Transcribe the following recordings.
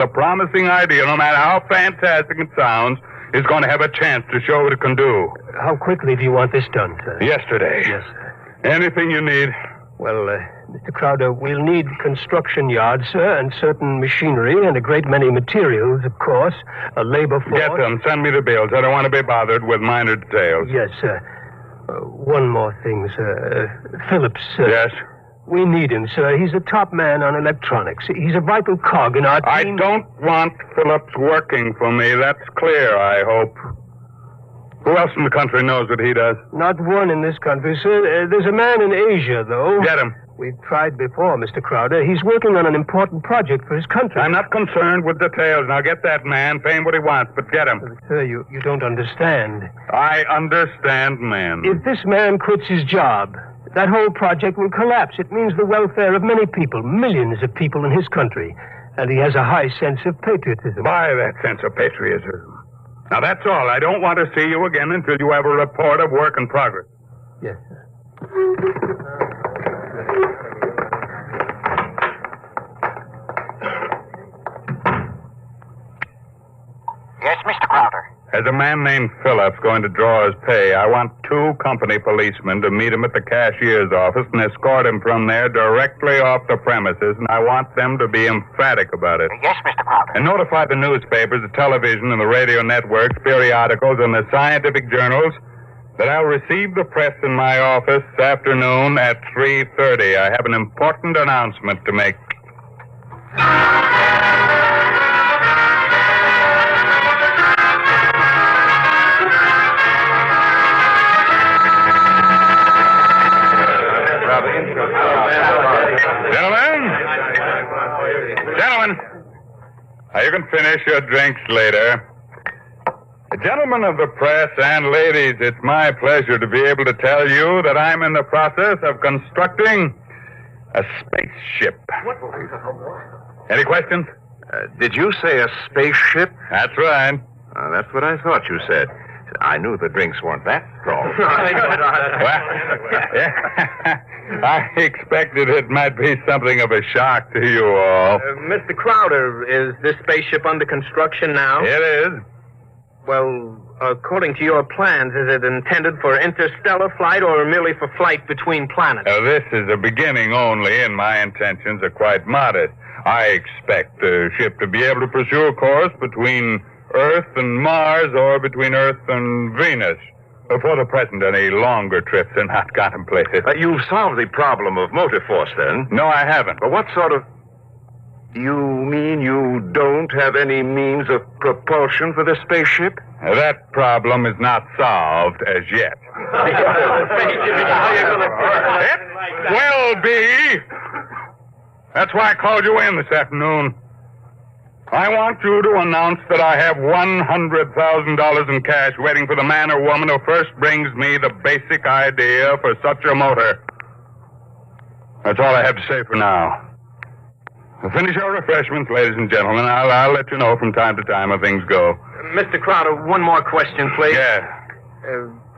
A promising idea, no matter how fantastic it sounds, is going to have a chance to show what it can do. How quickly do you want this done, sir? Yesterday. Yes, sir. Anything you need. Well, Mr. Crowder, we'll need construction yards, sir, and certain machinery, and a great many materials, of course. A labor force. Get them. Send me the bills. I don't want to be bothered with minor details. Yes, sir. One more thing, sir. Phillips, sir. Yes? We need him, sir. He's a top man on electronics. He's a vital cog in our team. I don't want Phillips working for me. That's clear, I hope. Who else in the country knows what he does? Not one in this country, sir. There's a man in Asia, though. Get him. We've tried before, Mr. Crowder. He's working on an important project for his country. I'm not concerned with details. Now get that man, pay him what he wants, but get him. Sir, you don't understand. I understand, man. If this man quits his job, that whole project will collapse. It means the welfare of many people, millions of people in his country. And he has a high sense of patriotism. By that sense of patriotism. Now, that's all. I don't want to see you again until you have a report of work in progress. Yes, sir. Yes, Mr. Crowder. As a man named Phillips going to draw his pay, I want 2 company policemen to meet him at the cashier's office and escort him from there directly off the premises, and I want them to be emphatic about it. Yes, Mr. Crowder. And notify the newspapers, the television, and the radio networks, periodicals, and the scientific journals that I'll receive the press in my office this afternoon at 3:30. I have an important announcement to make. Gentlemen, now you can finish your drinks later. Gentlemen of the press and ladies, it's my pleasure to be able to tell you that I'm in the process of constructing a spaceship. Any questions? Did you say a spaceship? That's right. That's what I thought you said. I knew the drinks weren't that strong. Well, yeah. I expected it might be something of a shock to you all. Mr. Crowder, is this spaceship under construction now? It is. Well, according to your plans, is it intended for interstellar flight or merely for flight between planets? Now, this is a beginning only, and my intentions are quite modest. I expect the ship to be able to pursue a course between Earth and Mars or between Earth and Venus. For the present, any longer trips are not contemplated. You've solved the problem of motive force, then? No, I haven't. But what sort of... You mean you don't have any means of propulsion for the spaceship? That problem is not solved as yet. It will be. That's why I called you in this afternoon. I want you to announce that I have $100,000 in cash waiting for the man or woman who first brings me the basic idea for such a motor. That's all I have to say for now. Finish your refreshments, ladies and gentlemen. I'll let you know from time to time how things go. Mr. Crowder, one more question, please. Yeah.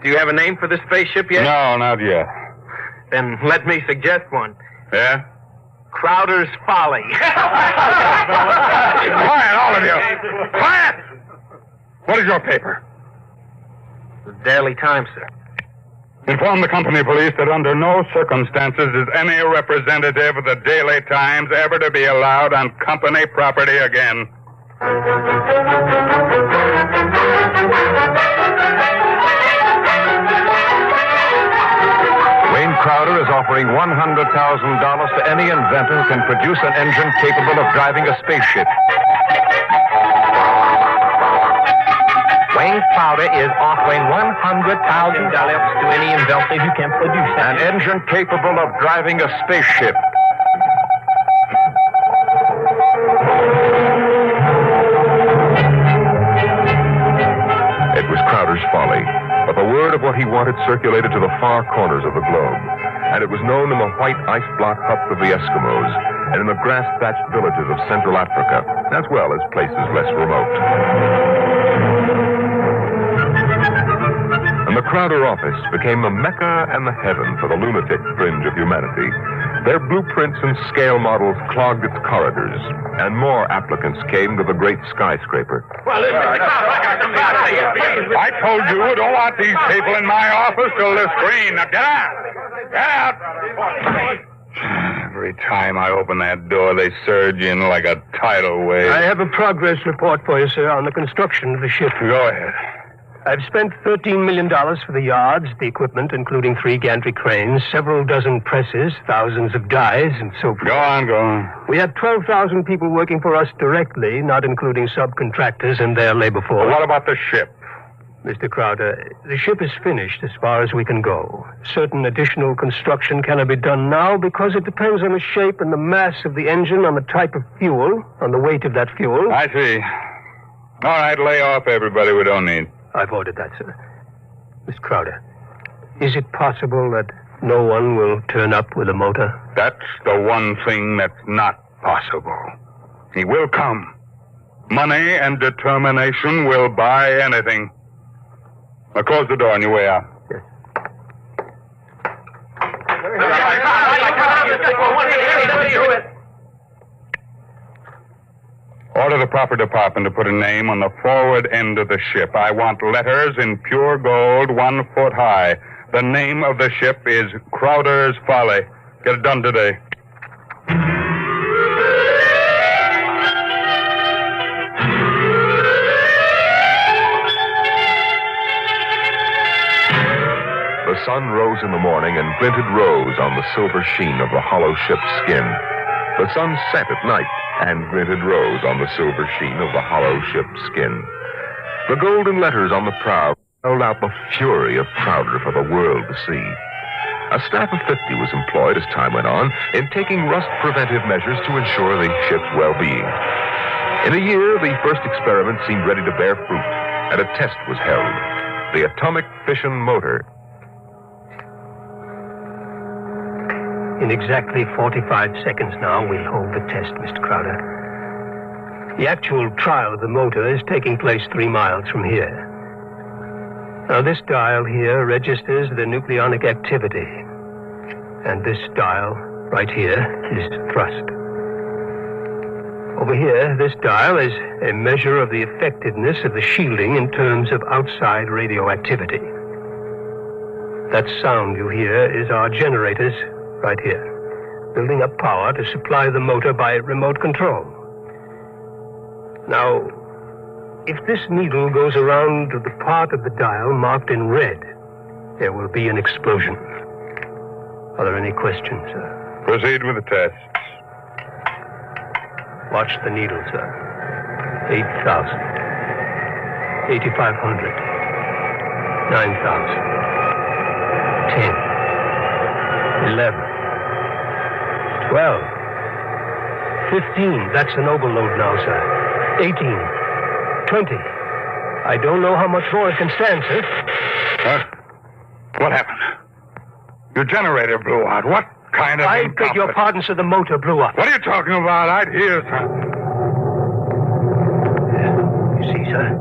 Do you have a name for the spaceship yet? No, not yet. Then let me suggest one. Yeah? Crowder's Folly. Quiet, all of you! Quiet! What is your paper? The Daily Times, sir. Inform the company police that under no circumstances is any representative of the Daily Times ever to be allowed on company property again. Wayne Crowder is offering $100,000 to any inventor who can produce an engine capable of driving a spaceship. Wayne Crowder is offering $100,000 to any inventor who can produce An engine capable of driving a spaceship. It was Crowder's Folly, but the word of what he wanted circulated to the far corners of the globe, and it was known in the white ice block huts of the Eskimos and in the grass-thatched villages of Central Africa, as well as places less remote. And the Crowder office became the Mecca and the heaven for the lunatic fringe of humanity, Their blueprints and scale models clogged its corridors, and more applicants came to the great skyscraper. I told you I don't want these people in my office till they're screened. Now get out! Get out! Every time I open that door, they surge in like a tidal wave. I have a progress report for you, sir, on the construction of the ship. Go ahead. I've spent $13 million for the yards, the equipment, including 3 gantry cranes, several dozen presses, thousands of dies, and so forth. Go on. We have 12,000 people working for us directly, not including subcontractors and their labor force. Well, what about the ship? Mr. Crowder, the ship is finished as far as we can go. Certain additional construction cannot be done now because it depends on the shape and the mass of the engine, on the type of fuel, on the weight of that fuel. I see. All right, lay off everybody we don't need. I've ordered that, sir. Miss Crowder, is it possible that no one will turn up with a motor? That's the one thing that's not possible. He will come. Money and determination will buy anything. Now close the door on your way out. Yes. Order the proper department to put a name on the forward end of the ship. I want letters in pure gold 1 foot high. The name of the ship is Crowder's Folly. Get it done today. The sun rose in the morning and glinted rose on the silver sheen of the hollow ship's skin. The sun set at night and glinted rose on the silver sheen of the hollow ship's skin. The golden letters on the prow held out the fury of Crowder for the world to see. A staff of 50 was employed as time went on in taking rust-preventive measures to ensure the ship's well-being. In a year, the first experiment seemed ready to bear fruit, and a test was held. The atomic fission motor. In exactly 45 seconds now, we'll hold the test, Mr. Crowder. The actual trial of the motor is taking place 3 miles from here. Now, this dial here registers the nucleonic activity. And this dial, right here, is thrust. Over here, this dial is a measure of the effectiveness of the shielding in terms of outside radioactivity. That sound you hear is our generators right here, building up power to supply the motor by remote control. Now, if this needle goes around to the part of the dial marked in red, there will be an explosion. Are there any questions, sir? Proceed with the tests. Watch the needle, sir. 8,000. 8,500. 9,000. 10. 11. 12. 15. That's an overload now, sir. 18. 20. I don't know how much more it can stand, sir. What happened? Your generator blew out. What kind of... I beg your pardon, sir. The motor blew up. What are you talking about? I'd hear something. You see, sir,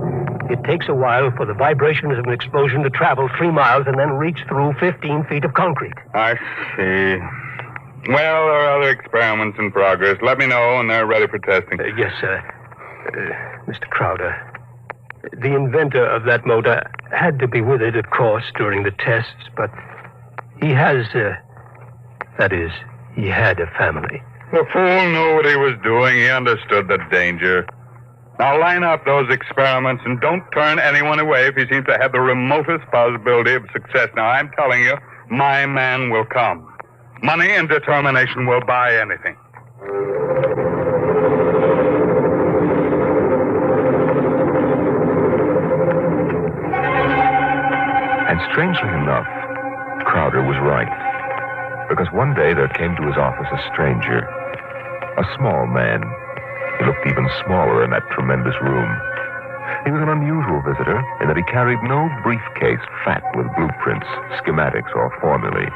it takes a while for the vibrations of an explosion to travel 3 miles and then reach through 15 feet of concrete. I see. Well, there are other experiments in progress. Let me know when they're ready for testing. Yes, sir. Mr. Crowder, the inventor of that motor had to be with it, of course, during the tests, but he has, that is, he had a family. The fool knew what he was doing. He understood the danger. Now line up those experiments and don't turn anyone away if he seems to have the remotest possibility of success. Now, I'm telling you, my man will come. Money and determination will buy anything. And strangely enough, Crowder was right. Because one day there came to his office a stranger, a small man. He looked even smaller in that tremendous room. He was an unusual visitor in that he carried no briefcase fat with blueprints, schematics, or formulae.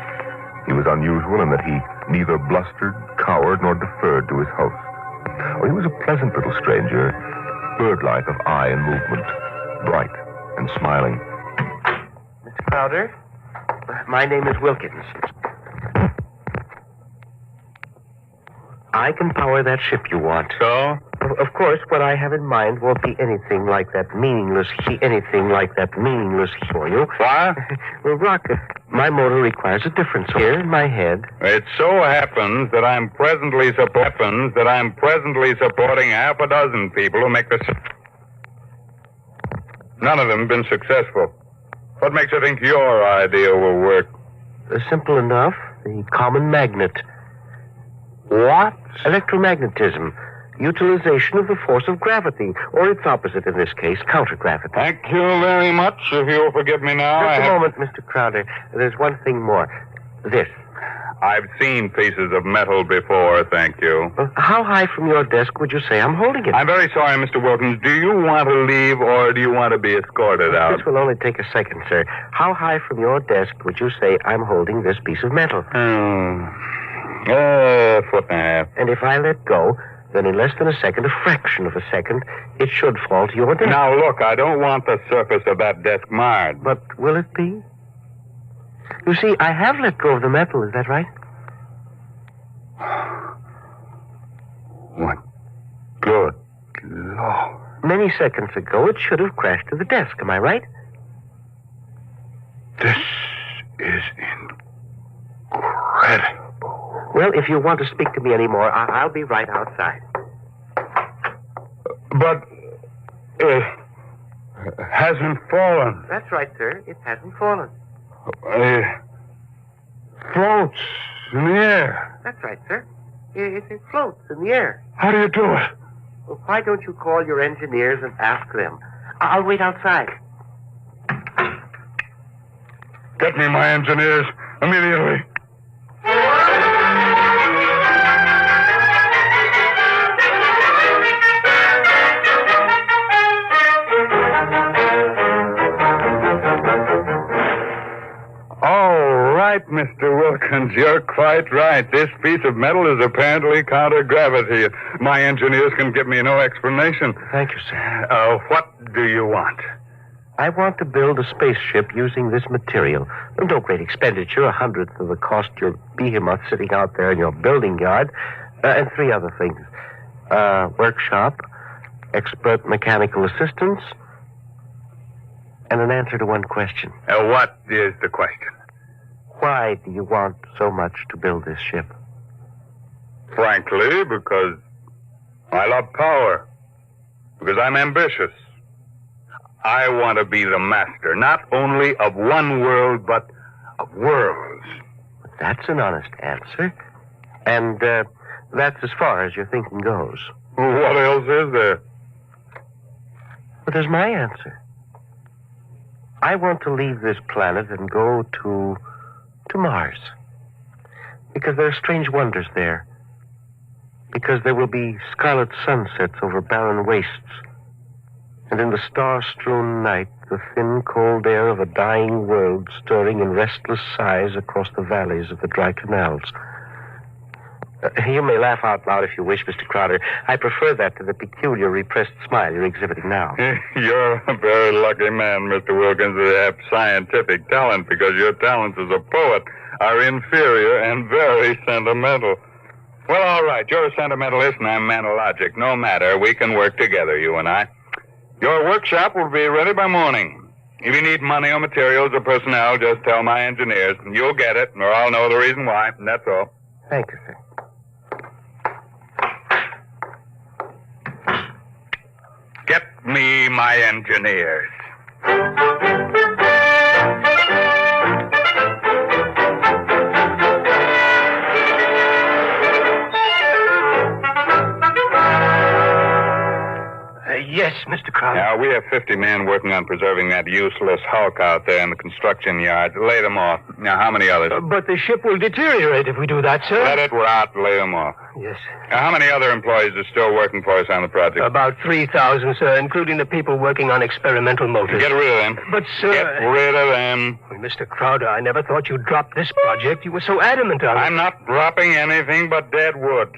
He was unusual in that he neither blustered, cowered, nor deferred to his host. Oh, he was a pleasant little stranger, bird-like of eye and movement, bright and smiling. Mr. Crowder, my name is Wilkins. I can power that ship you want. So? Of course, what I have in mind won't be anything like that meaningless for you. What? Well, Rocket, my motor requires a difference here in my head. It so happens that I'm presently supporting half a dozen people who make this. None of them have been successful. What makes you think your idea will work? Simple enough. The common magnet. What? Electromagnetism. Utilization of the force of gravity, or its opposite in this case, countergravity. Thank you very much. If you'll forgive me now. Just a moment, Mr. Crowder. There's one thing more. This. I've seen pieces of metal before, thank you. How high from your desk would you say I'm holding it? I'm very sorry, Mr. Wilkins. Do you want to leave or do you want to be escorted out? This will only take a second, sir. How high from your desk would you say I'm holding this piece of metal? A foot and a half. And if I let go, then in less than a second, a fraction of a second, it should fall to your desk. Now, look, I don't want the surface of that desk marred. But will it be? You see, I have let go of the metal, is that right? What? Good Lord. Many seconds ago, it should have crashed to the desk, am I right? This is incredible. Well, if you want to speak to me anymore, I'll be right outside. But it hasn't fallen. That's right, sir. It hasn't fallen. It floats in the air. That's right, sir. It floats in the air. How do you do it? Well, why don't you call your engineers and ask them? I'll wait outside. Get me my engineers immediately. Mr. Wilkins, you're quite right. This piece of metal is apparently counter-gravity. My engineers can give me no explanation. Thank you, sir. What do you want? I want to build a spaceship using this material. No great expenditure, 1/100th of the cost your behemoth sitting out there in your building yard, and 3 other things. Workshop, expert mechanical assistance, and an answer to one question. What is the question? Why do you want so much to build this ship? Frankly, because I love power. Because I'm ambitious. I want to be the master, not only of one world, but of worlds. That's an honest answer. And that's as far as your thinking goes. What else is there? But there's my answer. I want to leave this planet and go to Mars. Because there are strange wonders there. Because there will be scarlet sunsets over barren wastes. And in the star-strewn night, the thin, cold air of a dying world stirring in restless sighs across the valleys of the dry canals. You may laugh out loud if you wish, Mr. Crowder. I prefer that to the peculiar repressed smile you're exhibiting now. You're a very lucky man, Mr. Wilkins, to have scientific talent, because your talents as a poet are inferior and very sentimental. Well, all right, you're a sentimentalist and I'm manologic. No matter, we can work together, you and I. Your workshop will be ready by morning. If you need money or materials or personnel, just tell my engineers. You'll get it, or I'll know the reason why, and that's all. Thank you, sir. Get me my engineers. Yes, Mr. Crowder. Now, we have 50 men working on preserving that useless hulk out there in the construction yard. Lay them off. Now, how many others? But the ship will deteriorate if we do that, sir. Let it rot. Lay them off. Yes. Now, how many other employees are still working for us on the project? About 3,000, sir, including the people working on experimental motors. Get rid of them. But, sir... Get rid of them. Well, Mr. Crowder, I never thought you'd drop this project. You were so adamant on it. I'm not dropping anything but dead wood.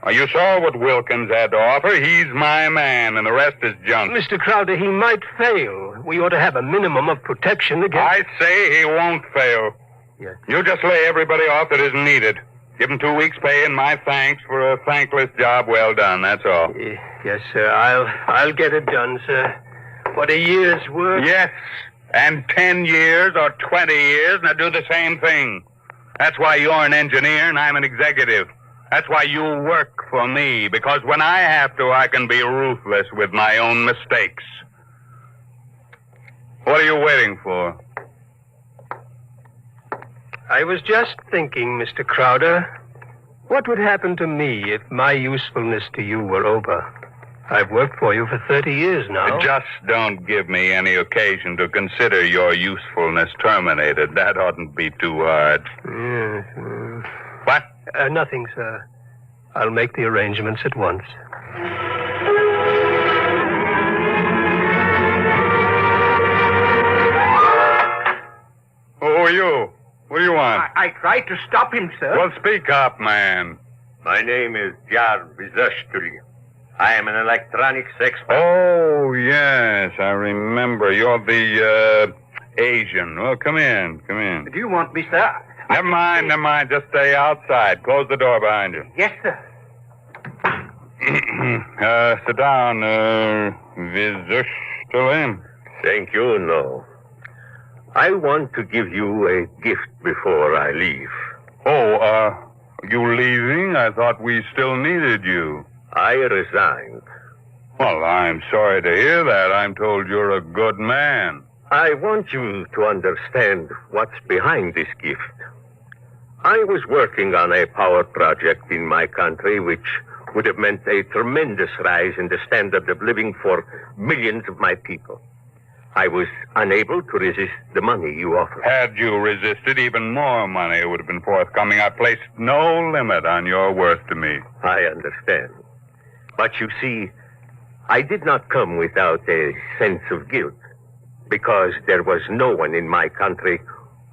You saw what Wilkins had to offer. He's my man, and the rest is junk. Mr. Crowder, he might fail. We ought to have a minimum of protection against... I say he won't fail. Yes. You just lay everybody off that isn't needed. Give him 2 weeks' pay and my thanks for a thankless job well done, that's all. Yes, sir. I'll get it done, sir. What a year's work. Yes, and 10 years or 20 years, now do the same thing. That's why you're an engineer and I'm an executive. That's why you work for me, because when I have to, I can be ruthless with my own mistakes. What are you waiting for? I was just thinking, Mr. Crowder, what would happen to me if my usefulness to you were over? I've worked for you for 30 years now. Just don't give me any occasion to consider your usefulness terminated. That oughtn't be too hard. Yes. What? Nothing, sir. I'll make the arrangements at once. Who are you? What do you want? I tried to stop him, sir. Well, speak up, man. My name is Vizushi. I am an electronics expert. Oh, yes, I remember. You're the, Asian. Well, come in. Do you want me, sir? Never mind. Just stay outside. Close the door behind you. Yes, sir. Sit down, Vizushi. Thank you, no. I want to give you a gift before I leave. Oh, you leaving? I thought we still needed you. I resigned. Well, I'm sorry to hear that. I'm told you're a good man. I want you to understand what's behind this gift. I was working on a power project in my country which would have meant a tremendous rise in the standard of living for millions of my people. I was unable to resist the money you offered. Had you resisted, even more money would have been forthcoming. I placed no limit on your worth to me. I understand. But you see, I did not come without a sense of guilt, because there was no one in my country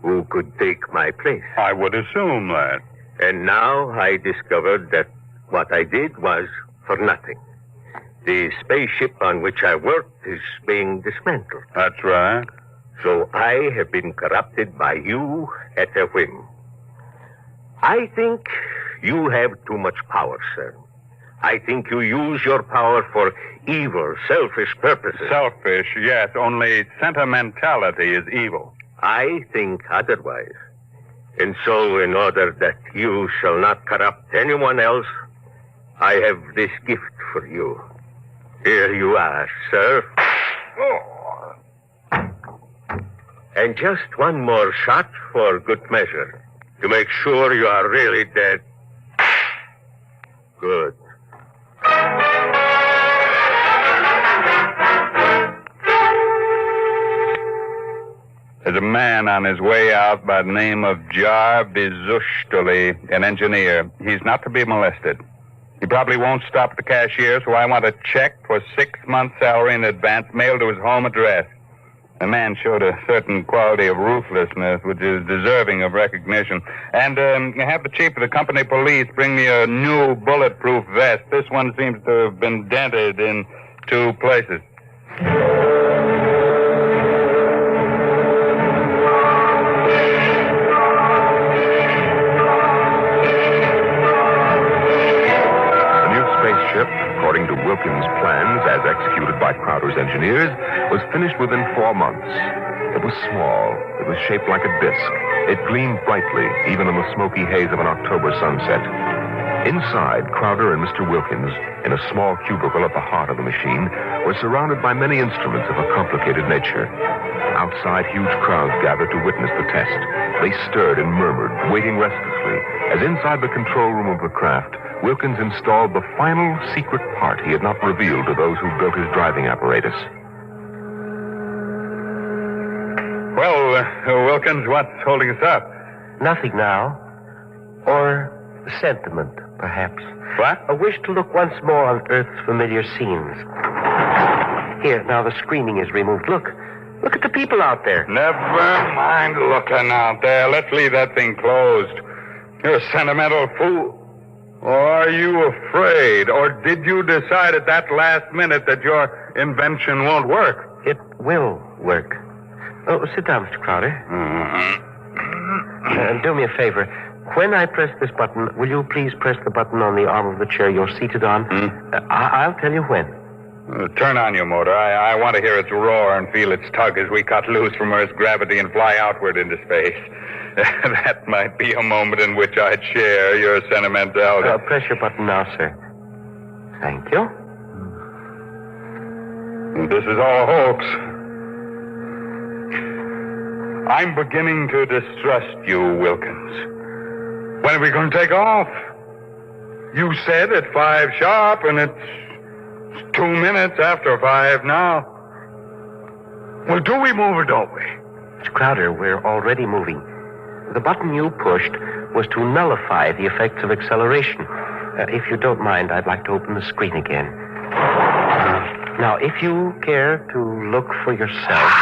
who could take my place. I would assume that. And now I discovered that what I did was for nothing. The spaceship on which I worked is being dismantled. That's right. So I have been corrupted by you at a whim. I think you have too much power, sir. I think you use your power for evil, selfish purposes. Selfish, yes, only sentimentality is evil. I think otherwise. And so, in order that you shall not corrupt anyone else, I have this gift for you. Here you are, sir. Oh. And just one more shot for good measure, to make sure you are really dead. Good. There's a man on his way out by the name of Vizushi, an engineer. He's not to be molested. He probably won't stop at the cashier, so I want a check for 6 months' salary in advance, mailed to his home address. The man showed a certain quality of ruthlessness, which is deserving of recognition. And have the chief of the company police bring me a new bulletproof vest. This one seems to have been dented in 2 places. According to Wilkins' plans, as executed by Crowder's engineers, was finished within 4 months. It was small. It was shaped like a disc. It gleamed brightly, even in the smoky haze of an October sunset. Inside, Crowder and Mr. Wilkins, in a small cubicle at the heart of the machine, were surrounded by many instruments of a complicated nature. Outside, huge crowds gathered to witness the test. They stirred and murmured, waiting restlessly, as inside the control room of the craft, Wilkins installed the final secret part he had not revealed to those who built his driving apparatus. Well, Wilkins, what's holding us up? Nothing now. Or sentiment, perhaps. What? A wish to look once more on Earth's familiar scenes. Here, now the screening is removed. Look at the people out there. Never mind looking out there. Let's leave that thing closed. You're a sentimental fool. Or are you afraid? Or did you decide at that last minute that your invention won't work? It will work. Oh, sit down, Mr. Crowder. Mm-hmm. Do me a favor. When I press this button, will you please press the button on the arm of the chair you're seated on? I'll tell you when. Turn on your motor. I want to hear its roar and feel its tug as we cut loose from Earth's gravity and fly outward into space. That might be a moment in which I'd share your sentimentality. Press your button now, sir. Thank you. This is all hoax. I'm beginning to distrust you, Wilkins. When are we going to take off? You said at 5 sharp, and it's 2 minutes after 5 now. Well, do we move or don't we? Mr. Crowder, we're already moving. The button you pushed was to nullify the effects of acceleration. If you don't mind, I'd like to open the screen again. Now, if you care to look for yourself...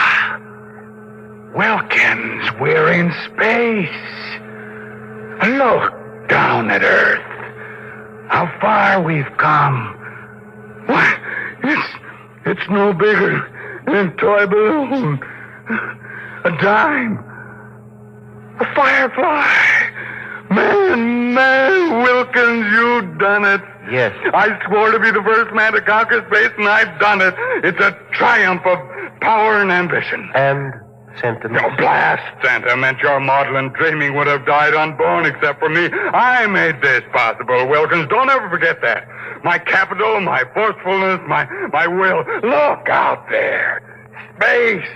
Wilkins, we're in space. Look down at Earth. How far we've come. Why, it's no bigger than a toy balloon. A dime. A firefly. Man, Wilkins, you done it. Yes. I swore to be the first man to conquer space, and I've done it. It's a triumph of power and ambition. And sentiment. Oh, blast sentiment. Your maudlin dreaming would have died unborn except for me. I made this possible, Wilkins. Don't ever forget that. My capital, my forcefulness, my will. Look out there. Space.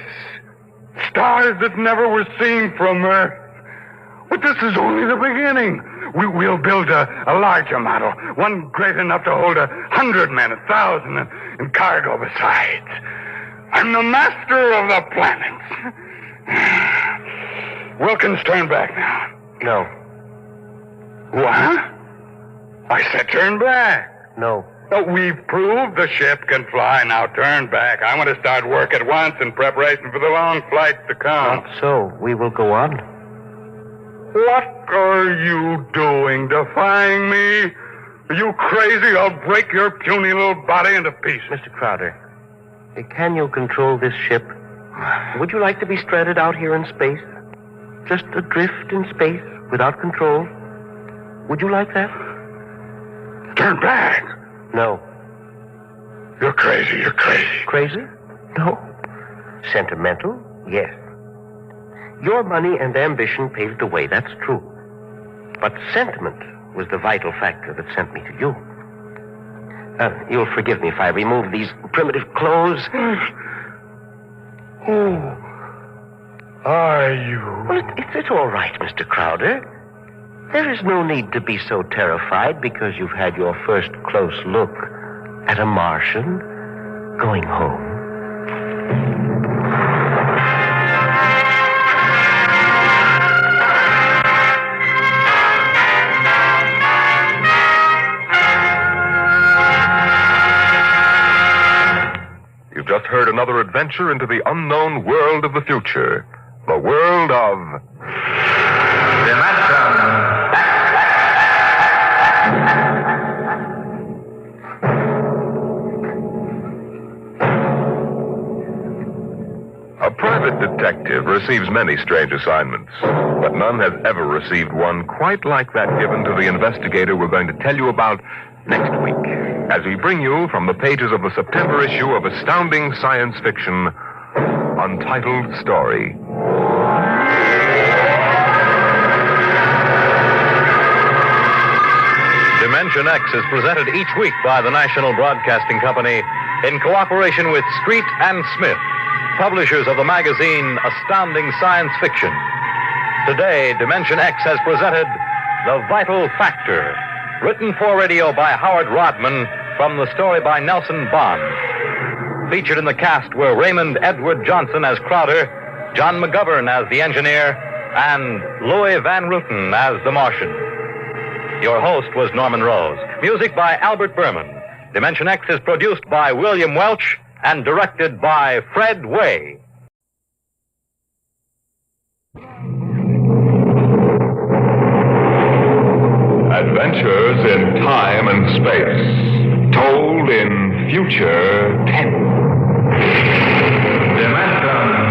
Stars that never were seen from Earth. But this is only the beginning. We'll build a larger model, one great enough to hold 100 men, 1,000, and cargo besides. I'm the master of the planets. Wilkins, turn back now. No. What? I said turn back. No. Oh, we've proved the ship can fly. Now turn back. I want to start work at once in preparation for the long flight to come. Not so. We will go on. What are you doing, defying me? Are you crazy? I'll break your puny little body into pieces. Mr. Crowder, can you control this ship? Would you like to be stranded out here in space? Just adrift in space without control? Would you like that? Turn back. No. You're crazy. You're crazy. Crazy? No. Sentimental? Yes. Your money and ambition paved the way, that's true. But sentiment was the vital factor that sent me to you. You'll forgive me if I remove these primitive clothes. Who are you? Well, it's all right, Mr. Crowder. There is no need to be so terrified because you've had your first close look at a Martian going home. You've just heard another adventure into the unknown world of the future. The world of... A private detective receives many strange assignments, but none has ever received one quite like that given to the investigator we're going to tell you about next week, as we bring you from the pages of the September issue of Astounding Science Fiction, Untitled Story. Dimension X is presented each week by the National Broadcasting Company in cooperation with Street and Smith, publishers of the magazine Astounding Science Fiction. Today, Dimension X has presented The Vital Factor, written for radio by Howard Rodman from the story by Nelson Bond. Featured in the cast were Raymond Edward Johnson as Crowder, John McGovern as the engineer, and Louis Van Ruten as the Martian. Your host was Norman Rose. Music by Albert Berman. Dimension X is produced by William Welch and directed by Fred Way. Adventures in time and space, told in future tense. Dimension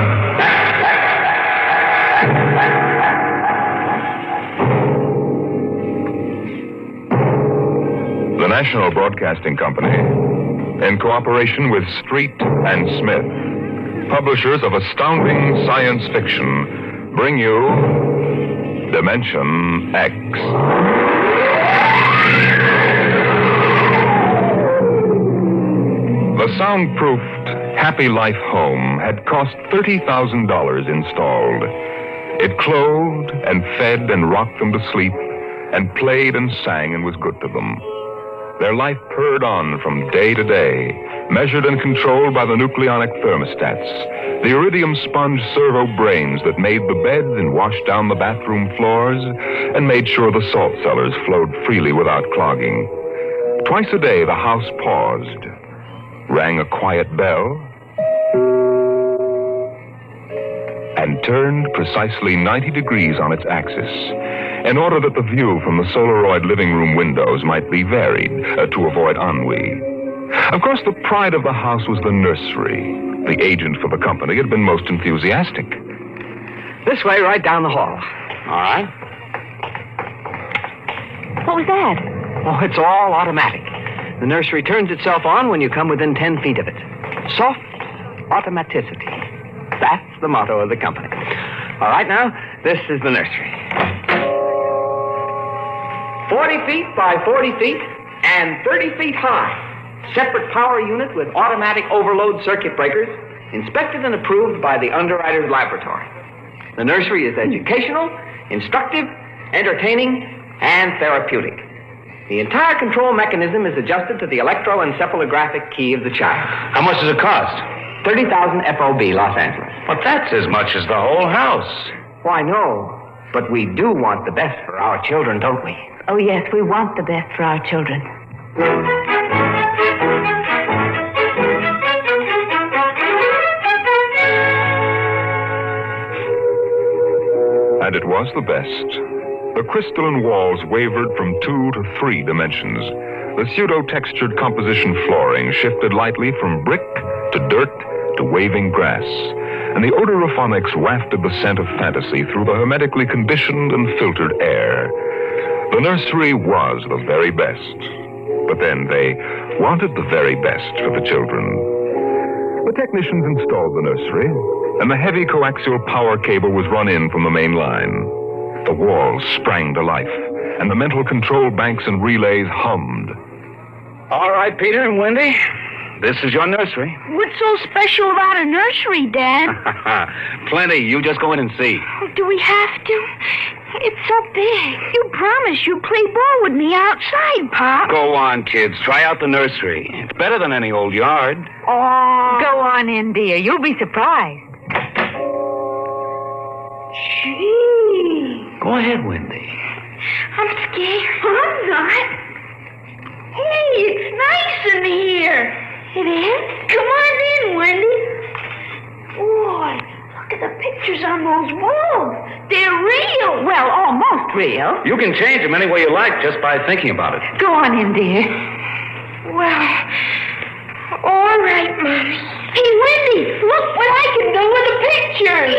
National Broadcasting Company, in cooperation with Street and Smith, publishers of astounding science fiction, bring you Dimension X. The soundproofed Happy Life home had cost $30,000 installed. It clothed and fed and rocked them to sleep and played and sang and was good to them. Their life purred on from day to day, measured and controlled by the nucleonic thermostats, the iridium sponge servo brains that made the beds and washed down the bathroom floors and made sure the salt cellars flowed freely without clogging. Twice a day, the house paused, rang a quiet bell, and turned precisely 90 degrees on its axis in order that the view from the Solaroid living room windows might be varied to avoid ennui. Of course, the pride of the house was the nursery. The agent for the company had been most enthusiastic. This way, right down the hall. All right. What was that? Oh, it's all automatic. The nursery turns itself on when you come within 10 feet of it. Soft automaticity. That's the motto of the company. All right, now, this is the nursery. 40 feet by 40 feet and 30 feet high. Separate power unit with automatic overload circuit breakers, inspected and approved by the underwriter's laboratory. The nursery is educational, instructive, entertaining, and therapeutic. The entire control mechanism is adjusted to the electroencephalographic key of the child. How much does it cost? 30,000 FOB, Los Angeles. But that's as much as the whole house. Why, no. But we do want the best for our children, don't we? Oh, yes, we want the best for our children. And it was the best. The crystalline walls wavered from 2 to 3 dimensions. The pseudo-textured composition flooring shifted lightly from brick to dirt to waving grass. And the odorophonics wafted the scent of fantasy through the hermetically conditioned and filtered air. The nursery was the very best. But then they wanted the very best for the children. The technicians installed the nursery, and the heavy coaxial power cable was run in from the main line. The walls sprang to life, and the mental control banks and relays hummed. All right, Peter and Wendy, this is your nursery. What's so special about a nursery, Dad? Plenty. You just go in and see. Oh, do we have to? It's so big. You promised you'd play ball with me outside, Pop. Go on, kids. Try out the nursery. It's better than any old yard. Oh. Go on in, dear. You'll be surprised. Gee. Go ahead, Wendy. I'm scared. I'm not. Hey, it's nice in here. It is? Come on in, Wendy. Boy, look at the pictures on those walls. They're real. Well, almost real. You can change them any way you like just by thinking about it. Go on in, dear. Well, all right, Mommy. Hey, Wendy, look what I can do with the pictures.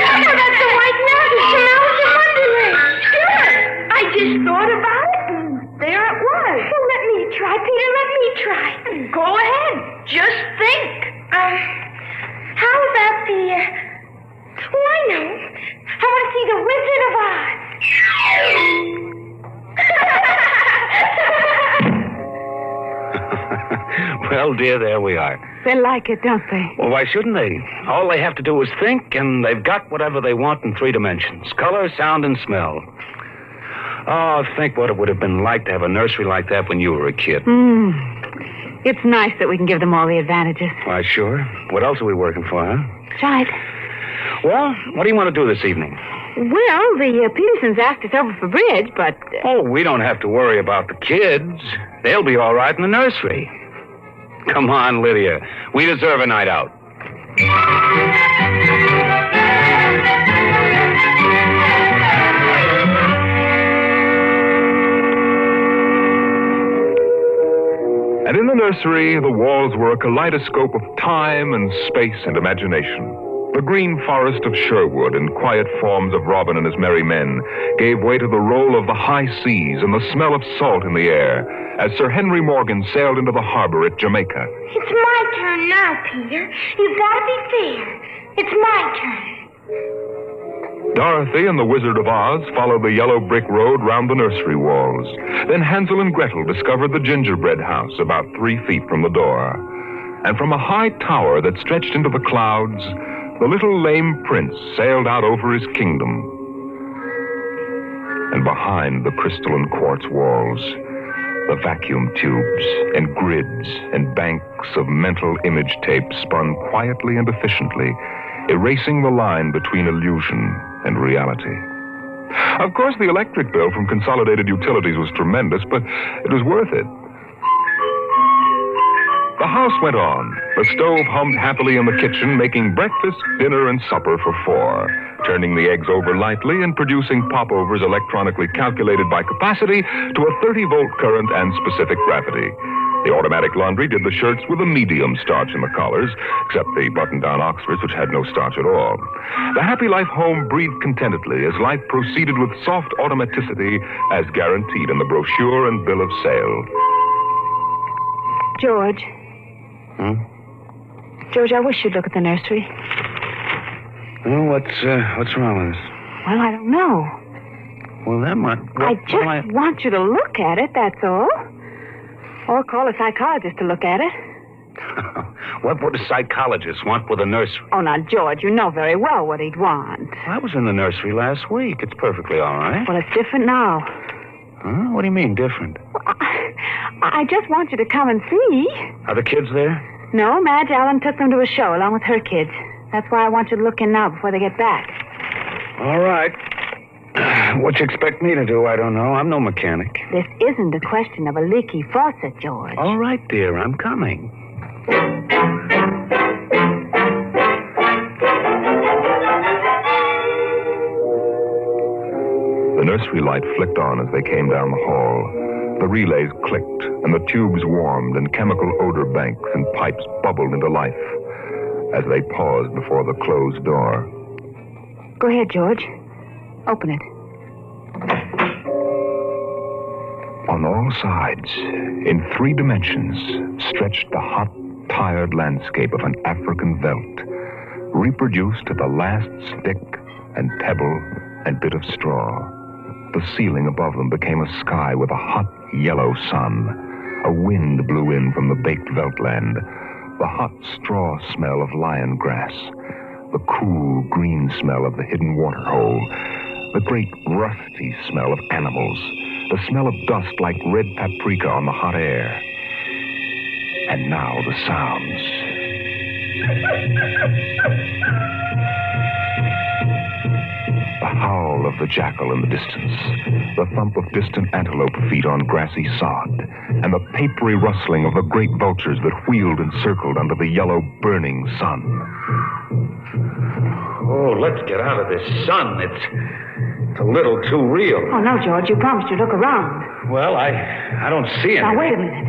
Oh, that's a white mouse. It's Alice in Wonderland. Sure. I just thought about it, and there it was. Well, let me try, Peter. Let me try. Go ahead. Just think. How about the... Oh, I know. I want to see the Wizard of Oz. Well, dear, there we are. They like it, don't they? Well, why shouldn't they? All they have to do is think, and they've got whatever they want in 3 dimensions. Color, sound, and smell. Oh, think what it would have been like to have a nursery like that when you were a kid. It's nice that we can give them all the advantages. Why, sure. What else are we working for, huh? Right. Well, what do you want to do this evening? Well, the Petersons asked us over for bridge, but... Oh, we don't have to worry about the kids. They'll be all right in the nursery. Come on, Lydia. We deserve a night out. And in the nursery, the walls were a kaleidoscope of time and space and imagination. The green forest of Sherwood and quiet forms of Robin and his merry men gave way to the roll of the high seas and the smell of salt in the air as Sir Henry Morgan sailed into the harbor at Jamaica. It's my turn now, Peter. You've got to be fair. It's my turn. Dorothy and the Wizard of Oz followed the yellow brick road round the nursery walls. Then Hansel and Gretel discovered the gingerbread house about 3 feet from the door. And from a high tower that stretched into the clouds, the little lame prince sailed out over his kingdom. And behind the crystal and quartz walls, the vacuum tubes and grids and banks of mental image tape spun quietly and efficiently, erasing the line between illusion and reality. Of course, the electric bill from Consolidated Utilities was tremendous, but it was worth it. The house went on. The stove hummed happily in the kitchen, making breakfast, dinner, and supper for 4, turning the eggs over lightly and producing popovers electronically calculated by capacity to a 30-volt current and specific gravity. The automatic laundry did the shirts with a medium starch in the collars, except the button-down Oxfords, which had no starch at all. The Happy Life home breathed contentedly as life proceeded with soft automaticity as guaranteed in the brochure and bill of sale. George. George, I wish you'd look at the nursery. Well, what's wrong with this? Well, I don't know. Well, that might... I just want you to look at it, that's all. Or call a psychologist to look at it. What would a psychologist want with a nursery? Oh, now, George, you know very well what he'd want. I was in the nursery last week. It's perfectly all right. Well, it's different now. Huh? What do you mean, different? Well, I just want you to come and see. Are the kids there? No, Madge Allen took them to a show along with her kids. That's why I want you to look in now before they get back. All right. What you expect me to do, I don't know. I'm no mechanic. This isn't a question of a leaky faucet, George. All right, dear, I'm coming. The nursery light flicked on as they came down the hall. The relays clicked, and the tubes warmed, and chemical odor banks and pipes bubbled into life as they paused before the closed door. Go ahead, George. Open it. On all sides, in 3 dimensions, stretched the hot, tired landscape of an African veldt, reproduced to the last stick and pebble and bit of straw. The ceiling above them became a sky with a hot, yellow sun. A wind blew in from the baked veldtland. The hot straw smell of lion grass. The cool, green smell of the hidden waterhole. The great, rusty smell of animals. The smell of dust like red paprika on the hot air. And now the sounds. The howl of the jackal in the distance, the thump of distant antelope feet on grassy sod, and the papery rustling of the great vultures that wheeled and circled under the yellow, burning sun. Oh, let's get out of this sun. It's a little too real. Oh, no, George, you promised you'd look around. Well, I don't see anything. Now, wait a minute.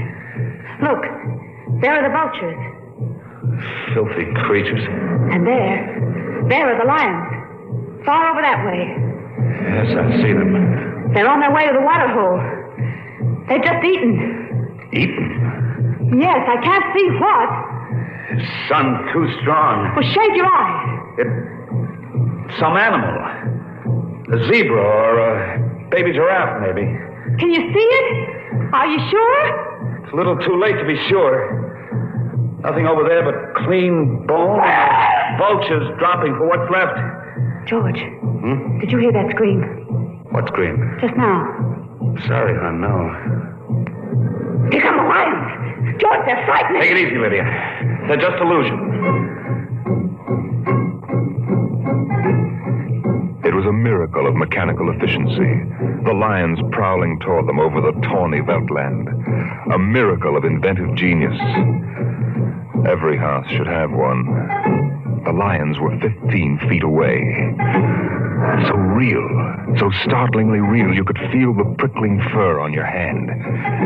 Look, there are the vultures. Filthy creatures. And there are the lions. Far over that way. Yes, I see them. They're on their way to the water hole. They've just eaten. Eaten? Yes, I can't see what. The sun too strong. Well, shade your eyes. Some animal. A zebra or a baby giraffe, maybe. Can you see it? Are you sure? It's a little too late to be sure. Nothing over there but clean bone. Vultures dropping for what's left. George, did you hear that scream? What scream? Just now. Sorry, hon, no. Here come the lions. George, they're frightening. Take it easy, Lydia. They're just illusions. It was a miracle of mechanical efficiency. The lions prowling toward them over the tawny veldtland. A miracle of inventive genius. Every house should have one. The lions were 15 feet away. So real, so startlingly real, you could feel the prickling fur on your hand.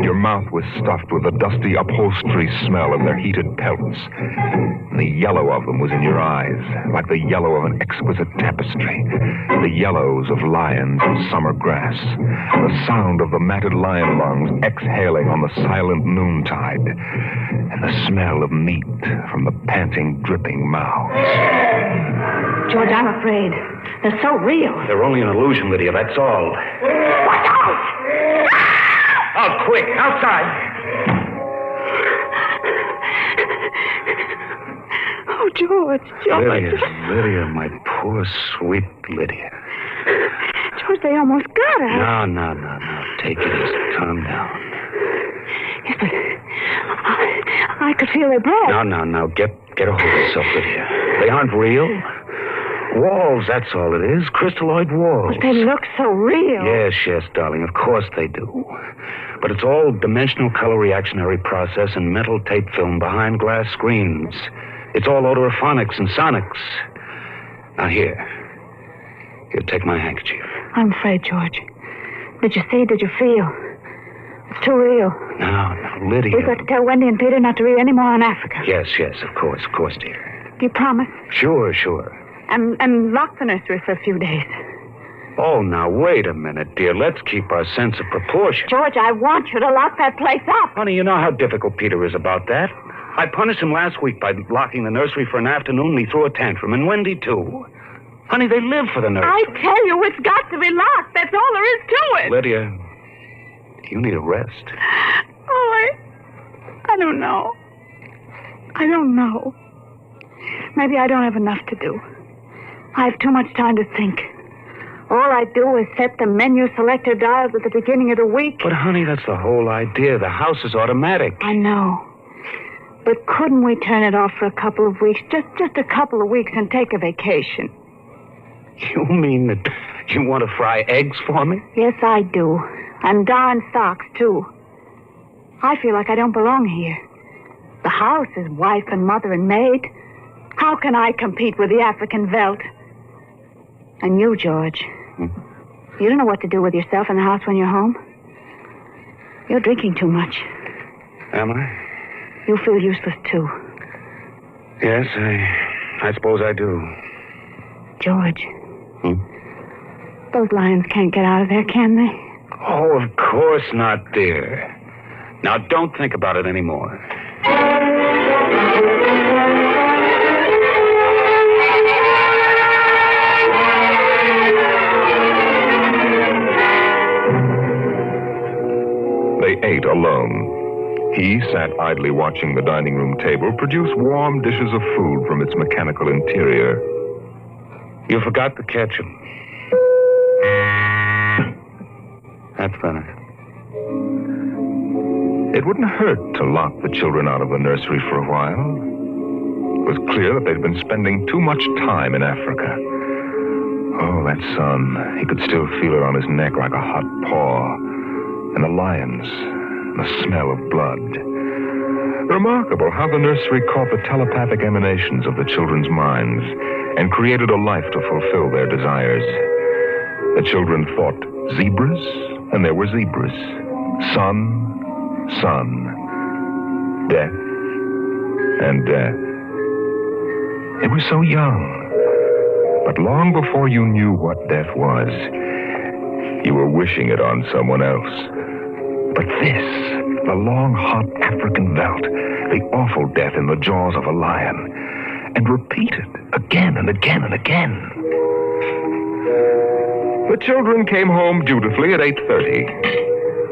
Your mouth was stuffed with the dusty upholstery smell of their heated pelts. And the yellow of them was in your eyes, like the yellow of an exquisite tapestry. The yellows of lions in summer grass. The sound of the matted lion lungs exhaling on the silent noontide. And the smell of meat from the panting, dripping mouths. George, I'm afraid. They're so real. They're only an illusion, Lydia, that's all. Watch out! Oh, quick, outside. Oh, George. Lydia, my poor, sweet Lydia. George, they almost got her. No. Take it easy. Calm down. Yes, but I could feel their breath. No. Get a hold of yourself, Lydia. They aren't real. Walls, that's all it is. Crystalloid walls. But they look so real. Yes, darling. Of course they do. But it's all dimensional color reactionary process and mental tape film behind glass screens. It's all odorophonics and sonics. Now, here, take my handkerchief. I'm afraid, George. Did you see? Did you feel? It's too real. No, Lydia. We've got to tell Wendy and Peter not to read any more on Africa. Yes, of course, dear. Do you promise? Sure. And lock the nursery for a few days. Oh, now, wait a minute, dear. Let's keep our sense of proportion. George, I want you to lock that place up. Honey, you know how difficult Peter is about that. I punished him last week by locking the nursery for an afternoon, and he threw a tantrum, and Wendy, too. Honey, they live for the nursery. I tell you, it's got to be locked. That's all there is to it. Lydia, you need a rest. Oh, I don't know. Maybe I don't have enough to do. I have too much time to think. All I do is set the menu selector dials at the beginning of the week. But, honey, that's the whole idea. The house is automatic. I know. But couldn't we turn it off for a couple of weeks? Just a couple of weeks and take a vacation. You mean that you want to fry eggs for me? Yes, I do. And darn socks, too. I feel like I don't belong here. The house is wife and mother and maid. How can I compete with the African veldt? And you, George, you don't know what to do with yourself in the house when you're home. You're drinking too much. Am I? You feel useless, too. Yes, I suppose I do. George. Those lions can't get out of there, can they? Oh, of course not, dear. Now, don't think about it anymore. They ate alone. He sat idly watching the dining room table produce warm dishes of food from its mechanical interior. You forgot the ketchup. That's better. It wouldn't hurt to lock the children out of the nursery for a while. It was clear that they'd been spending too much time in Africa. Oh, that sun. He could still feel it on his neck like a hot paw. And the lions, the smell of blood. Remarkable how the nursery caught the telepathic emanations of the children's minds and created a life to fulfill their desires. The children thought zebras, and there were zebras. Sun, death, and death. They were so young, but long before you knew what death was, you were wishing it on someone else. But this, the long, hot African veldt, the awful death in the jaws of a lion, and repeated again and again and again. The children came home dutifully at 8:30.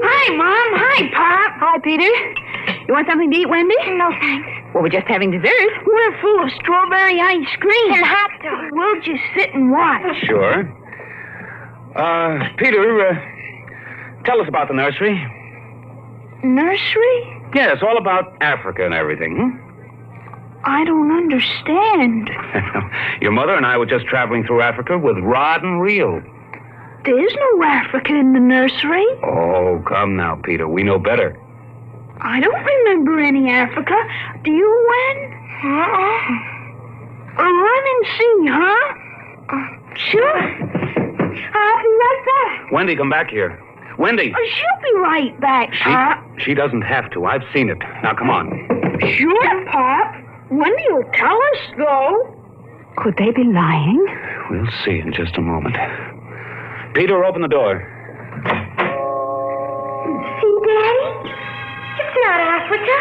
Hi, Mom. Hi, Pop. Hi, Peter. You want something to eat, Wendy? No, thanks. Well, we're just having dessert. We're full of strawberry ice cream. And hot dogs. We'll just sit and watch. Sure. Peter, tell us about the nursery. Nursery? Yes, all about Africa and everything. I don't understand. Your mother and I were just traveling through Africa with rod and reel. There's no Africa in the nursery. Oh, come now, Peter. We know better. I don't remember any Africa. Do you, Wen? Run and see, huh? Sure. I'll be right back. Wendy, come back here. Wendy! She'll be right back, Pop. She doesn't have to. I've seen it. Now, come on. Sure, Pop. Wendy will tell us, though. Could they be lying? We'll see in just a moment. Peter, open the door. See, Daddy? It's not Africa.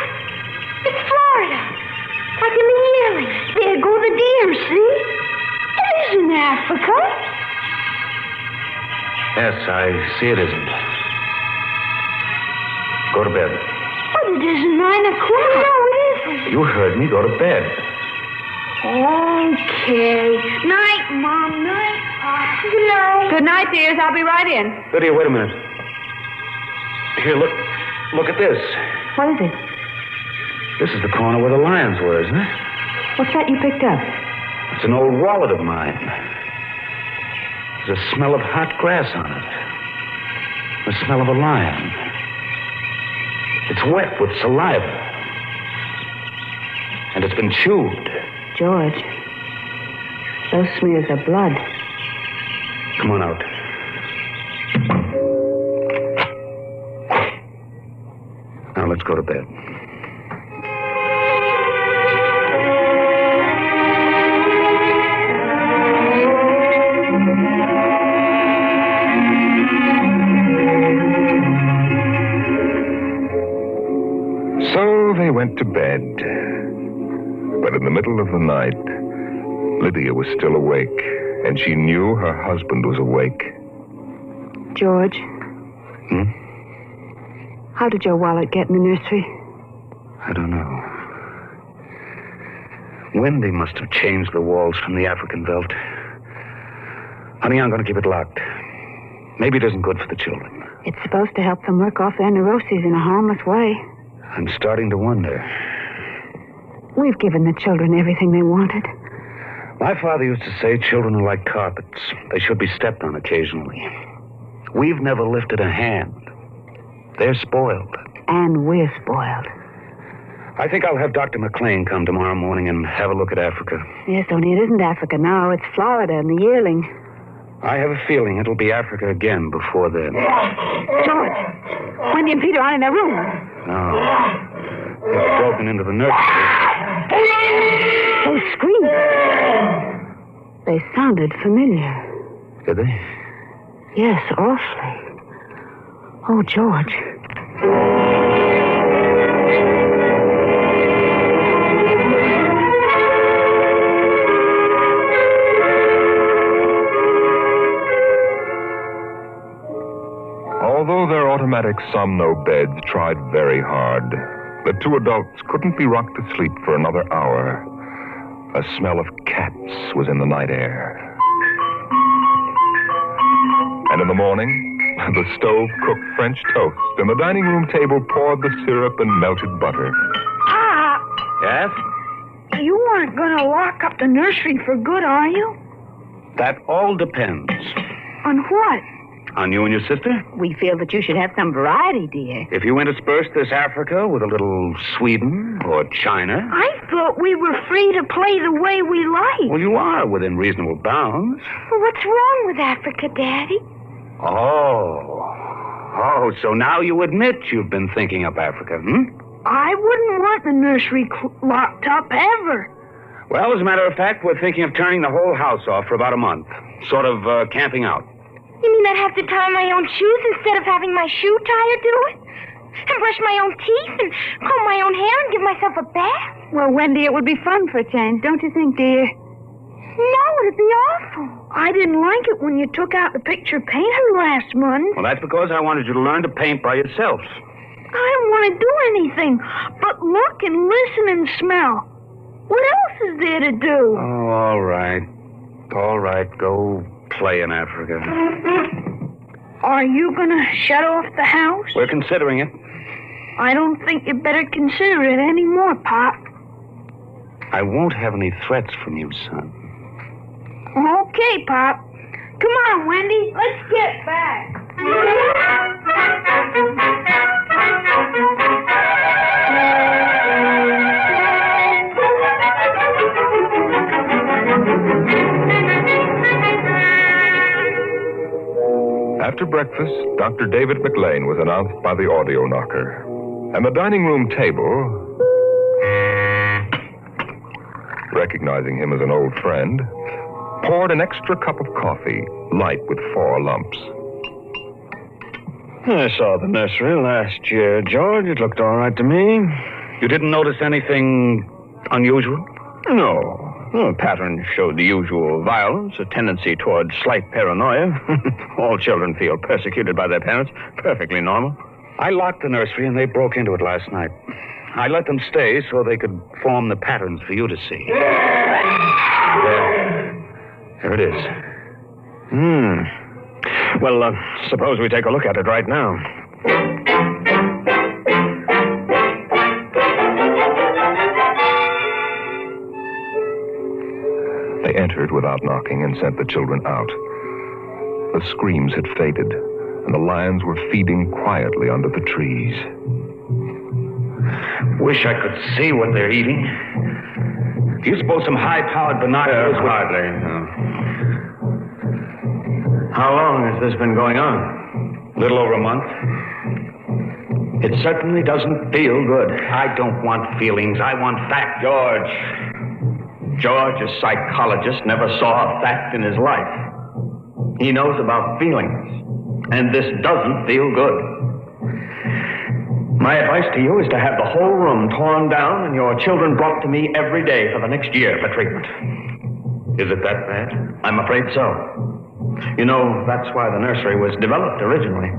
It's Florida. Like in the yearling. There go the deer, see? It isn't Africa. Yes, I see it isn't. Go to bed. But it isn't 9 o'clock. No, it isn't. You heard me. Go to bed. Okay. Night, Mom. Night, Pop. Good night. Good night, dears. I'll be right in. Lydia, wait a minute. Here, look at this. What is it? This is the corner where the lions were, isn't it? What's that you picked up? It's an old wallet of mine. There's a smell of hot grass on it. The smell of a lion. It's wet with saliva. And it's been chewed. George, those smears of blood. Come on out. Now let's go to bed. So they went to bed. But in the middle of the night, Lydia was still awake, and she knew her husband was awake. George. How did your wallet get in the nursery? I don't know. Wendy must have changed the walls from the African veldt. Honey, I'm going to keep it locked. Maybe it isn't good for the children. It's supposed to help them work off their neuroses in a harmless way. I'm starting to wonder. We've given the children everything they wanted. My father used to say children are like carpets. They should be stepped on occasionally. We've never lifted a hand. They're spoiled. And we're spoiled. I think I'll have Dr. McLean come tomorrow morning and have a look at Africa. Yes, only it isn't Africa now. It's Florida and the yearling. I have a feeling it'll be Africa again before then. George, Wendy and Peter aren't in their room. No. They've broken into the nursery. Those screams. They sounded familiar. Did they? Yes, awfully. Oh, George. Although their automatic somno beds tried very hard, the two adults couldn't be rocked to sleep for another hour. A smell of cats was in the night air. And in the morning, the stove cooked French toast, and the dining room table poured the syrup and melted butter. Pop, Yes? you aren't going to lock up the nursery for good, are you? That all depends. On what? On you and your sister? We feel that you should have some variety, dear. If you intersperse this Africa with a little Sweden or China... I thought we were free to play the way we like. Well, you are within reasonable bounds. Well, what's wrong with Africa, Daddy? Oh, so now you admit you've been thinking up Africa, I wouldn't want the nursery locked up ever. Well, as a matter of fact, we're thinking of turning the whole house off for about a month. Sort of camping out. You mean I'd have to tie my own shoes instead of having my shoe tire do it? And brush my own teeth and comb my own hair and give myself a bath? Well, Wendy, it would be fun for a change, don't you think, dear? No, it'd be awful. I didn't like it when you took out the picture painter last month. Well, that's because I wanted you to learn to paint by yourself. I don't want to do anything but look and listen and smell. What else is there to do? Oh, all right. All right, go play in Africa. Are you going to shut off the house? We're considering it. I don't think you better consider it anymore, Pop. I won't have any threats from you, son. Okay, Pop. Come on, Wendy. Let's get back. After breakfast, Dr. David McLean was announced by the audio knocker. And the dining room table, recognizing him as an old friend, poured an extra cup of coffee, light with 4 lumps. I saw the nursery last year, George. It looked all right to me. You didn't notice anything unusual? No. The pattern showed the usual violence, a tendency toward slight paranoia. All children feel persecuted by their parents. Perfectly normal. I locked the nursery and they broke into it last night. I let them stay so they could form the patterns for you to see. There it is. Well, suppose we take a look at it right now. They entered without knocking and sent the children out. The screams had faded, and the lions were feeding quietly under the trees. Wish I could see what they're eating. Do you suppose some high-powered binoculars would... Hardly, no. How long has this been going on? A little over a month. It certainly doesn't feel good. I don't want feelings. I want fact. George, a psychologist, never saw a fact in his life. He knows about feelings, and this doesn't feel good. My advice to you is to have the whole room torn down and your children brought to me every day for the next year for treatment. Is it that bad? I'm afraid so. You know, that's why the nursery was developed originally,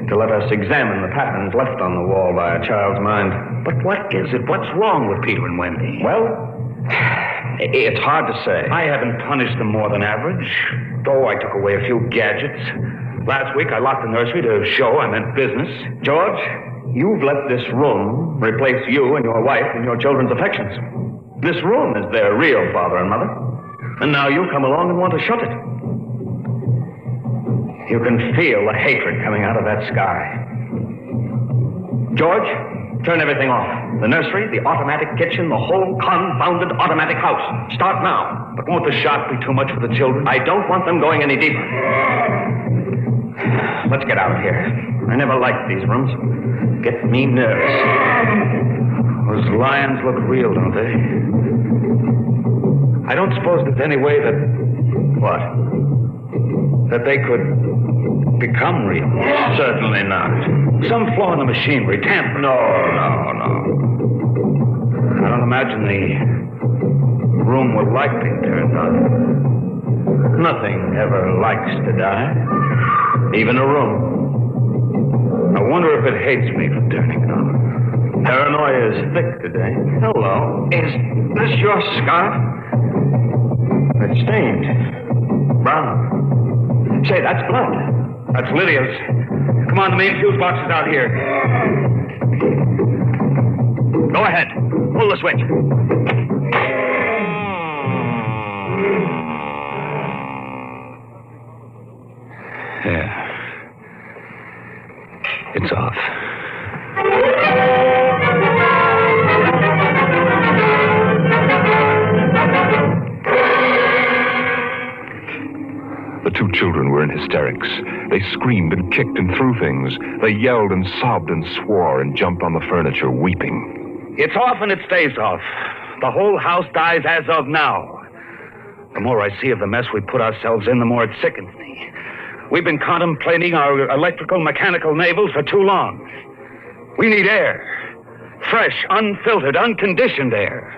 to let us examine the patterns left on the wall by a child's mind. But what is it? What's wrong with Peter and Wendy? Well, it's hard to say. I haven't punished them more than average. Though I took away a few gadgets. Last week I locked the nursery to show I meant business. George, you've let this room replace you and your wife and your children's affections. This room is their real father and mother. And now you come along and want to shut it. You can feel the hatred coming out of that sky. George, turn everything off. The nursery, the automatic kitchen, the whole confounded automatic house. Start now. But won't the shock be too much for the children? I don't want them going any deeper. Let's get out of here. I never liked these rooms. Get me nervous. Those lions look real, don't they? I don't suppose there's any way that... What? That they could become real. Certainly not. Some flaw in the machinery, tamper. No. I don't imagine the room would like being turned on. Nothing ever likes to die. Even a room. I wonder if it hates me for turning it on. Paranoia is thick today. Hello. Is this your scarf? It's stained. Brown. Say, that's blood. That's Lydia's. Come on, the main fuse box is out here. Go ahead. Pull the switch. Yeah. It's off. The 2 children were in hysterics. They screamed and kicked and threw things. They yelled and sobbed and swore and jumped on the furniture, weeping. It's off and it stays off. The whole house dies as of now. The more I see of the mess we put ourselves in, the more it sickens me. We've been contemplating our electrical, mechanical navels for too long. We need air. Fresh, unfiltered, unconditioned air.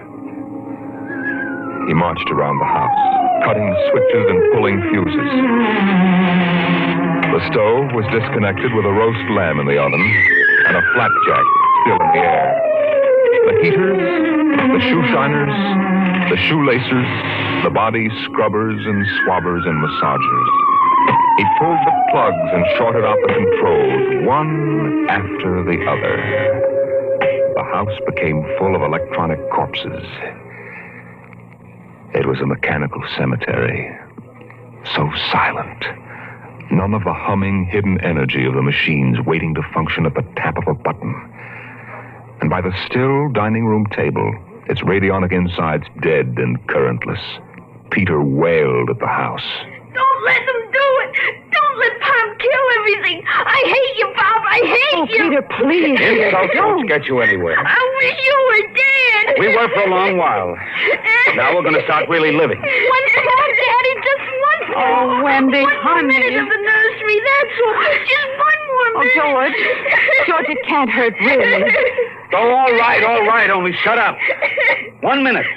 He marched around the house, cutting switches and pulling fuses. The stove was disconnected with a roast lamb in the oven and a flapjack still in the air. The heaters, the shoe shiners, the shoelacers, the body scrubbers and swabbers and massagers. He pulled the plugs and shorted out the controls, one after the other. The house became full of electronic corpses. It was a mechanical cemetery. So silent. None of the humming, hidden energy of the machines waiting to function at the tap of a button. And by the still dining room table, its radionic insides dead and currentless, Peter wailed at the house. Don't let them do it! Don't let Pom kill I hate you, Bob. I hate you. Peter, please. Insults won't get you anywhere. I wish you were dead. We were for a long while. Now we're going to start really living. One more, Daddy. Just one more. Oh, Wendy, one more honey. minute of the nursery. That's all. Just one more minute. George. George, it can't hurt, really. Oh, all right. Only shut up. 1 minute.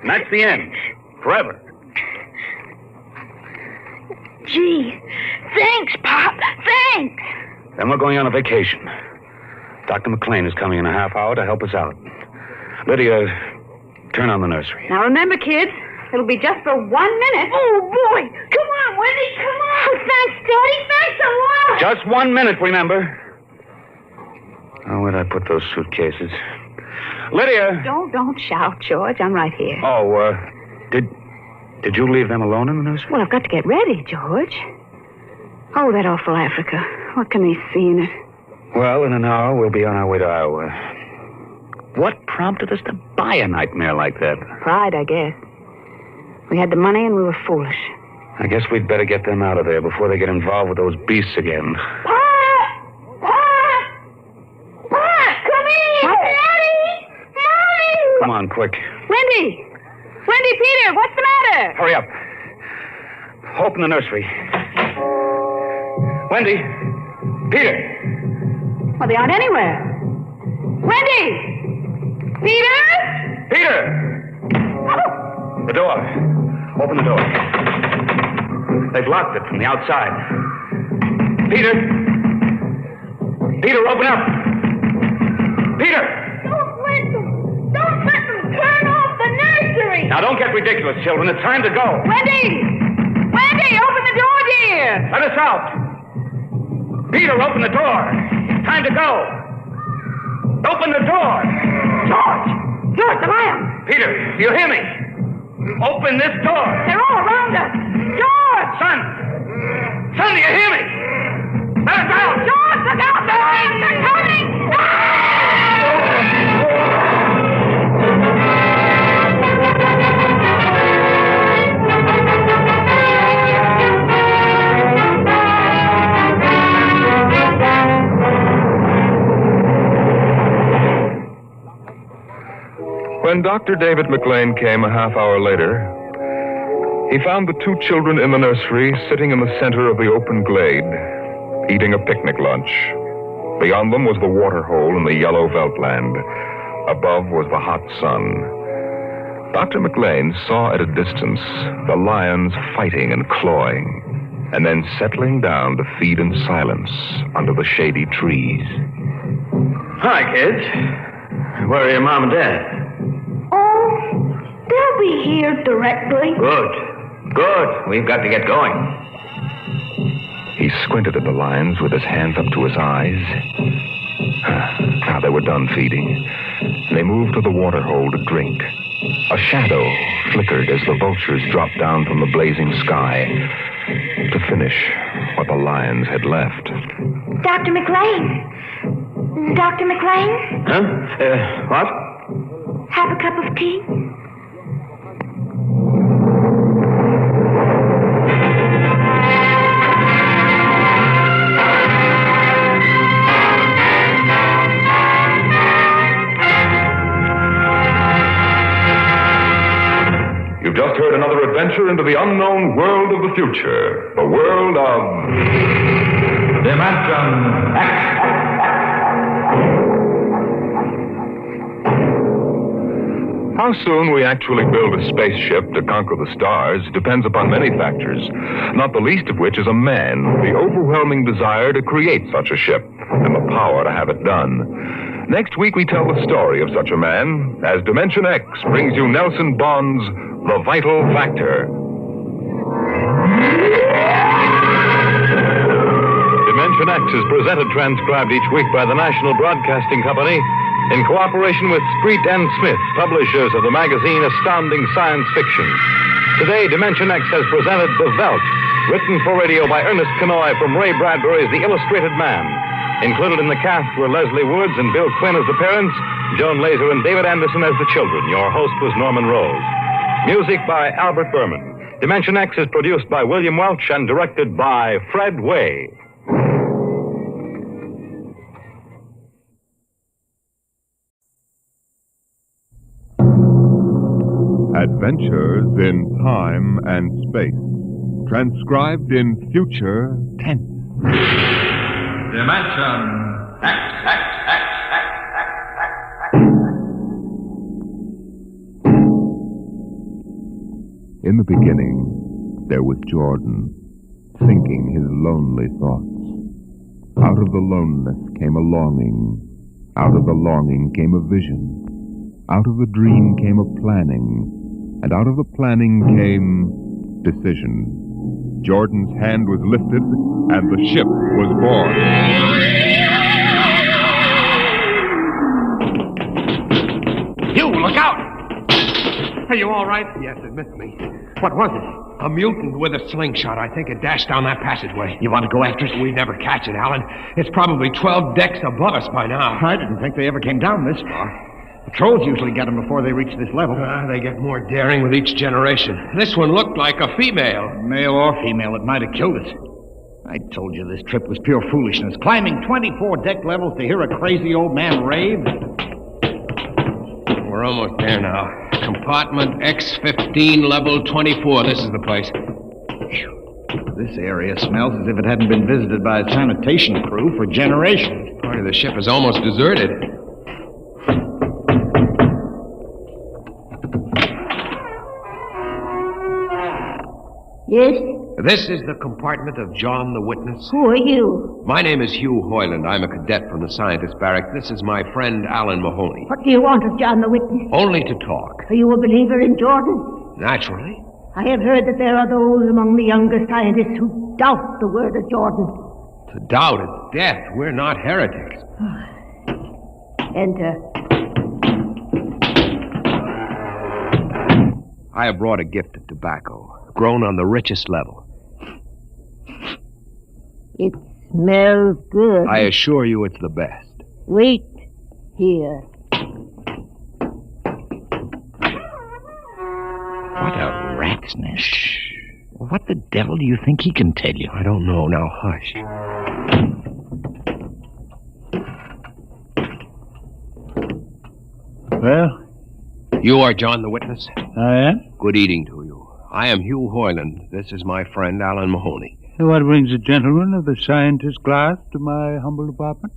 And that's the end. Forever. Gee, thanks, Pop. Thanks. Then we're going on a vacation. Dr. McLean is coming in a half hour to help us out. Lydia, turn on the nursery. Now, remember, kids, it'll be just for 1 minute. Oh, boy. Come on, Wendy. Come on. Oh, thanks, Daddy. Thanks a lot. Just 1 minute, remember. Oh, where'd I put those suitcases? Lydia! Don't shout, George. I'm right here. Oh, did you leave them alone in the nursery? Well, I've got to get ready, George. Oh, that awful Africa. What can they see in it? Well, in an hour, we'll be on our way to Iowa. What prompted us to buy a nightmare like that? Pride, I guess. We had the money and we were foolish. I guess we'd better get them out of there before they get involved with those beasts again. Come here, Daddy! Mommy! Come on, quick. Wendy! Peter, what's the matter? Hurry up. Open the nursery. Wendy! Peter! Well, they aren't anywhere. Wendy! Peter! Peter! The door. Open the door. They've locked it from the outside. Peter! Peter, open up! Peter! Don't let them turn off the nursery! Now, don't get ridiculous, children. It's time to go. Wendy, open the door, dear! Let us out. Peter, open the door. Time to go. Open the door. George, the lion! Peter, do you hear me? Open this door. They're all around us. George! Son, do you hear me? Let us out. George, look out! They're coming! When Dr. David McLean came a half hour later, he found the two children in the nursery sitting in the center of the open glade, eating a picnic lunch. Beyond them was the water hole in the yellow veldland. Above was the hot sun. Dr. McLean saw at a distance the lions fighting and clawing, and then settling down to feed in silence under the shady trees. Hi, kids. Where are your mom and dad? Oh, they'll be here directly. Good. We've got to get going. He squinted at the lions with his hands up to his eyes. Now they were done feeding. They moved to the water hole to drink. A shadow flickered as the vultures dropped down from the blazing sky to finish what the lions had left. Dr. McLean. Dr. McLean? Huh? What? Have a cup of tea? You've just heard another adventure into the unknown world of the future. The world of Dimension X. How soon we actually build a spaceship to conquer the stars depends upon many factors, not the least of which is a man with the overwhelming desire to create such a ship and the power to have it done. Next week, we tell the story of such a man as Dimension X brings you Nelson Bond's The Vital Factor. Dimension X is presented transcribed each week by the National Broadcasting Company in cooperation with Street and Smith, publishers of the magazine Astounding Science Fiction. Today, Dimension X has presented The Veldt, written for radio by Ernest Kenoy from Ray Bradbury's The Illustrated Man. Included in the cast were Leslie Woods and Bill Quinn as the parents, Joan Laser and David Anderson as the children. Your host was Norman Rose. Music by Albert Berman. Dimension X is produced by William Welch and directed by Fred Way. Adventures in Time and Space. Transcribed in future tense. Dimension X. In the beginning, there was Jordan, thinking his lonely thoughts. Out of the loneness came a longing. Out of the longing came a vision. Out of the dream came a planning. And out of the planning came decision. Jordan's hand was lifted, and the ship was born. You, look out! Are you all right? Yes, it missed me. What was it? A mutant with a slingshot. I think it dashed down that passageway. You want to go after it? We'd never catch it, Alan. It's probably 12 decks above us by now. I didn't think they ever came down this far. Patrols usually get them before they reach this level. They get more daring with each generation. This one looked like a female. Male or female, it might have killed us. I told you this trip was pure foolishness. Climbing 24 deck levels to hear a crazy old man rave. We're almost there now. Compartment X15, level 24. This is the place. This area smells as if it hadn't been visited by a sanitation crew for generations. Part of the ship is almost deserted. Yes? This is the compartment of John the Witness. Who are you? My name is Hugh Hoyland. I'm a cadet from the scientist barracks. This is my friend Alan Mahoney. What do you want of John the Witness? Only to talk. Are you a believer in Jordan? Naturally. I have heard that there are those among the younger scientists who doubt the word of Jordan. To doubt is death. We're not heretics. Enter. I have brought a gift of tobacco, grown on the richest level. It smells good. I assure you it's the best. Wait here. What a rat's nest. Shh. What the devil do you think he can tell you? I don't know. Now, hush. Well? You are John the Witness? I am. Good eating to you. I am Hugh Hoyland. This is my friend Alan Mahoney. What brings a gentleman of the scientist class to my humble apartment?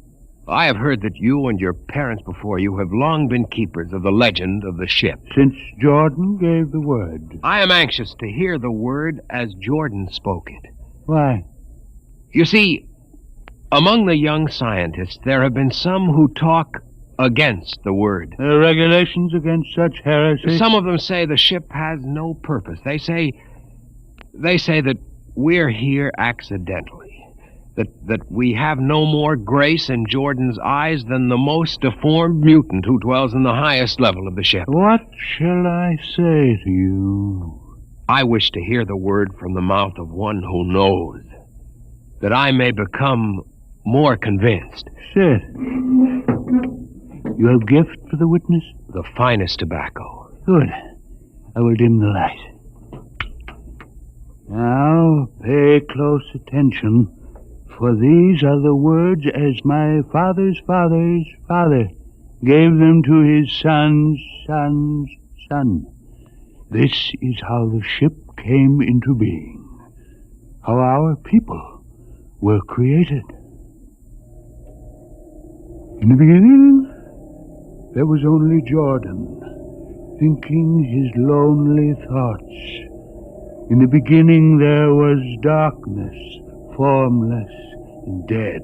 I have heard that you and your parents before you have long been keepers of the legend of the ship. Since Jordan gave the word. I am anxious to hear the word as Jordan spoke it. Why? You see, among the young scientists, there have been some who talk against the word. There are regulations against such heresy? Some of them say the ship has no purpose. They say that we're here accidentally. That we have no more grace in Jordan's eyes than the most deformed mutant who dwells in the highest level of the ship. What shall I say to you? I wish to hear the word from the mouth of one who knows, that I may become more convinced. Sit. You have gift for the witness? The finest tobacco. Good. I will dim the light. Now, pay close attention, for these are the words as my father's father's father gave them to his son's son's son. This is how the ship came into being, how our people were created. In the beginning, there was only Jordan, thinking his lonely thoughts. In the beginning there was darkness, formless and dead.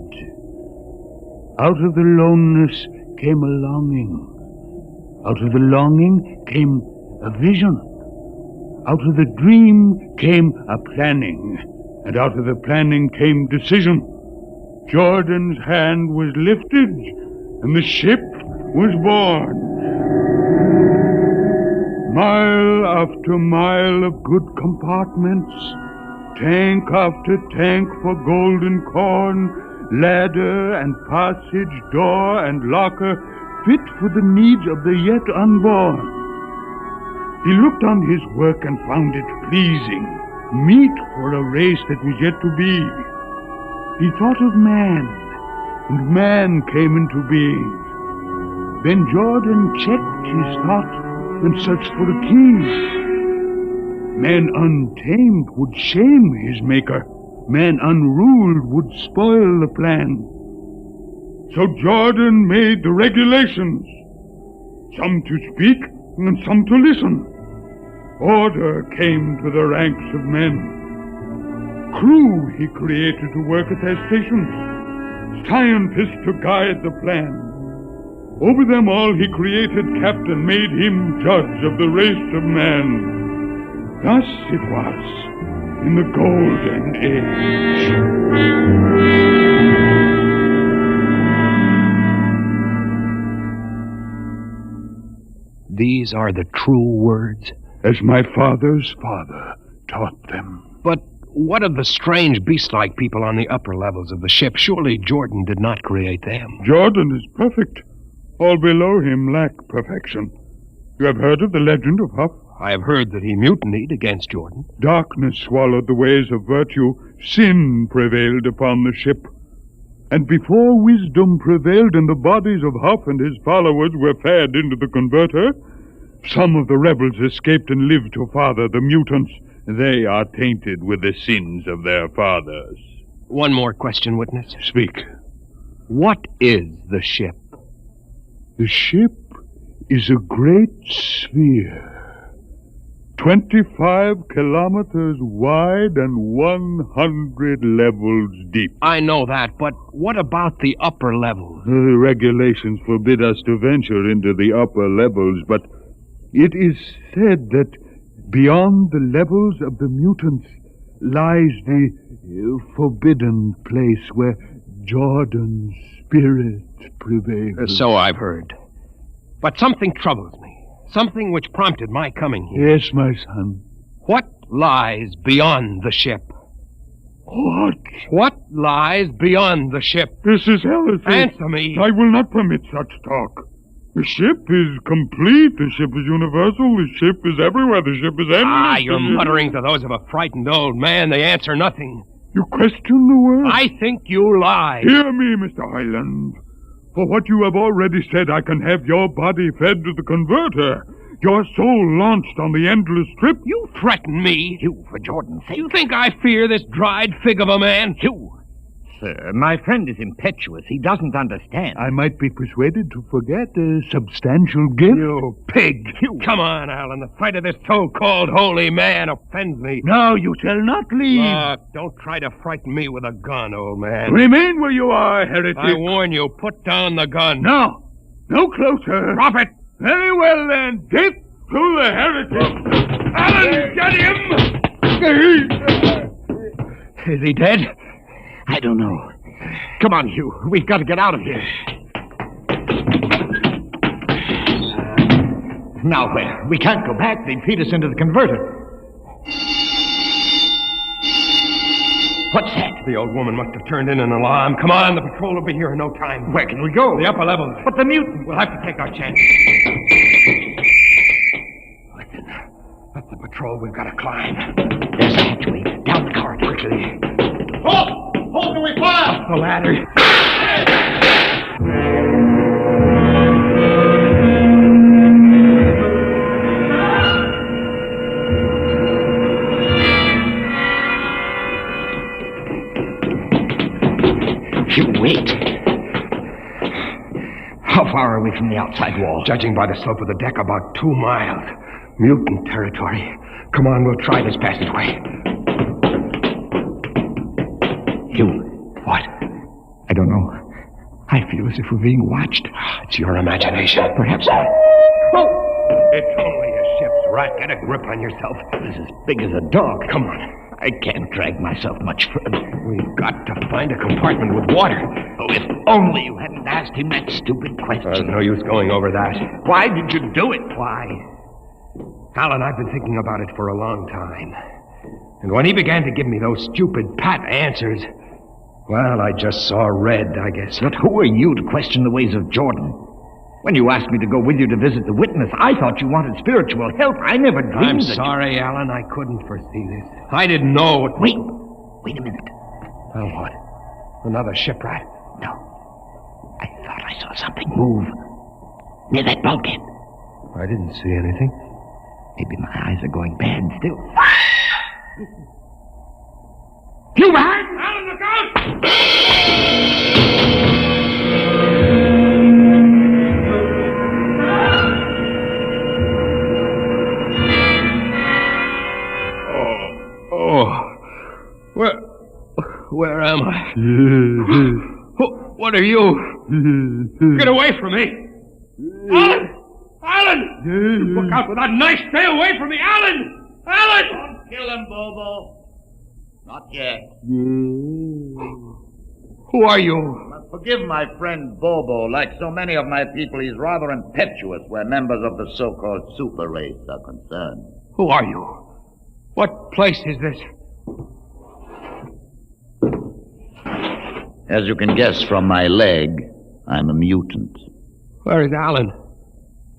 Out of the loneness came a longing. Out of the longing came a vision. Out of the dream came a planning. And out of the planning came decision. Jordan's hand was lifted, and the ship was born. Mile after mile of good compartments, tank after tank for golden corn, ladder and passage, door and locker, fit for the needs of the yet unborn. He looked on his work and found it pleasing, meet for a race that was yet to be. He thought of man, and man came into being. Then Jordan checked his thought and searched for a key. Man untamed would shame his maker. Man unruled would spoil the plan. So Jordan made the regulations, some to speak and some to listen. Order came to the ranks of men. Crew he created to work at their stations, scientists to guide the plan. Over them all he created captain, made him judge of the race of man. Thus it was in the Golden Age. These are the true words? As my father's father taught them. But what of the strange beast-like people on the upper levels of the ship? Surely Jordan did not create them. Jordan is perfect. All below him lack perfection. You have heard of the legend of Huff? I have heard that he mutinied against Jordan. Darkness swallowed the ways of virtue. Sin prevailed upon the ship. And before wisdom prevailed and the bodies of Huff and his followers were fed into the converter, some of the rebels escaped and lived to father the mutants. They are tainted with the sins of their fathers. One more question, witness. Speak. What is the ship? The ship is a great sphere. 25 kilometers wide and 100 levels deep. I know that, but what about the upper levels? The regulations forbid us to venture into the upper levels, but it is said that beyond the levels of the mutants lies the forbidden place where Jordan's spirit prevails. So I've heard. But something troubles me. Something which prompted my coming here. Yes, my son. What lies beyond the ship? What? What lies beyond the ship? This is heresy. Answer me. I will not permit such talk. The ship is complete. The ship is universal. The ship is everywhere. The ship is endless. Your mutterings are those of a frightened old man. They answer nothing. You question the word? I think you lie. Hear me, Mr. Highland. For what you have already said, I can have your body fed to the converter. Your soul launched on the endless trip. You threaten me. You, for Jordan's sake. You think I fear this dried fig of a man? You. Sir, my friend is impetuous. He doesn't understand. I might be persuaded to forget a substantial gift. You pig. You. Come on, Alan. The fight of this so-called holy man offends me. No, you shall not leave. Look, don't try to frighten me with a gun, old man. Remain where you are, heretic. I warn you, put down the gun. No. No closer. Drop it. Very well, then. Death to the heretic. Alan, get him! Is he dead? I don't know. Come on, Hugh. We've got to get out of here. Now where? We can't go back. They'd feed us into the converter. What's that? The old woman must have turned in an alarm. Come on, the patrol will be here in no time. Where can we go? The upper levels. But the mutant. We'll have to take our chance. Listen, that's the patrol we've got to climb. There's a hatchway. Down the corridor. Quickly. Halt! Halt, do we fire? Up the ladder. You wait. How far are we from the outside wall? Judging by the slope of the deck, about 2 miles. Mutant territory. Come on, we'll try this passageway. You. What? I don't know. I feel as if we're being watched. It's your imagination. Perhaps not. Oh! It's only a ship's rat. Get a grip on yourself. It's as big as a dog. Come on. I can't drag myself much further. We've got to find a compartment with water. Oh, if only you hadn't asked him that stupid question. There's no use going over that. Why did you do it? Why? Alan, I've been thinking about it for a long time. And when he began to give me those stupid pat answers, well, I just saw red, I guess. But who are you to question the ways of Jordan? When you asked me to go with you to visit the witness, I thought you wanted spiritual help. I never dreamed I'm that sorry, Alan. I couldn't foresee this. I didn't know what... Wait a minute. Oh, what? Another shipwreck? No. I thought I saw something move near that bulkhead. I didn't see anything. Maybe my eyes are going bad still. Human! Alan, look out! Where am I? What are you? Get away from me! Alan! Alan! Look out with that knife! Stay away from me, Alan! Alan! Don't kill him, Bobo. Not yet. Who are you? Forgive my friend Bobo. Like so many of my people, he's rather impetuous where members of the so-called super race are concerned. Who are you? What place is this? As you can guess from my leg, I'm a mutant. Where is Alan?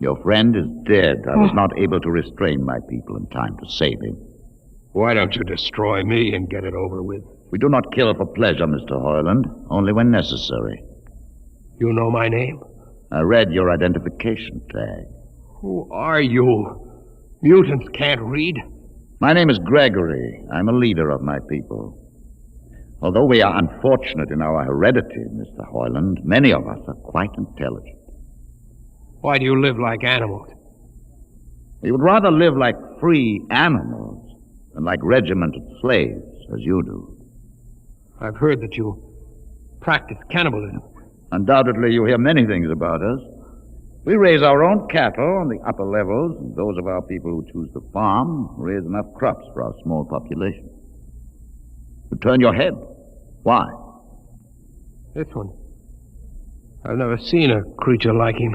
Your friend is dead. I was not able to restrain my people in time to save him. Why don't you destroy me and get it over with? We do not kill for pleasure, Mr. Hoyland, only when necessary. You know my name? I read your identification tag. Who are you? Mutants can't read. My name is Gregory. I'm a leader of my people. Although we are unfortunate in our heredity, Mr. Hoyland, many of us are quite intelligent. Why do you live like animals? We would rather live like free animals than like regimented slaves, as you do. I've heard that you practice cannibalism. Undoubtedly, you hear many things about us. We raise our own cattle on the upper levels, and those of our people who choose to farm raise enough crops for our small population. You turn your head. Why? This one. I've never seen a creature like him.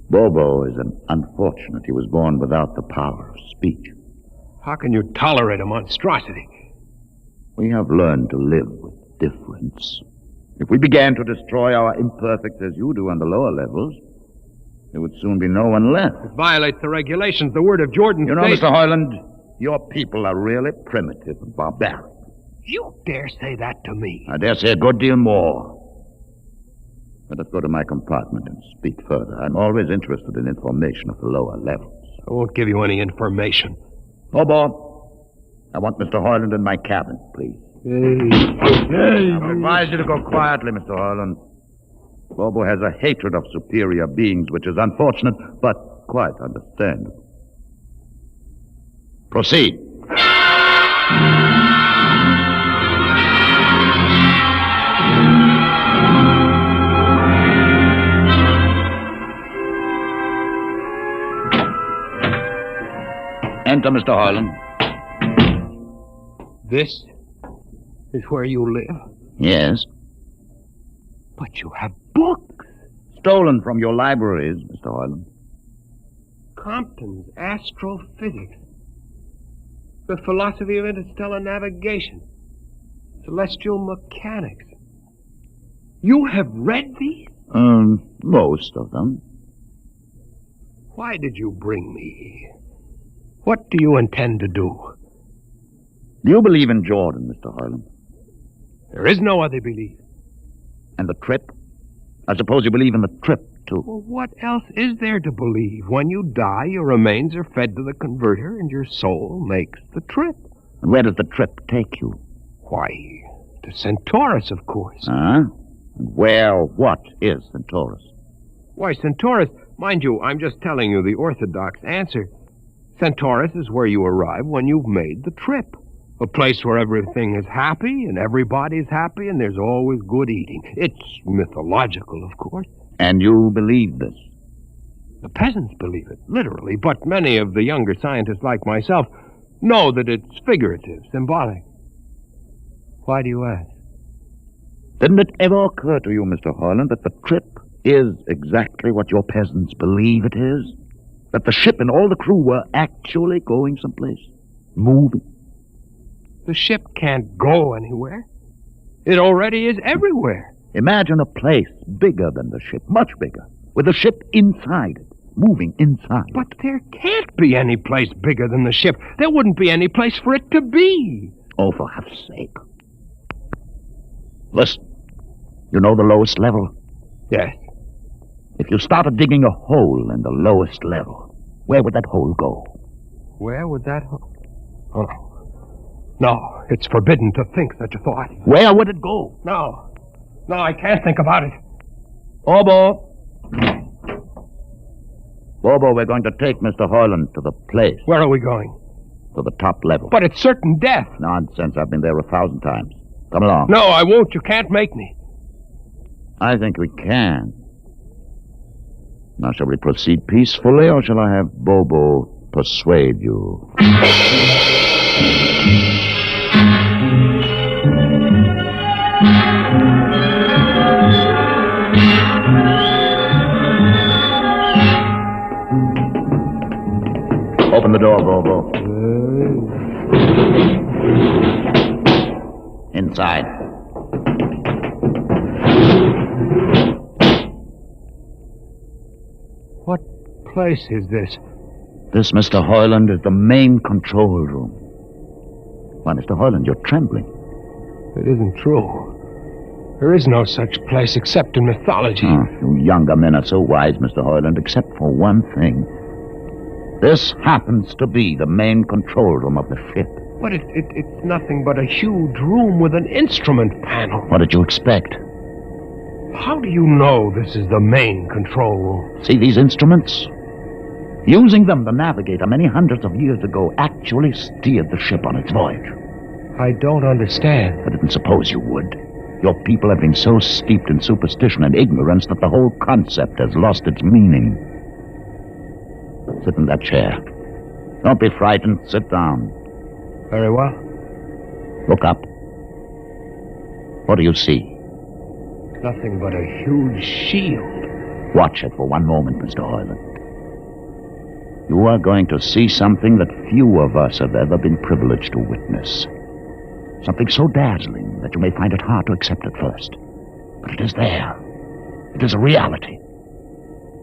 Bobo is an unfortunate. He was born without the power of speech. How can you tolerate a monstrosity? We have learned to live with difference. If we began to destroy our imperfects as you do on the lower levels, there would soon be no one left. It violates the regulations. The word of Jordan. You know, Mr. Hoyland, your people are really primitive and barbaric. You dare say that to me? I dare say a good deal more. Let us go to my compartment and speak further. I'm always interested in information of the lower levels. I won't give you any information. Bobo, I want Mr. Hoyland in my cabin, please. I advise you to go quietly, Mr. Hoyland. Bobo has a hatred of superior beings, which is unfortunate, but quite understandable. Proceed. Enter, Mr. Hoyland. This is where you live? Yes. But you have books. Stolen from your libraries, Mr. Hoyland. Compton's Astrophysics. The Philosophy of Interstellar Navigation. Celestial Mechanics. You have read these? Most of them. Why did you bring me here? What do you intend to do? Do you believe in Jordan, Mr. Hoyland? There is no other belief. And the trip? I suppose you believe in the trip, too. Well, what else is there to believe? When you die, your remains are fed to the converter, and your soul makes the trip. And where does the trip take you? Why, to Centaurus, of course. Huh? What is Centaurus? Why, Centaurus, mind you, I'm just telling you the orthodox answer. Centaurus is where you arrive when you've made the trip. A place where everything is happy and everybody's happy and there's always good eating. It's mythological, of course. And you believe this? The peasants believe it, literally, but many of the younger scientists like myself know that it's figurative, symbolic. Why do you ask? Didn't it ever occur to you, Mr. Hoyland, that the trip is exactly what your peasants believe it is? That the ship and all the crew were actually going someplace, moving? The ship can't go anywhere. It already is everywhere. Imagine a place bigger than the ship, much bigger, with the ship inside it, moving inside. But there can't be any place bigger than the ship. There wouldn't be any place for it to be. Oh, for heaven's sake. Listen, you know the lowest level? Yes. If you started digging a hole in the lowest level, Where would that hole go? Where would that... Oh, no. No, it's forbidden to think such a thought. Where would it go? No. No, I can't think about it. Bobo. Bobo, we're going to take Mr. Hoyland to the place. Where are we going? To the top level. But it's certain death. Nonsense. I've been there 1,000 times. Come along. No, I won't. You can't make me. I think we can. Now, shall we proceed peacefully, or shall I have Bobo persuade you? Open the door, Bobo. Inside. What place is this? This, Mr. Hoyland, is the main control room. Why, Mr. Hoyland, you're trembling. It isn't true. There is no such place except in mythology. Oh, you younger men are so wise, Mr. Hoyland, except for one thing. This happens to be the main control room of the ship. But it's nothing but a huge room with an instrument panel. What did you expect? How do you know this is the main control room? See these instruments? Using them, the navigator, many hundreds of years ago, actually steered the ship on its voyage. I don't understand. I didn't suppose you would. Your people have been so steeped in superstition and ignorance that the whole concept has lost its meaning. Sit in that chair. Don't be frightened. Sit down. Very well. Look up. What do you see? Nothing but a huge shield. Watch it for one moment, Mr. Hoyland. You are going to see something that few of us have ever been privileged to witness. Something so dazzling that you may find it hard to accept at first. But it is there. It is a reality.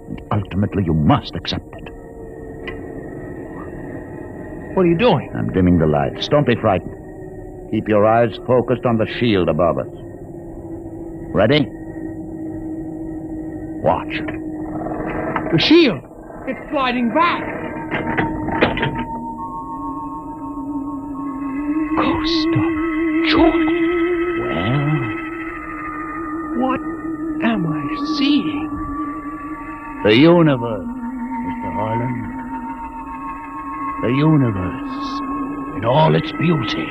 And ultimately you must accept it. What are you doing? I'm dimming the lights. Don't be frightened. Keep your eyes focused on the shield above us. Ready? Watch. The shield! It's sliding back! Ghost of Jordan! Well? What am I seeing? The universe, Mr. Hoyland. The universe in all its beauty.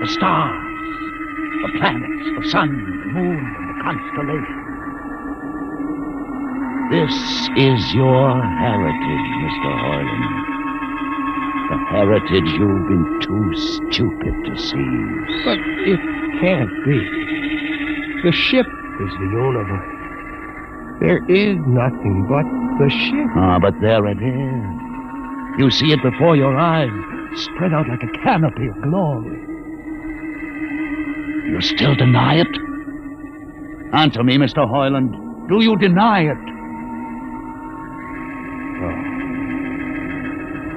The stars, the planets, the sun, the moon, and the constellations. This is your heritage, Mr. Hoyland. The heritage you've been too stupid to seize. But it can't be. The ship is the universe. There is nothing but the ship. Ah, but there it is. You see it before your eyes, spread out like a canopy of glory. You still deny it? Answer me, Mr. Hoyland. Do you deny it?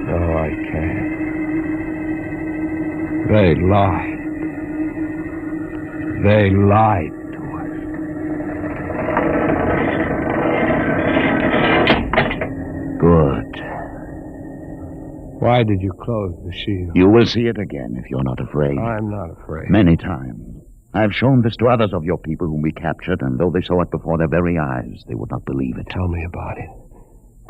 No, I can't. They lied. They lied to us. Good. Why did you close the shield? You will see it again if you're not afraid. I'm not afraid. Many times. I've shown this to others of your people whom we captured, and though they saw it before their very eyes, they would not believe it. Tell me about it.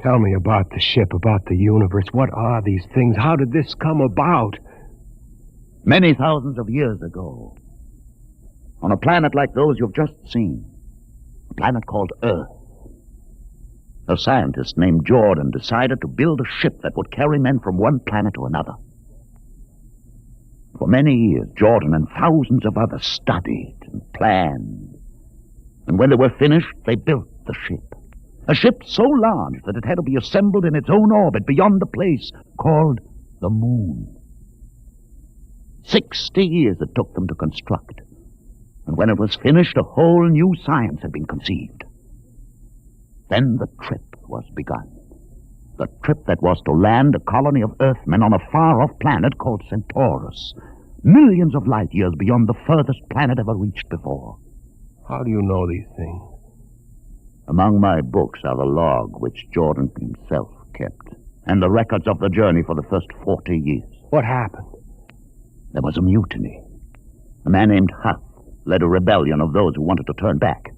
Tell me about the ship, about the universe. What are these things? How did this come about? Many thousands of years ago, on a planet like those you've just seen, a planet called Earth, a scientist named Jordan decided to build a ship that would carry men from one planet to another. For many years, Jordan and thousands of others studied and planned. And when they were finished, they built the ship. A ship so large that it had to be assembled in its own orbit beyond the place called the moon. 60 years it took them to construct. And when it was finished, a whole new science had been conceived. Then the trip was begun. The trip that was to land a colony of Earthmen on a far-off planet called Centaurus, millions of light years beyond the furthest planet ever reached before. How do you know these things? Among my books are the log which Jordan himself kept. and the records of the journey for the first 40 years. What happened? There was a mutiny. A man named Huff led a rebellion of those who wanted to turn back.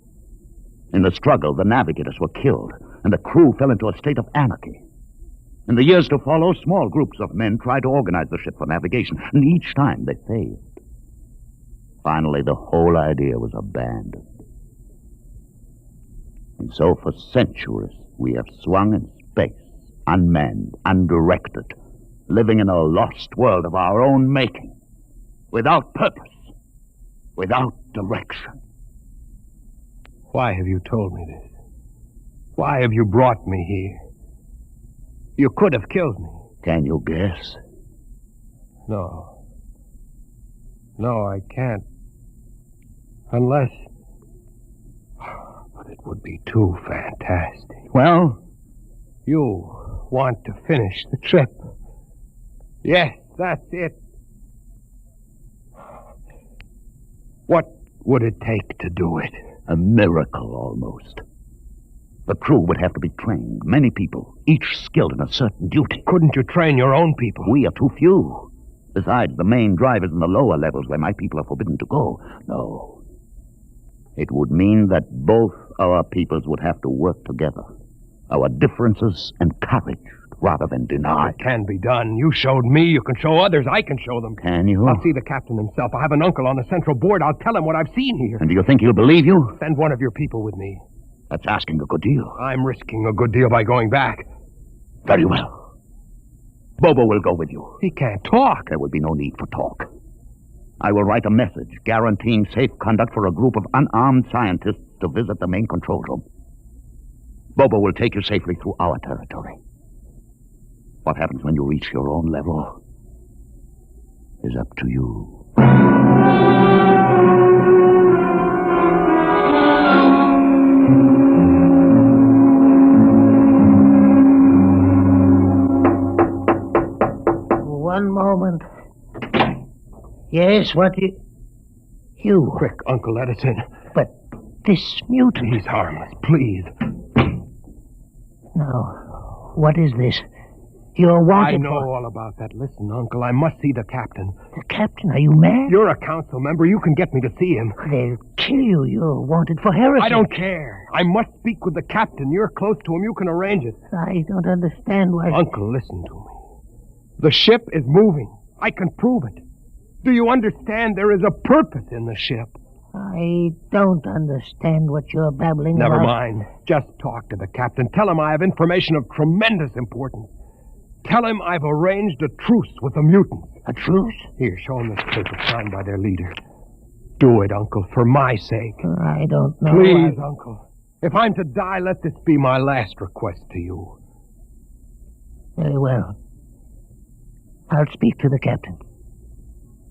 In the struggle, the navigators were killed, and the crew fell into a state of anarchy. In the years to follow, small groups of men tried to organize the ship for navigation, and each time they failed. Finally, the whole idea was abandoned. And so for centuries, we have swung in space, unmanned, undirected, living in a lost world of our own making, without purpose, without direction. Why have you told me this? Why have you brought me here? You could have killed me. Can you guess? No. No, I can't. Unless... But it would be too fantastic. Well? You want to finish the trip. Yes, that's it. What would it take to do it? A miracle, almost. The crew would have to be trained. Many people, each skilled in a certain duty. Couldn't you train your own people? We are too few. Besides, the main drive is in the lower levels where my people are forbidden to go. No. It would mean that both our peoples would have to work together. Our differences encouraged rather than denied. It can be done. You showed me. You can show others. I can show them. Can you? I'll see the captain himself. I have an uncle on the central board. I'll tell him what I've seen here. And do you think he'll believe you? Send one of your people with me. That's asking a good deal. I'm risking a good deal by going back. Very well. Bobo will go with you. He can't talk. There will be no need for talk. I will write a message guaranteeing safe conduct for a group of unarmed scientists to visit the main control room. Bobo will take you safely through our territory. What happens when you reach your own level is up to you. One moment. Yes, what you? Quick, Uncle Edison. But this mutant... He's harmless, please. Now, what is this? You're wanted I know all about that. Listen, Uncle, I must see the captain. The captain? Are you mad? You're a council member. You can get me to see him. They'll kill you. You're wanted for heresy. I don't care. I must speak with the captain. You're close to him. You can arrange it. I don't understand why... Uncle, listen to me. The ship is moving. I can prove it. Do you understand there is a purpose in the ship? I don't understand what you're babbling Never about. mind. Just talk to the captain. Tell him I have information of tremendous importance. Tell him I've arranged a truce with the mutants. A truce? Here, show him this paper signed by their leader. Do it, Uncle, for my sake. I don't know. Please, Uncle. If I'm to die, let this be my last request to you. Very well. I'll speak to the captain.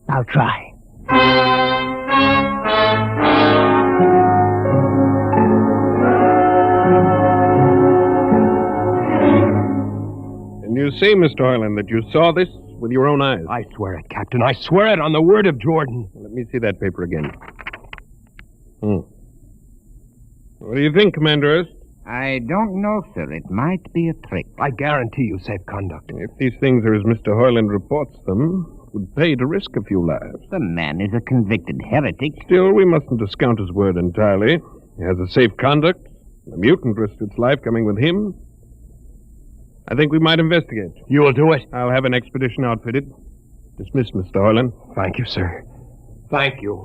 I'll try. And you say, Mr. Hoyland, that you saw this with your own eyes? I swear it, Captain. I swear it on the word of Jordan. Let me see that paper again. What do you think, Commander Erst? I don't know, sir. It might be a trick. I guarantee you safe conduct. If these things are as Mr. Hoyland reports them, it would pay to risk a few lives. The man is a convicted heretic. Still, we mustn't discount his word entirely. He has a safe conduct. The mutant risked its life coming with him. I think we might investigate. You will do it? I'll have an expedition outfitted. Dismissed, Mr. Hoyland. Thank you, sir. Thank you.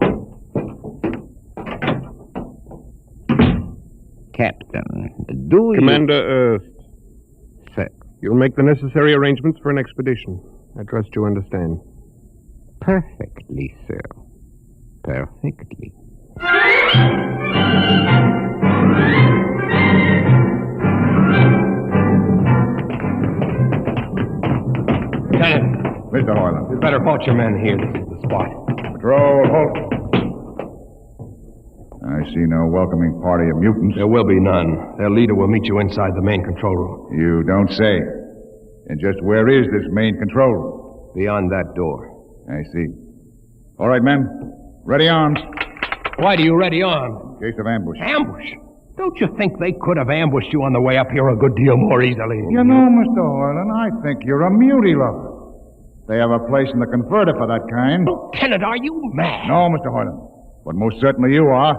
Captain, do Commander Erst. Sir. You'll make the necessary arrangements for an expedition. I trust you understand. Perfectly, sir. Perfectly. Lieutenant. Mr. Hoyland. You'd better halt your men here. This is the spot. Patrol, halt. I see no welcoming party of mutants. There will be none. Their leader will meet you inside the main control room. You don't say. And just where is this main control room? Beyond that door. I see. All right, men. Ready arms. Why do you ready arms? In case of ambush. Ambush? Don't you think they could have ambushed you on the way up here a good deal more easily? You know, Mr. Hoyland, I think you're a muty lover. They have a place in the converter for that kind. Lieutenant, are you mad? No, Mr. Hoyland. But most certainly you are.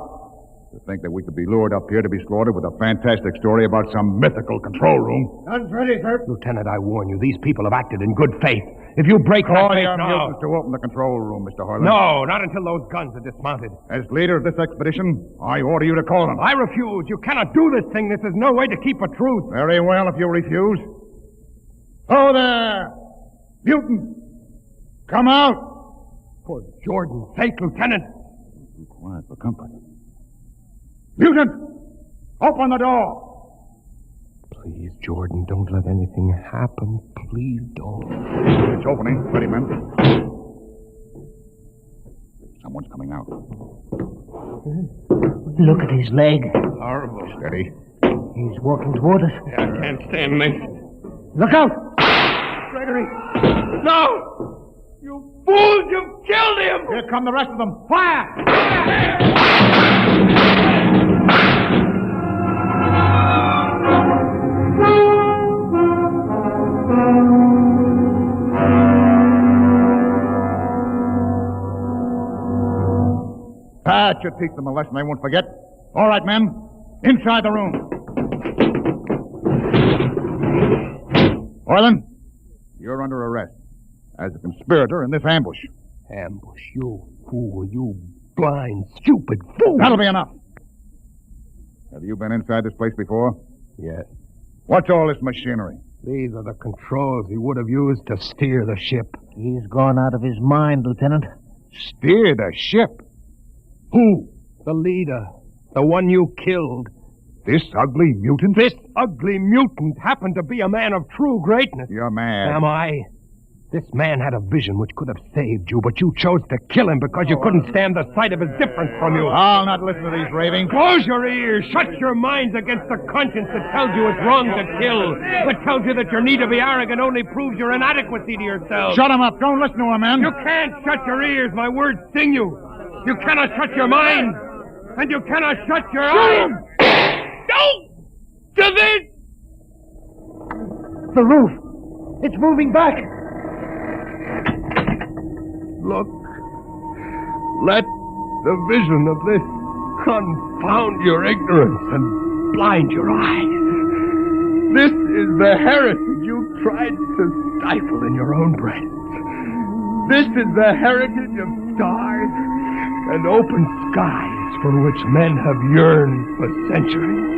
To think that we could be lured up here to be slaughtered with a fantastic story about some mythical control room. Guns ready, sir. Lieutenant, I warn you, these people have acted in good faith. If you break that faith now... to open the control room, Mr. Hoyland. No, not until those guns are dismounted. As leader of this expedition, I order you to call them. I refuse. You cannot do this thing. This is no way to keep a truce. Very well, if you refuse. Oh, there! Mutant! Come out! For Jordan's sake, Lieutenant. Be quiet for company. Mutant! Open the door! Please, Jordan, don't let anything happen. Please don't. It's opening. Ready, men. Someone's coming out. Look at his leg. Horrible. Steady. He's walking toward us. I can't stand this. Look out! Gregory! No! You fools! You've killed him! Here come the rest of them. Fire! That should teach them a lesson they won't forget. All right, men. Inside the room. Hoyland, you're under arrest as a conspirator in this ambush. Ambush, you fool, you blind, stupid fool! That'll be enough. Have you been inside this place before? Yes. What's all this machinery? These are the controls he would have used to steer the ship. He's gone out of his mind, Lieutenant. Steer the ship? Who? The leader. The one you killed. This ugly mutant? This ugly mutant happened to be a man of true greatness. You're mad. Am I? This man had a vision which could have saved you, but you chose to kill him because you couldn't stand the sight of his difference from you. I'll not listen to these ravings. Close your ears. Shut your minds against the conscience that tells you it's wrong to kill. That tells you that your need to be arrogant only proves your inadequacy to yourself. Shut him up. Don't listen to him, man. You can't shut your ears. My words sting you. You cannot shut your mind. And you cannot shut your eyes. Don't do this! The roof. It's moving back. Look. Let the vision of this confound your ignorance and blind your eyes. This is the heritage you tried to stifle in your own breast. This is the heritage of stars and open skies for which men have yearned for centuries.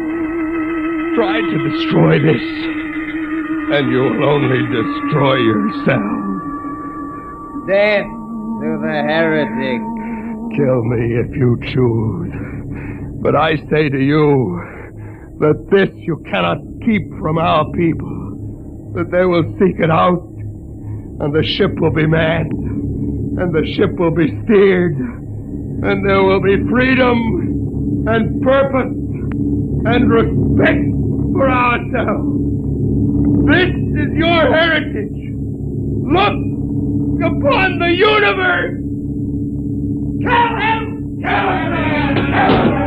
Try to destroy this, and you will only destroy yourself. Death to the heretic. Kill me if you choose. But I say to you that this you cannot keep from our people. That they will seek it out, and the ship will be manned, and the ship will be steered, and there will be freedom and purpose and respect for ourselves. This is your heritage. Look upon the universe. Kill him! Kill him! Kill him!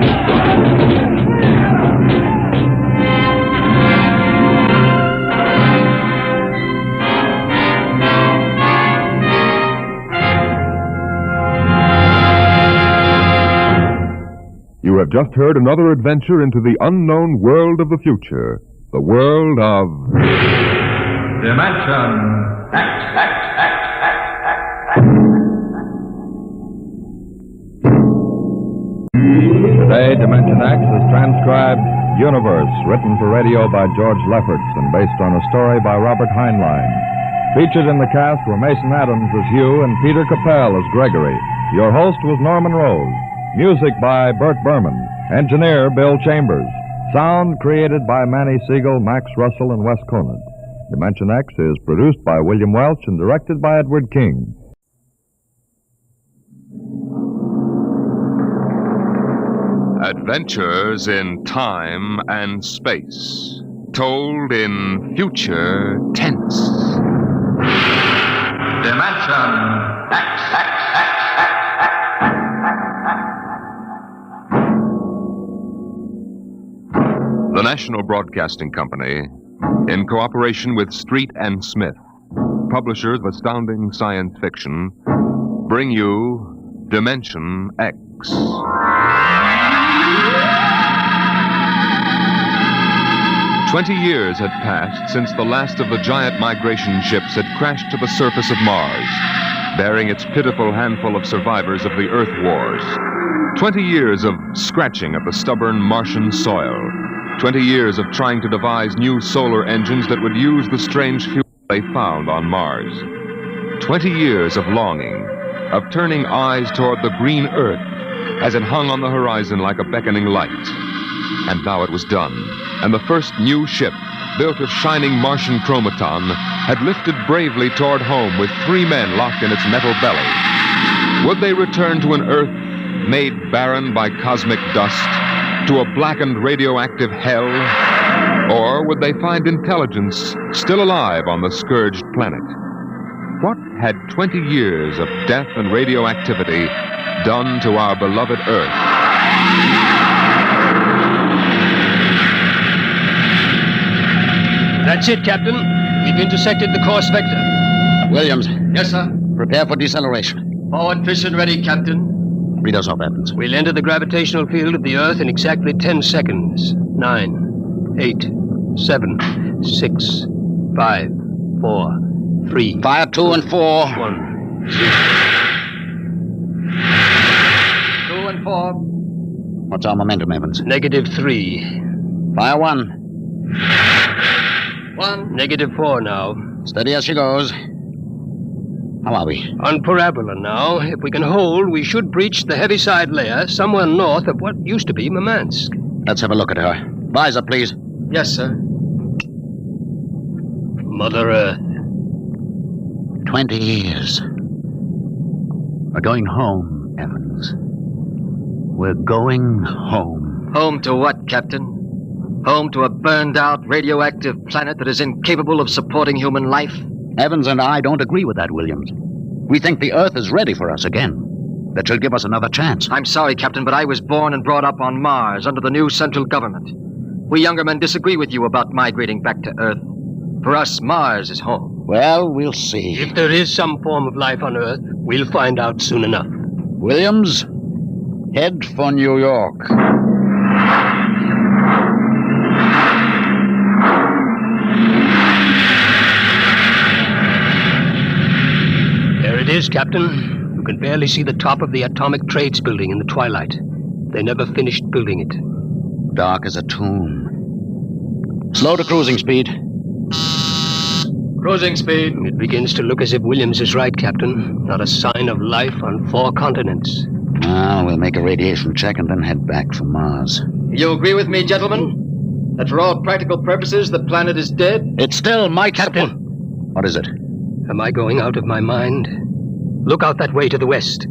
You have just heard another adventure into the unknown world of the future. The world of... Dimension X. Today, Dimension X is transcribed Universe, written for radio by George Lefferts and based on a story by Robert Heinlein. Featured in the cast were Mason Adams as Hugh and Peter Capell as Gregory. Your host was Norman Rose. Music by Burt Berman. Engineer Bill Chambers. Sound created by Manny Siegel, Max Russell, and Wes Conant. Dimension X is produced by William Welch and directed by Edward King. Adventures in time and space, told in future tense. Dimension X. National Broadcasting Company, in cooperation with Street and Smith, publishers of astounding science fiction, bring you Dimension X. 20 years had passed since the last of the giant migration ships had crashed to the surface of Mars, bearing its pitiful handful of survivors of the Earth Wars. 20 years of scratching at the stubborn Martian soil. 20 years of trying to devise new solar engines that would use the strange fuel they found on Mars. 20 years of longing, of turning eyes toward the green Earth as it hung on the horizon like a beckoning light. And now it was done, and the first new ship, built of shining Martian chromaton, had lifted bravely toward home with 3 men locked in its metal belly. Would they return to an Earth made barren by cosmic dust, to a blackened radioactive hell? Or would they find intelligence still alive on the scourged planet? What had 20 years of death and radioactivity done to our beloved Earth? That's it, Captain. We've intersected the course vector. Williams. Yes, sir. Prepare for deceleration. Forward fission ready, Captain. Read us off, Evans. We'll enter the gravitational field of the Earth in exactly 10 seconds. 9, 8, 7, 6, 5, 4, 3. Fire 2 and 4. 1, 0. 2 and 4. What's our momentum, Evans? -3. Fire 1. 1. -4 now. Steady as she goes. How are we? On parabola now. If we can hold, we should breach the heaviside layer somewhere north of what used to be Murmansk. Let's have a look at her. Visor, please. Yes, sir. Mother Earth. 20 years. We're going home, Evans. We're going home. Home to what, Captain? Home to a burned-out, radioactive planet that is incapable of supporting human life? Evans and I don't agree with that, Williams. We think the Earth is ready for us again. That should give us another chance. I'm sorry, Captain, but I was born and brought up on Mars under the new central government. We younger men disagree with you about migrating back to Earth. For us, Mars is home. Well, we'll see. If there is some form of life on Earth, we'll find out soon enough. Williams, head for New York. There it is, Captain. You can barely see the top of the Atomic Trades building in the twilight. They never finished building it. Dark as a tomb. Slow to cruising speed. Cruising speed. It begins to look as if Williams is right, Captain. Not a sign of life on 4 continents. Now, we'll make a radiation check and then head back for Mars. You agree with me, gentlemen? That for all practical purposes, the planet is dead? It's still my Captain. What is it? Am I going out of my mind? Look out that way to the west.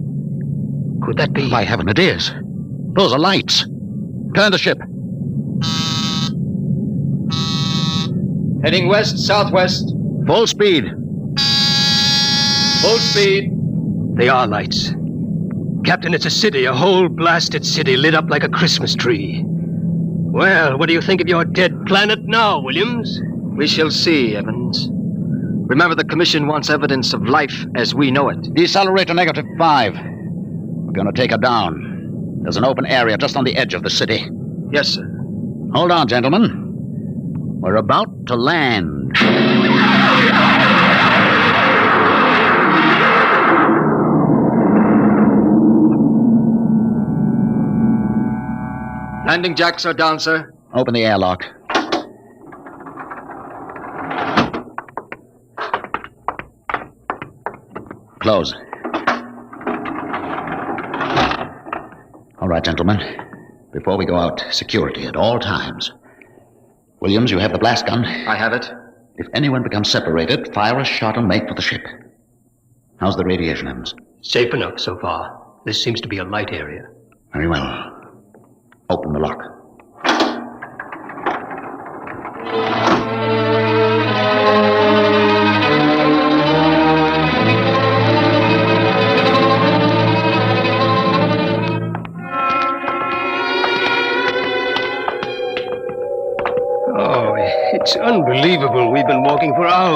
Could that be? By heaven, it is. Those are lights. Turn the ship. Heading west-southwest. Full speed. Full speed. They are lights. Captain, it's a city, a whole blasted city lit up like a Christmas tree. Well, what do you think of your dead planet now, Williams? We shall see, Evans. Remember, the Commission wants evidence of life as we know it. Decelerate to -5. We're going to take her down. There's an open area just on the edge of the city. Yes, sir. Hold on, gentlemen. We're about to land. Landing jacks are down, sir. Open the airlock. Close. All right, gentlemen. Before we go out, security at all times. Williams, you have the blast gun? I have it. If anyone becomes separated, fire a shot and make for the ship. How's the radiation, Evans? Safe enough so far. This seems to be a light area. Very well. Open the lock.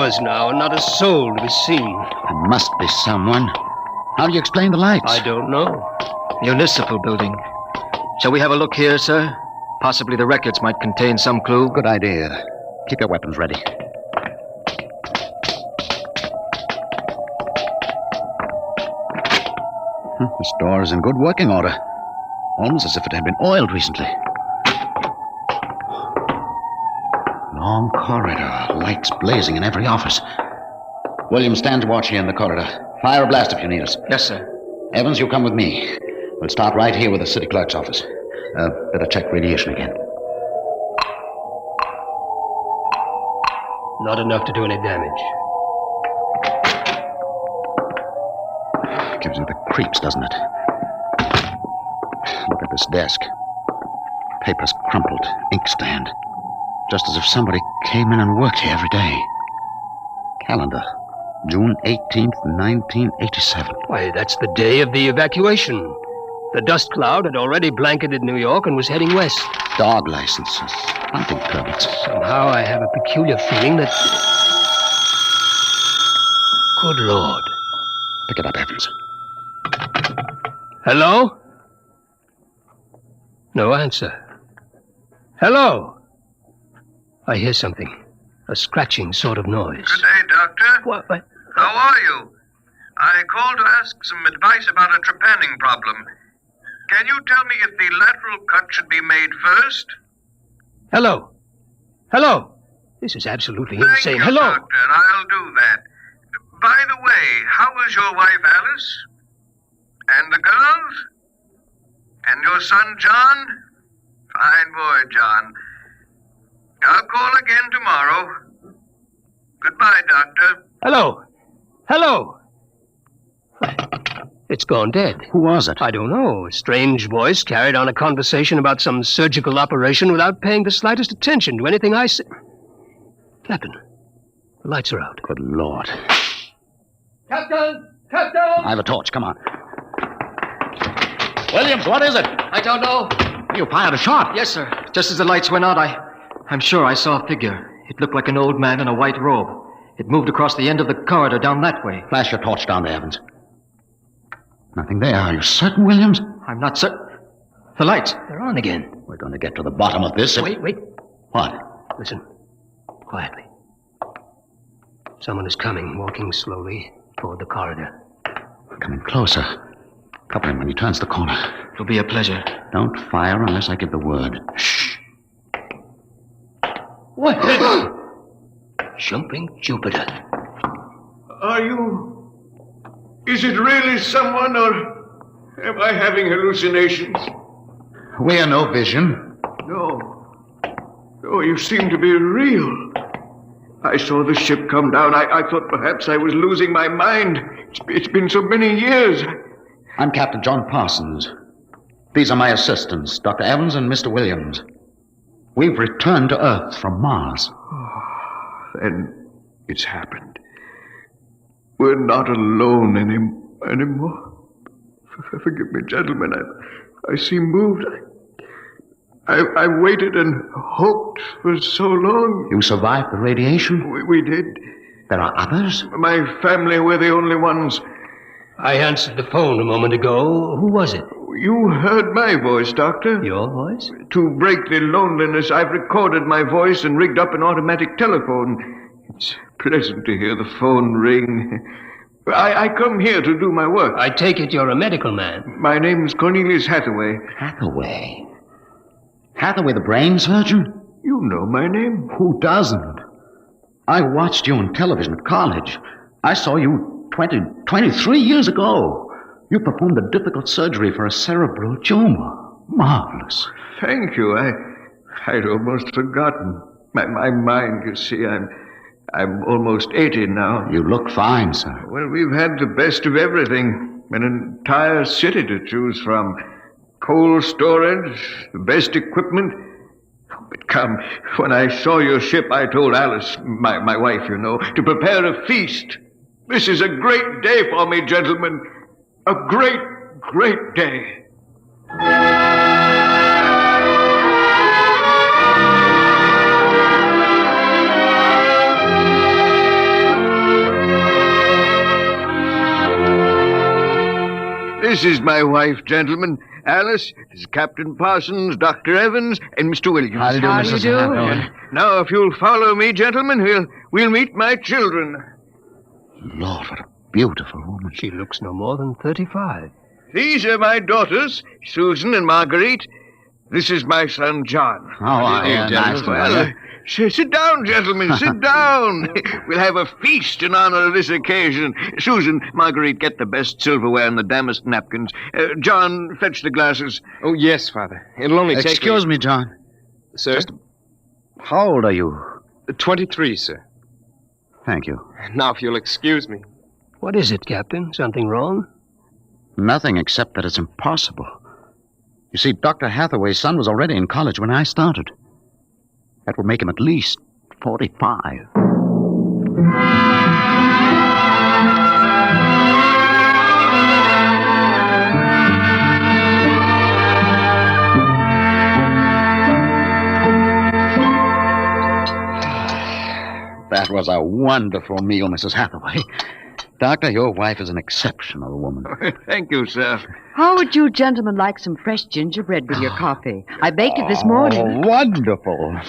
hours now, and not a soul to be seen. There must be someone. How do you explain the lights? I don't know. Municipal building. Shall we have a look here, sir? Possibly the records might contain some clue. Good idea. Keep your weapons ready. This door is in good working order. Almost as if it had been oiled recently. Long corridor, lights blazing in every office. William, stand watch here in the corridor. Fire a blast if you need us. Yes, sir. Evans, you come with me. We'll start right here with the city clerk's office. Better check radiation again. Not enough to do any damage. Gives you the creeps, doesn't it? Look at this desk. Papers crumpled, inkstand. Just as if somebody came in and worked here every day. Calendar. June 18th, 1987. Why, that's the day of the evacuation. The dust cloud had already blanketed New York and was heading west. Dog licenses, hunting permits. Somehow I have a peculiar feeling that... Good Lord. Pick it up, Evans. Hello? No answer. Hello? I hear something. A scratching sort of noise. Good day, Doctor. What? How are you? I called to ask some advice about a trepanning problem. Can you tell me if the lateral cut should be made first? Hello? Hello? This is absolutely insane. Thank you, Hello? Doctor. I'll do that. By the way, how is your wife, Alice? And the girls? And your son, John? Fine boy, John. I'll call again tomorrow. Goodbye, Doctor. Hello? Hello? It's gone dead. Who was it? I don't know. A strange voice carried on a conversation about some surgical operation without paying the slightest attention to anything I said. Captain, the lights are out. Good Lord. Captain! Captain! I have a torch. Come on. Williams, what is it? I don't know. You fired a shot. Yes, sir. Just as the lights went out, I'm sure I saw a figure. It looked like an old man in a white robe. It moved across the end of the corridor down that way. Flash your torch down there, Evans. Nothing there. Are you certain, Williams? I'm not certain. The lights. They're on again. We're going to get to the bottom of this. Wait. What? Listen. Quietly. Someone is coming, walking slowly toward the corridor. Coming closer. Cover him when he turns the corner. It'll be a pleasure. Don't fire unless I give the word. Shh. What? Jumping Jupiter. Are you... Is it really someone, or am I having hallucinations? We are no vision. No. Oh, you seem to be real. I saw the ship come down. I thought perhaps I was losing my mind. It's been so many years. I'm Captain John Parsons. These are my assistants, Dr. Evans and Mr. Williams. We've returned to Earth from Mars. Then it's happened. We're not alone anymore. Forgive me, gentlemen. I seem moved. I waited and hoped for so long. You survived the radiation? We did. There are others? My family were the only ones. I answered the phone a moment ago. Who was it? You heard my voice, Doctor. Your voice? To break the loneliness, I've recorded my voice and rigged up an automatic telephone. It's pleasant to hear the phone ring. I come here to do my work. I take it you're a medical man. My name's Cornelius Hathaway. Hathaway? Hathaway, the brain surgeon? You know my name. Who doesn't? I watched you on television at college. I saw you 23 years ago. You performed a difficult surgery for a cerebral tumor. Marvelous. Thank you. I'd almost forgotten. My mind, you see, I'm almost 80 now. You look fine, sir. Well, we've had the best of everything. An entire city to choose from. Cold storage, the best equipment. But come, when I saw your ship, I told Alice, my wife, you know, to prepare a feast. This is a great day for me, gentlemen. A great, great day. This is my wife, gentlemen. Alice, this is Captain Parsons, Dr. Evans, and Mr. Wilkins. How do you do, Mrs. Hathaway? Now, if you'll follow me, gentlemen, we'll meet my children. Lord, what a beautiful woman. She looks no more than 35. These are my daughters, Susan and Marguerite. This is my son, John. Nice to meet you. Sit down, gentlemen, sit down. We'll have a feast in honor of this occasion. Susan, Marguerite, get the best silverware and the damask napkins. John, fetch the glasses. Oh, yes, Father. It'll only take... Excuse me, John. Sir? How old are you? 23, sir. Thank you. Now, if you'll excuse me. What is it, Captain? Something wrong? Nothing except that it's impossible. You see, Dr. Hathaway's son was already in college when I started. That would make him at least 45. That was a wonderful meal, Mrs. Hathaway. Doctor, your wife is an exceptional woman. Thank you, sir. How would you gentlemen like some fresh gingerbread with your coffee? I baked it this morning. Oh, wonderful.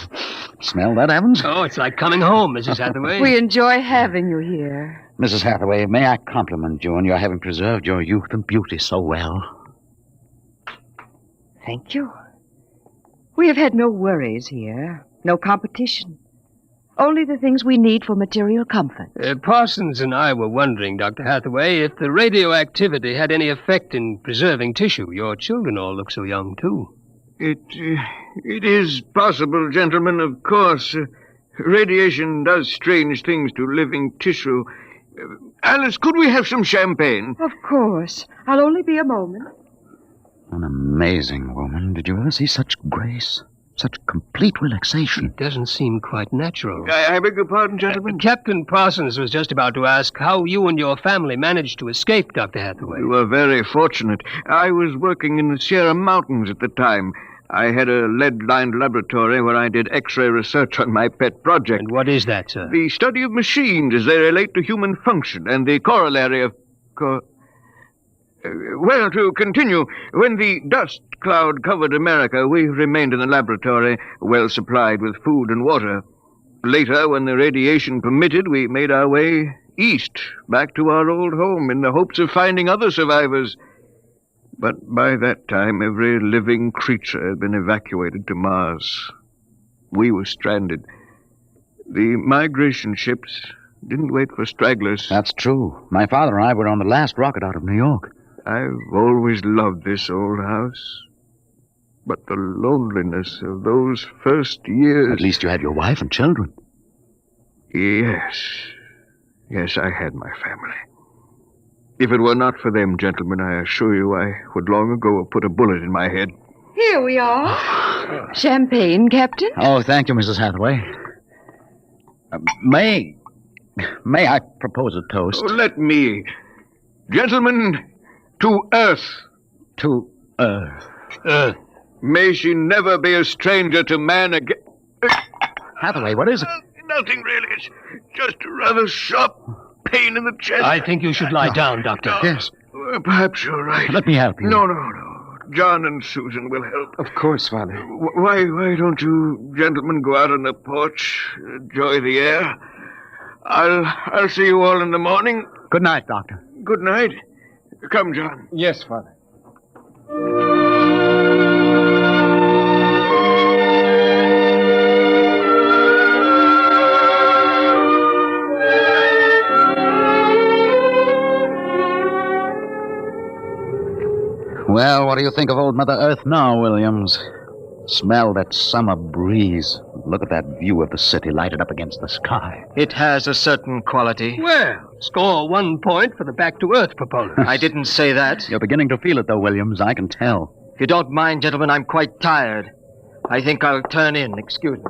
Smell that, Evans? Oh, it's like coming home, Mrs. Hathaway. We enjoy having you here. Mrs. Hathaway, may I compliment you on your having preserved your youth and beauty so well? Thank you. We have had no worries here, no competition. Only the things we need for material comfort. Parsons and I were wondering, Dr. Hathaway, if the radioactivity had any effect in preserving tissue. Your children all look so young, too. It is possible, gentlemen, of course. Radiation does strange things to living tissue. Alice, could we have some champagne? Of course. I'll only be a moment. An amazing woman. Did you ever see such grace? Such complete relaxation. It doesn't seem quite natural. I beg your pardon, gentlemen? Captain Parsons was just about to ask how you and your family managed to escape, Dr. Hathaway. We were very fortunate. I was working in the Sierra Mountains at the time. I had a lead-lined laboratory where I did X-ray research on my pet project. And what is that, sir? The study of machines as they relate to human function and the corollary of... Well, to continue, when the dust cloud covered America, we remained in the laboratory, well supplied with food and water. Later, when the radiation permitted, we made our way east, back to our old home, in the hopes of finding other survivors. But by that time, every living creature had been evacuated to Mars. We were stranded. The migration ships didn't wait for stragglers. That's true. My father and I were on the last rocket out of New York. I've always loved this old house. But the loneliness of those first years... At least you had your wife and children. Yes. Yes, I had my family. If it were not for them, gentlemen, I assure you I would long ago have put a bullet in my head. Here we are. Champagne, Captain. Oh, thank you, Mrs. Hathaway. May I propose a toast? Oh, let me. Gentlemen, to Earth. To Earth. Earth. May she never be a stranger to man again. Hathaway, what is it? Nothing really. It's just a rather sharp pain in the chest. I think you should lie down, Doctor. Yes. Perhaps you're right. Let me help you. No. John and Susan will help. Of course, Father. Why don't you gentlemen go out on the porch, enjoy the air? I'll see you all in the morning. Good night, Doctor. Good night. Come, John. Yes, Father. Well, what do you think of old Mother Earth now, Williams? Smell that summer breeze. Look at that view of the city lighted up against the sky. It has a certain quality. Well, score 1 point for the back-to-earth proponent. I didn't say that. You're beginning to feel it, though, Williams. I can tell. If you don't mind, gentlemen, I'm quite tired. I think I'll turn in. Excuse me.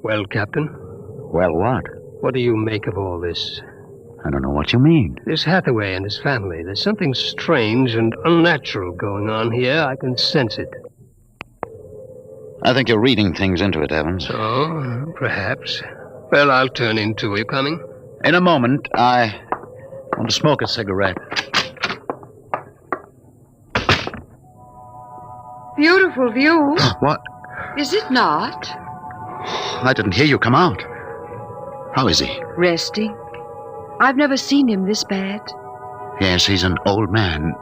Well, Captain? Well, what? What do you make of all this? I don't know what you mean. This Hathaway and his family. There's something strange and unnatural going on here. I can sense it. I think you're reading things into it, Evans. Oh, perhaps. Well, I'll turn in too. Are you coming? In a moment. Want to smoke a cigarette? Beautiful view. What? Is it not? I didn't hear you come out. How is he? Resting. I've never seen him this bad. Yes, he's an old man.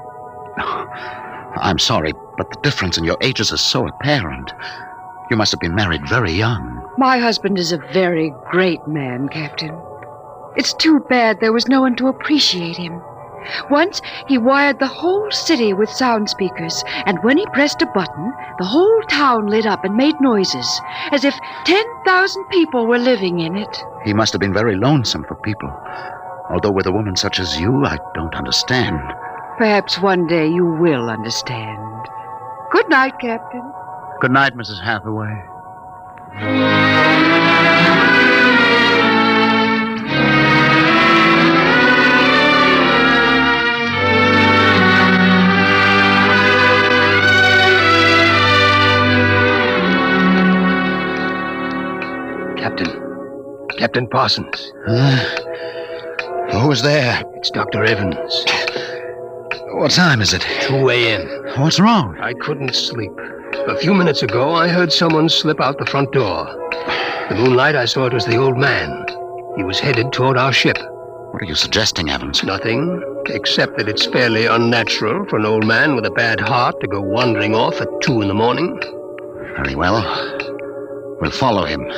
I'm sorry, but the difference in your ages is so apparent. You must have been married very young. My husband is a very great man, Captain. It's too bad there was no one to appreciate him. Once, he wired the whole city with sound speakers, and when he pressed a button, the whole town lit up and made noises, as if 10,000 people were living in it. He must have been very lonesome for people. Although with a woman such as you, I don't understand. Perhaps one day you will understand. Good night, Captain. Good night, Mrs. Hathaway. Captain Parsons. Who's there? It's Dr. Evans. What time is it? 2 a.m. What's wrong? I couldn't sleep. A few minutes ago, I heard someone slip out the front door. The moonlight, I saw it was the old man. He was headed toward our ship. What are you suggesting, Evans? Nothing, except that it's fairly unnatural for an old man with a bad heart to go wandering off at 2 in the morning. Very well. We'll follow him.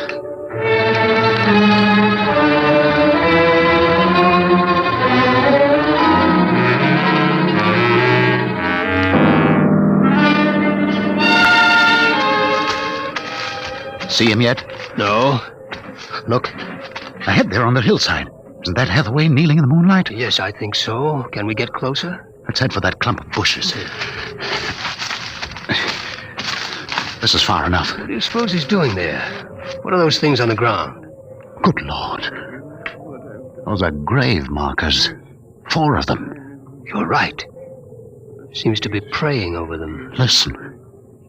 See him yet? No. Look, ahead there on the hillside. Isn't that Hathaway kneeling in the moonlight? Yes, I think so. Can we get closer? Let's head for that clump of bushes. This is far enough. What do you suppose he's doing there? What are those things on the ground? Good Lord. Those are grave markers. 4 of them. You're right. Seems to be praying over them. Listen.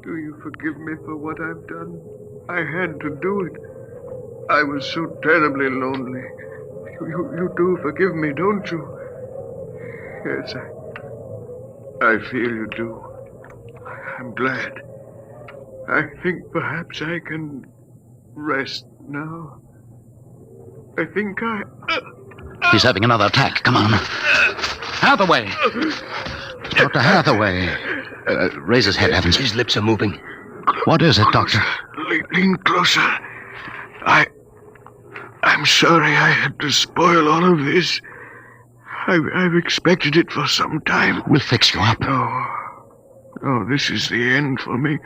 Do you forgive me for what I've done? I had to do it. I was so terribly lonely. You do forgive me, don't you? Yes, I feel you do. I'm glad. I think perhaps I can rest now. I think He's having another attack. Come on. Hathaway! Dr. Hathaway. Raise his head, Evans. His lips are moving. What is it, Doctor? Lean closer. I'm sorry I had to spoil all of this. I've expected it for some time. We'll fix you up. No, this is the end for me.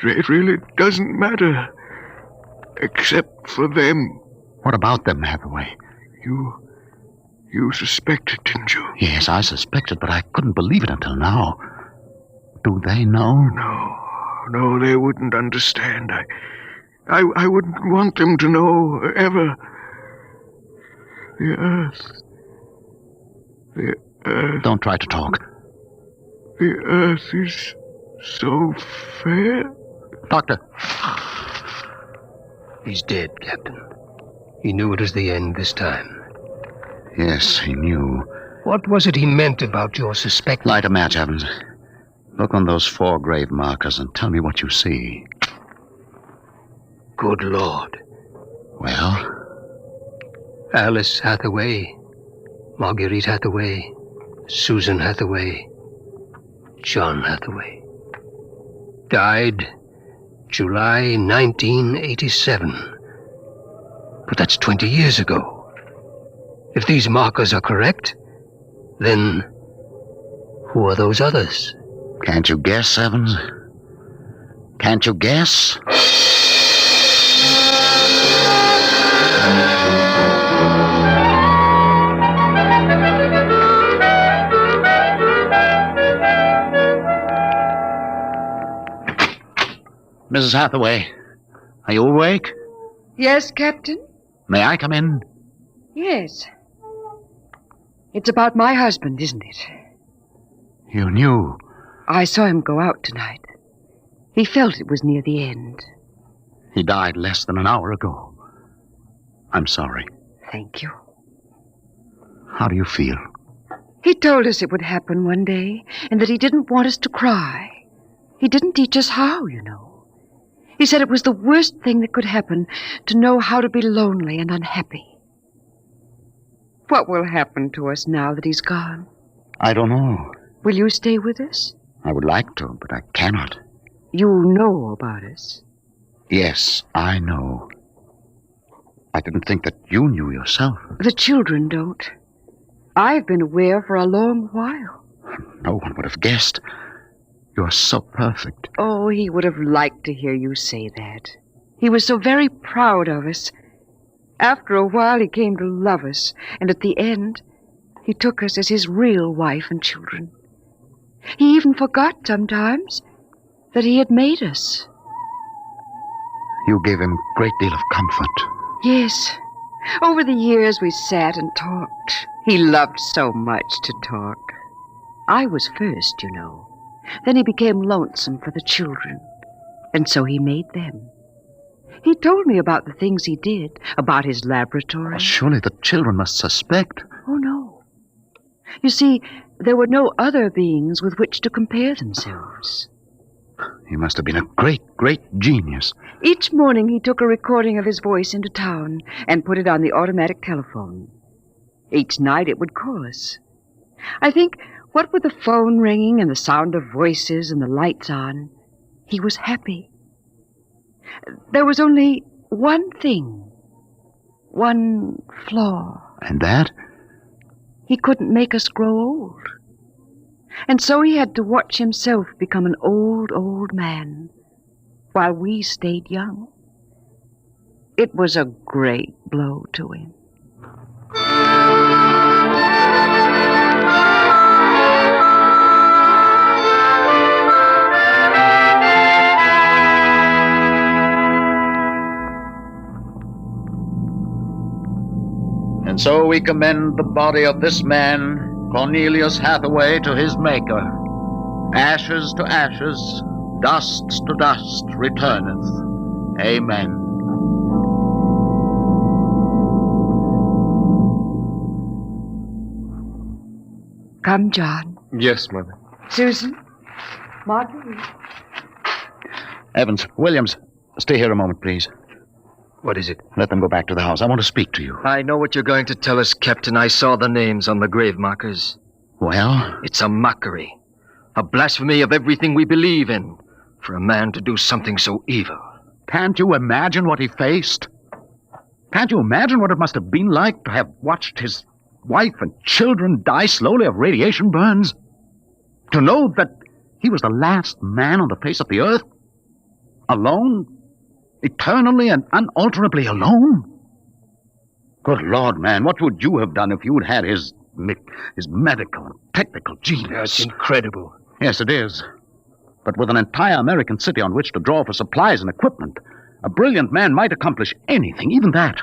It really doesn't matter. Except for them. What about them, Hathaway? You suspected, didn't you? Yes, I suspected, but I couldn't believe it until now. Do they know? No, they wouldn't understand. I wouldn't want them to know, ever. The Earth... Don't try to talk. The Earth is so fair. Doctor. He's dead, Captain. He knew it was the end this time. Yes, he knew. What was it he meant about your suspecting? Light a match, Evans. Look on those 4 grave markers and tell me what you see. Good Lord. Well? Alice Hathaway, Marguerite Hathaway, Susan Hathaway, John Hathaway. Died July 1987. But that's 20 years ago. If these markers are correct, then who are those others? Can't you guess, Evans? Can't you guess? Mrs. Hathaway, are you awake? Yes, Captain? May I come in? Yes. It's about my husband, isn't it? You knew. I saw him go out tonight. He felt it was near the end. He died less than an hour ago. I'm sorry. Thank you. How do you feel? He told us it would happen one day, and that he didn't want us to cry. He didn't teach us how, you know. He said it was the worst thing that could happen to know how to be lonely and unhappy. What will happen to us now that he's gone? I don't know. Will you stay with us? I would like to, but I cannot. You know about us. Yes, I know. I didn't think that you knew yourself. The children don't. I've been aware for a long while. No one would have guessed. You're so perfect. Oh, he would have liked to hear you say that. He was so very proud of us. After a while, he came to love us, and at the end, he took us as his real wife and children. He even forgot sometimes that he had made us. You gave him a great deal of comfort. Yes. Over the years, we sat and talked. He loved so much to talk. I was first, you know. Then he became lonesome for the children, and so he made them. He told me about the things he did, about his laboratory. Surely the children must suspect. Oh, no. You see, there were no other beings with which to compare themselves. He must have been a great, great genius. Each morning he took a recording of his voice into town and put it on the automatic telephone. Each night it would call us. I think, what with the phone ringing and the sound of voices and the lights on, he was happy. There was only one thing, one flaw. And that? He couldn't make us grow old. And so he had to watch himself become an old, old man, while we stayed young. It was a great blow to him. And so we commend the body of this man, Cornelius Hathaway, to his Maker. Ashes to ashes, dust to dust returneth. Amen. Come, John. Yes, Mother. Susan. Marguerite. Evans, Williams, stay here a moment, please. What is it? Let them go back to the house. I want to speak to you. I know what you're going to tell us, Captain. I saw the names on the grave markers. Well? It's a mockery. A blasphemy of everything we believe in. For a man to do something so evil. Can't you imagine what he faced? Can't you imagine what it must have been like to have watched his wife and children die slowly of radiation burns? To know that he was the last man on the face of the earth? Alone? Eternally and unalterably alone? Good Lord, man, what would you have done if you'd had his medical and technical genius? That's incredible. Yes, it is. But with an entire American city on which to draw for supplies and equipment, a brilliant man might accomplish anything, even that.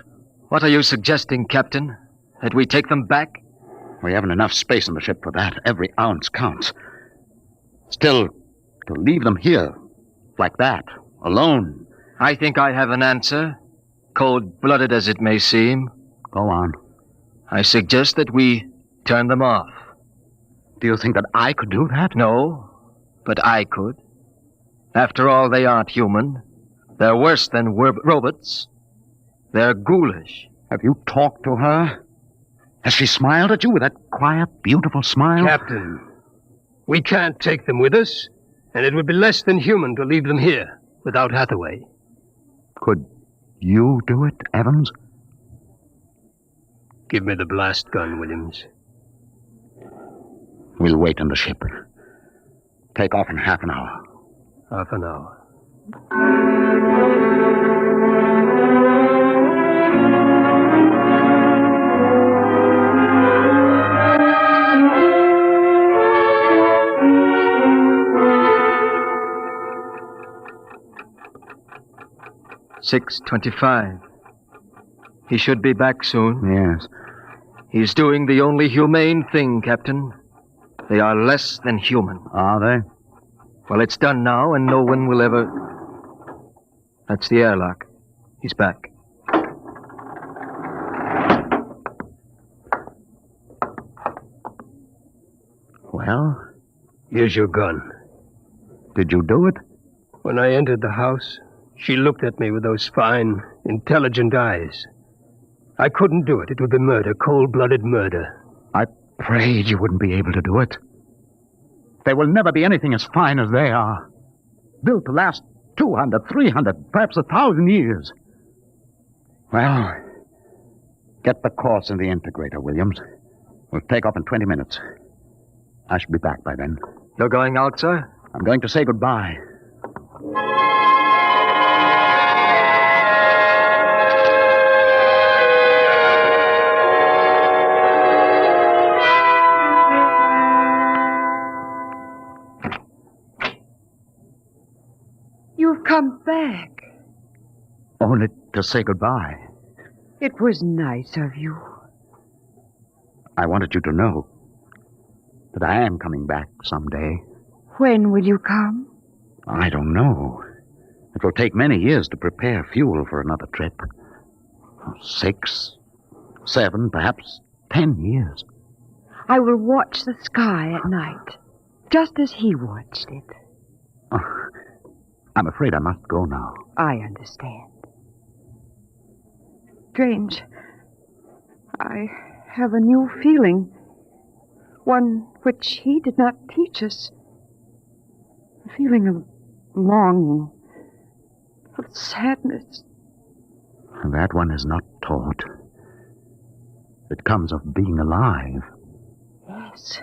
What are you suggesting, Captain? That we take them back? We haven't enough space on the ship for that. Every ounce counts. Still, to leave them here, like that, alone. I think I have an answer, cold-blooded as it may seem. Go on. I suggest that we turn them off. Do you think that I could do that? No, but I could. After all, they aren't human. They're worse than robots. They're ghoulish. Have you talked to her? Has she smiled at you with that quiet, beautiful smile? Captain, we can't take them with us, and it would be less than human to leave them here without Hathaway. Could you do it, Evans? Give me the blast gun, Williams. We'll wait on the ship. Take off in half an hour. Half an hour. 6:25. He should be back soon. Yes. He's doing the only humane thing, Captain. They are less than human. Are they? Well, it's done now, and no one will ever... That's the airlock. He's back. Well? Here's your gun. Did you do it? When I entered the house, she looked at me with those fine, intelligent eyes. I couldn't do it. It would be murder, cold-blooded murder. I prayed you wouldn't be able to do it. There will never be anything as fine as they are. Built to last 200, 300, perhaps 1,000 years. Well, get the course in the integrator, Williams. We'll take off in 20 minutes. I should be back by then. You're going out, sir? I'm going to say goodbye. You've come back. Only to say goodbye. It was nice of you. I wanted you to know that I am coming back someday. When will you come? I don't know. It will take many years to prepare fuel for another trip. 6, 7, perhaps 10 years. I will watch the sky at night, just as he watched it. Oh, I'm afraid I must go now. I understand. Strange. I have a new feeling. One which he did not teach us. A feeling of longing, of sadness. That one is not taught. It comes of being alive. Yes.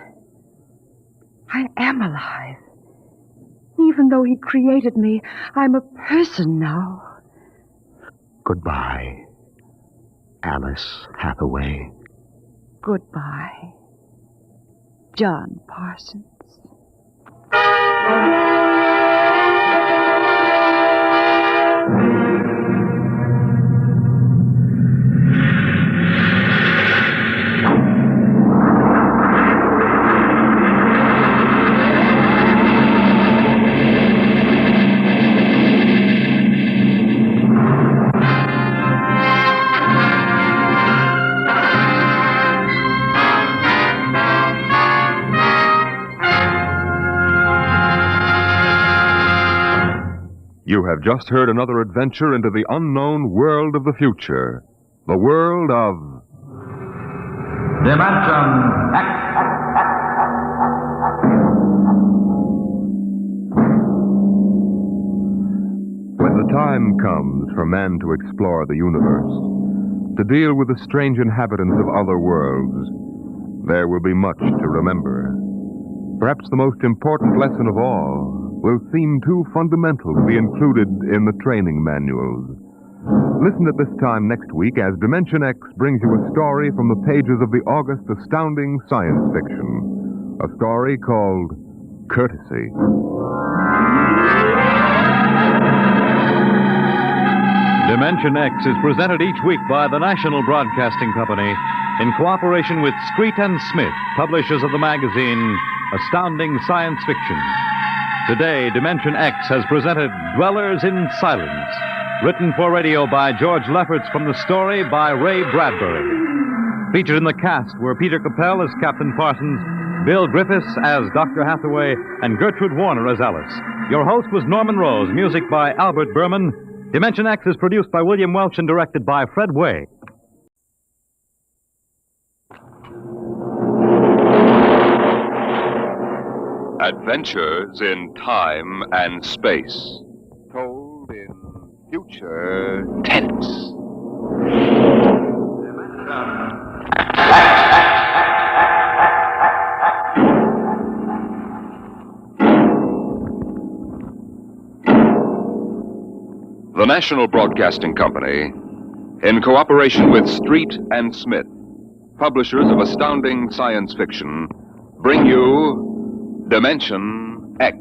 I am alive. Even though he created me, I'm a person now. Goodbye, Alice Hathaway. Goodbye, John Parsons. You have just heard another adventure into the unknown world of the future. The world of... Dimension X. When the time comes for man to explore the universe, to deal with the strange inhabitants of other worlds, there will be much to remember. Perhaps the most important lesson of all will seem too fundamental to be included in the training manuals. Listen at this time next week as Dimension X brings you a story from the pages of the August astounding science fiction. A story called Courtesy. Dimension X is presented each week by the National Broadcasting Company in cooperation with Street and Smith, publishers of the magazine Astounding Science Fiction. Today, Dimension X has presented Dwellers in Silence, written for radio by George Lefferts from the story by Ray Bradbury. Featured in the cast were Peter Capell as Captain Parsons, Bill Griffiths as Dr. Hathaway, and Gertrude Warner as Alice. Your host was Norman Rose, music by Albert Berman. Dimension X is produced by William Welch and directed by Fred Way. Adventures in Time and Space. Told in future tense. The National Broadcasting Company, in cooperation with Street and Smith, publishers of astounding science fiction, bring you Dimension X.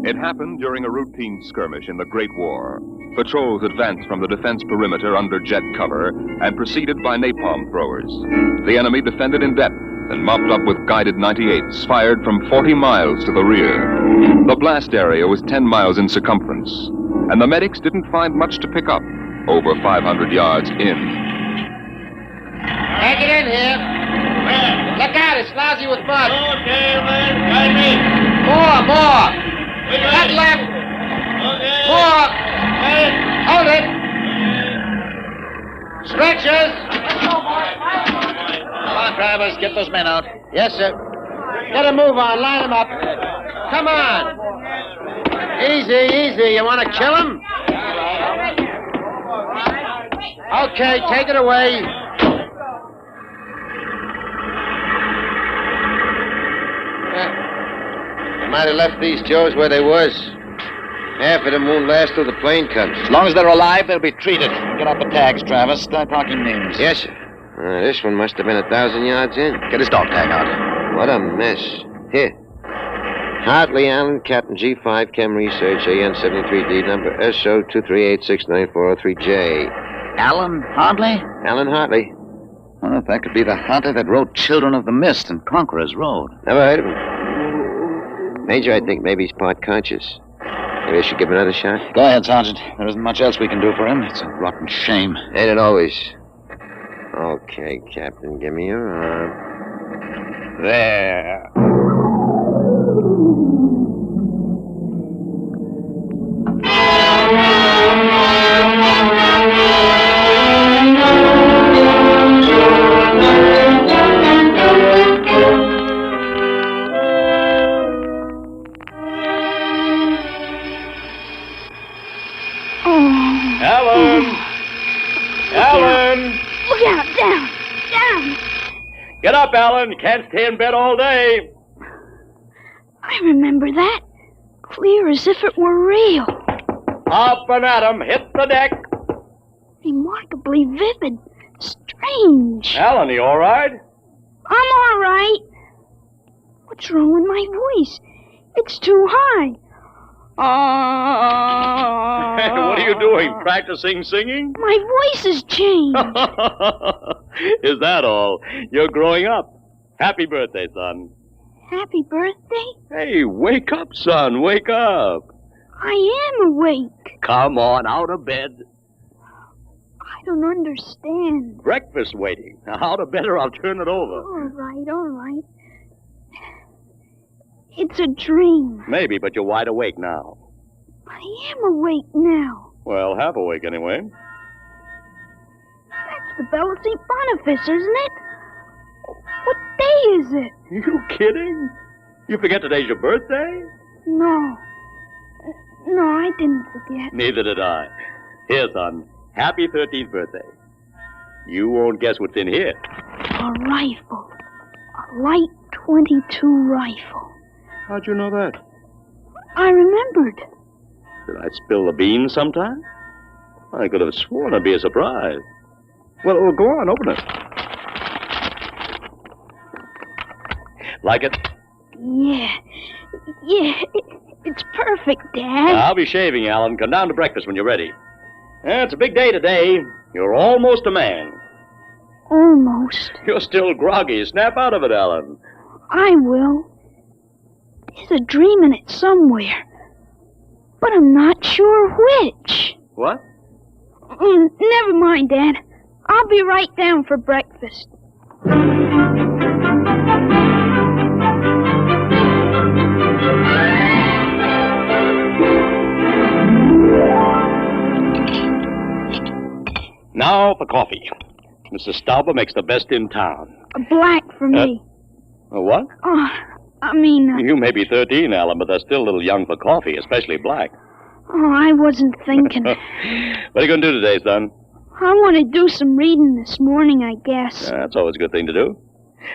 It happened during a routine skirmish in the Great War. Patrols advanced from the defense perimeter under jet cover and preceded by napalm throwers. The enemy defended in depth and mopped up with guided 98s fired from 40 miles to the rear. The blast area was 10 miles in circumference, and the medics didn't find much to pick up. over 500 yards in. Can't get in here. Look out, it's lousy with mud. Okay, man, guide me. More. That left. More. Hold it. Stretchers. Come on, drivers, get those men out. Yes, sir. Get a move on, line them up. Come on. Easy. You want to kill him? Okay, take it away. They might have left these Joes where they was. Half of them won't last till the plane comes. As long as they're alive, they'll be treated. Get out the tags, Travis. Start talking names. Yes, sir. This one must have been 1,000 yards in. Get his dog tag out. What a mess. Here. Hartley Allen, Captain G5, Chem Research, AN73D, number SO238694003J. Alan Hartley? Alan Hartley. Well, if that could be the hunter that wrote Children of the Mist and Conqueror's Road. Never heard of him. Major, I think maybe he's part conscious. Maybe I should give him another shot. Go ahead, Sergeant. There isn't much else we can do for him. It's a rotten shame. Ain't it always? Okay, Captain, give me your arm. There. Alan! Look out, down. Get up, Alan. You can't stay in bed all day. I remember that. Clear as if it were real. Up and at 'em. Hit the deck. Remarkably vivid. Strange. Alan, you all right? I'm all right. What's wrong with my voice? It's too high. What are you doing? Practicing singing? My voice has changed. Is that all? You're growing up. Happy birthday, son. Happy birthday? Hey, wake up, son. Wake up. I am awake. Come on, out of bed. I don't understand. Breakfast waiting. Now, out of bed or I'll turn it over. All right. It's a dream. Maybe, but you're wide awake now. I am awake now. Well, half awake anyway. That's the Bell of St. Boniface, isn't it? What day is it? You kidding? You forget today's your birthday? No, I didn't forget. Neither did I. Here, son. Happy 13th birthday. You won't guess what's in here. A rifle. A light .22 rifle. How'd you know that? I remembered. Did I spill the beans sometime? I could have sworn it'd be a surprise. Well, go on, open it. Like it? Yeah, it's perfect, Dad. I'll be shaving, Alan. Come down to breakfast when you're ready. It's a big day today. You're almost a man. Almost. You're still groggy. Snap out of it, Alan. I will. There's a dream in it somewhere. But I'm not sure which. What? Never mind, Dad. I'll be right down for breakfast. Now for coffee. Mrs. Stauber makes the best in town. A black for me. A what? Oh, I mean... You may be 13, Alan, but they're still a little young for coffee, especially black. Oh, I wasn't thinking. What are you going to do today, son? I want to do some reading this morning, I guess. That's always a good thing to do.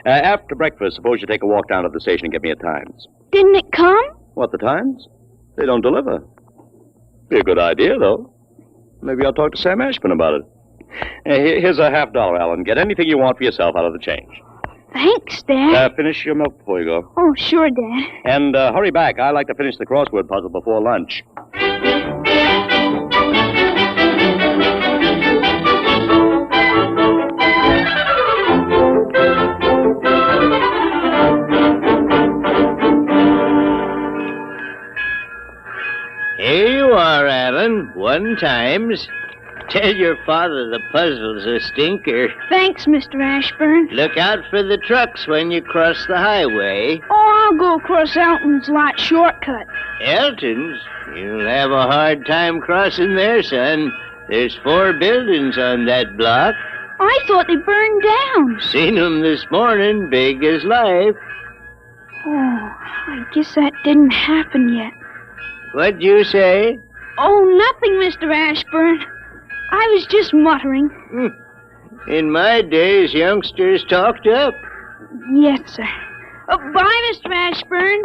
After breakfast, suppose you take a walk down to the station and get me a Times. Didn't it come? What, the Times? They don't deliver. Be a good idea, though. Maybe I'll talk to Sam Ashburn about it. Here's a $50, Alan. Get anything you want for yourself out of the change. Thanks, Dad. Finish your milk before you go. Oh, sure, Dad. And hurry back. I like to finish the crossword puzzle before lunch. Here you are, Alan. 1 Times. Tell your father the puzzle's a stinker. Thanks, Mr. Ashburn. Look out for the trucks when you cross the highway. Oh, I'll go across Elton's lot shortcut. Elton's? You'll have a hard time crossing there, son. There's 4 buildings on that block. I thought they burned down. Seen 'em this morning, big as life. Oh, I guess that didn't happen yet. What'd you say? Oh, nothing, Mr. Ashburn. I was just muttering. In my days, youngsters talked up. Yes, sir. Bye, Mr. Ashburn.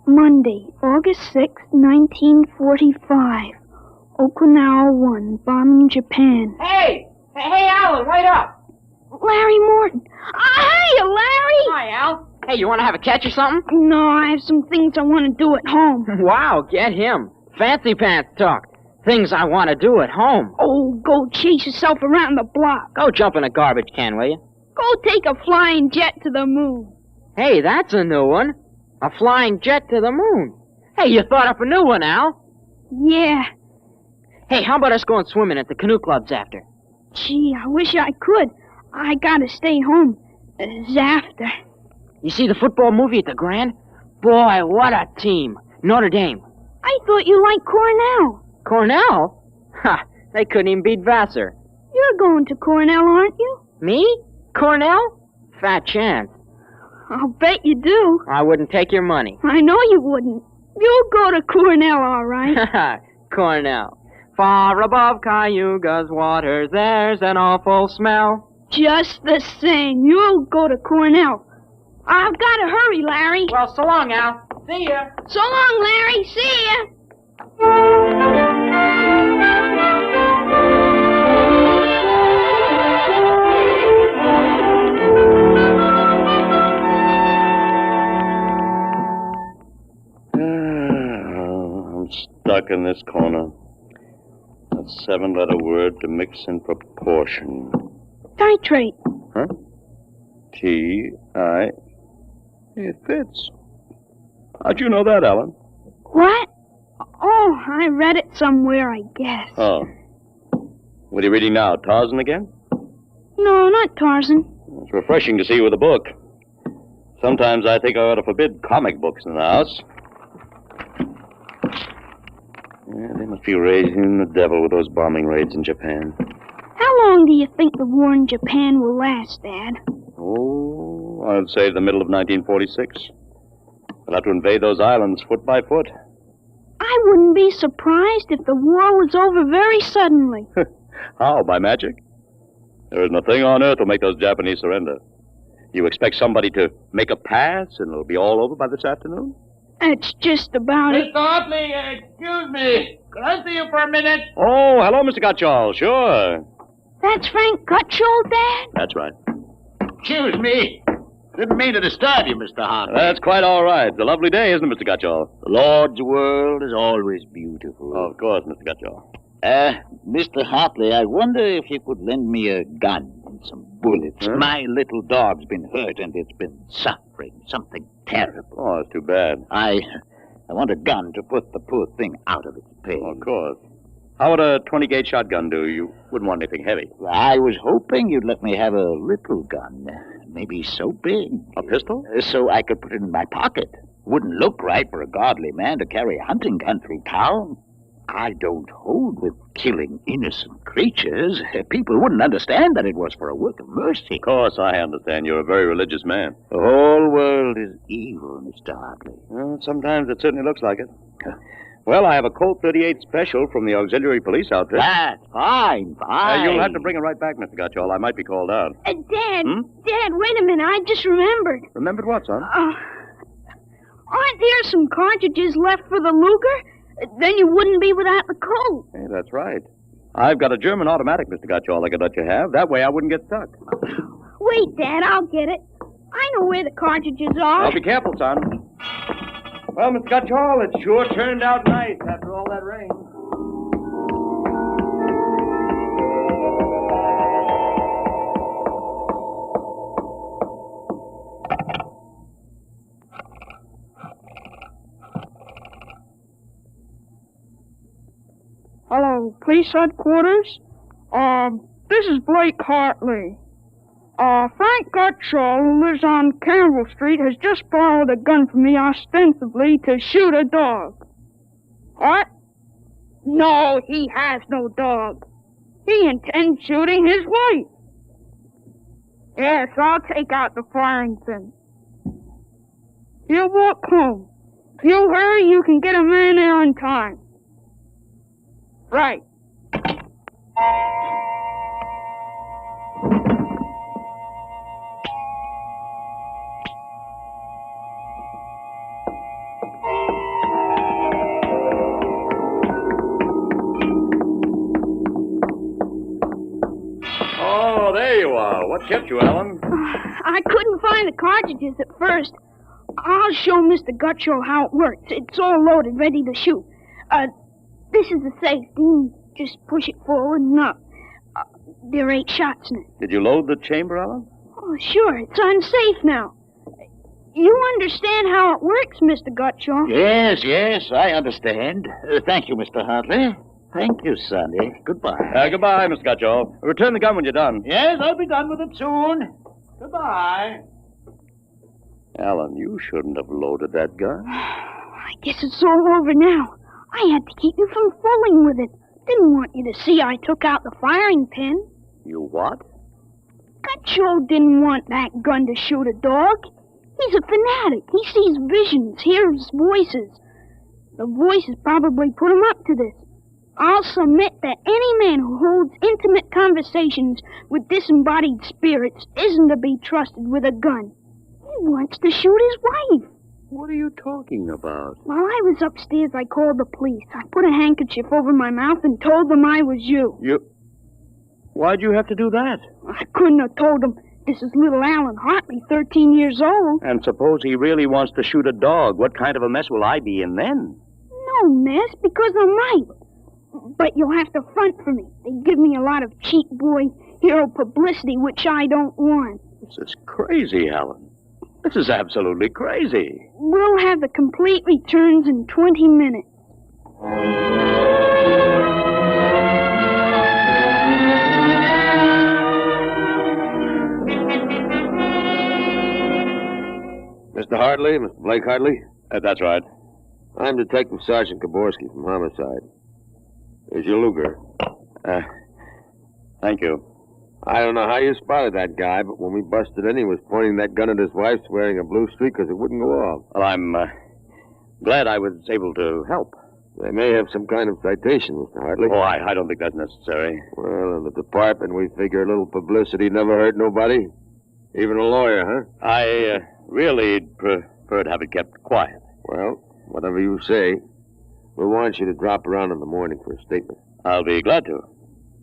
Monday, August 6, 1945. Okinawa 1, bombing Japan. Hey, Alan, wait up. Larry Morton. Hey, Larry! Hi, Al. Hey, you want to have a catch or something? No, I have some things I want to do at home. Wow, get him. Fancy pants talk. Things I want to do at home. Oh, go chase yourself around the block. Go jump in a garbage can, will you? Go take a flying jet to the moon. Hey, that's a new one. A flying jet to the moon. Hey, you thought up a new one, Al. Yeah. Hey, how about us going swimming at the canoe clubs after? Gee, I wish I could. I gotta stay home. After. You see the football movie at the Grand? Boy, what a team. Notre Dame. I thought you liked Cornell. Cornell? Ha, they couldn't even beat Vassar. You're going to Cornell, aren't you? Me? Cornell? Fat chance. I'll bet you do. I wouldn't take your money. I know you wouldn't. You'll go to Cornell, all right. Cornell. Far above Cayuga's waters, there's an awful smell. Just the same, you'll go to Cornell. I've got to hurry, Larry. Well, so long, Al. See ya. So long, Larry. See ya. I'm stuck in this corner. A 7-letter word to mix in proportion. Titrate. Huh? T-I. It fits. How'd you know that, Alan? What? Oh, I read it somewhere, I guess. Oh. What are you reading now? Tarzan again? No, not Tarzan. It's refreshing to see you with a book. Sometimes I think I ought to forbid comic books in the house. Yeah, they must be raising the devil with those bombing raids in Japan. How long do you think the war in Japan will last, Dad? Oh, I'd say the middle of 1946. We'll have to invade those islands foot by foot. I wouldn't be surprised if the war was over very suddenly. How, by magic? There isn't a thing on earth will make those Japanese surrender. You expect somebody to make a pass and it'll be all over by this afternoon? That's just about it. Mr. Hartley, excuse me. Could I see you for a minute? Oh, hello, Mr. Gutchall. Sure. That's Frank Gutchall, Dad? That's right. Excuse me. Didn't mean to disturb you, Mr. Hartley. That's quite all right. It's a lovely day, isn't it, Mr. Gutchall? The Lord's world is always beautiful. Of course, Mr. Gutchall. Mr. Hartley, I wonder if you could lend me a gun and some bullets. Huh? My little dog's been hurt and it's been suffering something terrible. Oh, that's too bad. I want a gun to put the poor thing out of its pain. Of course. How would a 20-gauge shotgun do? You wouldn't want anything heavy. I was hoping you'd let me have a little gun. Maybe so big. A pistol? So I could put it in my pocket. Wouldn't look right for a godly man to carry a hunting gun through town. I don't hold with killing innocent creatures. People wouldn't understand that it was for a work of mercy. Of course, I understand. You're a very religious man. The whole world is evil, Mr. Hartley. Well, sometimes it certainly looks like it. Well, I have a Colt 38 special from the auxiliary police outfit. That's fine. You'll have to bring it right back, Mr. Gutchall. I might be called out. Dad, Dad, wait a minute. I just remembered. Remembered what, son? Aren't there some cartridges left for the Luger? Then you wouldn't be without the Colt. Hey, that's right. I've got a German automatic, Mr. Gutchall, I could let you have. That way I wouldn't get stuck. Wait, Dad, I'll get it. I know where the cartridges are. Well, be careful, son. Well, Mr. Gutchall, it sure turned out nice after all that rain. police headquarters? This is Blake Hartley. Frank Gutschall, who lives on Campbell Street, has just borrowed a gun from me ostensibly to shoot a dog. What? No, he has no dog. He intends shooting his wife. Yes, I'll take out the firing pin. He'll walk home. If you hurry, you can get him in there on time. Right. Oh, there you are. What kept you, Alan? I couldn't find the cartridges at first. I'll show Mr. Gutschall how it works. It's all loaded, ready to shoot. This is the safety. Just push it forward and up. There are 8 shots in it. Did you load the chamber, Alan? Oh, sure. It's unsafe now. You understand how it works, Mr. Gutschall? Yes, I understand. Thank you, Mr. Hartley. Thank you, Sonny. Goodbye. Goodbye, Mr. Gutschall. Return the gun when you're done. Yes, I'll be done with it soon. Goodbye. Alan, you shouldn't have loaded that gun. I guess it's all over now. I had to keep you from fooling with it. Didn't want you to see I took out the firing pin. You what? Gutschall didn't want that gun to shoot a dog. He's a fanatic. He sees visions, hears voices. The voices probably put him up to this. I'll submit that any man who holds intimate conversations with disembodied spirits isn't to be trusted with a gun. He wants to shoot his wife. What are you talking about? While I was upstairs, I called the police. I put a handkerchief over my mouth and told them I was you. Why'd you have to do that? I couldn't have told them. This is little Alan Hartley, 13 years old. And suppose he really wants to shoot a dog. What kind of a mess will I be in then? No mess, because I'm right. But you'll have to front for me. They give me a lot of cheap boy hero publicity, which I don't want. This is crazy, Alan. This is absolutely crazy. We'll have the complete returns in 20 minutes. Mr. Hartley, Mr. Blake Hartley? That's right. I'm Detective Sergeant Kaborski from Homicide. Here's your Luger. Thank you. I don't know how you spotted that guy, but when we busted in, he was pointing that gun at his wife, wearing a blue streak because it wouldn't go off. Well, I'm glad I was able to help. They may have some kind of citation, Mr. Hartley. Oh, I don't think that's necessary. Well, in the department, we figure a little publicity never hurt nobody. Even a lawyer, huh? I really prefer to have it kept quiet. Well, whatever you say. We'll want you to drop around in the morning for a statement. I'll be glad to.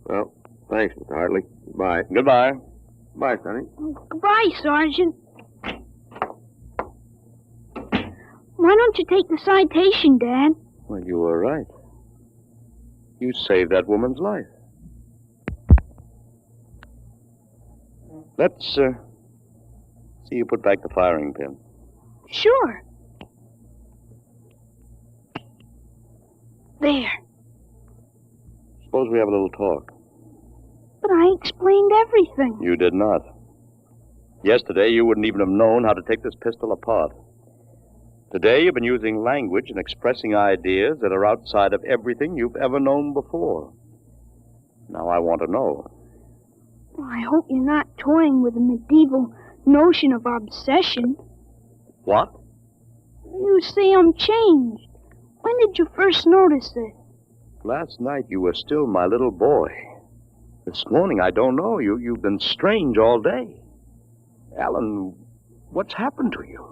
Well, thanks, Mr. Hartley. Goodbye. Goodbye. Bye, Sonny. Goodbye, Sergeant. Why don't you take the citation, Dad? Well, you were right. You saved that woman's life. Let's see you put back the firing pin. Sure. There. Suppose we have a little talk. But I explained everything. You did not. Yesterday, you wouldn't even have known how to take this pistol apart. Today, you've been using language and expressing ideas that are outside of everything you've ever known before. Now I want to know. Well, I hope you're not toying with the medieval notion of obsession. What? You see, I'm changed. When did you first notice it? Last night, you were still my little boy. This morning, I don't know. You've been strange all day. Alan, what's happened to you?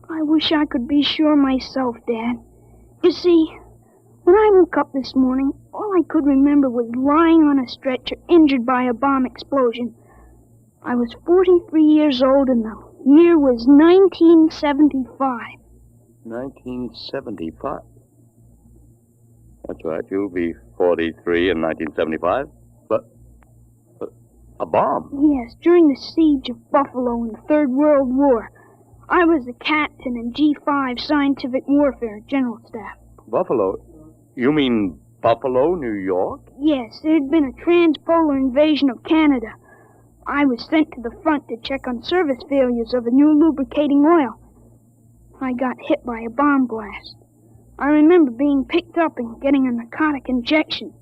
I wish I could be sure myself, Dad. You see, when I woke up this morning, all I could remember was lying on a stretcher injured by a bomb explosion. I was 43 years old and the year was 1975. 1975? That's right, you'll be 43 in 1975. But a bomb? Yes, during the siege of Buffalo in the Third World War. I was a captain in G5 Scientific Warfare General Staff. Buffalo? You mean Buffalo, New York? Yes, there'd been a transpolar invasion of Canada. I was sent to the front to check on service failures of a new lubricating oil. I got hit by a bomb blast. I remember being picked up and getting a narcotic injection.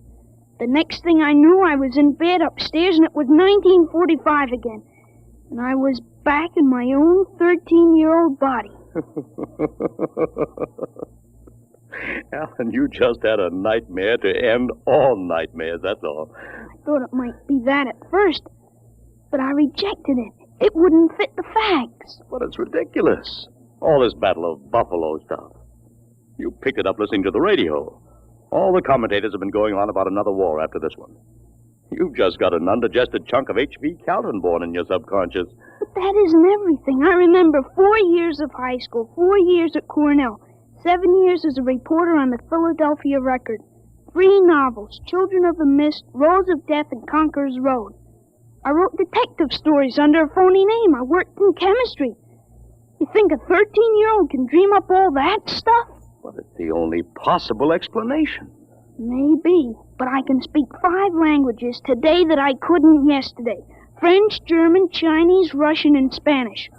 The next thing I knew, I was in bed upstairs, and it was 1945 again. And I was back in my own 13-year-old body. Alan, you just had a nightmare to end all nightmares, that's all. I thought it might be that at first, but I rejected it. It wouldn't fit the facts. But it's ridiculous. All this Battle of Buffalo stuff. You picked it up listening to the radio. All the commentators have been going on about another war after this one. You've just got an undigested chunk of H.V. Calvin born in your subconscious. But that isn't everything. I remember 4 years of high school, 4 years at Cornell, 7 years as a reporter on the Philadelphia Record, 3 novels, Children of the Mist, Rose of Death, and Conqueror's Road. I wrote detective stories under a phony name. I worked in chemistry. You think a 13-year-old can dream up all that stuff? Well, it's the only possible explanation. Maybe, but I can speak 5 languages today that I couldn't yesterday. French, German, Chinese, Russian, and Spanish.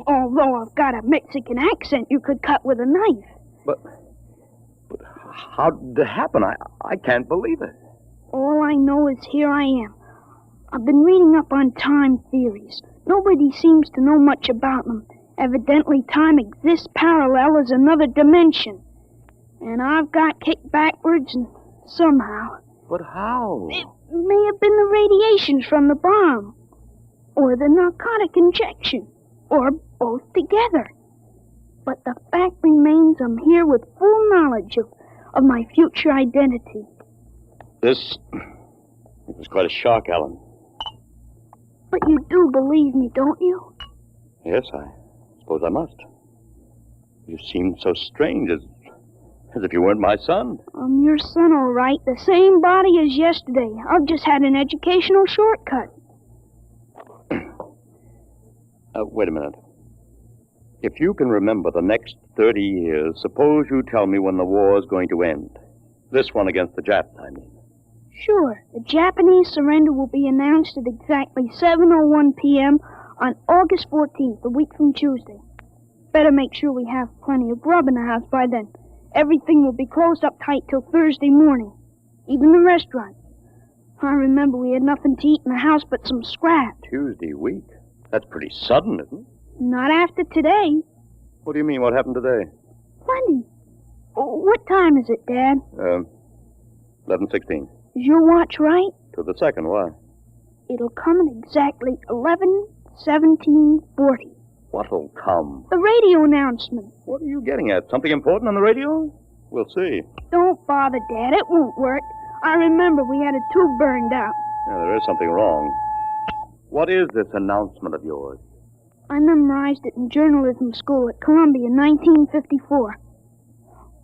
Although I've got a Mexican accent you could cut with a knife. But how did it happen? I can't believe it. All I know is here I am. I've been reading up on time theories. Nobody seems to know much about them. Evidently, time exists parallel as another dimension. And I've got kicked backwards and somehow. But how? It may have been the radiations from the bomb. Or the narcotic injection. Or both together. But the fact remains I'm here with full knowledge of my future identity. This was quite a shock, Alan. But you do believe me, don't you? Yes, I suppose I must. You seem so strange, as if you weren't my son. I'm your son, all right. The same body as yesterday. I've just had an educational shortcut. Wait a minute. If you can remember the next 30 years, suppose you tell me when the war is going to end. This one against the Japs, I mean. Sure. The Japanese surrender will be announced at exactly 7:01 p.m. on August 14th, a week from Tuesday. Better make sure we have plenty of grub in the house by then. Everything will be closed up tight till Thursday morning. Even the restaurant. I remember we had nothing to eat in the house but some scraps. Tuesday week? That's pretty sudden, isn't it? Not after today. What do you mean, what happened today? Plenty. What time is it, Dad? 11:16. Is your watch right? To the second, why? It'll come at exactly 11:17:40. What'll come? The radio announcement. What are you getting at? Something important on the radio? We'll see. Don't bother, Dad. It won't work. I remember we had a tube burned out. Yeah, there is something wrong. What is this announcement of yours? I memorized it in journalism school at Columbia in 1954.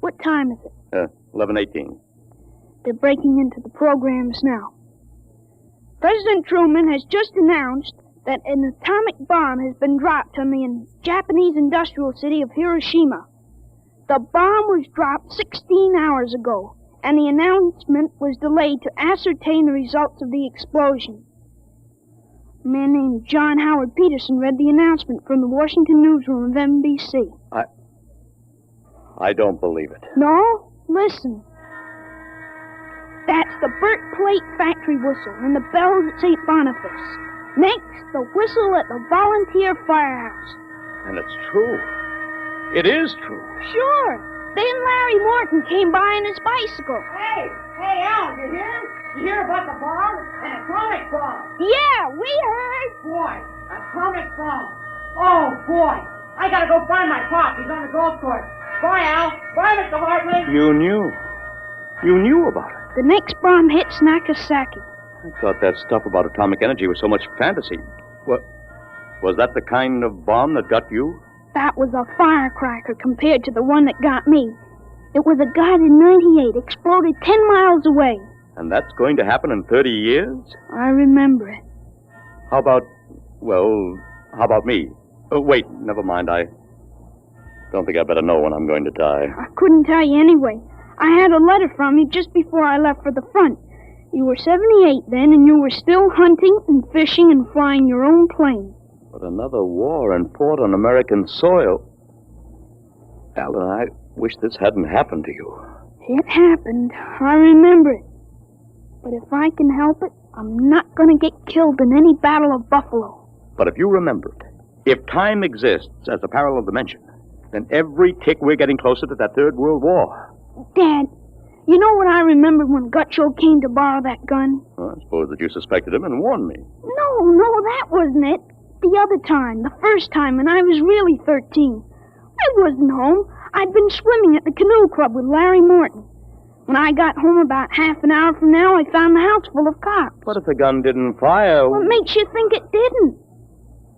What time is it? 11:18. They're breaking into the programs now. President Truman has just announced that an atomic bomb has been dropped on the Japanese industrial city of Hiroshima. The bomb was dropped 16 hours ago, and the announcement was delayed to ascertain the results of the explosion. A man named John Howard Peterson read the announcement from the Washington newsroom of NBC. I don't believe it. No? Listen. That's the Burt Plate factory whistle and the bells at St. Boniface. Next, the whistle at the volunteer firehouse. And it's true. It is true. Sure. Then Larry Morton came by on his bicycle. Hey, Al, you hear? You hear about the bomb? An atomic bomb. Yeah, we heard. Boy, atomic bomb. Oh, boy. I gotta go find my pop. He's on the golf course. Bye, Al. Bye, Mr. Hartley. You knew. You knew about it. The next bomb hits Nagasaki. I thought that stuff about atomic energy was so much fantasy. What? Was that the kind of bomb that got you? That was a firecracker compared to the one that got me. It was a guided 98, exploded 10 miles away. And that's going to happen in 30 years? I remember it. How about me? Oh, wait, never mind. I don't think I better know when I'm going to die. I couldn't tell you anyway. I had a letter from you just before I left for the front. You were 78 then, and you were still hunting and fishing and flying your own plane. But another war and fought on American soil. Alan, I wish this hadn't happened to you. It happened. I remember it. But if I can help it, I'm not going to get killed in any Battle of Buffalo. But if you remembered, if time exists as a parallel dimension, then every tick we're getting closer to that Third World War. Dad, you know what I remembered when Gutcho came to borrow that gun? Well, I suppose that you suspected him and warned me. No, that wasn't it. The other time, the first time, when I was really 13. I wasn't home. I'd been swimming at the canoe club with Larry Morton. When I got home about half an hour from now, I found the house full of cops. What if the gun didn't fire? What makes you think it didn't?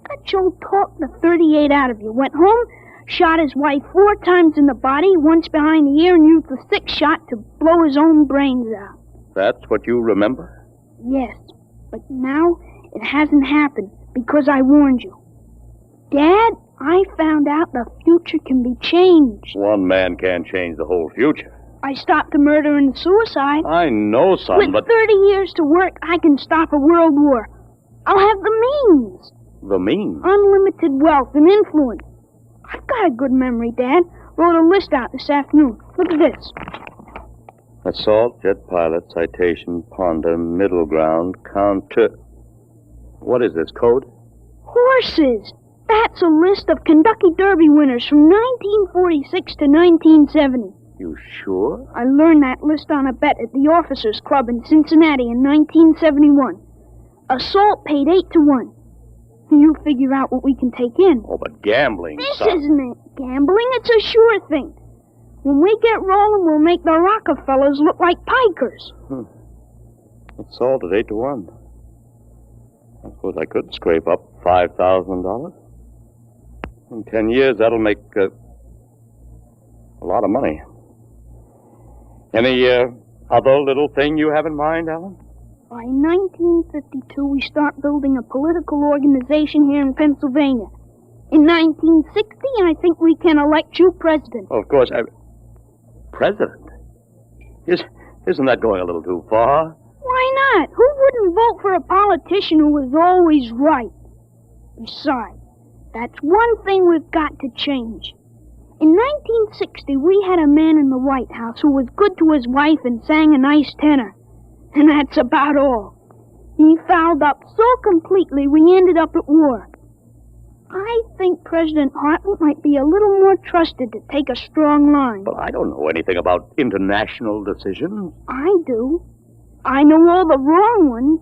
Gutcho talked the 38 out of you, went home, shot his wife 4 times in the body, once behind the ear, and used the 6th shot to blow his own brains out. That's what you remember? Yes, but now it hasn't happened because I warned you. Dad, I found out the future can be changed. One man can't change the whole future. I stopped the murder and the suicide. I know, son, With but... 30 years to work, I can stop a world war. I'll have the means. The means? Unlimited wealth and influence. I've got a good memory, Dad. Wrote a list out this afternoon. Look at this. Assault, jet pilot, citation, ponder, middle ground, counter... What is this, code? Horses. That's a list of Kentucky Derby winners from 1946 to 1970. You sure? I learned that list on a bet at the Officers Club in Cincinnati in 1971. Assault paid 8 to 1. You figure out what we can take in. Oh, but gambling, This son. isn't it. Gambling, it's a sure thing. When we get rolling, we'll make the Rockefellers look like pikers. Assault at 8 to 1. I suppose I could scrape up $5,000. In 10 years, that'll make a lot of money. Any other little thing you have in mind, Alan? By 1952, we start building a political organization here in Pennsylvania. In 1960, I think we can elect you president. Of course, president? Isn't that going a little too far? Why not? Who wouldn't vote for a politician who was always right? Besides, that's one thing we've got to change. In 1960, we had a man in the White House who was good to his wife and sang a nice tenor. And that's about all. He fouled up so completely we ended up at war. I think President Hartman might be a little more trusted to take a strong line. But I don't know anything about international decisions. I do. I know all the wrong ones.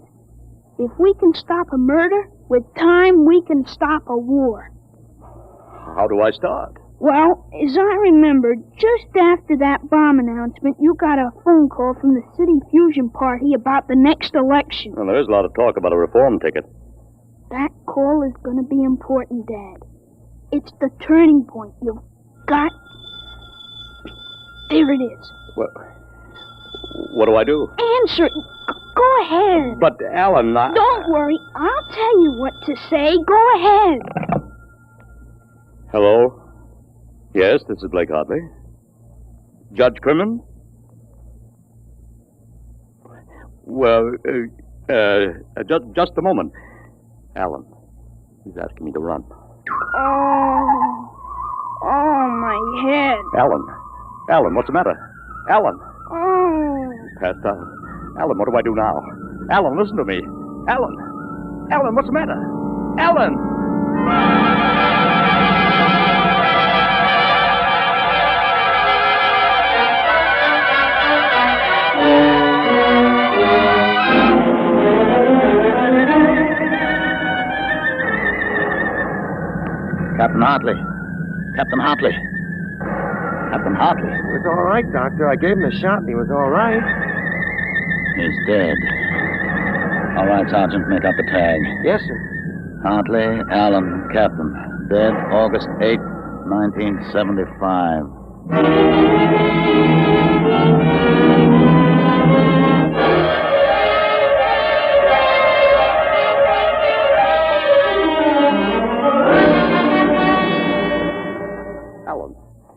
If we can stop a murder, with time we can stop a war. How do I start? Well, as I remember, just after that bomb announcement, you got a phone call from the City Fusion Party about the next election. Well, there is a lot of talk about a reform ticket. That call is going to be important, Dad. It's the turning point. You've got... There it is. What do I do? Answer it. Go ahead. But, Alan, Don't worry. I'll tell you what to say. Go ahead. Hello? Yes, this is Blake Hartley. Judge Crimmins? Well, just a moment. Alan, he's asking me to run. Oh, my head. Alan, what's the matter? Alan. Oh. Passed out. Alan, what do I do now? Alan, listen to me. Alan, what's the matter? Alan! Captain Hartley. Captain Hartley. Captain Hartley. He was all right, Doctor. I gave him a shot and he was all right. He's dead. All right, Sergeant, make up the tag. Yes, sir. Hartley, Allen, Captain. Dead August 8, 1975.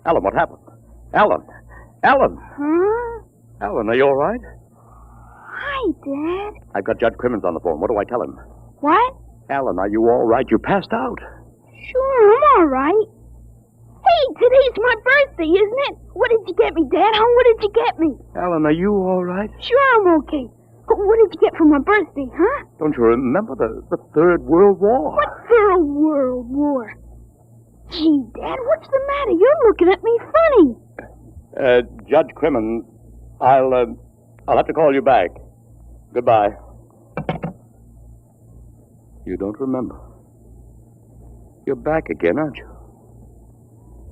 Alan, what happened? Alan, Ellen! Huh? Ellen, are you all right? Hi, Dad. I've got Judge Crimmins on the phone. What do I tell him? What? Ellen, are you all right? You passed out. Sure, I'm all right. Hey, today's my birthday, isn't it? What did you get me, Dad? Huh? What did you get me? Ellen, are you all right? Sure, I'm okay. What did you get for my birthday, huh? Don't you remember the Third World War? What Third World War? Gee, Dad, what's the matter? You're looking at me funny. Judge Crimmins, I'll have to call you back. Goodbye. You don't remember. You're back again, aren't you?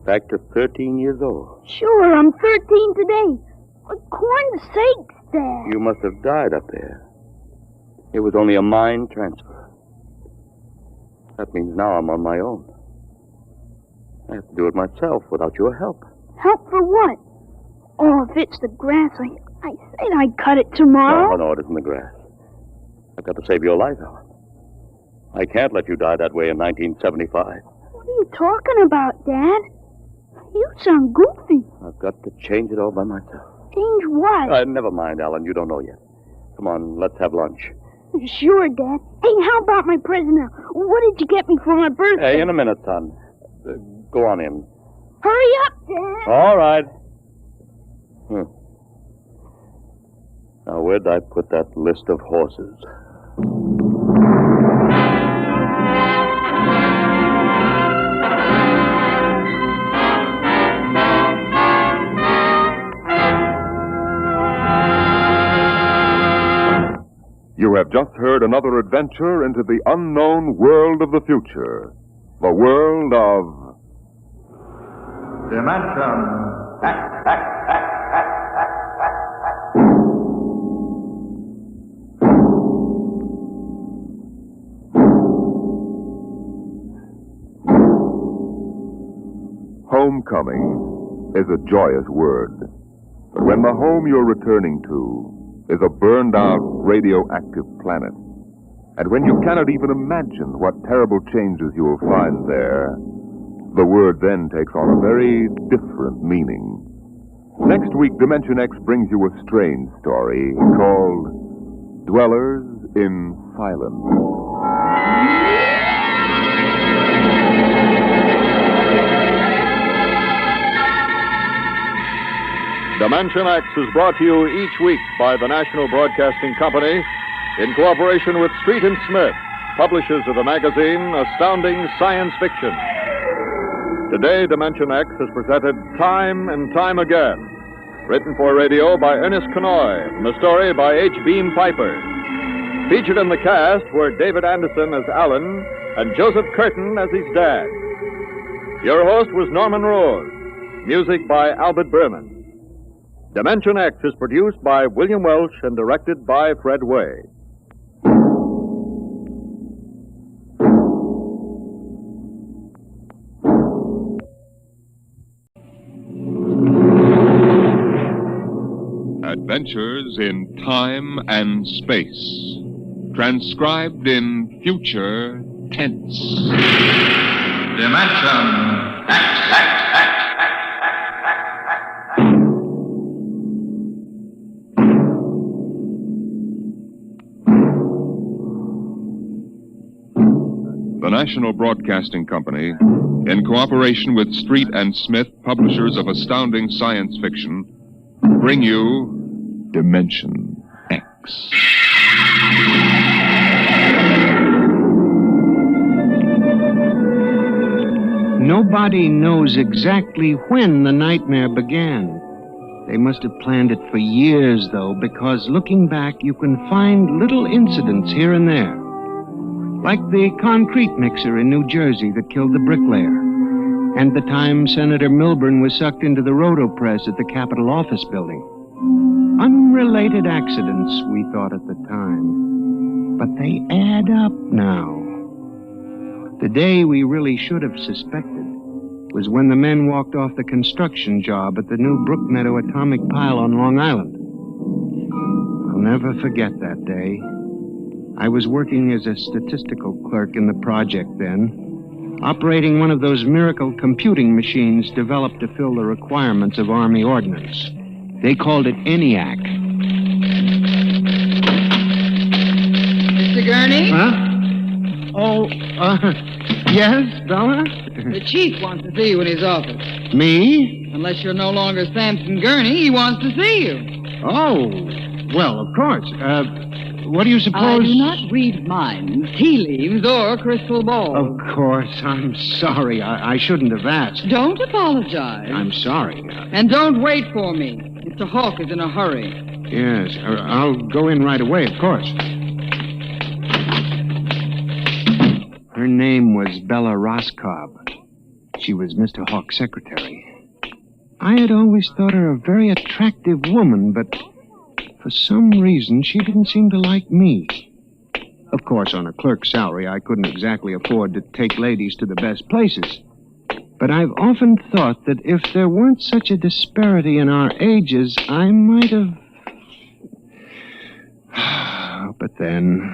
Back to 13 years old. Sure, I'm 13 today. For corn's sakes, Dad. You must have died up there. It was only a mind transfer. That means now I'm on my own. I have to do it myself without your help. Help for what? Oh, if it's the grass, I said I'd cut it tomorrow. No, it isn't the grass. I've got to save your life, Ellen. I can't let you die that way in 1975. What are you talking about, Dad? You sound goofy. I've got to change it all by myself. Change what? Never mind, Alan. You don't know yet. Come on, let's have lunch. Sure, Dad. Hey, how about my present now? What did you get me for my birthday? Hey, in a minute, son. Go on in. Hurry up, Dad. All right. Now, where'd I put that list of horses? You have just heard another adventure into the unknown world of the future. The world of... Dimension. Homecoming is a joyous word. But when the home you're returning to is a burned-out radioactive planet, and when you cannot even imagine what terrible changes you will find there, the word then takes on a very different meaning. Next week, Dimension X brings you a strange story called Dwellers in Silence. Dimension X is brought to you each week by the National Broadcasting Company in cooperation with Street and Smith, publishers of the magazine Astounding Science Fiction. Today, Dimension X has presented Time and Time Again, written for radio by Ernest Kenoy, and the story by H. Beam Piper. Featured in the cast were David Anderson as Alan and Joseph Curtin as his dad. Your host was Norman Rose. Music by Albert Berman. Dimension X is produced by William Welch and directed by Fred Way. Adventures in Time and Space, transcribed in future tense. Dimension X. The National Broadcasting Company, in cooperation with Street and Smith, publishers of Astounding Science Fiction, bring you Dimension X. Nobody knows exactly when the nightmare began. They must have planned it for years, though, because looking back, you can find little incidents here and there. Like the concrete mixer in New Jersey that killed the bricklayer, and the time Senator Milburn was sucked into the roto-press at the Capitol Office Building. Unrelated accidents, we thought at the time. But they add up now. The day we really should have suspected was when the men walked off the construction job at the new Brookmeadow atomic pile on Long Island. I'll never forget that day. I was working as a statistical clerk in the project then, operating one of those miracle computing machines developed to fill the requirements of Army ordnance. They called it ENIAC. Mr. Gurney? Huh? Oh, yes, Bella? The chief wants to see you in his office. Me? Unless you're no longer Samson Gurney, he wants to see you. Oh, well, of course. What do you suppose? I do not read minds, tea leaves, or crystal balls. Of course, I'm sorry. I shouldn't have asked. Don't apologize. I'm sorry. And don't wait for me. Mr. Hawk is in a hurry. Yes, I'll go in right away, of course. Her name was Bella Roscoe. She was Mr. Hawk's secretary. I had always thought her a very attractive woman, but for some reason she didn't seem to like me. Of course, on a clerk's salary, I couldn't exactly afford to take ladies to the best places. But I've often thought that if there weren't such a disparity in our ages, I might have... But then...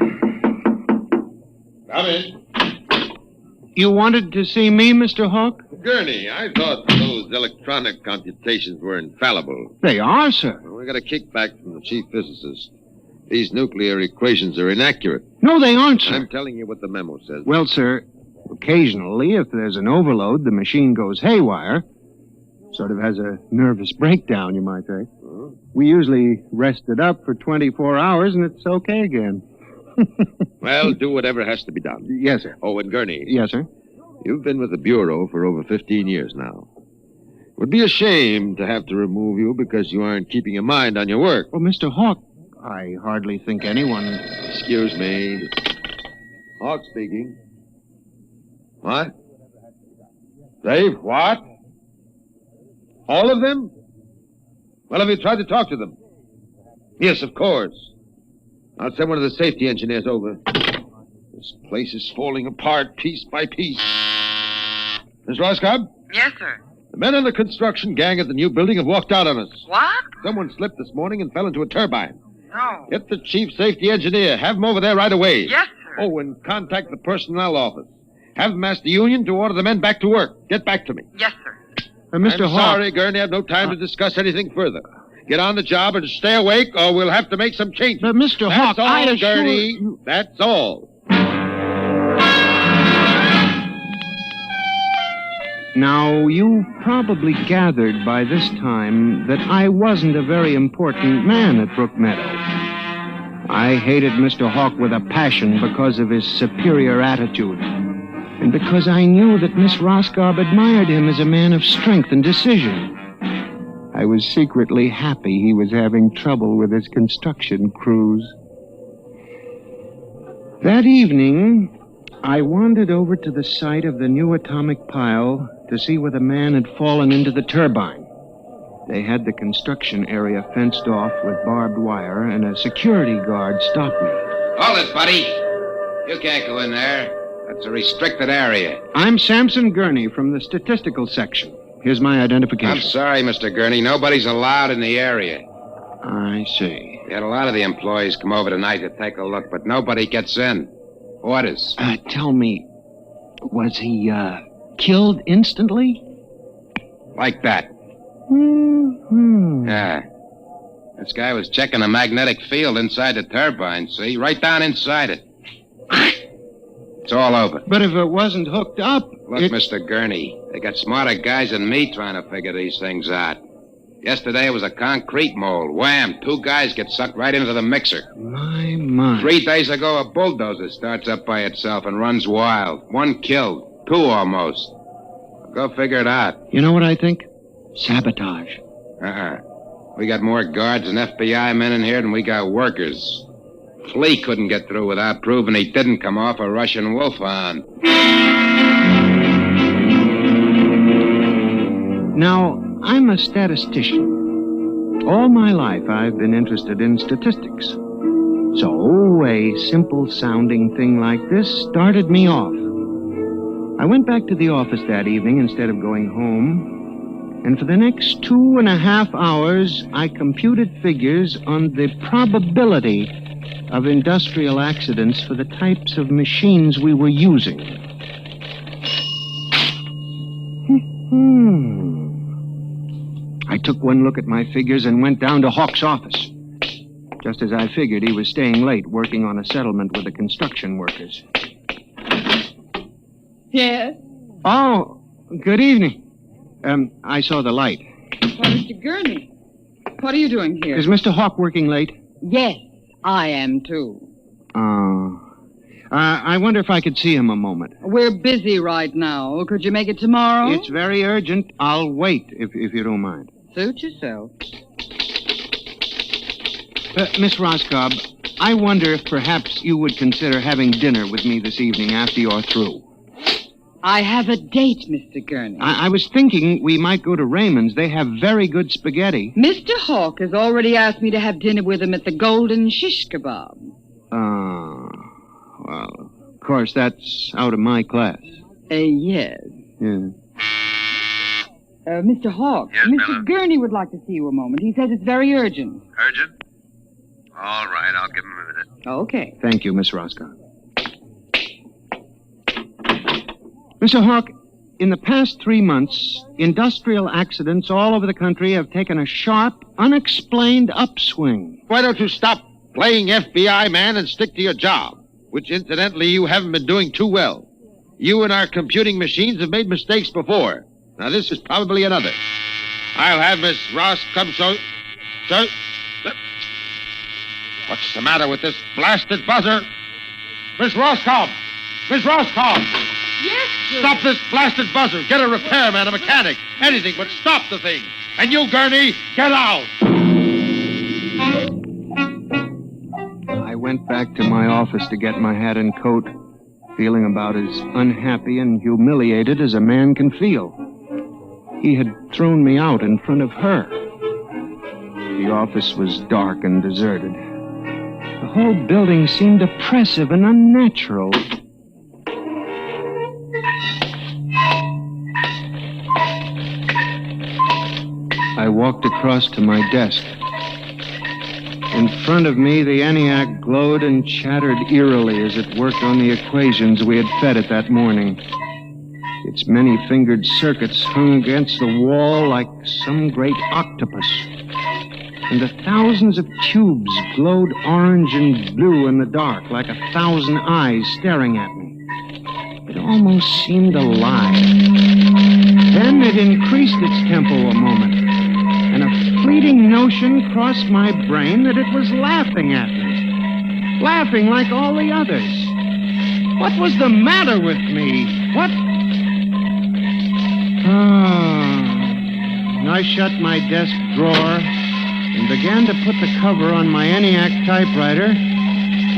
Come in. You wanted to see me, Mr. Hawk? Gurney, I thought those electronic computations were infallible. They are, sir. Well, we got a kickback from the chief physicist. These nuclear equations are inaccurate. No, they aren't, sir. I'm telling you what the memo says. Well, sir, occasionally, if there's an overload, the machine goes haywire. Sort of has a nervous breakdown, you might say. We usually rest it up for 24 hours, and it's okay again. Well, do whatever has to be done. Yes, sir. Oh, and Gurney. Yes, sir. You've been with the Bureau for over 15 years now. It would be a shame to have to remove you because you aren't keeping your mind on your work. Well, Mr. Hawk, I hardly think anyone... Excuse me. Hawk speaking. What? Dave, what? All of them? Well, have you tried to talk to them? Yes, of course. I'll send one of the safety engineers over. This place is falling apart piece by piece. Miss Roscoe? Yes, sir. The men on the construction gang at the new building have walked out on us. What? Someone slipped this morning and fell into a turbine. No. Get the chief safety engineer. Have him over there right away. Yes, sir. Oh, and contact the personnel office. Have them ask the union to order the men back to work. Get back to me. Yes, sir. Mr. I'm Hawk... sorry, Gurney. I have no time to discuss anything further. Get on the job and stay awake, or we'll have to make some changes. But, Mr. Hawk, That's all, I assure Gurney. you... That's all. Now, you probably gathered by this time that I wasn't a very important man at Brook Meadow. I hated Mr. Hawk with a passion because of his superior attitude, and because I knew that Miss Roscoe admired him as a man of strength and decision. I was secretly happy he was having trouble with his construction crews. That evening, I wandered over to the site of the new atomic pile to see where the man had fallen into the turbine. They had the construction area fenced off with barbed wire, and a security guard stopped me. Hold it, buddy. You can't go in there. That's a restricted area. I'm Samson Gurney from the statistical section. Here's my identification. I'm sorry, Mr. Gurney. Nobody's allowed in the area. I see. We had a lot of the employees come over tonight to take a look, but nobody gets in. Orders. Tell me, was he, killed instantly? Like that. Mm-hmm. Yeah. This guy was checking the magnetic field inside the turbine, see? Right down inside it. It's all over. But if it wasn't hooked up... Look, Mr. Gurney, they got smarter guys than me trying to figure these things out. Yesterday it was a concrete mold. Wham! 2 guys get sucked right into the mixer. My. 3 days ago, a bulldozer starts up by itself and runs wild. 1 killed. 2 almost. Go figure it out. You know what I think? Sabotage. We got more guards and FBI men in here than we got workers. Flea couldn't get through without proving he didn't come off a Russian wolfhound. Now, I'm a statistician. All my life, I've been interested in statistics. So, a simple-sounding thing like this started me off. I went back to the office that evening instead of going home, and for the next 2.5 hours, I computed figures on the probability of industrial accidents for the types of machines we were using. I took one look at my figures and went down to Hawk's office. Just as I figured, he was staying late working on a settlement with the construction workers. Yes? Oh, good evening. I saw the light. Why, Mr. Gurney, what are you doing here? Is Mr. Hawk working late? Yes, I am too. Oh. I wonder if I could see him a moment. We're busy right now. Could you make it tomorrow? It's very urgent. I'll wait, if you don't mind. Suit yourself. Miss Roscoe, I wonder if perhaps you would consider having dinner with me this evening after you're through. I have a date, Mr. Gurney. I was thinking we might go to Raymond's. They have very good spaghetti. Mr. Hawk has already asked me to have dinner with him at the Golden Shish Kebab. Well, of course, that's out of my class. Yes. Yeah. Mr. Hawk, Yes, Mr. Bella? Gurney would like to see you a moment. He says it's very urgent. Urgent? All right, I'll give him a minute. Okay. Thank you, Miss Roscoe. Mr. Hawk, in the past 3 months, industrial accidents all over the country have taken a sharp, unexplained upswing. Why don't you stop playing FBI man and stick to your job? Which, incidentally, you haven't been doing too well. You and our computing machines have made mistakes before. Now, this is probably another. I'll have Miss Ross come so... What's the matter with this blasted buzzer? Miss Roscoe! Miss Roscoe! Yes, sir. Stop this blasted buzzer. Get a repairman, a mechanic, anything, but stop the thing. And you, Gurney, get out! I went back to my office to get my hat and coat, feeling about as unhappy and humiliated as a man can feel. He had thrown me out in front of her. The office was dark and deserted. The whole building seemed oppressive and unnatural. I walked across to my desk. In front of me, the ENIAC glowed and chattered eerily as it worked on the equations we had fed it that morning. Its many-fingered circuits hung against the wall like some great octopus. And the thousands of tubes glowed orange and blue in the dark like 1,000 eyes staring at me. It almost seemed alive. Then it increased its tempo a moment, and a fleeting notion crossed my brain that it was laughing at me. Laughing like all the others. What was the matter with me? What? I shut my desk drawer and began to put the cover on my ENIAC typewriter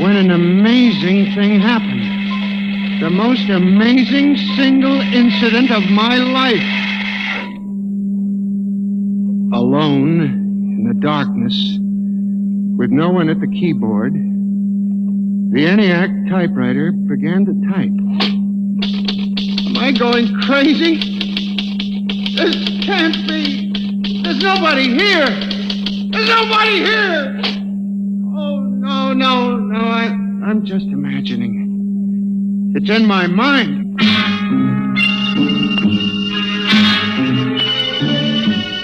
when an amazing thing happened. The most amazing single incident of my life. Alone, in the darkness, with no one at the keyboard, the ENIAC typewriter began to type. Am I going crazy? This can't be. There's nobody here. There's nobody here. Oh, no. I'm just imagining it. It's in my mind.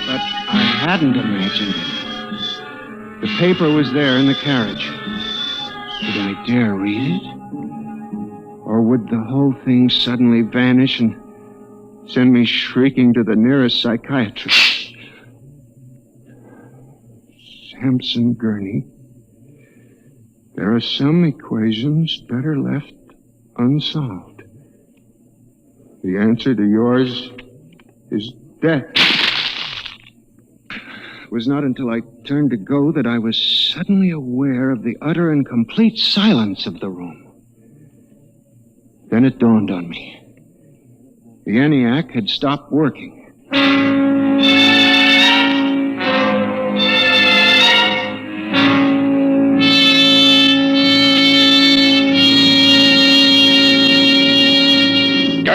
But I hadn't imagined it. The paper was there in the carriage. Did I dare read it? Or would the whole thing suddenly vanish and send me shrieking to the nearest psychiatrist? Sampson Gurney, there are some equations better left unsolved. The answer to yours is death. It was not until I turned to go that I was suddenly aware of the utter and complete silence of the room. Then it dawned on me. The ENIAC had stopped working.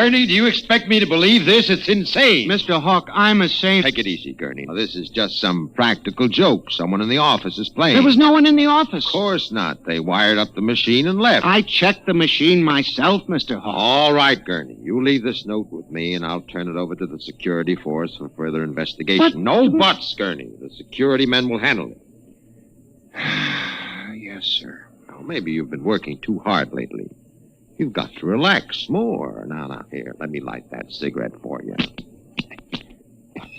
Gurney, do you expect me to believe this? It's insane. Mr. Hawk, I'm a saint. Take it easy, Gurney. Now, this is just some practical joke someone in the office is playing. There was no one in the office. Of course not. They wired up the machine and left. I checked the machine myself, Mr. Hawk. All right, Gurney. You leave this note with me, and I'll turn it over to the security force for further investigation. But... No buts, Gurney. The security men will handle it. Yes, sir. Well, maybe you've been working too hard lately. You've got to relax more. Now, here, let me light that cigarette for you.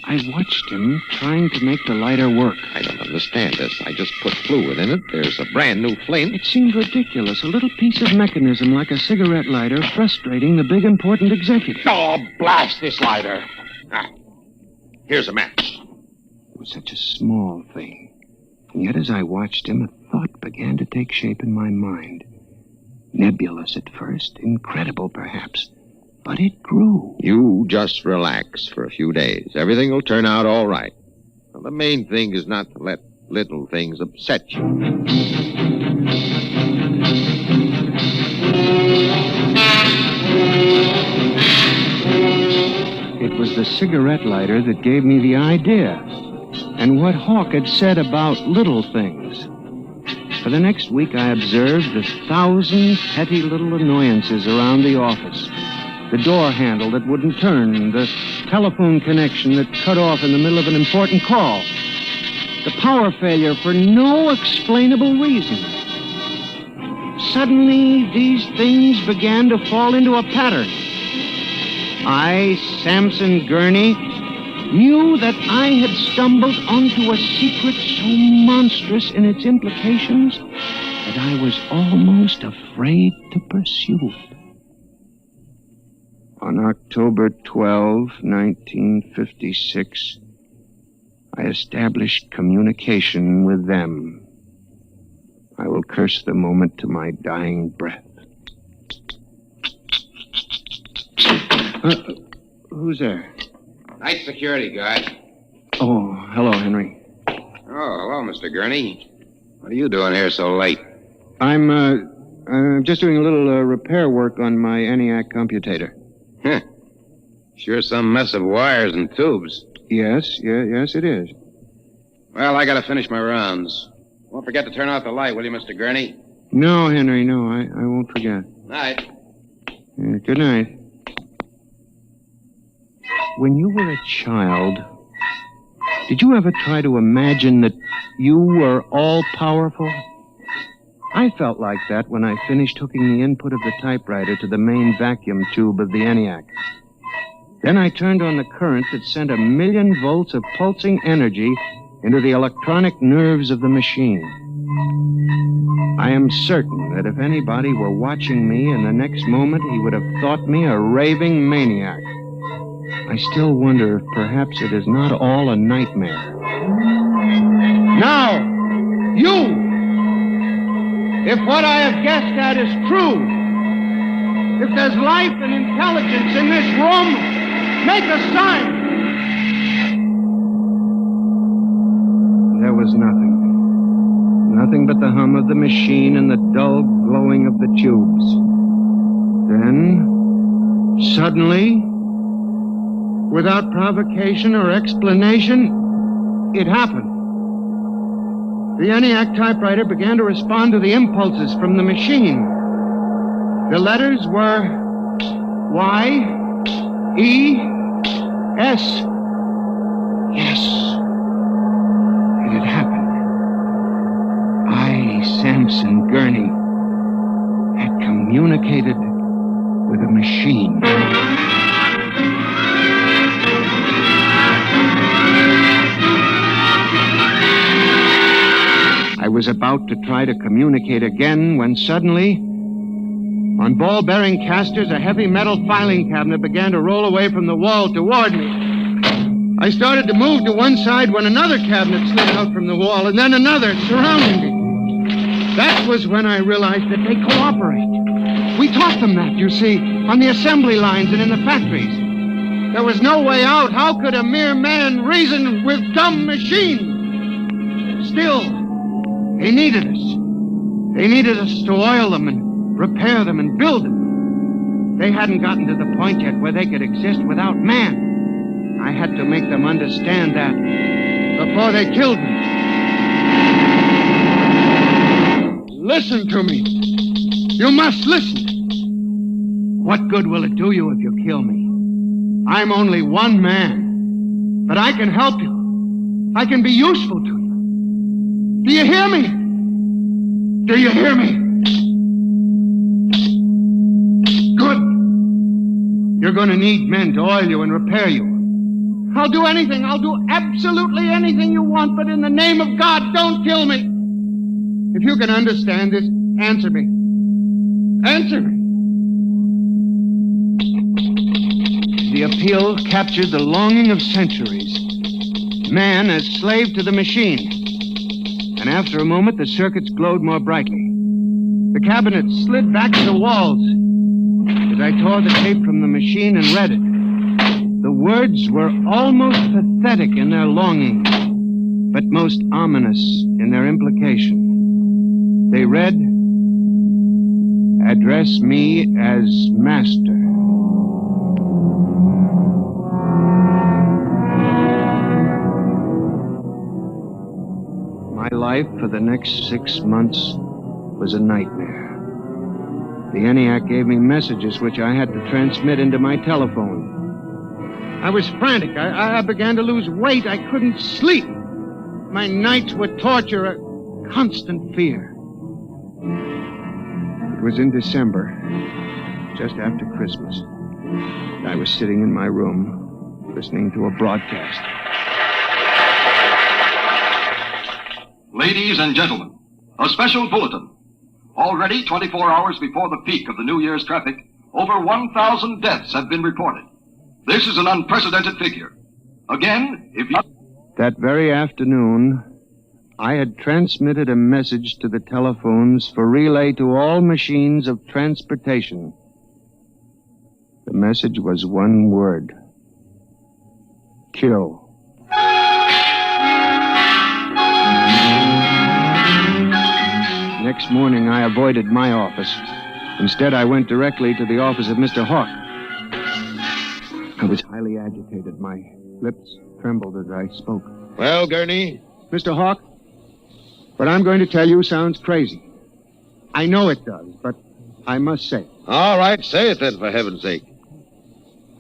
I watched him trying to make the lighter work. I don't understand this. I just put fluid in it. There's a brand new flame. It seemed ridiculous. A little piece of mechanism like a cigarette lighter frustrating the big important executive. Oh, blast this lighter. Here's a match. It was such a small thing. And yet as I watched him, a thought began to take shape in my mind. Nebulous at first, incredible perhaps, but it grew. You just relax for a few days. Everything will turn out all right. Well, the main thing is not to let little things upset you. It was the cigarette lighter that gave me the idea, and what Hawk had said about little things. For the next week, I observed the 1,000 petty little annoyances around the office. The door handle that wouldn't turn, the telephone connection that cut off in the middle of an important call, the power failure for no explainable reason. Suddenly, these things began to fall into a pattern. I, Samson Gurney, knew that I had stumbled onto a secret so monstrous in its implications that I was almost afraid to pursue it. On October 12, 1956, I established communication with them. I will curse the moment to my dying breath. Who's there? Night security guard. Oh, hello, Henry. Oh, hello, Mr. Gurney. What are you doing here so late? I'm just doing a little repair work on my ENIAC computator. Huh. Sure some mess of wires and tubes. Yes, it is. Well, I gotta finish my rounds. Won't forget to turn out the light, will you, Mr. Gurney? No, Henry, no, I won't forget. Night. Good night. When you were a child, did you ever try to imagine that you were all-powerful? I felt like that when I finished hooking the input of the typewriter to the main vacuum tube of the ENIAC. Then I turned on the current that sent 1,000,000 volts of pulsing energy into the electronic nerves of the machine. I am certain that if anybody were watching me in the next moment, he would have thought me a raving maniac. I still wonder if perhaps it is not all a nightmare. Now, you! If what I have guessed at is true, if there's life and intelligence in this room, make a sign! There was nothing. Nothing but the hum of the machine and the dull glowing of the tubes. Then, suddenly, without provocation or explanation, it happened. The ENIAC typewriter began to respond to the impulses from the machine. The letters were Y, E, S. Yes, it had happened. I, Samson Gurney, had communicated with a machine. I was about to try to communicate again when suddenly, on ball-bearing casters, a heavy metal filing cabinet began to roll away from the wall toward me. I started to move to one side when another cabinet slid out from the wall, and then another, surrounding me. That was when I realized that they cooperate. We taught them that, you see, on the assembly lines and in the factories. There was no way out. How could a mere man reason with dumb machines? Still, they needed us. They needed us to oil them and repair them and build them. They hadn't gotten to the point yet where they could exist without man. I had to make them understand that before they killed me. Listen to me. You must listen. What good will it do you if you kill me? I'm only one man, but I can help you. I can be useful to you. Do you hear me? Do you hear me? Good. You're going to need men to oil you and repair you. I'll do anything. I'll do absolutely anything you want, but in the name of God, don't kill me. If you can understand this, answer me. Answer me. The appeal captured the longing of centuries. Man as slave to the machine. And after a moment, the circuits glowed more brightly. The cabinet slid back to the walls. As I tore the tape from the machine and read it, the words were almost pathetic in their longing, but most ominous in their implication. They read, "Address me as master." My life for the next 6 months was a nightmare. The ENIAC gave me messages which I had to transmit into my telephone. I was frantic. I began to lose weight. I couldn't sleep. My nights were torture, a constant fear. It was in December, just after Christmas. I was sitting in my room, listening to a broadcast. Ladies and gentlemen, a special bulletin. Already 24 hours before the peak of the New Year's traffic, over 1,000 deaths have been reported. This is an unprecedented figure. Again, if you... That very afternoon, I had transmitted a message to the telephones for relay to all machines of transportation. The message was one word. Kill. Next morning, I avoided my office. Instead, I went directly to the office of Mr. Hawk. I was highly agitated. My lips trembled as I spoke. Well, Gurney? Mr. Hawk, what I'm going to tell you sounds crazy. I know it does, but I must say it. All right, say it then, for heaven's sake.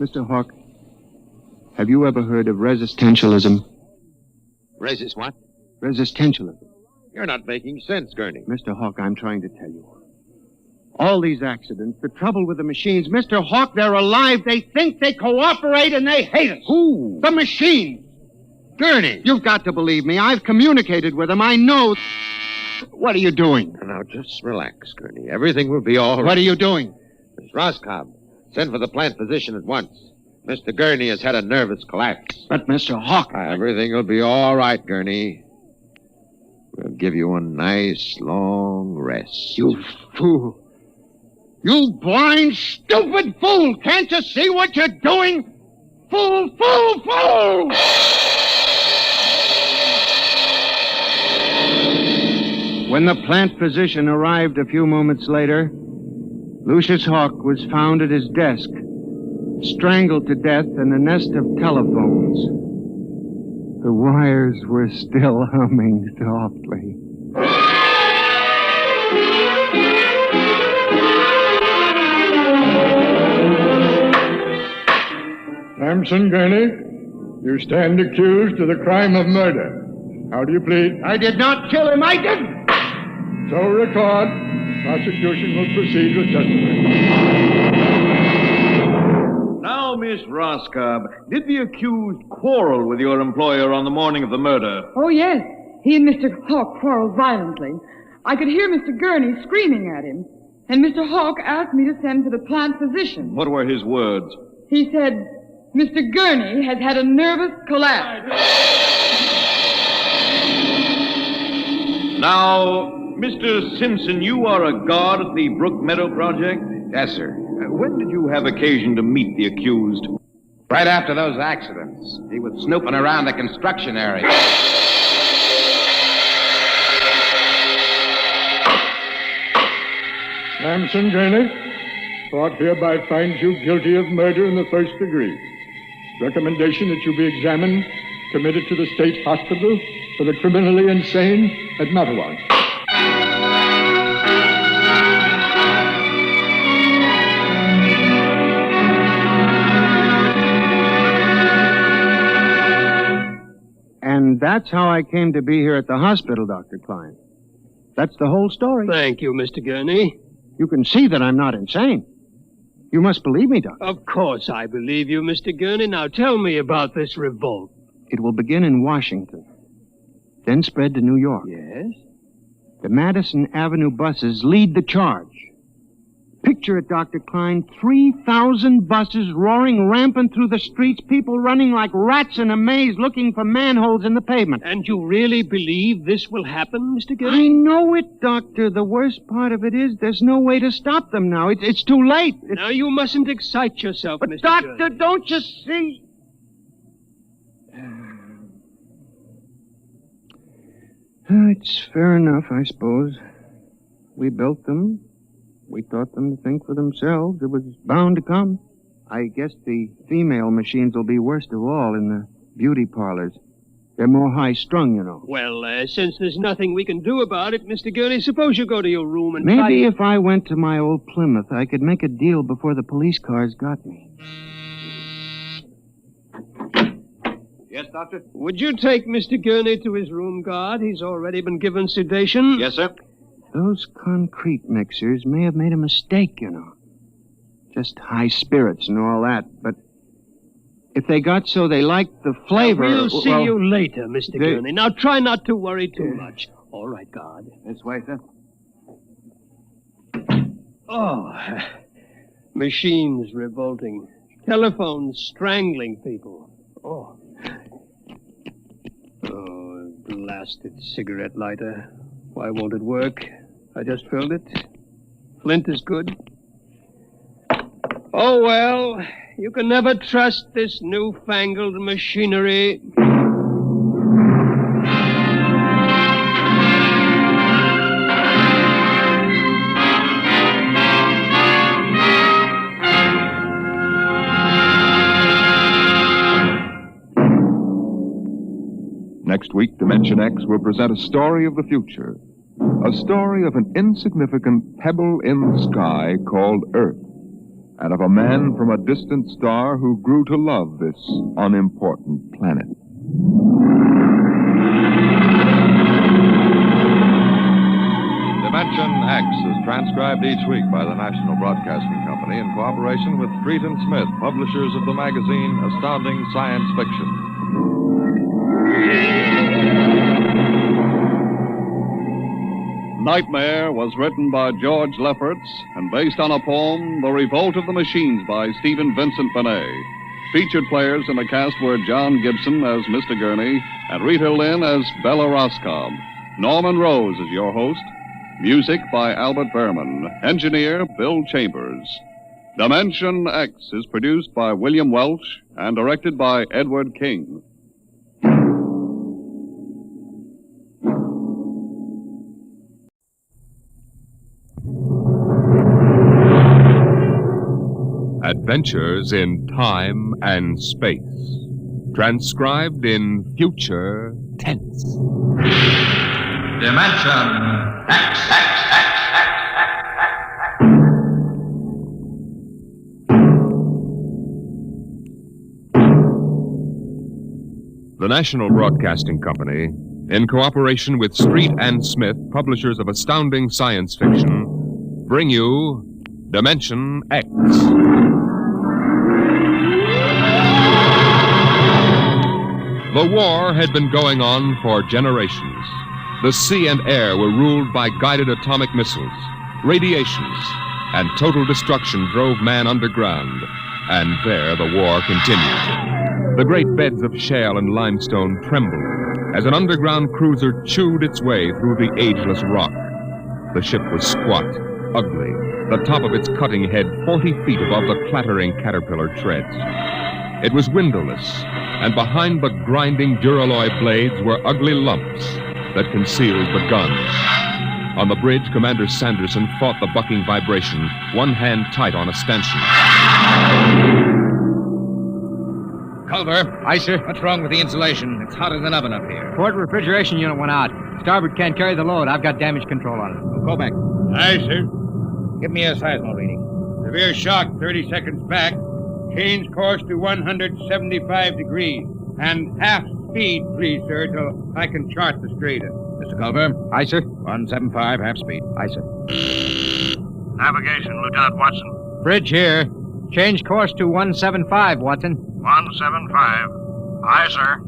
Mr. Hawk, have you ever heard of resistentialism? Resist what? Resistentialism. You're not making sense, Gurney. Mr. Hawk, I'm trying to tell you. All these accidents, the trouble with the machines, Mr. Hawk, they're alive. They think, they cooperate, and they hate us. Who? The machines. Gurney. You've got to believe me. I've communicated with them. I know. What are you doing? Now, just relax, Gurney. Everything will be all right. What are you doing? Miss Roscoe, send for the plant physician at once. Mr. Gurney has had a nervous collapse. But, Mr. Hawk... Everything will be all right, Gurney. We'll give you a nice, long rest. You fool. You blind, stupid fool! Can't you see what you're doing? Fool, fool, fool! When the plant physician arrived a few moments later, Lucius Hawk was found at his desk, strangled to death in a nest of telephones. The wires were still humming softly. Samson Gurney, you stand accused of the crime of murder. How do you plead? I did not kill him. I didn't. So record. Prosecution will proceed with testimony. Now, Miss Roscoe, did the accused quarrel with your employer on the morning of the murder? Oh, yes. He and Mr. Hawk quarreled violently. I could hear Mr. Gurney screaming at him. And Mr. Hawk asked me to send for the plant physician. What were his words? He said, Mr. Gurney has had a nervous collapse. Now, Mr. Simpson, you are a guard at the Brook Meadow Project? Yes, sir. When did you have occasion to meet the accused? Right after those accidents. He was snooping around the construction area. Samson Gurney, court hereby finds you guilty of murder in the first degree. Recommendation that you be examined, committed to the state hospital for the criminally insane at Mattawan. And that's how I came to be here at the hospital, Dr. Klein. That's the whole story. Thank you, Mr. Gurney. You can see that I'm not insane. You must believe me, Doctor. Of course I believe you, Mr. Gurney. Now tell me about this revolt. It will begin in Washington, then spread to New York. Yes? The Madison Avenue buses lead the charge. Picture it, Dr. Klein, 3,000 buses roaring rampant through the streets, people running like rats in a maze looking for manholes in the pavement. And you really believe this will happen, Mr. Gurney? I know it, Doctor. The worst part of it is there's no way to stop them now. It's too late. Now, you mustn't excite yourself, but Mr. Doctor, Gurney. Don't you see? It's fair enough, I suppose. We built them. We taught them to think for themselves. It was bound to come. I guess the female machines will be worst of all in the beauty parlors. They're more high-strung, you know. Well, since there's nothing we can do about it, Mr. Gurney, suppose you go to your room and Maybe if I went to my old Plymouth, I could make a deal before the police cars got me. Yes, Doctor? Would you take Mr. Gurney to his room, guard? He's already been given sedation. Yes, sir. Those concrete mixers may have made a mistake, you know. Just high spirits and all that, but if they got so they liked the flavor... Now, we'll see you later, Mr. Gurney. Now, try not to worry too much. All right, guard. This way, sir. Oh, machines revolting. Telephones strangling people. Oh, blasted cigarette lighter. Why won't it work? I just filled it. Flint is good. Oh, well, you can never trust this newfangled machinery. Next week, Dimension X will present a story of the future. A story of an insignificant pebble in the sky called Earth, and of a man from a distant star who grew to love this unimportant planet. Dimension X is transcribed each week by the National Broadcasting Company in cooperation with Street & Smith, publishers of the magazine Astounding Science Fiction. Nightmare was written by George Lefferts and based on a poem, The Revolt of the Machines by Stephen Vincent Benet. Featured players in the cast were John Gibson as Mr. Gurney and Rita Lynn as Bella Roscoe. Norman Rose is your host. Music by Albert Berman. Engineer Bill Chambers. Dimension X is produced by William Welch and directed by Edward King. Adventures in Time and Space. Transcribed in future tense. Dimension X. The National Broadcasting Company, in cooperation with Street & Smith, publishers of astounding science fiction, bring you Dimension X. The war had been going on for generations. The sea and air were ruled by guided atomic missiles, radiations, and total destruction drove man underground. And there the war continued. The great beds of shale and limestone trembled as an underground cruiser chewed its way through the ageless rock. The ship was squat, ugly, the top of its cutting head 40 feet above the clattering caterpillar treads. It was windowless, and behind the grinding duralloy blades were ugly lumps that concealed the guns. On the bridge, Commander Sanderson fought the bucking vibration, one hand tight on a stanchion. Culver. Aye, sir. What's wrong with the insulation? It's hotter than oven up here. Port refrigeration unit went out. Starboard can't carry the load. I've got damage control on it. Go back. Aye, sir. Give me a seismo reading. Severe shock 30 seconds back. Change course to 175 degrees. And half speed, please, sir, till I can chart the strata. Mr. Culver. Aye, sir. 175, half speed. Aye, sir. Navigation, Lieutenant Watson. Bridge here. Change course to 175, Watson. 175. Aye, sir.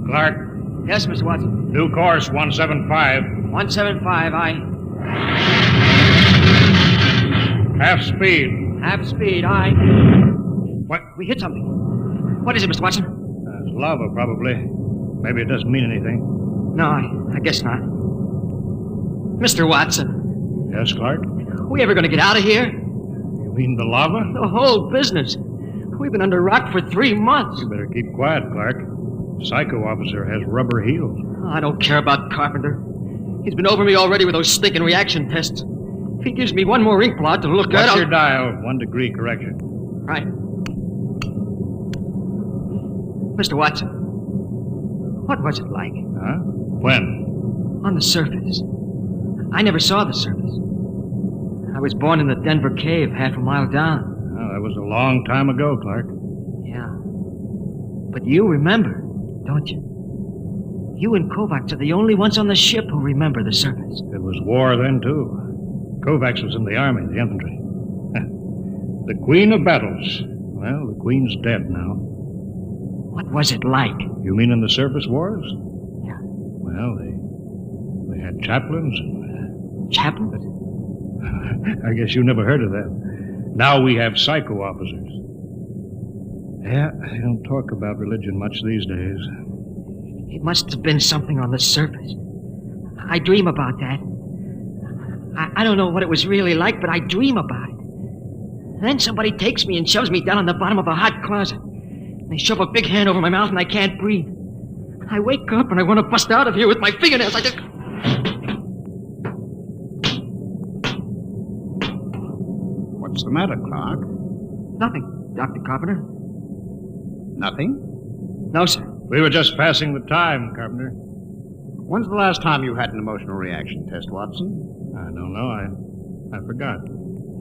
Clark. Yes, Mr. Watson. New course 175. 175, aye. Half speed. Half speed, aye. What? We hit something. What is it, Mr. Watson? It's lava, probably. Maybe it doesn't mean anything. No, I guess not. Mr. Watson. Yes, Clark? We ever going to get out of here? You mean the lava? The whole business. We've been under rock for 3 months. You better keep quiet, Clark. Psycho officer has rubber heels. I don't care about Carpenter. He's been over me already with those stinking reaction tests. If he gives me one more ink blot to look at, What's your dial? 1 degree correction. Right. Mr. Watson, what was it like? Huh? When? On the surface. I never saw the surface. I was born in the Denver cave, half a mile down. Well, that was a long time ago, Clark. Yeah. But you remember, don't you? You and Kovacs are the only ones on the ship who remember the surface. It was war then, too. Kovacs was in the army, the infantry. The Queen of Battles. Well, the Queen's dead now. What was it like? You mean in the surface wars? Yeah. Well, they had chaplains and... Chaplains? I guess you never heard of that. Now we have psycho officers. Yeah, they don't talk about religion much these days. It must have been something on the surface. I dream about that. I don't know what it was really like, but I dream about it. Then somebody takes me and shoves me down on the bottom of a hot closet. They shove a big hand over my mouth and I can't breathe. I wake up and I want to bust out of here with my fingernails. I just... What's the matter, Clark? Nothing, Dr. Carpenter. Nothing? No, sir. We were just passing the time, Carpenter. When's the last time you had an emotional reaction test, Watson? I don't know. I forgot.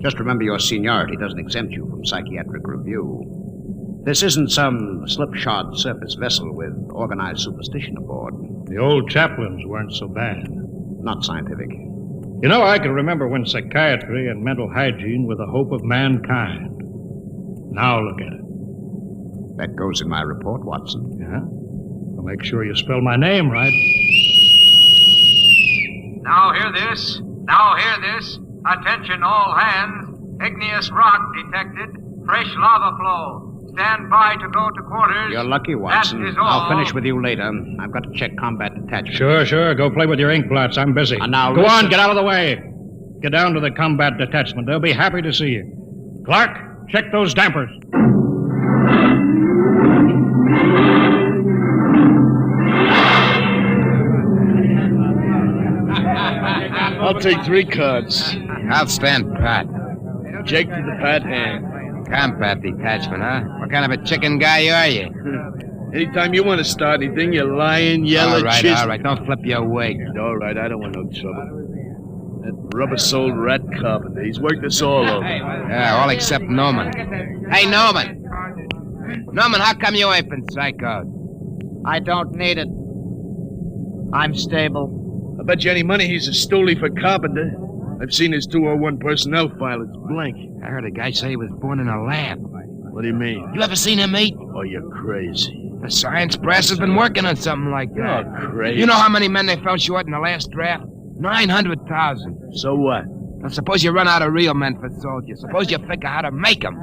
Just remember your seniority doesn't exempt you from psychiatric review. This isn't some slipshod surface vessel with organized superstition aboard. The old chaplains weren't so bad. Not scientific. You know, I can remember when psychiatry and mental hygiene were the hope of mankind. Now look at it. That goes in my report, Watson. Yeah? Well, make sure you spell my name right. Now hear this. Now hear this. Attention all hands. Igneous rock detected. Fresh lava flow. Stand by to go to quarters. You're lucky, Watson. That is all. I'll finish with you later. I've got to check combat detachment. Sure. Go play with your ink blots. I'm busy. Now go listen. on, get out of the way. Get down to the combat detachment. They'll be happy to see you. Clark, check those dampers. I'll take 3 cards. I'll stand pat. Jake to the pat hand. Combat detachment, huh? What kind of a chicken guy are you? Anytime you want to start anything, you lying, yellow All right. Don't flip your wig. All right, I don't want no trouble. That rubber-soled rat carpenter, he's worked us all over. Yeah, all except Norman. Hey, Norman. Norman, how come you ain't been psychoed? I don't need it. I'm stable. I bet you any money he's a stoolie for carpenter. I've seen his 201 personnel file. It's blank. I heard a guy say he was born in a lab. What do you mean? You ever seen him eat? Oh, you're crazy. The science brass has been working on something like that. You're crazy. You know how many men they fell short in the last draft? 900,000. So what? Now, suppose you run out of real men for soldiers. Suppose you figure how to make them.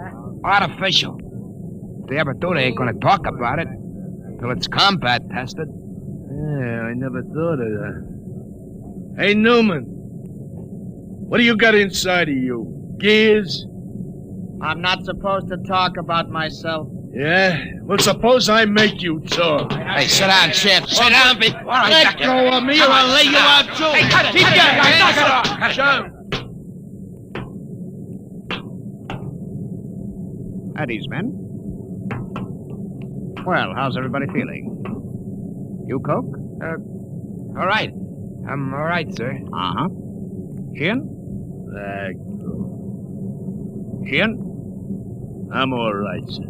Artificial. If they ever do, they ain't gonna talk about it. Till it's combat tested. Yeah, I never thought of that. Hey, Newman. What do you got inside of you? Gears? I'm not supposed to talk about myself. Yeah? Well, suppose I make you talk. Hey, sit down, Sheriff. Sit down. All right, Let go of me or I'll lay you out, too. Hey, cut it. Keep Cut going, it. guys. Knock it off. Sure. At ease, men. Well, how's everybody feeling? You, Coke? All right. I'm all right, sir. Uh-huh. Sheehan? Sheehan? I'm all right, sir.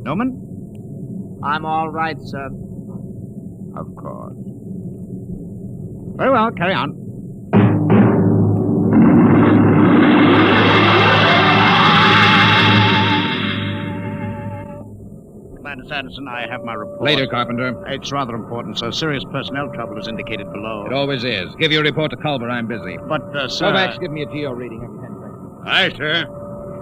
Newman? I'm all right, sir. Of course. Very well, carry on. Commander Sanderson, I have my report. Later, Carpenter. It's rather important, sir. Serious personnel trouble is indicated below. It always is. Give your report to Culver. I'm busy. But, sir... Kovacs, give me a GO reading every 10 seconds. Aye, sir.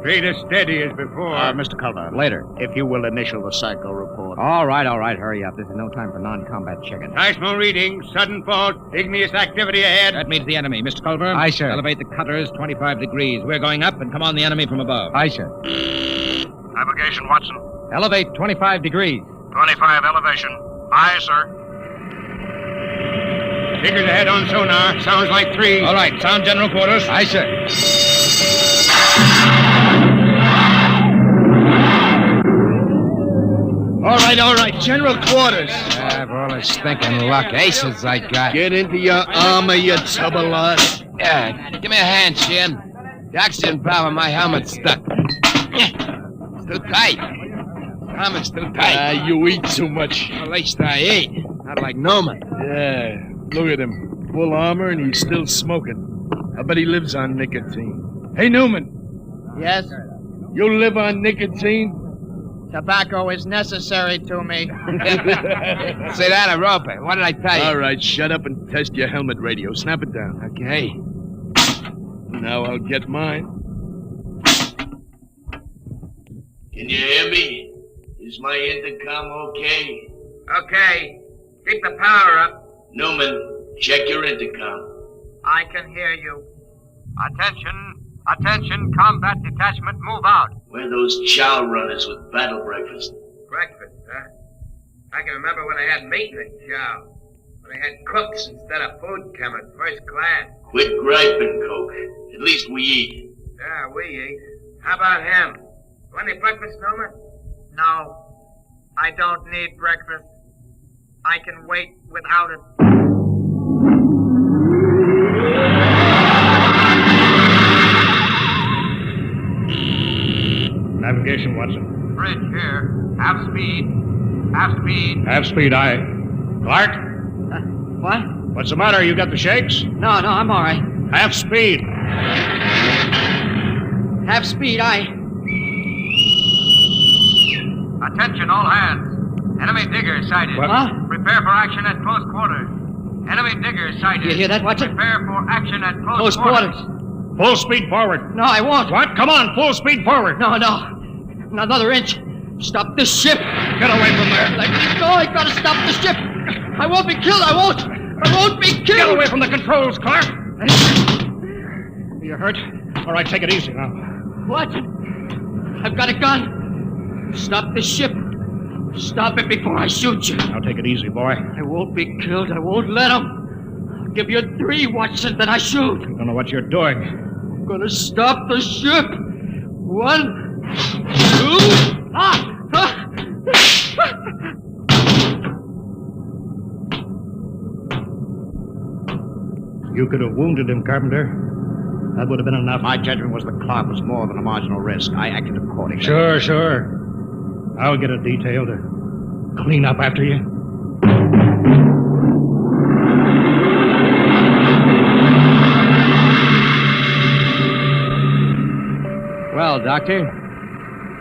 Straight as steady as before. Mr. Culver. Later. If you will initial the psycho report. All right. Hurry up. This is no time for non-combat chicken. Seismo reading, sudden fault, igneous activity ahead. That means the enemy. Mr. Culver? Aye, sir. Elevate the cutters 25 degrees. We're going up and come on the enemy from above. Aye, sir. Navigation, Watson. Elevate 25 degrees. 25 elevation. Aye, sir. Figures ahead on sonar. Sounds like 3. All right. Sound general quarters. Aye, sir. All right. General quarters. All this stinking luck. Aces I got. Get into your armor, you tub of lard. Yeah, give me a hand, Shin. The oxygen valve on my helmet's stuck. It's too tight. Helmet's too tight. You eat too much. At least I eat. Not like Newman. Yeah, look at him. Full armor and he's still smoking. I bet he lives on nicotine. Hey, Newman. Yes? You live on nicotine? Tobacco is necessary to me. Say that, a roper. What did I tell you? All right, shut up and test your helmet radio. Snap it down. Okay. Now I'll get mine. Can you hear me? Is my intercom okay? Okay. Keep the power up. Newman, check your intercom. I can hear you. Attention, combat detachment, move out. Where are those chow runners with battle breakfast? Breakfast, huh? I can remember when I had meat in the chow. When I had cooks instead of food coming, first class. Quit griping, Coke. At least we eat. Yeah, we eat. How about him? Want any breakfast, Newman? No. I don't need breakfast. I can wait without it. Navigation, Watson. Bridge here. Half speed. Half speed. Half speed, aye. Clark? What? What's the matter? You got the shakes? No, I'm all right. Half speed. Half speed, aye. Attention, all hands. Enemy digger sighted. What? Huh? Prepare for action at close quarters. Enemy digger sighted. You hear that, Watson? Prepare for action at Close quarters. Full speed forward. No, I won't. What? Come on, full speed forward. No. Another inch. Stop this ship. Get away from there. Let me go. I gotta stop the ship. I won't be killed. I won't be killed. Get away from the controls, Clark. You hurt? All right, take it easy now. What? I've got a gun. Stop the ship. Stop it before I shoot you. Now take it easy, boy. I won't be killed. I won't let him. I'll give you 3, Watson, then I shoot. I don't know what you're doing. I'm gonna stop the ship. 1, 2... You could have wounded him, Carpenter. That would have been enough. My judgment was the clock was more than a marginal risk. I acted accordingly. Sure. I'll get a detail to clean up after you. Well, Doctor,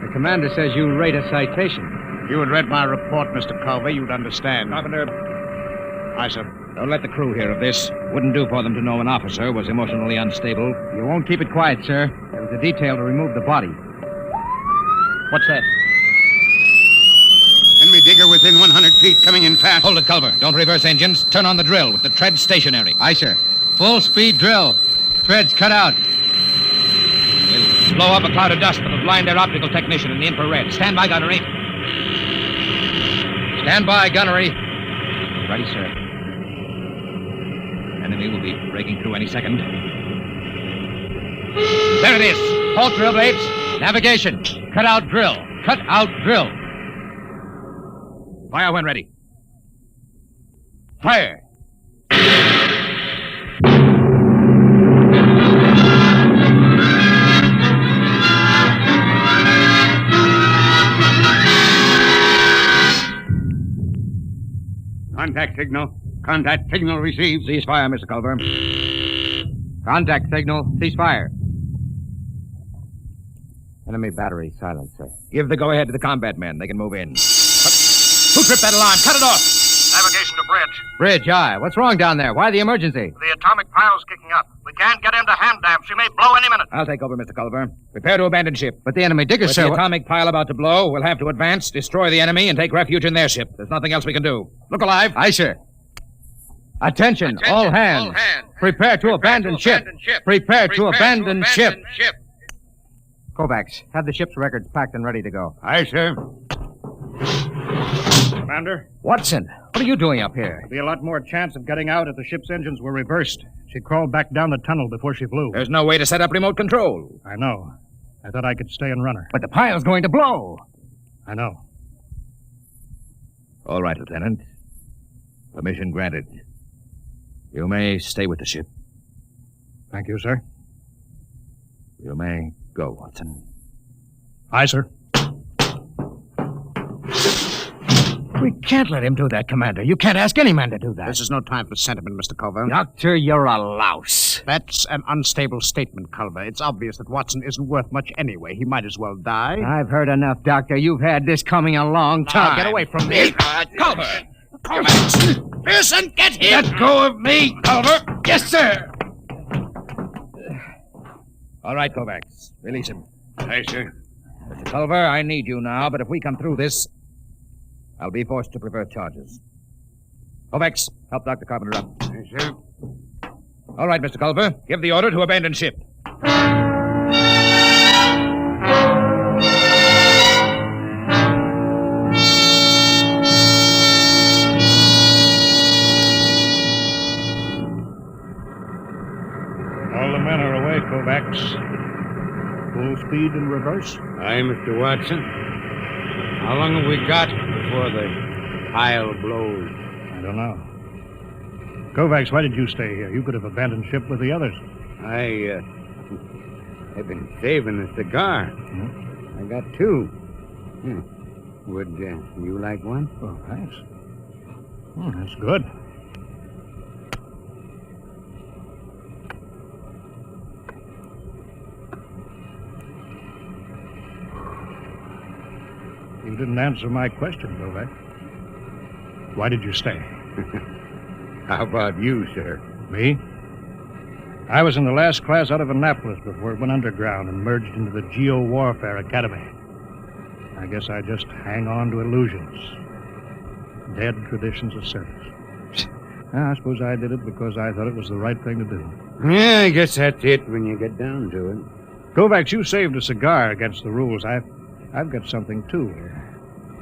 the commander says you rate a citation. If you had read my report, Mr. Culver, you'd understand. Carpenter. Aye, sir. Don't let the crew hear of this. Wouldn't do for them to know an officer was emotionally unstable. You won't keep it quiet, sir. There was a detail to remove the body. What's that? Enemy digger within 100 feet, coming in fast. Hold it, Culver. Don't reverse engines. Turn on the drill with the tread stationary. Aye, sir. Full speed drill. Threads cut out. We'll blow up a cloud of dust that will blind their optical technician in the infrared. Stand by, gunnery. Stand by, gunnery. Ready, sir. Enemy will be breaking through any second. There it is. Halt, drill blades. Navigation. Cut out drill. Cut out drill. Fire when ready. Fire. Contact signal. Contact signal received. Cease fire, Mr. Culver. Contact signal. Cease fire. Enemy battery silent, sir. Give the go-ahead to the combat men. They can move in. Who tripped that alarm? Cut it off! Navigation to bridge. Bridge, aye. What's wrong down there? Why the emergency? The atomic pile's kicking up. We can't get into hand dam. She may blow any minute. I'll take over, Mr. Culver. Prepare to abandon ship. But the enemy diggers, With sir. the atomic pile about to blow, we'll have to advance, destroy the enemy, and take refuge in their ship. There's nothing else we can do. Look alive. Aye, sir. Attention, all hands. Prepare to abandon ship. Prepare to abandon ship. Kovacs, have the ship's records packed and ready to go. Aye, sir. Commander? Watson, what are you doing up here? There'd be a lot more chance of getting out if the ship's engines were reversed. She crawled back down the tunnel before she flew. There's no way to set up remote control. I know. I thought I could stay and run her. But the pile's going to blow. I know. All right, Lieutenant. Permission granted. You may stay with the ship. Thank you, sir. You may go, Watson. Aye, sir. We can't let him do that, Commander. You can't ask any man to do that. This is no time for sentiment, Mr. Culver. Doctor, you're a louse. That's an unstable statement, Culver. It's obvious that Watson isn't worth much anyway. He might as well die. I've heard enough, Doctor. You've had this coming a long time. Now, get away from me. Culver! Pearson, get him! Let go of me, Culver! Yes, sir! All right, Kovacs. Release him. Aye, sir. Mr. Culver, I need you now, but if we come through this, I'll be forced to prefer charges. Kovacs, help Dr. Carpenter up. Aye, sir. All right, Mr. Culver. Give the order to abandon ship. All the men are away, Kovacs. Full speed in reverse. Aye, Mr. Watson. How long have we got before the pile blows? I don't know. Kovacs, why did you stay here? You could have abandoned ship with the others. I've been saving a cigar. I got two. Would you like one? Oh, thanks. That's good. You didn't answer my question, Kovac. Why did you stay? How about you, sir? Me? I was in the last class out of Annapolis before it went underground and merged into the Geo-Warfare Academy. I guess I just hang on to illusions. Dead traditions of service. I suppose I did it because I thought it was the right thing to do. Yeah, I guess that's it when you get down to it. Kovacs, you saved a cigar against the rules. I've got something, too.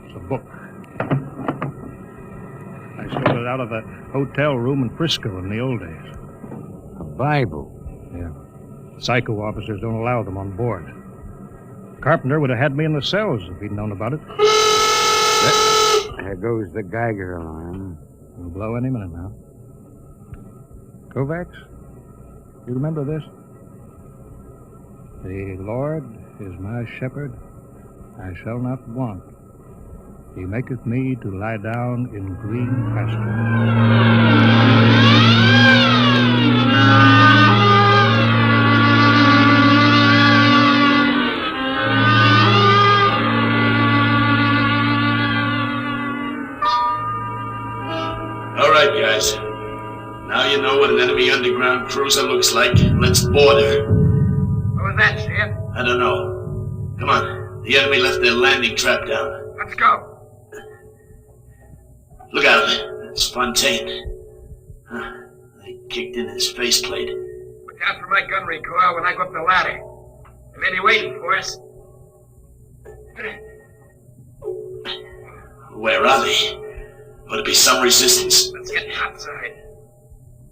It's a book. I stole it out of a hotel room in Frisco in the old days. A Bible? Yeah. Psycho officers don't allow them on board. Carpenter would have had me in the cells if he'd known about it. There goes the Geiger alarm. It'll blow any minute now. Kovacs, you remember this? The Lord is my shepherd. I shall not want. He maketh me to lie down in green pastures. All right, guys. Now you know what an enemy underground cruiser looks like. Let's board her. What was that, Sheriff? I don't know. Come on. The enemy left their landing trap down. Let's go. Look out. That's Fontaine. They kicked in his faceplate. Look out for my gun recoil when I go up the ladder. They may be waiting for us. Where are they? Ought to be some resistance. Let's get outside.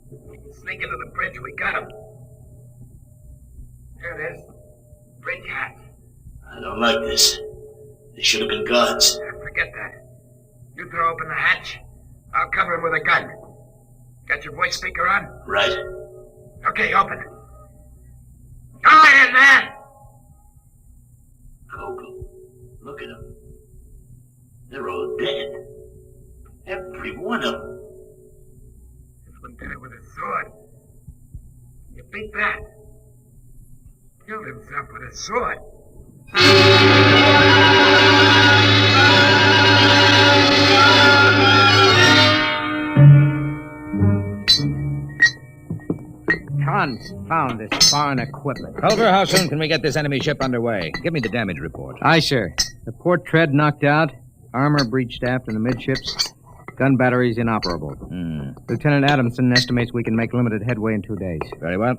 We can sneak into the bridge. We got them. There it is. Bridge hatch. I don't like this. They should have been guards. Forget that. You throw open the hatch. I'll cover him with a gun. Got your voice speaker on? Right. Okay, open it. Go ahead, man! Kogel, look at them. They're all dead. Every one of them. This one did it with a sword. You beat that. Killed himself with a sword. Confound this foreign equipment. Culver, how soon can we get this enemy ship underway? Give me the damage report. Aye, sir. The port tread knocked out, armor breached aft in the midships, gun batteries inoperable. Lieutenant Adamson estimates we can make limited headway in 2 days. Very well.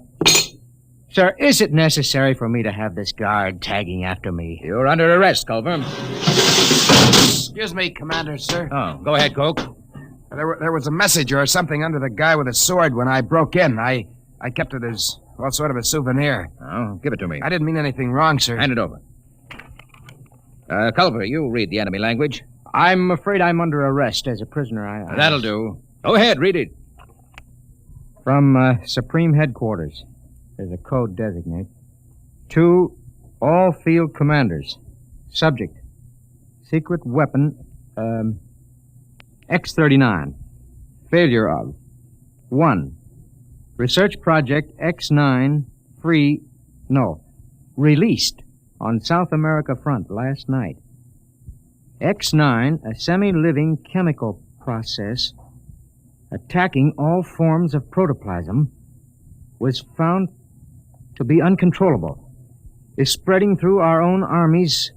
Sir, is it necessary for me to have this guard tagging after me? You're under arrest, Culver. Excuse me, Commander, sir. Oh, go ahead, Coke. There was a message or something under the guy with a sword when I broke in. I kept it as, well, sort of a souvenir. Oh, give it to me. I didn't mean anything wrong, sir. Hand it over. Culver, you read the enemy language. I'm afraid I'm under arrest as a prisoner. That'll do. Go ahead, read it. From Supreme Headquarters. There's a code designate. To all field commanders. Subject. Secret weapon, X-39. Failure of. 1. Research project X9 released on South America front last night. X9, a semi-living chemical process attacking all forms of protoplasm, was found to be uncontrollable, is spreading through our own armies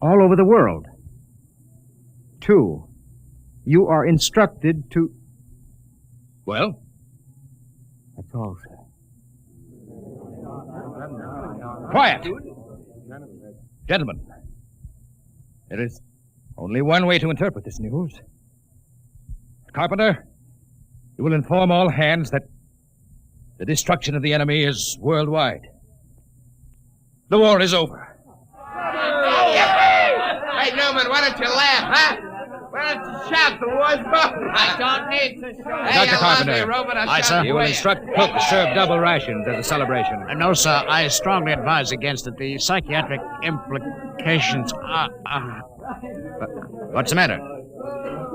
all over the world. 2, you are instructed to... Well? That's all, sir. Quiet! Gentlemen, there is only one way to interpret this news. Carpenter, you will inform all hands that the destruction of the enemy is worldwide. The war is over. Hey, Newman, why don't you laugh, huh? Why don't you shout the war's over? I don't need to shout. Hey, Dr. Carpenter. Robot, Aye, sir. You will instruct cook to serve double rations as a celebration. No, sir. I strongly advise against it. The psychiatric implications are... What's the matter?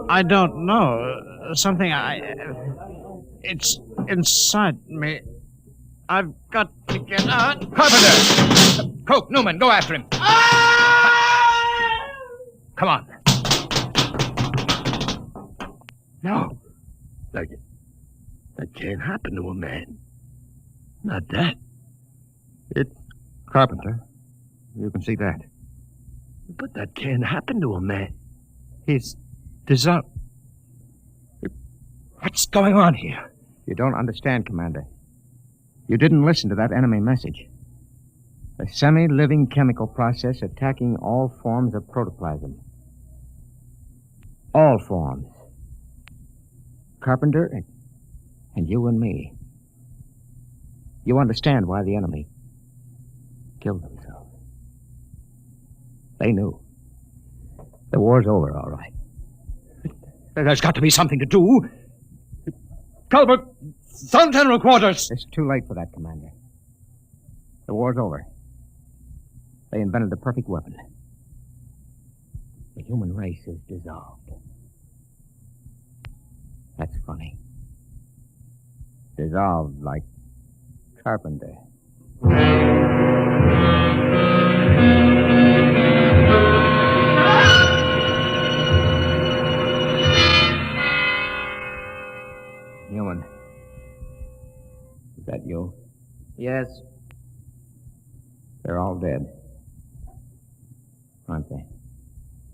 I don't know. Something it's inside me. I've got to get out. Carpenter! Coke, Newman, go after him. Come on. No. That can't happen to a man. Not that. It's Carpenter. You can see that. But that can't happen to a man. He's dissolved. What's going on here? You don't understand, Commander. You didn't listen to that enemy message. A semi-living chemical process attacking all forms of protoplasm. All forms. Carpenter and you and me. You understand why the enemy killed themselves. They knew. The war's over, all right. There's got to be something to do. Culbert, Sun General Quarters. It's too late for that, Commander. The war's over. They invented the perfect weapon. The human race is dissolved. That's funny. Dissolved like Carpenter. Human. Is that you? Yes. They're all dead. Aren't they?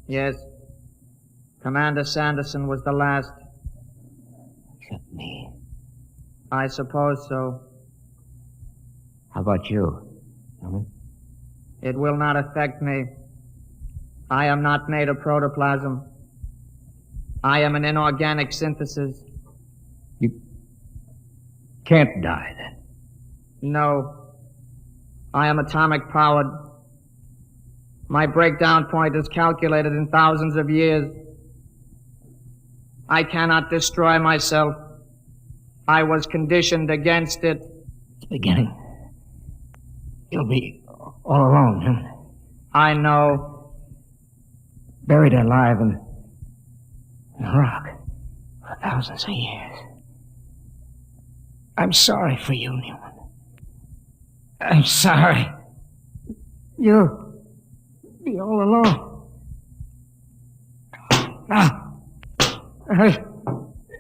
Yes. Commander Sanderson was the last. Except me. I suppose so. How about you? It will not affect me. I am not made of protoplasm. I am an inorganic synthesis. You can't die, then. No. I am atomic powered. My breakdown point is calculated in thousands of years. I cannot destroy myself. I was conditioned against it. It's beginning. You'll be all alone, huh? I know. Buried alive in the rock for thousands of years. I'm sorry for you, Newman. I'm sorry. You'll be all alone. Now,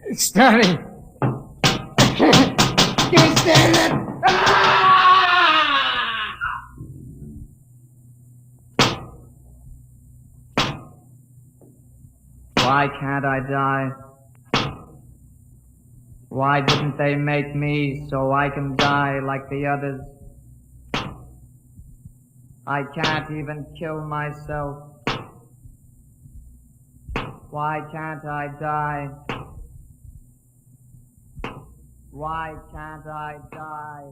it's starting. Can't stand it. Why can't I die? Why didn't they make me so I can die like the others? I can't even kill myself. Why can't I die? Why can't I die?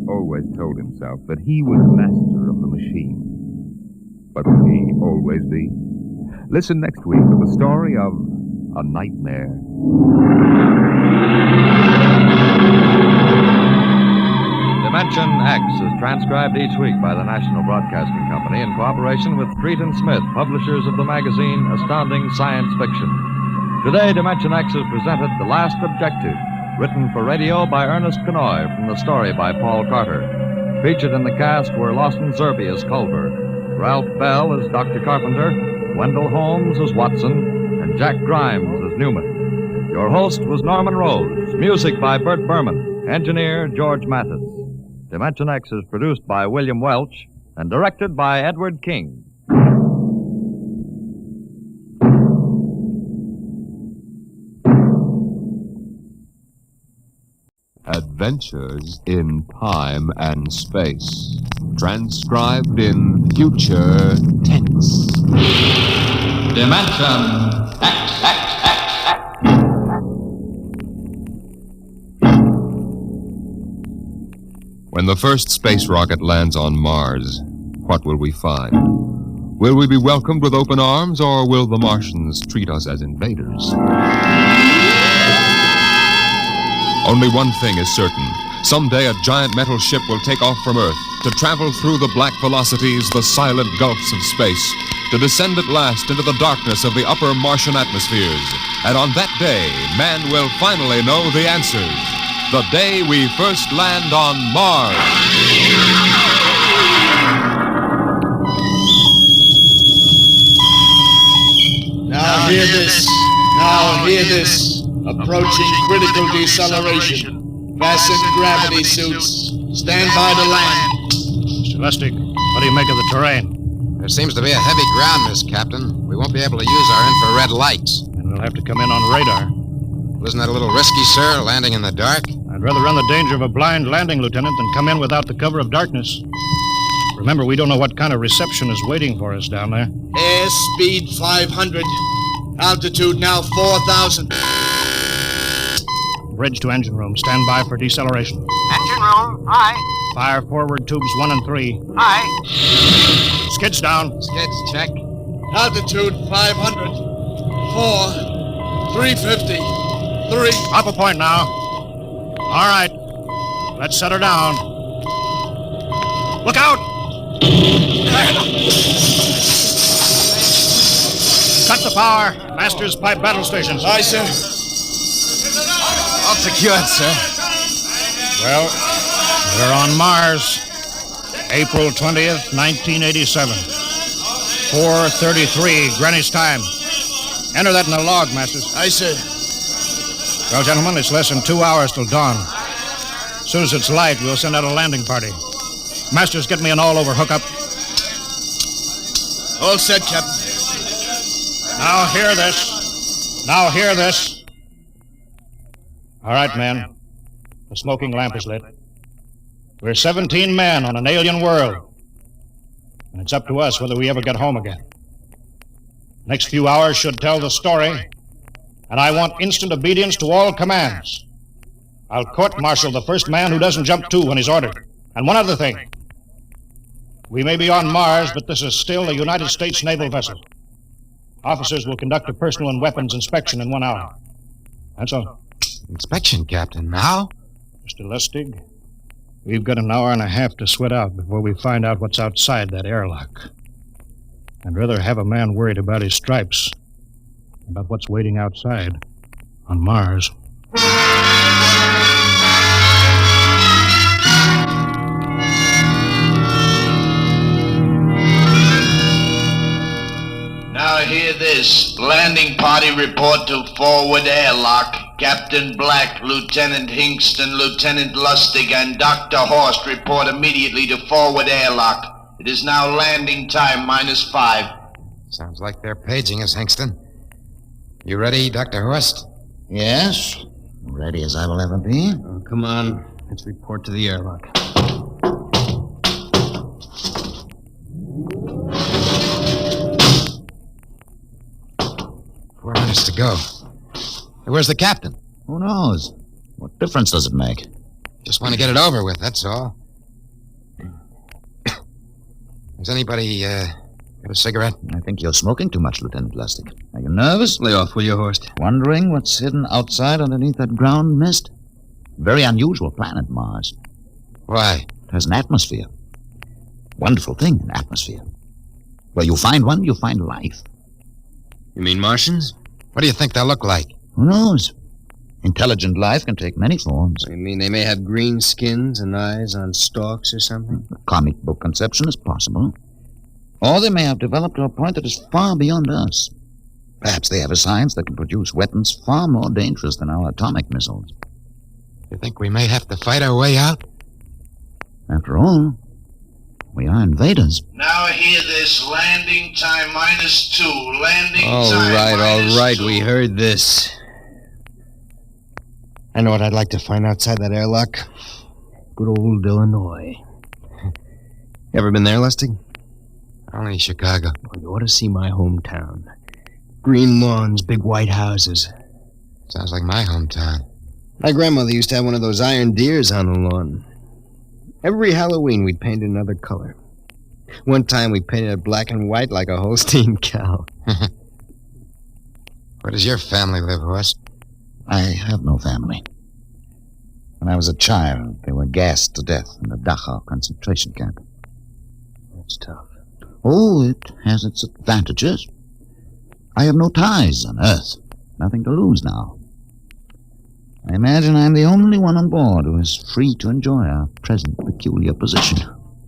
Always told himself that he was master of the machine. But will he always be? Listen next week to the story of a nightmare. Dimension X is transcribed each week by the National Broadcasting Company in cooperation with Street & Smith, publishers of the magazine Astounding Science Fiction. Today, Dimension X has presented The Last Objective, written for radio by Ernest Kenoy from the story by Paul Carter. Featured in the cast were Lawson Zerbe as Culver, Ralph Bell as Dr. Carpenter, Wendell Holmes as Watson, and Jack Grimes as Newman. Your host was Norman Rose. Music by Bert Berman. Engineer George Mathis. Dimension X is produced by William Welch and directed by Edward King. Adventures in Time and Space. Transcribed in future tense. Dimension X. When the first space rocket lands on Mars, what will we find? Will we be welcomed with open arms, or will the Martians treat us as invaders? Only one thing is certain. Someday a giant metal ship will take off from Earth to travel through the black velocities, the silent gulfs of space, to descend at last into the darkness of the upper Martian atmospheres. And on that day, man will finally know the answers. The day we first land on Mars. Now hear this. Now hear this. Approaching critical deceleration. Fasten gravity suits. Stand by to land. Mr. Lustig, what do you make of the terrain? There seems to be a heavy ground, Miss Captain. We won't be able to use our infrared lights. And we'll have to come in on radar. Wasn't that a little risky, sir, landing in the dark? I'd rather run the danger of a blind landing, Lieutenant, than come in without the cover of darkness. Remember, we don't know what kind of reception is waiting for us down there. Airspeed 500. Altitude now 4,000. Bridge to engine room. Stand by for deceleration. Engine room, aye. Fire forward tubes 1 and 3. Aye. Skids down. Skids, check. Altitude 500. 4. 350. 3. Up a point now. All right. Let's set her down. Look out! Cut the power. Master's pipe battle stations. Aye, sir. All secured, sir. Well, we're on Mars. April 20th, 1987. 4:33 Greenwich time. Enter that in the log, Masters. Aye, sir. Well, gentlemen, it's less than 2 hours till dawn. soon as it's light, we'll send out a landing party. Masters, get me an all-over hookup. All set, Captain. Now hear this. Now hear this. All right, men. The smoking lamp is lit. We're 17 men on an alien world. And it's up to us whether we ever get home again. Next few hours should tell the story. And I want instant obedience to all commands. I'll court-martial the first man who doesn't jump to when he's ordered. And one other thing. We may be on Mars, but this is still a United States naval vessel. Officers will conduct a personal and weapons inspection in 1 hour. That's all. Inspection, Captain. Now? Mr. Lustig, we've got an hour and a half to sweat out before we find out what's outside that airlock. I'd rather have a man worried about his stripes than about what's waiting outside on Mars. Now hear this. Landing party report to forward airlock. Captain Black, Lieutenant Hingston, Lieutenant Lustig, and Dr. Horst report immediately to forward airlock. It is now landing time -5. Sounds like they're paging us, Hingston. You ready, Dr. Horst? Yes. Ready as I will ever be. Oh, come on. Let's report to the airlock. Four minutes to go. Hey, where's the captain? Who knows? What difference does it make? Just want to get it over with, that's all. Has anybody, got a cigarette? I think you're smoking too much, Lieutenant Lustig. Are you nervous? Lay off, will you, Horst? Wondering what's hidden outside underneath that ground mist? Very unusual planet, Mars. Why? It has an atmosphere. Wonderful thing, an atmosphere. Where you find one, you find life. You mean Martians? What do you think they'll look like? Who knows? Intelligent life can take many forms. You mean they may have green skins and eyes on stalks or something? The comic book conception is possible. Or they may have developed to a point that is far beyond us. Perhaps they have a science that can produce weapons far more dangerous than our atomic missiles. You think we may have to fight our way out? After all, we are invaders. Now hear this. Landing time -2. Landing All time right. We heard this. I know what I'd like to find outside that airlock. Good old Illinois. Ever been there, Lustig? Only Chicago. Well, you ought to see my hometown. Green lawns, big white houses. Sounds like my hometown. My grandmother used to have one of those iron deers on the lawn. Every Halloween, we'd paint it another color. One time, we painted it black and white like a Holstein cow. Where does your family live, Horst? I have no family. When I was a child, they were gassed to death in the Dachau concentration camp. That's tough. Oh, it has its advantages. I have no ties on Earth. Nothing to lose now. I imagine I'm the only one on board who is free to enjoy our present peculiar position.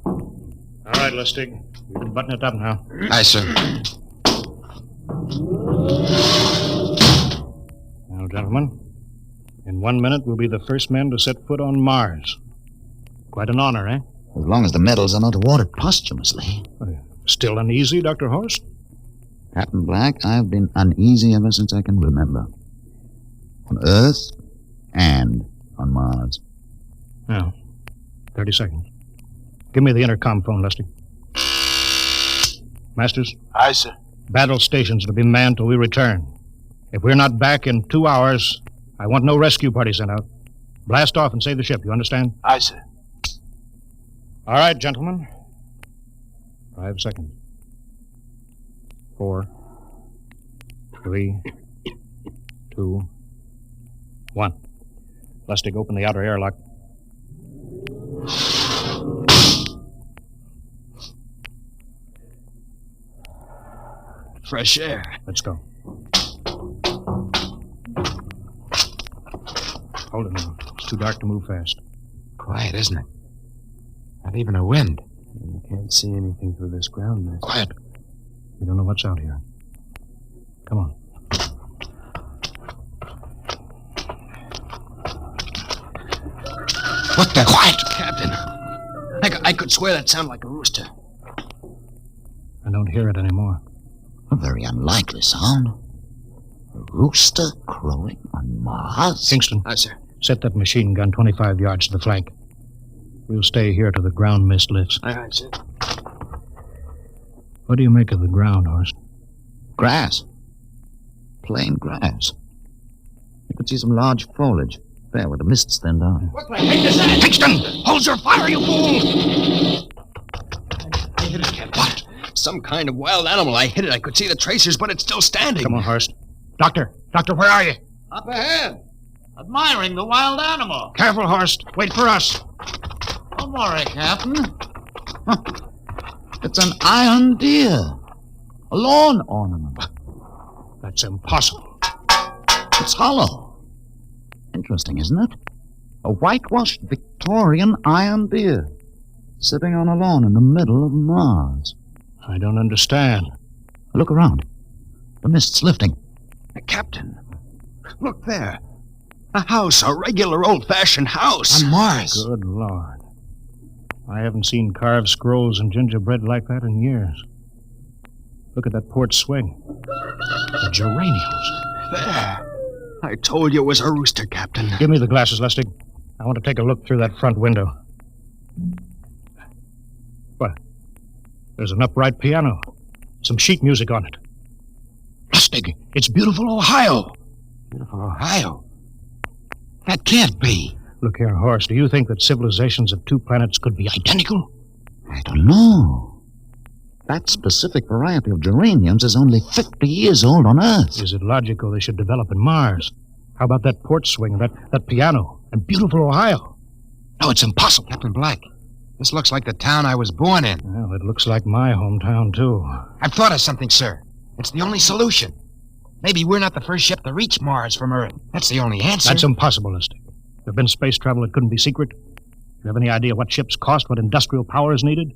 All right, Lustig. You can button it up now. Aye, sir. Now, gentlemen, in 1 minute we'll be the first men to set foot on Mars. Quite an honor, eh? As long as the medals are not awarded posthumously. Still uneasy, Dr. Horst? Captain Black, I've been uneasy ever since I can remember. On Earth and on Mars. Now, 30 seconds. Give me the intercom phone, Lustig. Masters? Aye, sir. Battle stations to be manned till we return. If we're not back in 2 hours, I want no rescue party sent out. Blast off and save the ship, you understand? Aye, sir. All right, gentlemen. 5 seconds. 4, 3, 2, 1. Lustig, open the outer airlock. Fresh air. Let's go. Hold it now. It's too dark to move fast. Quiet, isn't it? Not even a wind. You can't see anything through this ground mist. Quiet. We don't know what's out here. Come on. What the? Quiet! Captain. I could swear that sounded like a rooster. I don't hear it anymore. A very unlikely sound. A rooster crowing on Mars? Kingston. Aye, sir. Set that machine gun 25 yards to the flank. We'll stay here till the ground mist lifts. Aye, sir. What do you make of the ground, Horst? Grass. Plain grass. You could see some large foliage there where the mist's thinned out. What the heck is that? Kingston! Hold your fire, you fool! I hit it, Captain. What? Some kind of wild animal. I hit it. I could see the tracers, but it's still standing. Come on, Horst. Doctor, where are you? Up ahead. Admiring the wild animal. Careful, Horst. Wait for us. Don't worry, Captain. Huh. It's an iron deer. A lawn ornament. That's impossible. It's hollow. Interesting, isn't it? A whitewashed Victorian iron deer sitting on a lawn in the middle of Mars. I don't understand. Look around. The mist's lifting. Captain, look there. A house, a regular old-fashioned house. On Mars. Good Lord. I haven't seen carved scrolls and gingerbread like that in years. Look at that port swing. The geraniums. There. I told you it was a rooster, Captain. Give me the glasses, Lustig. I want to take a look through that front window. What? There's an upright piano. Some sheet music on it. Lustig, it's beautiful Ohio. Beautiful Ohio? That can't be. Look here, Horst. Do you think that civilizations of two planets could be identical? I don't know. That specific variety of geraniums is only 50 years old on Earth. Is it logical they should develop in Mars? How about that port swing, that piano, and beautiful Ohio? No, it's impossible. Captain Black, this looks like the town I was born in. Well, it looks like my hometown, too. I've thought of something, sir. It's the only solution. Maybe we're not the first ship to reach Mars from Earth. That's the only answer. That's impossible, Lustig. There have been space travel that couldn't be secret. Do you have any idea what ships cost, what industrial power is needed?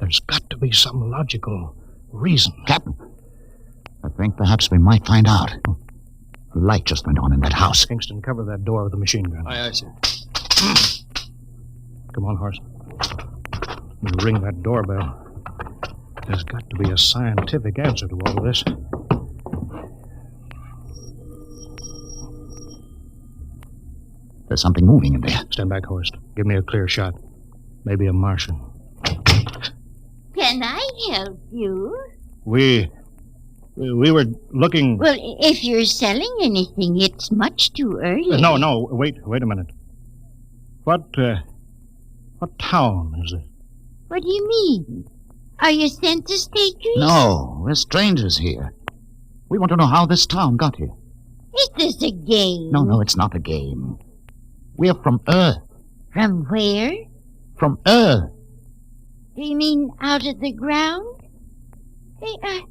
There's got to be some logical reason. Captain, I think perhaps we might find out. A light just went on in that house. Kingston, cover that door with the machine gun. Aye, sir. Come on, Horst. We'll ring that doorbell. There's got to be a scientific answer to all of this. There's something moving in there. Stand back, Horst. Give me a clear shot. Maybe a Martian. Can I help you? We were looking... Well, if you're selling anything, it's much too early. No, wait a minute. What town is it? What do you mean? Are you sent to state trees? No, we're strangers here. We want to know how this town got here. Is this a game? No, it's not a game. We're from Earth. From where? From Earth. Do you mean out of the ground? Hey,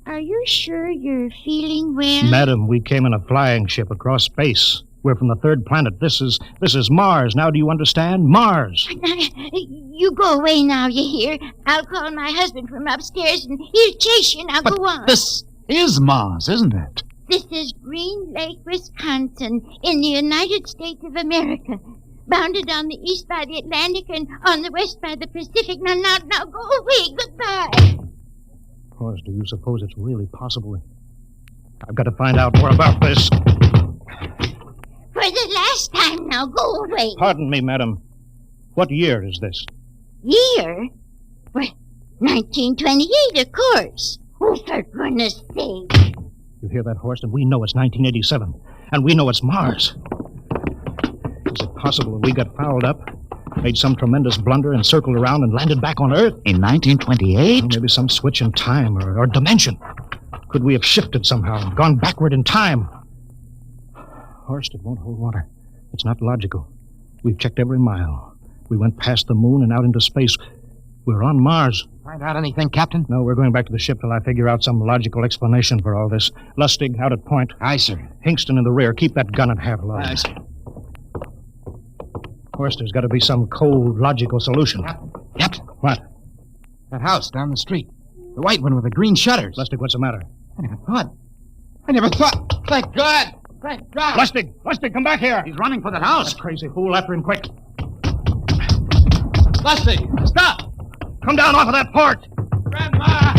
are you sure you're feeling well? Madam, we came in a flying ship across space. We're from the third planet. This is Mars. Now do you understand? Mars. You go away now, you hear? I'll call my husband from upstairs and he'll chase you. Now go on. This is Mars, isn't it? This is Green Lake, Wisconsin, in the United States of America. Bounded on the east by the Atlantic and on the west by the Pacific. Now, go away. Goodbye. Of course, do you suppose it's really possible? I've got to find out more about this. For the last time, now go away. Pardon me, madam. What year is this? Year? Well, 1928, of course. Oh, for goodness sake. You hear that, Horst? And we know it's 1987. And we know it's Mars. Is it possible that we got fouled up, made some tremendous blunder, and circled around and landed back on Earth? In 1928? Well, maybe some switch in time or dimension. Could we have shifted somehow and gone backward in time? Horst, it won't hold water. It's not logical. We've checked every mile. We went past the moon and out into space. We're on Mars. Find out anything, Captain? No, we're going back to the ship till I figure out some logical explanation for all this. Lustig, out at point. Aye, sir. Hingston in the rear. Keep that gun at half load. Aye, sir. Of course, there's got to be some cold, logical solution. Captain. What? That house down the street. The white one with the green shutters. Lustig, what's the matter? I never thought. Thank God. Frank, drive! Lustig, come back here. He's running for that house. That crazy fool, after him quick. Lustig, stop! Come down off of that porch. Grandpa!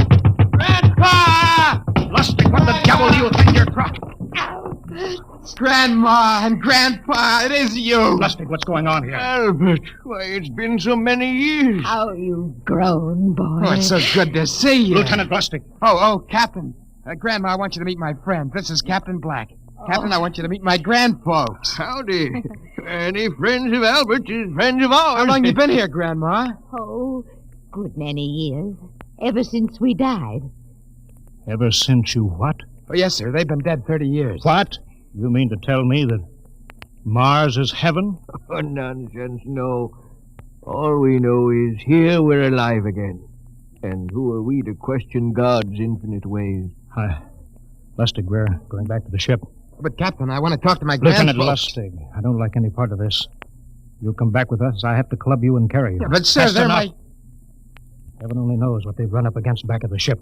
Grandpa! Lustig, what the devil do you think you're trying? Grandma and Grandpa, it is you. Lustig, what's going on here? Albert, why, it's been so many years. How you've grown, boy. Oh, it's so good to see you. Lieutenant Lustig. Oh, Captain. Grandma, I want you to meet my friend. This is Captain Black. Captain, I want you to meet my grandfolks. Howdy. Any friends of Albert's is friends of ours. How long you been here, Grandma? Oh, good many years. Ever since we died. Ever since you what? Oh, yes, sir. They've been dead 30 years. What? You mean to tell me that Mars is heaven? Oh, nonsense, no. All we know is here we're alive again. And who are we to question God's infinite ways? Lustig, we're going back to the ship. But, Captain, I want to talk to my Lieutenant grandfolks. Lustig, I don't like any part of this. You'll come back with us. I have to club you and carry you. Yeah, but, sir, That's they're enough. my... Heaven only knows what they've run up against back of the ship.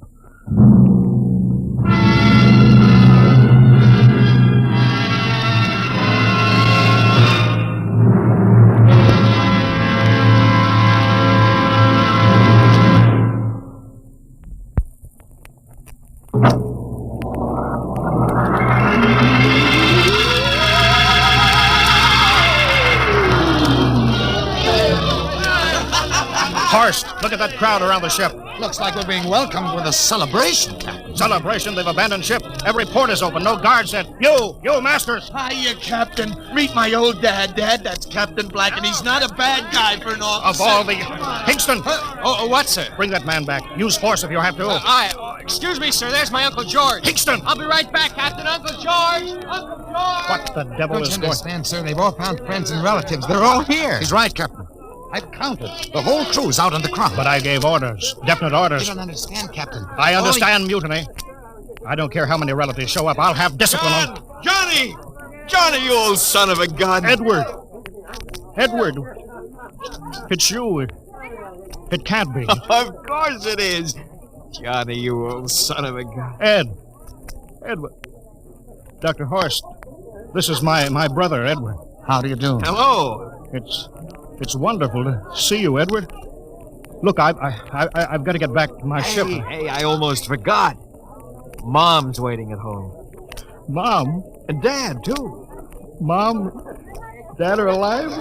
Horst, look at that crowd around the ship. Looks like we're being welcomed with a celebration, Captain. Celebration? They've abandoned ship. Every port is open. No guards in. You, Masters. Hiya, Captain. Meet my old dad. Dad, that's Captain Black, and he's not a bad guy for an officer. Of all the... Hingston! What, sir? Bring that man back. Use force if you have to. Excuse me, sir. There's my Uncle George. Hingston! I'll be right back, Captain. Uncle George! Uncle George! What the devil Don't is you going... understand, sir? They've all found friends and relatives. They're all here. He's right, Captain. I've counted. The whole crew's out in the crowd. But I gave orders. Definite orders. You don't understand, Captain. I understand mutiny. I don't care how many relatives show up. I'll have discipline on... Johnny! Johnny, you old son of a gun! Edward! It's you. It can't be. Of course it is. Johnny, you old son of a gun. Edward. Dr. Horst. This is my brother, Edward. How do you do? Hello. It's wonderful to see you, Edward. Look, I've got to get back to my ship. Hey, I almost forgot. Mom's waiting at home. Mom? And Dad, too. Mom? Dad are alive?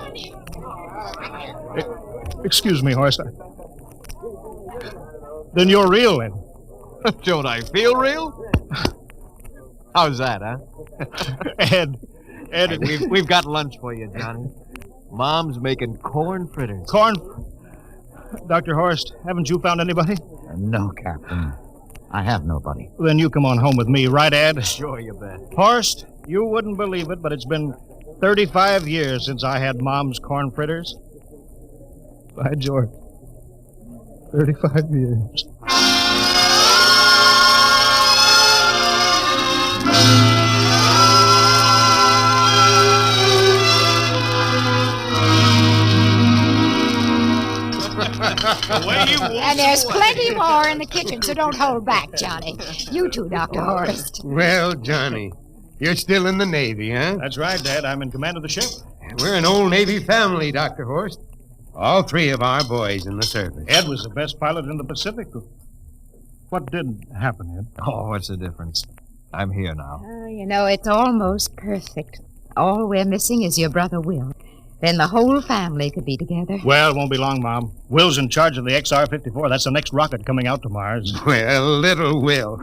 Excuse me, Horst. Then you're real, then. Don't I feel real? How's that, huh? Ed, hey, we've got lunch for you, Johnny. Mom's making corn fritters. Dr. Horst, haven't you found anybody? No, Captain. I have nobody. Then you come on home with me, right, Ed? Sure, you bet. Horst, you wouldn't believe it, but it's been 35 years since I had Mom's corn fritters. By George. 35 years. And there's plenty more in the kitchen, so don't hold back, Johnny. You too, Dr. Horst. Well, Johnny, you're still in the Navy, huh? That's right, Dad. I'm in command of the ship. We're an old Navy family, Dr. Horst. All three of our boys in the service. Ed was the best pilot in the Pacific. What did happen, Ed? Oh, what's the difference? I'm here now. Oh, you know, it's almost perfect. All we're missing is your brother Will. Then the whole family could be together. Well, it won't be long, Mom. Will's in charge of the XR-54. That's the next rocket coming out to Mars. Well, little Will.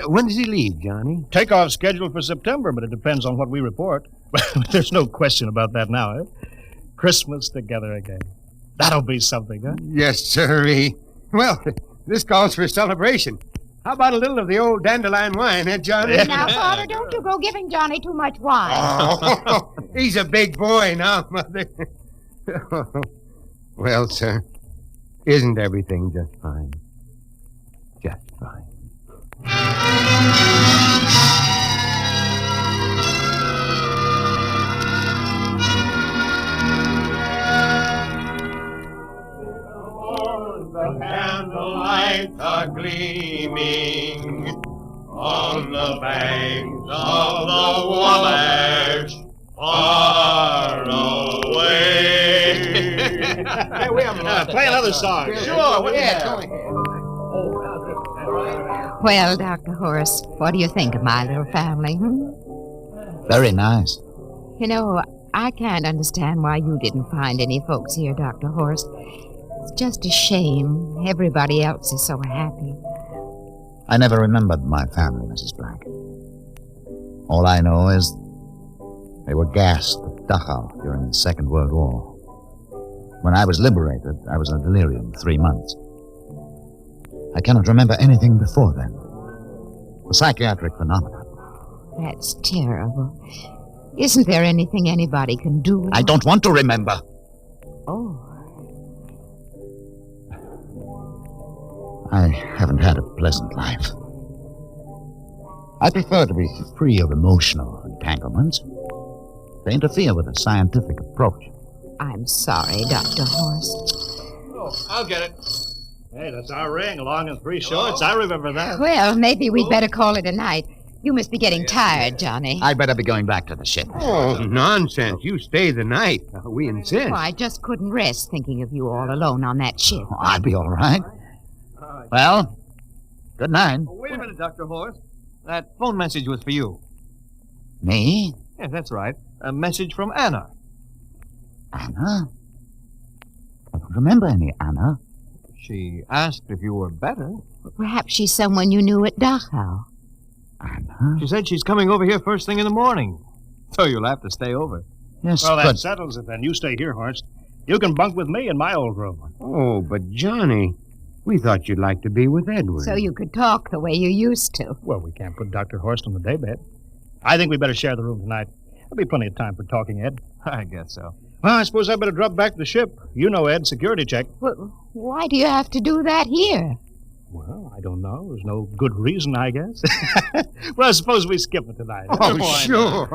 When does he leave, Johnny? Takeoff scheduled for September, but it depends on what we report. There's no question about that now, eh? Christmas together again. That'll be something, huh? Yes, sirree. Well, this calls for a celebration. How about a little of the old dandelion wine, eh, Johnny? Now, Father, don't you go giving Johnny too much wine. Oh, he's a big boy now, Mother. Well, sir, isn't everything just fine? Just fine. The candlelights are gleaming on the banks of the Wabash far away. Hey, we have play another song. Sure, yeah, go ahead. Well, Dr. Horace, what do you think of my little family? Very nice. You know, I can't understand why you didn't find any folks here, Dr. Horace. It's just a shame. Everybody else is so happy. I never remembered my family, Mrs. Black. All I know is they were gassed at Dachau during the Second World War. When I was liberated, I was in delirium 3 months. I cannot remember anything before then. A psychiatric phenomenon. That's terrible. Isn't there anything anybody can do? I don't want to remember. Oh. I haven't had a pleasant life. I prefer to be free of emotional entanglements. They interfere with a scientific approach. I'm sorry, Dr. Horace. Oh, I'll get it. Hey, that's our ring, long and three shorts. I remember that. Well, maybe we'd better call it a night. You must be getting tired, Johnny. I'd better be going back to the ship. Oh, nonsense. You stay the night. We insist. Oh, I just couldn't rest thinking of you all alone on that ship. Oh, I'll be all right. Well, good night. Oh, wait a minute, Dr. Horace. That phone message was for you. Me? Yes, that's right. A message from Anna. Anna? I don't remember any Anna. She asked if you were better. Perhaps she's someone you knew at Dachau. Anna? She said she's coming over here first thing in the morning. So you'll have to stay over. Yes, well, but... that settles it then. You stay here, Horst. You can bunk with me in my old room. Oh, but Johnny, we thought you'd like to be with Edward. So you could talk the way you used to. Well, we can't put Dr. Horst on the daybed. I think we better share the room tonight. There'll be plenty of time for talking, Ed. I guess so. Well, I suppose I better drop back to the ship. You know, Ed, security check. Well, why do you have to do that here? Well, I don't know. There's no good reason, I guess. Well, suppose we skip it tonight. Oh, sure.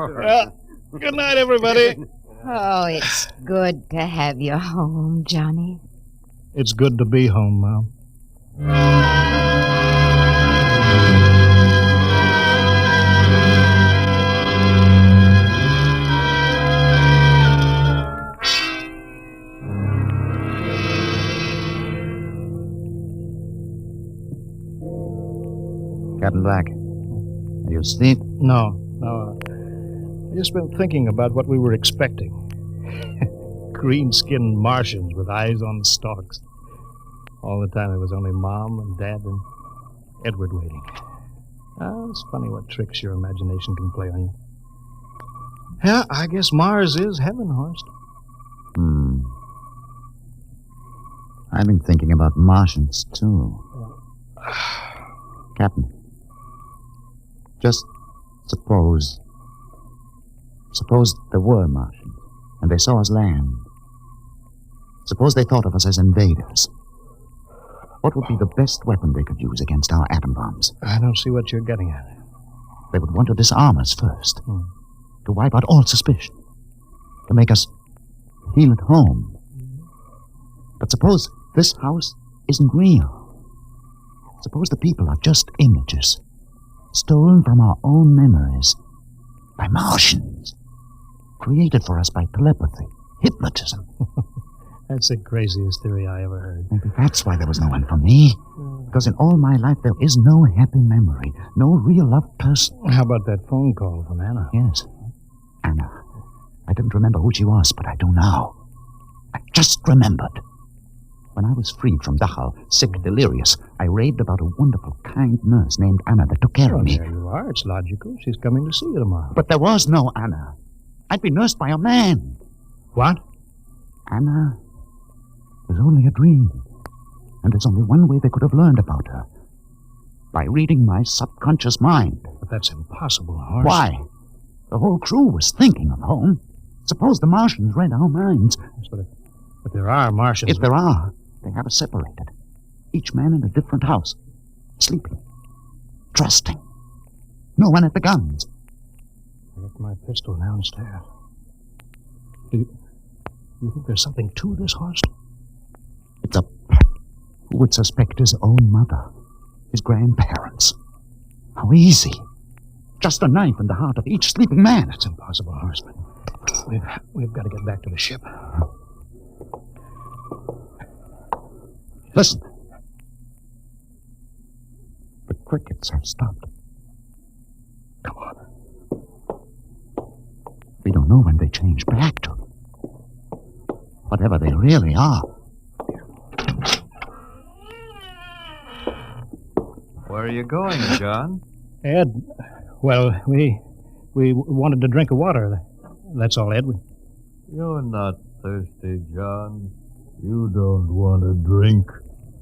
Good night, everybody. Oh, it's good to have you home, Johnny. It's good to be home, Mom. Captain Black, are you asleep? No. I've just been thinking about what we were expecting. Green-skinned Martians with eyes on stalks. All the time it was only Mom and Dad and Edward waiting. It's funny what tricks your imagination can play on you. Yeah, I guess Mars is heaven, Horst. I've been thinking about Martians, too. Captain, just suppose there were Martians, and they saw us land. Suppose they thought of us as invaders. What would be the best weapon they could use against our atom bombs? I don't see what you're getting at. They would want to disarm us first, to wipe out all suspicion, to make us feel at home. But suppose this house isn't real. Suppose the people are just images, stolen from our own memories by Martians, created for us by telepathy, hypnotism. That's the craziest theory I ever heard. Maybe that's why there was no one for me. Because in all my life, there is no happy memory, no real loved person. How about that phone call from Anna? Yes. Anna. I didn't remember who she was, but I do now. I just remembered. When I was freed from Dachau, sick, delirious, I raved about a wonderful, kind nurse named Anna that took care of me. There you are. It's logical. She's coming to see you tomorrow. But there was no Anna. I'd be nursed by a man. What? Anna was only a dream. And there's only one way they could have learned about her. By reading my subconscious mind. But that's impossible, Horst. Why? The whole crew was thinking of home. Suppose the Martians read our minds. Yes, but there are Martians. If there are, they have us separated. Each man in a different house. Sleeping. Trusting. No one at the guns. I left my pistol downstairs. Do you think there's something to this, Horst? It's a... Who would suspect his own mother? His grandparents? How easy. Just a knife in the heart of each sleeping man. That's impossible, Horseman. We've got to get back to the ship. Listen. The crickets have stopped. Come on. We don't know when they change back to. Whatever they really are. Where are you going, John? Ed, well, we wanted to drink of water. That's all, Ed. You're not thirsty, John. You don't want to drink.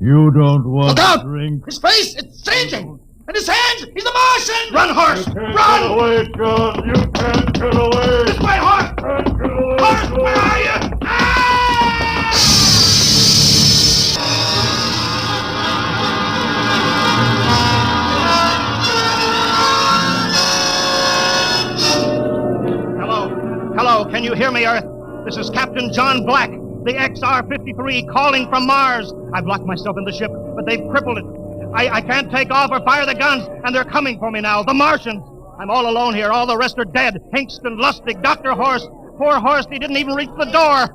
You don't want Look out! to drink. His face, it's changing! And his hands, he's a Martian! Run, horse! Run! Get away, John! You can't get away! This way, horse! Horse, where are you? Hello, can you hear me, Earth? This is Captain John Black, the XR-53, calling from Mars. I've locked myself in the ship, but they've crippled it. I can't take off or fire the guns, and they're coming for me now, the Martians. I'm all alone here. All the rest are dead. Hinkston, Lustig, Dr. Horst. Poor Horst, he didn't even reach the door.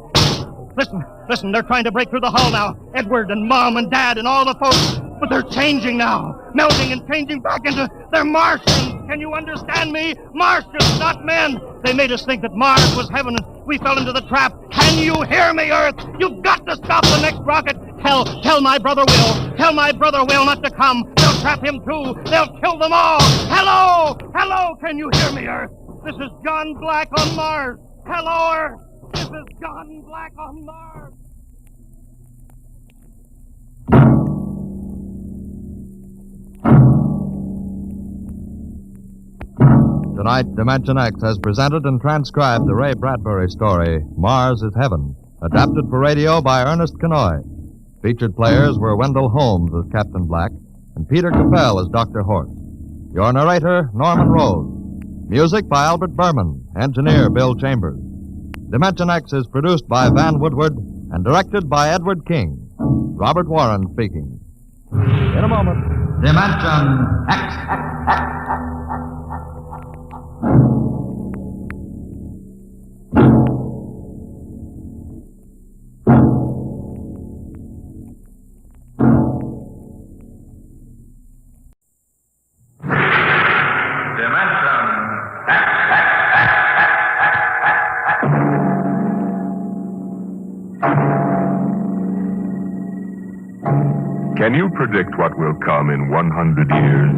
Listen, they're trying to break through the hull now. Edward and Mom and Dad and all the folks. But they're changing now. Melting and changing back into... They're Martians. Can you understand me? Martians, not men. They made us think that Mars was heaven and we fell into the trap. Can you hear me, Earth? You've got to stop the next rocket. Tell my brother Will. Tell my brother Will not to come. They'll trap him too. They'll kill them all. Hello, can you hear me, Earth? This is John Black on Mars. Hello, Earth. This is John Black on Mars. Tonight, Dimension X has presented and transcribed the Ray Bradbury story, Mars is Heaven, adapted for radio by Ernest Kenoy. Featured players were Wendell Holmes as Captain Black and Peter Capell as Dr. Horst. Your narrator, Norman Rose. Music by Albert Berman, engineer Bill Chambers. Dimension X is produced by Van Woodward and directed by Edward King. Robert Warren speaking. In a moment. Dimension X. Can you predict what will come in 100 years?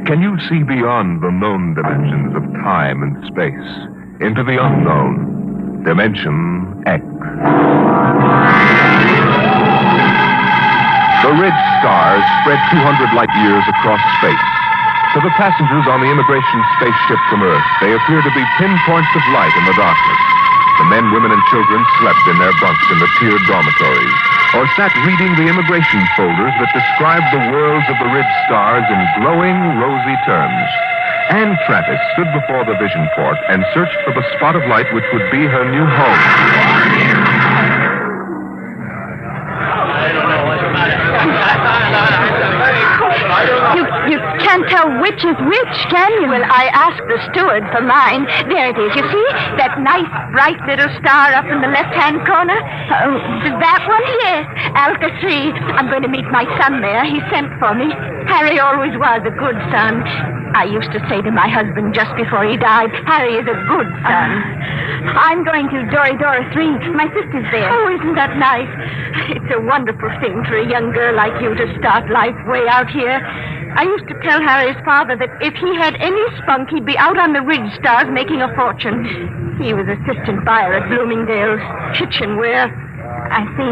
Can you see beyond the known dimensions of time and space into the unknown, Dimension X? The red stars spread 200 light years across space. To the passengers on the immigration spaceship from Earth, they appear to be pinpoints of light in the darkness. The men, women, and children slept in their bunks in the tiered dormitories, or sat reading the immigration folders that described the worlds of the red stars in glowing, rosy terms. Anne Travis stood before the vision port and searched for the spot of light which would be her new home. You can't tell which is which, can you? Well, I asked the steward for mine. There it is. You see? That nice, bright little star up in the left-hand corner? That one? Yes. Alka 3. I'm going to meet my son there. He sent for me. Harry always was a good son. I used to say to my husband just before he died, Harry is a good son. I'm going to Dora 3. My sister's there. Oh, isn't that nice? It's a wonderful thing for a young girl like you to start life way out here. I used to tell Harry's father that if he had any spunk, he'd be out on the ridge stars making a fortune. He was assistant buyer at Bloomingdale's kitchenware. I see.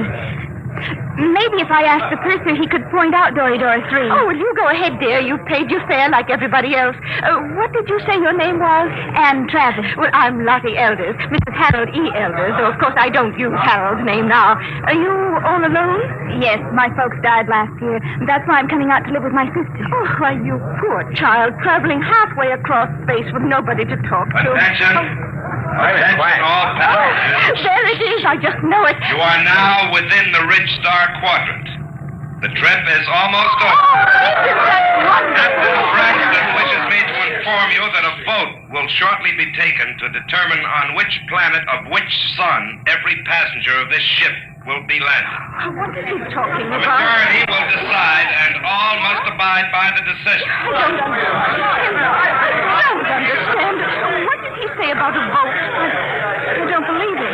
Maybe if I asked the purser, he could point out Dora 3. Oh, well, you go ahead, dear. You paid your fare like everybody else. What did you say your name was? Anne Travis. Well, I'm Lottie Elders, Mrs. Harold E. Elders, though, of course, I don't use Harold's name now. Are you all alone? Yes, my folks died last year. That's why I'm coming out to live with my sister. Oh, why, you poor child, traveling halfway across space with nobody to talk to. Attention. Attention, all passengers. There it is. I just know it. You are now within the Ridge Star Quadrant. The trip is almost over. Oh, isn't that wonderful? Captain Braxton wishes me to inform you that a vote will shortly be taken to determine on which planet of which sun every passenger of this ship will be landed. What is he talking The about? majority will decide, and all must abide by the decision. I don't understand. What did he say about a vote? I don't believe it.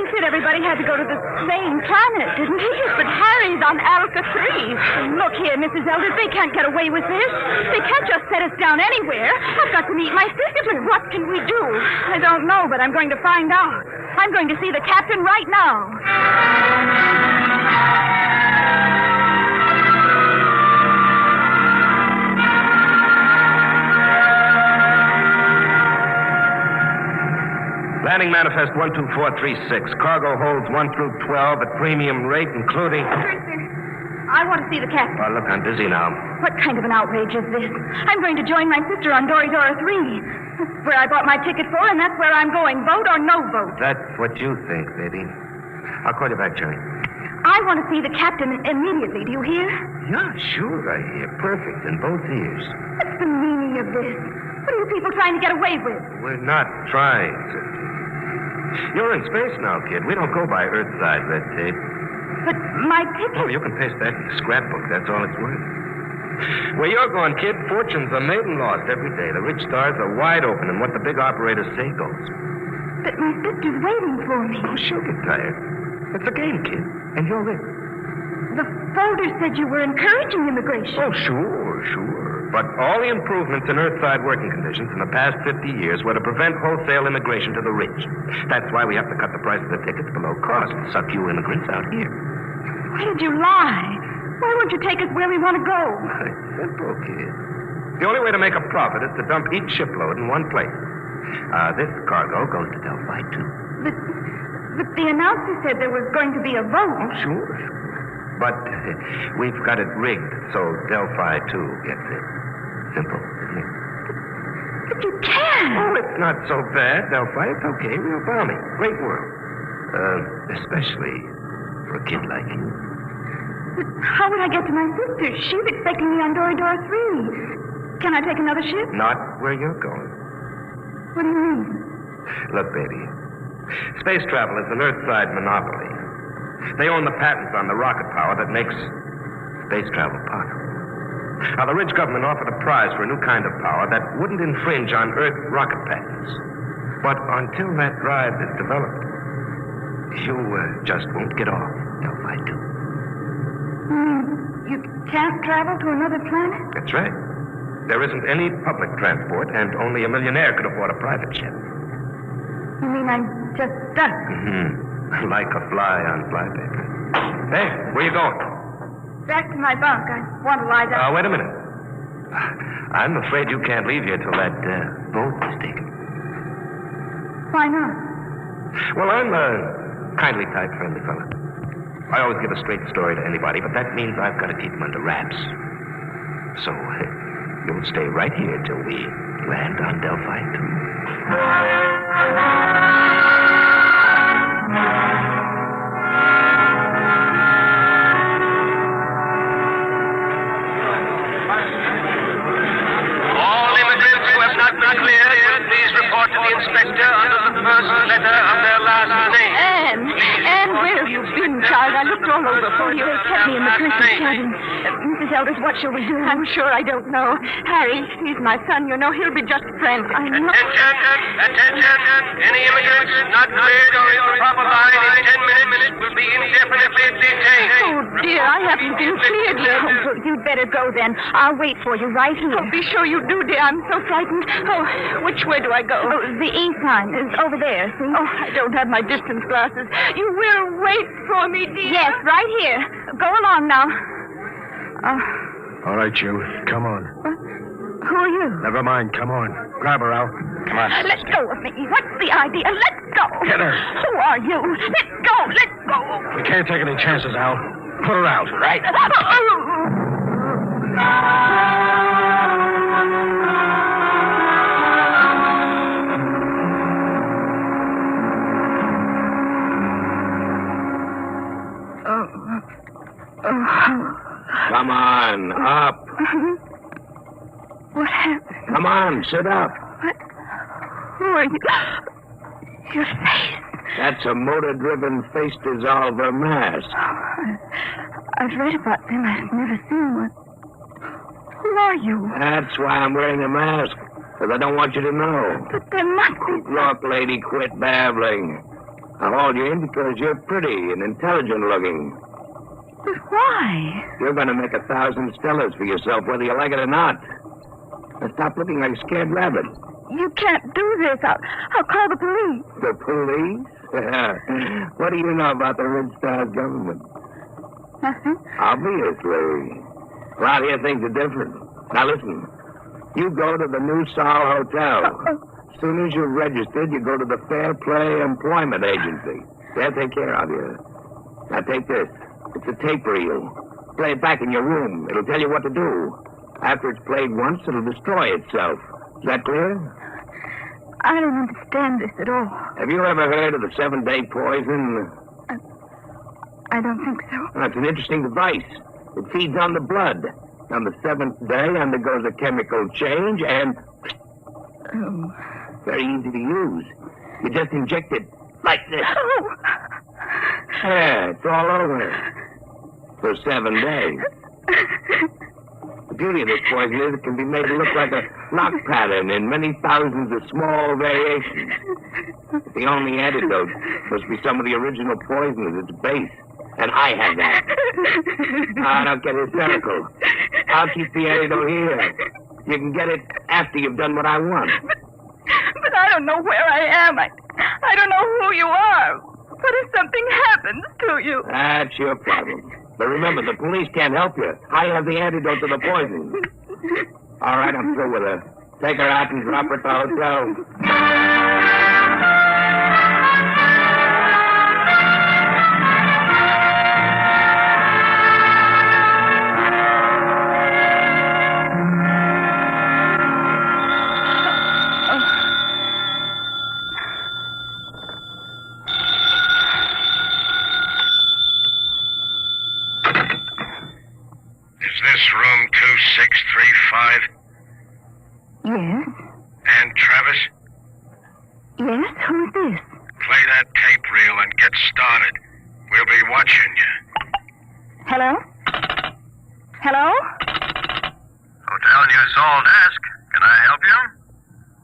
He said everybody had to go to the same planet, didn't he? But Harry's on Alpha 3. Look here, Mrs. Elders, they can't get away with this. They can't just set us down anywhere. I've got to meet my sister, but what can we do? I don't know, but I'm going to find out. I'm going to see the captain right now. Landing manifest 12436. Cargo holds 1 through 12 at premium rate, including... I want to see the captain. Oh, look, I'm busy now. What kind of an outrage is this? I'm going to join my sister on Dory-Dora 3. That's where I bought my ticket for, and that's where I'm going. Vote or no vote. That's what you think, baby. I'll call you back, Jerry. I want to see the captain immediately. Do you hear? Yeah, sure, I hear. Perfect, in both ears. What's the meaning of this? What are you people trying to get away with? We're not trying to. You're in space now, kid. We don't go by Earthside red tape. But my ticket... Oh, you can paste that in the scrapbook. That's all it's worth. Where you're going, kid, fortunes are made and lost every day. The rich stars are wide open, and what the big operators say goes. But my sister's waiting for me. Oh, she'll get tired. It's a game, kid, and you're in. The folder said you were encouraging immigration. Oh, sure. But all the improvements in Earthside working conditions in the past 50 years were to prevent wholesale immigration to the rich. That's why we have to cut the price of the tickets below cost and suck you immigrants out here. Why did you lie? Why won't you take us where we want to go? It's simple, kid. The only way to make a profit is to dump each shipload in one place. This cargo goes to Delphi, too. But the announcer said there was going to be a vote. Oh, sure. But we've got it rigged so Delphi, too, gets it. Simple, isn't it? But you can't. Oh, it's not so bad, Delphi. It's okay. Real balmy. Great world. Especially for a kid like you. But how would I get to my sister? She's expecting me on Dory-Dora 3. Can I take another ship? Not where you're going. What do you mean? Look, baby. Space travel is an Earthside monopoly. They own the patents on the rocket power that makes space travel possible. Now, the rich government offered a prize for a new kind of power that wouldn't infringe on Earth rocket patents. But until that drive is developed, you just won't get off, Delphi 2. You can't travel to another planet? That's right. There isn't any public transport, and only a millionaire could afford a private jet. You mean I'm just stuck? Mm-hmm. Like a fly on flypaper. Hey, where you going? Back to my bunk. I want to lie down. Wait a minute. I'm afraid you can't leave here till that vote is taken. Why not? Well, I'm a kindly type, friendly fella. I always give a straight story to anybody, but that means I've got to keep them under wraps. So, you'll stay right here till we land on Delphi 2. Please report to the inspector under the first letter of their last name. Anne, where have you been, child? I looked all over for you. They kept me in the drinking cabin. Mrs. Elders, what shall we do? I'm sure I don't know. Harry, he's my son. You know, he'll be just frantic. I know. Attention! Any immigrants not cleared or in the proper line in 10 minutes will be indefinitely detained. Oh, dear, I haven't been cleared yet. Oh, you'd better go then. I'll wait for you right here. Oh, be sure you do, dear. I'm so frightened. Oh, which way do I go? Oh, the E sign is over there, see? Oh, I don't have my distance glasses. You will wait for me, dear? Yes, right here. Go along now. All right, you. Come on. Who are you? Never mind. Come on. Grab her, Al. Come on. Let go of me. What's the idea? Let go. Get her. Who are you? Let go. Let go. We can't take any chances, Al. Put her out, right? Come on, up. What happened? Come on, sit up. Who are you? Your face. That's a motor-driven face dissolver mask. I've read about them. I've never seen one. Who are you? That's why I'm wearing a mask, because I don't want you to know. But there must be... Look, lady, quit babbling. I hauled you in because you're pretty and intelligent-looking. But why? You're going to make 1,000 stellars for yourself, whether you like it or not. Now stop looking like a scared rabbit. You can't do this. I'll call the police. The police? What do you know about the Red Star's government? Nothing. Obviously. Around here, things are different. Now, listen. You go to the New Sol Hotel. As soon as you're registered, you go to the Fair Play Employment Agency. They'll take care of you. Now, take this. It's a tape reel. Play it back in your room. It'll tell you what to do. After it's played once, it'll destroy itself. Is that clear? I don't understand this at all. Have you ever heard of the 7-day poison? I don't think so. Well, it's an interesting device. It feeds on the blood. On the 7th day, undergoes a chemical change and... Oh. Very easy to use. You just inject it like this. Oh. Yeah, it's all over. For 7 days. The beauty of this poison is it can be made to look like a lock pattern in many thousands of small variations. The only antidote must be some of the original poison at its base. And I have that. Don't get hysterical. I'll keep the antidote here. You can get it after you've done what I want. But I don't know where I am. I don't know who you are. What if something happens to you? That's your problem. But remember, the police can't help you. I have the antidote to the poison. All right, I'm through with her. Take her out and drop her at the hotel. Room 2635? Yes? And Travis? Yes? Who's this? Play that tape reel and get started. We'll be watching you. Hello? Hello? Hotel New Sol desk. Can I help you?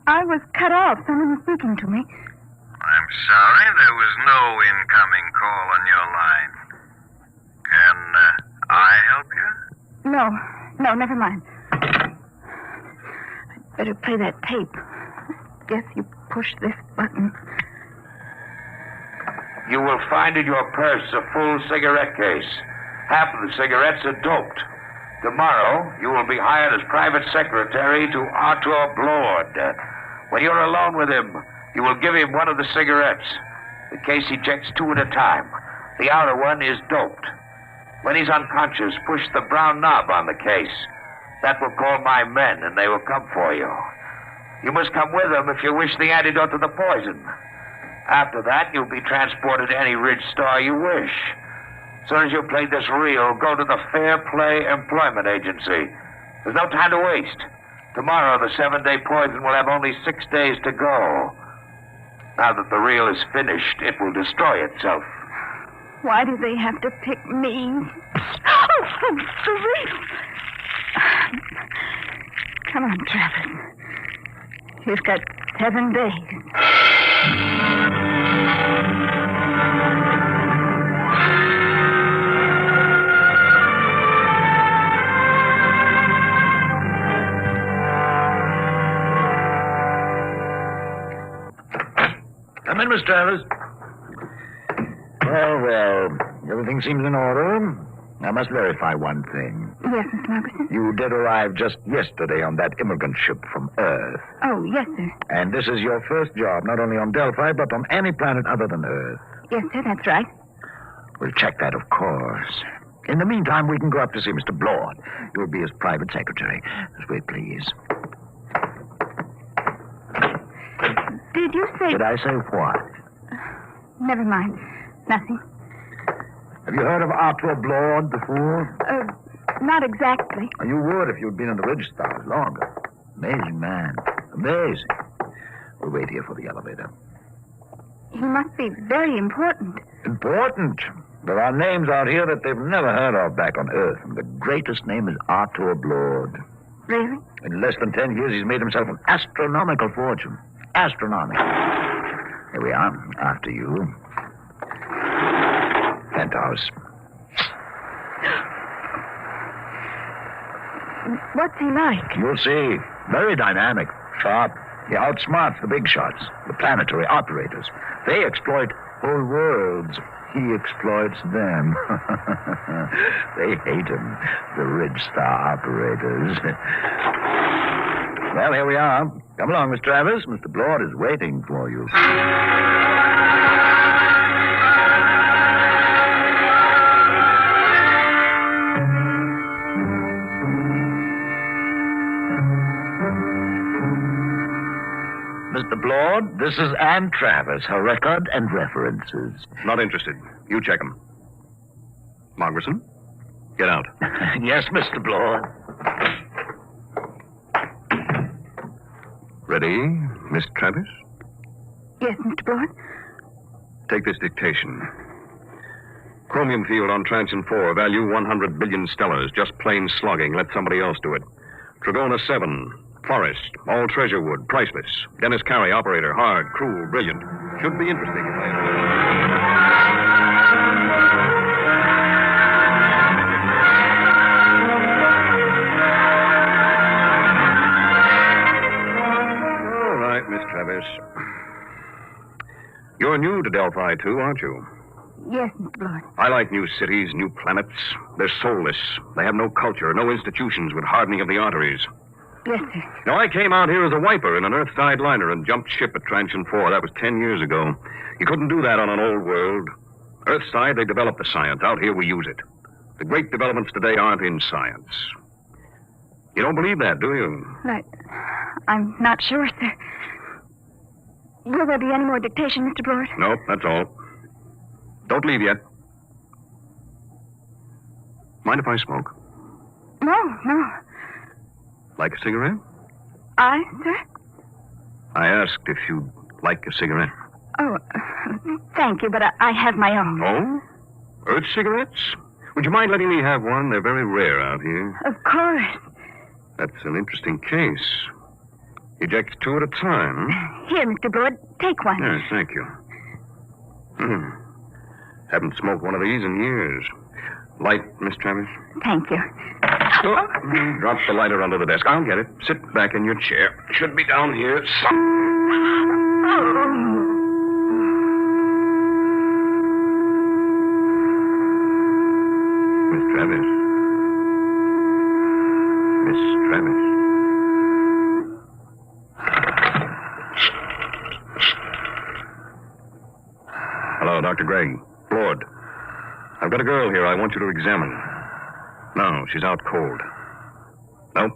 I was cut off. Someone was speaking to me. I'm sorry, there was no incoming call on your line. Can I help you? No, never mind. I'd better play that tape. Guess you push this button. You will find in your purse a full cigarette case. Half of the cigarettes are doped. Tomorrow, you will be hired as private secretary to Arthur Blord. When you're alone with him, you will give him one of the cigarettes. The case ejects 2 at a time. The outer one is doped. When he's unconscious, push the brown knob on the case. That will call my men, and they will come for you. You must come with them if you wish the antidote to the poison. After that, you'll be transported to any Ridge Star you wish. As soon as you've played this reel, go to the Fair Play Employment Agency. There's no time to waste. Tomorrow, the 7-day poison will have only 6 days to go. Now that the reel is finished, it will destroy itself. Why do they have to pick me? Oh, the reel! Come on, Travis. You've got 7 days. Come in, Miss Travis. Well, everything seems in order. I must verify one thing. Yes, Miss Margaret. You did arrive just yesterday on that immigrant ship from Earth. Oh, yes, sir. And this is your first job, not only on Delphi, but on any planet other than Earth. Yes, sir, that's right. We'll check that, of course. In the meantime, we can go up to see Mr. Blord. You'll be his private secretary. Just wait, please. Did you say... Did I say what? Never mind. Nothing. Have you heard of Arthur Blord before? Not exactly. You would if you'd been in the Ridge Stars longer. Amazing man. Amazing. We'll wait here for the elevator. He must be very important. Important? There are names out here that they've never heard of back on Earth, and the greatest name is Arthur Blood. Really? In less than 10 years, he's made himself an astronomical fortune. Astronomical. Here we are, after you. Penthouse. What's he like? You'll see. Very dynamic, sharp. He outsmarts the big shots, the planetary operators. They exploit whole worlds. He exploits them. They hate him, the rich star operators. Well, here we are. Come along, Miss Travis. Mr. Blood is waiting for you. Mr. Blood, this is Anne Travis, her record and references. Not interested. You check them. Margerson, get out. Yes, Mr. Blood. Ready, Miss Travis? Yes, Mr. Blood. Take this dictation. Chromium field on Transion 4, value 100 billion stellars. Just plain slogging. Let somebody else do it. Trigona 7. Forest, all treasure wood, priceless. Dennis Carey, operator, hard, cruel, brilliant. Should be interesting if All right, Miss Travis. You're new to Delphi, too, aren't you? Yes, Mr. Blood. I like new cities, new planets. They're soulless. They have no culture, no institutions with hardening of the arteries. Yes, sir. Now, I came out here as a wiper in an Earthside liner and jumped ship at Transion 4. That was 10 years ago. You couldn't do that on an old world. Earthside, they developed the science. Out here, we use it. The great developments today aren't in science. You don't believe that, do you? I'm not sure, sir. Will there be any more dictation, Mr. Blood? Nope, that's all. Don't leave yet. Mind if I smoke? No. Like a cigarette? Sir? I asked if you'd like a cigarette. Oh, thank you, but I have my own. Oh? Earth cigarettes? Would you mind letting me have one? They're very rare out here. Of course. That's an interesting case. Eject 2 at a time. Here, Mr. Blood, take one. Yes, thank you. Haven't smoked one of these in years. Light, Miss Travis? Thank you. Drop the lighter under the desk. I'll get it. Sit back in your chair. Should be down here. Miss Travis. Miss Travis. Hello, Dr. Gregg. Lord. I've got a girl here I want you to examine. No, she's out cold. Nope.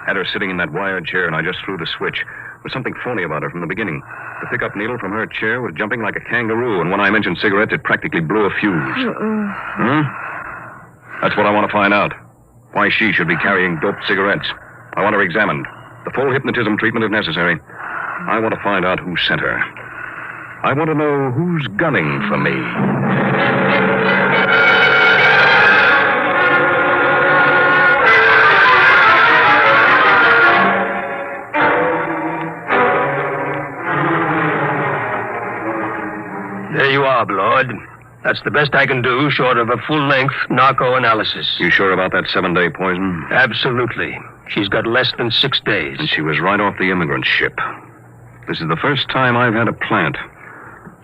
Had her sitting in that wired chair, and I just threw the switch. There was something phony about her from the beginning. The pickup needle from her chair was jumping like a kangaroo, and when I mentioned cigarettes, it practically blew a fuse. That's what I want to find out. Why she should be carrying dope cigarettes. I want her examined. The full hypnotism treatment if necessary. I want to find out who sent her. I want to know who's gunning for me. There you are, Blood. That's the best I can do, short of a full-length narco-analysis. You sure about that 7-day poison? Absolutely. She's got less than 6 days. And she was right off the immigrant ship. This is the first time I've had a plant.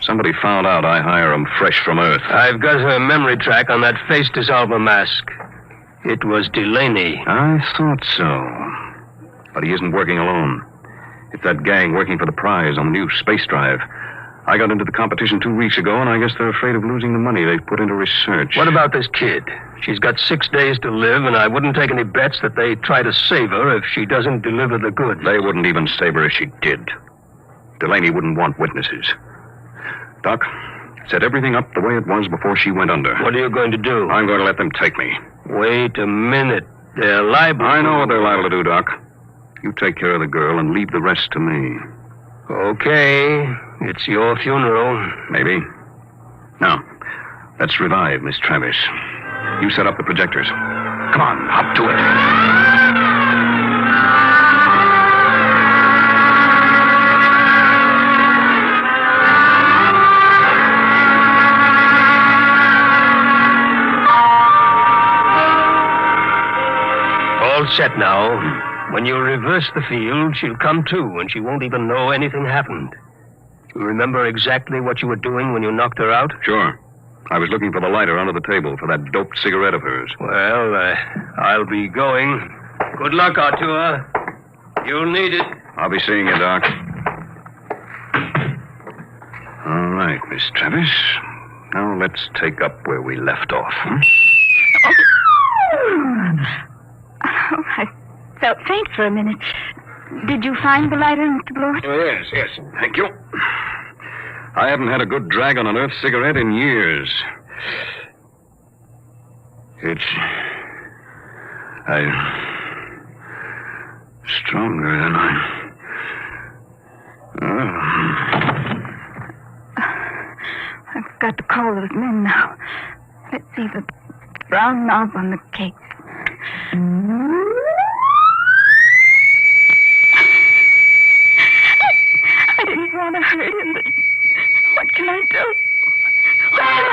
Somebody found out I hire them fresh from Earth. I've got her memory track on that face dissolver mask. It was Delaney. I thought so. But he isn't working alone. It's that gang working for the prize on the new space drive. I got into the competition 2 weeks ago, and I guess they're afraid of losing the money they've put into research. What about this kid? She's got 6 days to live, and I wouldn't take any bets that they try to save her if she doesn't deliver the goods. They wouldn't even save her if she did. Delaney wouldn't want witnesses. Doc, set everything up the way it was before she went under. What are you going to do? I'm going to let them take me. Wait a minute. They're liable. I know what they're liable to do, Doc. You take care of the girl and leave the rest to me. Okay. It's your funeral. Maybe. Now, let's revive Miss Travis. You set up the projectors. Come on, up to it. All set now. When you reverse the field, she'll come to, and she won't even know anything happened. You remember exactly what you were doing when you knocked her out? Sure. I was looking for the lighter under the table for that doped cigarette of hers. Well, I'll be going. Good luck, Artur. You'll need it. I'll be seeing you, Doc. All right, Miss Travis. Now let's take up where we left off. Oh, I felt faint for a minute. Did you find the lighter, Mr. Blore? Oh, yes. Thank you. I haven't had a good drag on an Earth cigarette in years. It's... stronger than I've got to call those men now. Let's see the brown knob on the cake. I didn't want to hurt him, but what can I do? What can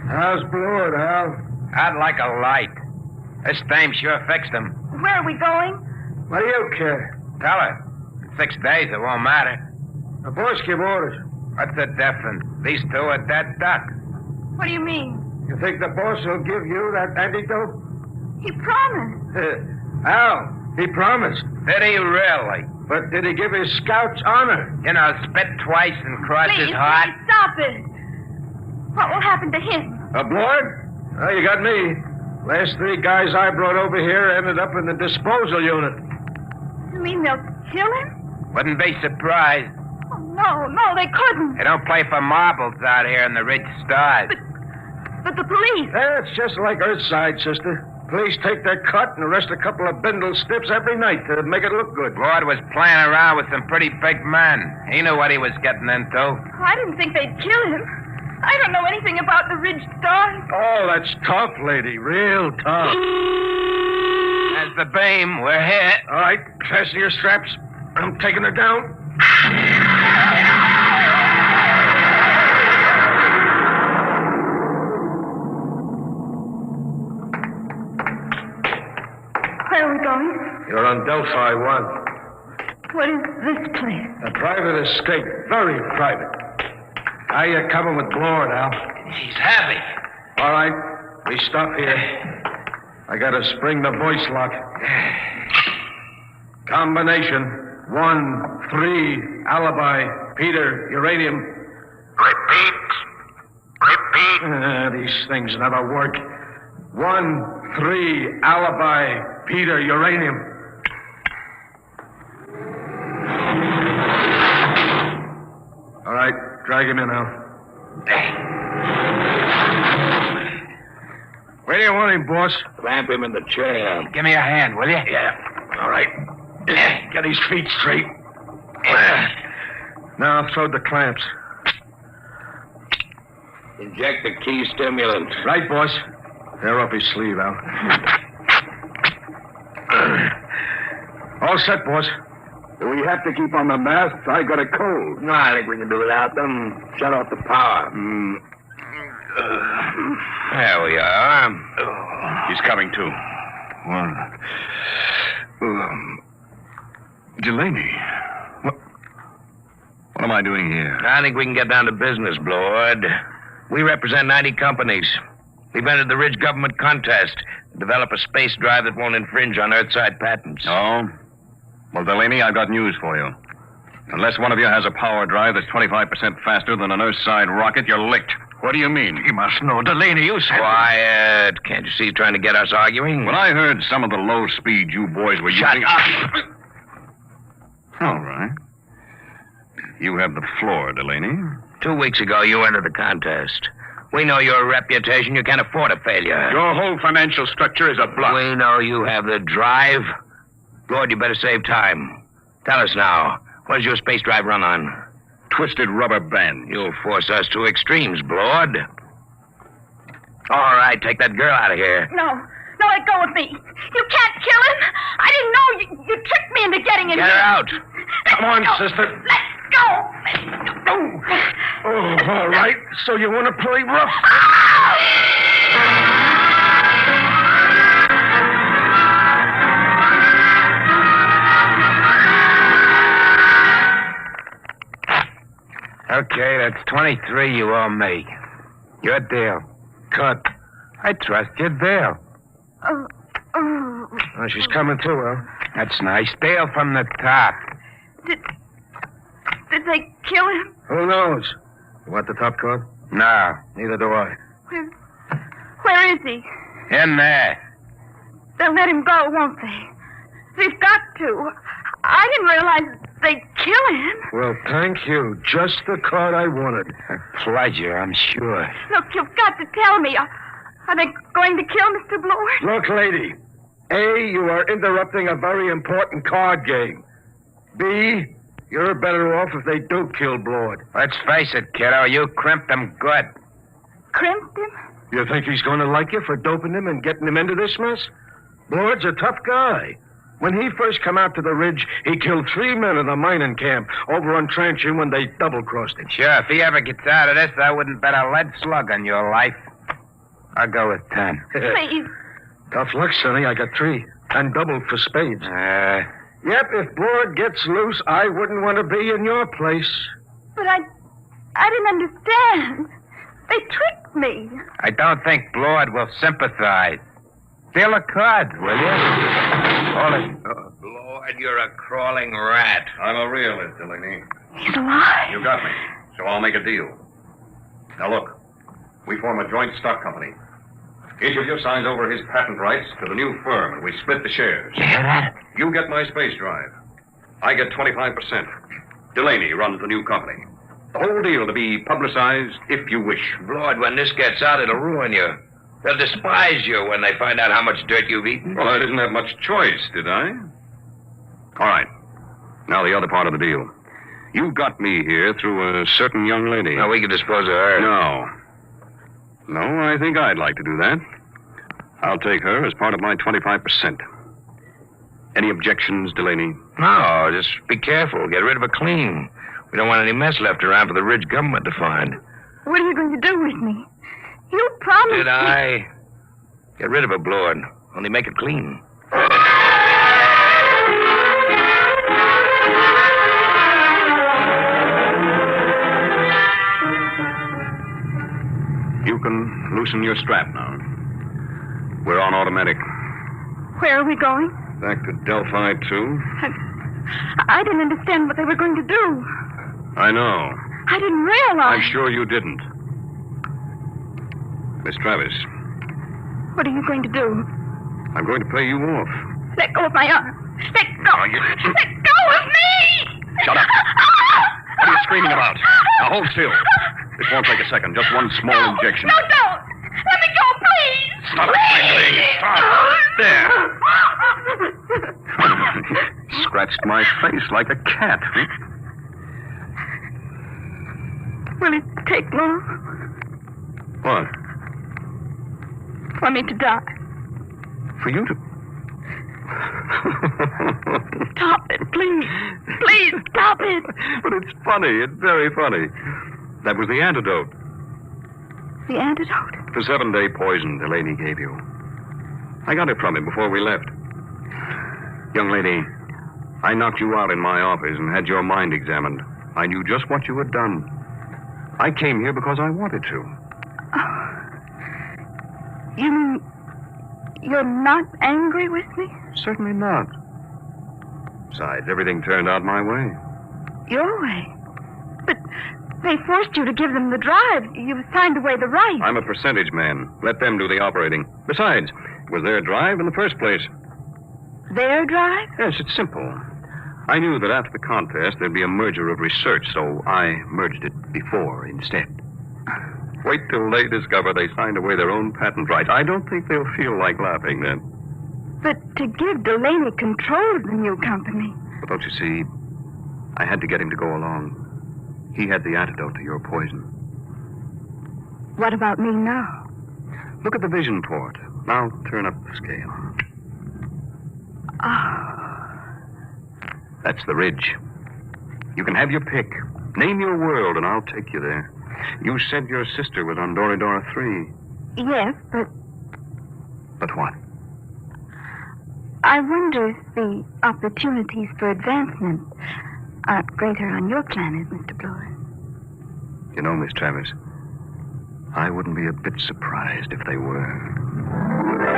How's Blord, Hal? I'd like a light. This dame sure fixed him. Where are we going? What do you care? Tell her. In 6 days, it won't matter. The boss give orders. What's the difference? These two are dead duck. What do you mean? You think the boss will give you that antidote? He promised. Al, he promised. Did he really? But did he give his scouts honor? You know, spit twice and cross his heart. Please, stop it. What will happen to him? Blord? Oh, you got me. Last 3 guys I brought over here ended up in the disposal unit. You mean they'll kill him? Wouldn't be surprised. Oh, no, they couldn't. They don't play for marbles out here in the rich stars. But the police... It's just like Earthside, sister. Police take their cut and arrest a couple of bindle stiffs every night to make it look good. Lord was playing around with some pretty big men. He knew what he was getting into. I didn't think they'd kill him. I don't know anything about the Ridge Stars. Oh, that's tough, lady. Real tough. There's the beam. We're hit. All right, fasten your straps. I'm taking her down. Where are we going? You're on Delphi 1. What is this place? A private estate. Very private. How you coming with Blord, Al? He's heavy. All right. We stop here. I gotta spring the voice lock. Combination. 1, 3, alibi, Peter, uranium. Repeat. These things never work. 1, 3, alibi, Peter, uranium. All right, drag him in now. Where do you want him, boss? Clamp him in the chair. Give me a hand, will you? Yeah. All right. Get his feet straight. Now throw the clamps. Inject the key stimulant. Right, boss. They're up his sleeve, Al. All set, boss. Do we have to keep on the masks? I got a cold. No, I think we can do without them. Shut off the power. There we are. He's coming to. Delaney. What am I doing here? I think we can get down to business, Blord. We represent 90 companies. We've entered the Ridge government contest to develop a space drive that won't infringe on Earthside patents. Oh? Well, Delaney, I've got news for you. Unless one of you has a power drive that's 25% faster than an Earthside rocket, you're licked. What do you mean? You must know. Delaney, you said... Quiet. Can't you see he's trying to get us arguing? When I heard some of the low speed you boys were Shut using... up. All right. You have the floor, Delaney. 2 weeks ago, you entered the contest. We know your reputation. You can't afford a failure. Your whole financial structure is a bluff. We know you have the drive. Lord, you better save time. Tell us now, what does your space drive run on? Twisted rubber band. You'll force us to extremes, Lord. All right, take that girl out of here. No, let go of me. You can't kill him. I didn't know you tricked me into getting in Get here. her out. Come on, sister. Let go. Oh, all right. So you want to play rough? Okay, that's 23 you owe me. Your deal. Cut. I trust your deal. Oh, she's coming too, huh? That's nice. Deal from the top. Did they kill him? Who knows? You want the top card? No, neither do I. Where is he? In there. They'll let him go, won't they? They've got to. I didn't realize they'd kill him. Well, thank you. Just the card I wanted. A pleasure, I'm sure. Look, you've got to tell me. Are they going to kill Mr. Blord? Look, lady. A, you are interrupting a very important card game. B, you're better off if they do kill Blord. Let's face it, kiddo. You crimped him good. Crimped him? You think he's going to like you for doping him and getting him into this mess? Blord's a tough guy. When he first come out to the ridge, he killed 3 men in the mining camp over on Transition when they double-crossed him. Sure, if he ever gets out of this, I wouldn't bet a lead slug on your life. I'll go with 10. Please. Tough luck, Sonny. I got 3. And double for spades. Yep, if Blord gets loose, I wouldn't want to be in your place. But I didn't understand. They tricked me. I don't think Blord will sympathize. Deal a card, will you? Hold it. Lord, you're a crawling rat. I'm a realist, Delaney. He's alive. You got me. So I'll make a deal. Now look, we form a joint stock company. Each of you signs over his patent rights to the new firm, and we split the shares. You hear that? You get my space drive. I get 25%. Delaney runs the new company. The whole deal to be publicized if you wish. Lord, when this gets out, it'll ruin you. They'll despise you when they find out how much dirt you've eaten. Well, I didn't have much choice, did I? All right. Now the other part of the deal. You got me here through a certain young lady. Now, we can dispose of her. No, I think I'd like to do that. I'll take her as part of my 25%. Any objections, Delaney? No, just be careful. Get rid of her clean. We don't want any mess left around for the Ridge government to find. What are you going to do with me? You promised Did me. I? Get rid of her, Blord. Only make it clean. You can loosen your strap now. We're on automatic. Where are we going? Back to Delphi 2. I didn't understand what they were going to do. I know. I didn't realize. I'm sure you didn't. Miss Travis, What are you going to do? I'm going to pay you off. Let go of my arm. Let go. Let go of me! Shut up. What are you screaming about? Now hold still. This won't take a second. Just one small injection. No, don't. Let me go, please. Stop it, Stop. There. Scratched my face like a cat. Will it take long What? for me to die? For you to... Stop it, please. Please, stop it. But it's funny. It's very funny. That was the antidote. The antidote? The 7-day poison Delaney gave you. I got it from him before we left. Young lady, I knocked you out in my office and had your mind examined. I knew just what you had done. I came here because I wanted to. You mean you're not angry with me? Certainly not. Besides, everything turned out my way. Your way? But they forced you to give them the drive. You signed away the right. I'm a percentage man. Let them do the operating. Besides, it was their drive in the first place. Their drive? Yes, it's simple. I knew that after the contest there'd be a merger of research, so I merged it before instead. Wait till they discover they signed away their own patent rights. I don't think they'll feel like laughing then. But to give Delaney control of the new company. But don't you see, I had to get him to go along. He had the antidote to your poison. What about me now? Look at the vision port. Now turn up the scale. That's the ridge. You can have your pick. Name your world, and I'll take you there. You said your sister was on Doridora 3. Yes, but But what? I wonder if the opportunities for advancement aren't greater on your planet, Mr. Blower. You know, Miss Travers, I wouldn't be a bit surprised if they were.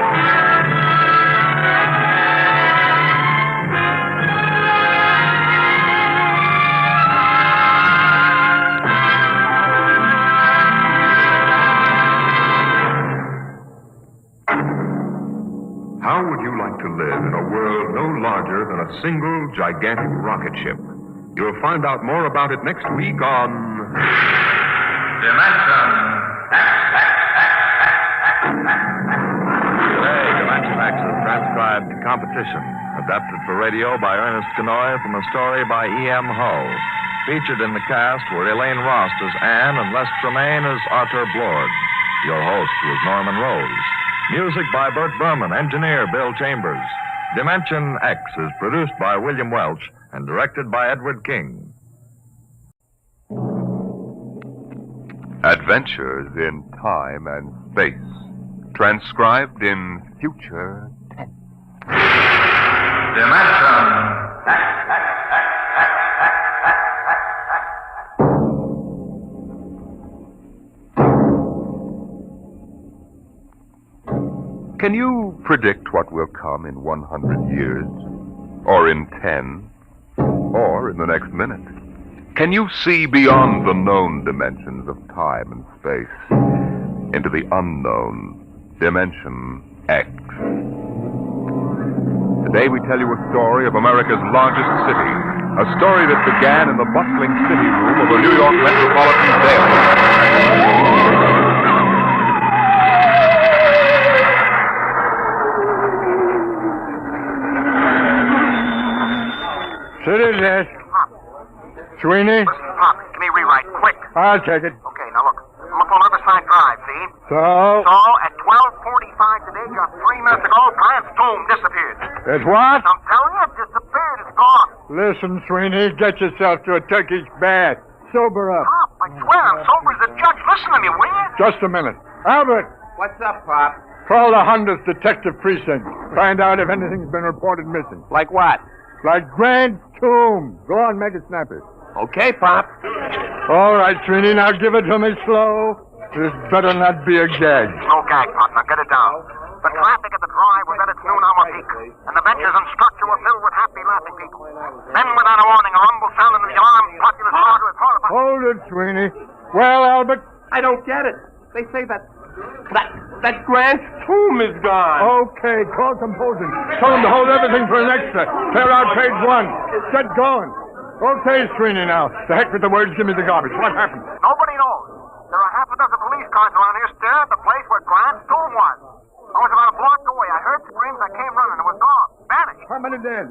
How would you like to live in a world no larger than a single gigantic rocket ship? You'll find out more about it next week on... Dimension. Today, Dimension X is transcribed Competition, adapted for radio by Ernest Kenoy from a story by E.M. Hull. Featured in the cast were Elaine Rost as Anne and Les Tremaine as Arthur Blord. Your host was Norman Rose. Music by Burt Berman, engineer Bill Chambers. Dimension X is produced by William Welch and directed by Edward King. Adventures in Time and Space. Transcribed in future tense. Dimension. Can you predict what will come in 100 years? Or in 10? Or in the next minute? Can you see beyond the known dimensions of time and space into the unknown Dimension X? Today we tell you a story of America's largest city, a story that began in the bustling city room of a New York metropolitan theater. Citizen. Sweeney? Listen, Pop, give me a rewrite, quick. I'll take it. Okay, now look. I'm up on Riverside Drive, see? So? So, at 12:45 today, just 3 minutes ago, Grant's tomb disappeared. It's what? I'm telling you, it disappeared. It's gone. Listen, Sweeney, get yourself to a Turkish bath. Sober up. Pop, I swear, I'm sober as a judge. Listen to me, will you? Just a minute. Albert, What's up, Pop? call the 100th Detective Precinct. Find out if anything's been reported missing. Like what? Like Grant's tomb. Go on, make it snappy. Okay, Pop. All right, Sweeney, now give it to me slow. This better not be a gag. No gag, Pop. Now get it down. The traffic at the drive was at its noon hour peak, and the benches and structure were filled with happy, laughing people. Then, without a warning, a rumble sounded and the alarm populace started with horrified... Hold it, Sweeney. Well, Albert? I don't get it. They say that Grant's tomb is gone. Okay, call composing. Tell them to hold everything for an extra. Clear out page 1. Get going. Okay, Sweeney, now. The heck with the words, give me the garbage. What happened? Nobody knows. There are half a dozen police cars around here staring at the place where Grant's tomb was. I was about a block away. I heard screams. I came running. It was gone. Vanished. How many dead?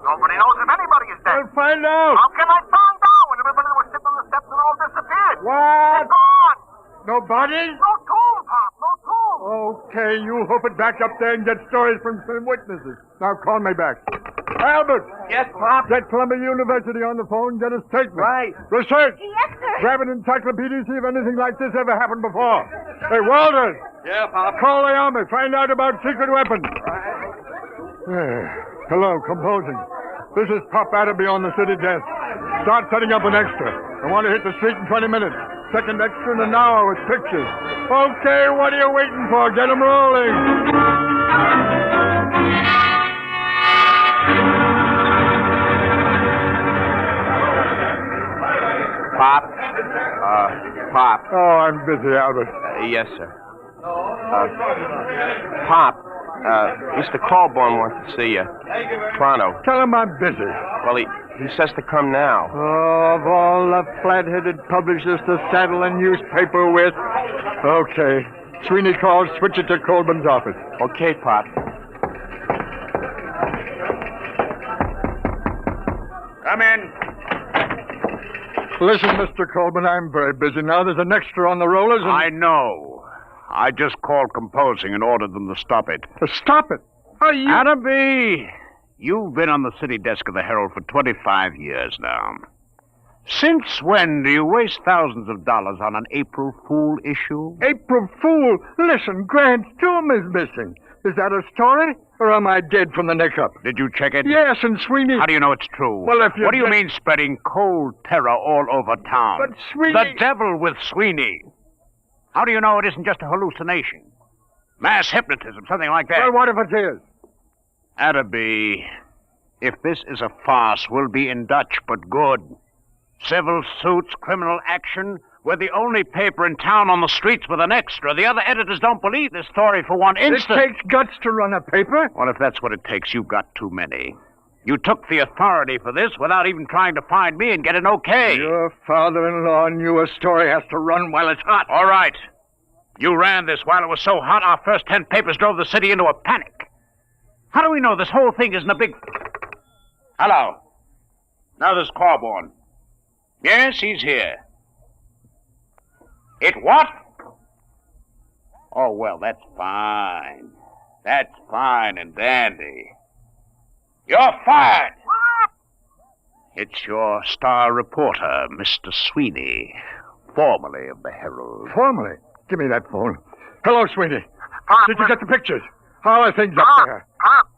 Nobody knows if anybody is dead. I'll find out. How can I find out when everybody that was sitting on the steps and all disappeared? What? It's gone. No bodies? No tomb, Pop. No tomb. Okay, you hoof it back up there and get stories from some witnesses. Now call me back. Albert. Yes, Pop. Get Columbia University on the phone. Get a statement. Right. Research. Yes, sir. Grab an encyclopedia, see if anything like this ever happened before. Hey, Walters. Yeah, Pop. Call the army. Find out about secret weapons. Hello, composing. This is Pop Atterby on the city desk. Start setting up an extra. I want to hit the street in 20 minutes. Second extra in an hour with pictures. Okay, what are you waiting for? Get them rolling. Pop? Pop. Oh, I'm busy, Albert. Yes, sir. Pop, Mr. Colborne wants to see you. Pronto. Tell him I'm busy. Well, he says to come now. Oh, of all the flat-headed publishers to saddle a newspaper with. Okay. Sweeney calls, switch it to Colburn's office. Okay, Pop. Come in. Listen, Mr. Colburn, I'm very busy now. There's an extra on the rollers and... I know. I just called composing and ordered them to stop it. To stop it? Are you... Annabee, you've been on the city desk of the Herald for 25 years now. Since when do you waste thousands of dollars on an April Fool issue? April Fool? Listen, Grant's tomb is missing. Is that a story? Or am I dead from the neck up? Did you check it? Yes, and Sweeney... How do you know it's true? Well, if you... What do you mean spreading cold terror all over town? But Sweeney... The devil with Sweeney. How do you know it isn't just a hallucination? Mass hypnotism, something like that. Well, what if it is? Annabee, if this is a farce, we'll be in Dutch, but good. Civil suits, criminal action. We're the only paper in town on the streets with an extra. The other editors don't believe this story for one instant. It takes guts to run a paper. Well, if that's what it takes, you've got too many. You took the authority for this without even trying to find me and get an okay. Your father-in-law knew a story has to run while it's hot. All right. You ran this while it was so hot, our first 10 papers drove the city into a panic. How do we know this whole thing isn't a big... Hello. Now there's Corborn. Yes, he's here. It what? Oh, well, that's fine. That's fine and dandy. You're fired. It's your star reporter, Mr. Sweeney, formerly of the Herald. Formerly? Give me that phone. Hello, Sweeney. Did you get the pictures? How are things up there?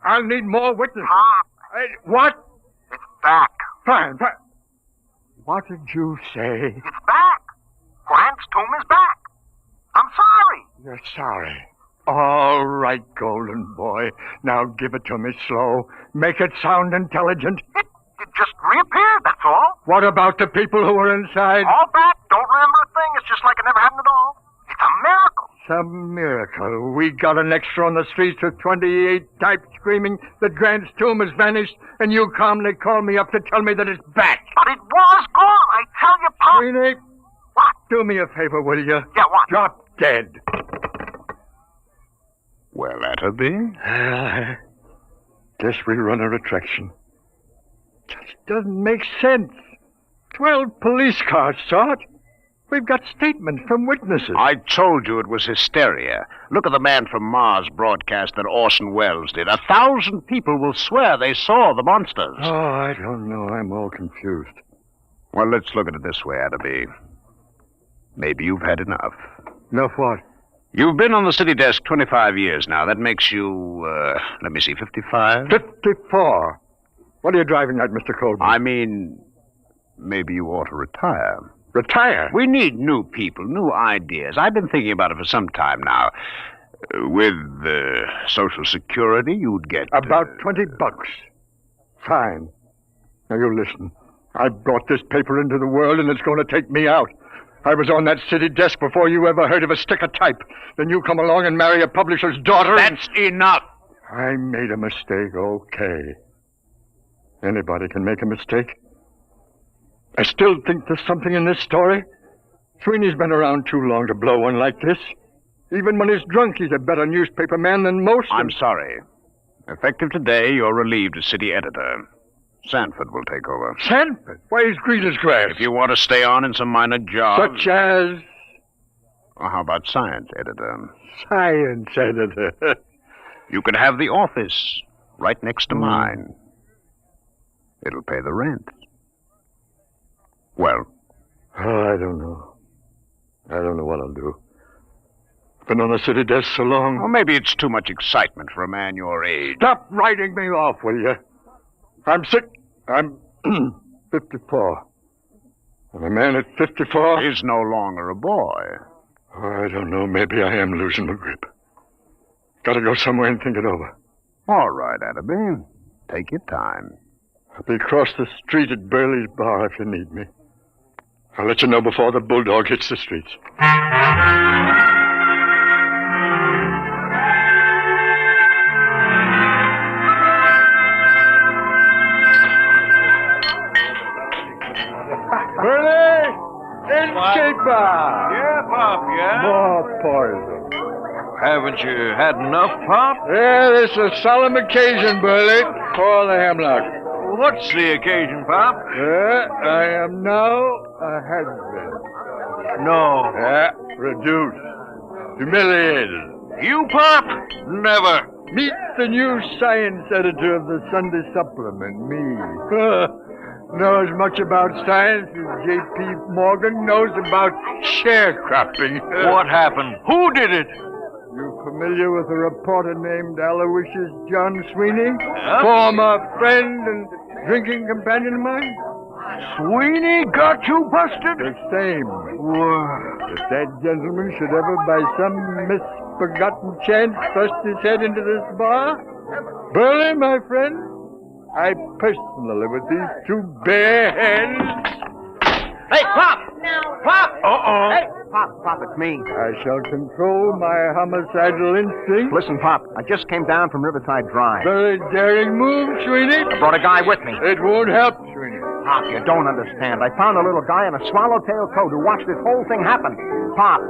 I'll need more witnesses. What? It's back. Fine. What did you say? It's back. Grant's tomb is back. I'm sorry. You're sorry. All right, golden boy. Now give it to me slow. Make it sound intelligent. It just reappeared, that's all. What about the people who were inside? All back. Don't remember a thing. It's just like it never happened at all. It's a miracle. It's a miracle. We got an extra on the streets with 28 types screaming that Grant's tomb has vanished, and you calmly call me up to tell me that it's back. But it was gone. I tell you, Pop. Sweeney. What? Do me a favor, will you? Yeah, what? Drop dead. Well, that'll be. Guess we run a retraction. Just doesn't make sense. 12 police cars saw it. We've got statements from witnesses. I told you it was hysteria. Look at the man from Mars broadcast that Orson Welles did. 1,000 people will swear they saw the monsters. Oh, I don't know. I'm all confused. Well, let's look at it this way, Adderby. Maybe you've had enough. Enough what? You've been on the city desk 25 years now. That makes you, 55? 54. What are you driving at, Mr. Colby? I mean, maybe you ought to retire. Retire? We need new people, new ideas. I've been thinking about it for some time now. With Social Security, you'd get... About $20. Fine. Now, you listen. I brought this paper into the world, and it's going to take me out. I was on that city desk before you ever heard of a stick of type. Then you come along and marry a publisher's daughter. That's enough. I made a mistake, okay. Anybody can make a mistake. I still think there's something in this story. Sweeney's been around too long to blow one like this. Even when he's drunk, he's a better newspaper man than most. I'm sorry. Effective today, you're relieved as city editor. Sanford will take over. Sanford? Why, he's green as grass. If you want to stay on in some minor job... Such as? Well, how about science editor? Science editor. You could have the office right next to mine. It'll pay the rent. Well? Oh, I don't know. I don't know what I'll do. Been on the city desk so long. Well, maybe it's too much excitement for a man your age. Stop writing me off, will you? I'm sick. I'm 54. And a man at 54... is no longer a boy. Oh, I don't know. Maybe I am losing my grip. Gotta go somewhere and think it over. All right, Adderby. Take your time. I'll be across the street at Burley's bar if you need me. I'll let you know before the bulldog hits the streets. Papa! Yeah, Pop, yeah? More poison. Haven't you had enough, Pop? Yeah, this is a solemn occasion, Burley. Call the hemlock. What's the occasion, Pop? I am now a husband. No. Reduced. Humiliated. You, Pop? Never. Meet the new science editor of the Sunday Supplement, me. Knows much about science as J.P. Morgan knows about sharecropping. What happened? Who did it? You familiar with a reporter named Aloysius John Sweeney? Former friend and drinking companion of mine? Sweeney got you busted? The same. If that gentleman should ever, by some misforgotten chance, thrust his head into this bar, Burley, my friend, I personally, with these two bare hands... Hey, Pop! Pop! Uh-oh. Hey, Pop, it's me. I shall control my homicidal instinct. Listen, Pop, I just came down from Riverside Drive. Very daring move, Sweeney. I brought a guy with me. It won't help, Sweeney. Pop, you don't understand. I found a little guy in a swallowtail coat who watched this whole thing happen. Pop.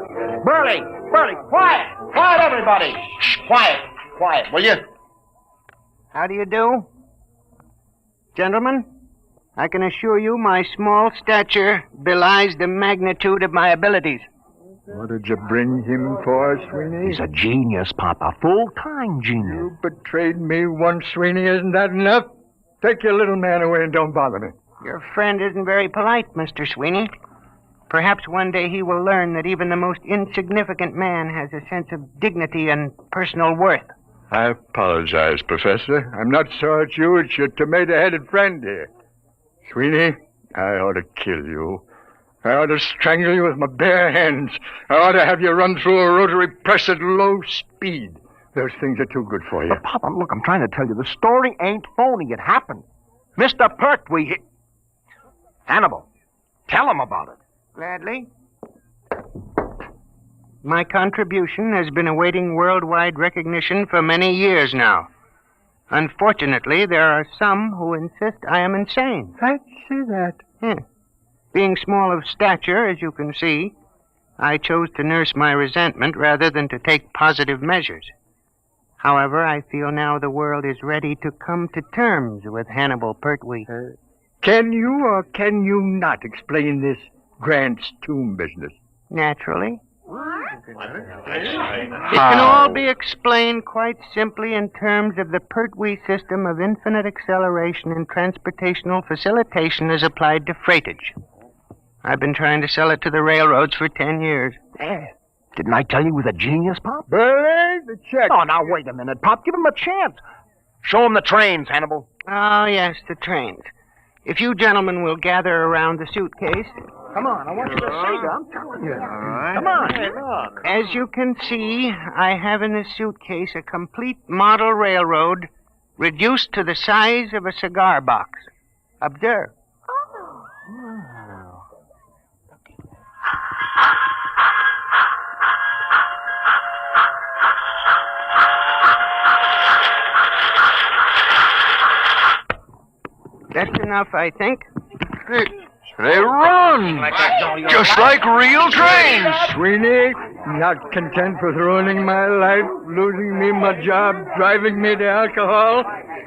Burley, quiet! Quiet, everybody! Shh, quiet, will you? How do you do? Gentlemen, I can assure you my small stature belies the magnitude of my abilities. What did you bring him for, Sweeney? He's a genius, Pop, a full-time genius. You betrayed me once, Sweeney. Isn't that enough? Take your little man away and don't bother me. Your friend isn't very polite, Mr. Sweeney. Perhaps one day he will learn that even the most insignificant man has a sense of dignity and personal worth. I apologize, Professor. I'm not so at you. It's your tomato-headed friend here. Sweeney, I ought to kill you. I ought to strangle you with my bare hands. I ought to have you run through a rotary press at low speed. Those things are too good for you. But, Papa, look, I'm trying to tell you, the story ain't phony. It happened. Mr. Pertwee, Hannibal, tell him about it. Gladly. My contribution has been awaiting worldwide recognition for many years now. Unfortunately, there are some who insist I am insane. I see that. Being small of stature, as you can see, I chose to nurse my resentment rather than to take positive measures. However, I feel now the world is ready to come to terms with Hannibal Pertwee. Can you or can you not explain this Grant's tomb business? Naturally. It can all be explained quite simply in terms of the Pertwee system of infinite acceleration and transportational facilitation as applied to freightage. I've been trying to sell it to the railroads for 10 years. Didn't I tell you he was a genius, Pop? Burley, the check. Oh, now, wait a minute, Pop. Give him a chance. Show him the trains, Hannibal. Oh, yes, the trains. If you gentlemen will gather around the suitcase... Come on, I want you to see, I'm telling you. All right. Come on, hey, look. As you can see, I have in this suitcase a complete model railroad reduced to the size of a cigar box. Observe. That's enough, I think. They run! Just like real trains! Sweeney, not content with ruining my life, losing me my job, driving me to alcohol,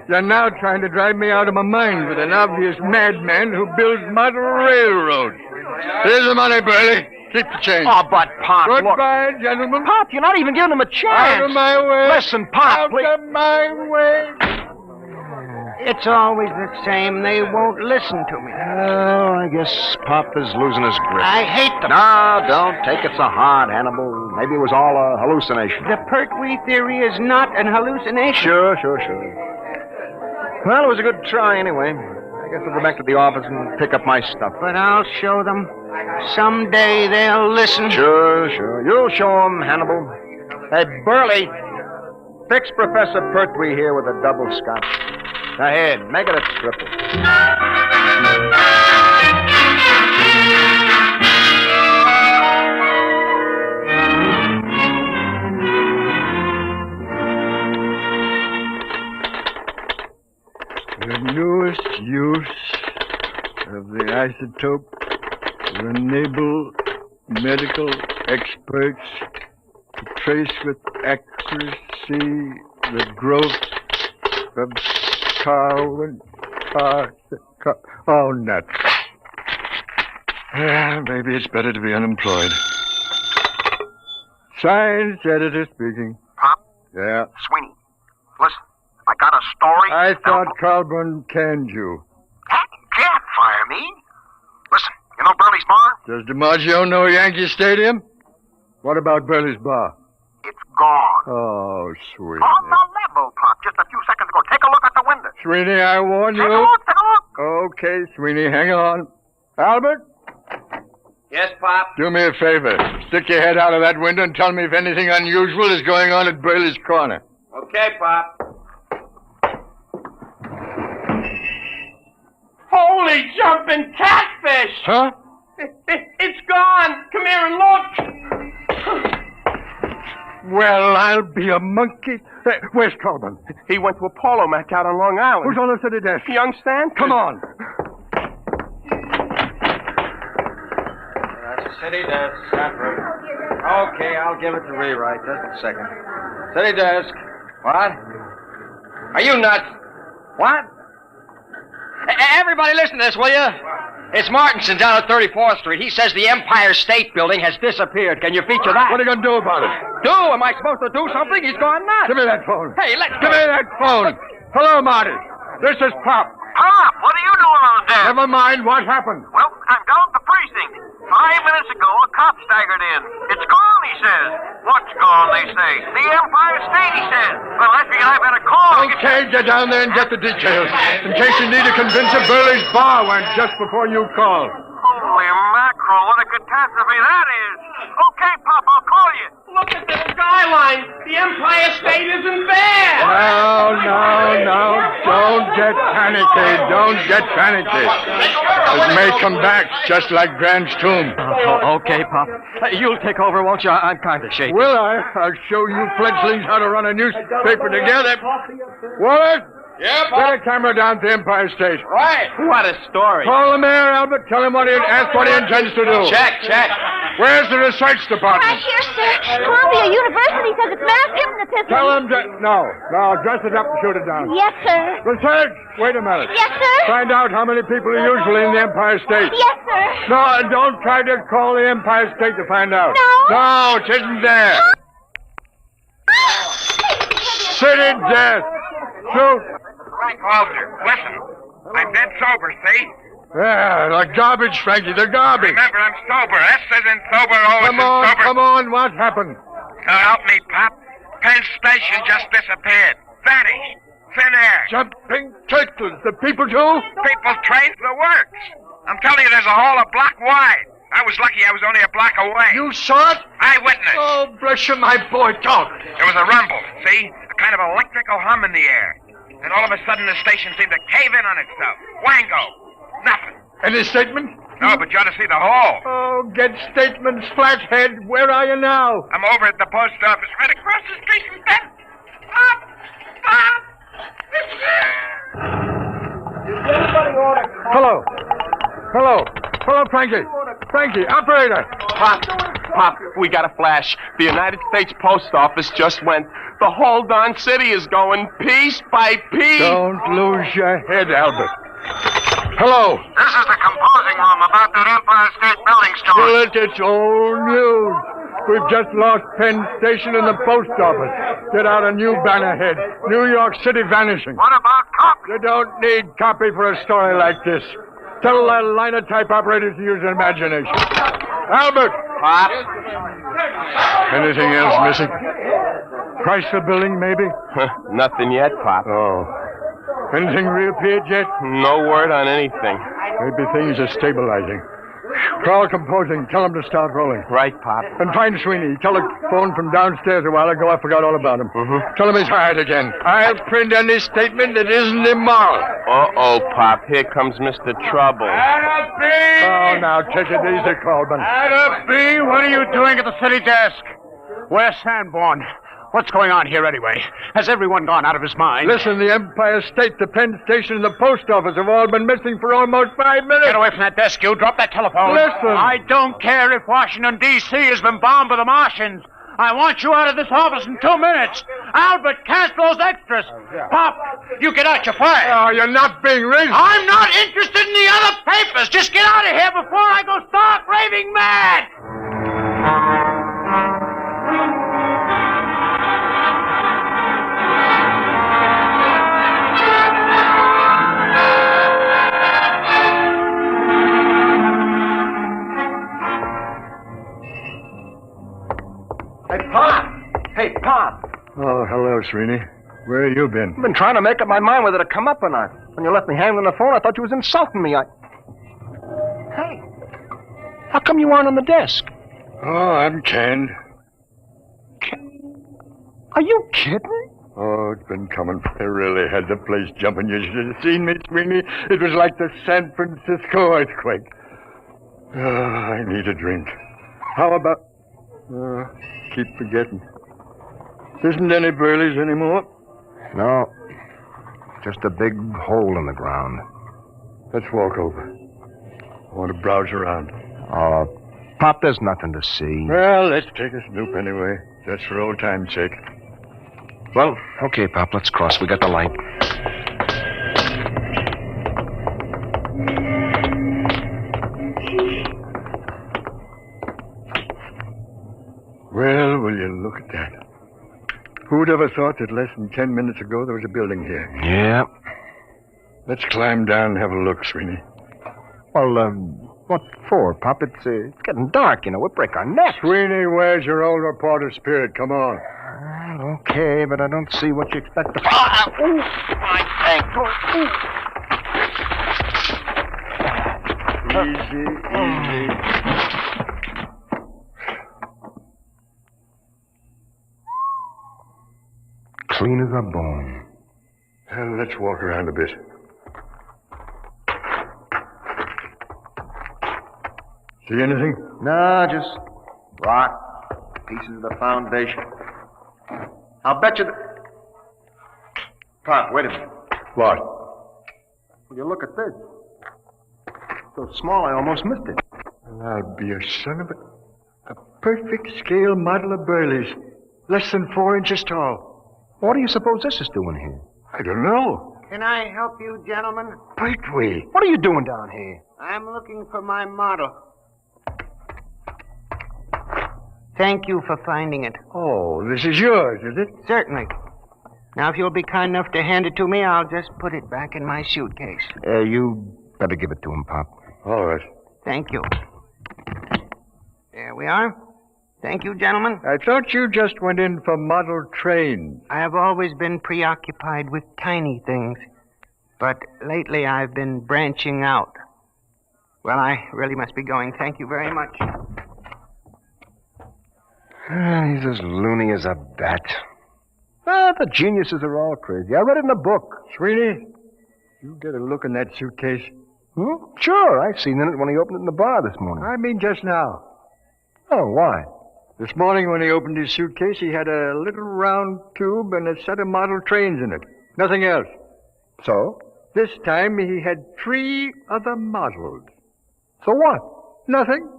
you're now trying to drive me out of my mind with an obvious madman who builds model railroads. Here's the money, Burley. Keep the change. Oh, but, Pop, Goodbye, gentlemen. Pop, you're not even giving him a chance. Out of my way. Listen, Pop, please. Out of my way. It's always the same. They won't listen to me. Oh, I guess Pop is losing his grip. I hate them. No, don't take it so hard, Hannibal. Maybe it was all a hallucination. The Pertwee theory is not an hallucination. Sure. Well, it was a good try anyway. I guess I'll go back to the office and pick up my stuff. But I'll show them. Someday they'll listen. Sure. You'll show them, Hannibal. Hey, Burley, fix Professor Pertwee here with a double scotch. Go ahead, make it a triple. The newest use of the isotope will enable medical experts to trace with accuracy the growth of Darwin. Oh, nuts. Yeah, maybe it's better to be unemployed. Science editor speaking. Pop? Yeah. Sweeney, listen, I got a story. I thought Colburn canned you. Can't fire me. Listen, you know Burley's Bar? Does DiMaggio know Yankee Stadium? What about Burley's Bar? It's gone. Oh, sweet. On the level, Pop, just a few seconds ago. Take a look at the window. Sweeney, I warn you. Take a look. Okay, Sweeney, hang on. Albert? Yes, Pop? Do me a favor. Stick your head out of that window and tell me if anything unusual is going on at Burley's Corner. Okay, Pop. Holy jumping catfish! Huh? It's gone! Come here and look! Well, I'll be a monkey. Hey, where's Colburn? He went to a polo match out on Long Island. Who's on the city desk? Young Stan. Come on. City desk, that room. Okay, I'll give it to rewrite. Just a second. City desk. What? Are you nuts? What? Everybody listen to this, will you? It's Martinson down at 34th Street. He says the Empire State Building has disappeared. Can you feature that? What are you going to do about it? Do? Am I supposed to do something? He's gone nuts. Give me that phone. Hey, let's Give me that phone. Hello, Marty. This is Pop. Pop, what are you doing on the desk? Never mind what happened. Well, I'm down at the precinct. 5 minutes ago, a cop staggered in. It's gone, he says. What's gone, they say? The Empire State, he says. Well, I figured I better call. Okay, get down there and get the details. In case you need to convince a Burley's Bar went just before you call. Holy mackerel, what a catastrophe that is. Okay, Pop, I'll call you. Look at the skyline. The Empire State isn't there. No. Don't get panicky. Don't get panicky. It may come back just like Grant's tomb. Okay, Pop. You'll take over, won't you? I'm kind of shaky. Will I? I'll show you fledglings how to run a newspaper together. Wallace? Yeah, Get a camera down to the Empire State. Right. What a story. Call the mayor, Albert. Tell him ask what he intends to do. Check. Where's the research department? Right here, sir. Columbia University says it's mass hypnotism. Tell him to... No, dress it up and shoot it down. Yes, sir. Research! Wait a minute. Yes, sir. Find out how many people are usually in the Empire State. Yes, sir. No, don't try to call the Empire State to find out. No? No, it isn't there. City desk. Shoot. Frank Walter, listen. I'm dead sober, see? Yeah, the garbage, Frankie, the garbage. Remember, I'm sober. S is in sober, O is in sober. Come on, what happened? So help me, Pop. Penn Station just disappeared. Vanished. Thin air. Jumping turtles. The people too? People trained the works. I'm telling you, there's a hole a block wide. I was lucky I was only a block away. You saw it? Eyewitness. Oh, bless you, my boy, talk. There was a rumble, see? A kind of electrical hum in the air. And all of a sudden, the station seemed to cave in on itself. Wango. Nothing. Any statement? No, but you ought to see the hole. Oh, get statements, flathead. Where are you now? I'm over at the post office, right across the street from Ben. Hello, Frankie. Frankie, operator. Pop, we got a flash. The United States Post Office just went. The whole darn city is going piece by piece. Don't lose your head, Albert. Hello. This is the composing room about that Empire State Building story. Well, it's old news. We've just lost Penn Station and the post office. Get out a new banner head. New York City vanishing. What about copy? You don't need copy for a story like this. Tell that linotype operator to use their imagination. Albert! Pop? Anything else missing? Chrysler Building, maybe? Nothing yet, Pop. Oh. Anything reappeared yet? No word on anything. Maybe things are stabilizing. Call composing. Tell him to start rolling. Right, Pop. And find Sweeney. Telephoned from downstairs a while ago. I forgot all about him. Tell him he's hired again. I'll print any statement that isn't immoral. Uh-oh, Pop. Here comes Mr. Trouble. Oh, now take it easy, Colburn. B, what are you doing at the city desk? Where's Sanborn? What's going on here anyway? Has everyone gone out of his mind? Listen, the Empire State, the Penn Station, and the post office have all been missing for almost 5 minutes. Get away from that desk, you. Drop that telephone. Listen. I don't care if Washington, D.C. has been bombed by the Martians. I want you out of this office in 2 minutes. Albert, cast those extras. Pop, you get out, you're fired. Oh, you're not being racist. I'm not interested in the other papers. Just get out of here before I go stark raving mad. Hey, Pop. Oh, hello, Srini. Where have you been? I've been trying to make up my mind whether to come up or not. When you left me hanging on the phone, I thought you was insulting me. Hey, how come you aren't on the desk? Oh, I'm canned. Are you kidding? Oh, it's been coming. I really had the place jumping. You should have seen me, Sweeney. It was like the San Francisco earthquake. Oh, I need a drink. How about... keep forgetting. Isn't any Burleys anymore? No. Just a big hole in the ground. Let's walk over. I want to browse around. Pop, there's nothing to see. Well, let's take a snoop anyway. Just for old time's sake. Well, okay, Pop, let's cross. We got the light. Well, will you look at that? Who'd ever thought that less than 10 minutes ago there was a building here? Yeah. Let's climb down and have a look, Sweeney. Well, what for, Pop? It's getting dark, you know. We'll break our necks. Sweeney, where's your old reporter spirit? Come on. Okay, but I don't see what you expect to... My ankle. Easy. Clean as a bone. Well, let's walk around a bit. See anything? No, just rock. Pieces of the foundation. I'll bet you Pop, wait a minute. What? Will you look at this? So small I almost missed it. I'll be a son of a perfect scale model of Burley's. Less than 4 inches tall. What do you suppose this is doing here? I don't know. Can I help you, gentlemen? Pertwee. What are you doing down here? I'm looking for my model. Thank you for finding it. Oh, this is yours, is it? Certainly. Now, if you'll be kind enough to hand it to me, I'll just put it back in my suitcase. You better give it to him, Pop. All right. Thank you. There we are. Thank you, gentlemen. I thought you just went in for model trains. I have always been preoccupied with tiny things, but lately I've been branching out. Well, I really must be going. Thank you very much. He's as loony as a bat. The geniuses are all crazy. I read it in a book. Sweeney, you get a look in that suitcase. Sure, I seen it when he opened it in the bar this morning. I mean just now. Oh, why? This morning when he opened his suitcase, he had a little round tube and a set of model trains in it. Nothing else. So? This time he had 3 other models. So what? Nothing.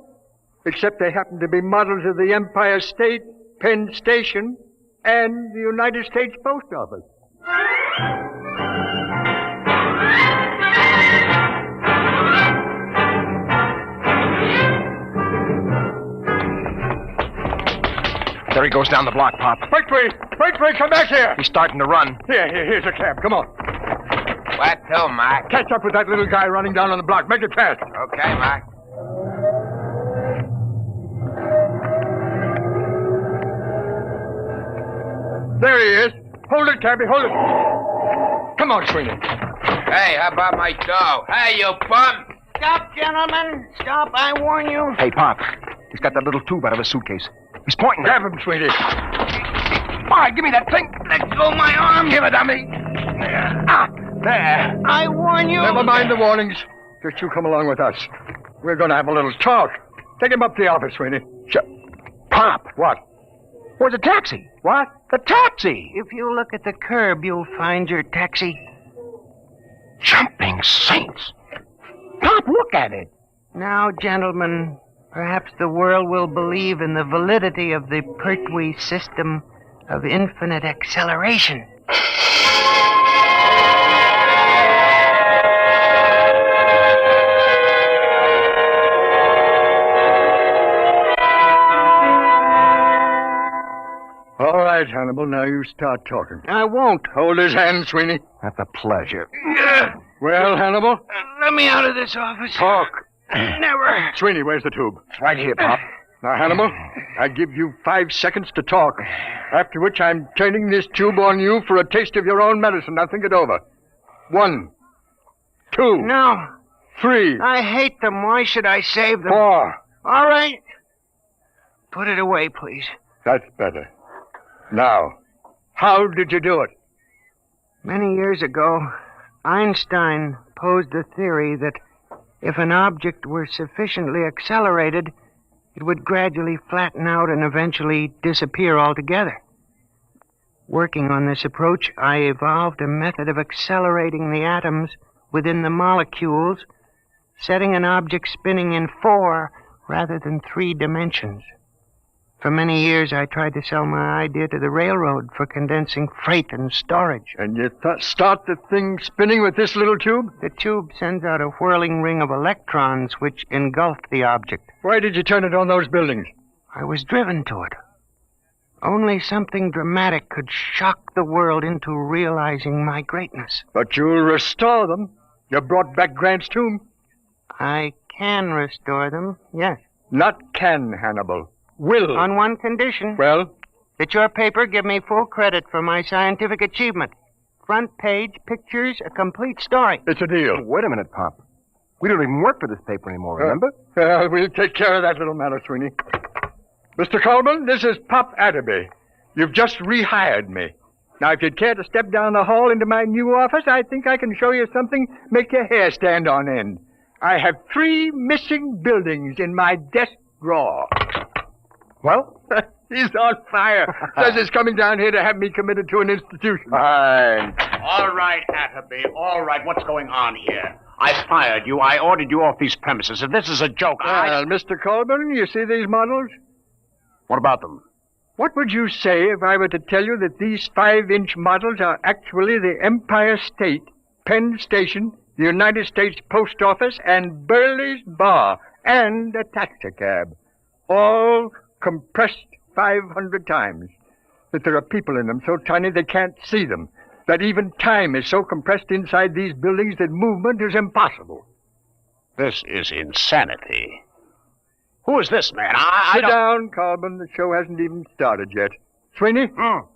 Except they happened to be models of the Empire State, Penn Station, and the United States Post Office. There he goes down the block, Pop. Pertwee, come back here. He's starting to run. Here's a cab. Come on. What to, Mark? Catch up with that little guy running down on the block. Make it fast. Okay, Mark. There he is. Hold it, cabby, hold it. Come on, Sweeney. Hey, how about my dough? Hey, you bum! Stop, gentlemen. Stop, I warn you. Hey, Pop. He's got that little tube out of his suitcase. He's pointing. Grab him, Sweeney. Why, give me that thing. Let go my arm. Give it to me. There. I warn you. Never mind the warnings. Just you come along with us. We're going to have a little talk. Take him up to the office, Sweeney. Pop. What? Where's the taxi? What? The taxi! If you look at the curb, you'll find your taxi. Jumping saints! Pop, look at it! Now, gentlemen, perhaps the world will believe in the validity of the Pertwee system of infinite acceleration. All right, Hannibal, now you start talking. I won't. Hold his hand, Sweeney. That's a pleasure. Well, Hannibal? Let me out of this office. Talk. Never. Sweeney, where's the tube? It's right here, Pop. Now, Hannibal, I give you 5 seconds to talk, after which I'm turning this tube on you for a taste of your own medicine. Now, think it over. 1, 2. No. 3. I hate them. Why should I save them? 4. All right. Put it away, please. That's better. Now, how did you do it? Many years ago, Einstein posed a theory that if an object were sufficiently accelerated, it would gradually flatten out and eventually disappear altogether. Working on this approach, I evolved a method of accelerating the atoms within the molecules, setting an object spinning in 4 rather than 3 dimensions. For many years, I tried to sell my idea to the railroad for condensing freight and storage. And you start the thing spinning with this little tube? The tube sends out a whirling ring of electrons which engulf the object. Why did you turn it on those buildings? I was driven to it. Only something dramatic could shock the world into realizing my greatness. But you'll restore them. You brought back Grant's tomb. I can restore them, yes. Not can, Hannibal. Will. On one condition. Well? That your paper give me full credit for my scientific achievement. Front page, pictures, a complete story. It's a deal. Wait a minute, Pop. We don't even work for this paper anymore, remember? We'll take care of that little matter, Sweeney. Mr. Coleman, this is Pop Atterby. You've just rehired me. Now, if you'd care to step down the hall into my new office, I think I can show you something make your hair stand on end. I have 3 missing buildings in my desk drawer. Well? He's on fire. Says he's coming down here to have me committed to an institution. Fine. All right, Atterby. All right. What's going on here? I fired you. I ordered you off these premises. If this is a joke, Well, Mr. Colburn, you see these models? What about them? What would you say if I were to tell you that these 5-inch models are actually the Empire State, Penn Station, the United States Post Office, and Burley's Bar, and a taxicab? All compressed 500 times. That there are people in them so tiny they can't see them. That even time is so compressed inside these buildings that movement is impossible. This is insanity. Who is this man? Sit down, Corbin. The show hasn't even started yet. Sweeney,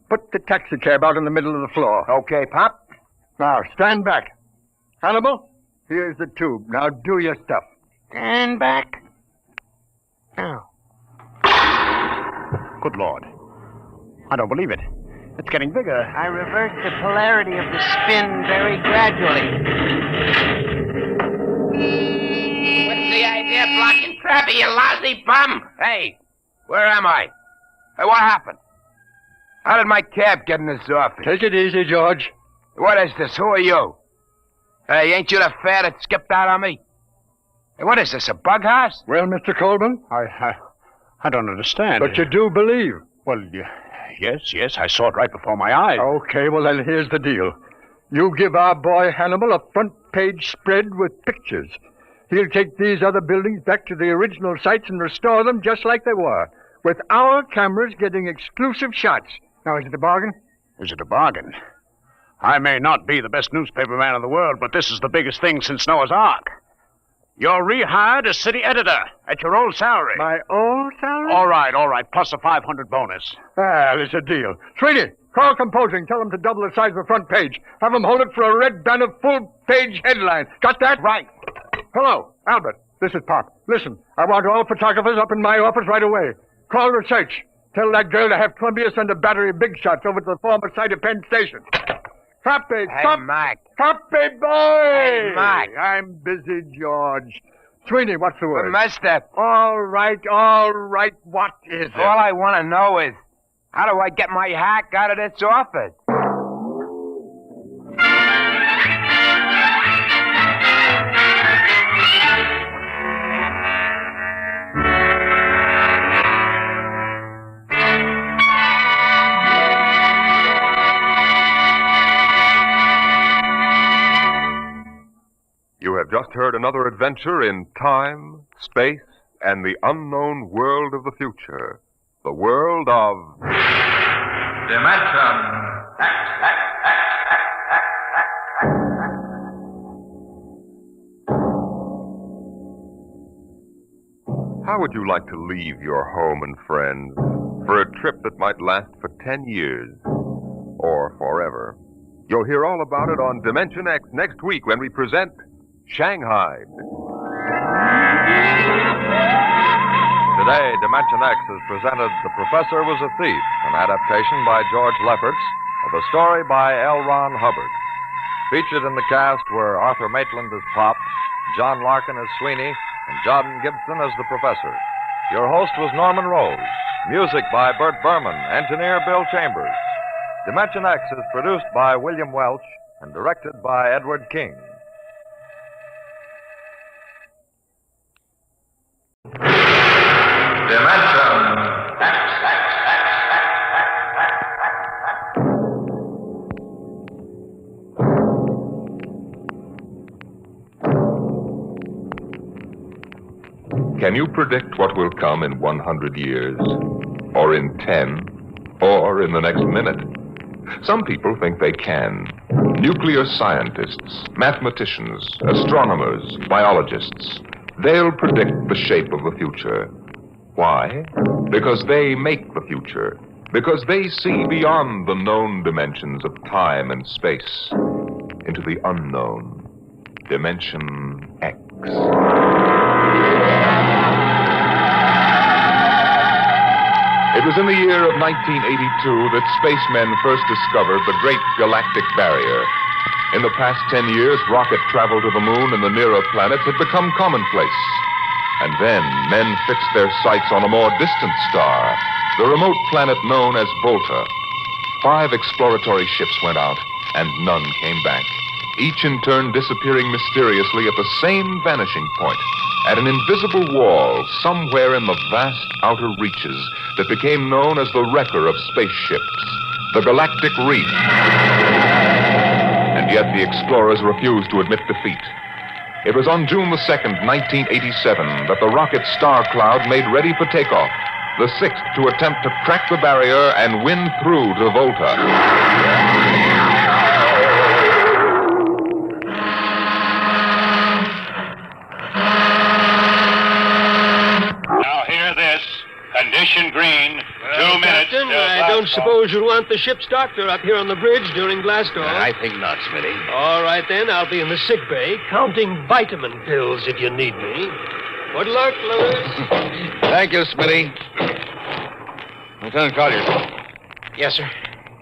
put the taxicab out in the middle of the floor. Okay, Pop. Now, stand back. Hannibal, here's the tube. Now do your stuff. Stand back. Now. Good Lord. I don't believe it. It's getting bigger. I reversed the polarity of the spin very gradually. What's the idea of blocking traffic, you lousy bum? Hey, where am I? Hey, what happened? How did my cab get in this office? Take it easy, George. What is this? Who are you? Hey, ain't you the fare that skipped out on me? Hey, what is this, a bug house? Well, Mr. Colburn? I don't understand. But you do believe. Well, yes, I saw it right before my eyes. Okay, well, then here's the deal. You give our boy Hannibal a front-page spread with pictures. He'll take these other buildings back to the original sites and restore them just like they were, with our cameras getting exclusive shots. Now, is it a bargain? Is it a bargain? I may not be the best newspaper man in the world, but this is the biggest thing since Noah's Ark. You're rehired as city editor at your old salary. My old salary? All right, plus a 500 bonus. Well, it's a deal. Sweeney, call composing. Tell them to double the size of the front page. Have them hold it for a red banner full-page headline. Got that? Right. Hello, Albert. This is Pop. Listen, I want all photographers up in my office right away. Call the search. Tell that girl to have Columbia send a battery of big shots over to the former site of Penn Station. Copy, Hey, Mike. Copy, boy! Hey, Mike. I'm busy, George. Sweeney, what's the word? What messed up? All right. What is it? All I want to know is, How do I get my hack out of this office? You have just heard another adventure in time, space, and the unknown world of the future. The world of... Dimension X. How would you like to leave your home and friends for a trip that might last for 10 years or forever? You'll hear all about it on Dimension X next week when we present Shanghai. Today, Dimension X has presented The Professor Was a Thief, an adaptation by George Lefferts of a story by L. Ron Hubbard. Featured in the cast were Arthur Maitland as Pop, John Larkin as Sweeney, and John Gibson as the Professor. Your host was Norman Rose. Music by Burt Berman, engineer Bill Chambers. Dimension X is produced by William Welch and directed by Edward King. Dimension X. Can you predict what will come in 100 years? Or in 10? Or in the next minute? Some people think they can. Nuclear scientists, mathematicians, astronomers, biologists. They'll predict the shape of the future. Why? Because they make the future. Because they see beyond the known dimensions of time and space into the unknown. Dimension X. It was in the year of 1982 that spacemen first discovered the Great Galactic Barrier. In the past 10 years, rocket travel to the moon and the nearer planets had become commonplace. And then men fixed their sights on a more distant star, the remote planet known as Volta. 5 exploratory ships went out, and none came back, each in turn disappearing mysteriously at the same vanishing point, at an invisible wall somewhere in the vast outer reaches that became known as the wrecker of spaceships, the Galactic Reef. And yet the explorers refused to admit defeat. It was on June the 2nd, 1987, that the rocket Star Cloud made ready for takeoff, the 6th to attempt to crack the barrier and win through to Volta. Condition green. 2 minutes. Captain, I don't suppose you'll want the ship's doctor up here on the bridge during blast off. I think not, Smitty. All right, then. I'll be in the sick bay counting vitamin pills if you need me. Good luck, Lewis. Thank you, Smitty. Lieutenant Collier. Yes, sir.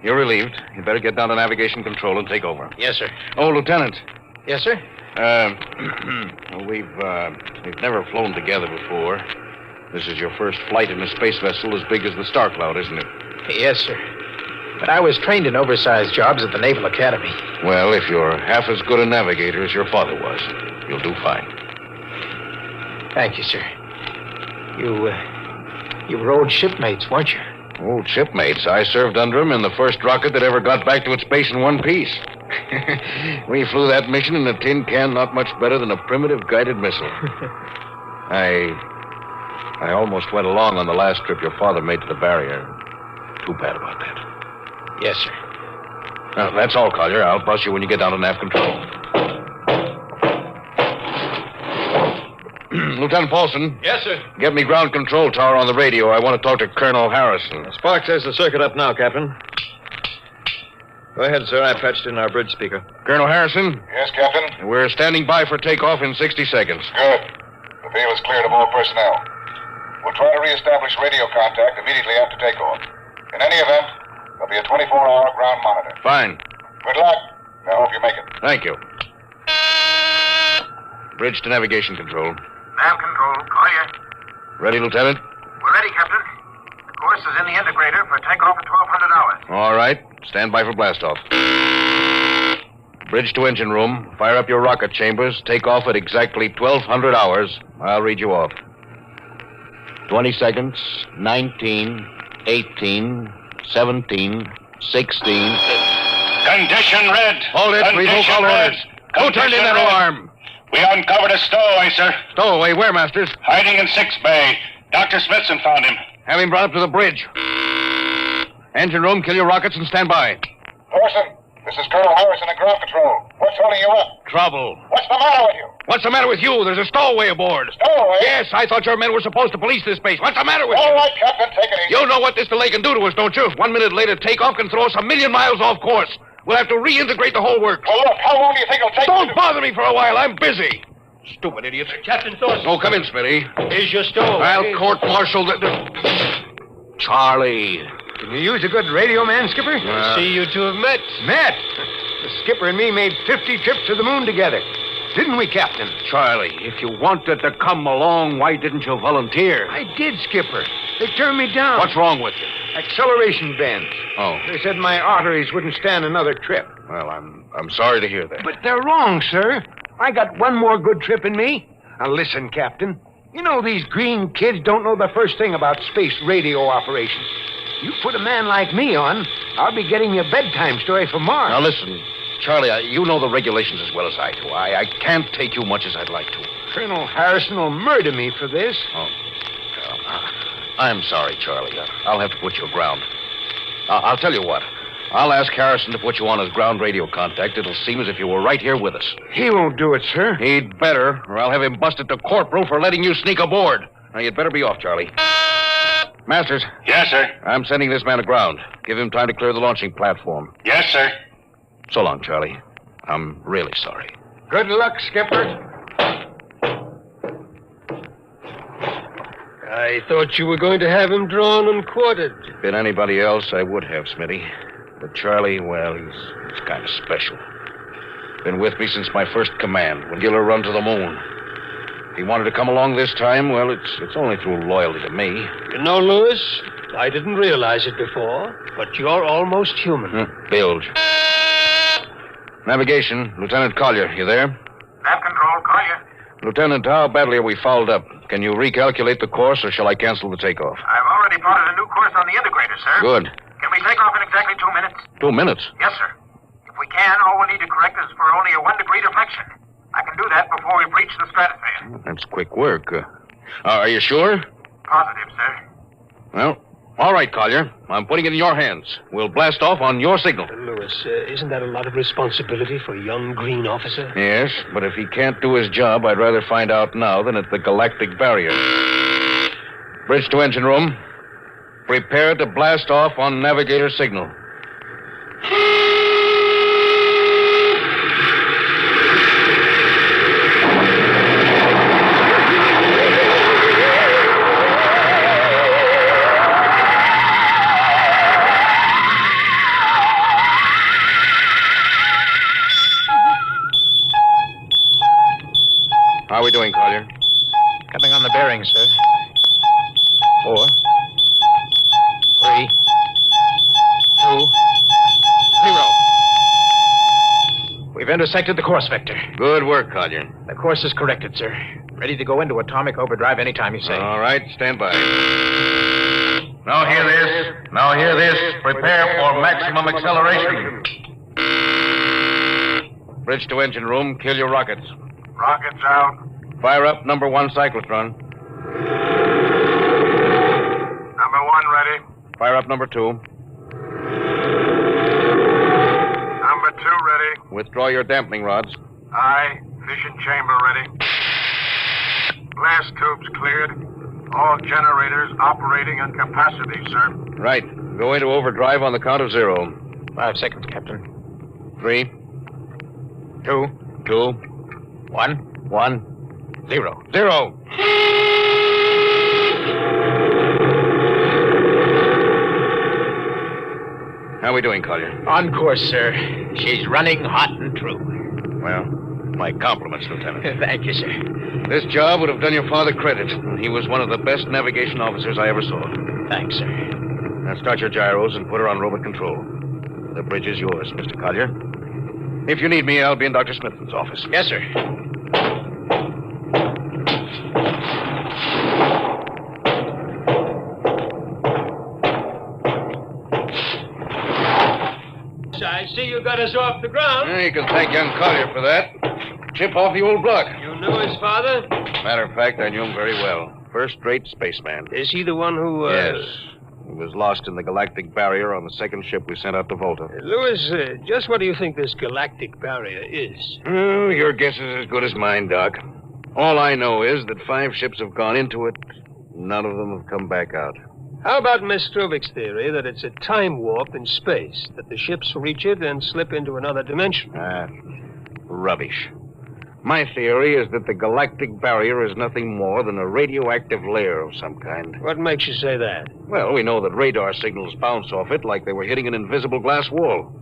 You're relieved. You better get down to navigation control and take over. Yes, sir. Oh, Lieutenant. Yes, sir? We've never flown together before. This is your first flight in a space vessel as big as the Star Cloud, isn't it? Yes, sir. But I was trained in oversized jobs at the Naval Academy. Well, if you're half as good a navigator as your father was, you'll do fine. Thank you, sir. You were old shipmates, weren't you? Old shipmates. I served under him in the first rocket that ever got back to its base in one piece. We flew that mission in a tin can not much better than a primitive guided missile. I almost went along on the last trip your father made to the barrier. Too bad about that. Yes, sir. Now, that's all, Collier. I'll bus you when you get down to nav control. Lieutenant Paulson. Yes, sir. Get me ground control tower on the radio. I want to talk to Colonel Harrison. Sparks has the circuit up now, Captain. Go ahead, sir. I patched in our bridge speaker. Colonel Harrison? Yes, Captain? We're standing by for takeoff in 60 seconds. Good. The field is cleared of all personnel. We'll try to reestablish radio contact immediately after takeoff. In any event, there'll be a 24-hour ground monitor. Fine. Good luck. I hope you make it. Thank you. Bridge to navigation control. Nav control, Collier. Ready, Lieutenant? We're ready, Captain. The course is in the integrator for takeoff at All right. Stand by for blastoff. Bridge to engine room. Fire up your rocket chambers. Take off at exactly 1200 hours. I'll read you off. 20 seconds. 19, 18, 17, 16. Condition red. Hold it. We've no call orders. Who turned in that alarm? We uncovered a stowaway, sir. Stowaway, where, Masters? Hiding in 6 Bay. Dr. Smithson found him. Have him brought up to the bridge. Engine room, kill your rockets and stand by. Orson, this is Colonel Harrison at ground control. What's holding you up? Trouble. What's the matter with you? What's the matter with you? There's a stowaway aboard. Stowaway? Yes, I thought your men were supposed to police this base. What's the matter with you? All right, Captain, take it easy. You know what this delay can do to us, don't you? 1 minute later, takeoff can throw us 1,000,000 miles off course. We'll have to reintegrate the whole works. Well, look, how long do you think it'll take? Don't bother me for a while. I'm busy. Stupid idiots. Captain Thorson. Oh, come in, Smitty. Here's your stowaway. I'll court-martial the... Charlie. Can you use a good radio man, Skipper? I see you two have met. Met? The Skipper and me made 50 trips to the moon together. Didn't we, Captain? Charlie, if you wanted to come along, why didn't you volunteer? I did, Skipper. They turned me down. What's wrong with you? Acceleration bends. Oh. They said my arteries wouldn't stand another trip. Well, I'm sorry to hear that. But they're wrong, sir. I got one more good trip in me. Now listen, Captain. You know these green kids don't know the first thing about space radio operations. You put a man like me on, I'll be getting you a bedtime story from Mars. Now listen, Charlie, you know the regulations as well as I do. I can't take you much as I'd like to. Colonel Harrison will murder me for this. Oh. I'm sorry, Charlie. I'll have to put you aground. I'll tell you what. I'll ask Harrison to put you on as ground radio contact. It'll seem as if you were right here with us. He won't do it, sir. He'd better, or I'll have him busted to corporal for letting you sneak aboard. Now, you'd better be off, Charlie. Masters. Yes, sir. I'm sending this man aground. Give him time to clear the launching platform. Yes, sir. So long, Charlie. I'm really sorry. Good luck, Skipper. I thought you were going to have him drawn and quartered. If it'd been anybody else, I would have, Smitty. But Charlie, well, he's kind of special. Been with me since my first command, when Giller run to the moon. If he wanted to come along this time, well, it's only through loyalty to me. You know, Lewis, I didn't realize it before, but you're almost human. Bilge. Navigation, Lieutenant Collier, you there? Nav control, Collier. Lieutenant, how badly are we fouled up? Can you recalculate the course, or shall I cancel the takeoff? I've already plotted a new course on the integrator, sir. Good. Can we take off in exactly 2 minutes? 2 minutes? Yes, sir. If we can, all we need to correct is for only a 1 degree deflection. I can do that before we breach the stratosphere. That's quick work. Are you sure? Positive, sir. Well, all right, Collier. I'm putting it in your hands. We'll blast off on your signal. Lewis, isn't that a lot of responsibility for a young green officer? Yes, but if he can't do his job, I'd rather find out now than at the galactic barrier. Bridge to engine room. Prepare to blast off on navigator signal. How are we doing, Collier? Coming on the bearings, sir. 4, 3, 2, 0. We've intersected the course vector. Good work, Collier. The course is corrected, sir. Ready to go into atomic overdrive anytime you say. All right, stand by. Now hear this. Now hear this. Prepare for maximum acceleration. Bridge to engine room. Kill your rockets. Rockets out. Fire up number 1 cyclotron. Number 1 ready. Fire up number 2. Number 2 ready. Withdraw your dampening rods. Aye. Fission chamber ready. Blast tubes cleared. All generators operating on capacity, sir. Right. Go into overdrive on the count of 0. 5 seconds, Captain. 3, 2, 2, 1, 1, 0. 0. How are we doing, Collier? On course, sir. She's running hot and true. Well, my compliments, Lieutenant. Thank you, sir. This job would have done your father credit. He was one of the best navigation officers I ever saw. Thanks, sir. Now start your gyros and put her on robot control. The bridge is yours, Mr. Collier. If you need me, I'll be in Dr. Smithson's office. Yes, sir. I see you got us off the ground. Yeah, you can thank young Collier for that. Chip off the old block. You knew his father? Matter of fact, I knew him very well. First-rate spaceman. Is he the one who, Yes. He was lost in the galactic barrier on the second ship we sent out to Volta. Louis, just what do you think this galactic barrier is? Oh, your guess is as good as mine, Doc. All I know is that 5 ships have gone into it. None of them have come back out. How about Miss Strovik's theory that it's a time warp in space, that the ships reach it and slip into another dimension? Rubbish. My theory is that the galactic barrier is nothing more than a radioactive layer of some kind. What makes you say that? Well, we know that radar signals bounce off it like they were hitting an invisible glass wall.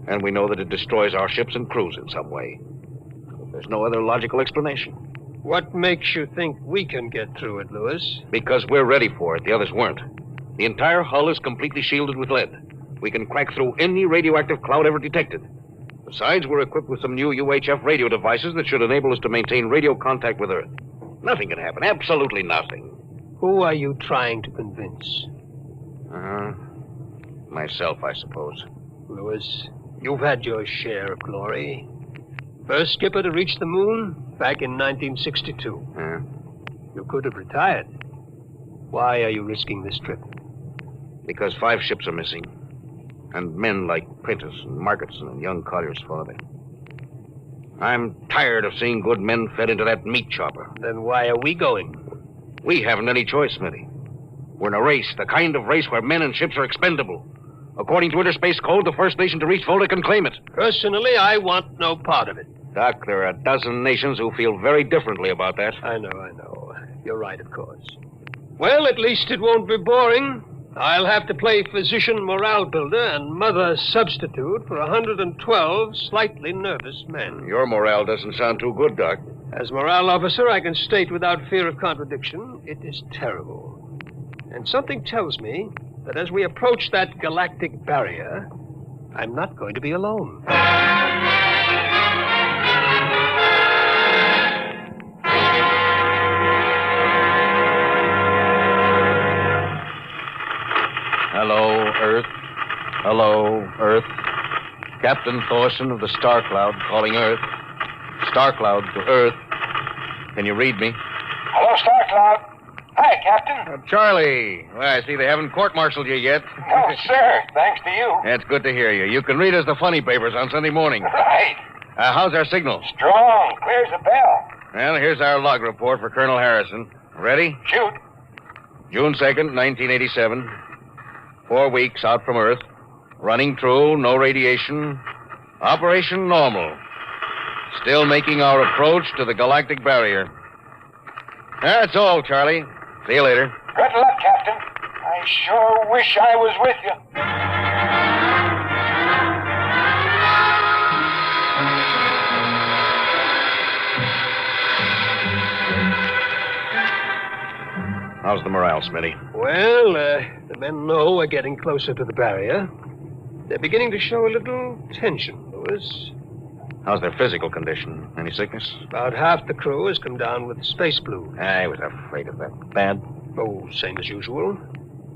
And we know that it destroys our ships and crews in some way. There's no other logical explanation. What makes you think we can get through it, Louis? Because we're ready for it. The others weren't. The entire hull is completely shielded with lead. We can crack through any radioactive cloud ever detected. Besides, we're equipped with some new UHF radio devices that should enable us to maintain radio contact with Earth. Nothing can happen. Absolutely nothing. Who are you trying to convince? Myself, I suppose. Louis, you've had your share of glory. First skipper to reach the moon back in 1962. You could have retired. Why are you risking this trip? Because 5 ships are missing. And men like Prentice and Marketson and young Collier's father. I'm tired of seeing good men fed into that meat chopper. Then why are we going? We haven't any choice, Smitty. We're in a race, the kind of race where men and ships are expendable. According to Interspace Code, the first nation to reach Volta can claim it. Personally, I want no part of it. Doc, there are a dozen nations who feel very differently about that. I know. You're right, of course. Well, at least it won't be boring. I'll have to play physician morale builder and mother substitute for 112 slightly nervous men. Your morale doesn't sound too good, Doc. As morale officer, I can state without fear of contradiction, it is terrible. And something tells me that as we approach that galactic barrier, I'm not going to be alone. Hello, Earth. Hello, Earth. Captain Thorson of the Star Cloud calling Earth. Star Cloud to Earth. Can you read me? Hello, Star Cloud. Hi, Captain. Charlie. Well, I see they haven't court-martialed you yet. No, sir. Thanks to you. That's good to hear you. You can read us the funny papers on Sunday morning. Right. How's our signal? Strong. Clears the bell. Well, here's our log report for Colonel Harrison. Ready? Shoot. June 2nd, 1987. 4 weeks out from Earth. Running true, no radiation. Operation normal. Still making our approach to the galactic barrier. That's all, Charlie. See you later. Good luck, Captain. I sure wish I was with you. How's the morale, Smitty? Well, the men know we're getting closer to the barrier. They're beginning to show a little tension, Louis. How's their physical condition? Any sickness? About half the crew has come down with space flu. I was afraid of that. Bad? Oh, same as usual.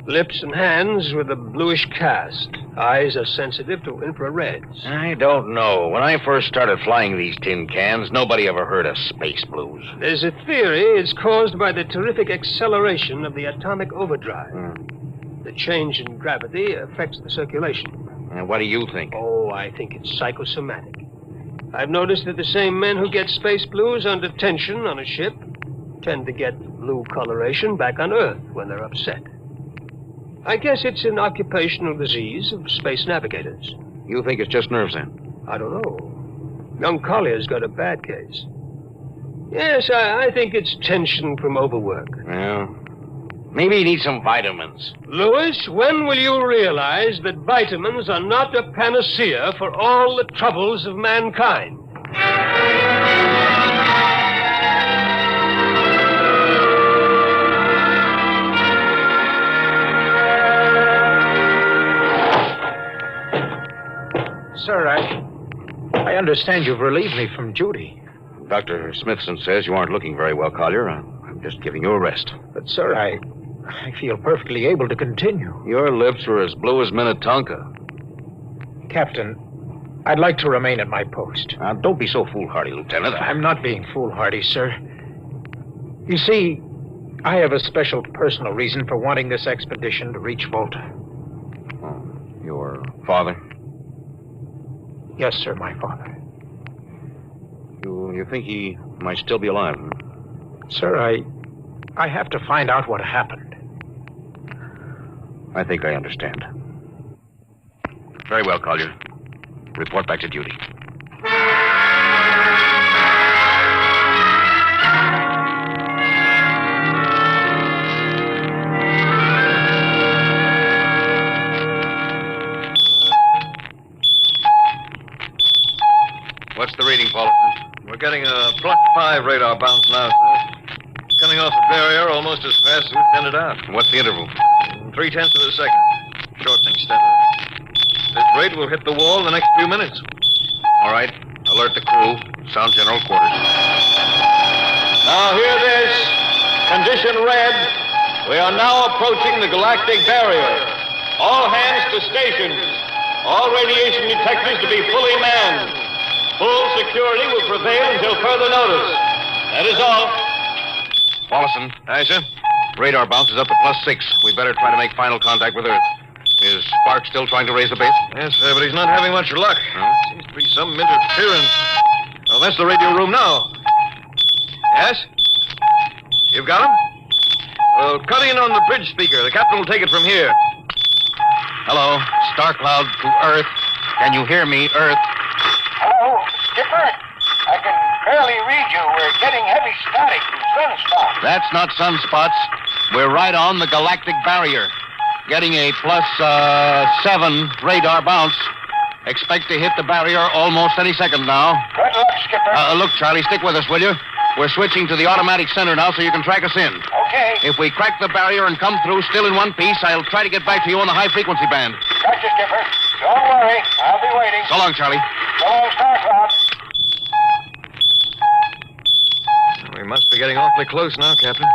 Lips and hands with a bluish cast. Eyes are sensitive to infrareds. I don't know. When I first started flying these tin cans, nobody ever heard of space blues. There's a theory it's caused by the terrific acceleration of the atomic overdrive. The change in gravity affects the circulation. And what do you think? Oh, I think it's psychosomatic. I've noticed that the same men who get space blues under tension on a ship tend to get blue coloration back on Earth when they're upset. I guess it's an occupational disease of space navigators. You think it's just nerves, then? I don't know. Young Collier's got a bad case. Yes, I think it's tension from overwork. Well, maybe he needs some vitamins. Louis, when will you realize that vitamins are not a panacea for all the troubles of mankind? Sir, I understand you've relieved me from duty. Dr. Smithson says you aren't looking very well, Collier. I'm just giving you a rest. But, sir, I feel perfectly able to continue. Your lips were as blue as Minnetonka. Captain, I'd like to remain at my post. Now, don't be so foolhardy, Lieutenant. I'm not being foolhardy, sir. You see, I have a special personal reason for wanting this expedition to reach Volta. Oh, your father? Yes, sir, my father. You think he might still be alive? Huh? Sir, I have to find out what happened. I think I understand. Very well, Collier. Report back to duty. What's the reading, Paulson? We're getting a +5 radar bounce now, sir. Coming off the barrier almost as fast as we send it out. What's the interval? 0.3 of a second. Shortening steadily. This rate will hit the wall in the next few minutes. All right. Alert the crew. Sound general quarters. Now hear this. Condition red. We are now approaching the galactic barrier. All hands to stations. All radiation detectors to be fully manned. Full security will prevail until further notice. That is all. Paulson. Aye, sir. Radar bounce is up to +6. We'd better try to make final contact with Earth. Is Spark still trying to raise the base? Yes, sir, but he's not having much luck. Seems to be some interference. Oh, that's the radio room now. Yes? You've got him? Well, cut in on the bridge speaker. The captain will take it from here. Hello, Star Cloud to Earth. Can you hear me, Earth? Hello, Skipper. I can barely read you. We're getting heavy static from sunspots. That's not sunspots. We're right on the galactic barrier. Getting a +7 radar bounce. Expect to hit the barrier almost any second now. Good luck, Skipper. Look, Charlie, stick with us, will you? We're switching to the automatic center now so you can track us in. Okay. If we crack the barrier and come through still in one piece, I'll try to get back to you on the high-frequency band. Gotcha, Skipper. Don't worry. I'll be waiting. So long, Charlie. So long, Star Cloud. We must be getting awfully close now, Captain.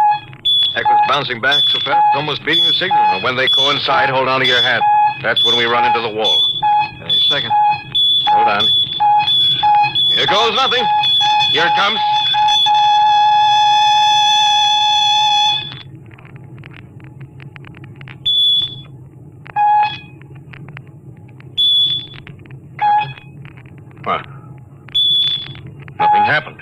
Echo's bouncing back so fast, it's almost beating the signal. Well, when they coincide, hold on to your hat. That's when we run into the wall. Any second. Hold on. Here goes nothing. Here it comes. What? Nothing happened.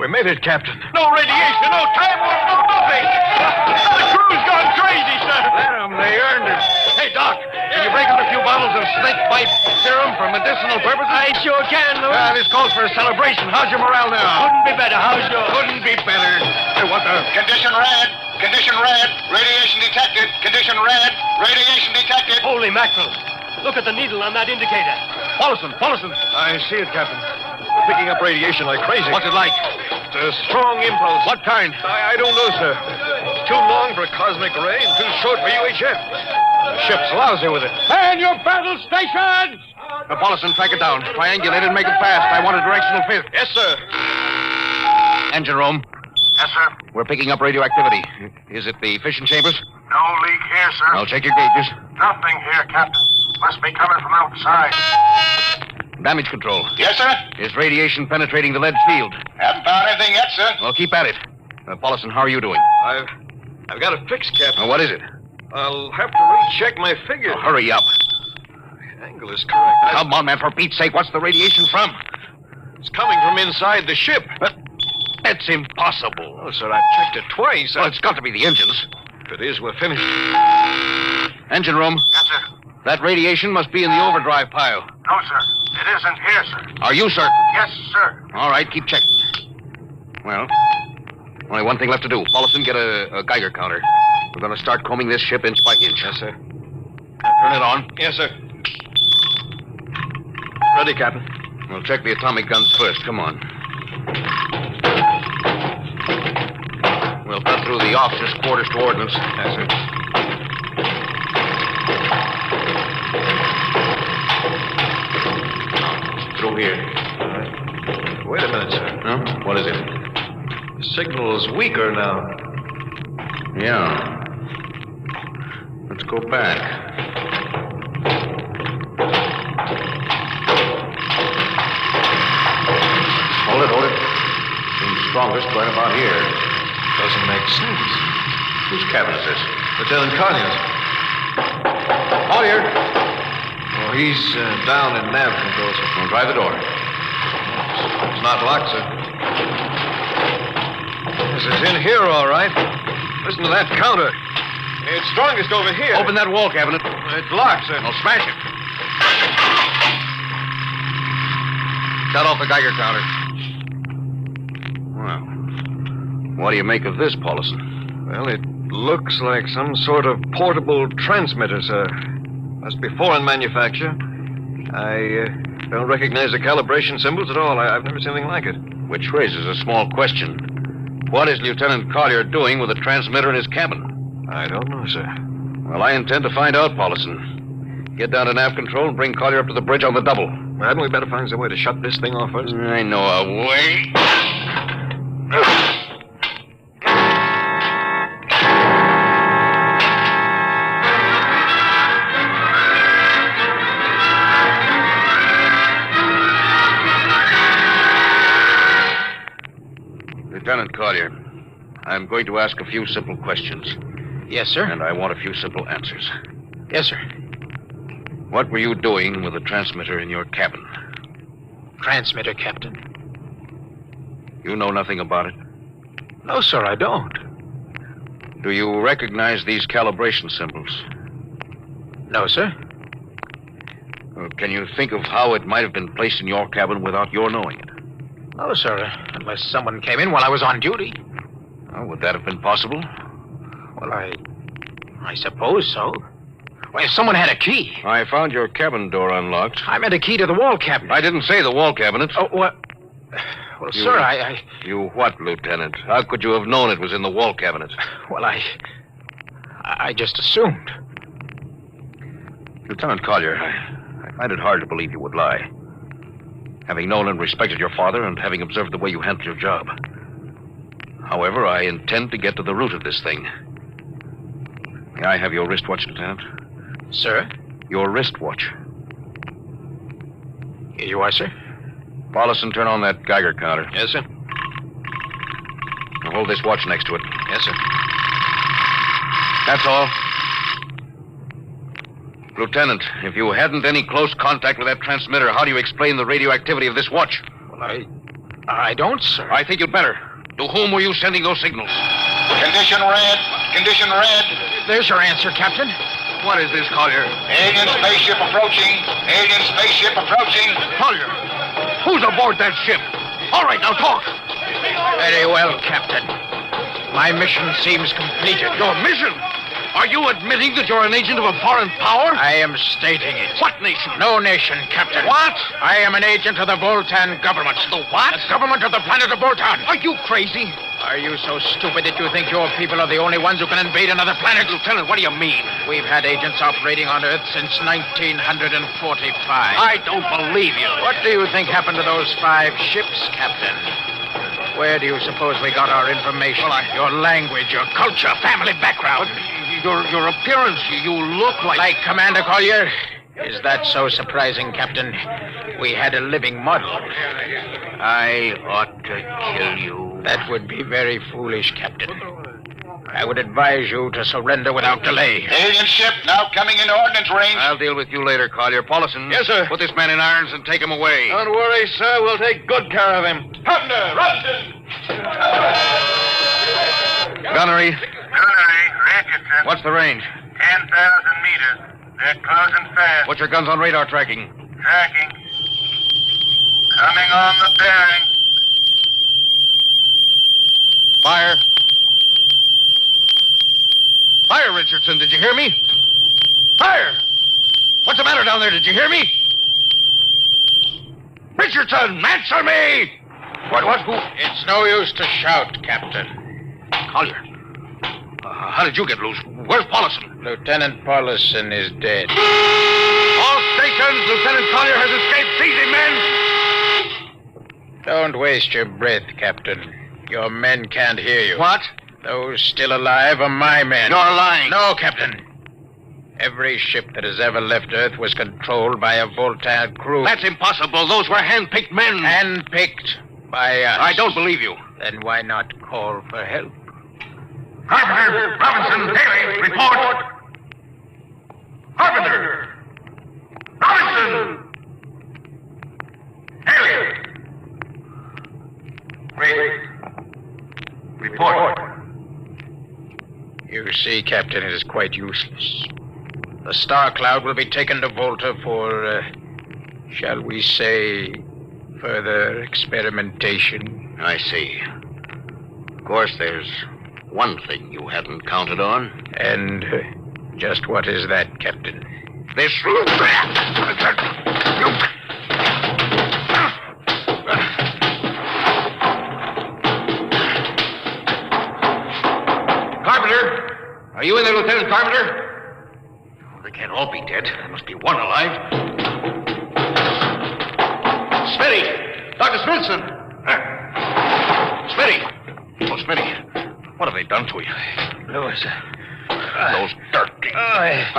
We made it, Captain. No radiation, no time warp, no nothing. The crew's gone crazy, sir. Let them. They earned it. Hey, Doc, can you break out a few bottles of snake bite serum for medicinal purposes? I sure can, Louis. This calls for a celebration. How's your morale now? Couldn't be better. How's yours? Couldn't be better. Hey, what the? Condition red. Condition red. Radiation detected. Condition red. Radiation detected. Holy mackerel. Look at the needle on that indicator. Paulson. I see it, Captain. We're picking up radiation like crazy. What's it like? It's a strong impulse. What kind? I don't know, sir. Too long for a cosmic ray and too short for UHF. The ship's lousy with it. Man your battle stations! Paulson, track it down. Triangulate it and make it fast. I want a directional fifth. Yes, sir. Engine room. Yes, sir. We're picking up radioactivity. Is it the fission chambers? No leak here, sir. I'll check your gauges. Nothing here, Captain. Must be coming from outside. Damage control. Yes, sir. Is radiation penetrating the lead field? Haven't found anything yet, sir. Well, keep at it. Paulson, how are you doing? I've got a fix, Captain. What is it? I'll have to recheck my figures. Hurry up. The angle is correct. Come on, man, for Pete's sake, what's the radiation from? It's coming from inside the ship. That's impossible. Oh, sir, I've checked it twice. Well, it's got to be the engines. If it is, we're finished. Engine room. Yes, sir. That radiation must be in the overdrive pile. No, sir. It isn't here, sir. Are you certain? Yes, sir. All right, keep checking. Well, only one thing left to do. Paulson, get a Geiger counter. We're going to start combing this ship inch by inch. Yes, sir. Turn it on. Yes, sir. Ready, Captain. We'll check the atomic guns first. Come on. We'll cut through the officers' quarters to ordnance. Yes, sir. move here. Wait a minute, sir. Huh? What is it? The signal's weaker now. Yeah. Let's go back. Hold it. Seems strongest right about here. Doesn't make sense. Whose cabin is this? Lieutenant Collier's. Collier! Oh, he's down in nav control, sir. Well, try the door. It's not locked, sir. Yes, it's in here, all right. Listen to that counter. It's strongest over here. Open that wall cabinet. It's locked, sir. I'll smash it. Shut off the Geiger counter. Well, what do you make of this, Paulson? Well, it looks like some sort of portable transmitter, sir. Must be foreign manufacture. I don't recognize the calibration symbols at all. I've never seen anything like it. Which raises a small question. What is Lieutenant Collier doing with a transmitter in his cabin? I don't know, sir. Well, I intend to find out, Paulson. Get down to nav control and bring Collier up to the bridge on the double. Hadn't we better find some way to shut this thing off first? I know a way. Lieutenant Collier, I'm going to ask a few simple questions. Yes, sir. And I want a few simple answers. Yes, sir. What were you doing with the transmitter in your cabin? Transmitter, Captain. You know nothing about it? No, sir, I don't. Do you recognize these calibration symbols? No, sir. Can you think of how it might have been placed in your cabin without your knowing it? No, sir, unless someone came in while I was on duty. Oh, would that have been possible? Well, I suppose so. Well, if someone had a key. I found your cabin door unlocked. I meant a key to the wall cabinet. I didn't say the wall cabinet. Oh, what? Well, sir, I... You what, Lieutenant? How could you have known it was in the wall cabinet? Well, I just assumed. Lieutenant Collier, I find it hard to believe you would lie. Having known and respected your father and having observed the way you handled your job. However, I intend to get to the root of this thing. May I have your wristwatch, Lieutenant? Sir? Your wristwatch. Here you are, sir. Paulson, turn on that Geiger counter. Yes, sir. Now hold this watch next to it. Yes, sir. That's all. Lieutenant, if you hadn't any close contact with that transmitter, how do you explain the radioactivity of this watch? Well, I don't, sir. I think you'd better. To whom were you sending those signals? Condition red. Condition red. There's your answer, Captain. What is this, Collier? Alien spaceship approaching. Alien spaceship approaching. Collier, who's aboard that ship? All right, now talk. Very well, Captain. My mission seems completed. Your mission? Are you admitting that you're an agent of a foreign power? I am stating it. What nation? No nation, Captain. What? I am an agent of the Voltan government. The what? The government of the planet of Voltan. Are you crazy? Are you so stupid that you think your people are the only ones who can invade another planet? Lieutenant, what do you mean? We've had agents operating on Earth since 1945. I don't believe you. What do you think happened to those 5 ships, Captain? Where do you suppose we got our information? Well, Your language, your culture, family background. Your appearance, you look like... Like Commander Collier? Is that so surprising, Captain? We had a living model. I ought to kill you. That would be very foolish, Captain. I would advise you to surrender without delay. Alien ship now coming into ordnance range. I'll deal with you later, Collier. Paulson. Yes, sir. Put this man in irons and take him away. Don't worry, sir. We'll take good care of him. Thunder, Ruston. Gunnery. Gunnery, Richardson. What's the range? 10,000 meters. They're closing fast. What's your guns on radar tracking? Tracking. Coming on the bearing. Fire. Fire, Richardson. Did you hear me? Fire! What's the matter down there? Did you hear me? Richardson, answer me! What, who? It's no use to shout, Captain. Collier. How did you get loose? Where's Paulson? Lieutenant Paulson is dead. All stations, Lieutenant Collier has escaped. Seize him, men! Don't waste your breath, Captain. Your men can't hear you. What? Those still alive are my men. You're lying. No, Captain. Every ship that has ever left Earth was controlled by a Voltan crew. That's impossible. Those were hand-picked men. Handpicked by us. I don't believe you. Then why not call for help? Carpenter, Robinson, Haley, report. Carpenter, Robinson, Haley. Wait. Report. You see, Captain, it is quite useless. The Star Cloud will be taken to Volta for, shall we say, further experimentation. I see. Of course, there's one thing you hadn't counted on. And just what is that, Captain? This... Carpenter, are you in there, Lieutenant Carpenter? They can't all be dead. There must be one alive. Smitty! Dr. Smithson! Smitty! Oh, Smitty, what have they done to you? Lewis. Those dirty...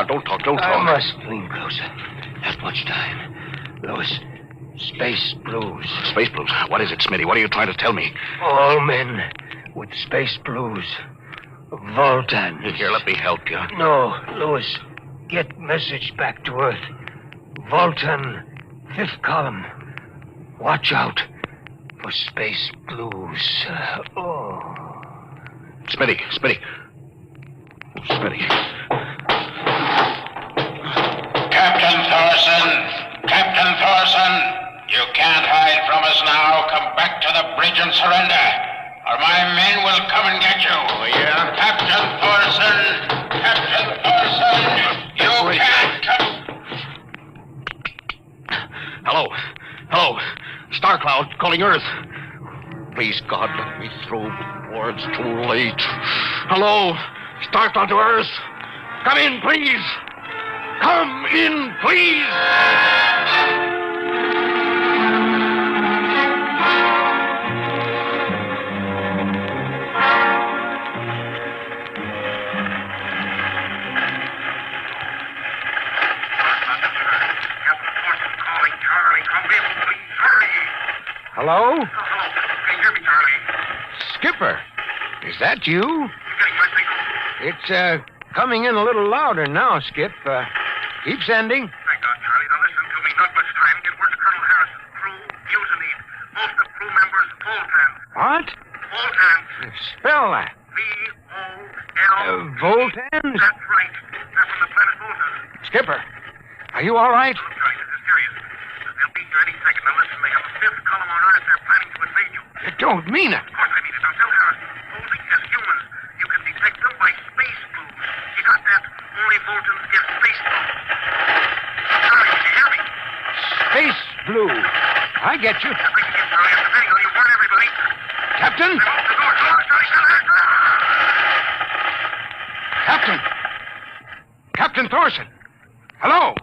don't talk. I must lean closer. Not much time. Lewis, space blues. Space blues? What is it, Smitty? What are you trying to tell me? All men with space blues. Voltan. Here, let me help you. No, Lewis. Get message back to Earth. Voltan, 5th column. Watch out for space blues. Smitty. Captain Thorson, you can't hide from us now. Come back to the bridge and surrender, or my men will come and get you. Oh, yeah? Captain Thorson, you can't come. Hello. Star Cloud calling Earth. Please, God, let me through before it's too late. Hello. Star Cloud to Earth. Come in, please. Come in, please. Hello? Can you hear me, Charlie? Skipper, is that you? You getting my signal? It's, coming in a little louder now, Skip. Keep sending. Thank God, Charlie. Now listen to me. Not much time. Get word to Colonel Harrison. Crew, fusillade. Most of crew members, Voltan. What? Voltan. Spell that. V-O-L... Voltans? That's right. They're from the planet Volta. Skipper, are you all right? Look, Charlie, this is serious. They'll beat you any second. Now listen, they have a 5th column on Earth. They're planning to invade you. You don't mean it. Of course I mean it. Now tell Harrison. Posing as humans, you can detect them by space blues. You got that? Only Voltans get space blues. Charlie, can you hear me? Space blue. I get you. That brings you, Charlie. After video, you warn everybody. Captain? They won't go. Captain Thorson. Hello.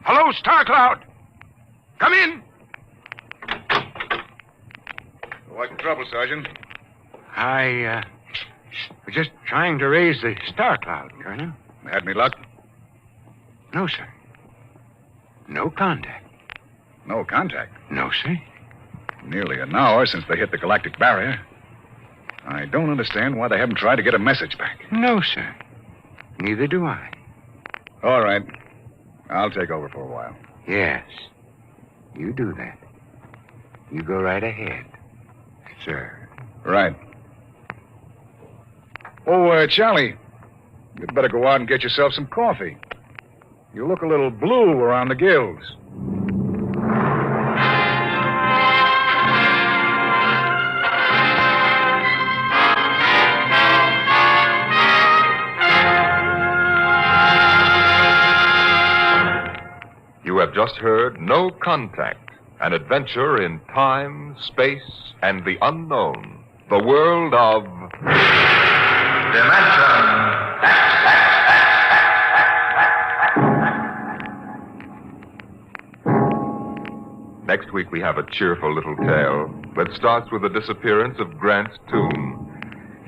Hello, Star Cloud. Come in. What's the trouble, Sergeant? I was just trying to raise the Star Cloud, Colonel. Had any luck? No, sir. No contact. No contact. No, sir. Nearly an hour since they hit the galactic barrier. I don't understand why they haven't tried to get a message back. No, sir. Neither do I. All right. I'll take over for a while. Yes. You do that. You go right ahead, sir. Right. Oh, Charlie, you'd better go out and get yourself some coffee. You look a little blue around the gills. You have just heard No Contact, an adventure in time, space, and the unknown. The world of... Next week we have a cheerful little tale that starts with the disappearance of Grant's tomb.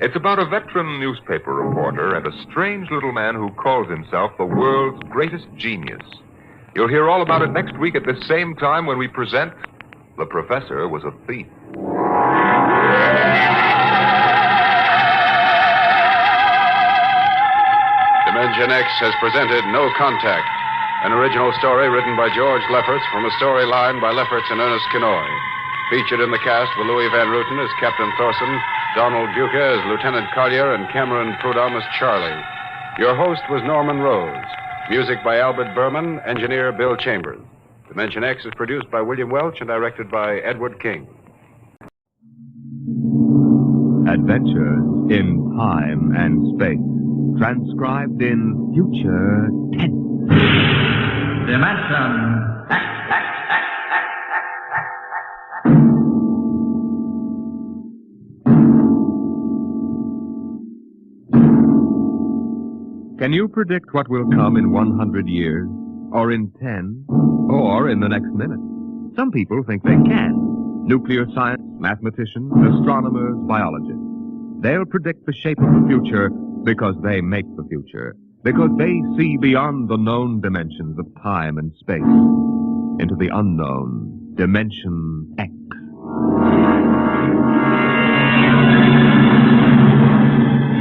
It's about a veteran newspaper reporter and a strange little man who calls himself the world's greatest genius. You'll hear all about it next week at this same time when we present The Professor Was a Thief. Dimension X has presented No Contact, an original story written by George Lefferts from a storyline by Lefferts and Ernest Kenoy. Featured in the cast were Louis Van Ruten as Captain Thorson, Donald Buca as Lieutenant Collier, and Cameron Prudhomme as Charlie. Your host was Norman Rose. Music by Albert Berman, engineer Bill Chambers. Dimension X is produced by William Welch and directed by Edward King. Adventures in time and space. Transcribed in future tense. Dimension X. Can you predict what will come in 100 years? Or in 10? Or in the next minute? Some people think they can. Nuclear science, mathematicians, astronomers, biologists. They'll predict the shape of the future because they make the future. Because they see beyond the known dimensions of time and space into the unknown, Dimension X.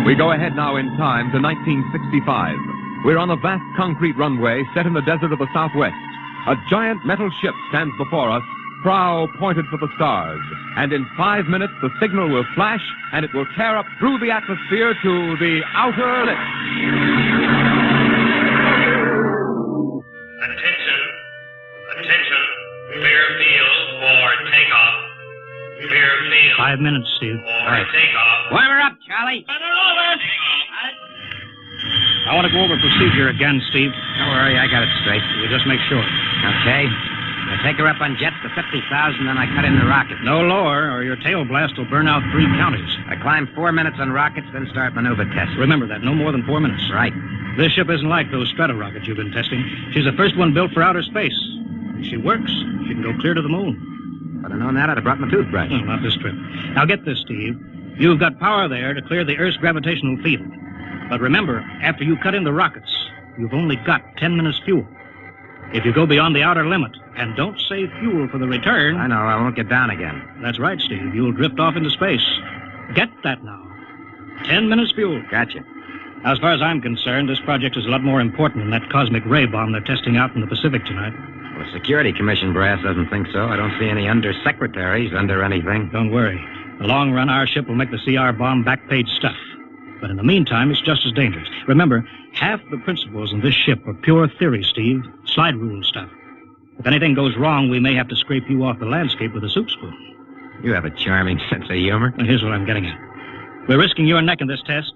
We go ahead now in time to 1965. We're on a vast concrete runway set in the desert of the Southwest. A giant metal ship stands before us, prow pointed for the stars. And in 5 minutes, the signal will flash, and it will tear up through the atmosphere to the outer limits. Attention. Clear field for takeoff. Clear field. 5 minutes, Steve. For takeoff. Warm her up, Charlie. I want to go over procedure again, Steve. Don't worry, I got it straight. We'll just make sure. Okay. I take her up on jets to 50,000, then I cut in the rocket. No lower, or your tail blast will burn out 3 counties. I climb 4 minutes on rockets, then start maneuver tests. Remember that, no more than 4 minutes. Right. This ship isn't like those strata rockets you've been testing. She's the first one built for outer space. If she works, she can go clear to the moon. If I'd have known that, I'd have brought my toothbrush. No, not this trip. Now get this, Steve. You've got power there to clear the Earth's gravitational field. But remember, after you cut in the rockets, you've only got 10 minutes fuel. If you go beyond the outer limit and don't save fuel for the return... I know, I won't get down again. That's right, Steve. You'll drift off into space. Get that now. 10 minutes fuel. Gotcha. As far as I'm concerned, this project is a lot more important than that cosmic ray bomb they're testing out in the Pacific tonight. Well, the Security Commission brass doesn't think so. I don't see any undersecretaries under anything. Don't worry. In the long run, our ship will make the CR bomb back-page stuff. But in the meantime, it's just as dangerous. Remember, half the principles in this ship are pure theory, Steve. Slide rule stuff. If anything goes wrong, we may have to scrape you off the landscape with a soup spoon. You have a charming sense of humor. And here's what I'm getting at. We're risking your neck in this test.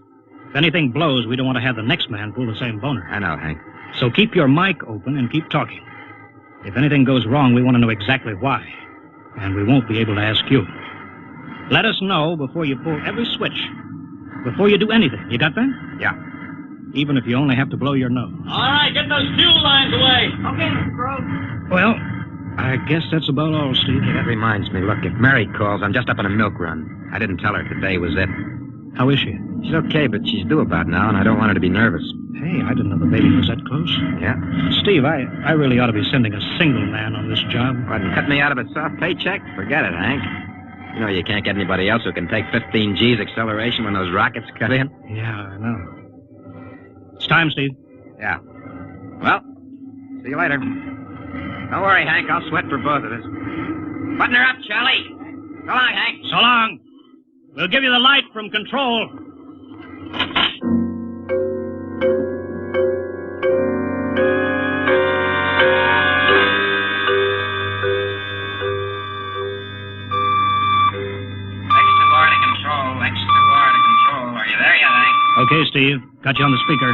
If anything blows, we don't want to have the next man pull the same boner. I know, Hank. So keep your mic open and keep talking. If anything goes wrong, we want to know exactly why. And we won't be able to ask you. Let us know before you pull every switch. Before you do anything. You got that? Yeah. Even if you only have to blow your nose. All right, get those fuel lines away. Okay, Mr. Groves. Well, I guess that's about all, Steve. Hey, that reminds me. Look, if Mary calls, I'm just up on a milk run. I didn't tell her today was it. How is she? She's okay, but she's due about now, and I don't want her to be nervous. Hey, I didn't know the baby was that close. Yeah? Steve, I really ought to be sending a single man on this job. What, and cut me out of a soft paycheck? Forget it, Hank. You know you can't get anybody else who can take 15 G's acceleration when those rockets cut in. Yeah, I know. It's time, Steve. Yeah. Well, see you later. Don't worry, Hank. I'll sweat for both of us. Button her up, Charlie. So long, Hank. So long. We'll give you the light from control. Okay, Steve. Got you on the speaker.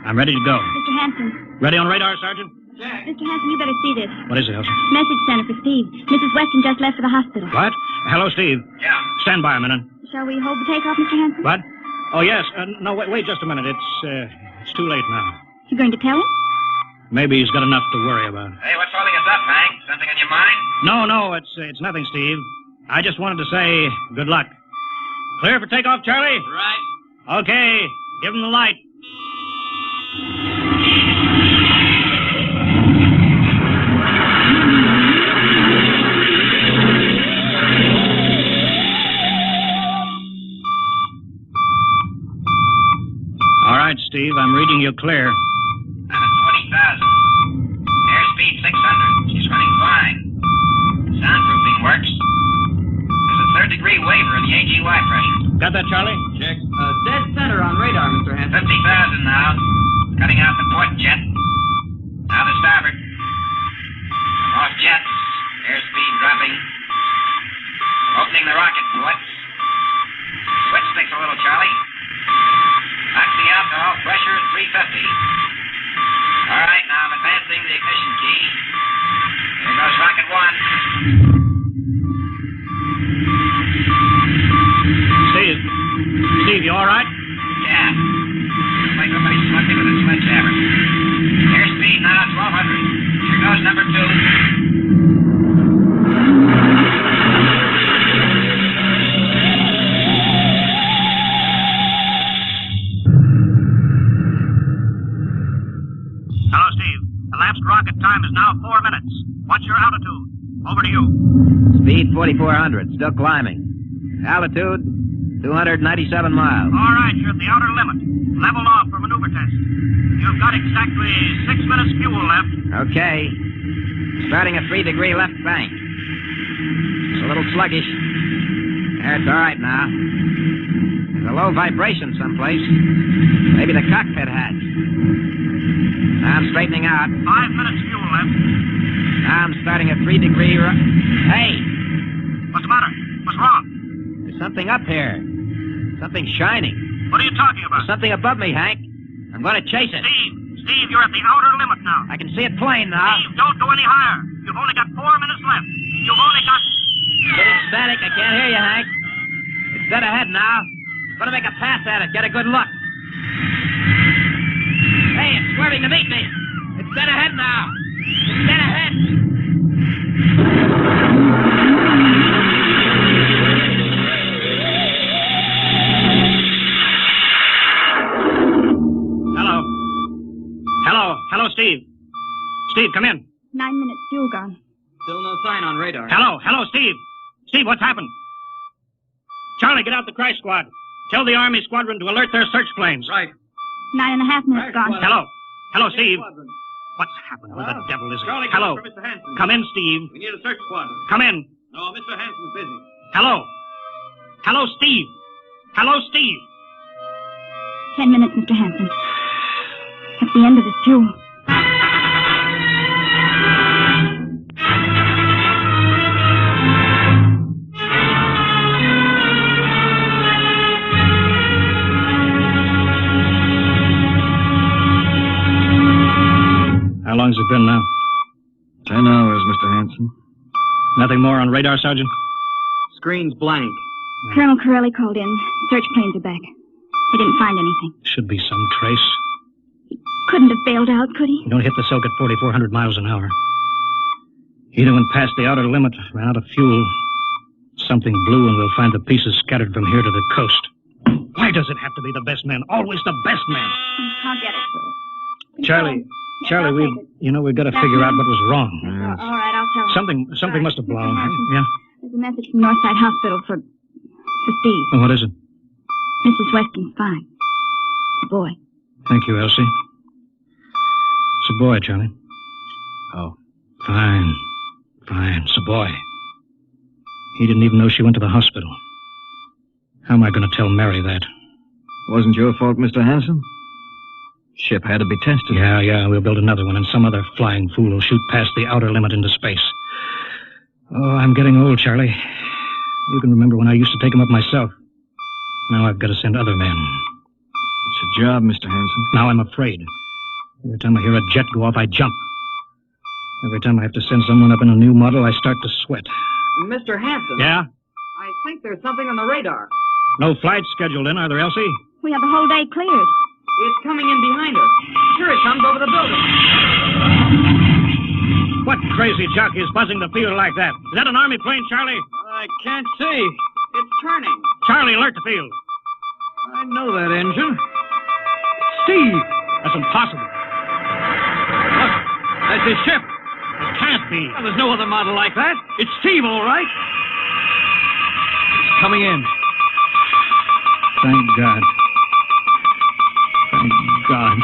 I'm ready to go. Mr. Hanson. Ready on radar, Sergeant? Mr. Hanson, you better see this. What is it, Elsa? Message center for Steve. Mrs. Weston just left for the hospital. What? Hello, Steve. Yeah. Stand by a minute. Shall we hold the takeoff, Mr. Hanson? What? Oh, yes. No, wait just a minute. It's too late now. You going to tell him? Maybe he's got enough to worry about. Hey, what's holding us up, Hank? Something on your mind? No, it's nothing, Steve. I just wanted to say good luck. Clear for takeoff, Charlie? Right. Okay, give him the light. All right, Steve, I'm reading you clear. 40,000. Airspeed 600. She's running fine. Soundproofing works. There's a third-degree waiver in the AGY pressure. Got that, Charlie? Check. Dead center on radar, Mr. Hanson. 50,000 now. Cutting out the port jet. Now the starboard. Off jets. Airspeed dropping. Opening the rocket ports. Switch sticks a little, Charlie. Oxy alcohol pressure at 350. All right, now I'm advancing the ignition key. Here goes rocket one. Steve, you all right? Yeah. Looks like somebody smugged me with a sledgehammer. Airspeed now 1,200. Here goes number two. Hello, Steve. Elapsed rocket time is now 4 minutes. What's your altitude? Over to you. Speed 4,400. Still climbing. Altitude 297 miles. All right, you're at the outer limit. Level off for maneuver test. You've got exactly 6 minutes fuel left. Okay. Starting a 3-degree left bank. It's a little sluggish. That's all right now. There's a low vibration someplace. Maybe the cockpit hatch. Now I'm straightening out. 5 minutes fuel left. Now I'm starting a 3-degree Hey! What's the matter? What's wrong? There's something up here. Something shining. What are you talking about? There's something above me, Hank. I'm going to chase it. Steve, you're at the outer limit now. I can see it plain now. Steve, don't go any higher. You've only got 4 minutes left. You've only got... Getting static. I can't hear you, Hank. It's dead ahead now. I'm going to make a pass at it. Get a good look. Hey, it's swerving to meet me. It's dead ahead now. It's dead ahead. Hello, Steve. Steve, come in. 9 minutes fuel gone. Still no sign on radar. Hello, Steve. Steve, what's happened? Charlie, get out the crash squad. Tell the Army squadron to alert their search planes. Right. 9.5 minutes gone. Hello, Steve. What's happened? Where the devil is it? Charlie, Hello. for Mr. Hanson. Come in, Steve. We need a search squadron. Come in. No, Mr. Hanson's busy. Hello, Steve. Hello, Steve. 10 minutes, Mr. Hanson. That's the end of his fuel. How long's it been now? 10 hours, Mr. Hanson. Nothing more on radar, Sergeant? Screen's blank. Colonel Corelli called in. Search planes are back. He didn't find anything. Should be some trace. Couldn't have bailed out, could he? You don't hit the silk at 4,400 miles an hour. Either went past the outer limit, ran out of fuel. Something blew, and we'll find the pieces scattered from here to the coast. Why does it have to be the best man? Always the best man. I'll get it, sir. Charlie, we've got to figure out what was wrong. All right, I'll tell him. Something must have blown. Yeah. There's a message from Northside Hospital for Steve. Oh, what is it? Mrs. Weston's fine. It's a boy. Thank you, Elsie. It's a boy, Charlie. Oh. Fine. It's a boy. He didn't even know she went to the hospital. How am I going to tell Mary that? Wasn't your fault, Mr. Hanson. Ship had to be tested. Yeah, we'll build another one, and some other flying fool will shoot past the outer limit into space. Oh, I'm getting old, Charlie. You can remember when I used to take them up myself. Now I've got to send other men. It's a job, Mr. Hanson. Now I'm afraid. Every time I hear a jet go off, I jump. Every time I have to send someone up in a new model, I start to sweat. Mr. Hanson. Yeah? I think there's something on the radar. No flights scheduled in, are there, Elsie? We have the whole day cleared. It's coming in behind us. Here it comes over the building. What crazy jockey is buzzing the field like that? Is that an Army plane, Charlie? I can't see. It's turning. Charlie, alert the field. I know that engine. Steve! That's impossible. Look, that's his ship. It can't be. Well, there's no other model like that. It's Steve, all right. He's coming in. Thank God. Thank God.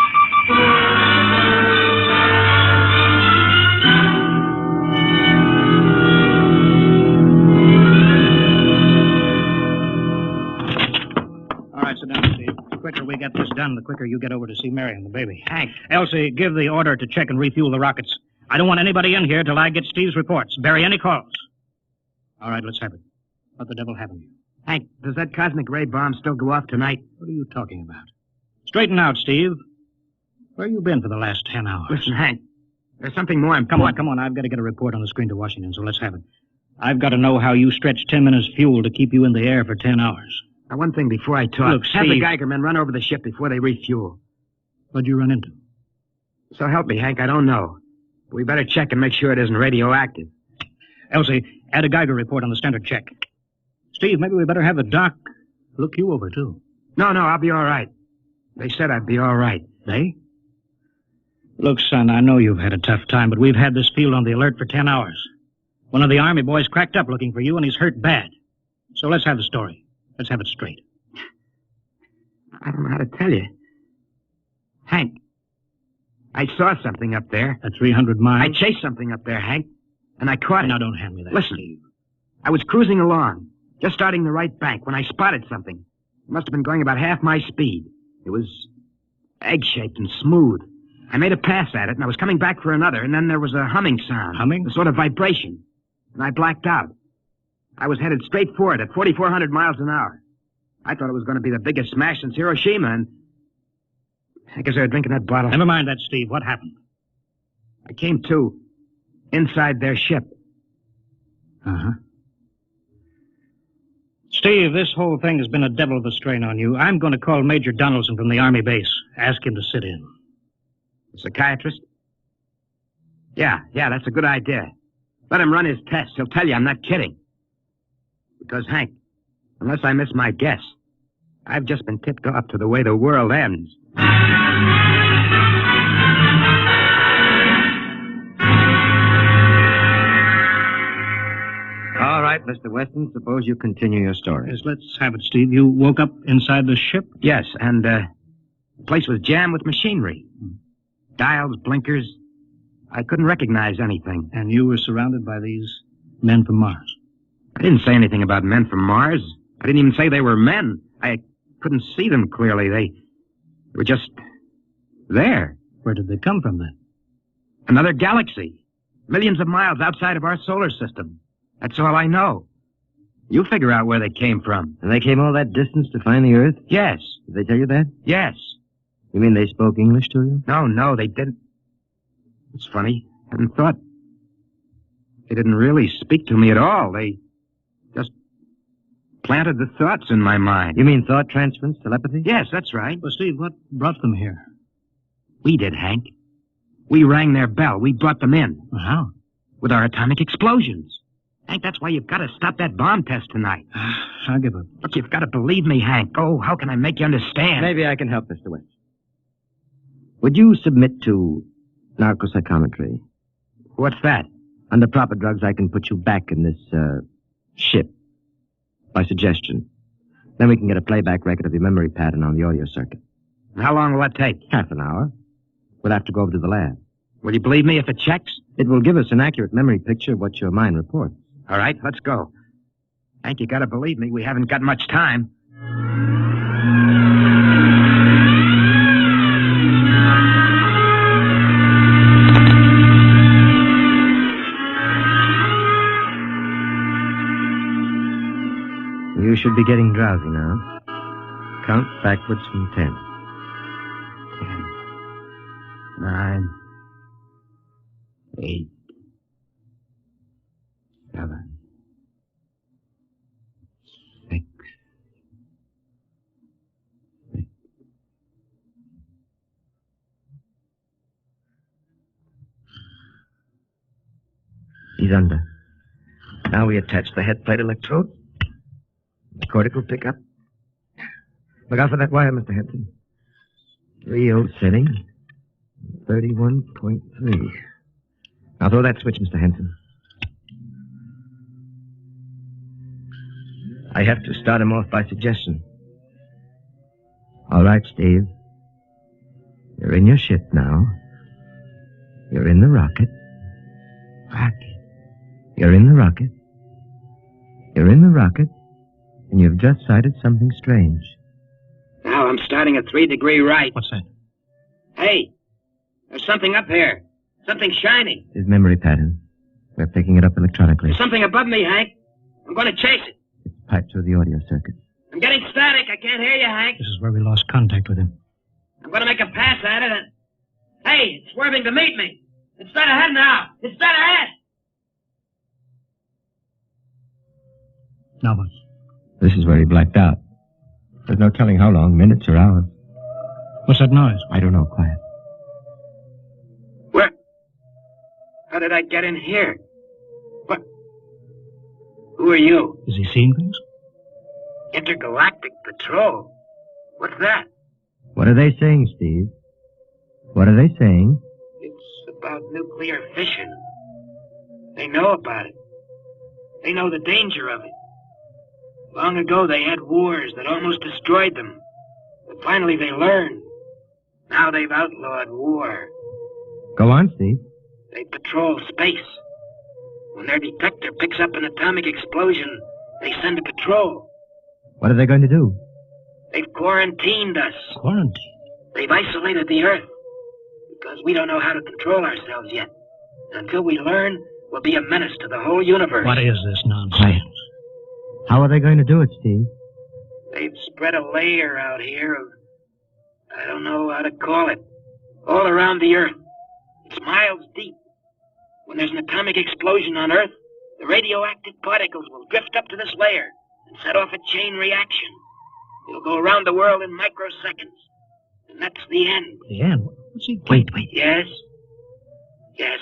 All right, sit down, Steve. The quicker we get this done, the quicker you get over to see Mary and the baby. Hank. Elsie, give the order to check and refuel the rockets. I don't want anybody in here till I get Steve's reports. Bury any calls. All right, let's have it. What the devil happened to you? Hank, does that cosmic ray bomb still go off tonight? What are you talking about? Straighten out, Steve. Where you been for the last 10 hours? Listen, Hank, there's something more important. Come on. I've got to get a report on the screen to Washington, so let's have it. I've got to know how you stretched 10 minutes fuel to keep you in the air for 10 hours. Now, one thing before I talk. Look, have the Steve. Geiger men run over the ship before they refuel. What'd you run into? So help me, Hank, I don't know. We better check and make sure it isn't radioactive. Elsie, add a Geiger report on the standard check. Steve, maybe we better have the doc look you over, too. No, I'll be all right. They said I'd be all right. They? Look, son, I know you've had a tough time, but we've had this field on the alert for 10 hours. One of the Army boys cracked up looking for you, and he's hurt bad. So let's have the story. Let's have it straight. I don't know how to tell you. Hank, I saw something up there. At 300 miles? I chased something up there, Hank, and I caught it. Now, don't hand me that, Listen, Steve. I was cruising along, just starting the right bank, when I spotted something. It must have been going about half my speed. It was egg-shaped and smooth. I made a pass at it, and I was coming back for another, and then there was a humming sound. Humming? A sort of vibration. And I blacked out. I was headed straight for it at 4,400 miles an hour. I thought it was going to be the biggest smash since Hiroshima, and I guess they were drinking that bottle. Never mind that, Steve. What happened? I came to inside their ship. Uh-huh. Steve, this whole thing has been a devil of a strain on you. I'm going to call Major Donaldson from the Army base. Ask him to sit in. The psychiatrist? Yeah, that's a good idea. Let him run his tests. He'll tell you I'm not kidding. Because, Hank, unless I miss my guess, I've just been tipped off to the way the world ends. All right, Mr. Weston, suppose you continue your story. Yes, let's have it, Steve. You woke up inside the ship? Yes, and the place was jammed with machinery. Dials, blinkers. I couldn't recognize anything. And you were surrounded by these men from Mars? I didn't say anything about men from Mars. I didn't even say they were men. I couldn't see them clearly. They were just there. Where did they come from, then? Another galaxy. Millions of miles outside of our solar system. That's all I know. You figure out where they came from. And they came all that distance to find the Earth? Yes. Did they tell you that? Yes. You mean they spoke English to you? No, they didn't. It's funny. I hadn't thought. They didn't really speak to me at all. They just planted the thoughts in my mind. You mean thought transference, telepathy? Yes, that's right. Well, Steve, what brought them here? We did, Hank. We rang their bell. We brought them in. How? With our atomic explosions. Hank, that's why you've got to stop that bomb test tonight. I'll give up. Look, you've got to believe me, Hank. Oh, how can I make you understand? Maybe I can help, Mr. West. Would you submit to narcopsychometry? What's that? Under proper drugs, I can put you back in this, ship. By suggestion. Then we can get a playback record of your memory pattern on the audio circuit. And how long will that take? Half an hour. We'll have to go over to the lab. Will you believe me if it checks? It will give us an accurate memory picture of what your mind reports. All right, let's go. Hank, you gotta believe me. We haven't got much time. You should be getting drowsy now. Count backwards from 10. 10, 9, 8, 7, 6, 6. He's under. Now we attach the head plate electrode. The cortical pickup. Look out for that wire, Mr. Hanson. 3-0 setting. 31.3. Now throw that switch, Mr. Hanson. I have to start him off by suggestion. All right, Steve. You're in your ship now. You're in the rocket. You're in the rocket. You're in the rocket. And you've just sighted something strange. Now I'm starting at 3-degree right. What's that? Hey, there's something up here. Something shining. His memory pattern. We're picking it up electronically. There's something above me, Hank. I'm going to chase it. It's piped through the audio circuit. I'm getting static. I can't hear you, Hank. This is where we lost contact with him. I'm going to make a pass at it and... Hey, it's swerving to meet me. It's dead ahead now. It's dead ahead. Now what? This is where he blacked out. There's no telling how long, minutes or hours. What's that noise? I don't know. Quiet. Where? How did I get in here? What? Who are you? Is he seeing things? Intergalactic Patrol. What's that? What are they saying, Steve? What are they saying? It's about nuclear fission. They know about it. They know the danger of it. Long ago, they had wars that almost destroyed them. But finally, they learned. Now they've outlawed war. Go on, Steve. They patrol space. When their detector picks up an atomic explosion, they send a patrol. What are they going to do? They've quarantined us. Quarantined? They've isolated the Earth. Because we don't know how to control ourselves yet. Until we learn, we'll be a menace to the whole universe. What is this nonsense? Quiet. How are they going to do it, Steve? They've spread a layer out here of... I don't know how to call it. All around the Earth. It's miles deep. When there's an atomic explosion on Earth, the radioactive particles will drift up to this layer and set off a chain reaction. It'll go around the world in microseconds. And that's the end. The end? What's he... Wait. Yes. Yes.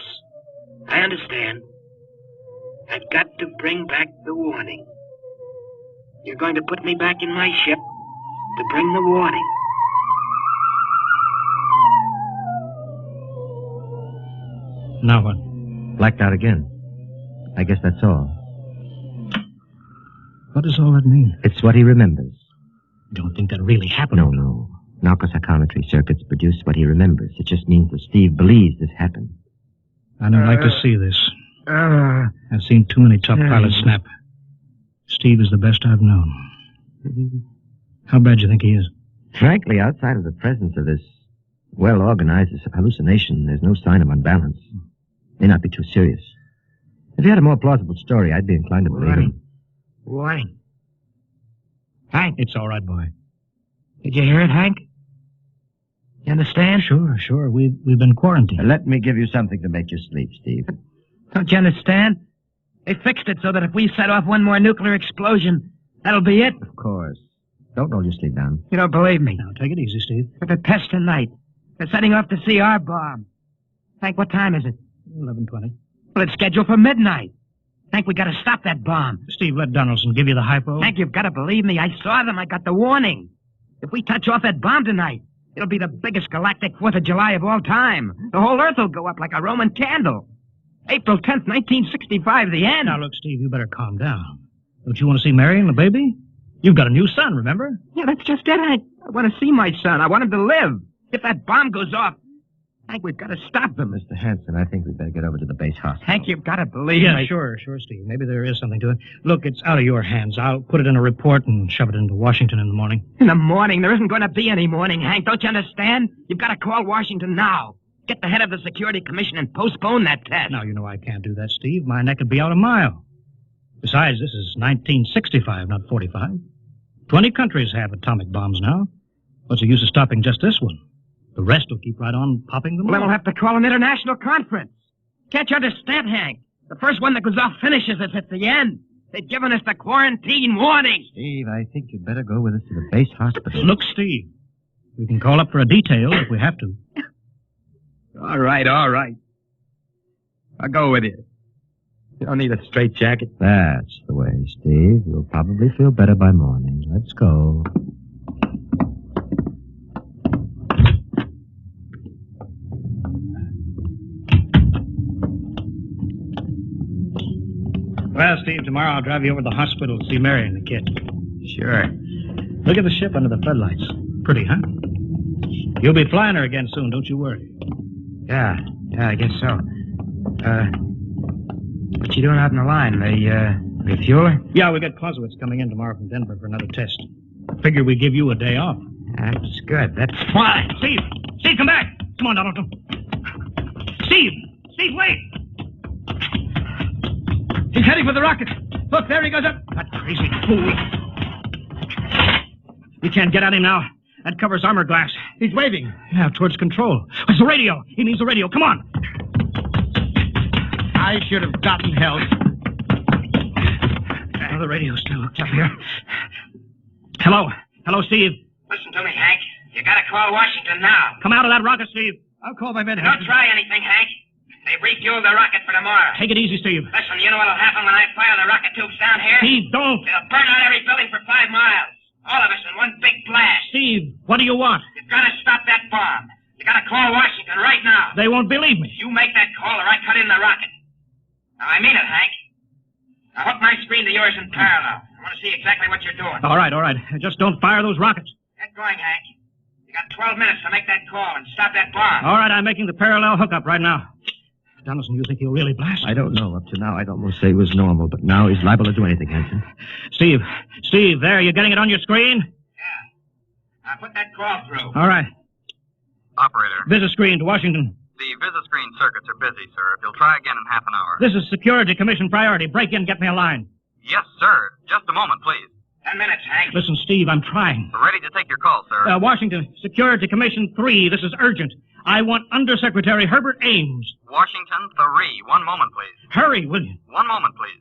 I understand. I've got to bring back the warning. You're going to put me back in my ship to bring the warning. Now what? Blacked out again. I guess that's all. What does all that mean? It's what he remembers. Don't think that really happened. No. Narcopsychometry circuits produce what he remembers. It just means that Steve believes this happened. I don't like to see this. I've seen too many top pilots snap. Steve is the best I've known. How bad do you think he is? Frankly, outside of the presence of this well-organized hallucination, there's no sign of unbalance. May not be too serious. If he had a more plausible story, I'd be inclined to believe him. Warning. Hank. It's all right, boy. Did you hear it, Hank? You understand? Sure. We've been quarantined. Let me give you something to make you sleep, Steve. Don't you understand? They fixed it so that if we set off one more nuclear explosion, that'll be it. Of course. Don't roll your sleep down. You don't believe me. Now, take it easy, Steve. For the test tonight. They're setting off the CR bomb. Hank, what time is it? 11:20. Well, it's scheduled for midnight. Hank, we gotta stop that bomb. Steve, let Donaldson give you the hypo. Hank, you've gotta believe me. I saw them. I got the warning. If we touch off that bomb tonight, it'll be the biggest galactic 4th of July of all time. The whole Earth will go up like a Roman candle. April 10th, 1965, the end. Now, look, Steve, you better calm down. Don't you want to see Mary and the baby? You've got a new son, remember? Yeah, that's just it, Hank. I want to see my son. I want him to live. If that bomb goes off, Hank, we've got to stop them. Mr. Hanson, I think we'd better get over to the base hospital. Hank, you've got to believe me. me. Sure, Steve. Maybe there is something to it. Look, it's out of your hands. I'll put it in a report and shove it into Washington in the morning. In the morning? There isn't going to be any morning, Hank. Don't you understand? You've got to call Washington now. Get the head of the Security Commission and postpone that test. Now, you know I can't do that, Steve. My neck would be out a mile. Besides, this is 1965, not 45. 20 countries have atomic bombs now. What's the use of stopping just this one? The rest will keep right on popping them. Well, then we'll have to call an international conference. Can't you understand, Hank? The first one that goes off finishes us at the end. They've given us the quarantine warning. Steve, I think you'd better go with us to the base hospital. Look, Steve, we can call up for a detail if we have to. All right. I'll go with you. You don't need a straitjacket. That's the way, Steve. You'll probably feel better by morning. Let's go. Well, Steve, tomorrow I'll drive you over to the hospital to see Mary and the kid. Sure. Look at the ship under the floodlights. Pretty, huh? You'll be flying her again soon, don't you worry. Yeah, I guess so. What you doing out in the line? They refuel her? Yeah, we got Clausewitz coming in tomorrow from Denver for another test. Figure we give you a day off. That's good. That's... Why? Steve! Steve, come back! Come on, Donaldson. Steve! Steve, wait! He's heading for the rocket. Look, there he goes up. That crazy fool. We can't get at him now. That covers armor glass. He's waving. Yeah, towards control. It's the radio. He means the radio. Come on. I should have gotten help. Oh, the radio's still hooked up here. Hello. Hello, Steve. Listen to me, Hank. You gotta call Washington now. Come out of that rocket, Steve. I'll call my men. Don't try anything, Hank. They've refueled the rocket for tomorrow. Take it easy, Steve. Listen, you know what'll happen when I fire the rocket tubes down here? Steve, don't. It'll burn out every building for 5 miles. All of us in one big blast. Steve, what do you want? You've got to stop that bomb. You got to call Washington right now. They won't believe me. You make that call or I cut in the rocket. Now, I mean it, Hank. Now, hook my screen to yours in parallel. I want to see exactly what you're doing. All right. Just don't fire those rockets. Get going, Hank. You got 12 minutes to make that call and stop that bomb. All right, I'm making the parallel hookup right now. Donaldson, you think he'll really blast? I don't know. Up to now, I don't want to say he was normal, but now he's liable to do anything, Hanson. Steve, there, you getting it on your screen? Yeah. Now, put that call through. All right. Operator. Visit screen to Washington. The Vizu-screen circuits are busy, sir. If you'll try again in half an hour. This is Security Commission priority. Break in, get me a line. Yes, sir. Just a moment, please. 10 minutes, Hank. Listen, Steve, I'm trying. Ready to take your call, sir. Washington, Security Commission 3. This is urgent. I want Undersecretary Herbert Ames. Washington 3. 1 moment, please. Hurry, will you? 1 moment, please.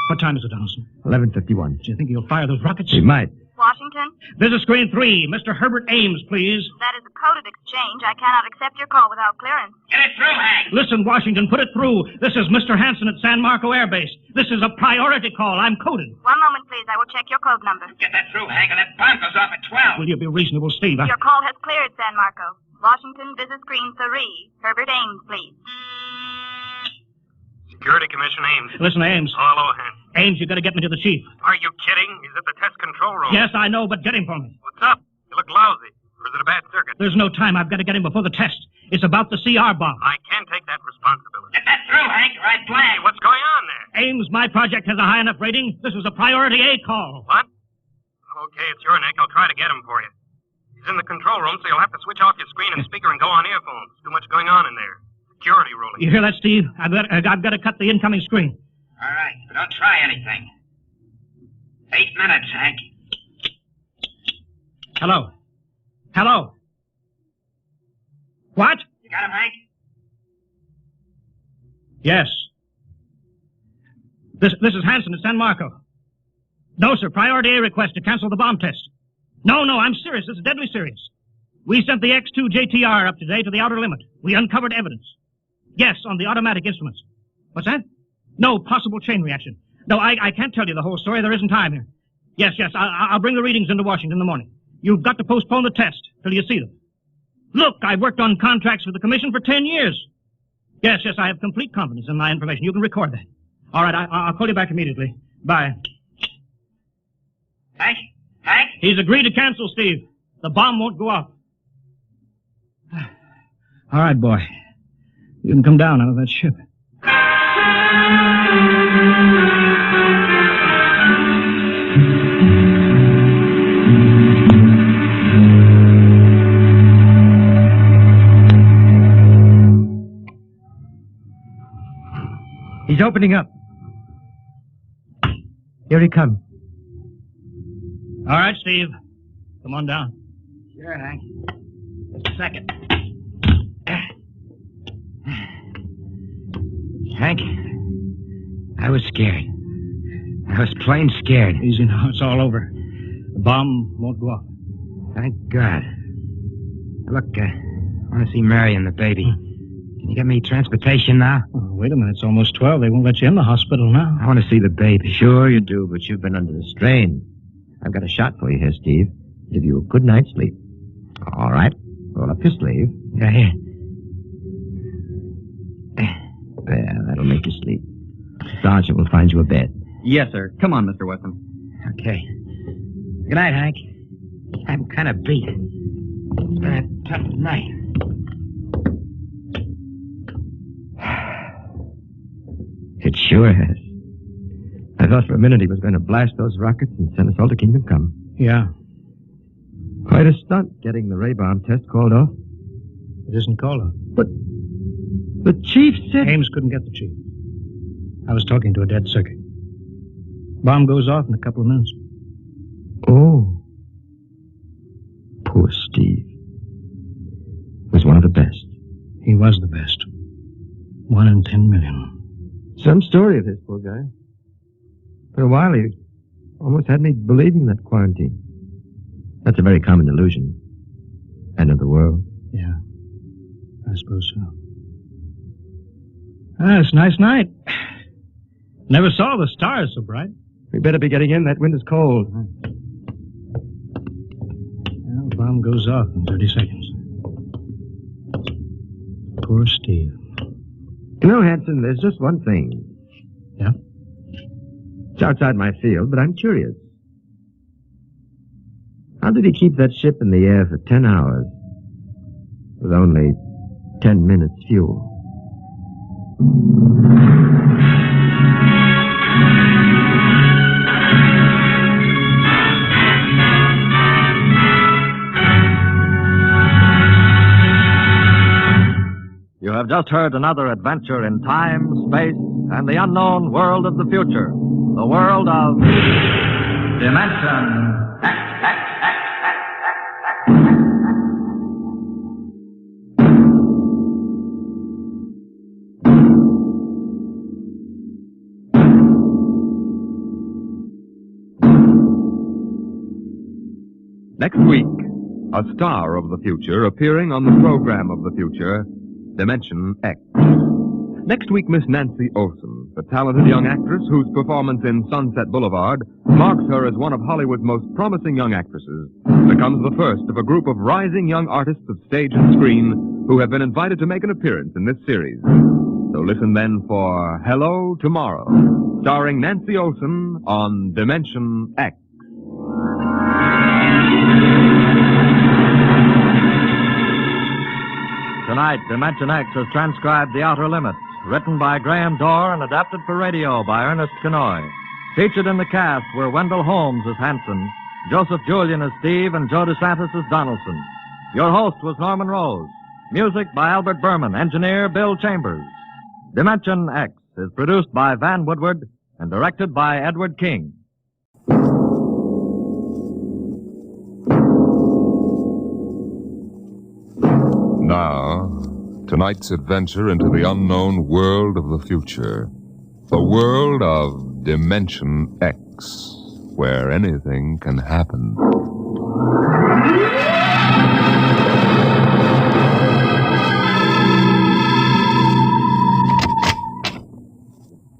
What time is it, Donaldson? 11:51. Do you think he'll fire those rockets? He might. Washington? Visit screen 3. Mr. Herbert Ames, please. That is a coded exchange. I cannot accept your call without clearance. Get it through, Hank. Listen, Washington, put it through. This is Mr. Hanson at San Marco Air Base. This is a priority call. I'm coded. 1 moment, please. I will check your code number. Get that through, Hank, and that bomb goes off at 12. Will you be reasonable, Steve? Your call has cleared, San Marco. Washington, visit screen 3. Herbert Ames, please. Security Commission Ames. Listen, Ames. Hello, Hank. Ames, you gotta get me to the chief. Are you kidding? He's at the test control room. Yes, I know, but get him for me. What's up? You look lousy. Or is it a bad circuit? There's no time. I've got to get him before the test. It's about the CR bomb. I can't take that responsibility. Get that through, Hank, or I blank. What's going on there? Ames, my project has a high enough rating. This is a priority A call. What? Okay, it's your neck. I'll try to get him for you. He's in the control room, so you'll have to switch off your screen and speaker and go on earphones. Too much going on in there. Security ruling. You hear that, Steve? I've got to cut the incoming screen. All right, but don't try anything. 8 minutes, Hank. Hello. What? You got him, Hank? Yes. This is Hanson at San Marco. No, sir. Priority A request to cancel the bomb test. No, I'm serious. This is deadly serious. We sent the X-2 JTR up today to the outer limit. We uncovered evidence. Yes, on the automatic instruments. What's that? No, possible chain reaction. No, I can't tell you the whole story. There isn't time here. Yes, I'll bring the readings into Washington in the morning. You've got to postpone the test till you see them. Look, I've worked on contracts with the Commission for 10 years. Yes, I have complete confidence in my information. You can record that. All right, I'll call you back immediately. Bye. Hank? He's agreed to cancel, Steve. The bomb won't go off. All right, boy. You can come down out of that ship. He's opening up. Here he comes. All right, Steve. Come on down. Sure, Hank. Just a second. Hank, I was scared. I was plain scared. Easy now. It's all over. The bomb won't go off. Thank God. Look, I want to see Mary and the baby. Can you get me transportation now? Oh, wait a minute. It's almost 12. They won't let you in the hospital now. I want to see the baby. Sure you do, but you've been under a strain. I've got a shot for you here, Steve. Give you a good night's sleep. All right. Roll up your sleeve. Yeah, here. There, that'll make you sleep. Sergeant will find you a bed. Yes, sir. Come on, Mr. Weston. Okay. Good night, Hank. I'm kind of beat. It's been a tough night. It sure has. I thought for a minute he was going to blast those rockets and send us all to Kingdom Come. Yeah. Quite a stunt getting the ray bomb test called off. It isn't called off. But the chief said... Ames couldn't get the chief. I was talking to a dead circuit. Bomb goes off in a couple of minutes. Oh. Poor Steve. Was one of the best. He was the best. 1 in 10 million. Some story of his, poor guy. For a while, he almost had me believing that quarantine. That's a very common illusion. End of the world. Yeah. I suppose so. Ah, it's a nice night. Never saw the stars so bright. We better be getting in. That wind is cold. Well, the bomb goes off in 30 seconds. Poor Steve. You know, Hanson, there's just one thing. Yeah? It's outside my field, but I'm curious. How did he keep that ship in the air for 10 hours with only 10 minutes fuel? You have just heard another adventure in time, space, and the unknown world of the future. The world of Dimension. Next week, a star of the future appearing on the program of the future, Dimension X. Next week, Miss Nancy Olson, the talented young actress whose performance in Sunset Boulevard marks her as one of Hollywood's most promising young actresses, becomes the first of a group of rising young artists of stage and screen who have been invited to make an appearance in this series. So listen then for Hello Tomorrow, starring Nancy Olson on Dimension X. Tonight, Dimension X has transcribed The Outer Limits, written by Graham Dorr and adapted for radio by Ernest Kenoy. Featured in the cast were Wendell Holmes as Hanson, Joseph Julian as Steve, and Joe DeSantis as Donaldson. Your host was Norman Rose. Music by Albert Berman, engineer Bill Chambers. Dimension X is produced by Van Woodward and directed by Edward King. Now, tonight's adventure into the unknown world of the future. The world of Dimension X, where anything can happen.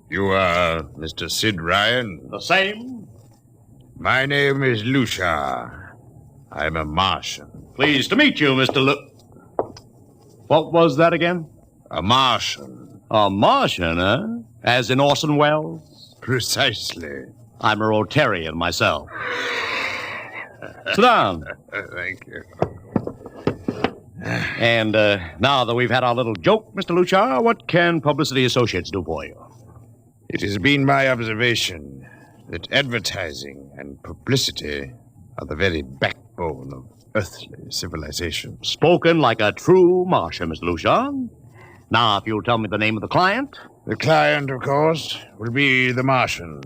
You are Mr. Sid Ryan? The same. My name is Lucia. I'm a Martian. Pleased to meet you, Mr. What was that again? A Martian. A Martian, eh? As in Orson Welles? Precisely. I'm a Rotarian myself. Sit down. Thank you. And now that we've had our little joke, Mr. Lucia, what can Publicity Associates do for you? It has been my observation that advertising and publicity are the very backbone of earthly civilization. Spoken like a true Martian, Mr. Lucia. Now, if you'll tell me the name of the client. The client, of course, will be the Martian.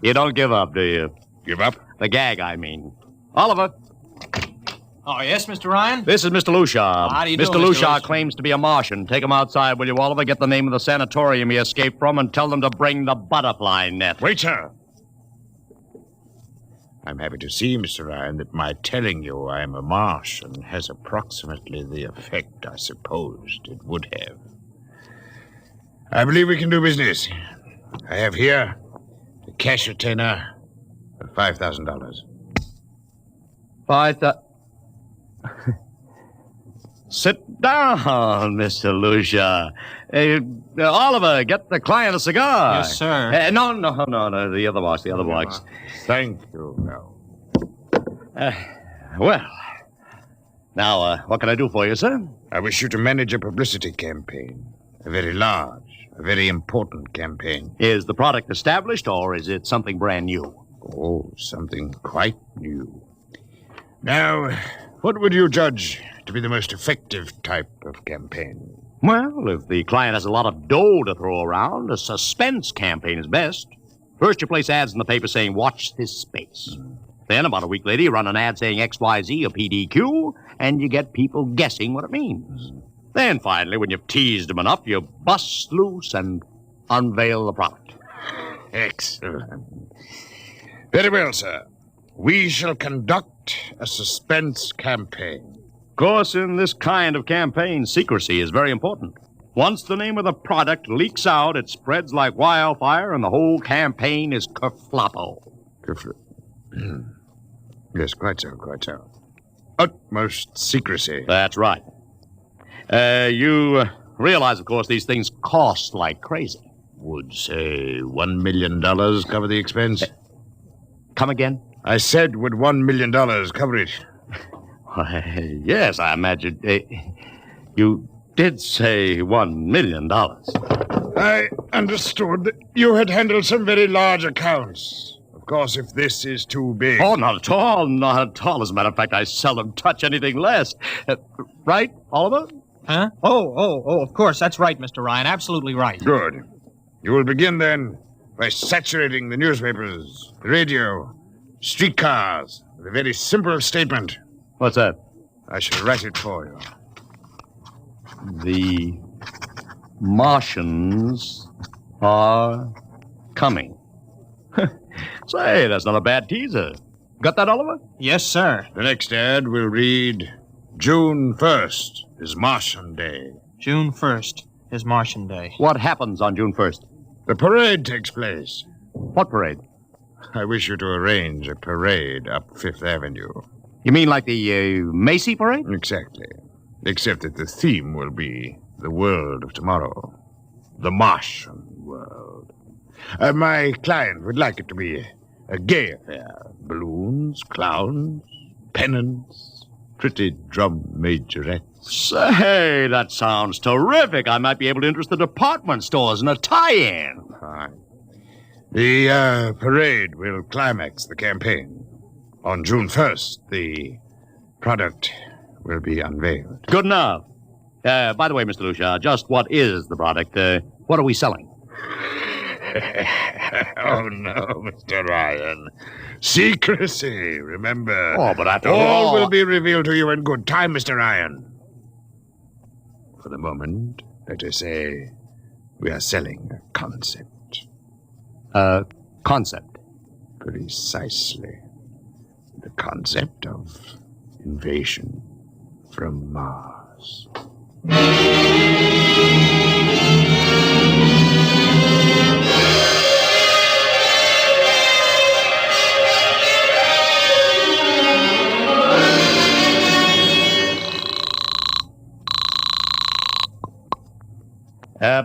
You don't give up, do you? Give up? The gag, I mean. Oliver. Oh, yes, Mr. Ryan? This is Mr. Lucia. How do you do, Mr. Lucia claims to be a Martian. Take him outside, will you, Oliver? Get the name of the sanatorium he escaped from and tell them to bring the butterfly net. Wait, sir. I'm happy to see, Mr. Ryan, that my telling you I am a Martian has approximately the effect I supposed it would have. I believe we can do business. I have here a cash retainer of $5,000. Sit down, Mr. Lucia. Oliver, get the client a cigar. Yes, sir. No, the other box. Thank you. No. Well, now, what can I do for you, sir? I wish you to manage a publicity campaign. A very large, a very important campaign. Is the product established, or is it something brand new? Oh, something quite new. Now, what would you judge to be the most effective type of campaign? Well, if the client has a lot of dough to throw around, a suspense campaign is best. First, you place ads in the paper saying, watch this space. Then, about a week later, you run an ad saying XYZ or PDQ, and you get people guessing what it means. Then, finally, when you've teased them enough, you bust loose and unveil the product. Excellent. Very well, sir. We shall conduct a suspense campaign. Of course, in this kind of campaign, secrecy is very important. Once the name of the product leaks out, it spreads like wildfire, and the whole campaign is kerfloppo. Yes, quite so. Utmost secrecy. That's right. You realize, of course, these things cost like crazy. Would, say, $1 million cover the expense? Come again? I said, would $1 million cover it? Yes, I imagine. You did say $1 million. I understood that you had handled some very large accounts. Of course, if this is too big... Oh, not at all. As a matter of fact, I seldom touch anything less. Right, Oliver? Huh? Oh, of course, that's right, Mr. Ryan. Absolutely right. Good. You will begin, then, by saturating the newspapers, the radio, streetcars, with a very simple statement. What's that? I shall write it for you. The Martians are coming. Say, that's not a bad teaser. Got that, Oliver? Yes, sir. The next ad will read, June 1st is Martian Day. June 1st is Martian Day. What happens on June 1st? The parade takes place. What parade? I wish you to arrange a parade up Fifth Avenue. You mean like the Macy parade? Exactly. Except that the theme will be the world of tomorrow. The Martian world. My client would like it to be a gay affair. Balloons, clowns, pennants, pretty drum majorettes. Say, that sounds terrific. I might be able to interest the department stores in a tie-in. Fine. The parade will climax the campaign. On June 1st, the product will be unveiled. Good enough. By the way, Mr. Lucia, just what is the product? What are we selling? Oh, no, Mr. Ryan. Secrecy, remember. Oh, but after all will be revealed to you in good time, Mr. Ryan. For the moment, let us say we are selling a concept. Concept? Precisely. The concept of invasion from Mars.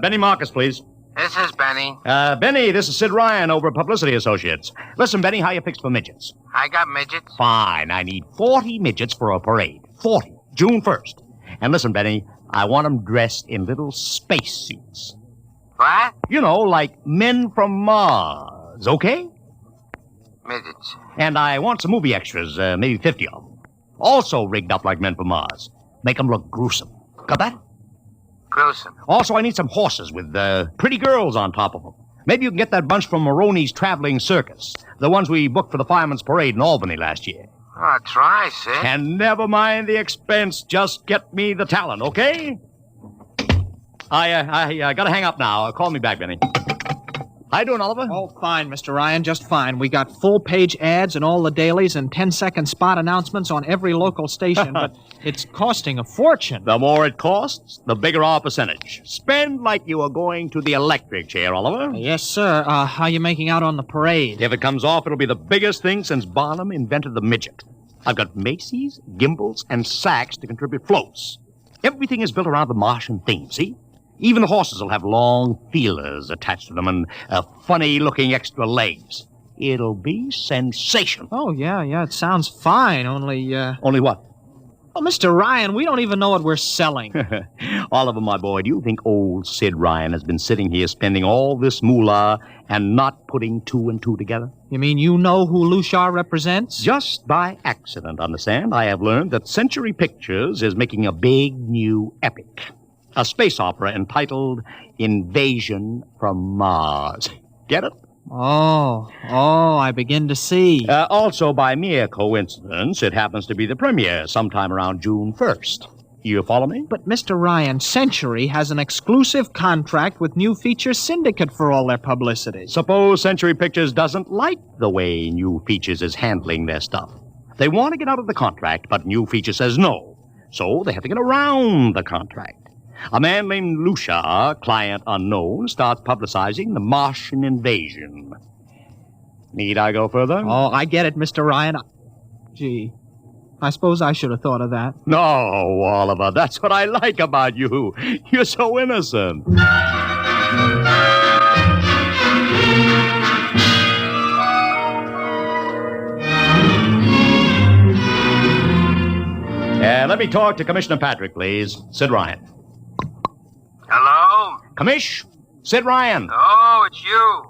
Benny Marcus, please. This is Benny. Benny, this is Sid Ryan over at Publicity Associates. Listen, Benny, how you fixed for midgets? I got midgets. Fine. I need 40 midgets for a parade. 40. June 1st. And listen, Benny, I want them dressed in little space suits. What? You know, like men from Mars, okay? Midgets. And I want some movie extras, maybe 50 of them. Also rigged up like men from Mars. Make them look gruesome. Got that? Gruesome. Also, I need some horses with pretty girls on top of them. Maybe you can get that bunch from Maroney's Traveling Circus. The ones we booked for the Fireman's Parade in Albany last year. I'll try, Sid. And never mind the expense. Just get me the talent, okay? I gotta hang up now. Call me back, Benny. How you doing, Oliver? Oh, fine, Mr. Ryan, just fine. We got full-page ads in all the dailies and 10-second spot announcements on every local station, but it's costing a fortune. The more it costs, the bigger our percentage. Spend like you are going to the electric chair, Oliver. Yes, sir. How you making out on the parade? If it comes off, it'll be the biggest thing since Barnum invented the midget. I've got Macy's, gimbals, and sacks to contribute floats. Everything is built around the Martian theme, see? Even the horses will have long feelers attached to them and funny-looking extra legs. It'll be sensational. Oh, yeah, it sounds fine, only... Only what? Oh, Mr. Ryan, we don't even know what we're selling. Oliver, my boy, do you think old Sid Ryan has been sitting here spending all this moolah and not putting two and two together? You mean you know who Lushar represents? Just by accident, understand. I have learned that Century Pictures is making a big new epic. A space opera entitled Invasion from Mars. Get it? Oh, I begin to see. Also, by mere coincidence, it happens to be the premiere sometime around June 1st. You follow me? But, Mr. Ryan, Century has an exclusive contract with New Features Syndicate for all their publicity. Suppose Century Pictures doesn't like the way New Features is handling their stuff. They want to get out of the contract, but New Features says no. So they have to get around the contract. A man named Lucia, client unknown, starts publicizing the Martian invasion. Need I go further? Oh, I get it, Mr. Ryan. Gee, I suppose I should have thought of that. No, Oliver, that's what I like about you. You're so innocent. Let me talk to Commissioner Patrick, please. Sid Ryan. Hello? Commish, Sid Ryan. Oh, it's you.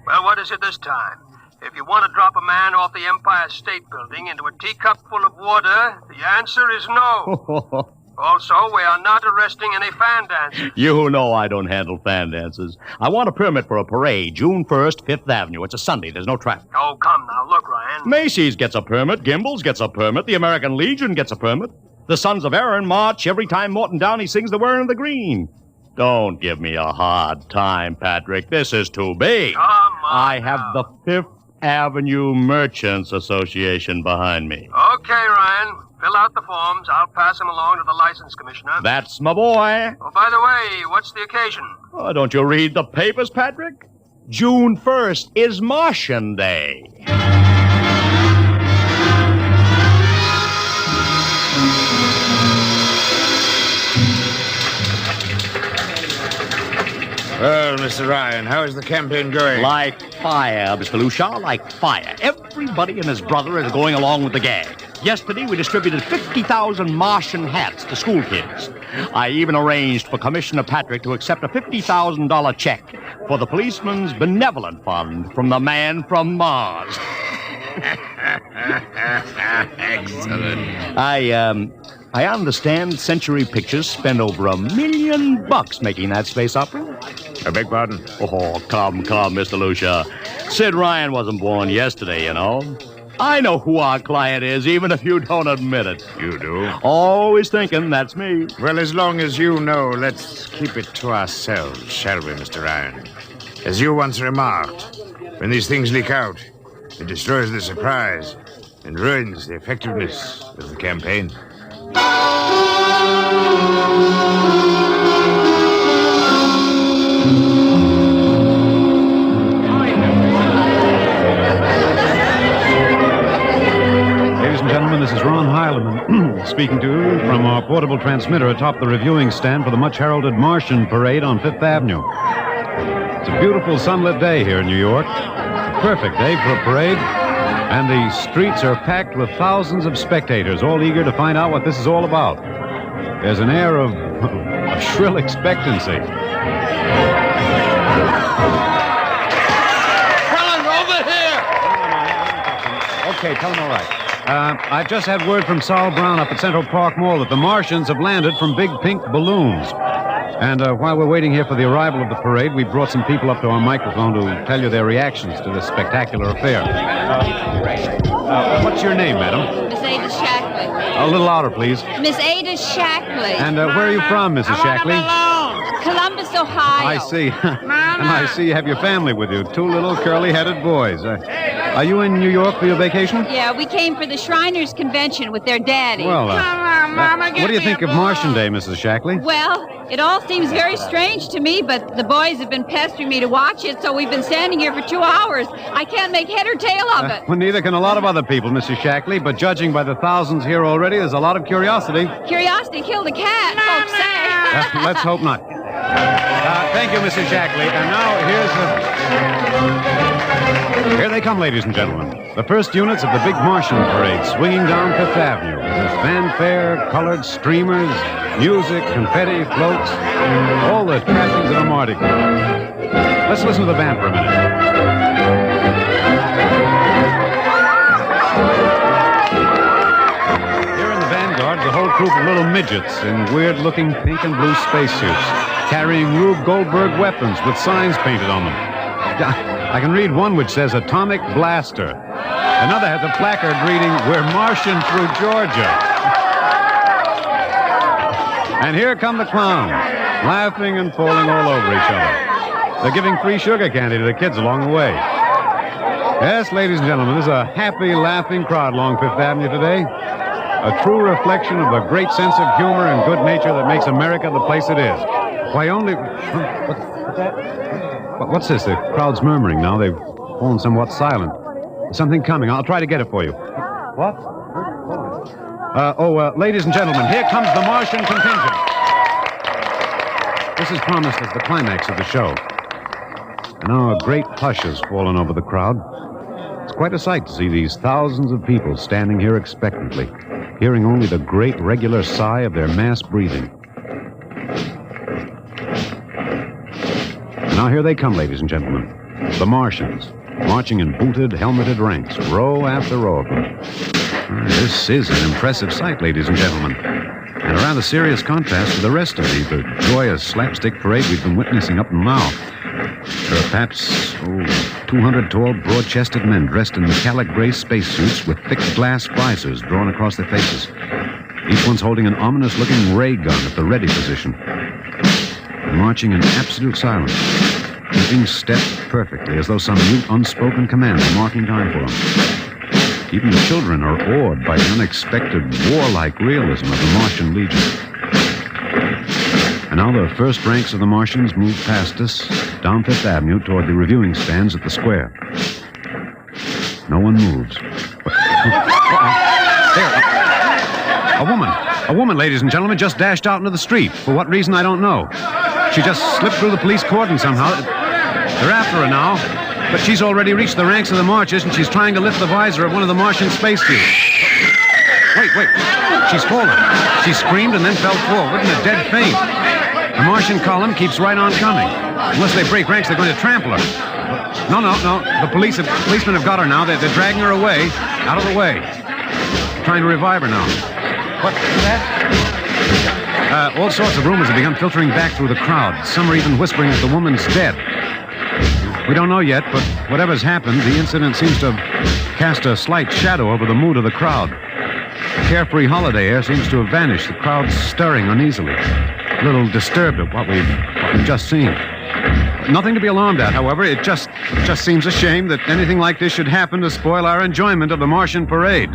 Well, what is it this time? If you want to drop a man off the Empire State Building into a teacup full of water, the answer is no. Also, we are not arresting any fan dancers. You know I don't handle fan dances. I want a permit for a parade, June 1st, 5th Avenue. It's a Sunday. There's no traffic. Oh, come now. Look, Ryan. Macy's gets a permit. Gimbals gets a permit. The American Legion gets a permit. The Sons of Erin march every time Morton Downey sings the Wearing of the Green. Don't give me a hard time, Patrick. This is too big. Come on I have the 5th Avenue Merchants Association behind me. Okay, Ryan. Fill out the forms. I'll pass them along to the license commissioner. That's my boy. Oh, by the way, what's the occasion? Oh, don't you read the papers, Patrick? June 1st is Martian Day. Well, Mr. Ryan, how is the campaign going? Like fire, Mr. Lucia, like fire. Everybody and his brother is going along with the gag. Yesterday, we distributed 50,000 Martian hats to school kids. I even arranged for Commissioner Patrick to accept a $50,000 check for the Policeman's Benevolent Fund from the man from Mars. Excellent. I understand Century Pictures spent over $1 million making that space opera. I beg pardon? Oh, come, Mr. Lucia. Sid Ryan wasn't born yesterday, you know. I know who our client is, even if you don't admit it. You do? Always thinking that's me. Well, as long as you know, let's keep it to ourselves, shall we, Mr. Ryan? As you once remarked, when these things leak out, it destroys the surprise and ruins the effectiveness of the campaign. Ladies and gentlemen, this is Ron Heileman speaking to you from our portable transmitter atop the reviewing stand for the much-heralded Martian parade on Fifth Avenue. It's a beautiful sunlit day here in New York. A perfect day for a parade. And the streets are packed with thousands of spectators, all eager to find out what this is all about. There's an air of shrill expectancy. Ron, over here! Okay, tell him all right. I've just had word from Sol Brown up at Central Park Mall that the Martians have landed from big pink balloons. And while we're waiting here for the arrival of the parade, we brought some people up to our microphone to tell you their reactions to this spectacular affair. What's your name, madam? Miss Ada Shackley. A little louder, please. Miss Ada Shackley. And where are you from, Mrs. Shackley? Columbus, Ohio. I see. And I see you have your family with you, two little curly-headed boys. Are you in New York for your vacation? Yeah, we came for the Shriners Convention with their daddy. Well, what do you think of Martian Day, Mrs. Shackley? Well, it all seems very strange to me, but the boys have been pestering me to watch it, so we've been standing here for 2 hours. I can't make head or tail of it. Well, neither can a lot of other people, Mrs. Shackley, but judging by the thousands here already, there's a lot of curiosity. Curiosity killed a cat, folks say. Let's hope not. Thank you, Mrs. Shackley. And now here they come, ladies and gentlemen. The first units of the big Martian parade swinging down Fifth Avenue. There's fanfare, colored streamers, music, confetti, floats, all the trappings of a Mardi Gras. Let's listen to the band for a minute. A whole troop of little midgets in weird-looking pink and blue spacesuits, carrying Rube Goldberg weapons with signs painted on them. I can read one which says Atomic Blaster. Another has a placard reading, We're Martian through Georgia. And here come the clowns, laughing and falling all over each other. They're giving free sugar candy to the kids along the way. Yes, ladies and gentlemen, there's a happy, laughing crowd along Fifth Avenue today. A true reflection of the great sense of humor and good nature that makes America the place it is. Why only... What's that? What's this? The crowd's murmuring now. They've fallen somewhat silent. There's something coming. I'll try to get it for you. What? Ladies and gentlemen, here comes the Martian contingent. This is promised as the climax of the show. And now a great hush has fallen over the crowd. It's quite a sight to see these thousands of people standing here expectantly, hearing only the great regular sigh of their mass breathing. Now here they come, ladies and gentlemen. The Martians, marching in booted, helmeted ranks, row after row of them. This is an impressive sight, ladies and gentlemen, and a rather serious contrast to the rest of the joyous slapstick parade we've been witnessing up to now. There are perhaps 200 tall, broad-chested men dressed in metallic gray spacesuits with thick glass visors drawn across their faces. Each one's holding an ominous-looking ray gun at the ready position. They're marching in absolute silence, keeping step perfectly, as though some mute, unspoken command is marking time for them. Even the children are awed by the unexpected, warlike realism of the Martian Legion. And now the first ranks of the Martians move past us down Fifth Avenue toward the reviewing stands at the square. No one moves. There, a woman, ladies and gentlemen, just dashed out into the street. For what reason, I don't know. She just slipped through the police cordon somehow. They're after her now, but she's already reached the ranks of the marchers, and she's trying to lift the visor of one of the Martian spacesuits. Wait. She's fallen. She screamed and then fell forward in a dead faint. The Martian column keeps right on coming. Unless they break ranks, they're going to trample her. No. The policemen have got her now. They're dragging her away, out of the way. Trying to revive her now. What's that? All sorts of rumors have begun filtering back through the crowd. Some are even whispering that the woman's dead. We don't know yet, but whatever's happened, the incident seems to have cast a slight shadow over the mood of the crowd. The carefree holiday air seems to have vanished. The crowd's stirring uneasily, a little disturbed at what we've just seen. Nothing to be alarmed at, however. It just seems a shame that anything like this should happen to spoil our enjoyment of the Martian parade.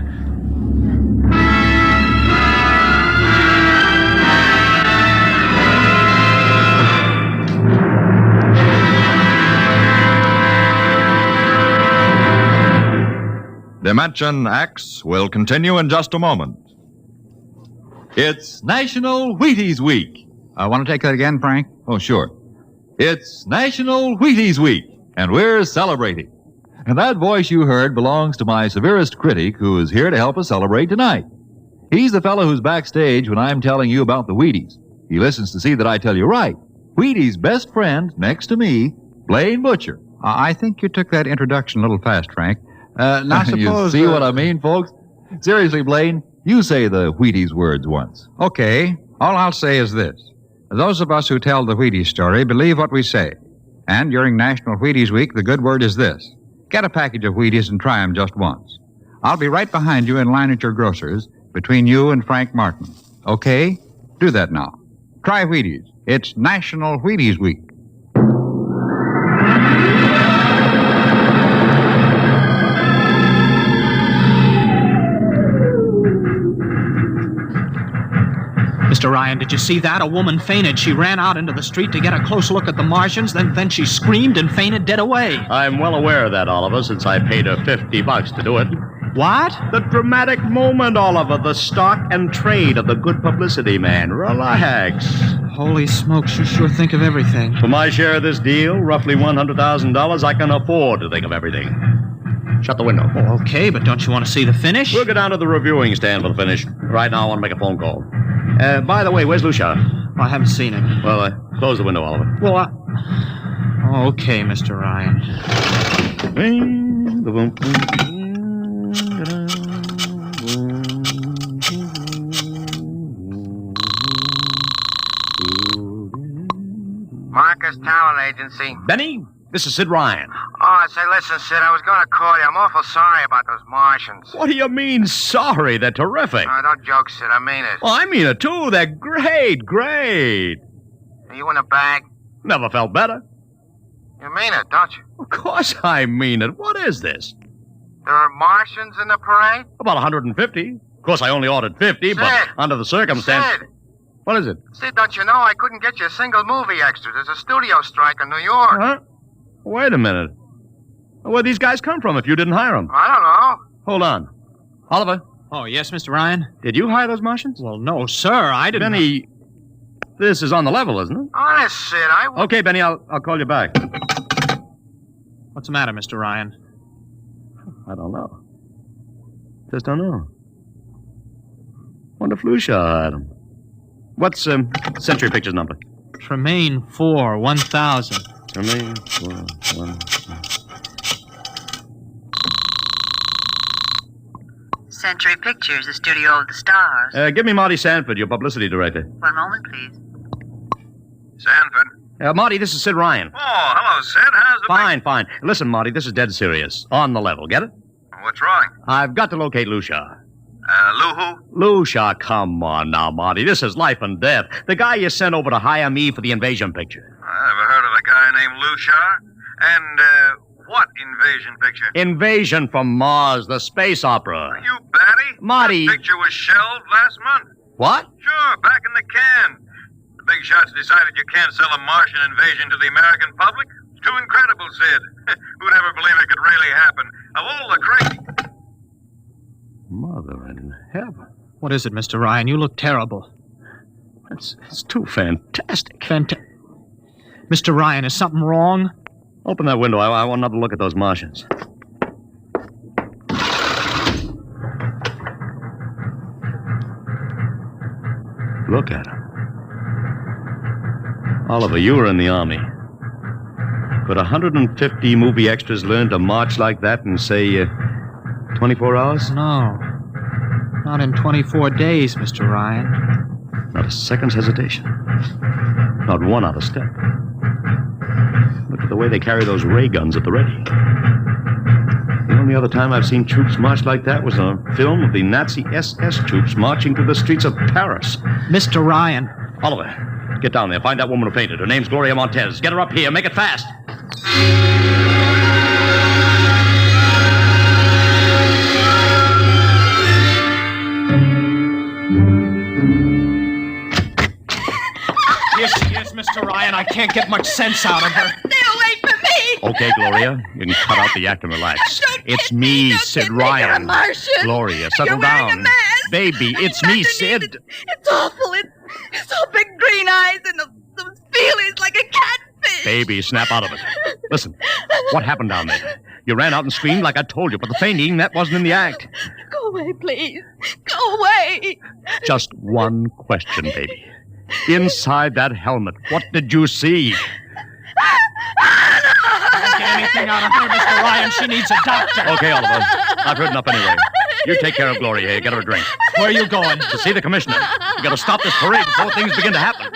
Dimension X will continue in just a moment. It's National Wheaties Week. I want to take that again, Frank? Oh, sure. It's National Wheaties Week, and we're celebrating. And that voice you heard belongs to my severest critic, who is here to help us celebrate tonight. He's the fellow who's backstage when I'm telling you about the Wheaties. He listens to see that I tell you right. Wheaties' best friend, next to me, Blaine Butcher. I think you took that introduction a little fast, Frank. Now suppose... You see what I mean, folks? Seriously, Blaine, you say the Wheaties words once. Okay. All I'll say is this. Those of us who tell the Wheaties story believe what we say. And during National Wheaties Week, the good word is this. Get a package of Wheaties and try them just once. I'll be right behind you in line at your grocer's, between you and Frank Martin. Okay? Do that now. Try Wheaties. It's National Wheaties Week. Ryan. Did you see that? A woman fainted. She ran out into the street to get a close look at the Martians, then she screamed and fainted dead away. I'm well aware of that, Oliver, since I paid her $50 to do it. What? The dramatic moment, Oliver. The stock and trade of the good publicity man. Relax. Holy smokes, you sure think of everything. For my share of this deal, roughly $100,000, I can afford to think of everything. Shut the window. Oh, okay, but don't you want to see the finish? We'll go down to the reviewing stand for the finish. Right now, I want to make a phone call. By the way, where's Lucia? I haven't seen him. Well, close the window, Oliver. Well, okay, Mr. Ryan. Marcus Talent Agency. Benny, this is Sid Ryan. Oh, say, listen, Sid, I was going to call you. I'm awful sorry about those Martians. What do you mean, sorry? They're terrific. Oh, don't joke, Sid. I mean it. Well, I mean it, too. They're great. Are you in a bag? Never felt better. You mean it, don't you? Of course I mean it. What is this? There are Martians in the parade? About 150. Of course, I only ordered 50, Sid. but under the circumstance... Sid. What is it? Sid, don't you know I couldn't get you a single movie extra? There's a studio strike in New York. Huh? Wait a minute. Where'd these guys come from if you didn't hire them? I don't know. Hold on. Oliver? Oh, yes, Mr. Ryan? Did you hire those Martians? Well, no, sir. I didn't... Benny, this is on the level, isn't it? Honest, Sid, Okay, Benny, I'll call you back. What's the matter, Mr. Ryan? I don't know. Just don't know. Wonder if Lucia hired him. What's Century Pictures number? Tremaine 4, 1000. Tremaine 4, 1000. Century Pictures, the studio of the stars. Give me Marty Sanford, your publicity director. One moment, please. Sanford. Marty, this is Sid Ryan. Oh, hello, Sid. How's the... Fine. Listen, Marty, this is dead serious. On the level, get it? What's wrong? I've got to locate Lucia. Lou who? Lucia, come on now, Marty. This is life and death. The guy you sent over to hire me for the invasion picture. I never heard of a guy named Lucia. And, what invasion picture? Invasion from Mars, the space opera. Are you batty? Marty. That picture was shelved last month. What? Sure, back in the can. The big shots decided you can't sell a Martian invasion to the American public. It's too incredible, Sid. Who'd ever believe it could really happen? Of all the crazy... Mother in heaven. What is it, Mr. Ryan? You look terrible. It's too fantastic. Mr. Ryan, is something wrong? Open that window. I want another look at those Martians. Look at them. Oliver, you were in the Army. Could 150 movie extras learn to march like that in, say, 24 hours? No. Not in 24 days, Mr. Ryan. Not a second's hesitation. Not one out of step. Look at the way they carry those ray guns at the ready. The only other time I've seen troops march like that was on a film of the Nazi SS troops marching through the streets of Paris. Mr. Ryan. Oliver, get down there. Find that woman who fainted. Her name's Gloria Montez. Get her up here. Make it fast. Yes, Mr. Ryan. I can't get much sense out of her. Stay away from me! Okay, Gloria. You can cut out the act and relax. It's me, Sid Ryan. You're a Martian. Gloria, settle You're wearing down. a mask. Baby, it's me, Sid. It's awful. It's all big green eyes and those feelings like a catfish. Baby, snap out of it. Listen, what happened down there? You ran out and screamed like I told you, but the fainting, that wasn't in the act. Go away, please. Go away. Just one question, baby. Inside that helmet, what did you see? Don't get anything out of her, Mr. Ryan. She needs a doctor. Okay, Oliver. I've heard enough anyway. You take care of Gloria here. Get her a drink. Where are you going? To see the commissioner. You gotta stop this parade before things begin to happen.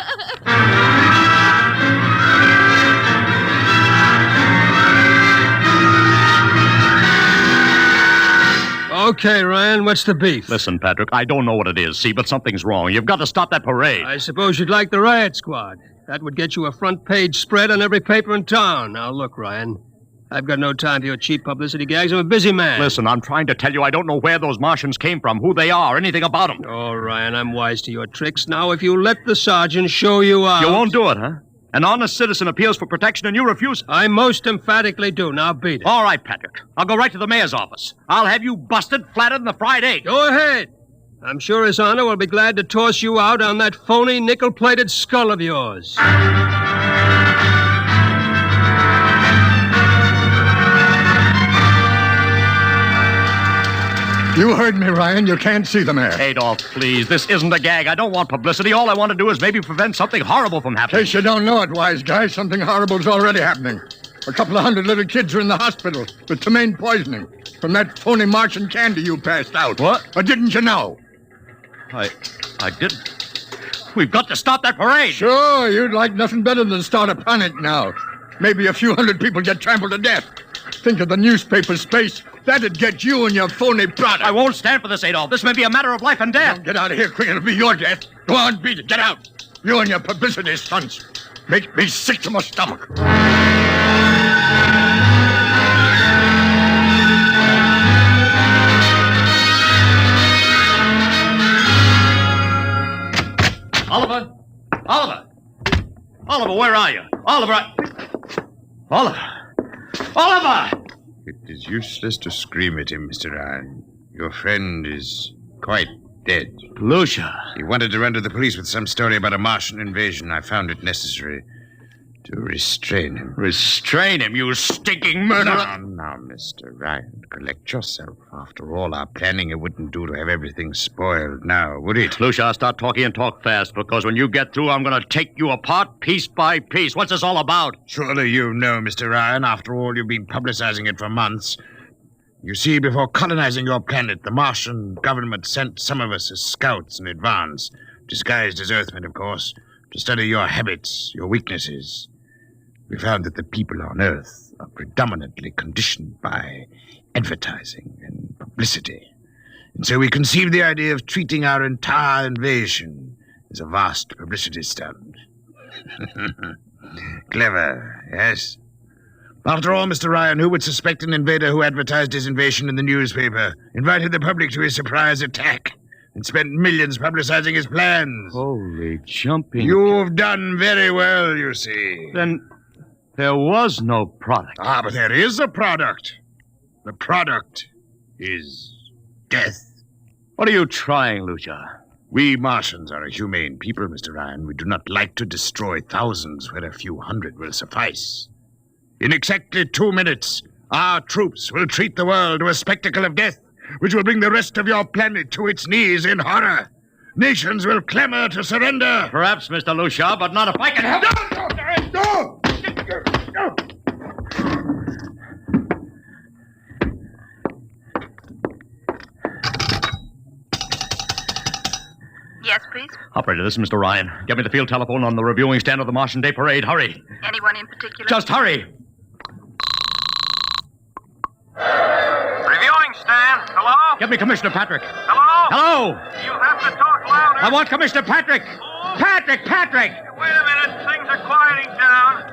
Okay, Ryan, what's the beef? Listen, Patrick, I don't know what it is, see, but something's wrong. You've got to stop that parade. I suppose you'd like the riot squad. That would get you a front page spread on every paper in town. Now, look, Ryan, I've got no time for your cheap publicity gags. I'm a busy man. Listen, I'm trying to tell you I don't know where those Martians came from, who they are, anything about them. Oh, Ryan, I'm wise to your tricks. Now, if you let the sergeant show you out... You won't do it, huh? An honest citizen appeals for protection and you refuse? I most emphatically do. Now beat it. All right, Patrick. I'll go right to the mayor's office. I'll have you busted flatter than the fried egg. Go ahead. I'm sure His Honor will be glad to toss you out on that phony nickel-plated skull of yours. You heard me, Ryan. You can't see the mayor. Adolf, please. This isn't a gag. I don't want publicity. All I want to do is maybe prevent something horrible from In happening. case you don't know it, wise guy, something horrible's already happening. A couple of hundred little kids are in the hospital with ptomaine poisoning from that phony Martian candy you passed out. What? Or didn't you know? I didn't. We've got to stop that parade. Sure, you'd like nothing better than start a panic now. Maybe a few hundred people get trampled to death. Think of the newspaper space. That'd get you and your phony product. I won't stand for this, Adolf. This may be a matter of life and death. Don't get out of here quick. It'll be your death. Go on, beat it. Get out. You and your publicity stunts make me sick to my stomach. Oliver! Oliver! Oliver, where are you? Oliver! Oliver! It is useless to scream at him, Mr. Ryan. Your friend is quite dead. Lucia. He wanted to run to the police with some story about a Martian invasion. I found it necessary to restrain him. Restrain him, you stinking murderer! Now, Mr. Ryan, collect yourself. After all our planning, it wouldn't do to have everything spoiled now, would it? Lucia, I'll start talking and talk fast, because when you get through, I'm going to take you apart piece by piece. What's this all about? Surely you know, Mr. Ryan. After all, you've been publicizing it for months. You see, before colonizing your planet, the Martian government sent some of us as scouts in advance, disguised as Earthmen, of course, to study your habits, your weaknesses. We found that the people on Earth are predominantly conditioned by advertising and publicity. And so we conceived the idea of treating our entire invasion as a vast publicity stunt. Clever, yes? After all, Mr. Ryan, who would suspect an invader who advertised his invasion in the newspaper, invited the public to his surprise attack, and spent millions publicizing his plans? Holy jumping... You've done very well, you see. Then there was no product. Ah, but there is a product. The product is death. What are you trying, Lucia? We Martians are a humane people, Mr. Ryan. We do not like to destroy thousands where a few hundred will suffice. In exactly 2 minutes, our troops will treat the world to a spectacle of death, which will bring the rest of your planet to its knees in horror. Nations will clamor to surrender. Perhaps, Mr. Lucia, but not if I can help it. No! Yes, please. Operator, this is Mr. Ryan. Get me the field telephone on the reviewing stand of the Martian Day Parade. Hurry. Anyone in particular? Just hurry. Reviewing stand. Hello? Get me Commissioner Patrick. Hello? Hello? You'll have to talk louder. I want Commissioner Patrick. Patrick! Wait a minute. Things are quieting down.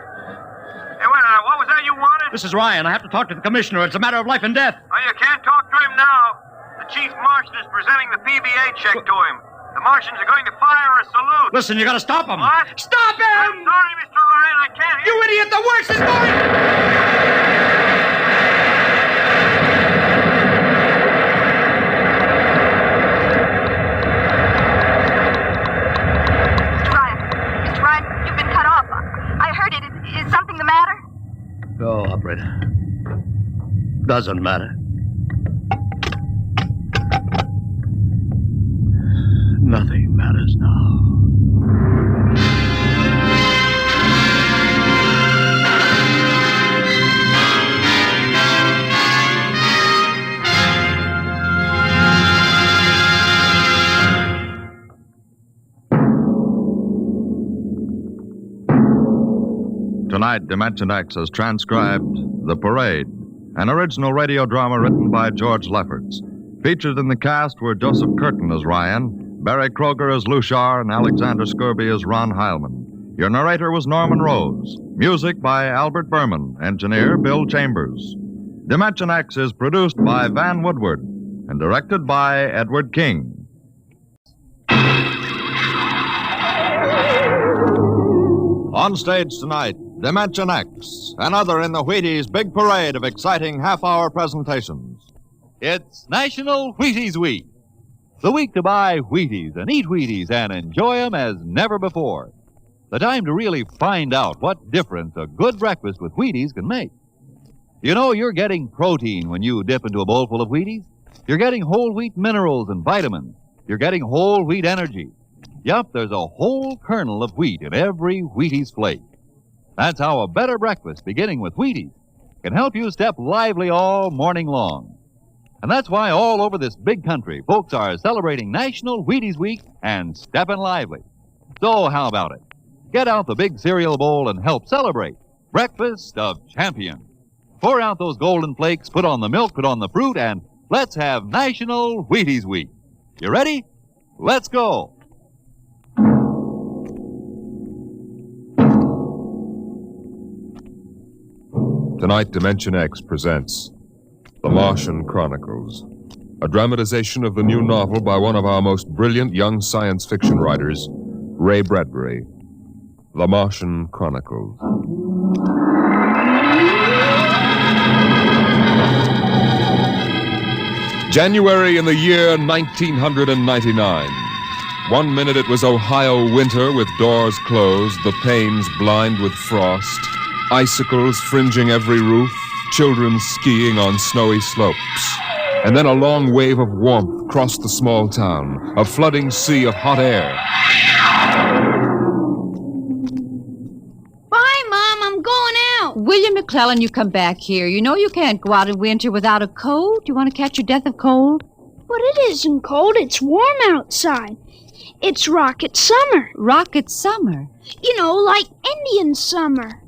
Hey, wait a minute. What was that you wanted? This is Ryan. I have to talk to the commissioner. It's a matter of life and death. Oh, you can't talk to him now. The chief Martian is presenting the PBA check to him. The Martians are going to fire a salute. Listen, you gotta stop him. What? Stop him! I'm sorry, Mr. Ryan. I can't hear You idiot! The worst is going... Mr. Ryan, you've been cut off. I heard it. Is something the matter? Oh, operator. Doesn't matter. Nothing matters now. Tonight, Dimension X has transcribed The Parade, an original radio drama written by George Lefferts. Featured in the cast were Joseph Curtin as Ryan, Barry Kroger as Luchar, and Alexander Scurby as Ron Heilman. Your narrator was Norman Rose. Music by Albert Berman. Engineer Bill Chambers. Dimension X is produced by Van Woodward and directed by Edward King. On stage tonight, Dimension X, another in the Wheaties big parade of exciting half-hour presentations. It's National Wheaties Week. The week to buy Wheaties and eat Wheaties and enjoy them as never before. The time to really find out what difference a good breakfast with Wheaties can make. You know, you're getting protein when you dip into a bowl full of Wheaties. You're getting whole wheat minerals and vitamins. You're getting whole wheat energy. Yup, there's a whole kernel of wheat in every Wheaties flake. That's how a better breakfast, beginning with Wheaties, can help you step lively all morning long. And that's why all over this big country, folks are celebrating National Wheaties Week and stepping lively. So how about it? Get out the big cereal bowl and help celebrate Breakfast of Champions. Pour out those golden flakes, put on the milk, put on the fruit, and let's have National Wheaties Week. You ready? Let's go. Tonight, Dimension X presents The Martian Chronicles, a dramatization of the new novel by one of our most brilliant young science fiction writers, Ray Bradbury. The Martian Chronicles. January in the year 1999. 1 minute it was Ohio winter with doors closed, the panes blind with frost, icicles fringing every roof, children skiing on snowy slopes. And then a long wave of warmth crossed the small town, a flooding sea of hot air. Bye, Mom. I'm going out. William McClellan, you come back here. You know you can't go out in winter without a coat. You want to catch your death of cold? But it isn't cold. It's warm outside. It's rocket summer. Rocket summer? You know, like Indian summer.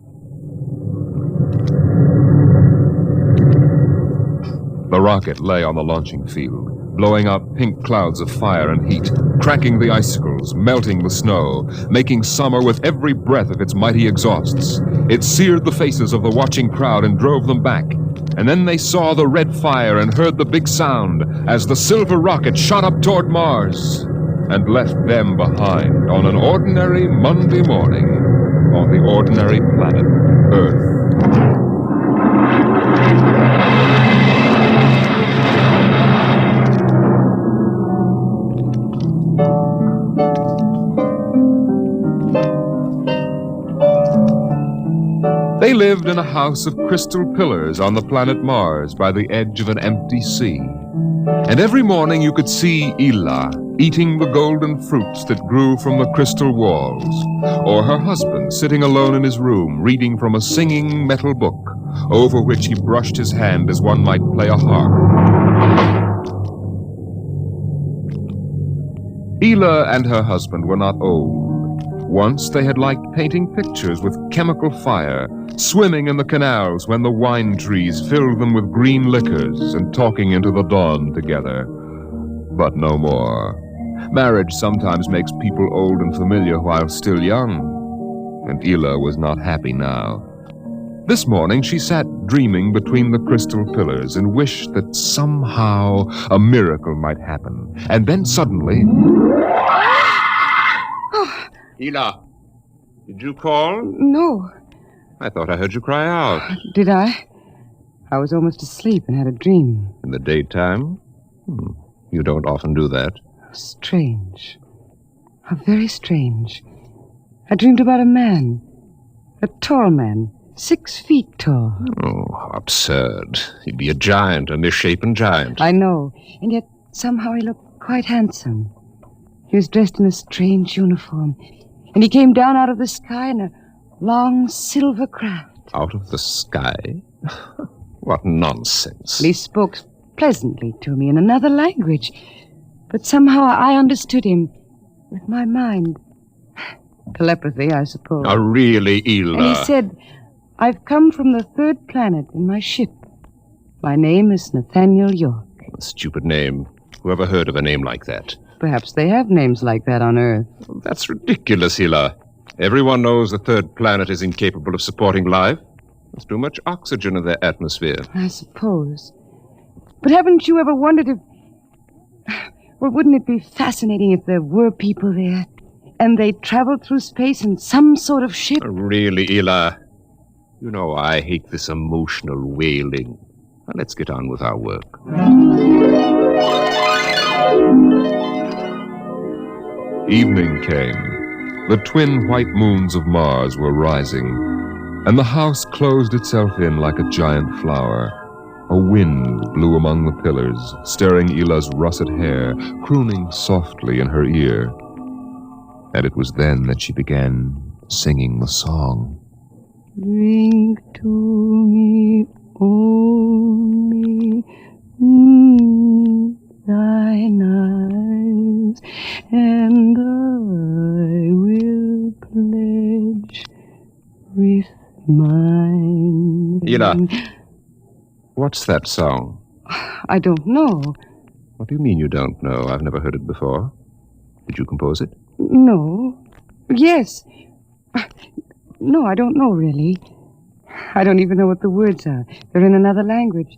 The rocket lay on the launching field, blowing out pink clouds of fire and heat, cracking the icicles, melting the snow, making summer with every breath of its mighty exhausts. It seared the faces of the watching crowd and drove them back. And then they saw the red fire and heard the big sound as the silver rocket shot up toward Mars and left them behind on an ordinary Monday morning on the ordinary planet Earth. They lived in a house of crystal pillars on the planet Mars by the edge of an empty sea. And every morning you could see Ela eating the golden fruits that grew from the crystal walls, or her husband sitting alone in his room reading from a singing metal book over which he brushed his hand as one might play a harp. Ela and her husband were not old. Once they had liked painting pictures with chemical fire, swimming in the canals when the wine trees filled them with green liquors, and talking into the dawn together. But no more. Marriage sometimes makes people old and familiar while still young, and Ela was not happy now. This morning she sat dreaming between the crystal pillars and wished that somehow a miracle might happen. And then suddenly... Ela, did you call? No. I thought I heard you cry out. Did I? I was almost asleep and had a dream. In the daytime? You don't often do that. Strange. How very strange. I dreamed about a man. A tall man. 6 feet tall. Oh, how absurd. He'd be a giant, a misshapen giant. I know. And yet somehow he looked quite handsome. He was dressed in a strange uniform. And he came down out of the sky in a long silver craft. Out of the sky? What nonsense. He spoke pleasantly to me in another language. But somehow I understood him with my mind. Telepathy, I suppose. Oh, really, Ela? And he said, I've come from the 3rd planet in my ship. My name is Nathaniel York. A stupid name. Who ever heard of a name like that? Perhaps they have names like that on Earth. That's ridiculous, Ela. Everyone knows the third planet is incapable of supporting life. There's too much oxygen in their atmosphere. I suppose. But haven't you ever wondered if... Well, wouldn't it be fascinating if there were people there, and they traveled through space in some sort of ship? Really, Ela? You know I hate this emotional wailing. Now, let's get on with our work. Evening came. The twin white moons of Mars were rising, and the house closed itself in like a giant flower. A wind blew among the pillars, stirring Ela's russet hair, crooning softly in her ear. And it was then that she began singing the song. Drink to me only thine eyes, and I will pledge with mine. Ela, what's that song? I don't know. What do you mean you don't know? I've never heard it before. Did you compose it? No. Yes. No, I don't know, really. I don't even know what the words are. They're in another language.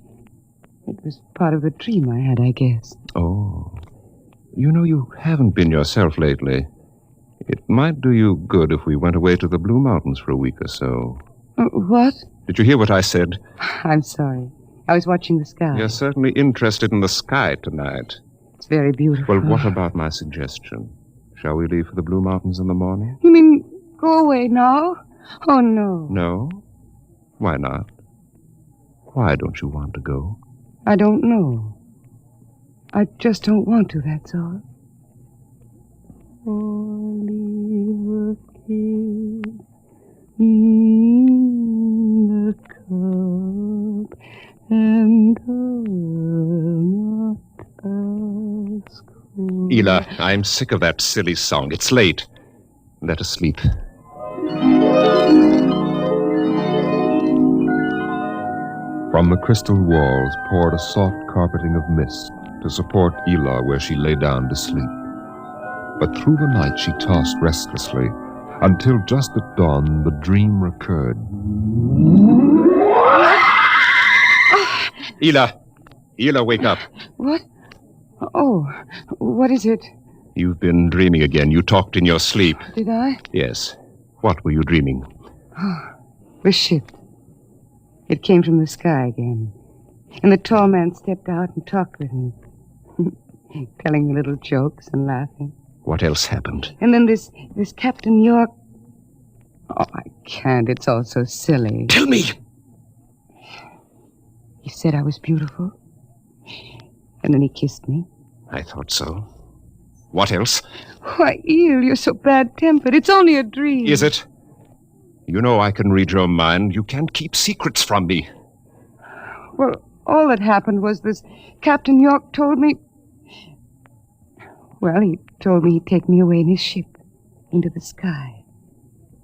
It was part of the dream I had, I guess. Oh. You know, you haven't been yourself lately. It might do you good if we went away to the Blue Mountains for a week or so. What? Did you hear what I said? I'm sorry. I was watching the sky. You're certainly interested in the sky tonight. It's very beautiful. Well, what about my suggestion? Shall we leave for the Blue Mountains in the morning? You mean go away now? Oh, no. No? Why not? Why don't you want to go? I don't know. I just don't want to, that's all. Only the kiss in the cup, and I'll not ask for... Ela, I'm sick of that silly song. It's late. Let us sleep. From the crystal walls poured a soft carpeting of mist to support Ela where she lay down to sleep. But through the night she tossed restlessly, until just at dawn the dream recurred. Ela, wake up. What? Oh, what is it? You've been dreaming again. You talked in your sleep. Did I? Yes. What were you dreaming? The ship. It came from the sky again. And the tall man stepped out and talked with me. Telling me little jokes and laughing. What else happened? And then this Captain York... Oh, I can't. It's all so silly. Tell me! He said I was beautiful. And then he kissed me. I thought so. What else? Why, Eel, you're so bad-tempered. It's only a dream. Is it? You know I can read your mind. You can't keep secrets from me. Well, all that happened was this Captain York told me... Well, he told me he'd take me away in his ship into the sky.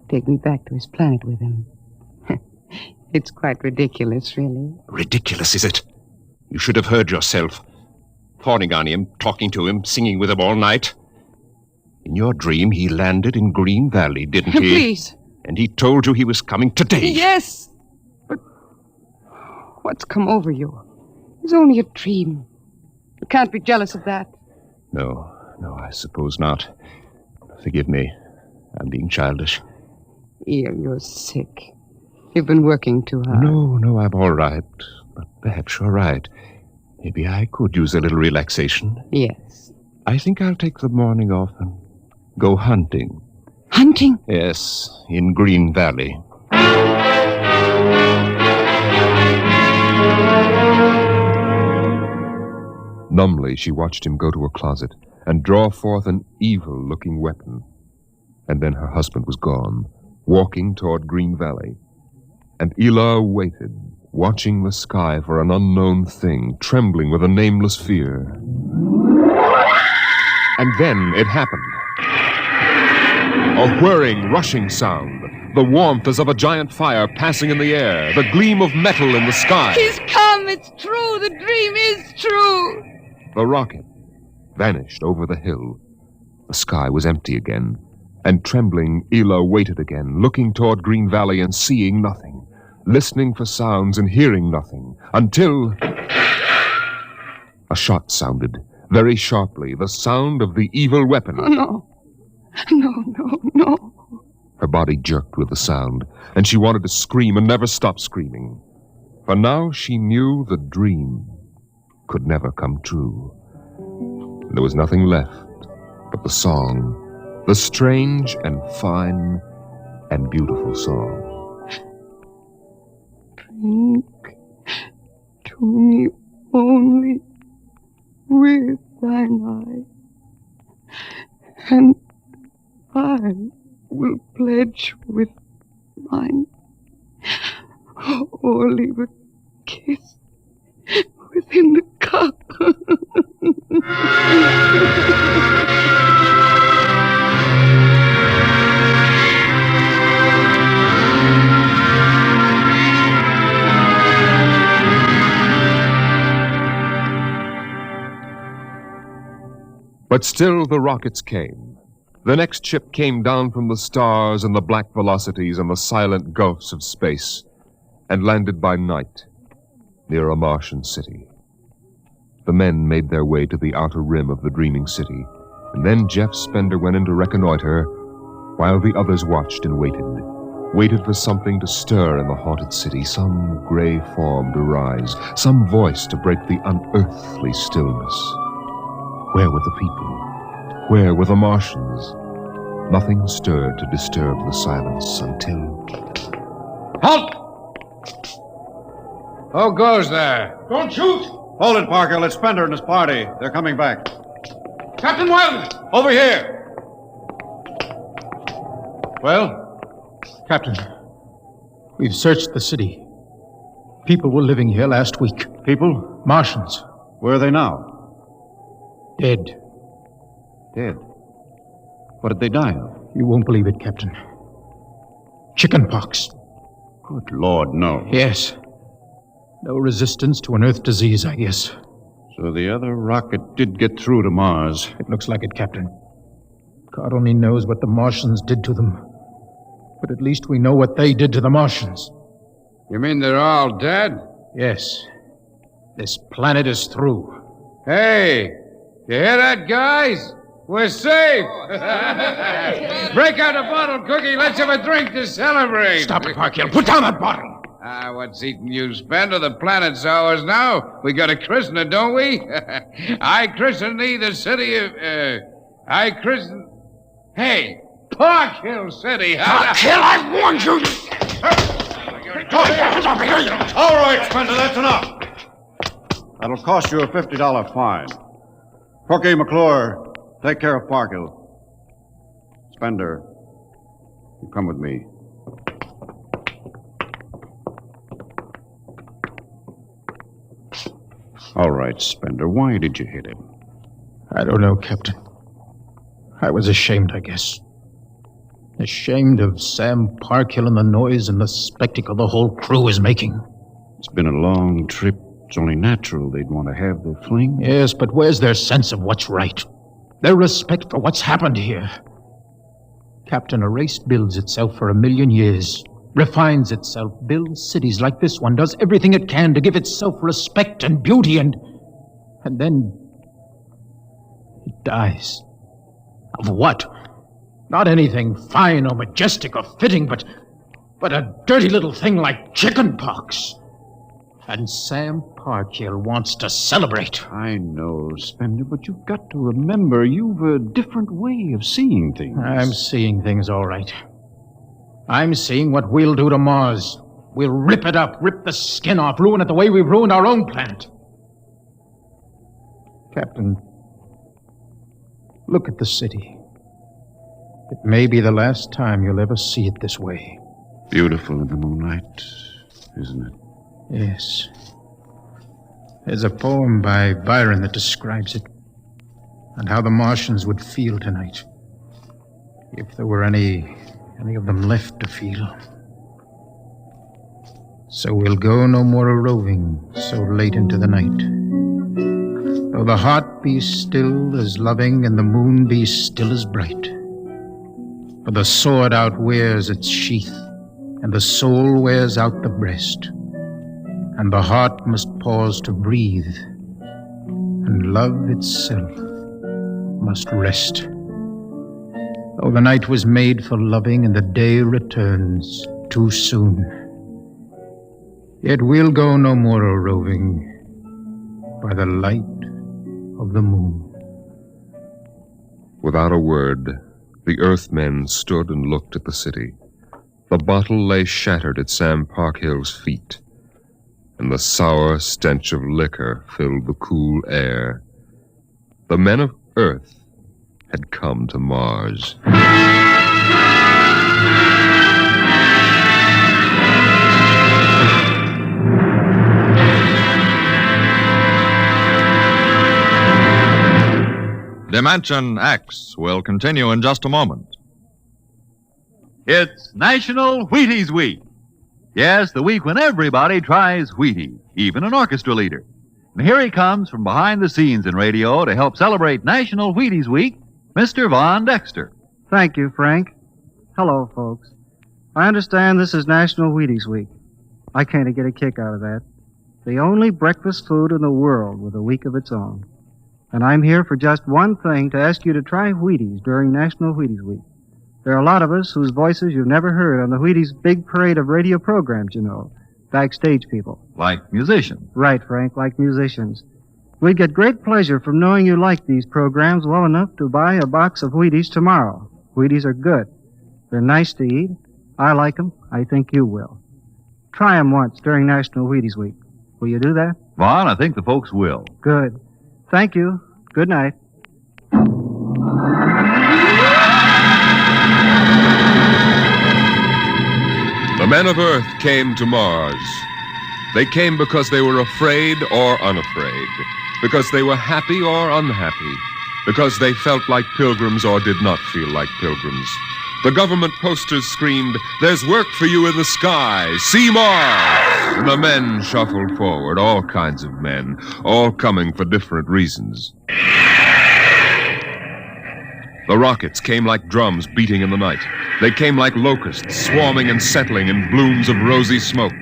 Take me back to his planet with him. It's quite ridiculous, really. Ridiculous, is it? You should have heard yourself. Fawning on him, talking to him, singing with him all night. In your dream, he landed in Green Valley, didn't he? Please. And he told you he was coming today. Yes, but what's come over you? It's only a dream. You can't be jealous of that. No, I suppose not. Forgive me. I'm being childish. Ian, you're sick. You've been working too hard. No, I'm all right. But perhaps you're right. Maybe I could use a little relaxation. Yes. I think I'll take the morning off and go hunting. Hunting? Yes, in Green Valley. Numbly, she watched him go to a closet and draw forth an evil-looking weapon. And then her husband was gone, walking toward Green Valley. And Ela waited, watching the sky for an unknown thing, trembling with a nameless fear. And then it happened. A whirring, rushing sound. The warmth as of a giant fire passing in the air. The gleam of metal in the sky. He's come. It's true. The dream is true. The rocket vanished over the hill. The sky was empty again, And trembling, Ela waited again, looking toward Green Valley and seeing nothing, listening for sounds and hearing nothing, until a shot sounded, very sharply, the sound of the evil weapon. Oh, no. No. Her body jerked with the sound, and she wanted to scream and never stop screaming. For now she knew the dream could never come true. There was nothing left but the song, the strange and fine and beautiful song. Drink to me only with thine eye, and I will pledge with mine, or leave a kiss within the cup. But still the rockets came. The next ship came down from the stars and the black velocities and the silent gulfs of space, and landed by night near a Martian city. The men made their way to the outer rim of the dreaming city, and then Jeff Spender went in to reconnoiter, while the others watched and waited for something to stir in the haunted city, some gray form to rise, some voice to break the unearthly stillness. Where were the people? Where were the Martians? Nothing stirred to disturb the silence until... Halt! Who goes there? Don't shoot! Hold it, Parker. It's Spender and his party. They're coming back. Captain Wildman! Over here! Well, Captain, we've searched the city. People were living here last week. People? Martians. Where are they now? Dead. Dead? What did they die of? You won't believe it, Captain. Chickenpox. Good Lord, no. Yes. No resistance to an Earth disease, I guess. So the other rocket did get through to Mars. It looks like it, Captain. God only knows what the Martians did to them. But at least we know what they did to the Martians. You mean they're all dead? Yes. This planet is through. Hey, you hear that, guys? We're safe! Break out a bottle, Cookie. Let's have a drink to celebrate. Stop it, Parkhill. Put down that bottle. What's eating you, Spender? The planet's ours now. We got a christener, don't we? I christen thee the city of... I christen... Hey, Park Hill City. Park Hill, I warned you! All right, Spender, that's enough. That'll cost you a $50 fine. Cookie, McClure, take care of Parkhill. Spender, you come with me. All right, Spender, why did you hit him? I don't know, Captain. I was ashamed, I guess. Ashamed of Sam Parkhill and the noise and the spectacle the whole crew is making. It's been a long trip. It's only natural they'd want to have their fling. Yes, but where's their sense of what's right? Their respect for what's happened here? Captain, a race builds itself for 1,000,000 years, refines itself, builds cities like this one, does everything it can to give itself respect and beauty, and then it dies. Of what? Not anything fine or majestic or fitting, but a dirty little thing like chickenpox. And Sam Parkhill wants to celebrate. I know, Spender, but you've got to remember you've a different way of seeing things. I'm seeing things all right. I'm seeing what we'll do to Mars. We'll rip it up, rip the skin off, ruin it the way we've ruined our own planet. Captain, look at the city. It may be the last time you'll ever see it this way. Beautiful in the moonlight, isn't it? Yes. There's a poem by Byron that describes it, and how the Martians would feel tonight, if there were any of them left to feel. So we'll go no more a-roving so late into the night. Though the heart be still as loving and the moon be still as bright, For the sword outwears its sheath, and the soul wears out the breast, and the heart must pause to breathe, and love itself must rest. Oh, the night was made for loving, and the day returns too soon. Yet we'll go no more a-roving by the light of the moon. Without a word, the Earthmen stood and looked at the city. The bottle lay shattered at Sam Parkhill's feet, and the sour stench of liquor filled the cool air. The men of Earth had come to Mars. Dimension X will continue in just a moment. It's National Wheaties Week. Yes, the week when everybody tries Wheaties, even an orchestra leader. And here he comes from behind the scenes in radio to help celebrate National Wheaties Week, Mr. Von Dexter. Thank you, Frank. Hello, folks. I understand this is National Wheaties Week. I kind of get a kick out of that. The only breakfast food in the world with a week of its own. And I'm here for just one thing, to ask you to try Wheaties during National Wheaties Week. There are a lot of us whose voices you've never heard on the Wheaties big parade of radio programs, you know. Backstage people. Like musicians. Right, Frank, like musicians. We'd get great pleasure from knowing you like these programs well enough to buy a box of Wheaties tomorrow. Wheaties are good. They're nice to eat. I like them. I think you will. Try them once during National Wheaties Week. Will you do that? Vaughn, I think the folks will. Good. Thank you. Good night. The men of Earth came to Mars. They came because they were afraid or unafraid, because they were happy or unhappy, because they felt like pilgrims or did not feel like pilgrims. The government posters screamed, "There's work for you in the sky! See Mars!" And the men shuffled forward, all kinds of men, all coming for different reasons. The rockets came like drums beating in the night. They came like locusts, swarming and settling in blooms of rosy smoke.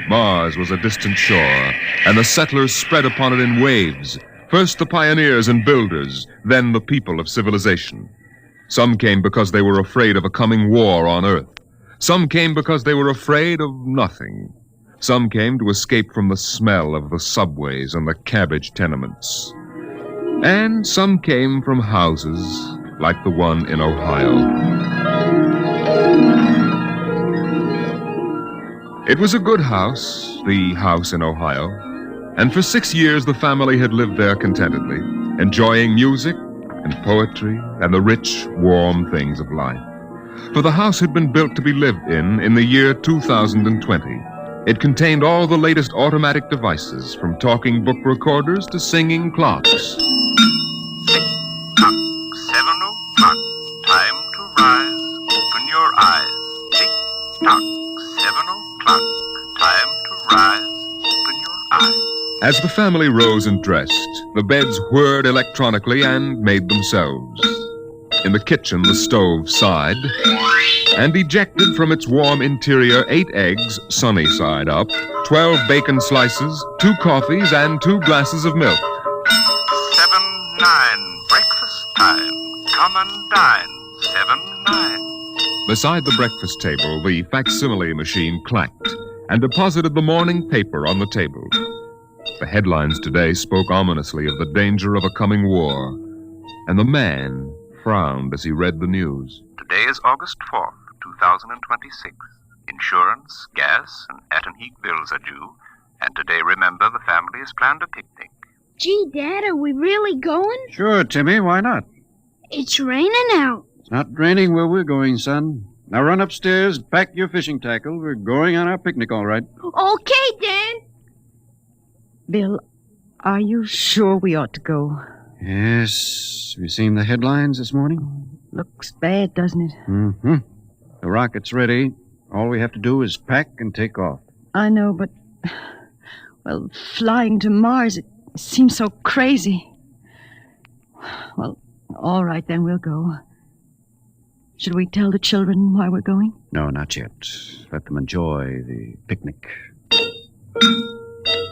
Mars was a distant shore, and the settlers spread upon it in waves. First the pioneers and builders, then the people of civilization. Some came because they were afraid of a coming war on Earth. Some came because they were afraid of nothing. Some came to escape from the smell of the subways and the cabbage tenements. And some came from houses like the one in Ohio. It was a good house, the house in Ohio, and for 6 years the family had lived there contentedly, enjoying music and poetry and the rich, warm things of life. For the house had been built to be lived in the year 2020. It contained all the latest automatic devices, from talking book recorders to singing clocks. 7:01. Time to rise. Open your eyes. Tick-tock. 7:00. Time to rise. Open your eyes. As the family rose and dressed, the beds whirred electronically and made themselves. In the kitchen, the stove sighed, and ejected from its warm interior 8 eggs, sunny side up, 12 bacon slices, 2 coffees, and 2 glasses of milk. 7:09. Breakfast time. Come and dine. 7:09. Beside the breakfast table, the facsimile machine clacked and deposited the morning paper on the table. The headlines today spoke ominously of the danger of a coming war, and the man frowned as he read the news. Today is August 4th, 2026. Insurance, gas, and at-and-heat bills are due. And today, remember, the family has planned a picnic. Gee, Dad, are we really going? Sure, Timmy, why not? It's raining out. It's not raining where we're going, son. Now run upstairs, pack your fishing tackle. We're going on our picnic, all right. Okay, Dad. Bill, are you sure we ought to go? Yes. Have you seen the headlines this morning? Looks bad, doesn't it? Mm-hmm. The rocket's ready. All we have to do is pack and take off. I know, but... Well, flying to Mars, it seems so crazy. Well, all right, then we'll go. Should we tell the children why we're going? No, not yet. Let them enjoy the picnic.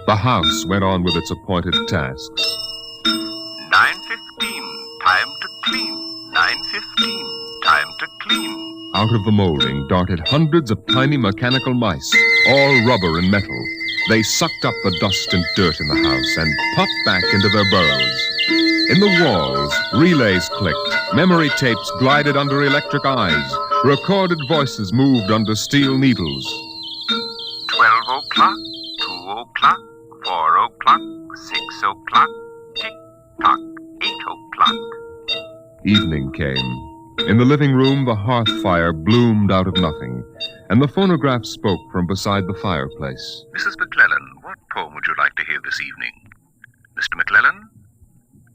The house went on with its appointed tasks. 9:15, time to clean. 9:15, time to clean. Out of the molding darted hundreds of tiny mechanical mice, all rubber and metal. They sucked up the dust and dirt in the house and popped back into their burrows. In the walls, relays clicked, memory tapes glided under electric eyes, recorded voices moved under steel needles. 12 o'clock, 2 o'clock, 4 o'clock, 6 o'clock, tick-tock, 8 o'clock. Evening came. In the living room, the hearth fire bloomed out of nothing, and the phonograph spoke from beside the fireplace. Mrs. McClellan, what poem would you like to hear this evening? Mr. McClellan?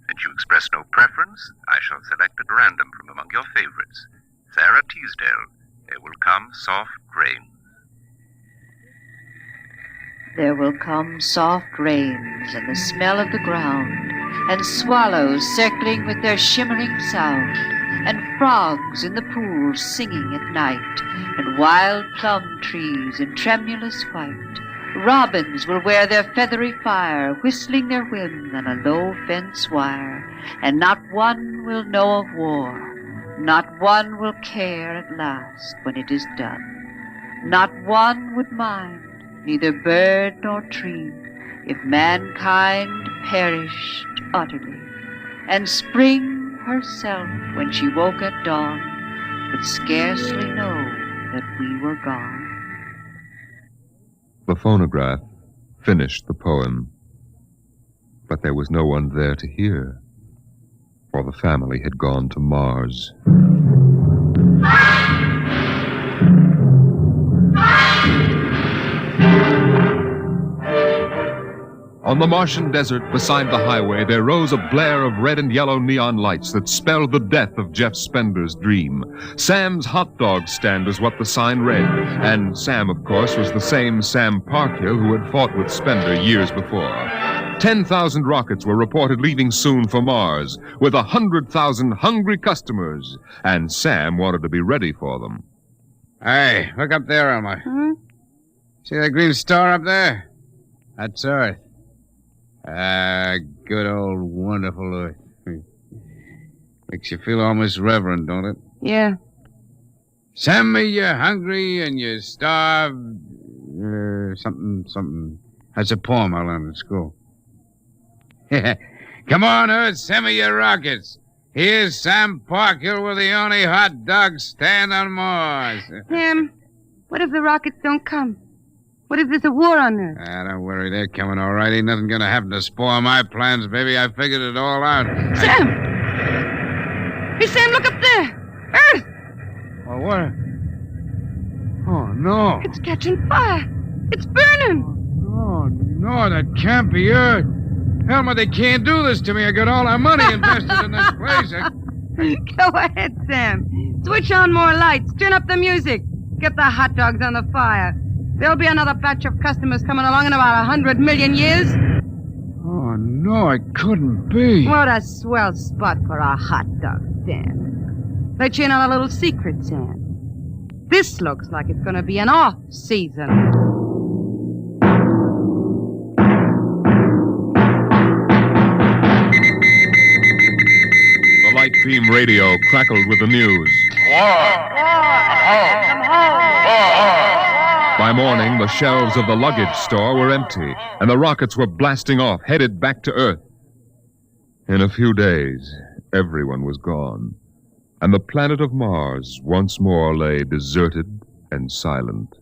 Since you express no preference, I shall select at random from among your favorites. Sarah Teasdale, There Will Come Soft Rain. There will come soft rains and the smell of the ground, and swallows circling with their shimmering sound, and frogs in the pools singing at night, and wild plum trees in tremulous white. Robins will wear their feathery fire, whistling their whims on a low fence wire, and not one will know of war, not one will care at last when it is done. Not one would mind, neither bird nor tree, if mankind perished utterly, and spring herself, when she woke at dawn, would scarcely know that we were gone. The phonograph finished the poem, but there was no one there to hear, for the family had gone to Mars. On the Martian desert beside the highway, there rose a blare of red and yellow neon lights that spelled the death of Jeff Spender's dream. Sam's hot dog stand is what the sign read, and Sam, of course, was the same Sam Parkhill who had fought with Spender years before. 10,000 rockets were reported leaving soon for Mars, with 100,000 hungry customers, and Sam wanted to be ready for them. Hey, look up there, Elmer. See that green star up there? That's Earth. Good old wonderful Earth. Makes you feel almost reverent, don't it? Yeah. Send me you're hungry and you're starved. Something. That's a poem I learned in school. Come on, Earth, send me your rockets. Here's Sam Parkhill with the only hot dog stand on Mars. Sam, what if the rockets don't come? What if there's a war on Earth? Don't worry, they're coming all right. Ain't nothing gonna happen to spoil my plans, baby. I figured it all out. Sam! Hey, Sam, look up there! Earth! Oh, what? Oh, no. It's catching fire. It's burning. Oh, no, that can't be Earth. Helma, they can't do this to me. I got all our money invested in this place. Go ahead, Sam. Switch on more lights. Turn up the music. Get the hot dogs on the fire. There'll be another batch of customers coming along in about 100 million years. Oh, no, it couldn't be. What a swell spot for a hot dog stand. Let you in on a little secret, Sam. This looks like it's going to be an off-season. The light beam radio crackled with the news. By morning, the shelves of the luggage store were empty, and the rockets were blasting off, headed back to Earth. In a few days, everyone was gone, and the planet of Mars once more lay deserted and silent.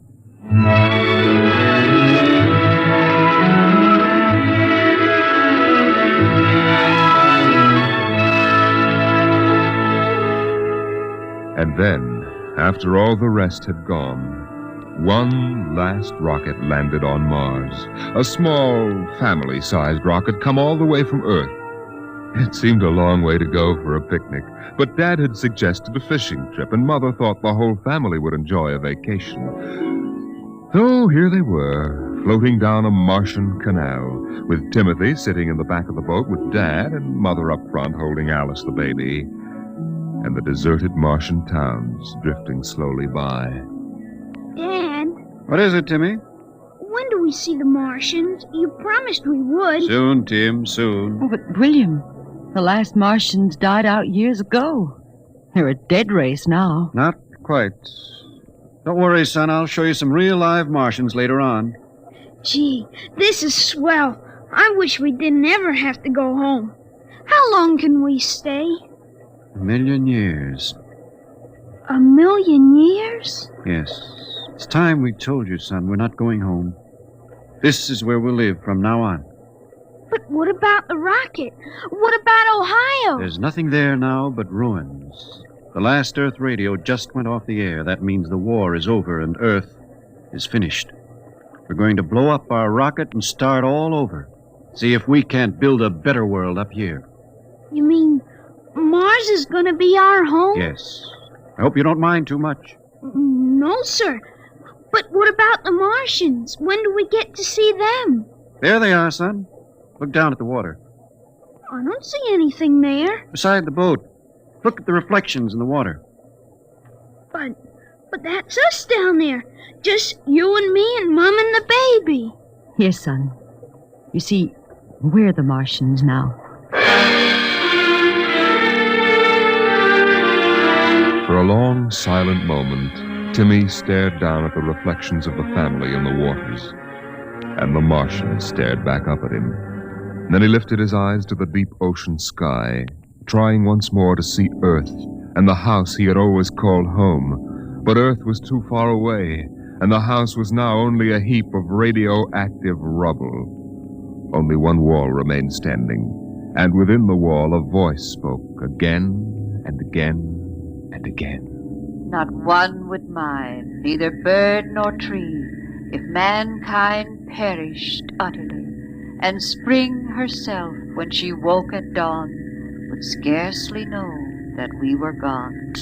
And then, after all the rest had gone, one last rocket landed on Mars. A small, family-sized rocket come all the way from Earth. It seemed a long way to go for a picnic, but Dad had suggested a fishing trip, and Mother thought the whole family would enjoy a vacation. So here they were, floating down a Martian canal, with Timothy sitting in the back of the boat with Dad and Mother up front holding Alice the baby. and the deserted Martian towns drifting slowly by. Dad, What is it, Timmy? when do we see the Martians? You promised we would. Soon, Tim, soon. Oh, but William, the last Martians died out years ago. They're a dead race now. Not quite. Don't worry, son. I'll show you some real live Martians later on. Gee, this is swell. I wish we didn't ever have to go home. How long can we stay? 1,000,000 years. 1,000,000 years? Yes. It's time we told you, son. We're not going home. This is where we'll live from now on. But what about the rocket? What about Ohio? There's nothing there now but ruins. The last Earth radio just went off the air. That means the war is over and Earth is finished. We're going to blow up our rocket and start all over. See if we can't build a better world up here. You mean Mars is going to be our home? Yes. I hope you don't mind too much. No, sir. But what about the Martians? When do we get to see them? There they are, son. Look down at the water. I don't see anything there. Beside the boat. Look at the reflections in the water. But that's us down there. Just you and me and Mom and the baby. Yes, son. You see, we're the Martians now. For a long, silent moment, Timmy stared down at the reflections of the family in the waters. And the Martian stared back up at him. Then he lifted his eyes to the deep ocean sky, trying once more to see Earth and the house he had always called home. But Earth was too far away, and the house was now only a heap of radioactive rubble. Only one wall remained standing, and within the wall a voice spoke again and again and again. Not one would mind, neither bird nor tree, if mankind perished utterly, and spring herself, when she woke at dawn, would scarcely know that we were gone,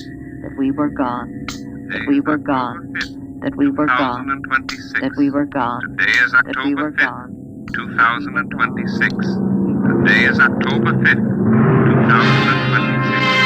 that we were gone, that we were gone, that we were gone, that we were gone, Today is that we October were 5th, gone. 2026. Today is October 5th, 2026.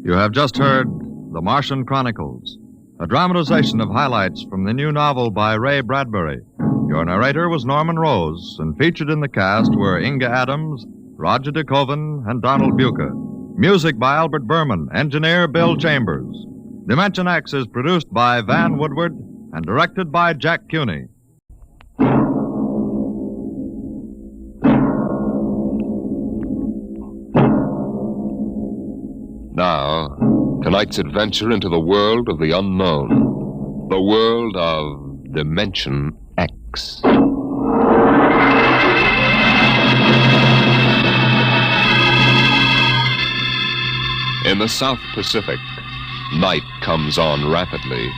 You have just heard The Martian Chronicles, a dramatization of highlights from the new novel by Ray Bradbury. Your narrator was Norman Rose, and featured in the cast were Inga Adams, Roger DeKoven, and Donald Buca. Music by Albert Berman, engineer Bill Chambers. Dimension X is produced by Van Woodward and directed by Jack Cuny. Now, tonight's adventure into the world of the unknown. The world of Dimension X. In the South Pacific, night comes on rapidly.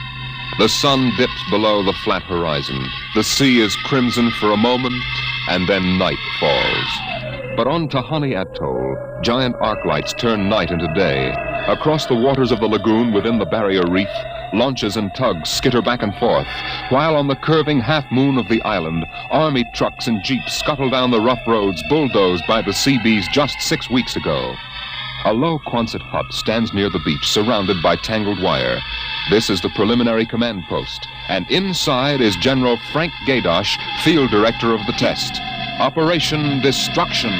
The sun dips below the flat horizon. The sea is crimson for a moment, and then night falls. But on Tahani Atoll, giant arc lights turn night into day. Across the waters of the lagoon within the barrier reef, launches and tugs skitter back and forth, while on the curving half-moon of the island, army trucks and jeeps scuttle down the rough roads bulldozed by the Seabees just 6 weeks ago. A low Quonset hut stands near the beach, surrounded by tangled wire. This is the preliminary command post, and inside is General Frank Gaydosh, field director of the test. Operation Destruction.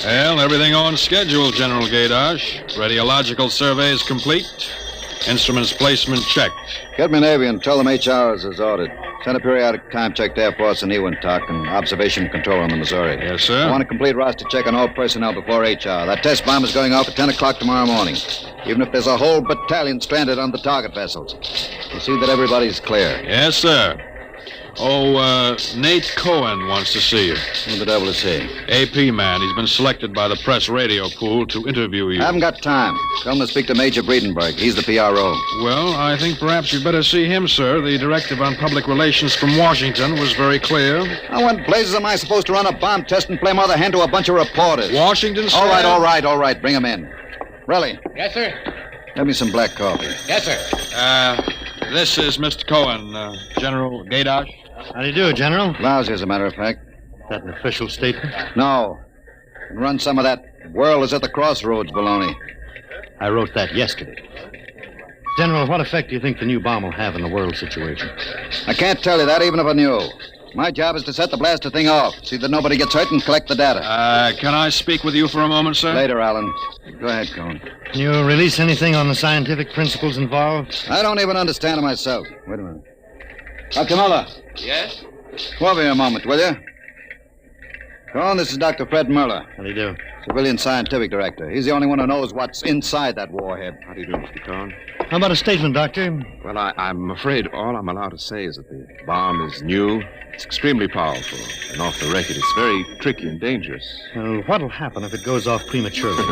Well, everything on schedule, General Gaydosh. Radiological surveys complete. Instruments placement checked. Get me Navy and tell them HR is as ordered. Send a periodic time check to Air Force and Ewintock and observation control on the Missouri. Yes, sir. I want a complete roster check on all personnel before HR. That test bomb is going off at 10 o'clock tomorrow morning. Even if there's a whole battalion stranded on the target vessels. We'll see that everybody's clear. Yes, sir. Nate Cohen wants to see you. Who the devil is he? AP man. He's been selected by the press radio pool to interview you. I haven't got time. Tell him to speak to Major Breedenberg. He's the PRO. Well, I think perhaps you'd better see him, sir. The directive on public relations from Washington was very clear. Now, what blazes am I supposed to run a bomb test and play mother hen to a bunch of reporters? Washington, sir? All right. Bring him in. Relly, Yes, sir. get me some black coffee. Yes, sir. This is Mr. Cohen, General Gaydosh. How do you do, General? Lousy, as a matter of fact. Is that an official statement? No. And run some of that world is at the crossroads baloney. I wrote that yesterday. General, what effect do you think the new bomb will have in the world situation? I can't tell you that, even if I knew. My job is to set the blaster thing off, see that nobody gets hurt, and collect the data. Can I speak with you for a moment, sir? Later, Alan. Go ahead, Cohen. Can you release anything on the scientific principles involved? I don't even understand it myself. Wait a minute. Dr. Muller. Yes? Come over here a moment, will you? Cohen, this is Dr. Fred Muller. How do you do? Civilian scientific director. He's the only one who knows what's inside that warhead. How do you do, Mr. Cohen? How about a statement, Doctor? Well, I'm afraid all I'm allowed to say is that the bomb is new. It's extremely powerful. And off the record, it's very tricky and dangerous. Well, what'll happen if it goes off prematurely?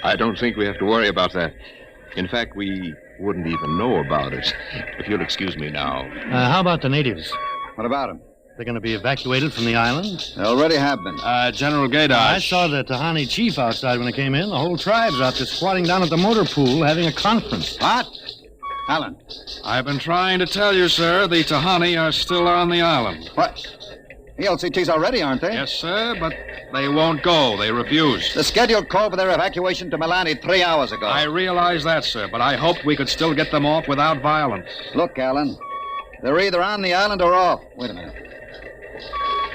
I don't think we have to worry about that. In fact, we wouldn't even know about it. If you'll excuse me now. How about the natives? What about them? They're going to be evacuated from the island? They already have been. General Gaydosh. I saw the Tahani chief outside when I came in. The whole tribe's out there squatting down at the motor pool having a conference. What? Alan. I've been trying to tell you, sir, the Tahani are still on the island. What? The LCTs already, aren't they? Yes, sir, but they won't go. They refuse. The schedule called for their evacuation to Milani 3 hours ago. I realize that, sir, but I hoped we could still get them off without violence. Look, Alan, they're either on the island or off. Wait a minute.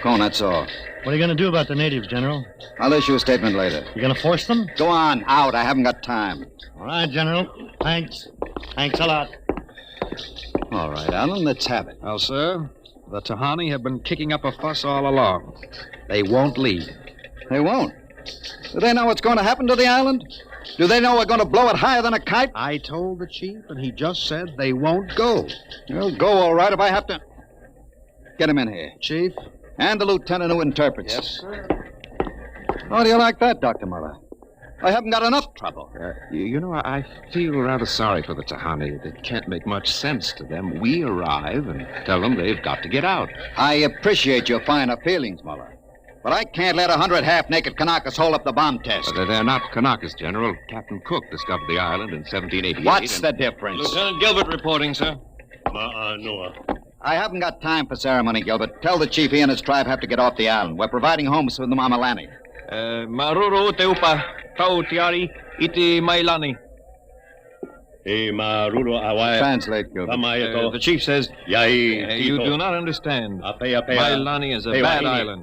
Cohen, that's all. What are you going to do about the natives, General? I'll issue a statement later. You going to force them? Go on, out. I haven't got time. All right, General. Thanks. Thanks a lot. All right, Alan, let's have it. Well, sir, the Tahani have been kicking up a fuss all along. They won't leave. They won't? Do they know what's going to happen to the island? Do they know we're going to blow it higher than a kite? I told the chief, and he just said they won't go. They'll go all right if I have to. Get him in here. Chief? And the lieutenant who interprets. Yes, sir. How do you like that, Dr. Muller? I haven't got enough trouble. You know, I feel rather sorry for the Tahani. It can't make much sense to them. We arrive and tell them they've got to get out. I appreciate your finer feelings, Muller. But I can't let 100 half-naked Kanakas hold up the bomb test. But they're not Kanakas, General. Captain Cook discovered the island in 1788. What's the difference? Lieutenant Gilbert reporting, sir. Noah. I haven't got time for ceremony, Gilbert. Tell the chief he and his tribe have to get off the island. We're providing homes for the Mamalani. Maruru teupa tau tiari iti mailani. Translate, Gilbert. The chief says, you do not understand. Mailani is a bad island.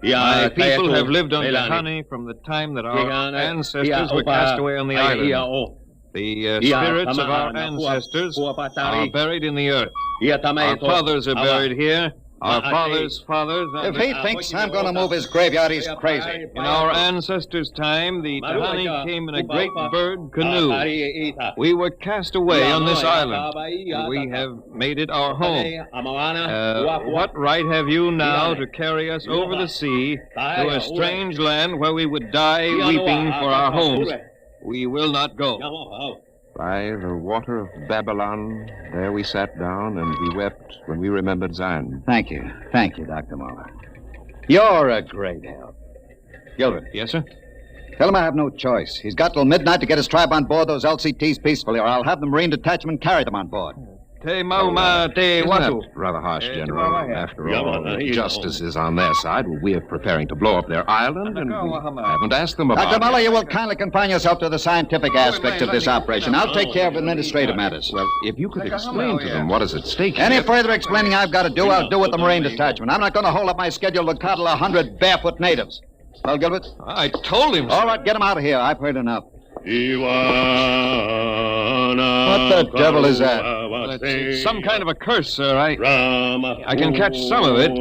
My people have lived on Tahani from the time that our ancestors were cast away on the island. The spirits of our ancestors are buried in the earth. Our fathers are buried here. Our fathers' fathers... If he thinks I'm going to move his graveyard, he's crazy. In our ancestors' time, the Tahani came in a great bird canoe. We were cast away on this island. We have made it our home. What right have you now to carry us over the sea to a strange land where we would die weeping for our homes? We will not go. By the water of Babylon, there we sat down and we wept when we remembered Zion. Thank you. Thank you, Dr. Muller. You're a great help. Gilbert. Yes, sir? Tell him I have no choice. He's got till midnight to get his tribe on board those LCTs peacefully, or I'll have the Marine detachment carry them on board. Isn't that rather harsh, General? After all, justice is on their side. We're preparing to blow up their island, and we haven't asked them about Dr. it. Muller, you will kindly confine yourself to the scientific aspects of this operation. I'll take care of administrative matters. Well, if you could explain to them what is at stake Any here. further explaining I've got to do, I'll do with the Marine detachment. I'm not going to hold up my schedule to coddle 100 barefoot natives. Well, Gilbert? I told him so. All right, get him out of here. I've heard enough. What the devil is that? It's some kind of a curse, sir. I can catch some of it.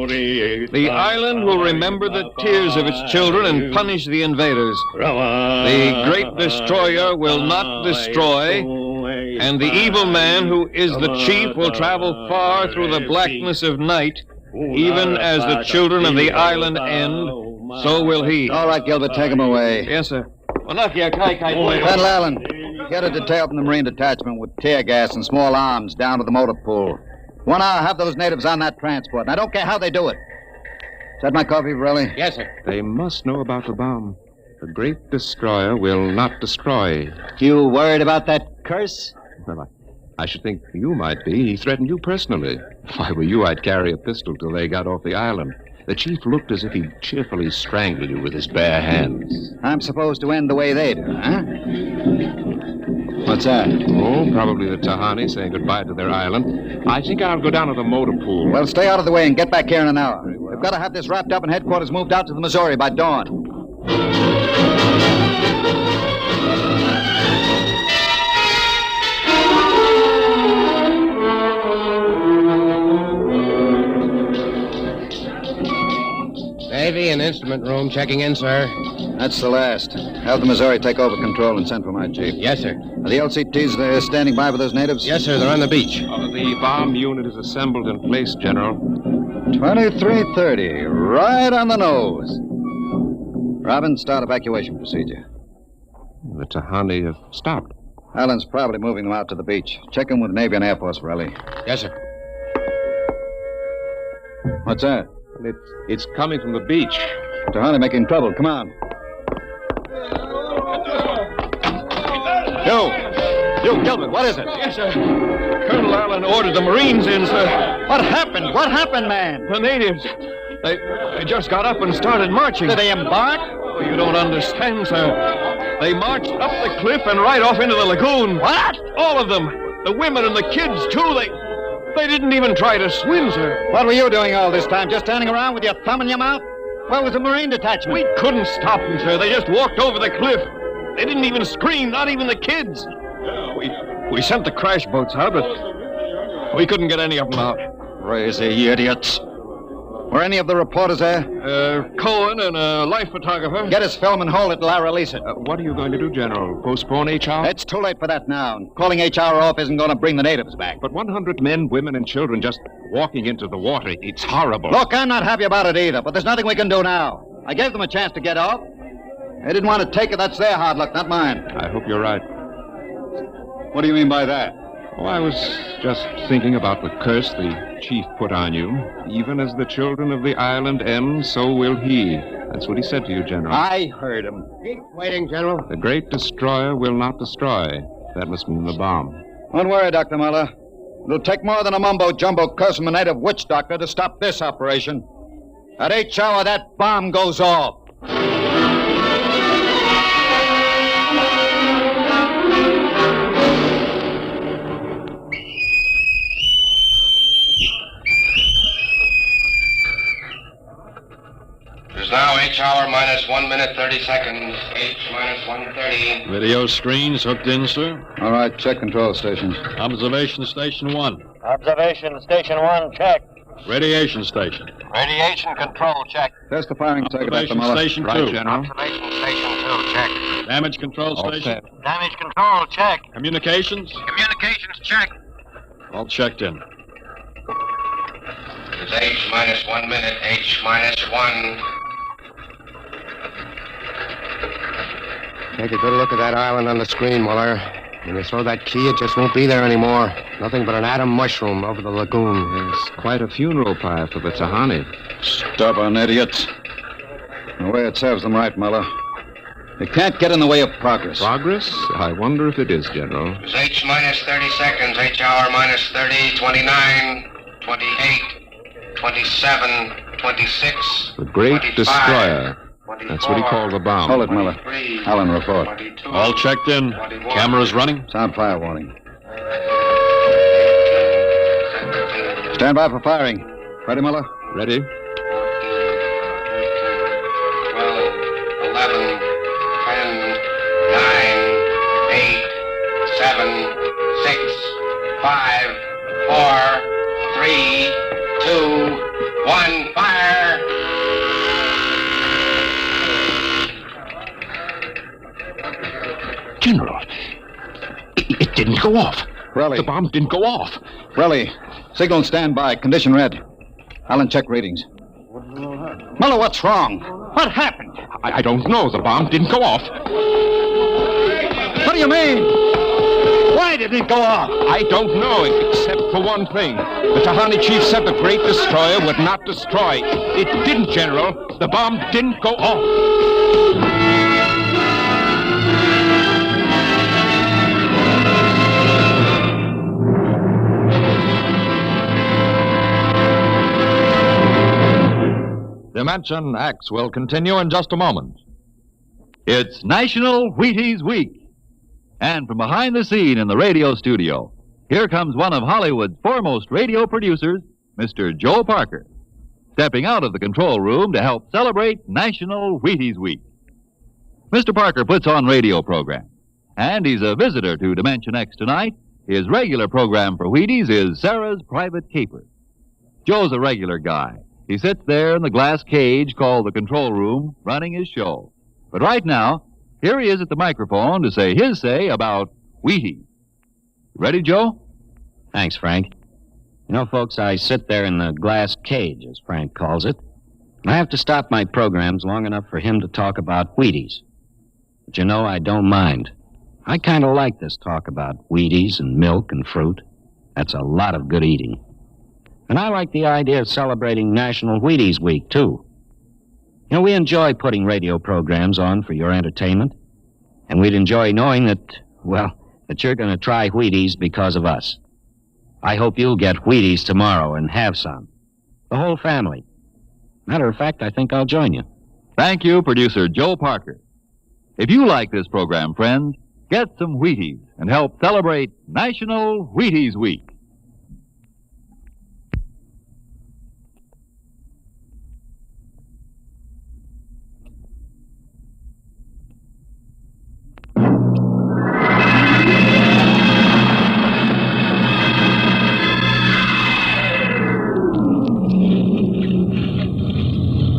The island will remember the tears of its children and punish the invaders. The great destroyer will not destroy, and the evil man who is the chief will travel far through the blackness of night Even as the children of the island end, so will he. All right, Gilbert, take him away. Yes, sir. Colonel Allen, get a detail from the Marine Detachment with tear gas and small arms down to the motor pool. 1 hour, have those natives on that transport, and I don't care how they do it. Is that my coffee, Varelli? Yes, sir. They must know about the bomb. The great destroyer will not destroy. You worried about that curse? Well, I should think you might be. He threatened you personally. If I were you, I'd carry a pistol till they got off the island. The chief looked as if he'd cheerfully strangle you with his bare hands. I'm supposed to end the way they do, huh? What's that? Oh, probably the Tahani saying goodbye to their island. I think I'll go down to the motor pool. Well, stay out of the way and get back here in an hour. We've got to have this wrapped up and headquarters moved out to the Missouri by dawn. Navy and instrument room checking in, sir. That's the last. Have the Missouri take over control and send for my chief. Yes, sir. Are the LCTs standing by for those natives? Yes, sir. They're on the beach. The bomb unit is assembled in place, General. 2330, right on the nose. Robin, start evacuation procedure. The Tahani have stopped. Allen's probably moving them out to the beach. Check in with Navy and Air Force, Raleigh. Yes, sir. What's that? It's coming from the beach. Tahani making trouble. Come on. You, Gilbert, what is it? Yes, sir. Colonel Allen ordered the Marines in, sir. What happened? What happened, man? The natives. They just got up and started marching. Did they embark? Oh, you don't understand, sir. They marched up the cliff and right off into the lagoon. What? All of them. The women and the kids, too. They didn't even try to swim, sir. What were you doing all this time? Just standing around with your thumb in your mouth? Where was the Marine detachment? We couldn't stop them, sir. They just walked over the cliff. They didn't even scream, not even the kids. We sent the crash boats out, but we couldn't get any of them out. Crazy idiots. Were any of the reporters there? Cohen and a life photographer. Get his film and hold it till I release it. What are you going to do, General? Postpone HR? It's too late for that now. Calling HR off isn't going to bring the natives back. But 100 men, women, and children just walking into the water, it's horrible. Look, I'm not happy about it either, but there's nothing we can do now. I gave them a chance to get off. They didn't want to take it. That's their hard luck, not mine. I hope you're right. What do you mean by that? Oh, I was just thinking about the curse the chief put on you. Even as the children of the island end, so will he. That's what he said to you, General. I heard him. Keep waiting, General. The great destroyer will not destroy. That must mean the bomb. Don't worry, Dr. Muller. It'll take more than a mumbo-jumbo curse from a native witch doctor to stop this operation. At each hour, that bomb goes off. It is now H hour minus 1 minute 30 seconds. H minus 1:30. Video screens hooked in, sir. All right, check control stations. Observation Station 1. Observation Station 1, check. Radiation Station. Radiation control, check. Test the firing circuit, Dr. Observation Muller. Station 2. Right, General. Observation Station 2, check. Damage Control Station. Damage control, check. Communications. Communications, check. All checked in. It is H minus 1 minute. H minus 1. Take a good look at that island on the screen, Muller. When you throw that key, it just won't be there anymore. Nothing but an atom mushroom over the lagoon. It's quite a funeral pyre for the Tahani. Stubborn idiots. The way it serves them right, Muller. They can't get in the way of progress. Progress? I wonder if it is, General. It is H minus 30 seconds. H hour minus 30, 29, 28, 27, 26. The great 25. destroyer. That's what he called the bomb. Hold it, Muller. Allen, report. All checked in. Cameras running. Sound fire warning. Stand by for firing. Ready, Muller? Ready. 12, 11, 10, 9, 8, 7, 6, 5, 4, 3, 2, 1, fire! General, it didn't go off. Relly. The bomb didn't go off. Relly, signal stand by. Condition red. Alan, check readings. Muller, what's wrong? What happened? I don't know. The bomb didn't go off. What do you mean? Why didn't it go off? I don't know, except for one thing. The Tahani chief said the great destroyer would not destroy. It didn't, General. The bomb didn't go off. Dimension X will continue in just a moment. It's National Wheaties Week. And from behind the scene in the radio studio, here comes one of Hollywood's foremost radio producers, Mr. Joe Parker, stepping out of the control room to help celebrate National Wheaties Week. Mr. Parker puts on radio programs, and he's a visitor to Dimension X tonight. His regular program for Wheaties is Sarah's Private Caper. Joe's a regular guy. He sits there in the glass cage called the control room, running his show. But right now, here he is at the microphone to say his say about Wheaties. Ready, Joe? Thanks, Frank. You know, folks, I sit there in the glass cage, as Frank calls it, and I have to stop my programs long enough for him to talk about Wheaties. But you know, I don't mind. I kind of like this talk about Wheaties and milk and fruit. That's a lot of good eating. And I like the idea of celebrating National Wheaties Week, too. You know, we enjoy putting radio programs on for your entertainment, and we'd enjoy knowing that, well, that you're going to try Wheaties because of us. I hope you'll get Wheaties tomorrow and have some. The whole family. Matter of fact, I think I'll join you. Thank you, producer Joe Parker. If you like this program, friends, get some Wheaties and help celebrate National Wheaties Week.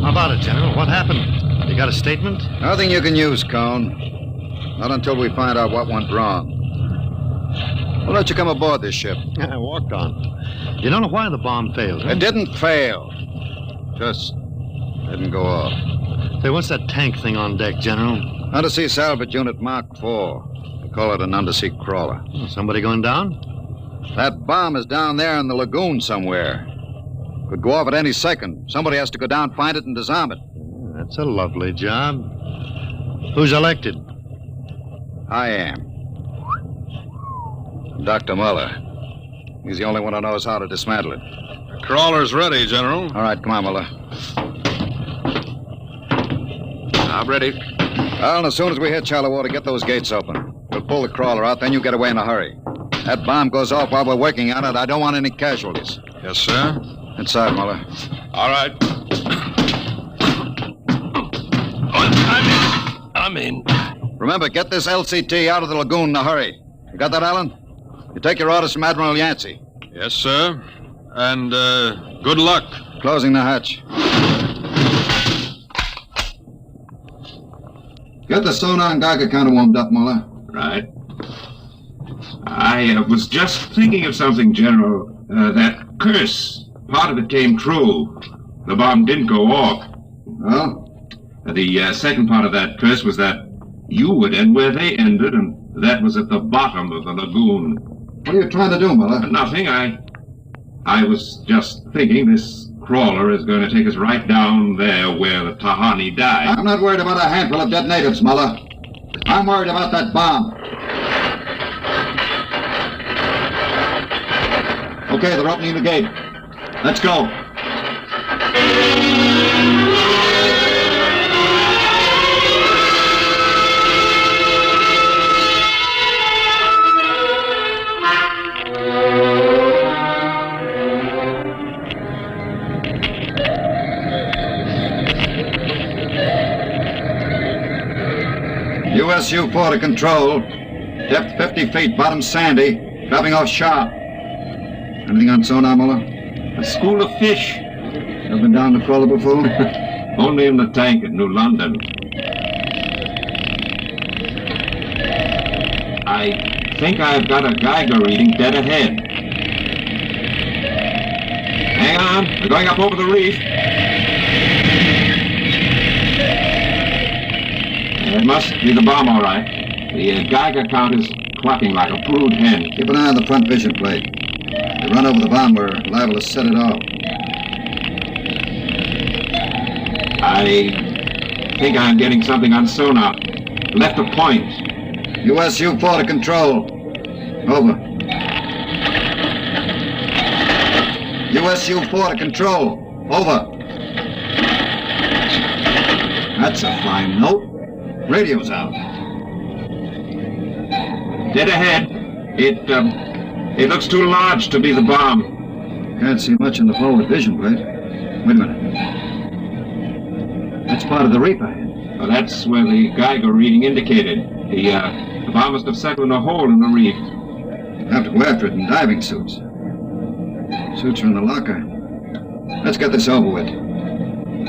How about it, General? What happened? You got a statement? Nothing you can use, Cone. Not until we find out what went wrong. We'll let you come aboard this ship. I walked on. You don't know why the bomb failed, huh? It didn't fail. Just didn't go off. Say, what's that tank thing on deck, General? Undersea salvage unit Mark IV. They call it an undersea crawler. Oh, somebody going down? That bomb is down there in the lagoon somewhere. Could go off at any second. Somebody has to go down, find it, and disarm it. That's a lovely job. Who's elected? I am. Dr. Muller. He's the only one who knows how to dismantle it. The crawler's ready, General. All right, come on, Muller. I'm ready. Well, and as soon as we hit shallow water, get those gates open. We'll pull the crawler out, then you get away in a hurry. That bomb goes off while we're working on it. I don't want any casualties. Yes, sir. Inside, Muller. All right. I'm in. Remember, get this LCT out of the lagoon in a hurry. You got that, Alan? You take your orders from Admiral Yancey. Yes, sir. And, good luck. Closing the hatch. Get the sonar and Geiger counter warmed up, Muller. Right. I was just thinking of something, General. That curse, part of it came true. The bomb didn't go off. Well? The second part of that curse was that you would end where they ended, and that was at the bottom of the lagoon. What are you trying to do, Muller? Nothing. I was just thinking this crawler is going to take us right down there where the Tahani died. I'm not worried about a handful of dead natives, Muller. I'm worried about that bomb. Okay, they're opening the gate. Let's go. USU-4 to control. Depth 50 feet, bottom sandy. Dropping off sharp. Anything on sonar, Muller? A school of fish. Ever been down the crawler before? Only in the tank at New London. I think I've got a Geiger reading dead ahead. Hang Hang on. We're going up over the reef. It must be the bomb, all right. The Geiger count is clucking like a brood hen. Keep an eye on the front vision plate. If we run over the bomb, we're liable to set it off. I think I'm getting something on sonar. Left of point. USU-4 to control. Over. USU-4 to control. Over. That's a fine note. Radio's out. Dead ahead. It looks too large to be the bomb. Can't see much in the forward vision plate. Wait a minute. That's part of the reef ahead. Well, that's where the Geiger reading indicated. The bomb must have settled in a hole in the reef. Have to go after it in diving suits. Suits are in the locker. Let's get this over with.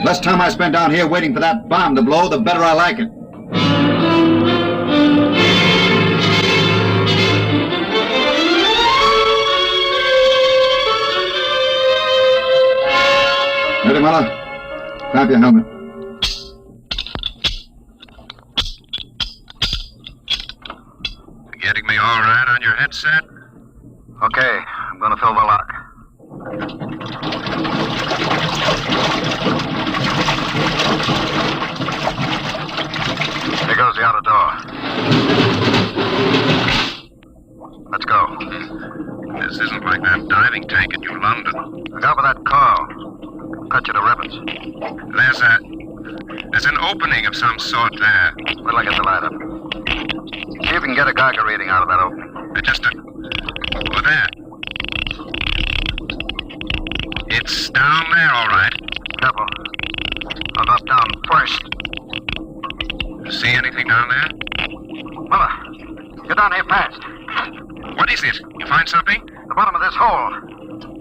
Less time I spend down here waiting for that bomb to blow, the better I like it. Ready, Muller? Grab your helmet. Getting me all right on your headset? Okay, I'm gonna fill the lock. Here goes the outer door. Let's go. This isn't like that diving tank in New London. Look out for that car. Cut you to ribbons. There's an opening of some sort there. Wait till I get the light up. See if you can get a Geiger reading out of that opening. Over there. It's down there, all right. Careful. I'll drop down first. See anything down there? Muller, get down here fast. What is it? You find something? The bottom of this hole.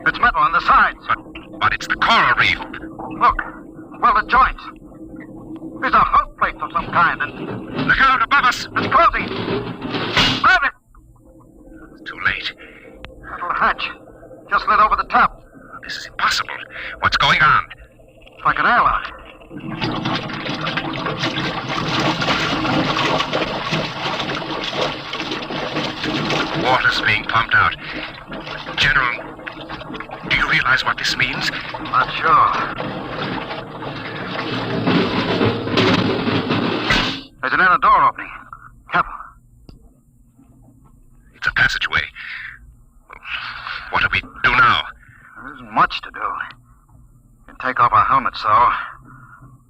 It's metal on the sides. But it's the coral reef. Look. Well, the joints. There's a hull plate of some kind, and... Look out above us! It's closing! Grab it! It's too late. Little hatch. Just lit over the top. This is impossible. What's going on? It's like an airlock. Water's being pumped out. General, do you realize what this means? Not sure. There's an inner door opening. Careful. It's a passageway. What do we do now? There isn't much to do. We can take off our helmets, so.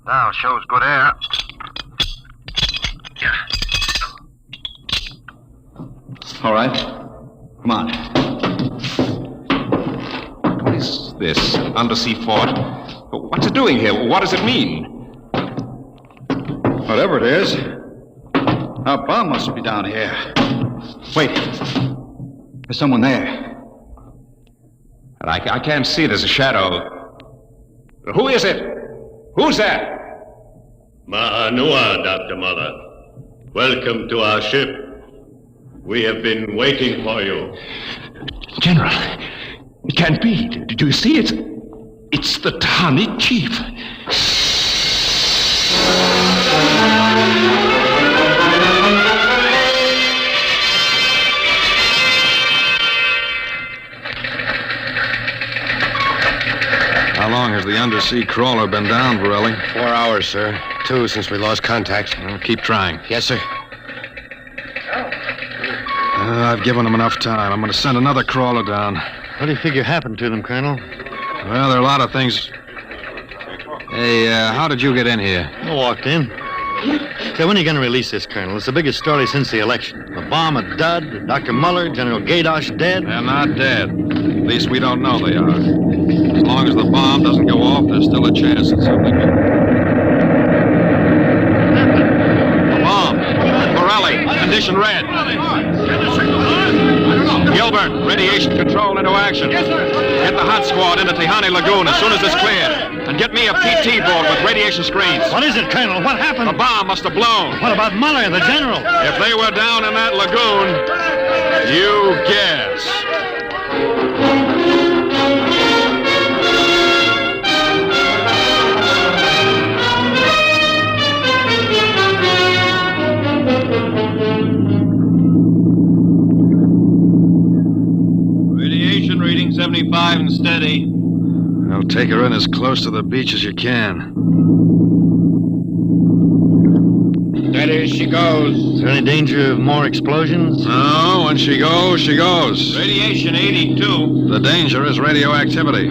Now shows good air. Yeah. All right. Come on. What is this? An undersea fort? What's it doing here? What does it mean? Whatever it is, our bomb must be down here. Wait. There's someone there. I can't see. There's a shadow. Who is it? Who's that? Ma'anua, Dr. Muller. Welcome to our ship. We have been waiting for you. General, it can't be. Do you see it? It's the Tahani chief. How long has the undersea crawler been down, Borelli? 4 hours, sir. 2 since we lost contact. Well, keep trying. Yes, sir. I've given them enough time. I'm going to send another crawler down. What do you figure happened to them, Colonel? Well, there are a lot of things. Hey, how did you get in here? I walked in. Say, when are you going to release this, Colonel? It's the biggest story since the election. The bomb a dud, Dr. Muller, General Gadosh dead. They're not dead. At least we don't know they are. As long as the bomb doesn't go off, there's still a chance that something could... The bomb! Borelli, condition red. Gilbert, radiation control into action. Yes, sir. Get the hot squad into Tahani Lagoon as soon as it's cleared. And get me a PT board with radiation screens. What is it, Colonel? What happened? The bomb must have blown. What about Muller and the general? If they were down in that lagoon, you guess. 75 and steady. I'll take her in as close to the beach as you can. Steady as she goes. Is there any danger of more explosions? No, when she goes, she goes. Radiation 82. The danger is radioactivity.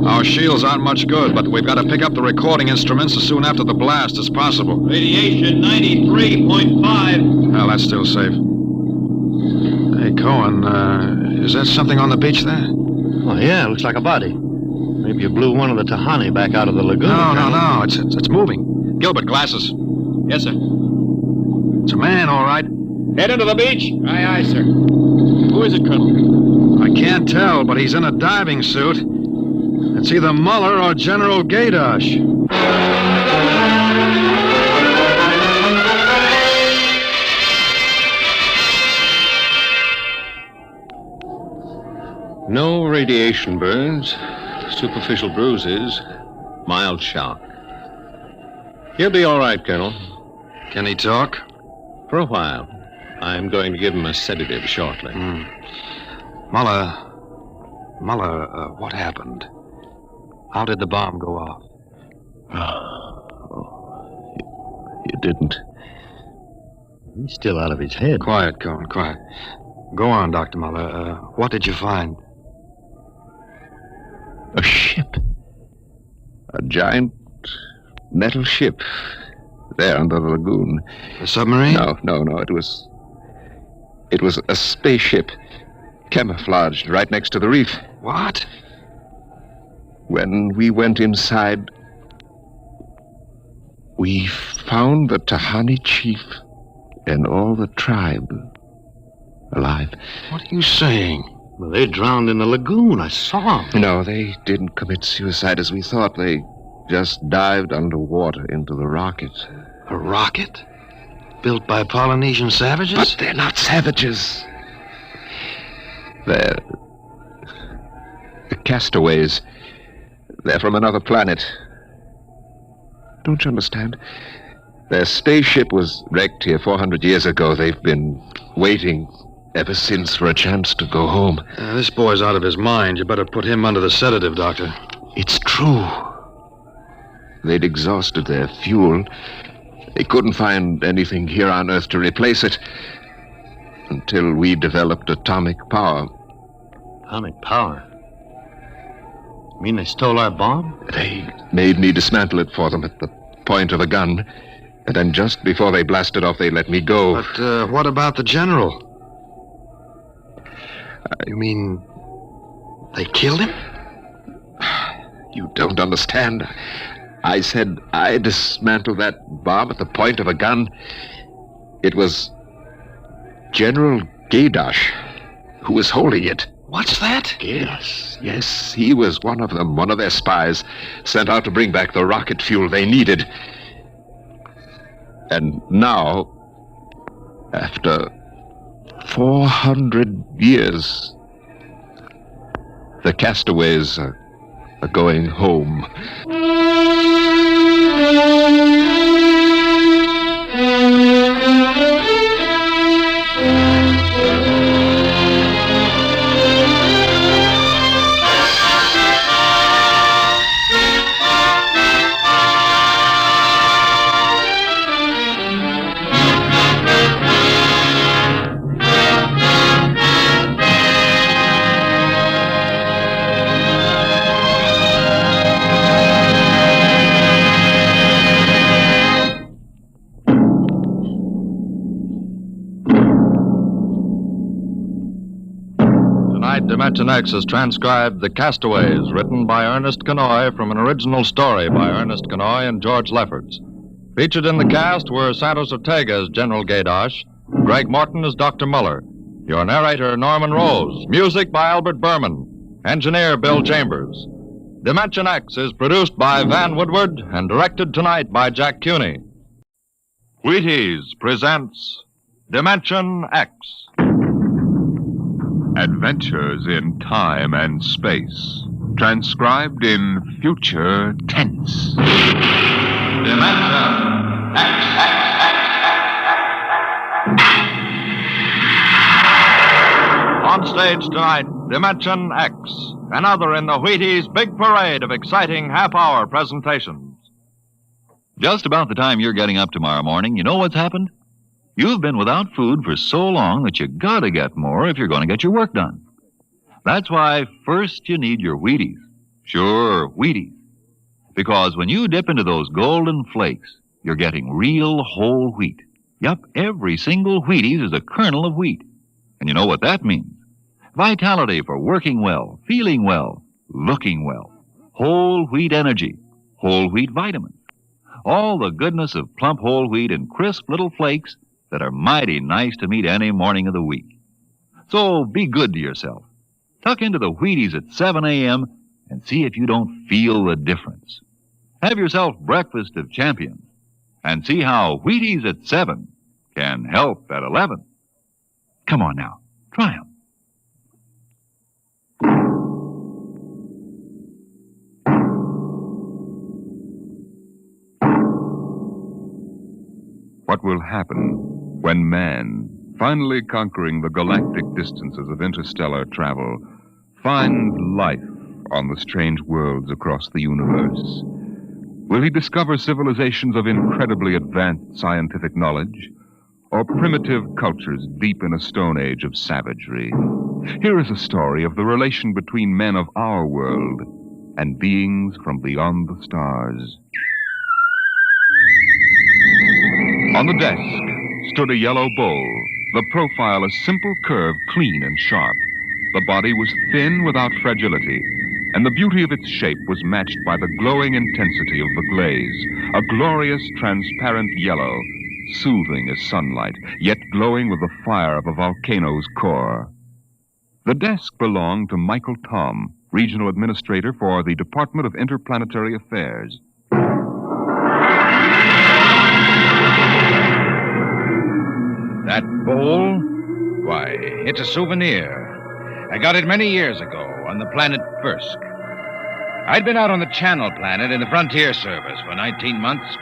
Our shields aren't much good, but we've got to pick up the recording instruments as soon after the blast as possible. Radiation 93.5. Well, that's still safe. Hey, Cohen, is that something on the beach there? Oh, yeah, looks like a body. Maybe you blew one of the Tahani back out of the lagoon. No. It's moving. Gilbert, glasses. Yes, sir. It's a man, all right. Head into the beach. Aye, aye, sir. Who is it, Colonel? I can't tell, but he's in a diving suit. It's either Muller or General Gaydosh. No radiation burns, superficial bruises, mild shock. He'll be all right, Colonel. Can he talk? For a while. I'm going to give him a sedative shortly. Muller, what happened? How did the bomb go off? You didn't. He's still out of his head. Quiet, Cohen, quiet. Go on, Dr. Muller. What did you find? A ship. A giant metal ship. There under the lagoon. A submarine? No. It was a spaceship. Camouflaged right next to the reef. What? When we went inside, we found the Tahani chief and all the tribe alive. What are you saying? Well, they drowned in the lagoon. I saw them. No, they didn't commit suicide as we thought. They just dived underwater into the rocket. A rocket? Built by Polynesian savages? But they're not savages. They're castaways. They're from another planet. Don't you understand? Their spaceship was wrecked here 400 years ago. They've been waiting ever since for a chance to go home. This boy's out of his mind. You better put him under the sedative, Doctor. It's true. They'd exhausted their fuel. They couldn't find anything here on Earth to replace it until we developed atomic power. Atomic power? You mean they stole our bomb? They made me dismantle it for them at the point of a gun. And then just before they blasted off, they let me go. But what about the general? You mean they killed him? You don't understand. I said I dismantled that bomb at the point of a gun. It was General Gaydosh who was holding it. What's that? Yes, he was one of them, one of their spies, sent out to bring back the rocket fuel they needed. And now, after 400 years, the castaways are going home. Dimension X has transcribed The Castaways, written by Ernest Kanoy from an original story by Ernest Kanoy and George Lefferts. Featured in the cast were Santos Ortega as General Gaydosh, Greg Morton as Dr. Muller, your narrator Norman Rose, music by Albert Berman, engineer Bill Chambers. Dimension X is produced by Van Woodward and directed tonight by Jack Cuney. Wheaties presents Dimension X. Adventures in time and space, transcribed in future tense. Dimension X. On stage tonight, Dimension X, another in the Wheaties' big parade of exciting half-hour presentations. Just about the time you're getting up tomorrow morning, you know what's happened? You've been without food for so long that you gotta get more if you're going to get your work done. That's why first you need your Wheaties. Sure, Wheaties. Because when you dip into those golden flakes, you're getting real whole wheat. Yup, every single Wheaties is a kernel of wheat. And you know what that means? Vitality for working well, feeling well, looking well. Whole wheat energy, whole wheat vitamins. All the goodness of plump whole wheat in crisp little flakes that are mighty nice to meet any morning of the week. So be good to yourself. Tuck into the Wheaties at 7 a.m. and see if you don't feel the difference. Have yourself breakfast of champions and see how Wheaties at 7 can help at 11. Come on now, try 'em. What will happen when man, finally conquering the galactic distances of interstellar travel, finds life on the strange worlds across the universe? Will he discover civilizations of incredibly advanced scientific knowledge, or primitive cultures deep in a stone age of savagery? Here is a story of the relation between men of our world and beings from beyond the stars. On the desk stood a yellow bowl, the profile a simple curve, clean and sharp. The body was thin without fragility, and the beauty of its shape was matched by the glowing intensity of the glaze, a glorious transparent yellow, soothing as sunlight, yet glowing with the fire of a volcano's core. The desk belonged to Michael Tom, Regional Administrator for the Department of Interplanetary Affairs. That bowl? Why, it's a souvenir. I got it many years ago on the planet Fursk. I'd been out on the Channel Planet in the Frontier Service for 19 months.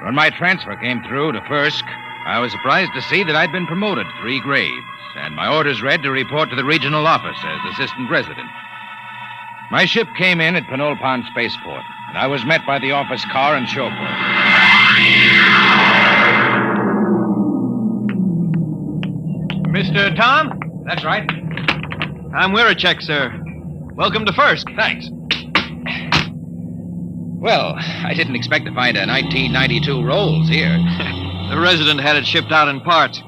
When my transfer came through to Fursk, I was surprised to see that I'd been promoted 3 grades, and my orders read to report to the regional office as assistant resident. My ship came in at Pinole Spaceport, and I was met by the office car and chauffeur. Mr. Tom? That's right. I'm Wirachek, sir. Welcome to Fursk. Thanks. Well, I didn't expect to find a 1992 Rolls here. The resident had it shipped out in parts.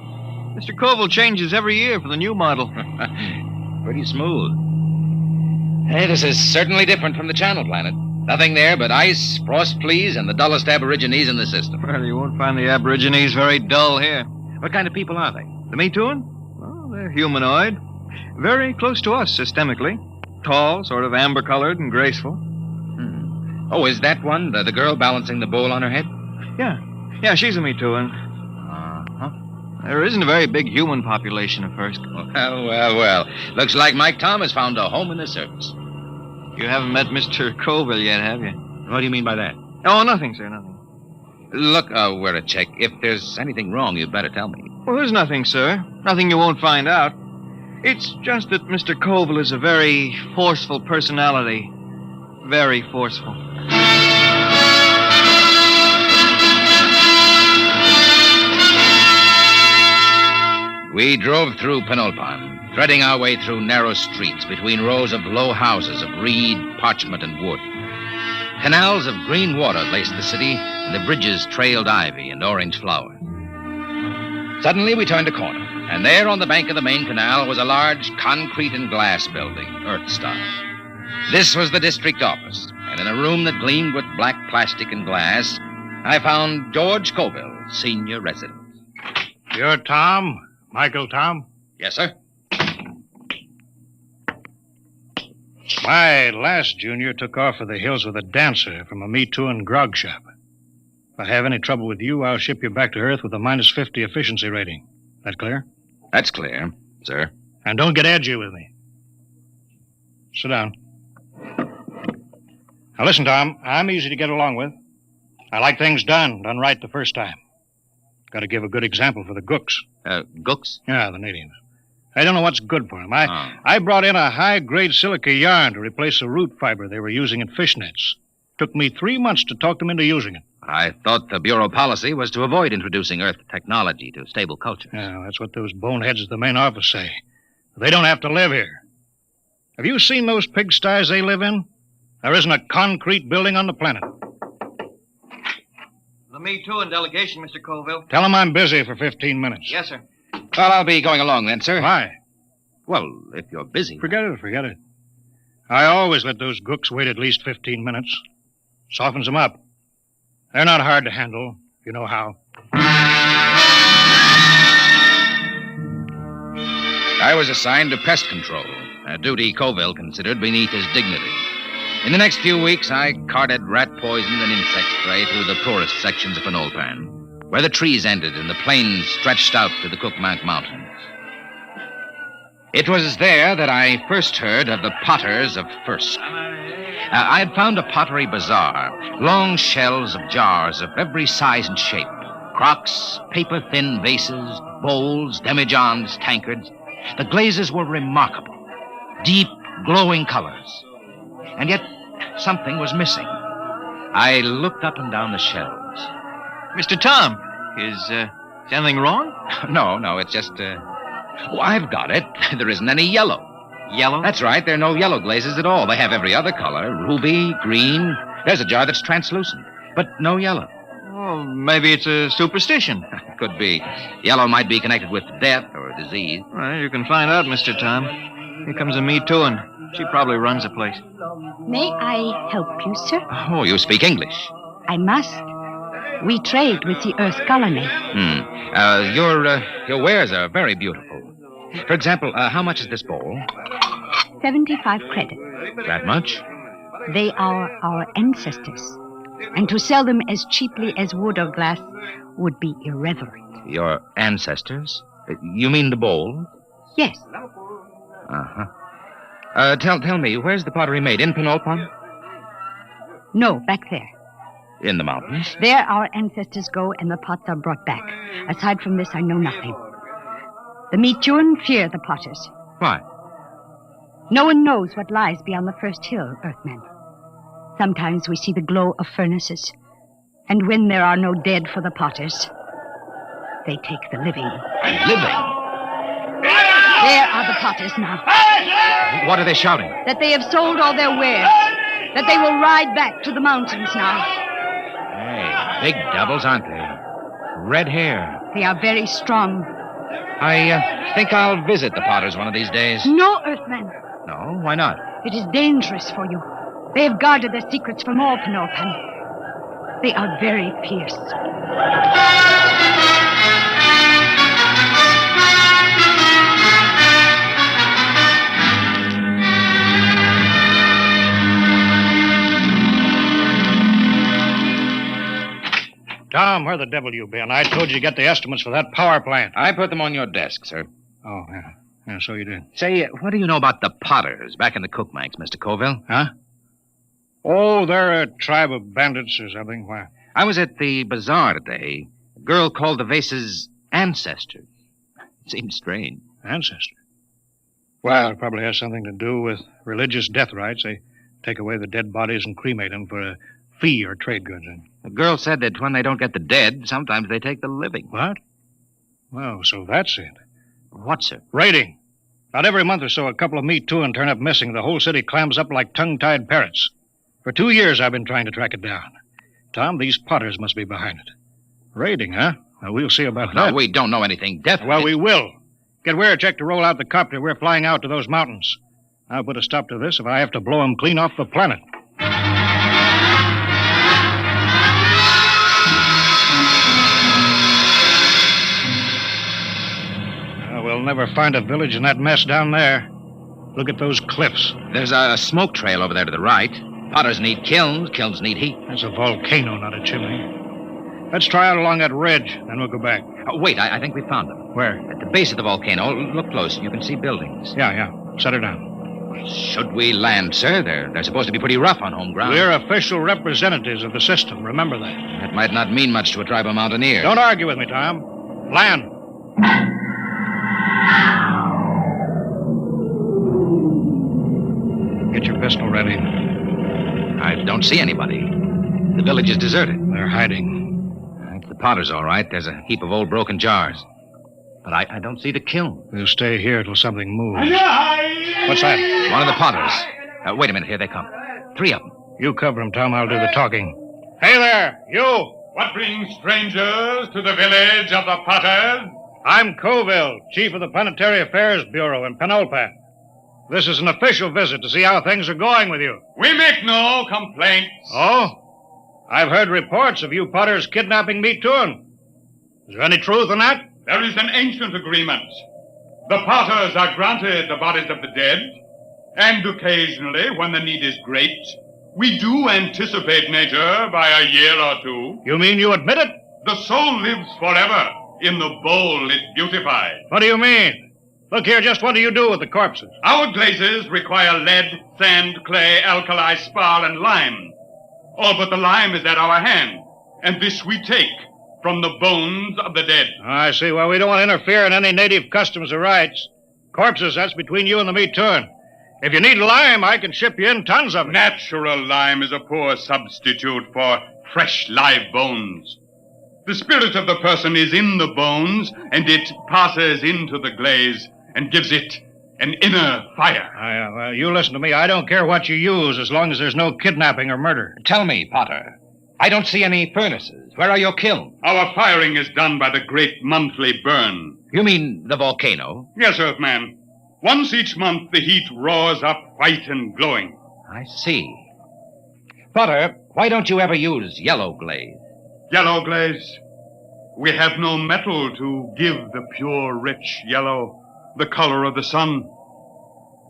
Mr. Koval changes every year for the new model. Pretty smooth. Hey, this is certainly different from the Channel Planet. Nothing there but ice, frost fleas, and the dullest aborigines in the system. Well, you won't find the aborigines very dull here. What kind of people are they? The Mituan? Well, they're humanoid. Very close to us systemically. Tall, sort of amber-colored and graceful. Oh, is that one, the girl balancing the bowl on her head? Yeah, she's a Mituan. There isn't a very big human population at first. Well. Looks like Mike Tom has found a home in the service. You haven't met Mr. Koval yet, have you? What do you mean by that? Oh, nothing, sir, nothing. Look, Wirachek, if there's anything wrong, you'd better tell me. Well, there's nothing, sir. Nothing you won't find out. It's just that Mr. Koval is a very forceful personality. Very forceful. We drove through Pinolpan, threading our way through narrow streets between rows of low houses of reed, parchment, and wood. Canals of green water laced the city, and the bridges trailed ivy and orange flowers. Suddenly, we turned a corner, and there on the bank of the main canal was a large concrete and glass building, Earth-style. This was the district office, and in a room that gleamed with black plastic and glass, I found George Koval, senior resident. You're Tom? Michael Tom? Yes, sir. My last junior took off for the hills with a dancer from a Mituan grog shop. If I have any trouble with you, I'll ship you back to Earth with a -50 efficiency rating. That clear? That's clear, sir. And don't get edgy with me. Sit down. Now listen, Tom, I'm easy to get along with. I like things done right the first time. Got to give a good example for the Gooks. Gooks? Yeah, the natives. I don't know what's good for them. I brought in a high-grade silica yarn to replace the root fiber they were using in fish nets. Took me 3 months to talk them into using it. I thought the Bureau policy was to avoid introducing Earth technology to stable cultures. Yeah, that's what those boneheads at the main office say. They don't have to live here. Have you seen those pigsties they live in? There isn't a concrete building on the planet. The Me Too and delegation, Mr. Colville. Tell them I'm busy for 15 minutes. Yes, sir. Well, I'll be going along then, sir. Why? Well, if you're busy. Forget it. I always let those gooks wait at least 15 minutes. Softens them up. They're not hard to handle, if you know how. I was assigned to pest control, a duty Colville considered beneath his dignity. In the next few weeks, I carted rat poison and insect spray through the poorest sections of Penolpan, where the trees ended and the plains stretched out to the Cookmank Mountains. It was there that I first heard of the potters of First. I had found a pottery bazaar, long shelves of jars of every size and shape, crocks, paper-thin vases, bowls, demijohns, tankards. The glazes were remarkable, deep, glowing colors. And yet, something was missing. I looked up and down the shelves. Mr. Tom, is anything wrong? No, it's just, Oh, I've got it. There isn't any yellow. Yellow? That's right. There are no yellow glazes at all. They have every other color. Ruby, green. There's a jar that's translucent, but no yellow. Oh, maybe it's a superstition. Could be. Yellow might be connected with death or disease. Well, you can find out, Mr. Tom. Here comes a Me Too, and she probably runs the place. May I help you, sir? Oh, you speak English. I must. We trade with the Earth colony. Your wares are very beautiful. For example, how much is this bowl? 75 credits. That much? They are our ancestors. And to sell them as cheaply as wood or glass would be irreverent. Your ancestors? You mean the bowl? Yes. Uh-huh. Tell me, where's the pottery made? In Penolpan? No, back there. In the mountains? There our ancestors go and the pots are brought back. Aside from this, I know nothing. The Metuan fear the potters. Why? No one knows what lies beyond the first hill, Earthmen. Sometimes we see the glow of furnaces. And when there are no dead for the potters, they take the living. Living? There are the potters now. What are they shouting? That they have sold all their wares. That they will ride back to the mountains now. Hey, big devils, aren't they? Red hair. They are very strong. I think I'll visit the potters one of these days. No, Earthmen. No? Why not? It is dangerous for you. They have guarded their secrets from all Penolpan. They are very fierce. Tom, where the devil you been? I told you to get the estimates for that power plant. I put them on your desk, sir. Oh, yeah. Yeah, so you did. Say, what do you know about the Potters back in the Cookmanks, Mr. Colville? Huh? Oh, they're a tribe of bandits or something. Why? I was at the bazaar today. A girl called the vases ancestors. Seems strange. Ancestors? Well, it probably has something to do with religious death rites. They take away the dead bodies and cremate them for a fee or trade goods. The girl said that when they don't get the dead, sometimes they take the living. What? Well, so that's it. What, sir? Raiding. About every month or so, a couple of Me Too and turn up missing. The whole city clams up like tongue-tied parrots. For 2 years, I've been trying to track it down. Tom, these Potters must be behind it. Raiding, huh? Well, we'll see about that. No, we don't know anything definite. Well, we will. Get Weircheck to roll out the copter. We're flying out to those mountains. I'll put a stop to this if I have to blow them clean off the planet. We'll never find a village in that mess down there. Look at those cliffs. There's a smoke trail over there to the right. Potters need kilns. Kilns need heat. That's a volcano, not a chimney. Let's try out along that ridge, then we'll go back. Oh, wait, I think we found them. Where? At the base of the volcano. Look close. You can see buildings. Yeah. Set her down. Should we land, sir? They're supposed to be pretty rough on home ground. We're official representatives of the system. Remember that. That might not mean much to a tribe of mountaineers. Don't argue with me, Tom. Land. pistol ready. I don't see anybody. The village is deserted. They're hiding. It's the Potters, all right. There's a heap of old broken jars. But I don't see the kiln. We'll stay here till something moves. What's that? One of the Potters. Wait a minute. Here they come. 3 of them. You cover them, Tom. I'll do the talking. Hey there, you! What brings strangers to the village of the Potters? I'm Colville, chief of the Planetary Affairs Bureau in Penulpat. This is an official visit to see how things are going with you. We make no complaints. Oh? I've heard reports of you Potters kidnapping Meat Tuan. Is there any truth in that? There is an ancient agreement. The Potters are granted the bodies of the dead, and occasionally, when the need is great, we do anticipate nature by a year or 2. You mean you admit it? The soul lives forever in the bowl it beautifies. What do you mean? Look here, just what do you do with the corpses? Our glazes require lead, sand, clay, alkali, spar, and lime. All but the lime is at our hand, and this we take from the bones of the dead. I see. Well, we don't want to interfere in any native customs or rights. Corpses, that's between you and the Meat Tuan. If you need lime, I can ship you in tons of it. Natural lime is a poor substitute for fresh live bones. The spirit of the person is in the bones, and it passes into the glaze and gives it an inner fire. Well, you listen to me. I don't care what you use as long as there's no kidnapping or murder. Tell me, Potter. I don't see any furnaces. Where are your kilns? Our firing is done by the great monthly burn. You mean the volcano? Yes, Earthman. Once each month, the heat roars up white and glowing. I see. Potter, why don't you ever use yellow glaze? Yellow glaze? We have no metal to give the pure, rich yellow, the color of the sun.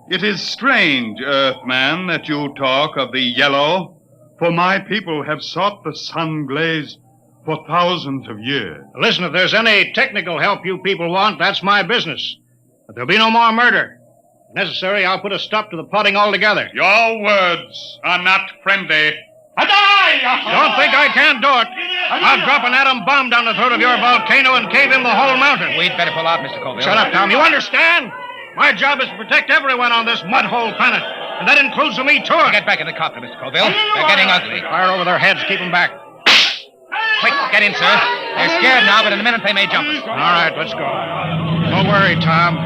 It is strange, Earthman, that you talk of the yellow, for my people have sought the sun glaze for thousands of years. Listen, if there's any technical help you people want, that's my business. But there'll be no more murder. If necessary, I'll put a stop to the potting altogether. Your words are not friendly. Don't think I can't do it. I'll drop an atom bomb down the throat of your volcano and cave in the whole mountain. We'd better pull out, Mr. Colville. Shut up, Tom. You understand? My job is to protect everyone on this mud-hole planet. And that includes the Meat Tuan. Get back in the copter, Mr. Colville. They're getting ugly. Fire over their heads. Keep them back. Quick, get in, sir. They're scared now, but in a minute they may jump us. All right, let's go. Don't worry, Tom.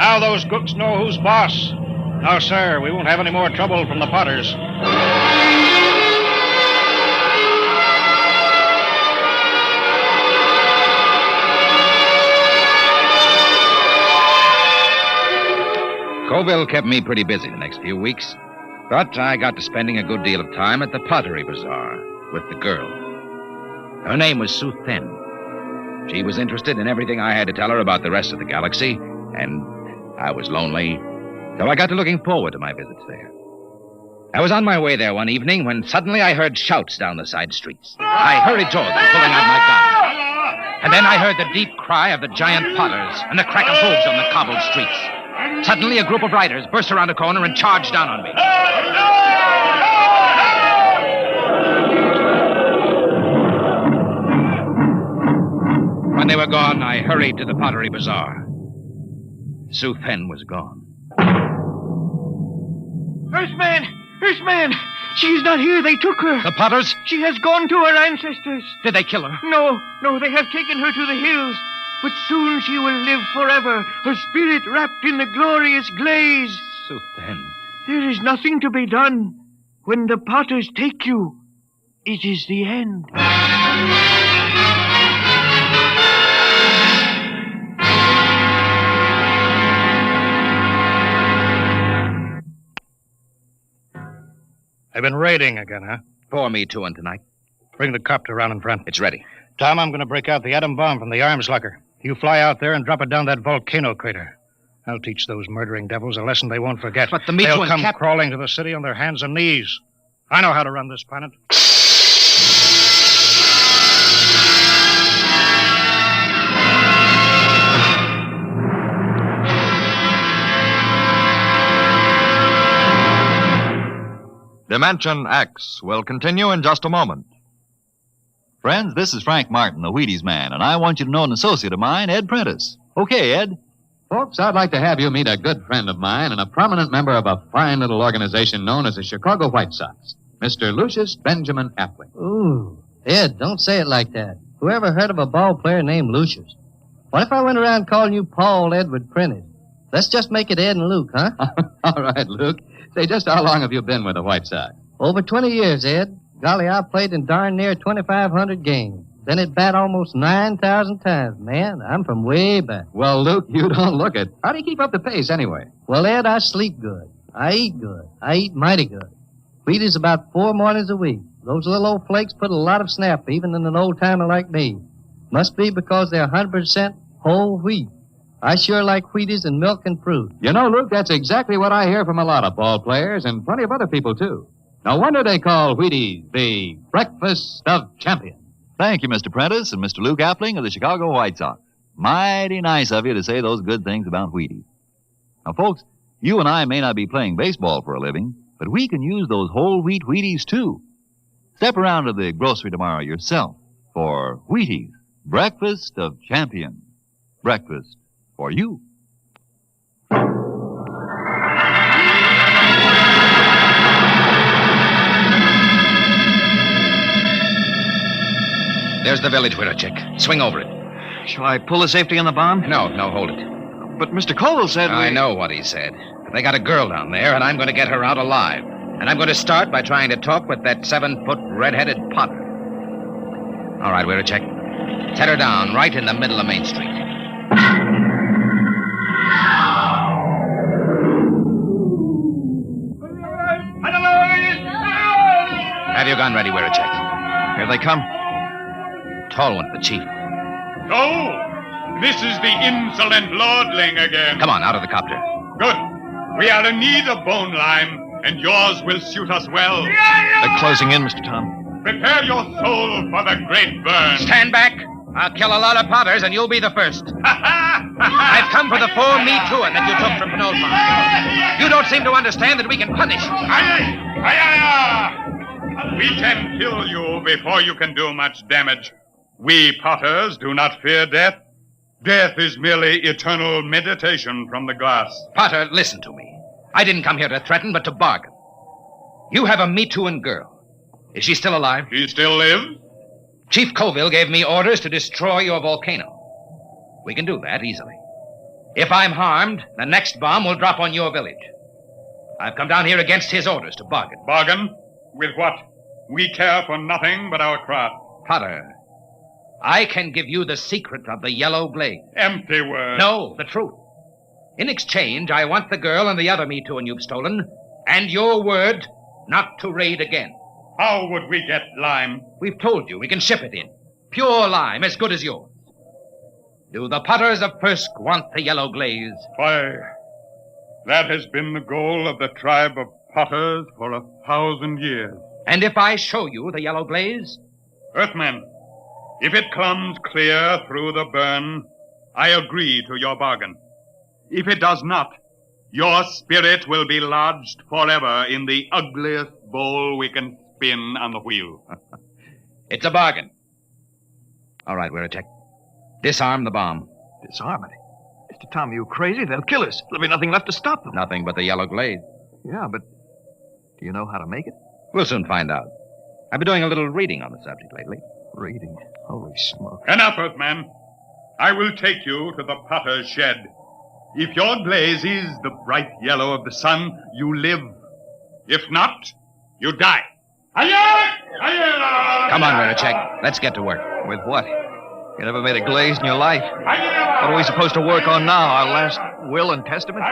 Now those cooks know who's boss. No, sir, we won't have any more trouble from the Potters. Colville kept me pretty busy the next few weeks, but I got to spending a good deal of time at the pottery bazaar with the girl. Her name was Sue Then. She was interested in everything I had to tell her about the rest of the galaxy, and I was lonely, so I got to looking forward to my visits there. I was on my way there one evening when suddenly I heard shouts down the side streets. I hurried toward them, pulling out my gun. And then I heard the deep cry of the giant Potters and the crack of hooves on the cobbled streets. Suddenly, a group of riders burst around a corner and charged down on me. When they were gone, I hurried to the pottery bazaar. Sue Then was gone. Earthman! She's not here. They took her. The Potters? She has gone to her ancestors. Did they kill her? No, they have taken her to the hills. But soon she will live forever, her spirit wrapped in the glorious glaze. Sue Then. There is nothing to be done. When the Potters take you, it is the end. They've been raiding again, huh? Pour me to one tonight. Bring the copter around in front. It's ready. Tom, I'm going to break out the atom bomb from the arms locker. You fly out there and drop it down that volcano crater. I'll teach those murdering devils a lesson they won't forget. But the Meat They'll Tuan come crawling to the city on their hands and knees. I know how to run this planet. Dimension X will continue in just a moment. Friends, this is Frank Martin, the Wheaties man, and I want you to know an associate of mine, Ed Prentice. Okay, Ed. Folks, I'd like to have you meet a good friend of mine and a prominent member of a fine little organization known as the Chicago White Sox, Mr. Lucius Benjamin Appling. Ooh, Ed, don't say it like that. Whoever heard of a ball player named Lucius? What if I went around calling you Paul Edward Prentice? Let's just make it Ed and Luke, huh? All right, Luke. Say, just how long have you been with the White Sox? Over 20 years, Ed. Golly, I've played in darn near 2,500 games. Then at bat almost 9,000 times. Man, I'm from way back. Well, Luke, you don't look it. How do you keep up the pace anyway? Well, Ed, I sleep good. I eat good. I eat mighty good. Wheaties about 4 mornings a week. Those little old flakes put a lot of snap, even in an old-timer like me. Must be because they're 100% whole wheat. I sure like Wheaties and milk and fruit. You know, Luke, that's exactly what I hear from a lot of ball players and plenty of other people, too. No wonder they call Wheaties the breakfast of champions. Thank you, Mr. Prentice and Mr. Luke Appling of the Chicago White Sox. Mighty nice of you to say those good things about Wheaties. Now, folks, you and I may not be playing baseball for a living, but we can use those whole wheat Wheaties, too. Step around to the grocery tomorrow yourself for Wheaties, breakfast of champions. Breakfast for you. There's the village window, Chick. Swing over it. Shall I pull the safety on the bomb? No, hold it. But Mr. Cole said I know what he said. They got a girl down there, and I'm going to get her out alive. And I'm going to start by trying to talk with that 7-foot red-headed potter. All right, we're a check. Set her down right in the middle of Main Street. Have your gun ready, we're a check. Here they come. Tall one, the chief. Oh, this is the insolent lordling again. Come on, out of the copter. Good. We are in need of bone lime, and yours will suit us well. They're closing in, Mr. Tom. Prepare your soul for the great burn. Stand back. I'll kill a lot of potters, and you'll be the first. I've come for the 4 Me Too'in' that you took from Penultron. You don't seem to understand that we can punish. We can kill you before you can do much damage. We potters do not fear death. Death is merely eternal meditation from the glass. Potter, listen to me. I didn't come here to threaten, but to bargain. You have a Me Too'in' girl. Is she still alive? She still lives? Chief Colville gave me orders to destroy your volcano. We can do that easily. If I'm harmed, the next bomb will drop on your village. I've come down here against his orders to bargain. Bargain? With what? We care for nothing but our craft. Potter, I can give you the secret of the yellow glaze. Empty words. No, the truth. In exchange, I want the girl and the other Me Too'in' you've stolen, and your word not to raid again. How would we get lime? We've told you we can ship it in. Pure lime, as good as yours. Do the potters of Persk want the yellow glaze? Why, that has been the goal of the tribe of potters for 1,000 years. And if I show you the yellow glaze? Earthman, if it comes clear through the burn, I agree to your bargain. If it does not, your spirit will be lodged forever in the ugliest bowl we can spin on the wheel. It's a bargain. All right, we're a check. Disarm the bomb. Disarm it? Mr. Tom, you crazy? They'll kill us. There'll be nothing left to stop them. Nothing but the yellow glaze. Yeah, but do you know how to make it? We'll soon find out. I've been doing a little reading on the subject lately. Reading? Holy smoke. Enough, Earthman. I will take you to the potter's shed. If your glaze is the bright yellow of the sun, you live. If not, you die. Come on, Renacek. Let's get to work. With what? You never made a glaze in your life. What are we supposed to work on now? Our last will and testament?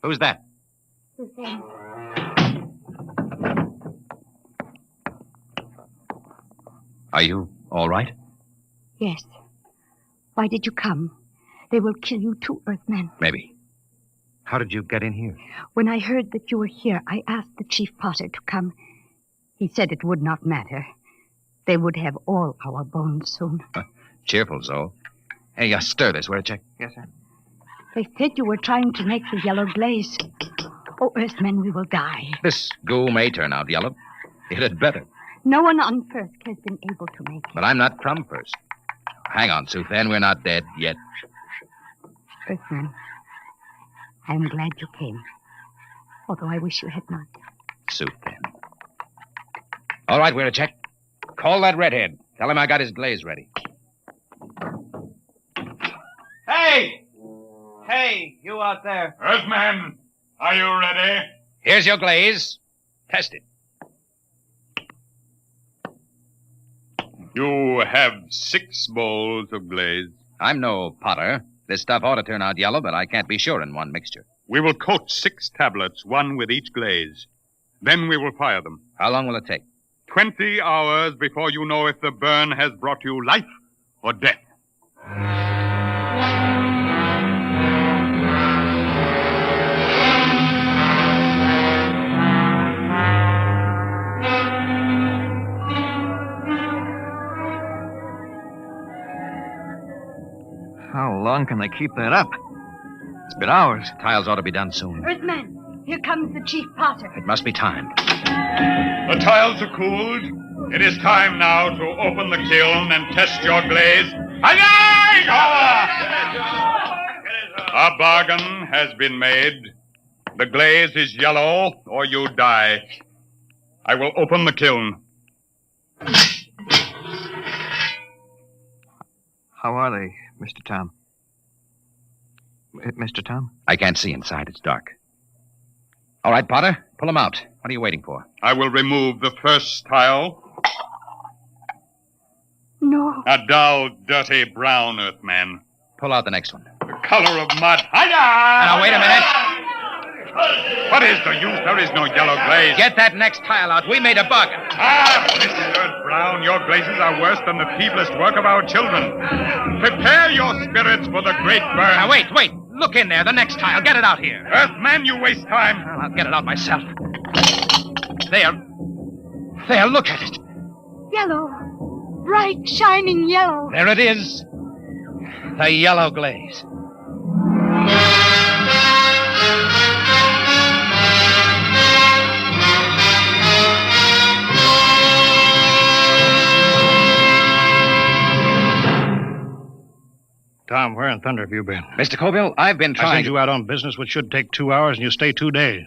Who's that? Are you all right? Yes. Why did you come? They will kill you too, Earthman. Maybe. How did you get in here? When I heard that you were here, I asked the Chief Potter to come. He said it would not matter. They would have all our bones soon. Cheerful, Zoe. Hey, stir this, Weracek. Yes, sir. They said you were trying to make the yellow glaze. Oh, Earthmen, we will die. This goo may turn out yellow. It had better. No one on First has been able to make it. But I'm not from First. Hang on, Suthan. We're not dead yet. Earthman, I'm glad you came. Although I wish you had not. Suthan. All right, we're a check. Call that redhead. Tell him I got his glaze ready. Hey! Hey, you out there. Earthman, are you ready? Here's your glaze. Test it. You have 6 bowls of glaze. I'm no potter. This stuff ought to turn out yellow, but I can't be sure in one mixture. We will coat 6 tablets, one with each glaze. Then we will fire them. How long will it take? 20 hours before you know if the burn has brought you life or death. How long can they keep that up? It's been hours. Tiles ought to be done soon. Earthman, here comes the chief potter. It must be time. The tiles are cooled. It is time now to open the kiln and test your glaze. A bargain has been made. The glaze is yellow, or you die. I will open the kiln. How are they, Mr. Tom? Mr. Tom? I can't see inside. It's dark. All right, Potter, pull them out. What are you waiting for? I will remove the first tile. No. A dull, dirty brown, Earthman. Pull out the next one. The color of mud. Now, wait a minute. What is the use? There is no yellow glaze. Get that next tile out. We made a bargain. Mr. Brown, your glazes are worse than the feeblest work of our children. Prepare your spirits for the great burn. Now, wait. Look in there. The next tile. Get it out here. Earthman, you waste time. Well, I'll get it out myself. There. Look at it. Yellow. Bright, shining yellow. There it is. The yellow glaze. Tom, where in thunder have you been? Mr. Colville, I've been I trying sent you out on business which should take 2 hours, and you stay 2 days.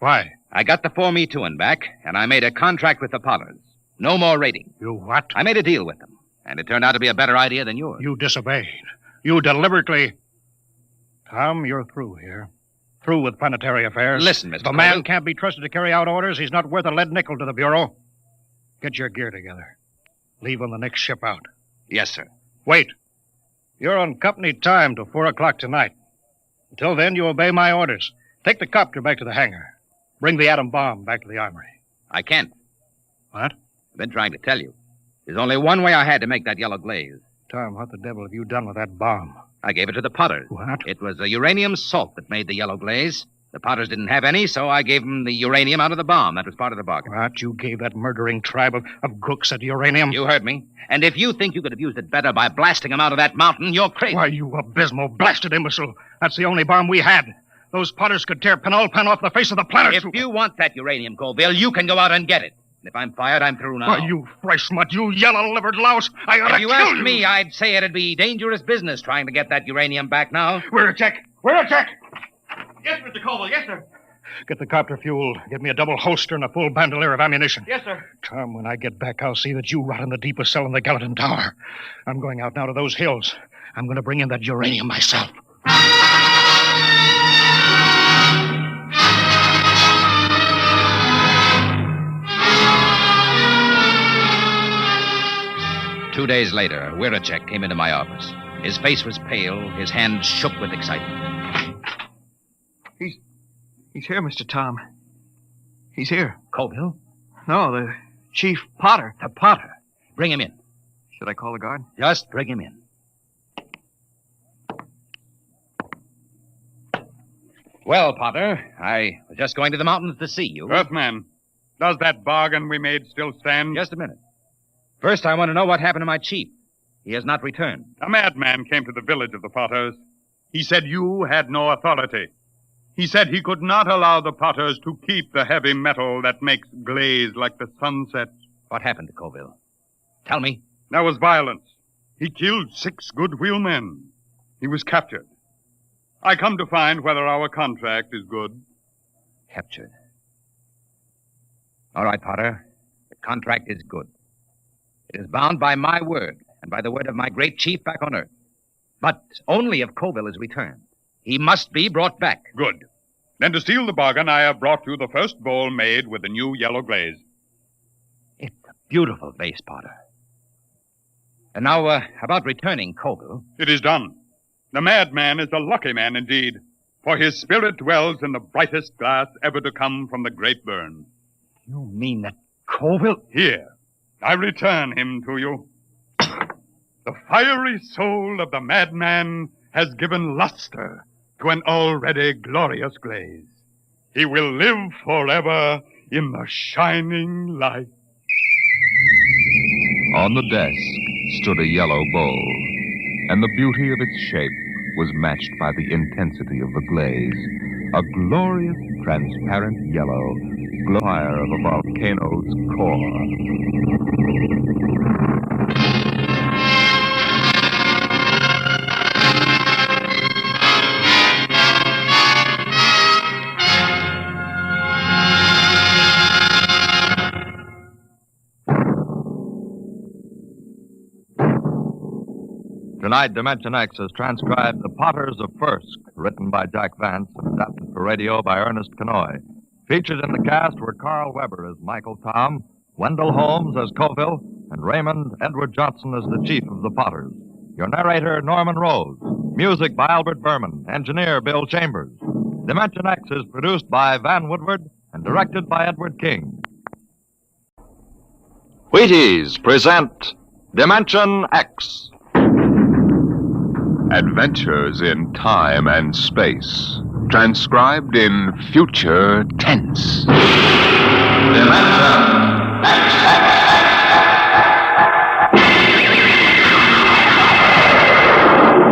Why? I got the 4-me-2 back, and I made a contract with the Potters. No more raiding. You what? I made a deal with them, and it turned out to be a better idea than yours. You disobeyed. You deliberately... Tom, you're through here. Through with planetary affairs. Listen, Mr. If a Colville. man can't be trusted to carry out orders, he's not worth a lead nickel to the Bureau. Get your gear together. Leave on the next ship out. Yes, sir. Wait. You're on company time till 4 o'clock tonight. Until then, you obey my orders. Take the copter back to the hangar. Bring the atom bomb back to the armory. I can't. What? I've been trying to tell you. There's only one way I had to make that yellow glaze. Tom, what the devil have you done with that bomb? I gave it to the Potters. What? It was a uranium salt that made the yellow glaze. The Potters didn't have any, so I gave them the uranium out of the bomb. That was part of the bargain. What? You gave that murdering tribe of crooks that uranium? You heard me. And if you think you could have used it better by blasting them out of that mountain, you're crazy. Why, you abysmal, blasted imbecile. That's the only bomb we had. Those Potters could tear Penulpan off the face of the planet. If you want that uranium, Colville, you can go out and get it. And if I'm fired, I'm through now. Why, you fresh smut, you yellow-livered louse. I ought to If you kill asked you. me, I'd say it'd be dangerous business trying to get that uranium back now. We're a check. We're a check. Yes, Mr. Colville. Yes, sir. Get the copter fuel. Get me a double holster and a full bandolier of ammunition. Yes, sir. Tom, when I get back, I'll see that you rot in the deepest cell in the Gallatin Tower. I'm going out now to those hills. I'm going to bring in that uranium myself. 2 days later, Wiracek came into my office. His face was pale, his hands shook with excitement. He's here, Mr. Tom. He's here. Colville? No, the Chief Potter. The Potter. Bring him in. Should I call the guard? Just bring him in. Well, Potter, I was just going to the mountains to see you. Earthman, does that bargain we made still stand? Just a minute. First, I want to know what happened to my chief. He has not returned. A madman came to the village of the Potters. He said you had no authority. He said he could not allow the Potters to keep the heavy metal that makes glaze like the sunset. What happened to Colville? Tell me. There was violence. He killed 6 good wheelmen. He was captured. I come to find whether our contract is good. Captured. All right, Potter. The contract is good. It is bound by my word and by the word of my great chief back on Earth. But only if Colville is returned. He must be brought back. Good. Then to seal the bargain, I have brought you the first bowl made with the new yellow glaze. It's a beautiful vase, Potter. And now, about returning Colville. It is done. The madman is a lucky man indeed, for his spirit dwells in the brightest glass ever to come from the great burn. You mean that Colville? Here, I return him to you. The fiery soul of the madman has given luster to an already glorious glaze. He will live forever in the shining light. On the desk stood a yellow bowl, and the beauty of its shape was matched by the intensity of the glaze. A glorious, transparent yellow, fire of a volcano's core. Tonight, Dimension X has transcribed The Potters of Firsk, written by Jack Vance and adapted for radio by Ernest Kenoy. Featured in the cast were Carl Weber as Michael Tom, Wendell Holmes as Colville, and Raymond Edward Johnson as the chief of the Potters. Your narrator, Norman Rose. Music by Albert Berman. Engineer, Bill Chambers. Dimension X is produced by Van Woodward and directed by Edward King. Wheaties present Dimension X. Adventures in Time and Space, transcribed in future tense.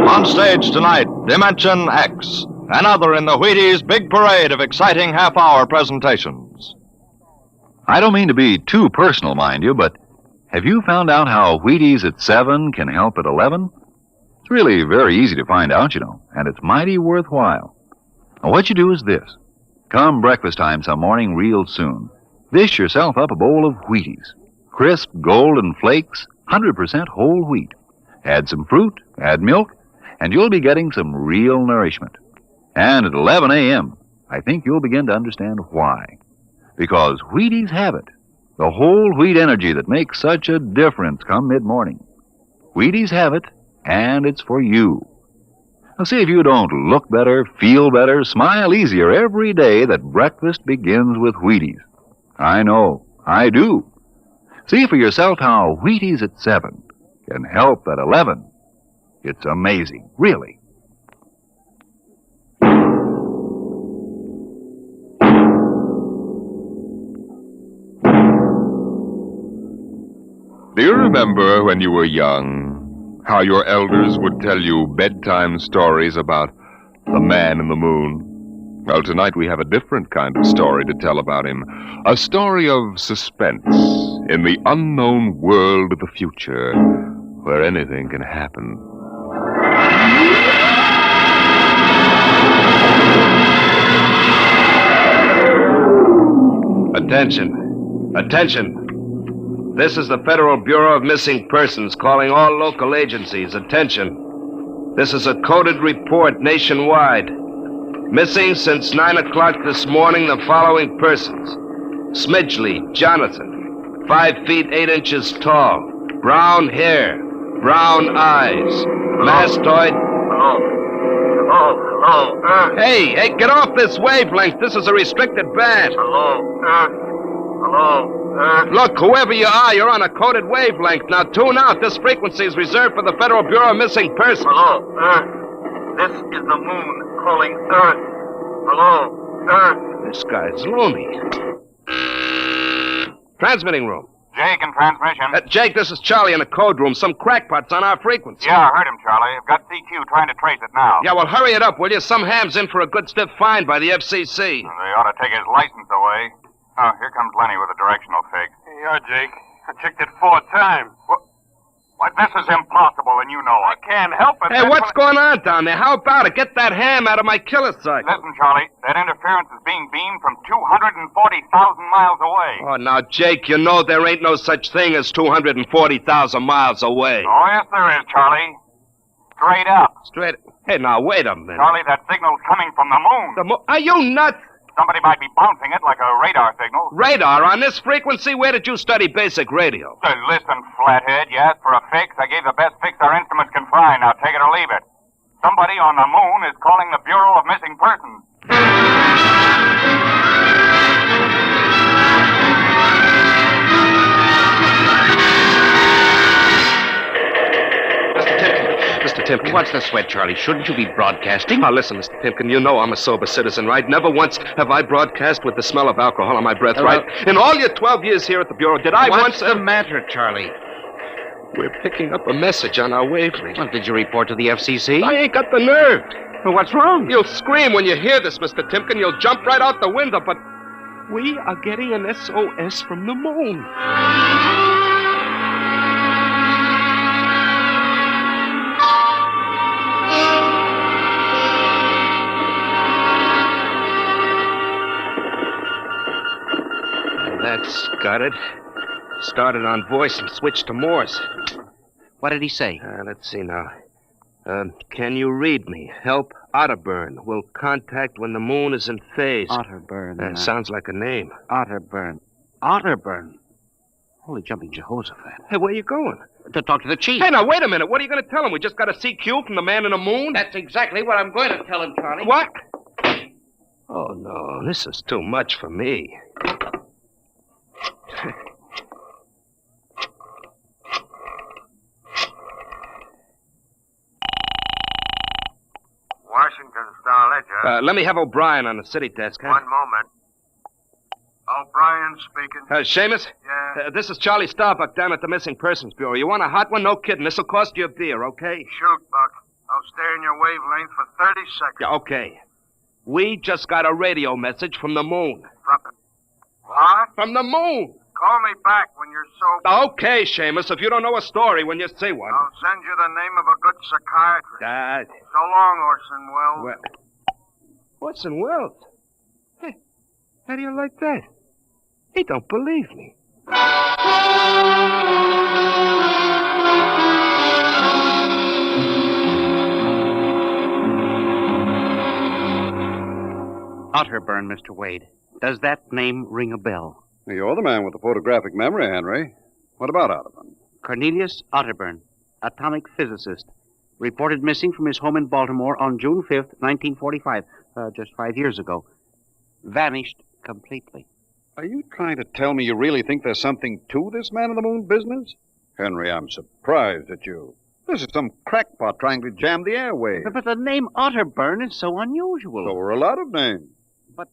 On stage tonight, Dimension X, another in the Wheaties' big parade of exciting half-hour presentations. I don't mean to be too personal, mind you, but have you found out how Wheaties at 7 can help at 11? It's really very easy to find out, you know, and it's mighty worthwhile. Now, what you do is this. Come breakfast time some morning real soon. Dish yourself up a bowl of Wheaties. Crisp, golden flakes, 100% whole wheat. Add some fruit, add milk, and you'll be getting some real nourishment. And at 11 a.m., I think you'll begin to understand why. Because Wheaties have it. The whole wheat energy that makes such a difference come mid-morning. Wheaties have it, and it's for you. Now, see if you don't look better, feel better, smile easier every day that breakfast begins with Wheaties. I know, I do. See for yourself how Wheaties at 7 can help at 11. It's amazing, really. Do you remember when you were young, how your elders would tell you bedtime stories about the man in the moon? Well, tonight we have a different kind of story to tell about him. A story of suspense in the unknown world of the future, where anything can happen. Attention. Attention. This is the Federal Bureau of Missing Persons calling all local agencies. Attention. This is a coded report nationwide. Missing since 9 o'clock this morning the following persons. Smidgley Jonathan, 5 feet 8 inches tall, brown hair, brown eyes, mastoid... Hello. Hey, get off this wavelength. This is a restricted band. Hello. Look, whoever you are, you're on a coded wavelength. Now tune out. This frequency is reserved for the Federal Bureau of Missing Persons. Hello, Earth. This is the moon calling Earth. Hello, Earth. This guy's loony. Transmitting room. Jake in transmission. Jake, this is Charlie in the code room. Some crackpot's on our frequency. Yeah, I heard him, Charlie. I've got CQ trying to trace it now. Yeah, well, hurry it up, will you? Some ham's in for a good stiff fine by the FCC. They ought to take his license away. Oh, here comes Lenny with a directional fix. Yeah, Jake. I checked it 4 times. Why, this is impossible, and you know it. I can't help it. Hey, what's going on down there? How about it? Get that ham out of my killer sight. Listen, Charlie, that interference is being beamed from 240,000 miles away. Oh, now, Jake, you know there ain't no such thing as 240,000 miles away. Oh, yes, there is, Charlie. Straight up. Straight... Hey, now, wait a minute. Charlie, that signal's coming from the moon. Are you nuts? Somebody might be bouncing it like a radar signal. Radar on this frequency? Where did you study basic radio? Listen, flathead, you asked for a fix. I gave the best fix our instruments can find. Now take it or leave it. Somebody on the moon is calling the Bureau of Missing Persons. Mr. Timken. What's the sweat, Charlie? Shouldn't you be broadcasting? Now, listen, Mr. Timken, you know I'm a sober citizen, right? Never once have I broadcast with the smell of alcohol on my breath, right? In all your 12 years here at the Bureau, did I What's once... the matter, Charlie? We're picking up a message on our wavelength. Well, did you report to the FCC? I ain't got the nerve. Well, what's wrong? You'll scream when you hear this, Mr. Timken. You'll jump right out the window, but we are getting an SOS from the moon. That's got it. Started on voice and switched to Morse. What did he say? Let's see now. Can you read me? Help Otterburn. Will contact when the moon is in phase. Otterburn. Sounds like a name. Otterburn. Otterburn. Holy jumping Jehoshaphat. Hey, where you going? To talk to the chief. Hey, now, wait a minute. What are you going to tell him? We just got a CQ from the man in the moon? That's exactly what I'm going to tell him, Charlie. What? Oh, no. This is too much for me. Washington Star-Ledger. Let me have O'Brien on the city desk, huh? One moment. O'Brien speaking. Seamus? Yeah? This is Charlie Starbuck down at the Missing Persons Bureau. You want a hot one? No kidding. This'll cost you a beer, okay? Shoot, Buck. I'll stay in your wavelength for 30 seconds. Yeah, okay. We just got a radio message from the moon. What? From the moon. Call me back when you're sober. Okay, Seamus, if you don't know a story when you see one. I'll send you the name of a good psychiatrist. So long, Orson Welles. Orson Welles? Hey, how do you like that? He don't believe me. Otterburn, Mr. Wade. Does that name ring a bell? You're the man with the photographic memory, Henry. What about Otterburn? Cornelius Otterburn, atomic physicist, reported missing from his home in Baltimore on June 5th, 1945, just 5 years ago. Vanished completely. Are you trying to tell me you really think there's something to this man-in-the-moon business? Henry, I'm surprised at you. This is some crackpot trying to jam the airwaves. But the name Otterburn is so unusual. So are a lot of names. But,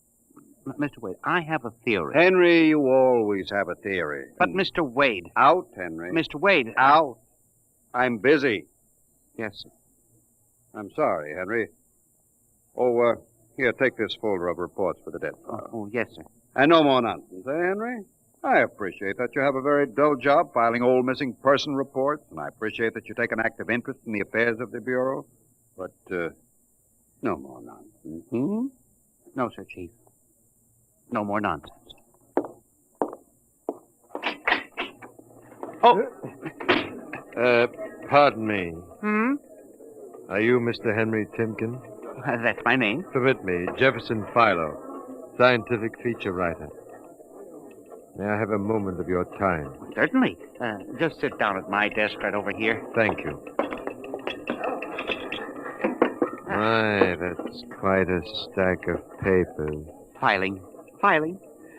Mr. Wade, I have a theory. Henry, you always have a theory. But, Mr. Wade. Out, Henry. Mr. Wade. Out. I'm busy. Yes, sir. I'm sorry, Henry. Oh, here, take this folder of reports for the dead file. Oh, yes, sir. And no more nonsense, eh, Henry? I appreciate that you have a very dull job filing old missing person reports, and I appreciate that you take an active interest in the affairs of the Bureau. But, no more nonsense. Hmm? No, sir, Chief. No more nonsense. Oh! Pardon me. Hmm? Are you Mr. Henry Timken? That's my name. Permit me, Jefferson Philo, scientific feature writer. May I have a moment of your time? Certainly. Just sit down at my desk right over here. Thank you. My, that's quite a stack of papers. Filing.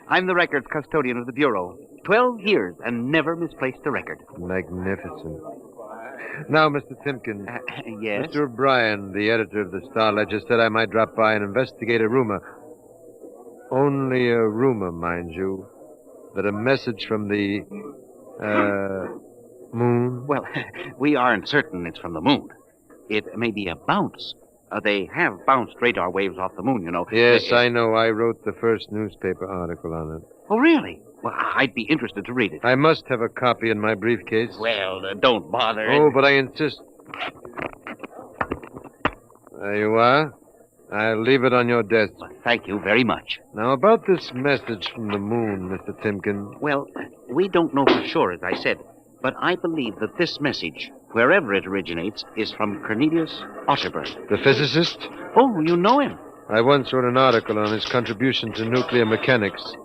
I'm the records custodian of the Bureau. 12 years and never misplaced a record. Magnificent. Now, Mr. Timken. Yes? Mr. O'Brien, the editor of the Star-Ledger, said I might drop by and investigate a rumor. Only a rumor, mind you, that a message from the Moon? Well, we aren't certain it's from the moon. It may be a bounce. They have bounced radar waves off the moon, you know. Yes, I know. I wrote the first newspaper article on it. Oh, really? Well, I'd be interested to read it. I must have a copy in my briefcase. Well, don't bother. Oh, but I insist. There you are. I'll leave it on your desk. Well, thank you very much. Now, about this message from the moon, Mr. Timken. Well, we don't know for sure, as I said, but I believe that this message, wherever it originates, is from Cornelius Otterburn. The physicist? Oh, you know him. I once wrote an article on his contribution to nuclear mechanics.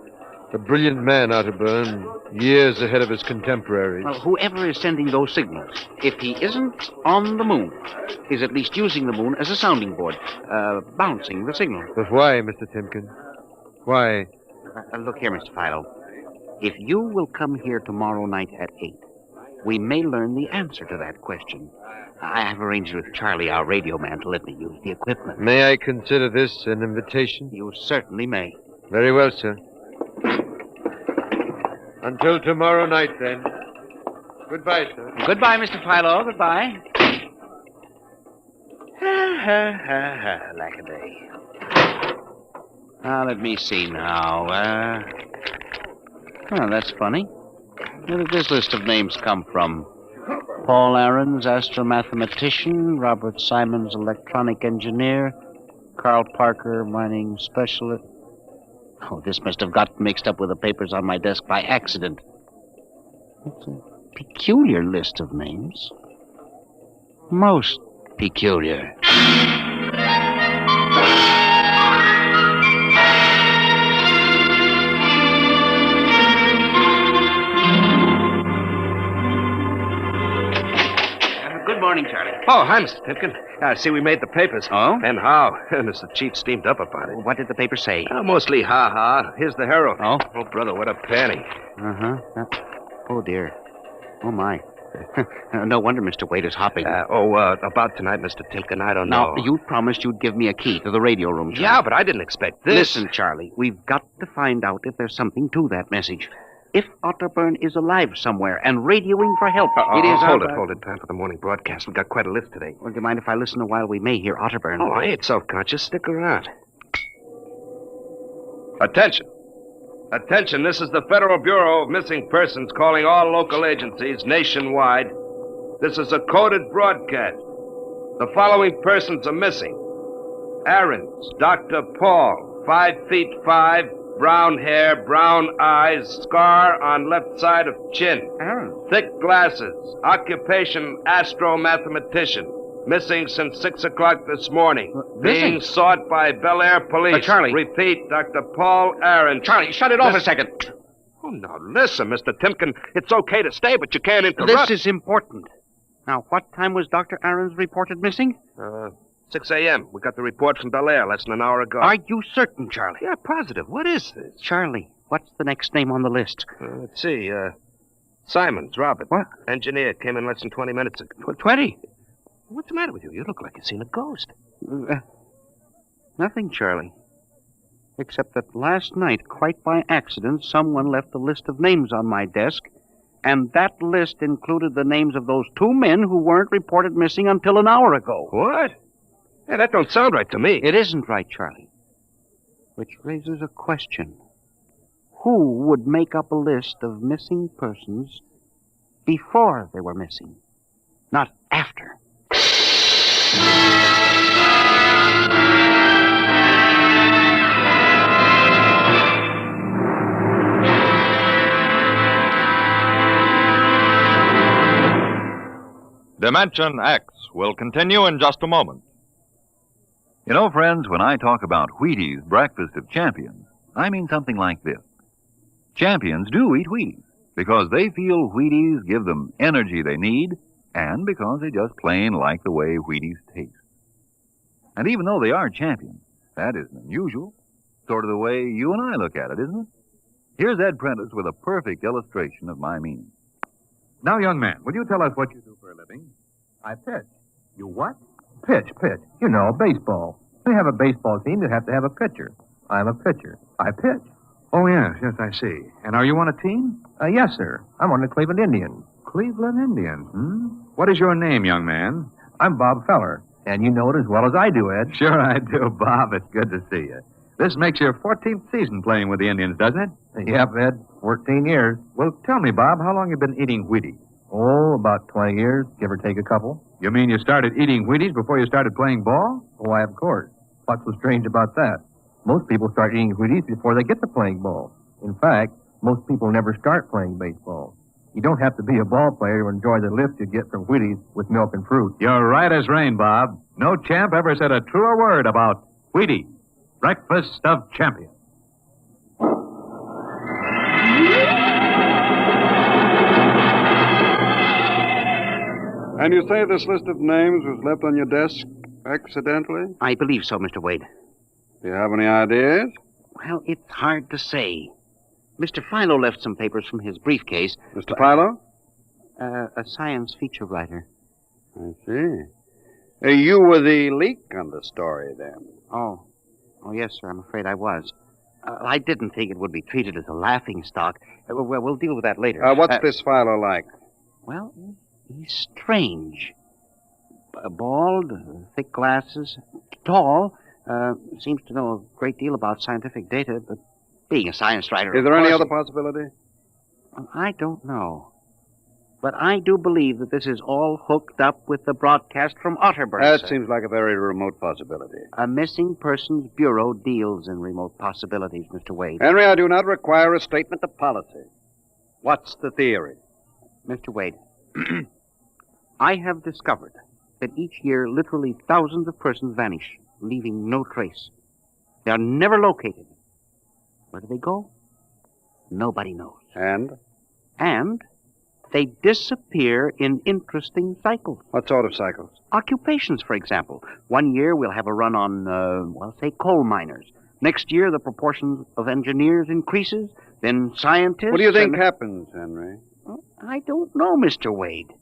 A brilliant man, Otterburn, years ahead of his contemporaries. Well, whoever is sending those signals, if he isn't on the moon, is at least using the moon as a sounding board, bouncing the signal. But why, Mr. Timken? Why? Look here, Mr. Philo. If you will come here tomorrow night at 8, we may learn the answer to that question. I have arranged with Charlie, our radio man, to let me use the equipment. May I consider this an invitation? You certainly may. Very well, sir. Until tomorrow night, then. Goodbye, sir. Goodbye, Mr. Philo. Goodbye. Lack a day. Now, let me see now. Oh, that's funny. Where did this list of names come from? Paul Aarons, astromathematician. Robert Simons, electronic engineer. Carl Parker, mining specialist. Oh, this must have got mixed up with the papers on my desk by accident. It's a peculiar list of names. Most peculiar. Good morning, Charlie. Oh, hi, Mr. Timken. I see we made the papers. Oh? And how? Mr. Chief steamed up about it. What did the paper say? Mostly ha-ha. Here's the Herald. Oh? Oh, brother, what a panty. Uh-huh. Oh, dear. Oh, my. No wonder Mr. Wade is hopping. About tonight, Mr. Timken, I don't know. Now, you promised you'd give me a key to the radio room, Charlie. Yeah, but I didn't expect this. Listen, Charlie, we've got to find out if there's something to that message. If Otterburn is alive somewhere and radioing for help, it is... Hold it. Time for the morning broadcast. We've got quite a list today. Well, do you mind if I listen a while? We may hear Otterburn. Oh, I ain't self-conscious. Stick around. Attention. Attention, this is the Federal Bureau of Missing Persons calling all local agencies nationwide. This is a coded broadcast. The following persons are missing. Aarons, Dr. Paul, 5'5", brown hair, brown eyes, scar on left side of chin. Aaron. Thick glasses. Occupation, astromathematician. Missing since 6 o'clock this morning. Being sought by Bel Air police. Charlie. Repeat, Dr. Paul Aaron. Charlie, shut it off a second. Oh, now listen, Mr. Timken. It's okay to stay, but you can't interrupt. This is important. Now, what time was Dr. Aaron's reported missing? 6 a.m. We got the report from Bel Air less than an hour ago. Are you certain, Charlie? Yeah, positive. What is this? Charlie, what's the next name on the list? Let's see. Simons, Robert. What? Engineer came in less than 20 minutes ago. 20? What's the matter with you? You look like you've seen a ghost. Nothing, Charlie. Except that last night, quite by accident, someone left a list of names on my desk, and that list included the names of those 2 men who weren't reported missing until an hour ago. What? Yeah, that don't sound right to me. It isn't right, Charlie. Which raises a question. Who would make up a list of missing persons before they were missing, not after? Dimension X will continue in just a moment. You know, friends, when I talk about Wheaties Breakfast of Champions, I mean something like this. Champions do eat Wheaties because they feel Wheaties give them energy they need and because they just plain like the way Wheaties taste. And even though they are champions, that isn't unusual. Sort of the way you and I look at it, isn't it? Here's Ed Prentice with a perfect illustration of my meaning. Now, young man, will you tell us what you do for a living? I pitch. You what? Pitch. You know, baseball. They have a baseball team, you have to have a pitcher. I'm a pitcher. I pitch. Oh, yes, I see. And are you on a team? Yes, sir. I'm on the Cleveland Indians. Cleveland Indians, What is your name, young man? I'm Bob Feller, and you know it as well as I do, Ed. Sure I do, Bob. It's good to see you. This makes your 14th season playing with the Indians, doesn't it? Yep, Ed. 14 years. Well, tell me, Bob, how long you been eating Wheaties? Oh, about 20 years, give or take a couple. You mean you started eating Wheaties before you started playing ball? Why, of course. What's so strange about that? Most people start eating Wheaties before they get to playing ball. In fact, most people never start playing baseball. You don't have to be a ball player to enjoy the lift you get from Wheaties with milk and fruit. You're right as rain, Bob. No champ ever said a truer word about Wheaties, breakfast of champions. And you say this list of names was left on your desk accidentally? I believe so, Mr. Wade. Do you have any ideas? Well, it's hard to say. Mr. Philo left some papers from his briefcase. Mr. Philo? A science feature writer. I see. You were the leak on the story, then. Oh, yes, sir. I'm afraid I was. I didn't think it would be treated as a laughing stock. We'll deal with that later. What's this Philo like? Well, he's strange. Bald, thick glasses, tall, seems to know a great deal about scientific data, but being a science writer... Is there any other possibility? I don't know. But I do believe that this is all hooked up with the broadcast from Otterburn. That seems like a very remote possibility. A missing persons bureau deals in remote possibilities, Mr. Wade. Henry, I do not require a statement of policy. What's the theory? Mr. Wade, I have discovered that each year literally thousands of persons vanish, leaving no trace. They are never located. Where do they go? Nobody knows. And they disappear in interesting cycles. What sort of cycles? Occupations, for example. One year we'll have a run on, say, coal miners. Next year the proportion of engineers increases. Then scientists... What do you think happens, Henry? I don't know, Mr. Wade.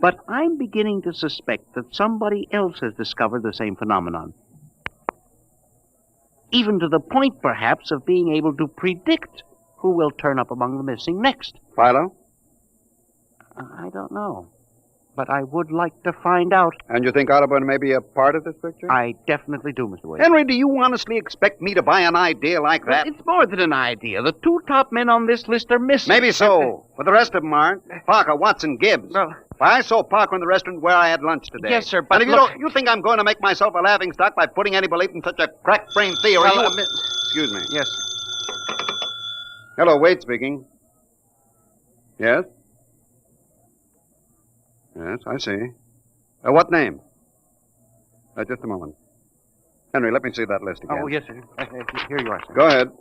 But I'm beginning to suspect that somebody else has discovered the same phenomenon. Even to the point, perhaps, of being able to predict who will turn up among the missing next. Philo? I don't know. But I would like to find out. And you think Otterburn may be a part of this picture? I definitely do, Mr. Wade. Henry, do you honestly expect me to buy an idea like that? Well, it's more than an idea. The two top men on this list are missing. Maybe so. But the rest of them aren't. Parker, Watson, Gibbs. Well, I saw Parker in the restaurant where I had lunch today. Yes, sir, but and if you think I'm going to make myself a laughing stock by putting any belief in such a crack-brained theory? Well, Excuse me. Yes. Hello, Wade speaking. Yes? Yes, I see. What name? Just a moment. Henry, let me see that list again. Oh, yes, sir. Here you are, sir. Go ahead.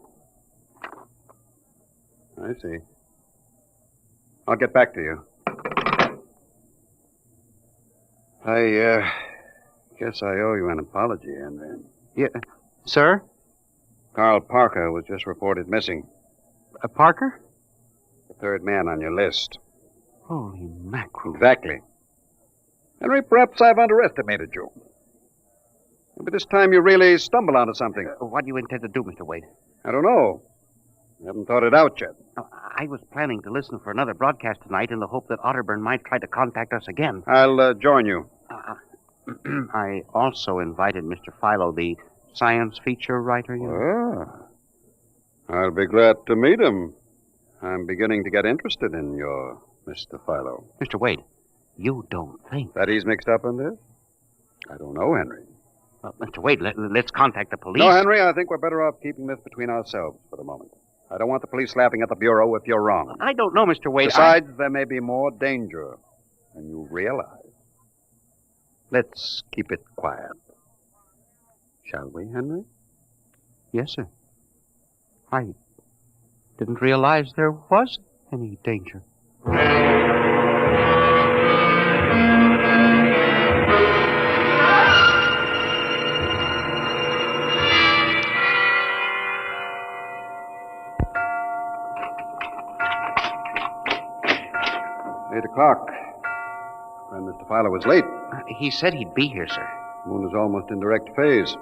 I see. I'll get back to you. I guess I owe you an apology, Henry. Yeah. Sir? Carl Parker was just reported missing. Parker? The third man on your list. Holy mackerel. Exactly. Henry, perhaps I've underestimated you. Maybe this time you really stumble onto something. What do you intend to do, Mr. Wade? I don't know. I haven't thought it out yet. I was planning to listen for another broadcast tonight in the hope that Otterburn might try to contact us again. I'll join you. I also invited Mr. Philo, the science feature writer. I'll be glad to meet him. I'm beginning to get interested in your Mr. Philo. Mr. Wade, you don't think... that he's mixed up in this? I don't know, Henry. Well, Mr. Wade, let's contact the police. No, Henry, I think we're better off keeping this between ourselves for the moment. I don't want the police laughing at the Bureau if you're wrong. I don't know, Mr. Wade. Besides, there may be more danger than you realize. Let's keep it quiet. Shall we, Henry? Yes, sir. I didn't realize there was any danger. 8 o'clock. And Mr. Filer was late. He said he'd be here, sir. Moon is almost in direct phase.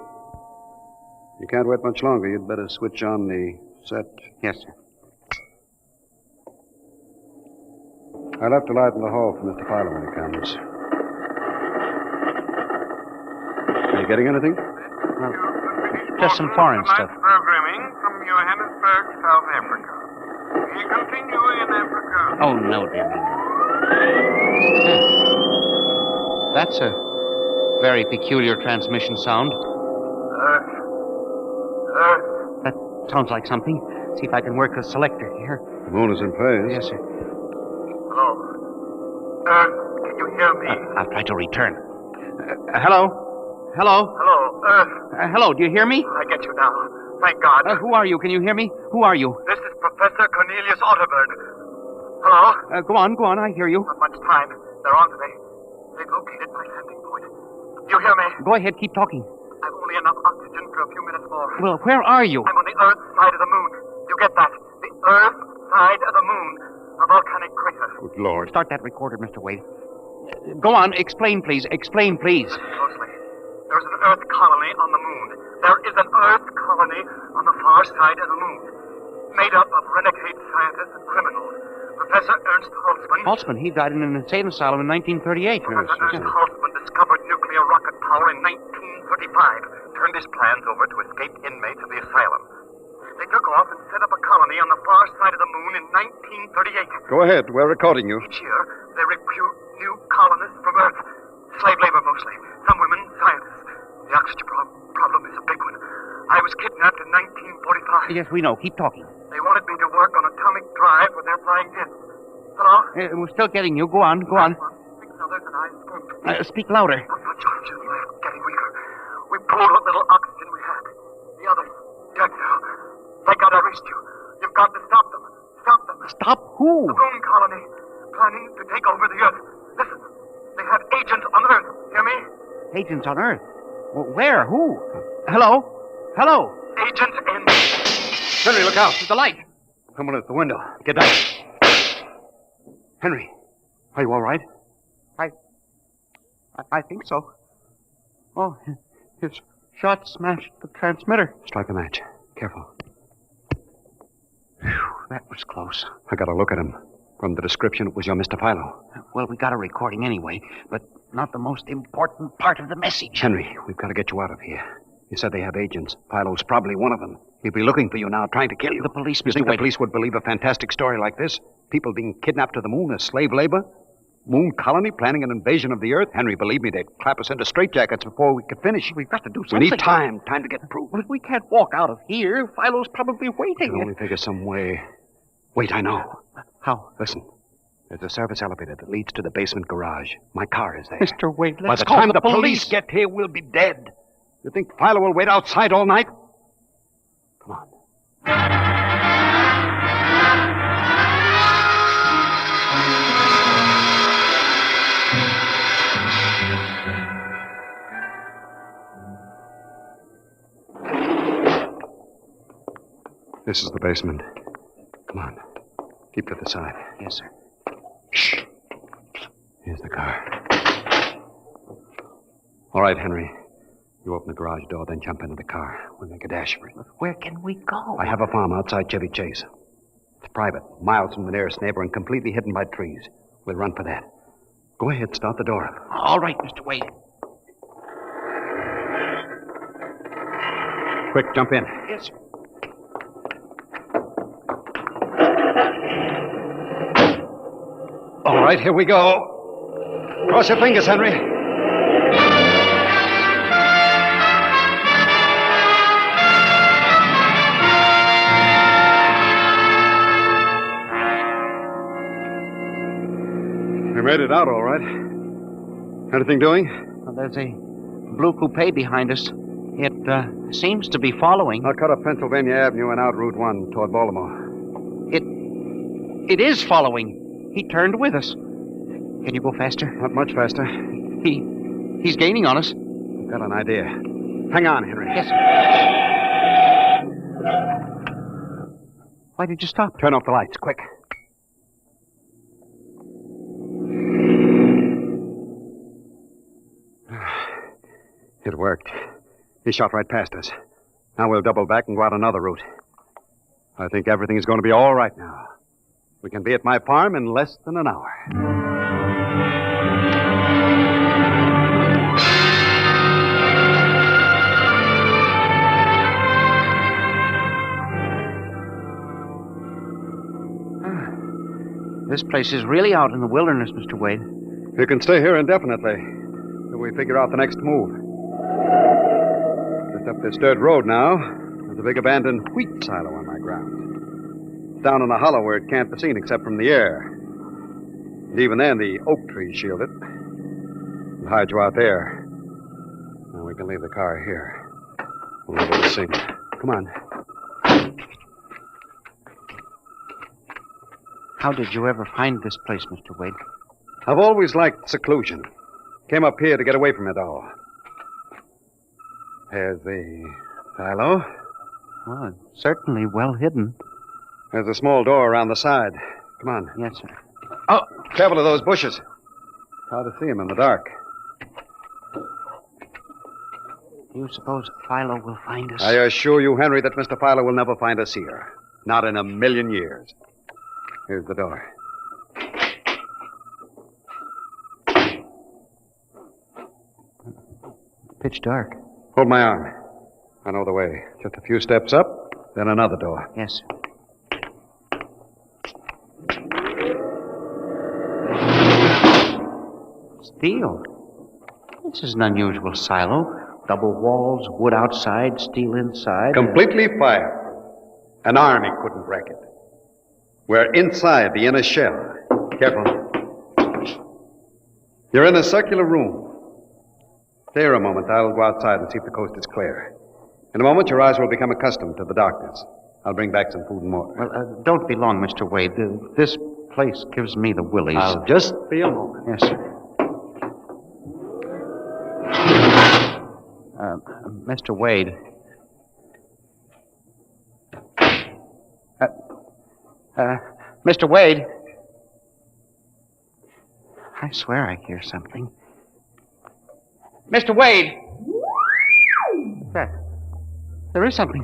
You can't wait much longer. You'd better switch on the Set. Yes, sir. I left a light in the hall for Mr. Philo when he comes. Are you getting anything? Just some foreign stuff. Programming from Johannesburg, South Africa. We continue in Africa. Oh, no, dear me. That's a very peculiar transmission sound. That sounds like something. See if I can work the selector here. The moon is in phase. Yes, sir. Hello. Can you hear me? I'll try to return. Hello? Hello? Hello, Earth. Hello, do you hear me? I get you now. Thank God. Who are you? Can you hear me? Who are you? This is Professor Cornelius Otterberg. Hello? Go on, I hear you. Not much time. They're on today. They've located my landing point. You hear me? Go ahead, keep talking. I've only enough oxygen for a few minutes more. Well, where are you? I'm on the Earth side of the moon. You get that? The Earth side of the moon. A volcanic crater. Good Lord. Start that recorder, Mr. Wade. Go on, explain, please. Explain, please. Closely. There's an Earth colony on the moon. There is an Earth colony on the far side of the moon. Made up of renegade scientists and criminals. Professor Ernst Holtzman. Holtzman, he died in an insane asylum in 1938. Professor Ernst Holtzman discovered nuclear rocket power in 1935. Turned his plans over to escaped inmates of the asylum. They took off and set up a colony on the far side of the moon in 1938. Go ahead. We're recording you. Each year, they recruit new colonists from Earth. Slave labor mostly. Some women, scientists. The oxygen problem is a big one. I was kidnapped in 1945. Yes, we know. Keep talking. They wanted me to work on atomic drive with their flying discs. Hello? We're still getting you. Go on. Six others and I escaped. Speak louder. I'm getting weaker. We pulled what little oxygen we had. The others, dead now. They gotta arrest you. You've got to stop them. Stop them. Stop who? The moon colony. Planning to take over the Earth. Listen. They have agents on Earth. Hear me? Agents on Earth? Well, where? Who? Hello? Agents in... Henry, look out. The light. Someone at the window. Get down. Henry, are you all right? I think so. Oh, his shot smashed the transmitter. Strike a match. Careful. Whew, that was close. I got a look at him. From the description, it was your Mr. Philo. Well, we got a recording anyway, but not the most important part of the message. Henry, we've got to get you out of here. You said they have agents. Philo's probably one of them. He'll be looking for you now, trying to kill you. The police, You Mr. think Wade. the police would believe a fantastic story like this? People being kidnapped to the moon as slave labor? Moon colony planning an invasion of the Earth? Henry, believe me, they'd clap us into straitjackets before we could finish. We've got to do We something. need time to get proof. Well, we can't walk out of here. Philo's probably We waiting. can only figure some way. Wait, I know. How? Listen. There's a service elevator that leads to the basement garage. My car is there. Mr. Wade, By let's the call time the the police get here, we'll be dead. You think Philo will wait outside all night? Come on. This is the basement. Come on. Keep to the side. Yes, sir. Shh. Here's the car. All right, Henry. You open the garage door, then jump into the car. We'll make a dash for it. Where can we go? I have a farm outside Chevy Chase. It's private, miles from the nearest neighbor and completely hidden by trees. We'll run for that. Go ahead, start the door up. All right, Mr. Wade. Quick, jump in. Yes, sir. All right, here we go. Cross your fingers, Henry. We made it out all right. Anything doing? Well, there's a blue coupe behind us. It seems to be following. I'll cut up Pennsylvania Avenue and out Route 1 toward Baltimore. It is following. He turned with us. Can you go faster? Not much faster. He's gaining on us. I've got an idea. Hang on, Henry. Yes, sir. Why did you stop? Turn off the lights, quick. It worked. He shot right past us. Now we'll double back and go out another route. I think everything's going to be all right now. We can be at my farm in less than an hour. This place is really out in the wilderness, Mr. Wade. You can stay here indefinitely till we figure out the next move. Just up this dirt road now, there's a big abandoned wheat silo on my ground. It's down in a hollow where it can't be seen except from the air. And even then, the oak trees shield it. We'll hide you out there. Now we can leave the car here. We'll leave it to sing. Come on. How did you ever find this place, Mr. Wade? I've always liked seclusion. Came up here to get away from it all. There's the silo. Well, it's certainly well hidden. There's a small door around the side. Come on. Yes, sir. Oh, careful of those bushes. Hard to see them in the dark. Do you suppose Philo will find us? I assure you, Henry, that Mr. Philo will never find us here. Not in a million years. Here's the door. Pitch dark. Hold my arm. I know the way. Just a few steps up, then another door. Yes, sir. Steel. This is an unusual silo. Double walls, wood outside, steel inside. Completely fireproof. An army couldn't wreck it. We're inside the inner shell. Careful. You're in a circular room. Stay here a moment. I'll go outside and see if the coast is clear. In a moment, your eyes will become accustomed to the darkness. I'll bring back some food and water. Well, don't be long, Mr. Wade. This place gives me the willies. I'll just be a moment. Yes, sir. Mr. Wade. Mr. Wade. I swear I hear something. Mr. Wade! There is something.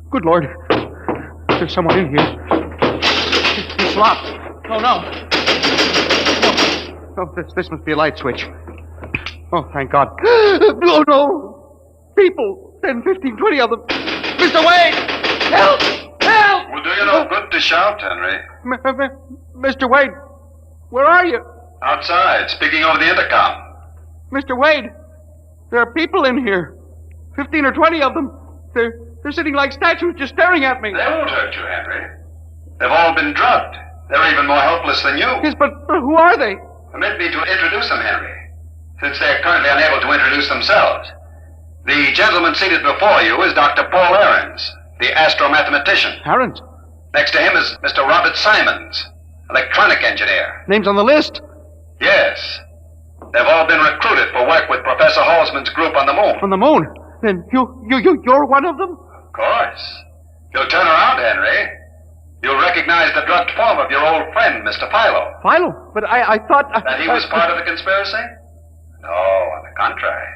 Good Lord. There's someone in here. It's locked. Oh, no. Oh, this must be a light switch. Oh, thank God. Oh, no. People. 10, 15, 20 of them. Mr. Wade! Help! Help! Will do you no good to shout, Henry. Mr. Wade, where are you? Outside, speaking over the intercom. Mr. Wade, there are people in here. 15 or 20 of them. They're sitting like statues just staring at me. They won't hurt you, Henry. They've all been drugged. They're even more helpless than you. Yes, but who are they? Permit me to introduce them, Henry, since they're currently unable to introduce themselves. The gentleman seated before you is Dr. Paul Ahrens, the astromathematician. Ahrens? Next to him is Mr. Robert Simons, electronic engineer. Names on the list? Yes. They've all been recruited for work with Professor Halsman's group on the moon. On the moon? Then you're one of them? Of course. You'll turn around, Henry. You'll recognize the drugged form of your old friend, Mr. Philo. Philo? But I thought... That he was part of the conspiracy? No, on the contrary.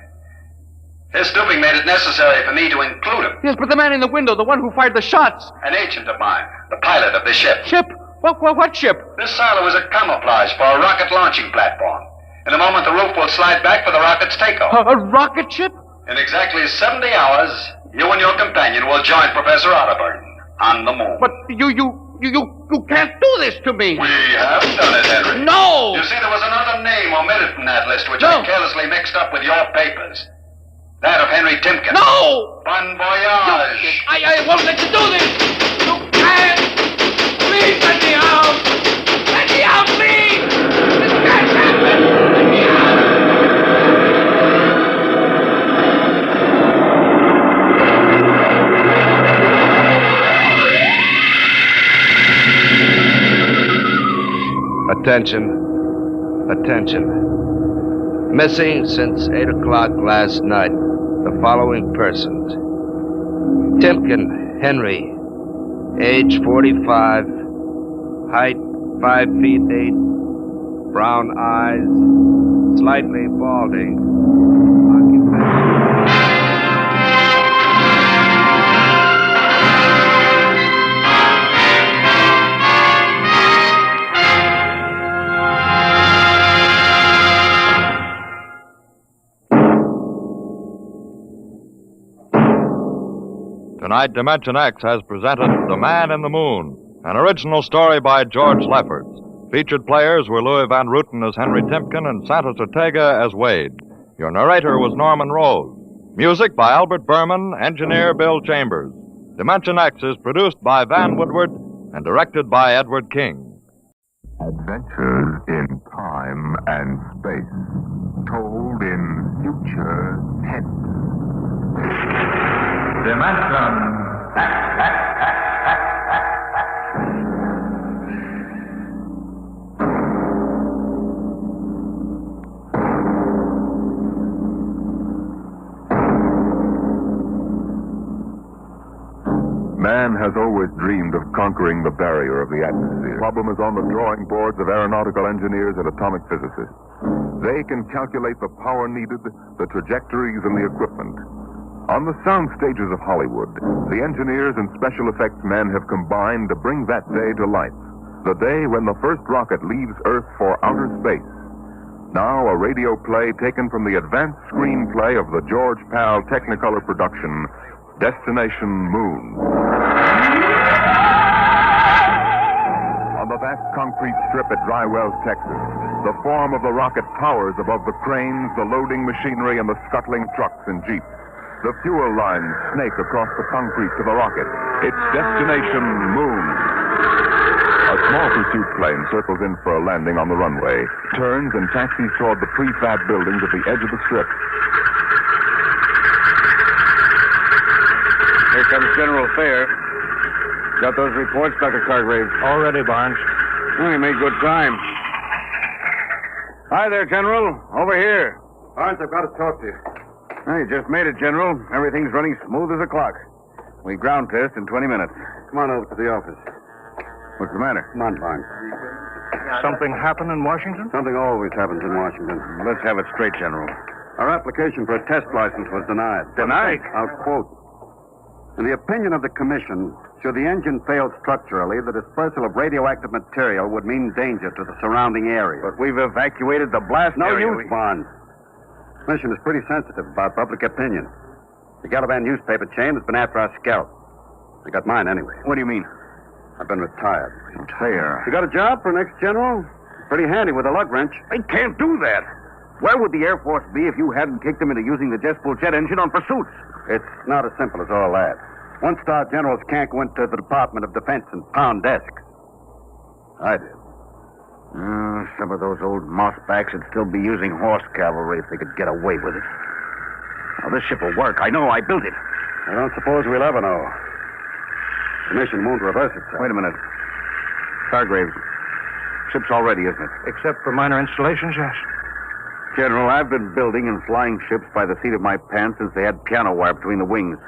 His stooping made it necessary for me to include him. Yes, but the man in the window, the one who fired the shots. An agent of mine, the pilot of the ship. Ship? What ship? This silo is a camouflage for a rocket launching platform. In a moment, the roof will slide back for the rocket's takeoff. A rocket ship? In exactly 70 hours, you and your companion will join Professor Otterburn on the moon. But you can't do this to me. We have done it, Henry. No! You see, there was another name omitted from that list, which I carelessly mixed up with your papers. That of Henry Timken. No! Bon voyage. I won't let you do this. You can't. Please let me out. Let me out, please. This can't happen. Let me out. Attention. Attention. Missing since 8 o'clock last night. The following persons. Timken Henry, age 45, height 5 feet 8, brown eyes, slightly balding, occupation. Tonight, Dimension X has presented The Man in the Moon, an original story by George Lefferts. Featured players were Louis Van Rooten as Henry Timpkin and Santos Ortega as Wade. Your narrator was Norman Rose. Music by Albert Berman, engineer Bill Chambers. Dimension X is produced by Van Woodward and directed by Edward King. Adventures in time and space, told in future tense. Dimension. Man has always dreamed of conquering the barrier of the atmosphere. The problem is on the drawing boards of aeronautical engineers and atomic physicists. They can calculate the power needed, the trajectories, and the equipment. On the sound stages of Hollywood, the engineers and special effects men have combined to bring that day to life. The day when the first rocket leaves Earth for outer space. Now a radio play taken from the advanced screenplay of the George Pal Technicolor production, Destination Moon. On the vast concrete strip at Dry Wells, Texas, the form of the rocket towers above the cranes, the loading machinery, and the scuttling trucks and jeeps. The fuel lines snake across the concrete to the rocket. It's Destination Moon. A small pursuit plane circles in for a landing on the runway, turns and taxis toward the prefab buildings at the edge of the strip. Here comes General Fair. Got those reports, Dr. Cargrave? All ready, Barnes. Oh, you made good time. Hi there, General. Over here. Barnes, I've got to talk to you. Hey, you just made it, General. Everything's running smooth as a clock. We ground test in 20 minutes. Come on over to the office. What's the matter? Come on, Barnes. Something happened in Washington? Something always happens in Washington. Let's have it straight, General. Our application for a test license was denied. Denied? I'll quote. In the opinion of the commission, should the engine fail structurally, the dispersal of radioactive material would mean danger to the surrounding area. But we've evacuated the blast No area. use, Barnes. The commission is pretty sensitive about public opinion. The Galavan newspaper chain has been after our scalp. They got mine anyway. What do you mean? I've been retired. Fair. You got a job for next general? Pretty handy with a lug wrench. They can't do that. Where would the Air Force be if you hadn't kicked them into using the jet fuel jet engine on pursuits? It's not as simple as all that. One-star generals can't go into the Department of Defense and pound desks. I did. Some of those old mossbacks would still be using horse cavalry if they could get away with it. Now, this ship will work. I know. I built it. I don't suppose we'll ever know. The mission won't reverse itself. Wait a minute. Cargraves, ship's all ready, isn't it? Except for minor installations, yes. General, I've been building and flying ships by the seat of my pants since they had piano wire between the wings.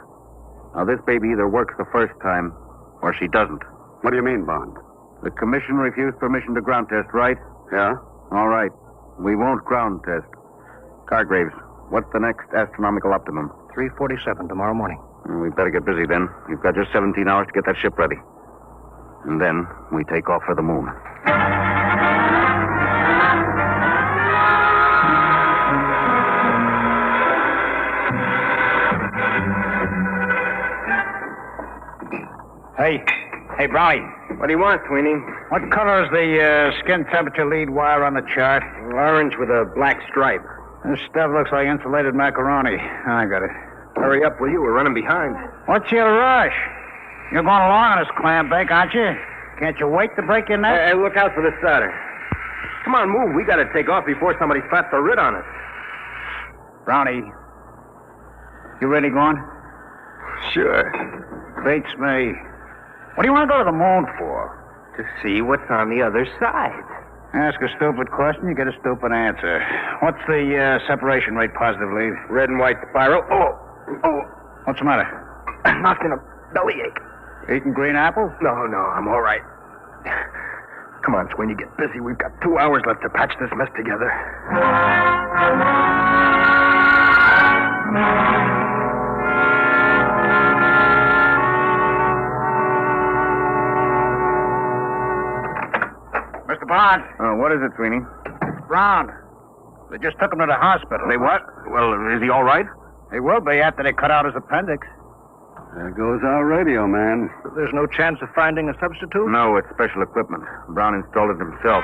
Now, this baby either works the first time or she doesn't. What do you mean, Bond? The commission refused permission to ground test, right? Yeah? All right. We won't ground test. Cargraves, what's the next astronomical optimum? 3:47 tomorrow morning. We better get busy then. You've got just 17 hours to get that ship ready. And then we take off for the moon. Hey, Brownie. What do you want, Sweeney? What color is the skin temperature lead wire on the chart? Orange with a black stripe. This stuff looks like insulated macaroni. I got it. Hurry up, will you? We're running behind. What's your rush? You're going along on this clam bake, aren't you? Can't you wait to break your neck? Hey, look out for the starter. Come on, move. We got to take off before somebody flats a writ on us. Brownie, you really going? Sure. Beats me. What do you want to go to the moon for? To see what's on the other side. Ask a stupid question, you get a stupid answer. What's the separation rate, positive lead? Red and white spiral. Oh. What's the matter? Knocked in a bellyache. Eating green apples? No, I'm all right. Come on, Sweeney, get busy. We've got 2 hours left to patch this mess together. Mr. Bond. What is it, Sweeney? Brown. They just took him to the hospital. They what? Well, is he all right? He will be after they cut out his appendix. There goes our radio, man. There's no chance of finding a substitute? No, it's special equipment. Brown installed it himself.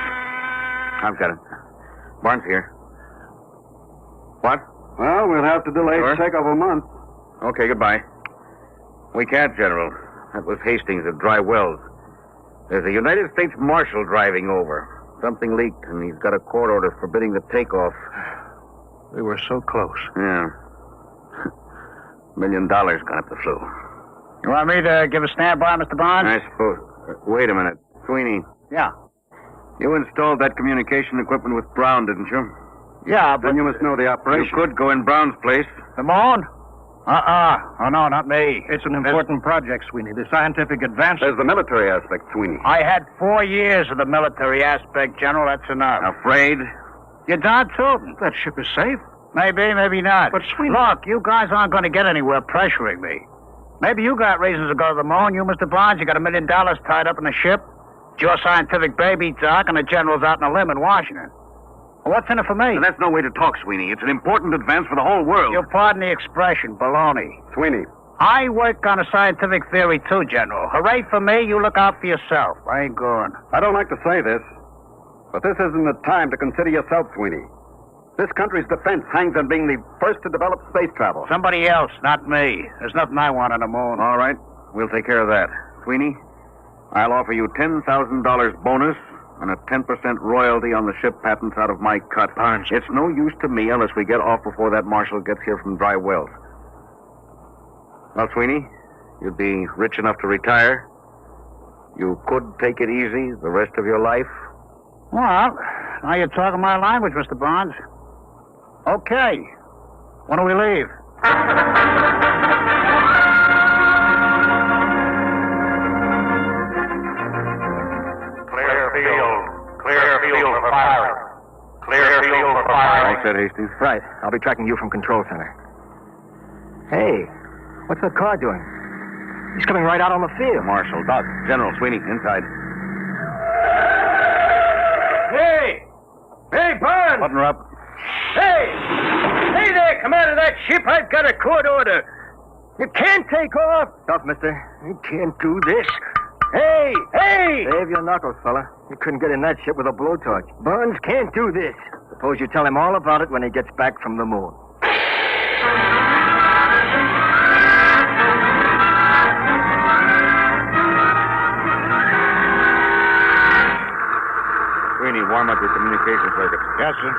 I've got it. Barnes here. What? Well, we'll have to delay the takeoff a month. Okay, goodbye. We can't, General. That was Hastings at Dry Wells. There's a United States Marshal driving over. Something leaked, and he's got a court order forbidding the takeoff. We were so close. Yeah. $1 million gone up the flue. You want me to give a standby, Mr. Barnes? I suppose. Wait a minute. Sweeney. Yeah. You installed that communication equipment with Brown, didn't you? Yeah, but... Then you must know the operation. You could go in Brown's place. The moon? Oh, no, not me. It's an important project, Sweeney. The scientific advance... There's the military aspect, Sweeney. I had 4 years of the military aspect, General. That's enough. Afraid? You're darn tootin'. That ship is safe. Maybe, maybe not. But, Sweeney... Look, you guys aren't going to get anywhere pressuring me. Maybe you got reasons to go to the moon. You, Mr. Barnes, you got $1 million tied up in the ship. It's your scientific baby, Doc, and the General's out on a limb in Washington. Well, what's in it for me? Now, that's no way to talk, Sweeney. It's an important advance for the whole world. You pardon the expression, baloney. Sweeney. I work on a scientific theory, too, General. Hooray for me, you look out for yourself. I ain't going. I don't like to say this, but this isn't the time to consider yourself, Sweeney. This country's defense hangs on being the first to develop space travel. Somebody else, not me. There's nothing I want on the moon. All right. We'll take care of that. Sweeney, I'll offer you $10,000 bonus and a 10% royalty on the ship patents out of my cut. Barnes. It's no use to me unless we get off before that marshal gets here from Dry Wells. Well, Sweeney, you'd be rich enough to retire. You could take it easy the rest of your life. Well, now you're talking my language, Mr. Barnes. Okay. When do we leave? Clear field for firing. Clear field for firing. All set, Hastings. Right. I'll be tracking you from Control Center. Hey, what's that car doing? He's coming right out on the field. Marshal, Doc, General, Sweeney, inside. Hey! Hey, Barnes! Button her up. Hey! Hey there, commander of that ship. I've got a court order. You can't take off. Stop, mister. You can't do this. Hey! Hey! Save your knuckles, fella. You couldn't get in that ship with a blowtorch. Barnes can't do this. Suppose you tell him all about it when he gets back from the moon. Sweeney, warm up your communication circuit. Yes, sir.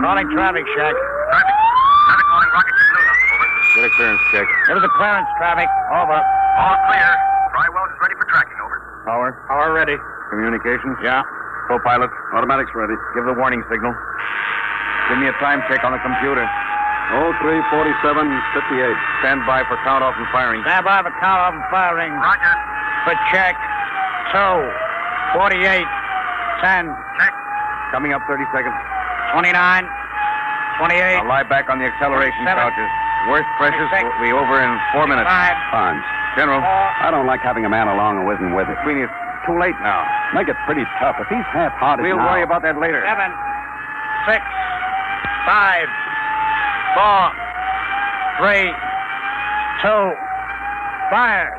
Calling traffic, Shack. Traffic calling rocket to Lunar. Over. Get a clearance check. Give us a clearance, traffic. Over. All clear. Dry Wells is ready for tracking. Over. Power ready. Communications? Yeah. Co-pilot? Automatics ready. Give the warning signal. Give me a time check on the computer. 03:47:58. Stand by for count-off and firing. Stand by for count-off and firing. Roger. For check. 2:48. 10. Check. Coming up 30 seconds. 29. 28. I'll lie back on the acceleration 7. couches. Worst pressures 6. will be over in 4 minutes. 5. Barnes. General. 4. I don't like having a man along who isn't with it. Sweeney, it's too late now. Make it pretty tough. If he's half-hearted We'll now... worry about that later. 7. 6. 5. 4. 3. 2. Fire.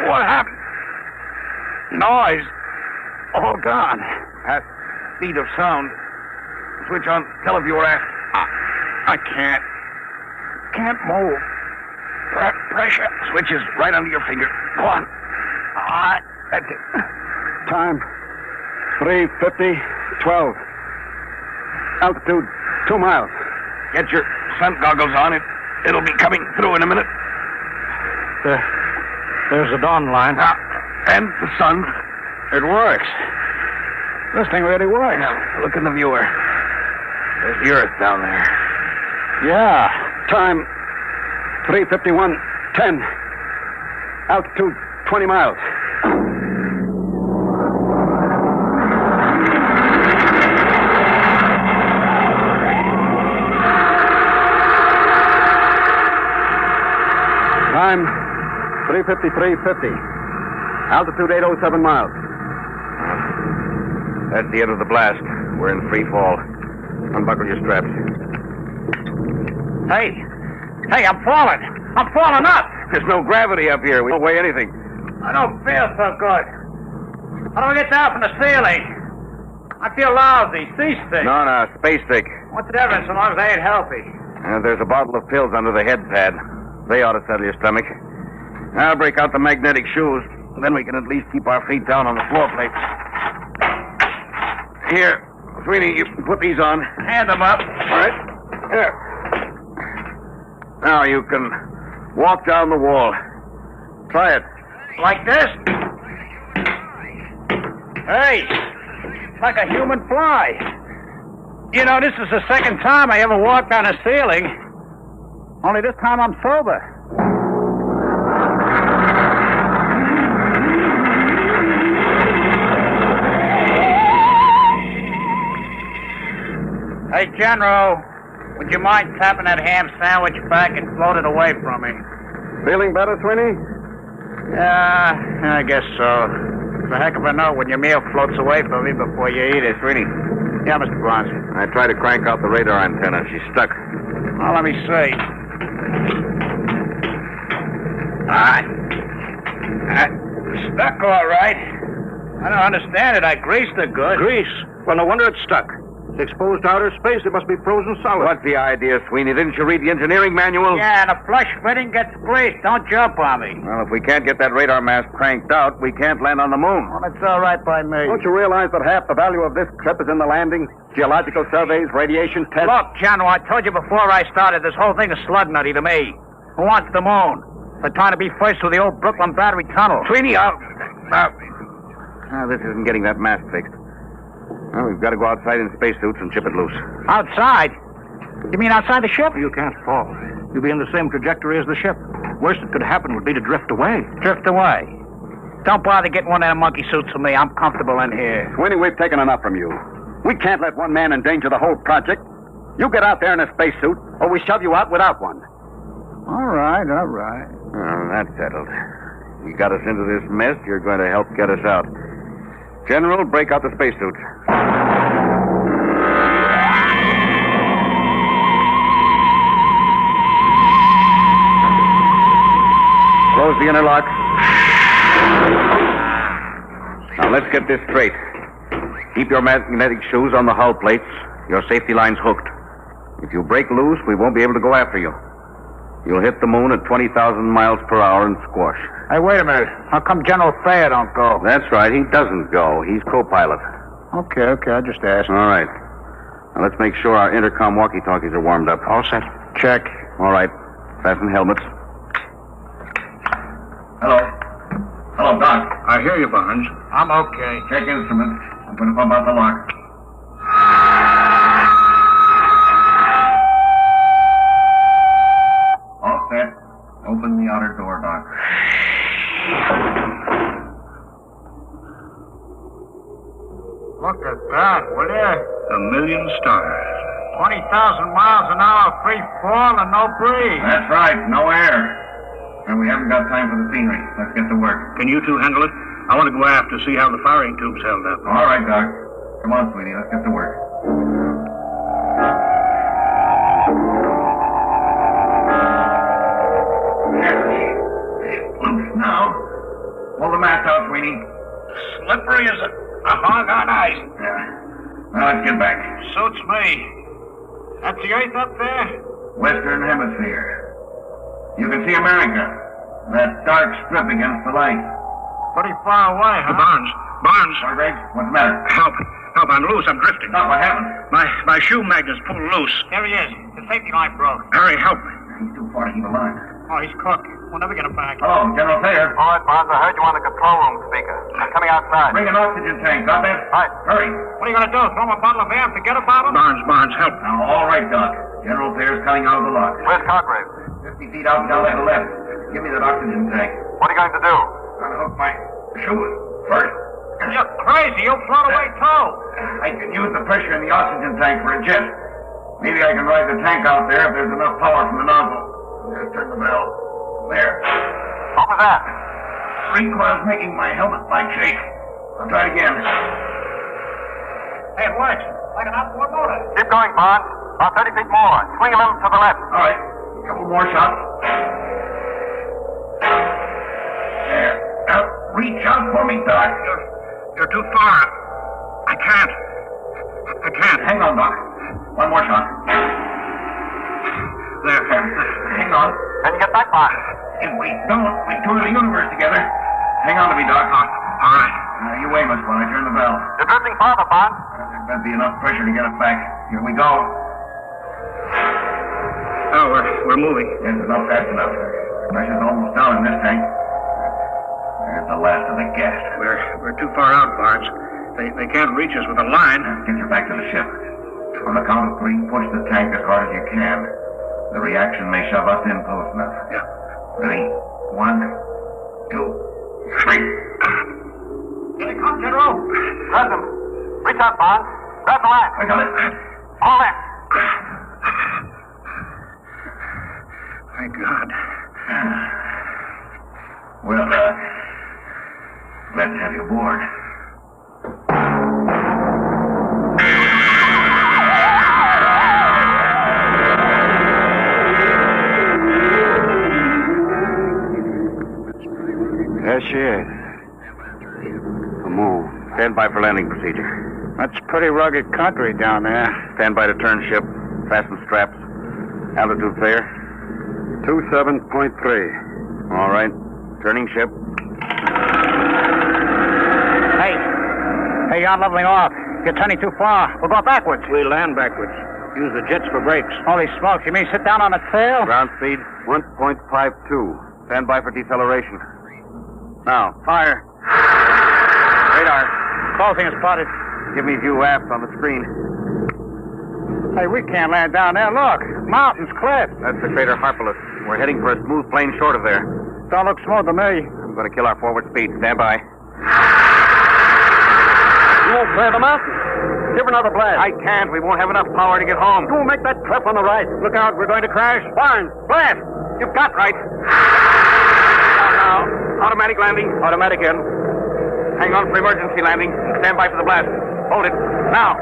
What happened? Noise. All gone. At speed of sound. Switch on televiewer aft. I can't. Can't move. Pressure. Switch is right under your finger. Go on. That's it. Time. 3:50:12. Altitude 2 miles. Get your sun goggles on. It'll be coming through in a minute. There's the dawn line. And the sun. It works. This thing really works. Now, look in the viewer. There's the Earth down there. Yeah. Time. 3:51:10. Altitude 20 miles. Time. 3:53:50. Altitude 807 miles. That's the end of the blast. We're in free fall. Unbuckle your straps. Hey! Hey, I'm falling! I'm falling up! There's no gravity up here. We don't weigh anything. I don't feel so good. How do I get down from the ceiling? I feel lousy, seasick. No, space sick. What's the difference so long as I ain't healthy? There's a bottle of pills under the head pad. They ought to settle your stomach. I'll break out the magnetic shoes. Then we can at least keep our feet down on the floor plates. Here, sweetie, you put these on. Hand them up. All right. Here. Now you can walk down the wall. Try it. Like this? Hey, like a human fly. You know, this is the second time I ever walked on a ceiling. Only this time I'm sober. Hey, General, would you mind tapping that ham sandwich back and float it away from me? Feeling better, Sweeney? Yeah, I guess so. It's a heck of a note when your meal floats away from me before you eat it. Sweeney. Yeah, Mr. Barnes. I tried to crank out the radar antenna. She's stuck. Well, let me see. Stuck all right. I don't understand it. I greased it good. Grease? Well, no wonder it's stuck. It's exposed to outer space. It must be frozen solid. What's the idea, Sweeney? Didn't you read the engineering manual? Yeah, and a flush fitting gets greased. Don't jump on me. Well, if we can't get that radar mast cranked out, we can't land on the moon. Well, it's all right by me. Don't you realize that half the value of this trip is in the landing? Geological surveys, radiation tests. Look, General, I told you before I started, this whole thing is slug nutty to me. Who wants the moon? They're trying to be first with the old Brooklyn Battery Tunnel. Sweeney, this isn't getting that mast fixed. Well, we've got to go outside in spacesuits and chip it loose. Outside? You mean outside the ship? You can't fall. You'll be in the same trajectory as the ship. Worst that could happen would be to drift away. Drift away? Don't bother getting one of them monkey suits for me. I'm comfortable in here. Sweeney, we've taken enough from you. We can't let one man endanger the whole project. You get out there in a spacesuit, or we shove you out without one. All right. Oh, that's settled. You got us into this mess, you're going to help get us out. General, break out the spacesuits. Close the inner lock. Now, let's get this straight. Keep your magnetic shoes on the hull plates. Your safety line's hooked. If you break loose, we won't be able to go after you. You'll hit the moon at 20,000 miles per hour and squash. Hey, wait a minute. How come General Thayer don't go? That's right. He doesn't go. He's co-pilot. Okay. I just asked. All right. Now, let's make sure our intercom walkie-talkies are warmed up. All set. Check. All right. Fasten helmets. Hello, Doc. I hear you, Barnes. I'm okay. Check instruments. I'm going to pump out the lock. All set. Open the outer door, Doc. Look at that, will you? 1,000,000 stars. 20,000 miles an hour free fall and no breeze. That's right. No air. And we haven't got time for the scenery. Let's get to work. Can you two handle it? I want to go aft to see how the firing tube's held up. All right, Doc. Come on, sweetie. Let's get to work. Loose now. Pull the mast out, sweetie. Slippery as a hog on ice. Yeah. Now let's get back. Suits me. That's the Earth up there? Western Hemisphere. You can see America. That dark strip against the light. Pretty far away, huh? Barnes. All right, what's the matter? Help, I'm loose. I'm drifting. Doc, what happened? My shoe magnet's pulled loose. There he is. The safety line broke. Hurry, help. He's too far to keep alive. Oh, he's cooked. We'll never get him back. Hello, General Thayer. All right, Barnes, I heard you on the control room speaker. I'm coming outside. Bring an oxygen tank, got that? Right. Hurry. What are you going to do? Throw him a bottle of air and forget about him? Barnes, help. Now, all right, Doc. General Thayer's coming out of the lock. Where's Congrave? 50 feet out down that left. Give me that oxygen tank. What are you going to do? Trying to hook my shoe first. You're crazy. You'll float away, too. I can use the pressure in the oxygen tank for a jet. Maybe I can ride the tank out there if there's enough power from the nozzle. Just turn the bell. There. What was that? Recoil's making my helmet light shake. I'll try it again. Hey, it works. Like an outboard motor. Keep going, Barnes. About 30 feet more. Swing a little to the left. All right. A couple more shots. There. Now, reach out for me, Doc. You're too far. I can't. Hang on, Doc. One more shot. There. Hang on. Can you get back, Barnes? If we don't, we tour the universe together. Hang on to me, Doc. All right. You aim us when I turn the bell. You're drifting farther, Barnes. There better be enough pressure to get us back. Here we go. Oh, we're moving. Yes, not fast enough. Pressure's almost down in this tank. There's the last of the gas. We're too far out, Barnes. They can't reach us with a line. Get you back to the ship. On the count of 3, push the tank as hard as you can. The reaction may shove us in close enough. Yeah. Ready? 1, 2, 3. Here he comes, General. Grab them. Reach out, Barnes. Grab the line. I got it. All in. Thank God. Well, glad to have you aboard. There she is. The moon. Stand by for landing procedure. That's pretty rugged country down there. Stand by to turn ship. Fasten straps. Altitude clear. 27.3. All right. Turning ship. Hey, you're leveling off. You're turning too far. We'll go backwards. We land backwards. Use the jets for brakes. Holy smokes, you mean sit down on the tail? Ground speed 1.52. Stand by for deceleration. Now, fire. Radar. Closing is spotted. Give me view aft on the screen. Hey, we can't land down there. Look, mountains, cliffs. That's the crater Harpalus. We're heading for a smooth plane short of there. Don't look smooth to me. I'm going to kill our forward speed. Stand by. You won't clear the mountain. Give another blast. I can't. We won't have enough power to get home. You make that cliff on the right. Look out, we're going to crash. Barnes, blast. You've got right. Now, automatic landing. Automatic in. Hang on for emergency landing. Stand by for the blast. Hold it. Now.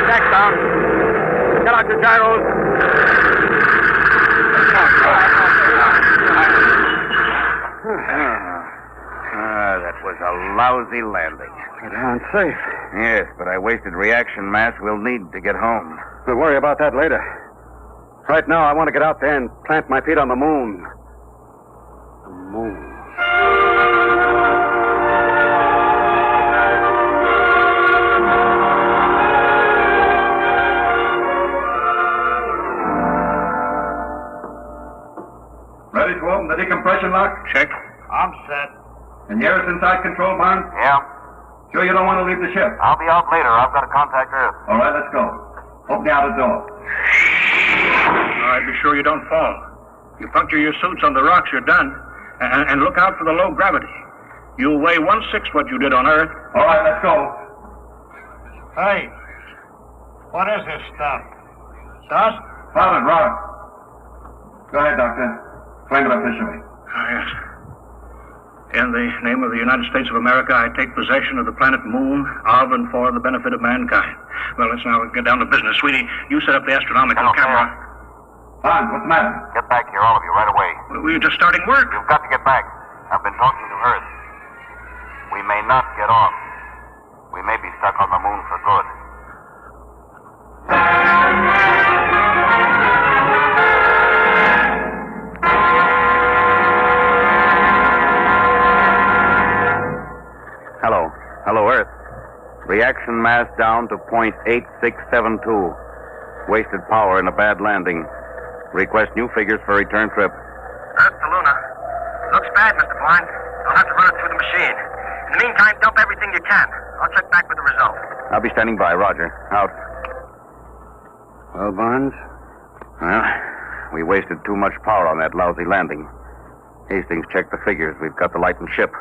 Jack down. Get out your gyros. That was a lousy landing. Darn safe. Yes, but I wasted reaction mass we'll need to get home. We'll worry about that later. Right now, I want to get out there and plant my feet on the moon. The moon. Ready to open the decompression lock? Check. I'm set. And you're inside control, Barnes? Yeah. Sure you don't want to leave the ship? I'll be out later. I've got to contact Earth. All right, let's go. Open the outer door. All right, be sure you don't fall. You puncture your suits on the rocks, you're done. And look out for the low gravity. You'll weigh 1/6 what you did on Earth. All right, let's go. Hey, what is this stuff? Dust? Solid rock. Go ahead, Doctor. Claim it officially. Oh, yes. In the name of the United States of America, I take possession of the planet Moon of and for the benefit of mankind. Well, let's now get down to business. Sweetie, you set up the astronomical camera. Barnes, what's the matter? Get back here, all of you, right away. We were just starting work. You've got to get back. I've been talking to Earth. We may not get off. We may be stuck on the moon for good. Hello. Hello, Earth. Reaction mass down to 0.8672. Wasted power in a bad landing. Request new figures for return trip. Earth to lunar. Looks bad, Mr. Barnes. I'll have to run it through the machine. In the meantime, dump everything you can. I'll check back with the results. I'll be standing by. Roger. Out. Well, Barnes? Well, we wasted too much power on that lousy landing. Hastings checked the figures. We've got the lightened ship.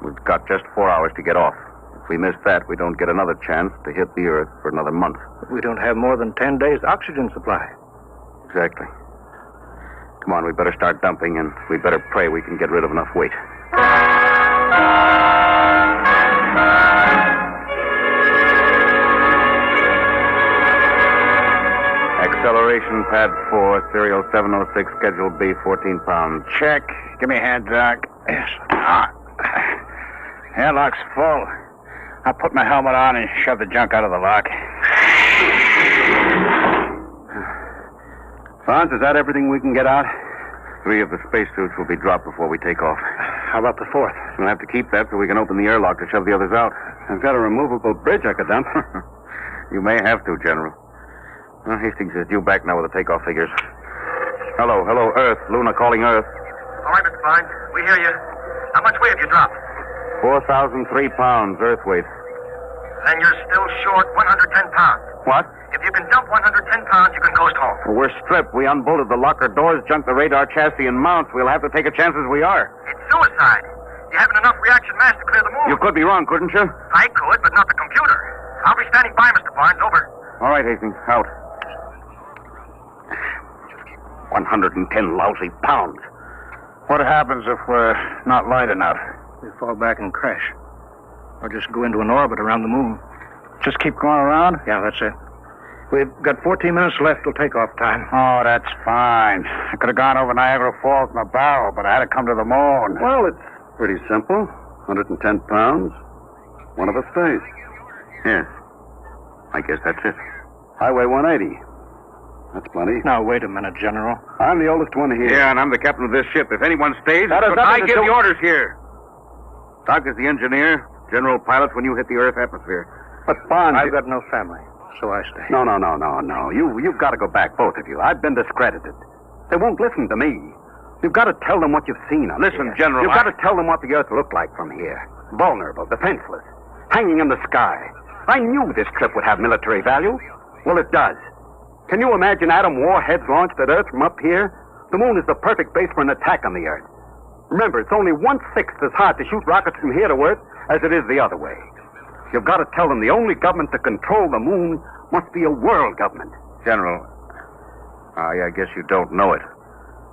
We've got just 4 hours to get off. If we miss that, we don't get another chance to hit the Earth for another month. But we don't have more than 10 days' oxygen supply. Exactly. Come on, we better start dumping, and we better pray we can get rid of enough weight. Acceleration pad 4, serial 706, schedule B, 14 pounds. Check. Give me a hand, Doc. Yes. Airlock's full. I'll put my helmet on and shove the junk out of the lock. Franz, is that everything we can get out? 3 of the spacesuits will be dropped before we take off. How about the 4th? We'll have to keep that so we can open the airlock to shove the others out. I've got a removable bridge I could dump. You may have to, General. Well, Hastings is due back now with the takeoff figures. Hello, Earth. Luna calling Earth. All right, Mr. Barnes. We hear you. How much weight have you dropped? 4,003 pounds, Earth weight. Then you're still short 110 pounds. What? If you can dump 110 pounds, you can coast home. Well, we're stripped. We unbolted the locker doors, junked the radar chassis and mounts. We'll have to take a chance as we are. It's suicide. You haven't enough reaction mass to clear the moon. You could be wrong, couldn't you? I could, but not the computer. I'll be standing by, Mr. Barnes. Over. All right, Hastings. Out. 110 lousy pounds. What happens if we're not light enough? We fall back and crash. Or just go into an orbit around the moon. Just keep going around? Yeah, that's it. We've got 14 minutes left till takeoff time. Oh, that's fine. I could have gone over Niagara Falls in a barrel, but I had to come to the moon. Well, it's pretty simple. 110 pounds. One of us stays. Yes. I guess that's it. Highway 180. That's plenty. Now, wait a minute, General. I'm the oldest one here. Yeah, and I'm the captain of this ship. If anyone stays, That has I nothing to give do- the orders here. Doc is the engineer. General pilots when you hit the Earth atmosphere. But Barnes... I've got no family, so I stay. No. You've got to go back, both of you. I've been discredited. They won't listen to me. You've got to tell them what you've seen up Listen, here. General, You've got to tell them what the Earth looked like from here. Vulnerable, defenseless, hanging in the sky. I knew this trip would have military value. Well, it does. Can you imagine atom warheads launched at Earth from up here? The moon is the perfect base for an attack on the Earth. Remember, it's only 1/6 as hard to shoot rockets from here to Earth as it is the other way. You've got to tell them the only government to control the moon must be a world government. General, I guess you don't know it.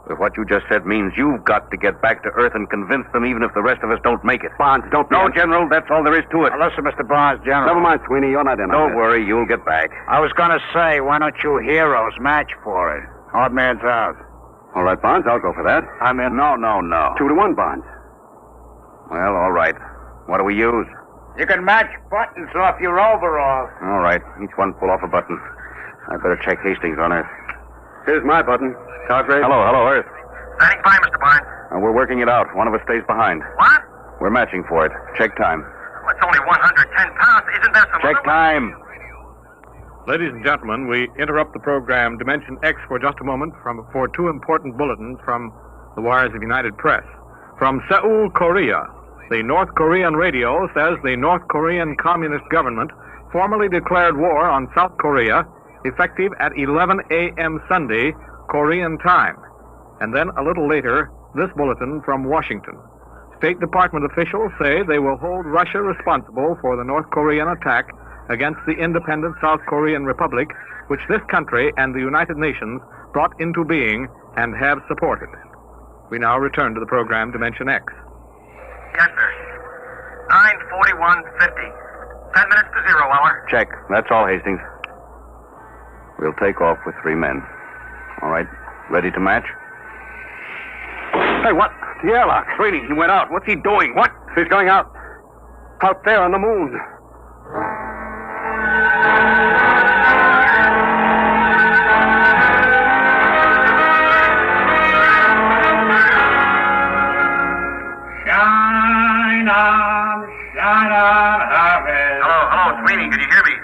But what you just said means you've got to get back to Earth and convince them even if the rest of us don't make it. Barnes, don't... No, General, that's all there is to it. Now, listen, Mr. Barnes, General. Never mind, Sweeney, you're not in on Don't this. worry, you'll get back. I was going to say, why don't you heroes match for it? Odd man's out. All right, Barnes, I'll go for that. I'm in. No. 2-1, Barnes. Well, all right. What do we use? You can match buttons off your overalls. All right, each one pull off a button. I better check Hastings on Earth. Here's my button. Cartwright. Hello, Earth. Standing by, Mr. Barnes. We're working it out. One of us stays behind. What? We're matching for it. Check time. Well, it's only 110 pounds. Isn't there some... Check time. Ladies and gentlemen, we interrupt the program Dimension X for just a moment for 2 important bulletins from the wires of United Press. From Seoul, Korea, the North Korean radio says the North Korean Communist government formally declared war on South Korea effective at 11 a.m. Sunday, Korean time. And then a little later, this bulletin from Washington. State Department officials say they will hold Russia responsible for the North Korean attack against the independent South Korean Republic, which this country and the United Nations brought into being and have supported. We now return to the program Dimension X. Yes, sir. 9:41:50. 10 minutes to 0 hour. Check. That's all, Hastings. We'll take off with 3 men. All right. Ready to match? Hey, what? The airlock. Sweeney, he went out. What's he doing? What? He's going out. Out there on the moon. Shine on, harvest. Hello, Sweeney. Can you hear me?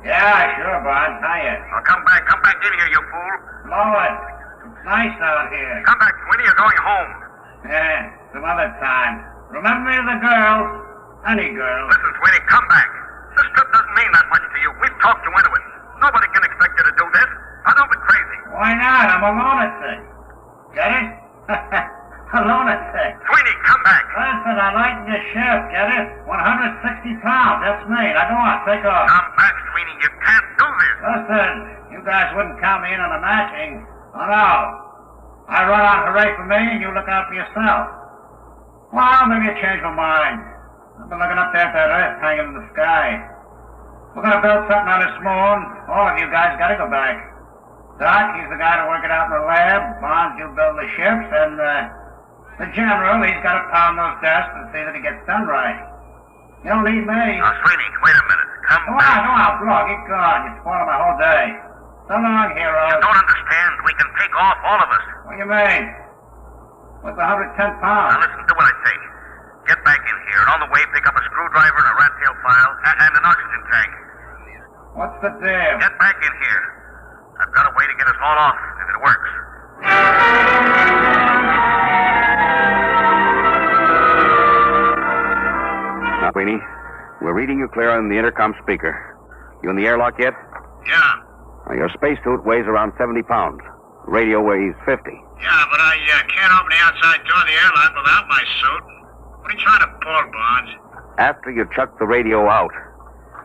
Yeah, sure, Bud. Hiya. Oh, come back in here, you fool. Blow it. It's nice out here. Come back, Sweeney. You're going home. Yeah, some other time. Remember me, the girls? Any girls. Listen, Sweeney, come back. This trip doesn't mean that much to you. We've talked you into it. Nobody can expect you to do this. Now, don't be crazy. Why not? I'm a lunatic. Get it? A lunatic. Sweeney, come back. Listen, I lighten your ship, get it? 160 pounds, that's me. Now go on, take off. Come back, Sweeney. You can't do this. Listen, you guys wouldn't count me in on the matching. Oh, no. I run on hooray for me, and you look out for yourself. Well, maybe you change my mind. I've been looking up there at that earth hanging in the sky. We're gonna build something on this moon. All of you guys gotta go back. Doc, he's the guy to work it out in the lab. Bonds, you build the ships, and the general, he's gotta pound those desks and see that it gets done right. You don't need me. Now, Sweeney, wait a minute. Come back. Come on, bro, get gone. You're spoiling my whole day. So long, heroes. You don't understand. We can take off, all of us. What do you mean? What's 110 pounds? Now, listen to what I say. Get back in here, and on the way, pick up a screwdriver and a rat tail file and an oxygen tank. What's the deal? Get back in here. I've got a way to get us all off, if it works. Now, Sweeney, we're reading you clear on the intercom speaker. You in the airlock yet? Yeah. Now, your spacesuit weighs around 70 pounds. Radio weighs 50. Yeah, but I can't open the outside door of the airlock without my suit. What are you trying to pull, Bonds? After you chuck the radio out,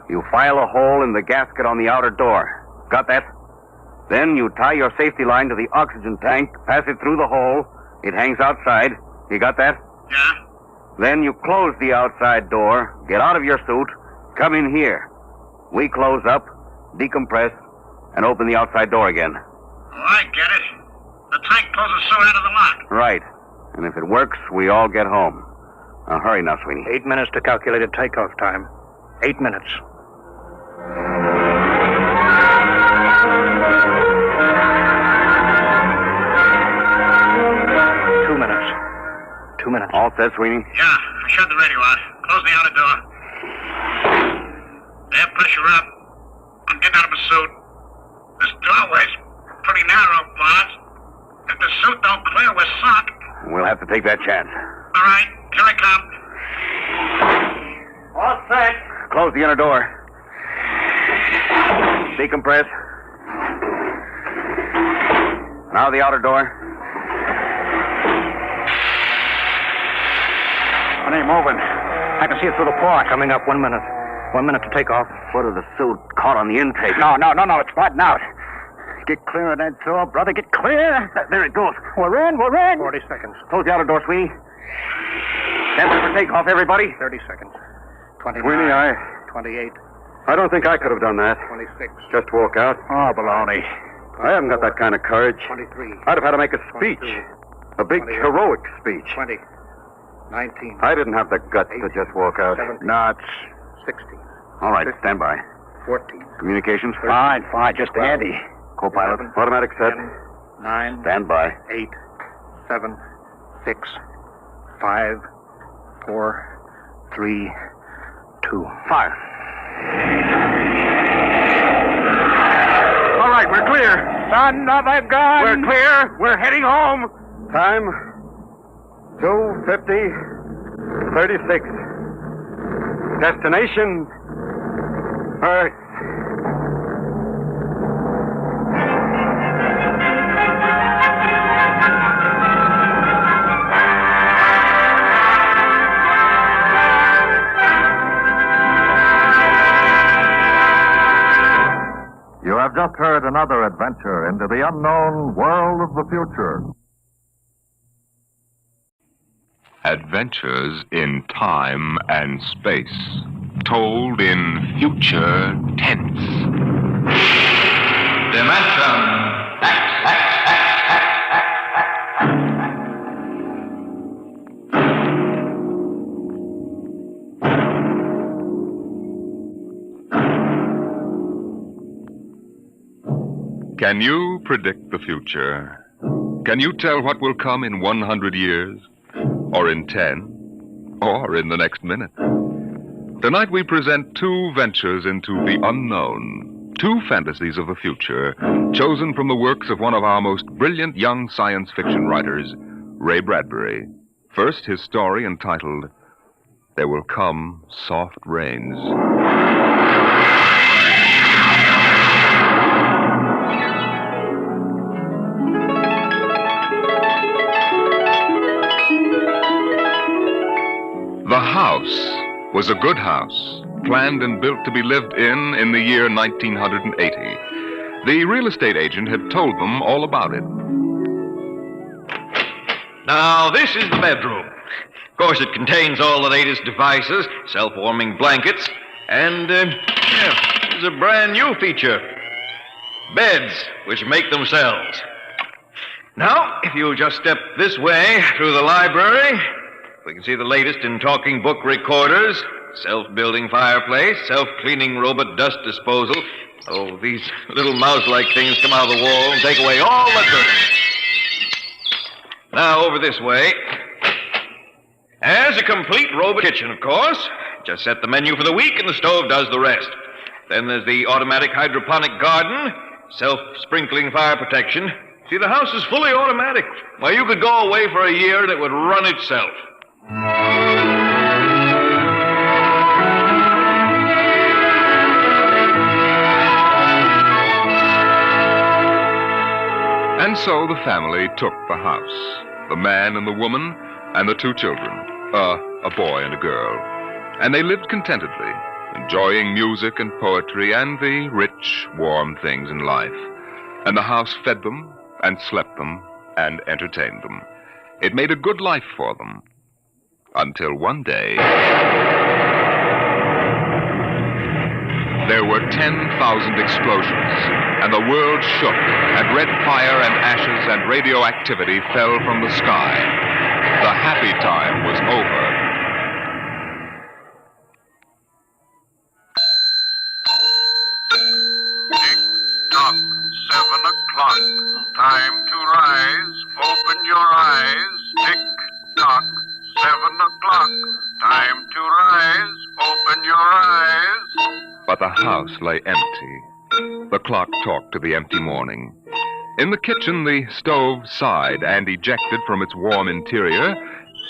you file a hole in the gasket on the outer door. Got that? Then you tie your safety line to the oxygen tank, pass it through the hole. It hangs outside. You got that? Yeah. Then you close the outside door, get out of your suit, come in here. We close up, decompress, and open the outside door again. Oh, I get it. The tank pulls the suit out of the lock. Right. And if it works, we all get home. Now, hurry now, Sweeney. 8 minutes to calculated takeoff time. 8 minutes. Two minutes. All set, Sweeney? Yeah, I shut the radio out. Close the outer door. Air pressure up. I'm getting out of my suit. This doorway's pretty narrow, Bonds. If the suit don't clear, we're sunk. We'll have to take that chance. All right, here I come. All set. Close the inner door. Decompress. Now the outer door. It ain't moving. I can see it through the port. Coming up 1 minute. 1 minute to take off. Foot of the suit caught on the intake. No, it's flattened out. Get clear of that door, brother, get clear. There it goes. We're in. 40 seconds. Close the outer door, Sweeney. Stand by for takeoff, everybody. 30 seconds. 29. Sweeney, 28. I don't think I could have done that. 26. Just walk out. Oh, baloney. I haven't got that kind of courage. 23. I'd have had to make a speech. 22, A big, 28, heroic speech. 20. 19. I didn't have the guts to just walk out. 17. No, it's... 16. All right, stand by. 14. Communications? Fine, just handy. Co-pilot? 11, Automatic set. 10, 9. Stand by. 8. 7. 6. 5. 4. 3. 2. Fire. All right, we're clear. Son of a gun! We're clear. We're heading home. Time 2:50, 36. Destination Earth. You have just heard another adventure into the unknown world of the future. Adventures in time and space, told in future tense. Dimension Can you predict the future? Can you tell what will come in 100 years? Or in 10? Or in the next minute? Tonight we present two ventures into the unknown. Two fantasies of the future, chosen from the works of one of our most brilliant young science fiction writers, Ray Bradbury. First, his story entitled, There Will Come Soft Rains. The house was a good house, planned and built to be lived in the year 1980. The real estate agent had told them all about it. Now, this is the bedroom. course, it contains all the latest devices, self-warming blankets, and there's a brand new feature. Beds, which make themselves. Now, if you'll just step this way through the library, we can see the latest in talking book recorders, self-building fireplace, self-cleaning robot dust disposal. Oh, these little mouse-like things come out of the wall and take away all the dirt. Now, over this way. There's a complete robot kitchen, of course. Just set the menu for the week and the stove does the rest. Then there's the automatic hydroponic garden, self-sprinkling fire protection. See, the house is fully automatic. Why, you could go away for a year and it would run itself. And so the family took the house. The man and the woman and the two children. A boy and a girl. And they lived contentedly, enjoying music and poetry and the rich, warm things in life. And the house fed them and slept them and entertained them. It made a good life for them. Until one day, there were 10,000 explosions, and the world shook, and red fire and ashes and radioactivity fell from the sky. The happy time was over. Tick-tock, 7 o'clock. Time to rise. Open your eyes. Tick-tock, 7 o'clock. Time to rise. Open your eyes. But the house lay empty. The clock talked to the empty morning. In the kitchen, the stove sighed and ejected from its warm interior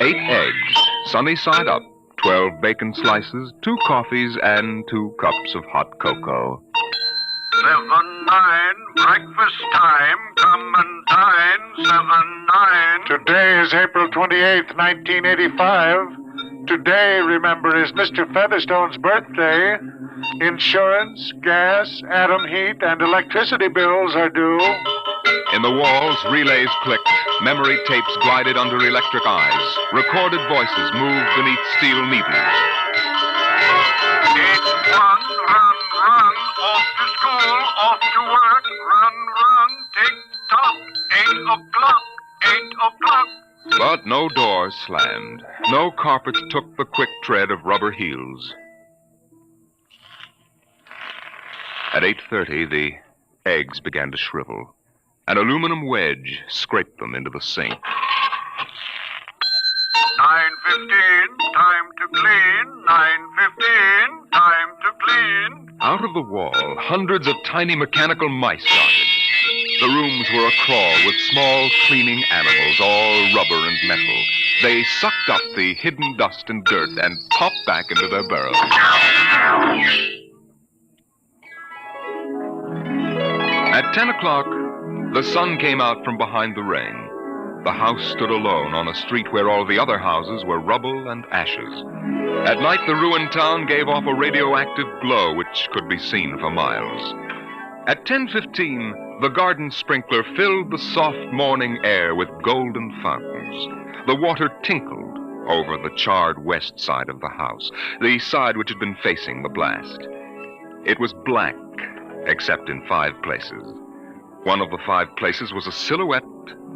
8 eggs, sunny side up, 12 bacon slices, 2 coffees, and 2 cups of hot cocoa. 7-9, breakfast time. Come and dine. 7-9. Today is April 28th, 1985. Today, remember, is Mr. Featherstone's birthday. Insurance, gas, atom heat, and electricity bills are due. In the walls, relays clicked. Memory tapes glided under electric eyes. Recorded voices moved beneath steel needles. It's 1, run, off to school, off to work, run, tick-tock, 8 o'clock, 8 o'clock. But no doors slammed. No carpets took the quick tread of rubber heels. At 8:30, the eggs began to shrivel. An aluminum wedge scraped them into the sink. 9:15, time to clean. 9:15, time to clean. Out of the wall, hundreds of tiny mechanical mice darted. The rooms were acrawl with small cleaning animals, all rubber and metal. They sucked up the hidden dust and dirt and popped back into their burrows. At 10 o'clock, the sun came out from behind the rain. The house stood alone on a street where all the other houses were rubble and ashes. At night, the ruined town gave off a radioactive glow which could be seen for miles. At 10:15, the garden sprinkler filled the soft morning air with golden fountains. The water tinkled over the charred west side of the house, the side which had been facing the blast. It was black, except in 5 places. One of the 5 places was a silhouette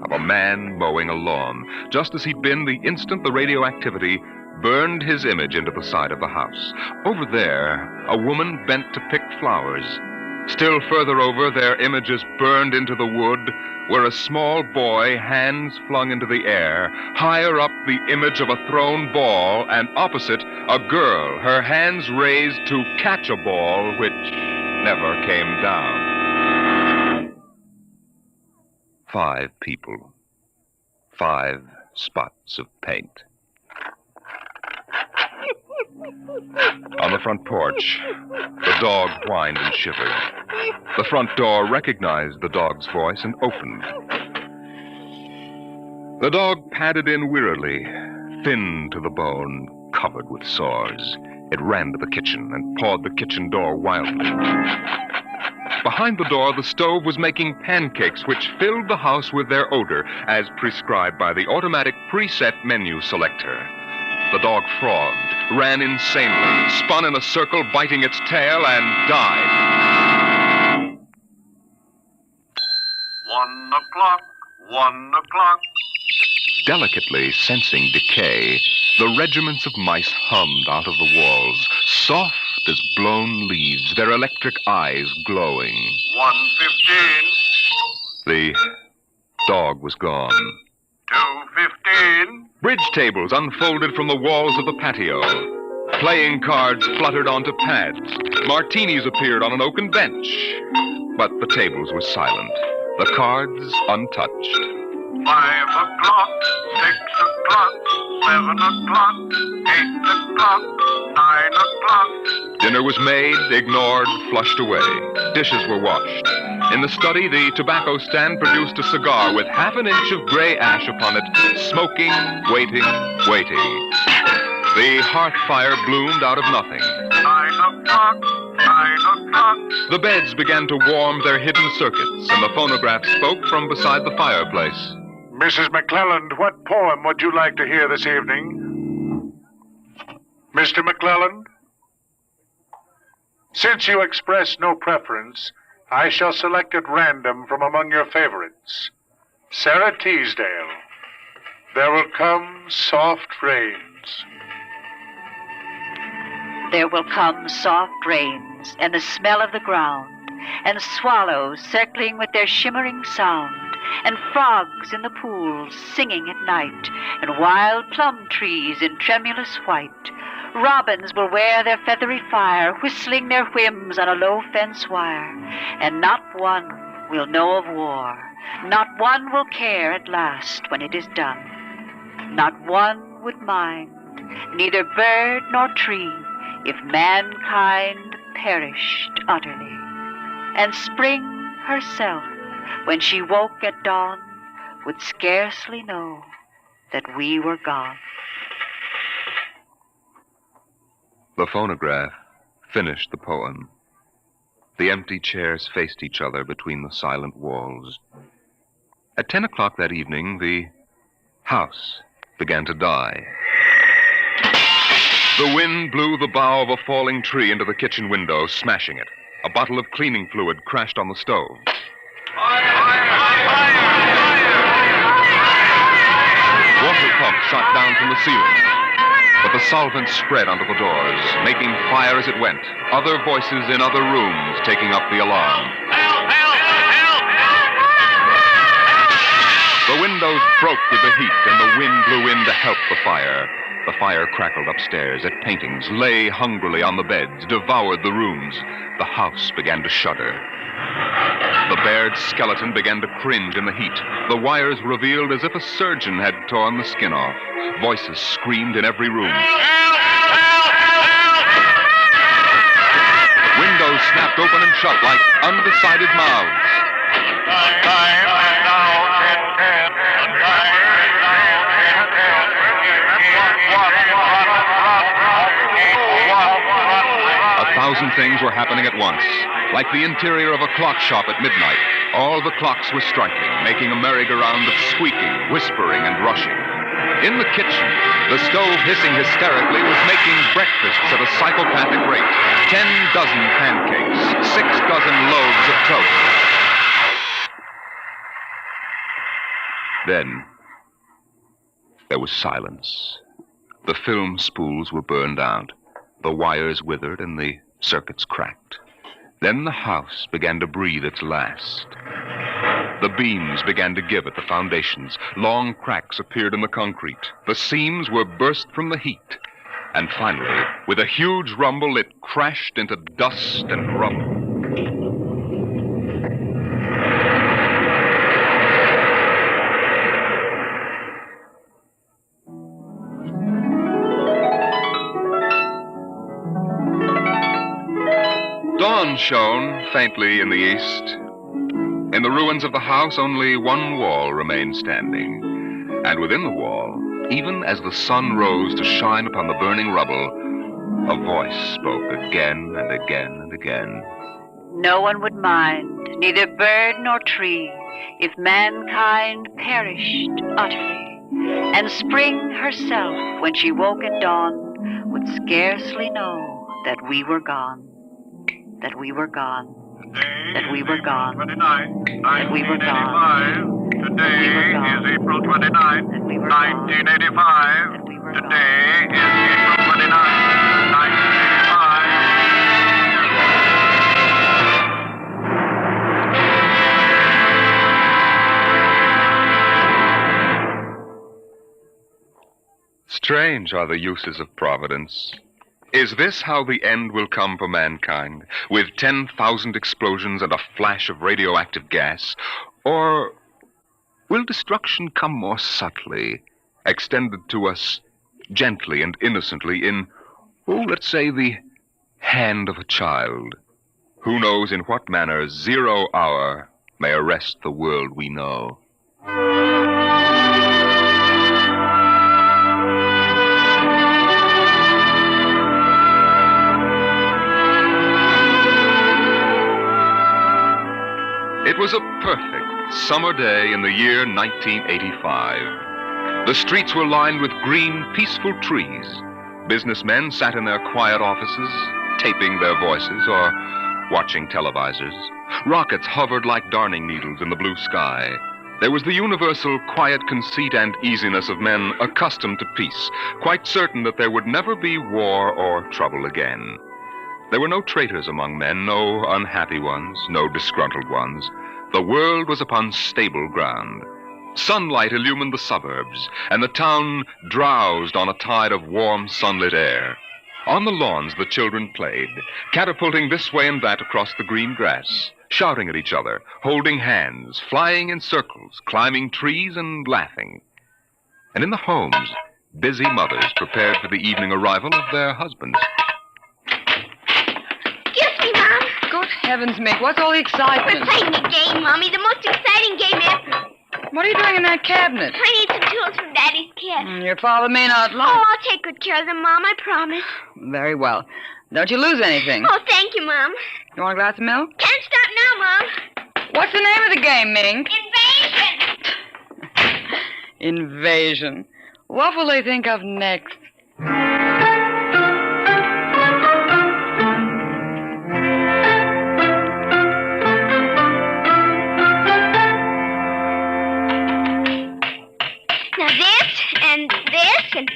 of a man mowing a lawn, just as he'd been the instant the radioactivity burned his image into the side of the house. Over there, a woman bent to pick flowers. Still further over, their images burned into the wood, where a small boy, hands flung into the air. Higher up, the image of a thrown ball, and opposite, a girl, her hands raised to catch a ball which never came down. 5 people. 5 spots of paint. On the front porch, the dog whined and shivered. The front door recognized the dog's voice and opened. The dog padded in wearily, thin to the bone, covered with sores. It ran to the kitchen and pawed the kitchen door wildly. Behind the door, the stove was making pancakes which filled the house with their odor, as prescribed by the automatic preset menu selector. The dog frothed, ran insanely, spun in a circle, biting its tail, and died. 1 o'clock, 1 o'clock. Delicately sensing decay, the regiments of mice hummed out of the walls, soft as blown leaves, their electric eyes glowing. 1:15. The dog was gone. 2:15. Bridge tables unfolded from the walls of the patio. Playing cards fluttered onto pads. Martinis appeared on an oaken bench. But the tables were silent, the cards untouched. 5 o'clock, 6 o'clock, 7 o'clock, 8 o'clock, 9 o'clock. Dinner was made, ignored, flushed away. Dishes were washed. In the study, the tobacco stand produced a cigar with half an inch of gray ash upon it, smoking, waiting, waiting. The hearth fire bloomed out of nothing. 9 o'clock, 9 o'clock. The beds began to warm their hidden circuits, and the phonograph spoke from beside the fireplace. Mrs. McClelland, what poem would you like to hear this evening? Mr. McClelland? Since you express no preference, I shall select at random from among your favorites. Sarah Teasdale, There Will Come Soft Rains. There will come soft rains, and the smell of the ground, and swallows circling with their shimmering sound, and frogs in the pools singing at night, and wild plum trees in tremulous white. Robins will wear their feathery fire, whistling their whims on a low fence wire, and not one will know of war. Not one will care at last when it is done. Not one would mind, neither bird nor tree, if mankind perished utterly. And spring herself, when she woke at dawn, would scarcely know that we were gone. The phonograph finished the poem. The empty chairs faced each other between the silent walls. At 10 o'clock that evening, the house began to die. The wind blew the bough of a falling tree into the kitchen window, smashing it. A bottle of cleaning fluid crashed on the stove. Water pumps shot down from the ceiling. But the solvent spread onto the doors, making fire as it went. Other voices in other rooms taking up the alarm. The windows broke with the heat, and the wind blew in to help the fire. The fire crackled upstairs at paintings, lay hungrily on the beds, devoured the rooms. The house began to shudder. The bared skeleton began to cringe in the heat. The wires revealed as if a surgeon had torn the skin off. Voices screamed in every room. Windows snapped open and shut like undecided mouths. Time is now 10:10. A thousand things were happening at once. Like the interior of a clock shop at midnight, all the clocks were striking, making a merry-go-round of squeaking, whispering, and rushing. In the kitchen, the stove hissing hysterically was making breakfasts at a psychopathic rate. 10 dozen pancakes, 6 dozen loaves of toast. Then, there was silence. The film spools were burned out. The wires withered and the circuits cracked. Then the house began to breathe its last. The beams began to give at the foundations. Long cracks appeared in the concrete. The seams were burst from the heat. And finally, with a huge rumble, it crashed into dust and rubble. Dawn shone faintly in the east. In the ruins of the house, only one wall remained standing. And within the wall, even as the sun rose to shine upon the burning rubble, a voice spoke again and again and again. No one would mind, neither bird nor tree, if mankind perished utterly. And spring herself, when she woke at dawn, would scarcely know that we were gone, that we were gone, that we were gone, that we were gone. Today is April 29th, 1985. Today is April 29th, 1985. Strange are the uses of Providence. Is this how the end will come for mankind, with 10,000 explosions and a flash of radioactive gas? Or will destruction come more subtly, extended to us gently and innocently in, let's say, the hand of a child? Who knows in what manner 0 hour may arrest the world we know? It was a perfect summer day in the year 1985. The streets were lined with green, peaceful trees. Businessmen sat in their quiet offices, taping their voices or watching televisors. Rockets hovered like darning needles in the blue sky. There was the universal quiet conceit and easiness of men accustomed to peace, quite certain that there would never be war or trouble again. There were no traitors among men, no unhappy ones, no disgruntled ones. The world was upon stable ground. Sunlight illumined the suburbs, and the town drowsed on a tide of warm, sunlit air. On the lawns, the children played, catapulting this way and that across the green grass, shouting at each other, holding hands, flying in circles, climbing trees, and laughing. And in the homes, busy mothers prepared for the evening arrival of their husbands. Excuse me, Mom. Good heavens, Mick, what's all the excitement? We're playing a game, Mommy, the most exciting game ever. What are you doing in that cabinet? I need some tools from Daddy's kit. Your father may not like... Oh, I'll take good care of them, Mom, I promise. Very well. Don't you lose anything. Oh, thank you, Mom. You want a glass of milk? Can't stop now, Mom. What's the name of the game, Mink? Invasion. Invasion. What will they think of next? Now this, and this, and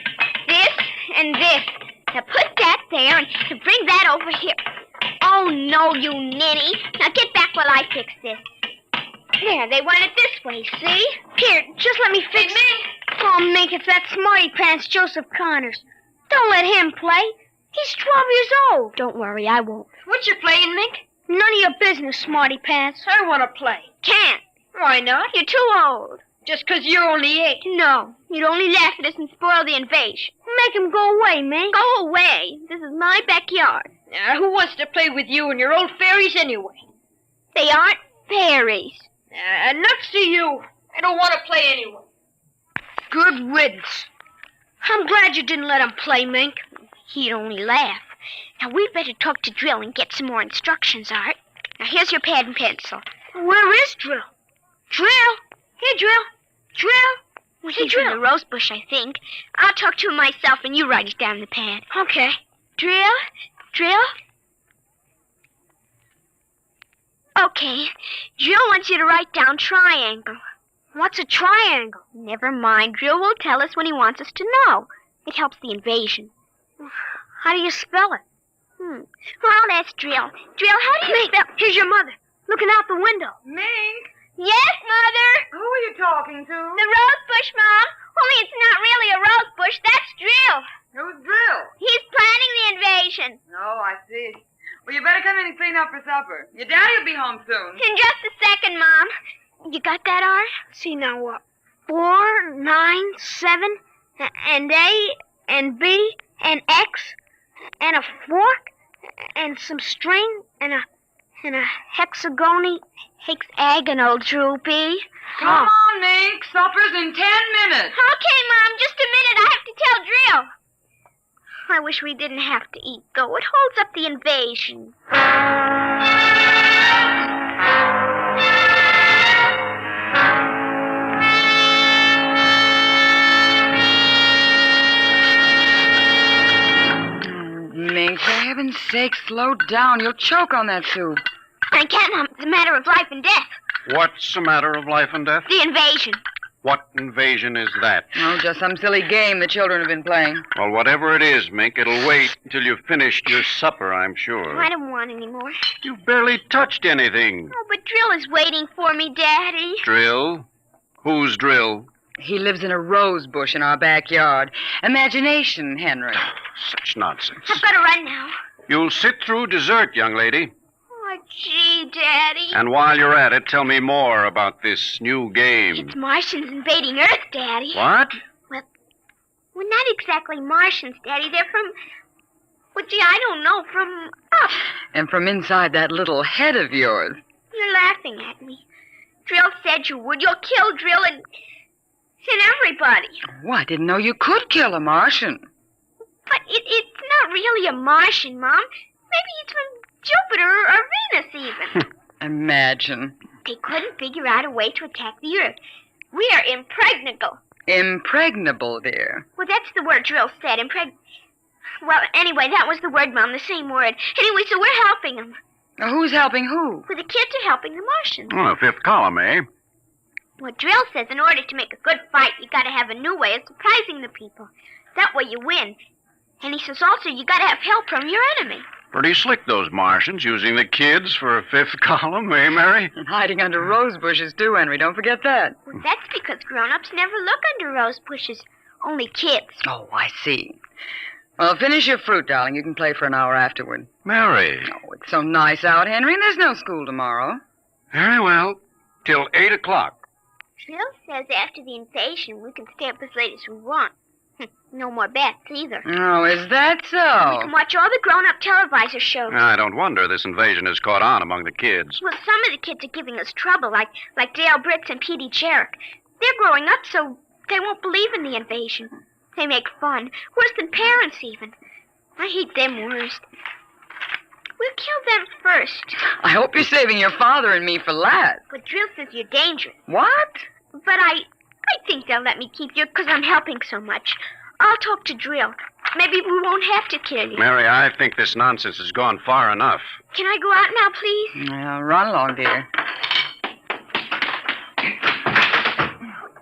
this, and this. Now put that there and bring that over here. Oh, no, you ninny. Now get back while I fix this. There, they want it this way, see? Here, just let me fix it. Oh, Mink, it's that smarty pants Joseph Connors. Don't let him play. He's 12 years old. Don't worry, I won't. What you playing, Mink? None of your business, smarty pants. I want to play. Can't. Why not? You're too old. Just 'cause you're only 8. No, you'd only laugh at us and spoil the invasion. Make him go away, Mink. Go away. This is my backyard. Who wants to play with you and your old fairies anyway? They aren't fairies. Nuts to you. I don't want to play anyway. Good riddance. I'm glad you didn't let him play, Mink. He'd only laugh. Now, we'd better talk to Drill and get some more instructions, Art. Now, here's your pad and pencil. Where is Drill? Drill? Here, Drill. Drill? Well, he's in the rose bush, I think. I'll talk to him myself, and you write it down in the pad. Okay. Drill? Drill? Okay. Drill wants you to write down triangle. What's a triangle? Never mind. Drill will tell us when he wants us to know. It helps the invasion. How do you spell it? Well, that's Drill. Drill, how do you spell... Here's your mother, looking out the window. Mink? Yes, Mother? Who are you talking to? The rose bush, Mom. Only it's not really a rose bush. That's Drill. Who's Drill? He's planning the invasion. Oh, I see. Well, you better come in and clean up for supper. Your daddy will be home soon. In just a second, Mom. You got that, Art? See, now what? 4, 9, 7, and A, and B, and X, and a fork, and some string, and a hexagonal droopy. Come on, Mink. Supper's in 10 minutes. Okay, Mom, just a minute. I have to tell Drill. I wish we didn't have to eat, though. It holds up the invasion. slow down. You'll choke on that soup. I can't, Mom. It's a matter of life and death. What's a matter of life and death? The invasion. What invasion is that? Oh, just some silly game the children have been playing. Well, whatever it is, Mink, it'll wait until you've finished your supper, I'm sure. I don't want any more. You've barely touched anything. Oh, but Drill is waiting for me, Daddy. Drill? Who's Drill? He lives in a rose bush in our backyard. Imagination, Henry. Such nonsense. I've got to run now. You'll sit through dessert, young lady. Oh, gee, Daddy. And while you're at it, tell me more about this new game. It's Martians invading Earth, Daddy. What? Well, not exactly Martians, Daddy. They're from... Well, gee, I don't know. From up. And from inside that little head of yours. You're laughing at me. Drill said you would. You'll kill Drill and everybody. Oh, I didn't know you could kill a Martian. But it's not really a Martian, Mom. Maybe it's from Jupiter or Venus, even. Imagine. They couldn't figure out a way to attack the Earth. We are impregnable. Impregnable, dear. Well, that's the word Drill said, Well, anyway, that was the word, Mom, the same word. Anyway, so we're helping them. Now, who's helping who? Well, the kids are helping the Martians. Oh, fifth column, eh? Well, Drill says in order to make a good fight, you gotta have a new way of surprising the people. That way you win. And he says also you gotta have help from your enemy. Pretty slick, those Martians, using the kids for a fifth column, eh, Mary? And hiding under rose bushes, too, Henry. Don't forget that. Well, that's because grown-ups never look under rose bushes. Only kids. Oh, I see. Well, finish your fruit, darling. You can play for an hour afterward. Mary. Oh, it's so nice out, Henry, and there's no school tomorrow. Very well. Till 8 o'clock. Drill says after the invasion, we can stay up as late as we want. No more bets, either. Oh, is that so? We can watch all the grown-up televisor shows. I don't wonder this invasion has caught on among the kids. Well, some of the kids are giving us trouble, like Dale Brits and Petey Jarrett. They're growing up, so they won't believe in the invasion. They make fun, worse than parents, even. I hate them worst. We'll kill them first. I hope you're saving your father and me for last. But Drill says you're dangerous. What? But I think they'll let me keep you because I'm helping so much. I'll talk to Drill. Maybe we won't have to kill you. Mary, I think this nonsense has gone far enough. Can I go out now, please? Run along, dear.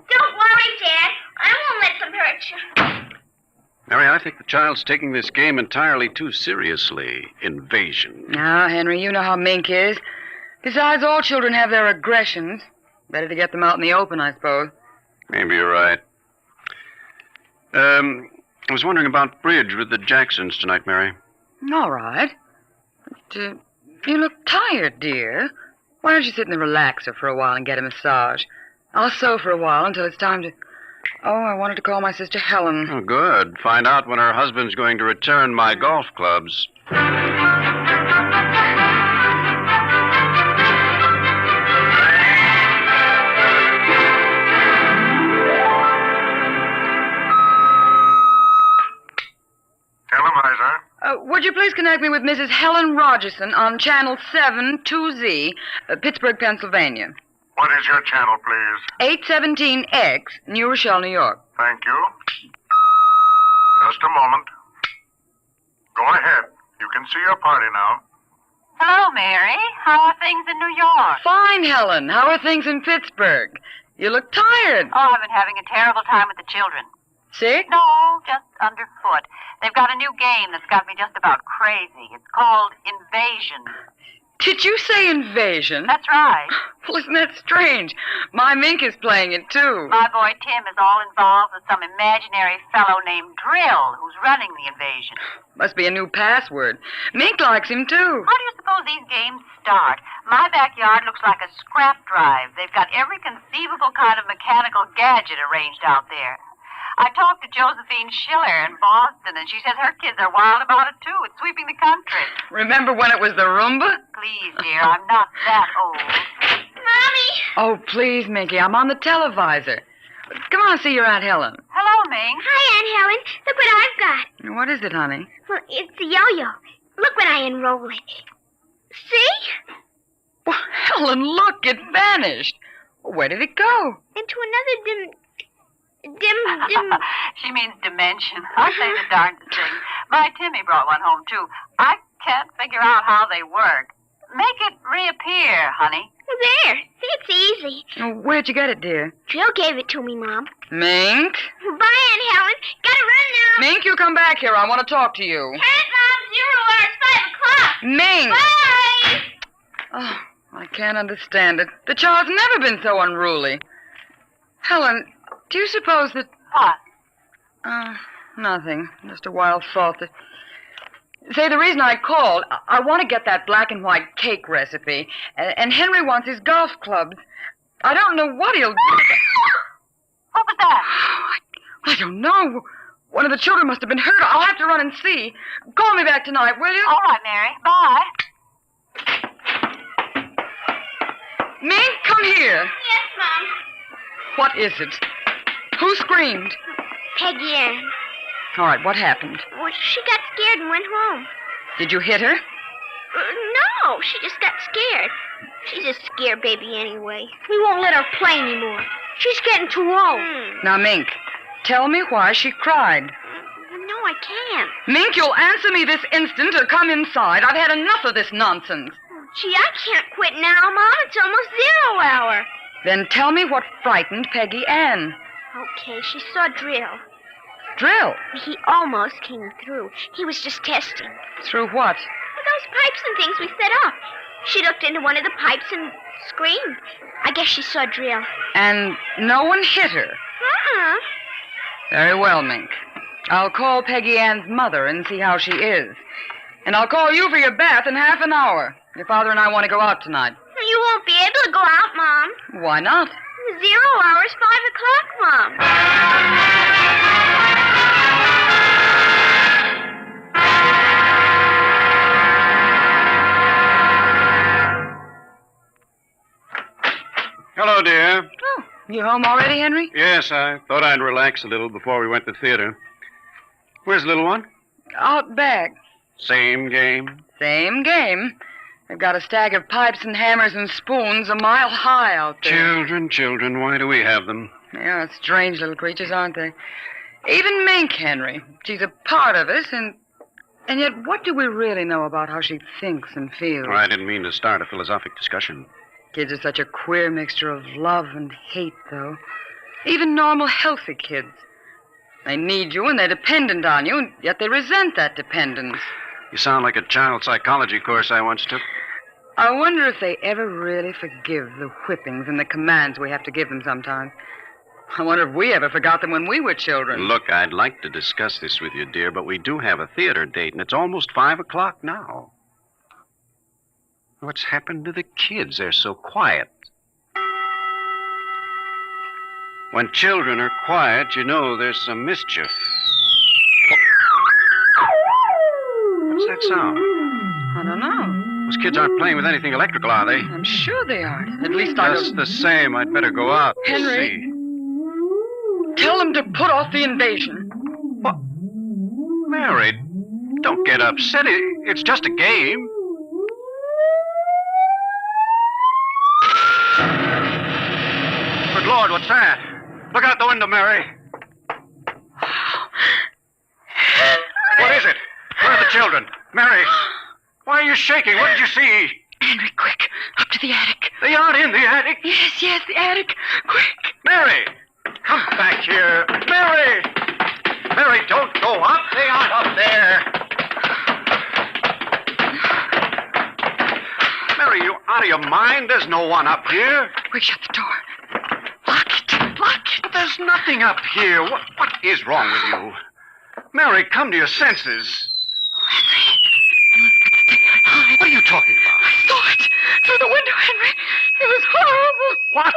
Don't worry, Dad. I won't let them hurt you. Mary, I think the child's taking this game entirely too seriously. Invasion. Now, Henry, you know how Mink is. Besides, all children have their aggressions. Better to get them out in the open, I suppose. Maybe you're right. I was wondering about bridge with the Jacksons tonight, Mary. All right. But, you look tired, dear. Why don't you sit in the relaxer for a while and get a massage? I'll sew for a while until it's time to... Oh, I wanted to call my sister Helen. Oh, good. Find out when her husband's going to return my golf clubs. Would you please connect me with Mrs. Helen Rogerson on Channel 7-2Z, Pittsburgh, Pennsylvania. What is your channel, please? 817X, New Rochelle, New York. Thank you. Just a moment. Go ahead. You can see your party now. Hello, Mary. How are things in New York? Fine, Helen. How are things in Pittsburgh? You look tired. Oh, I've been having a terrible time with the children. Sick? No, just underfoot. They've got a new game that's got me just about crazy. It's called Invasion. Did you say invasion? That's right. Well, isn't that strange? My Mink is playing it, too. My boy Tim is all involved with some imaginary fellow named Drill who's running the invasion. Must be a new password. Mink likes him, too. How do you suppose these games start? My backyard looks like a scrap drive. They've got every conceivable kind of mechanical gadget arranged out there. I talked to Josephine Schiller in Boston, and she says her kids are wild about it, too. It's sweeping the country. Remember when it was the Roomba? Please, dear, I'm not that old. Mommy! Oh, please, Minky, I'm on the televisor. Come on, see your Aunt Helen. Hello, Mink. Hi, Aunt Helen. Look what I've got. What is it, honey? Well, it's a yo-yo. Look when I unroll it. See? Well, Helen, look, it vanished. Where did it go? Into another dim... She means dimension. I say the darndest thing. My Timmy brought one home, too. I Can't figure out how they work. Make it reappear, honey. There. See, it's easy. Oh, where'd you get it, dear? Jill gave it to me, Mom. Mink? Bye, Aunt Helen. Gotta run now. Mink, you come back here. I want to talk to you. Can't, Mom. 0 hours, 5 o'clock. Mink! Bye! Oh, I can't understand it. The child's never been so unruly. Helen, do you suppose that... What? Nothing. Just a wild thought that... Say, the reason I called, I want to get that black and white cake recipe, and Henry wants his golf clubs. I don't know what he'll do. What was that? I don't know. One of the children must have been hurt. I'll have to run and see. Call me back tonight, will you? All right, Mary. Bye. Mink, come here. Yes, Mom. What is it? Who screamed? Peggy Ann. All right, what happened? Well, she got scared and went home. Did you hit her? No, she just got scared. She's a scare baby anyway. We won't let her play anymore. She's getting too old. Now, Mink, tell me why she cried. No, I can't. Mink, you'll answer me this instant or come inside. I've had enough of this nonsense. Gee, I can't quit now, Mom. It's almost 0 hour. Then tell me what frightened Peggy Ann. Okay, she saw Drill. Drill? He almost came through. He was just testing. Through what? Those pipes and things we set up. She looked into one of the pipes and screamed. I guess she saw Drill. And no one hit her? Very well, Mink. I'll call Peggy Ann's mother and see how she is. And I'll call you for your bath in half an hour. Your father and I want to go out tonight. You won't be able to go out, Mom. Why not? 0 hours, 5 o'clock, Mom. Hello, dear. Oh, you home already, Henry? Yes, I thought I'd relax a little before we went to theater. Where's the little one? Out back. Same game? Same game. They've got a stack of pipes and hammers and spoons a mile high out there. Children, why do we have them? Yeah, strange little creatures, aren't they? Even Mink, Henry. She's a part of us, and yet what do we really know about how she thinks and feels? Oh, I didn't mean to start a philosophic discussion. Kids are such a queer mixture of love and hate, though. Even normal, healthy kids. They need you and they're dependent on you, and yet they resent that dependence. You sound like a child psychology course I once took. I wonder if they ever really forgive the whippings and the commands we have to give them sometimes. I wonder if we ever forgot them when we were children. Look, I'd like to discuss this with you, dear, but we do have a theater date, and it's almost 5 o'clock now. What's happened to the kids? They're so quiet. When children are quiet, you know there's some mischief. What's that sound? I don't know. Those kids aren't playing with anything electrical, are they? I'm sure they aren't. At least I Just the same, I'd better go out and Henry, see. Tell them to put off the invasion. What? Mary, don't get upset. It's just a game. Good Lord, what's that? Look out the window, Mary. What is it? Where are the children? Mary, why are you shaking? What did you see? Henry, quick. Up to the attic. They aren't in the attic. Yes, the attic. Quick. Mary, come back here. Mary! Mary, don't go up. They aren't up there. Mary, you out of your mind? There's no one up here. Quick, shut the door. Lock it. But there's nothing up here. What is wrong with you? Mary, come to your senses. What are you talking about? I saw it through the window, Henry. It was horrible. What?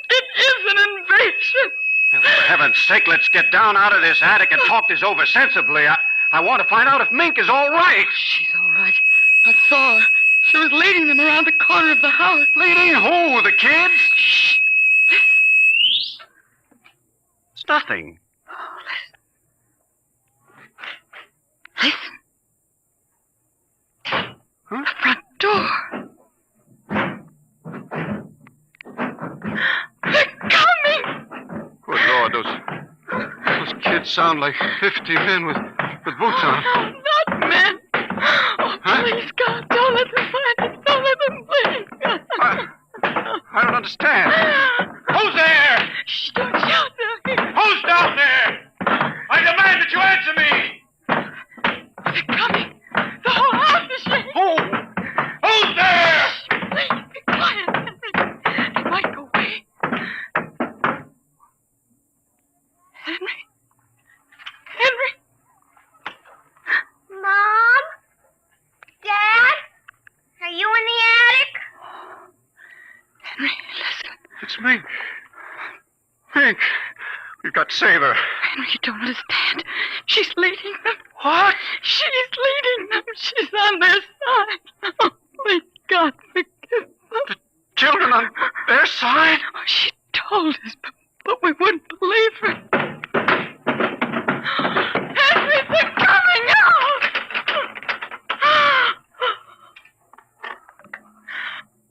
It is an invasion. Well, for heaven's sake, let's get down out of this attic and talk this over sensibly. I want to find out if Mink is all right. She's all right. I saw her. She was leading them around the corner of the house. Leading who? The kids? Shh. It's nothing. Oh, listen. Huh? The front door. They're coming. Good Lord, those kids sound like 50 men with boots on. Not men. understand. Who's there? Shh, don't shout now. Who's down there? I demand that you answer me. They're coming. The whole house is shaking. Who's there? Please, be quiet, Henry. They might go away. Henry? Henry? Mom? Dad? Are you in the attic? Henry, listen. It's me. Hank, we've got to save her. Henry, you don't understand. She's leading them. What? She's leading them. She's on their side. Oh, please, God, forgive them. The children on their side? Oh, she told us, but we wouldn't believe her. Henry, they're coming out!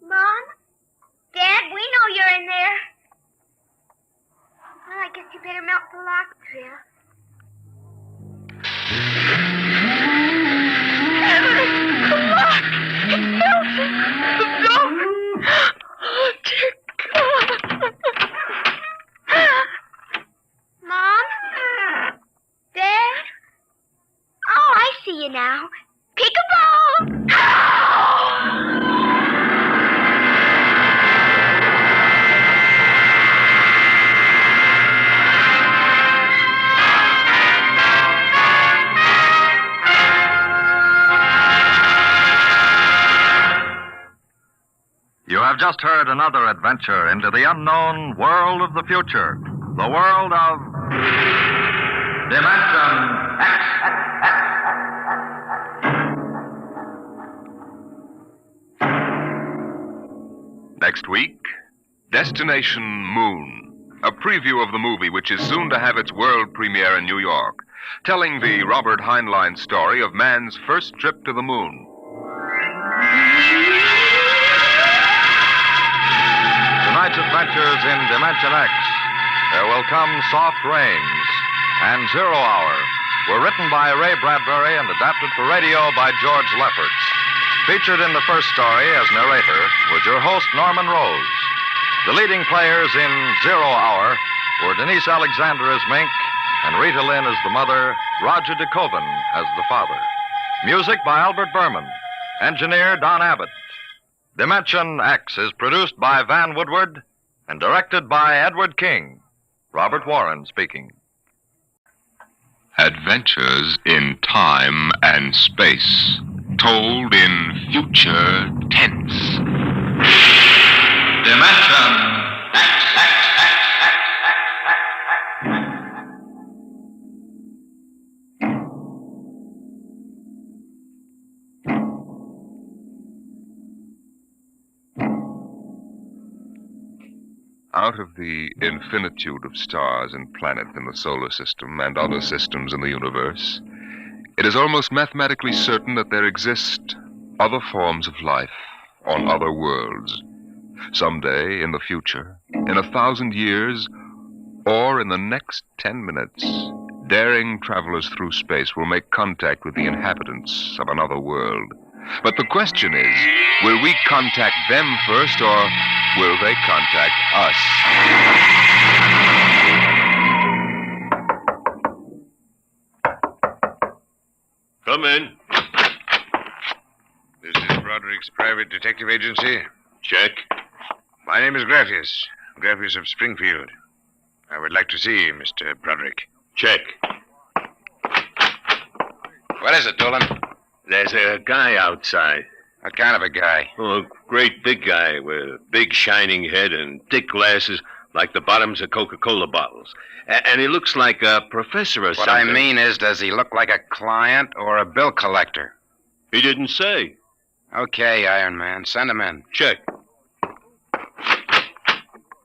Mom? Dad, we know you're in there. Well, I guess you better melt the lock, Trill. Henry, the lock! It's melting! The door! Oh, dear God! Mom? Dad? Oh, I see you now. Peek-a-boo! You have just heard another adventure into the unknown world of the future, the world of Dimension X. Next week, Destination Moon, a preview of the movie which is soon to have its world premiere in New York, telling the Robert Heinlein story of man's first trip to the moon. Tonight's adventures in Dimension X, There Will Come Soft Rains, and 0 Hour were written by Ray Bradbury and adapted for radio by George Lefferts. Featured in the first story as narrator was your host, Norman Rose. The leading players in 0 Hour were Denise Alexander as Mink and Rita Lynn as the mother, Roger DeKoven as the father. Music by Albert Berman. Engineer Don Abbott. Dimension X is produced by Van Woodward and directed by Edward King. Robert Warren speaking. Adventures in time and space, told in future tense. Dimension X. Out of the infinitude of stars and planets in the solar system and other systems in the universe, it is almost mathematically certain that there exist other forms of life on other worlds. Someday, in the future, in 1,000 years, or in the next 10 minutes, daring travelers through space will make contact with the inhabitants of another world. But the question is, will we contact them first, or will they contact us? Come in. This is Broderick's private detective agency. Check. My name is Graffius of Springfield. I would like to see Mr. Broderick. Check. What is it, Dolan? There's a guy outside. What kind of a guy? Oh, a great big guy with a big shining head and thick glasses like the bottoms of Coca-Cola bottles. And he looks like a professor or something. What I mean is, does he look like a client or a bill collector? He didn't say. Okay, Iron Man. Send him in. Check.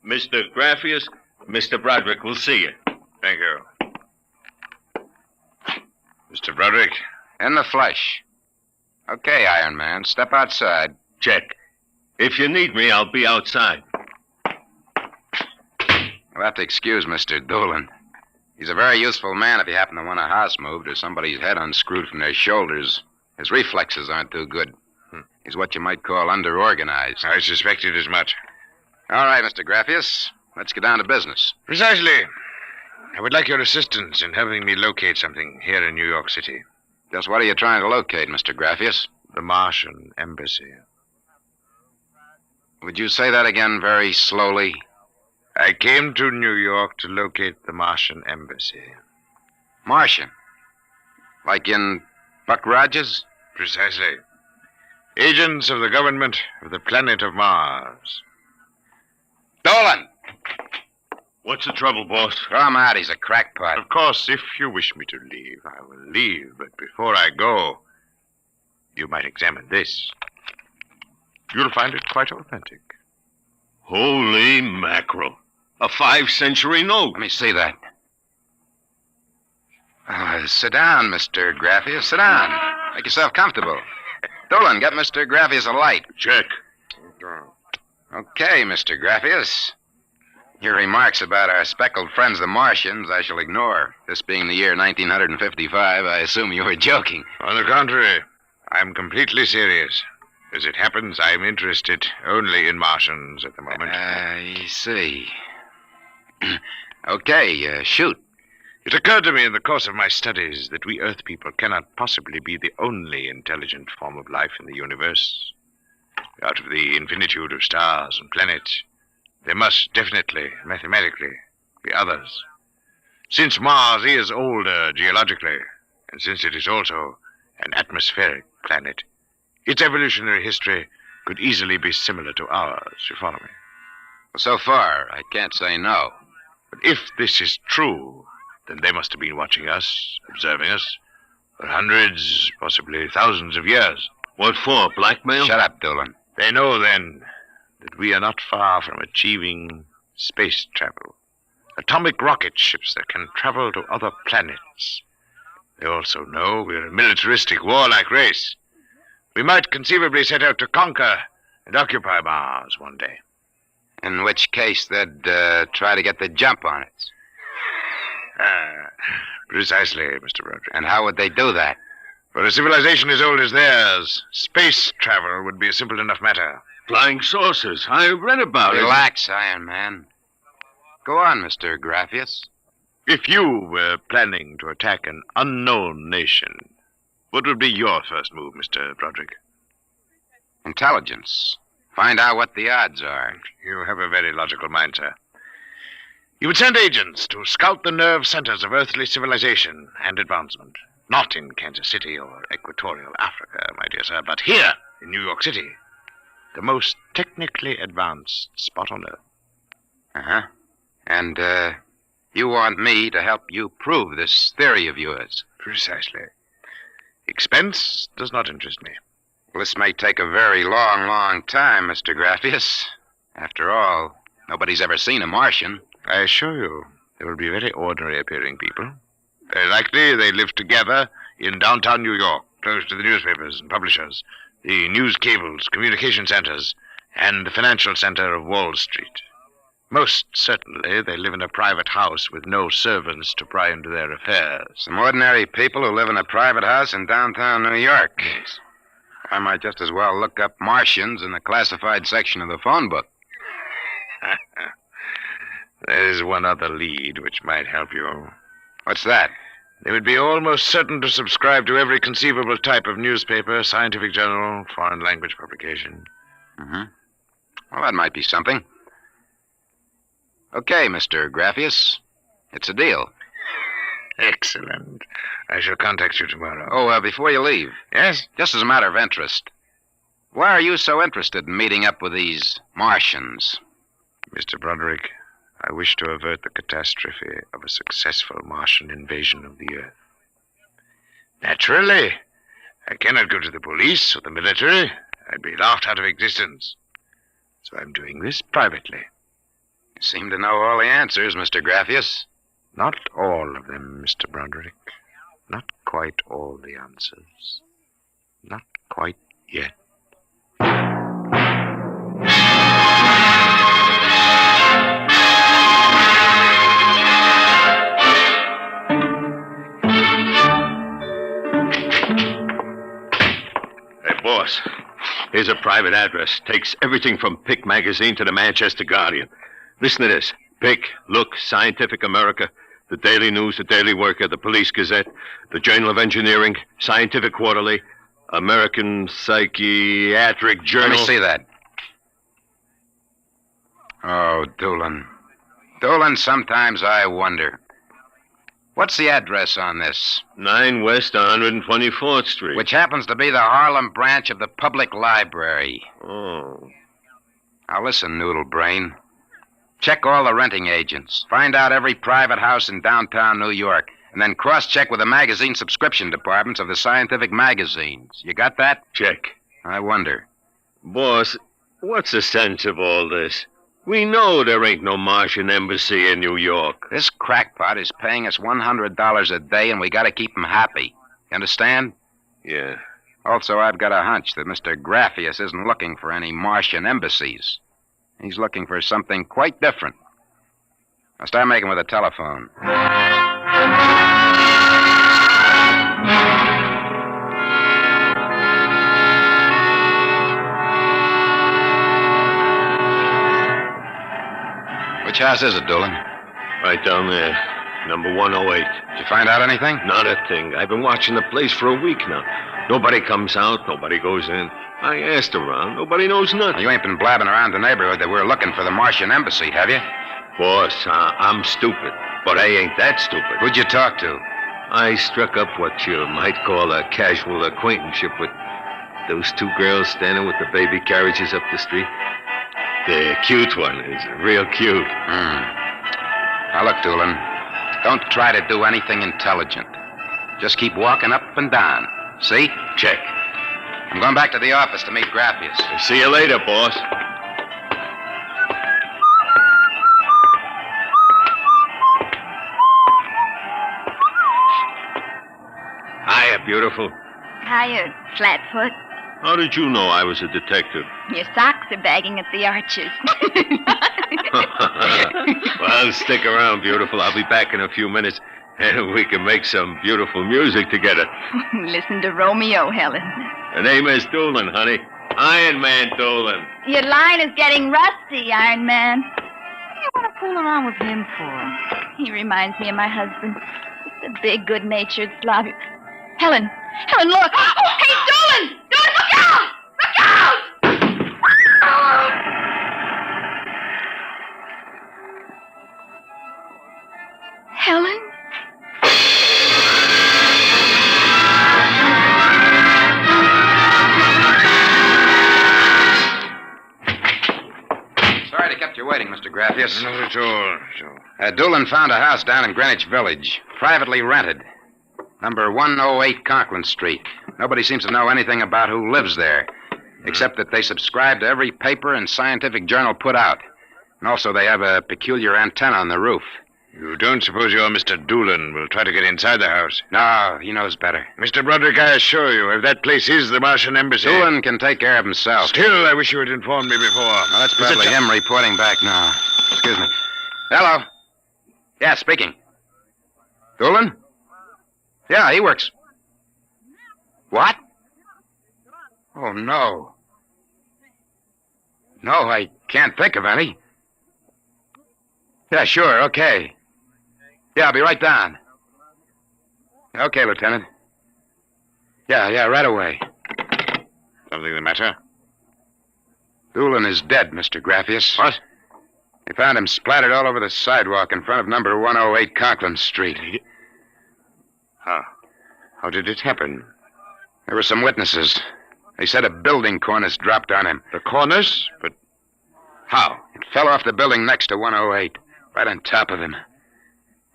Mr. Graffius, Mr. Broderick will see you. Thank you. Mr. Broderick? In the flesh. Okay, Iron Man. Step outside. Check. If you need me, I'll be outside. You'll have to excuse Mr. Dolan. He's a very useful man if you happen to want a house moved or somebody's head unscrewed from their shoulders. His reflexes aren't too good. He's what you might call underorganized. I suspected as much. All right, Mr. Graphius. Let's get down to business. Precisely. I would like your assistance in helping me locate something here in New York City. Just what are you trying to locate, Mr. Graphius? The Martian embassy. Would you say that again very slowly? I came to New York to locate the Martian embassy. Martian? Like in Buck Rogers? Precisely. Agents of the government of the planet of Mars. Dolan! What's the trouble, boss? Throw him out. He's a crackpot. Of course, if you wish me to leave, I will leave. But before I go, you might examine this. You'll find it quite authentic. Holy mackerel. A 5th-century note. Let me see that. Sit down, Mr. Graphius. Sit down. Make yourself comfortable. Dolan, get Mr. Graphius a light. Check. Okay, Mr. Graphius. Your remarks about our speckled friends, the Martians, I shall ignore. This being the year 1955, I assume you were joking. On the contrary, I'm completely serious. As it happens, I'm interested only in Martians at the moment. I see. Okay, shoot. It occurred to me in the course of my studies that we Earth people cannot possibly be the only intelligent form of life in the universe. Out of the infinitude of stars and planets, there must definitely, mathematically, be others. Since Mars is older geologically, and since it is also an atmospheric planet, its evolutionary history could easily be similar to ours. You follow me? So far, I can't say no. But if this is true, then they must have been watching us, observing us, for hundreds, possibly thousands of years. What for, blackmail? Shut up, Dolan. They know, then, that we are not far from achieving space travel. Atomic rocket ships that can travel to other planets. They also know we're a militaristic, warlike race. We might conceivably set out to conquer and occupy Mars one day. In which case, they'd try to get the jump on it. Precisely, Mr. Broderick. And how would they do that? For a civilization as old as theirs, space travel would be a simple enough matter. Flying saucers. I read about it. Relax, Iron Man. Go on, Mr. Graphius. If you were planning to attack an unknown nation, what would be your first move, Mr. Broderick? Intelligence. Find out what the odds are. You have a very logical mind, sir. You would send agents to scout the nerve centers of earthly civilization and advancement. Not in Kansas City or Equatorial Africa, my dear sir, but here in New York City. The most technically advanced spot on Earth. Uh-huh. And, you want me to help you prove this theory of yours? Precisely. Expense does not interest me. Well, this may take a very long, long time, Mr. Graphius. After all, nobody's ever seen a Martian. I assure you, they will be very ordinary-appearing people. Very likely they live together in downtown New York, close to the newspapers and publishers, the news cables, communication centers, and the financial center of Wall Street. Most certainly, they live in a private house with no servants to pry into their affairs. Some ordinary people who live in a private house in downtown New York. Yes. I might just as well look up Martians in the classified section of the phone book. There's one other lead which might help you. What's that? They would be almost certain to subscribe to every conceivable type of newspaper, scientific journal, foreign language publication. Mm-hmm. Well, that might be something. Okay, Mr. Graphius. It's a deal. Excellent. I shall contact you tomorrow. Oh, before you leave. Yes? Just as a matter of interest. Why are you so interested in meeting up with these Martians? Mr. Broderick, I wish to avert the catastrophe of a successful Martian invasion of the Earth. Naturally, I cannot go to the police or the military. I'd be laughed out of existence. So I'm doing this privately. You seem to know all the answers, Mr. Graphius. Not all of them, Mr. Broderick. Not quite all the answers. Not quite yet. Hey, boss. Here's a private address. Takes everything from Pick magazine to the Manchester Guardian. Listen to this. Pick, Look, Scientific America, the Daily News, the Daily Worker, the Police Gazette, the Journal of Engineering, Scientific Quarterly, American Psychiatric Journal. Let me see that. Oh, Doolin. Doolin, sometimes I wonder. What's the address on this? 9 West 124th Street. Which happens to be the Harlem branch of the Public Library. Oh. Now listen, Noodle Brain. Check all the renting agents. Find out every private house in downtown New York. And then cross-check with the magazine subscription departments of the scientific magazines. You got that? Check. I wonder. Boss, what's the sense of all this? We know there ain't no Martian embassy in New York. This crackpot is paying us $100 a day, and we got to keep him happy. You understand? Yeah. Also, I've got a hunch that Mr. Graffius isn't looking for any Martian embassies. He's looking for something quite different. Now start making with a telephone. Which house is it, Doolin? Right down there. Number 108. Did you find out anything? Not a thing. I've been watching the place for a week now. Nobody comes out. Nobody goes in. I asked around. Nobody knows nothing. You ain't been blabbing around the neighborhood that we're looking for the Martian embassy, have you? Boss, I'm stupid. But I ain't that stupid. Who'd you talk to? I struck up what you might call a casual acquaintanceship with those 2 girls standing with the baby carriages up the street. The cute one is real cute. Now, look, Doolin, don't try to do anything intelligent. Just keep walking up and down. See? Check. I'm going back to the office to meet Graffius. See you later, boss. Hiya, beautiful. Hiya, Flatfoot. How did you know I was a detective? Your socks are bagging at the arches. Well, stick around, beautiful. I'll be back in a few minutes, and we can make some beautiful music together. Listen to Romeo, Helen. The name is Doolin, honey. Iron Man Doolin. Your line is getting rusty, Iron Man. What do you want to fool around with him for? He reminds me of my husband. Just a big, good-natured slob. Helen, look! Oh, hey, Doolin! Doolin, look out! Look out! Helen? Sorry to kept you waiting, Mr. Graffius. Not at all. Doolin found a house down in Greenwich Village, privately rented. Number 108 Conklin Street. Nobody seems to know anything about who lives there, except that they subscribe to every paper and scientific journal put out. And also they have a peculiar antenna on the roof. You don't suppose your Mr. Doolin will try to get inside the house? No, he knows better. Mr. Broderick, I assure you, if that place is the Martian embassy... Doolin can take care of himself. Still, I wish you had informed me before. Well, that's probably him reporting back now. Excuse me. Hello? Yeah, speaking. Doolin? Yeah, he works. What? Oh, no. No, I can't think of any. Yeah, sure, okay. Yeah, I'll be right down. Okay, Lieutenant. Yeah, right away. Something the matter? Doolin is dead, Mr. Graffius. What? They found him splattered all over the sidewalk in front of number 108 Conklin Street. How did it happen? There were some witnesses. They said a building cornice dropped on him. The cornice? But how? It fell off the building next to 108, right on top of him.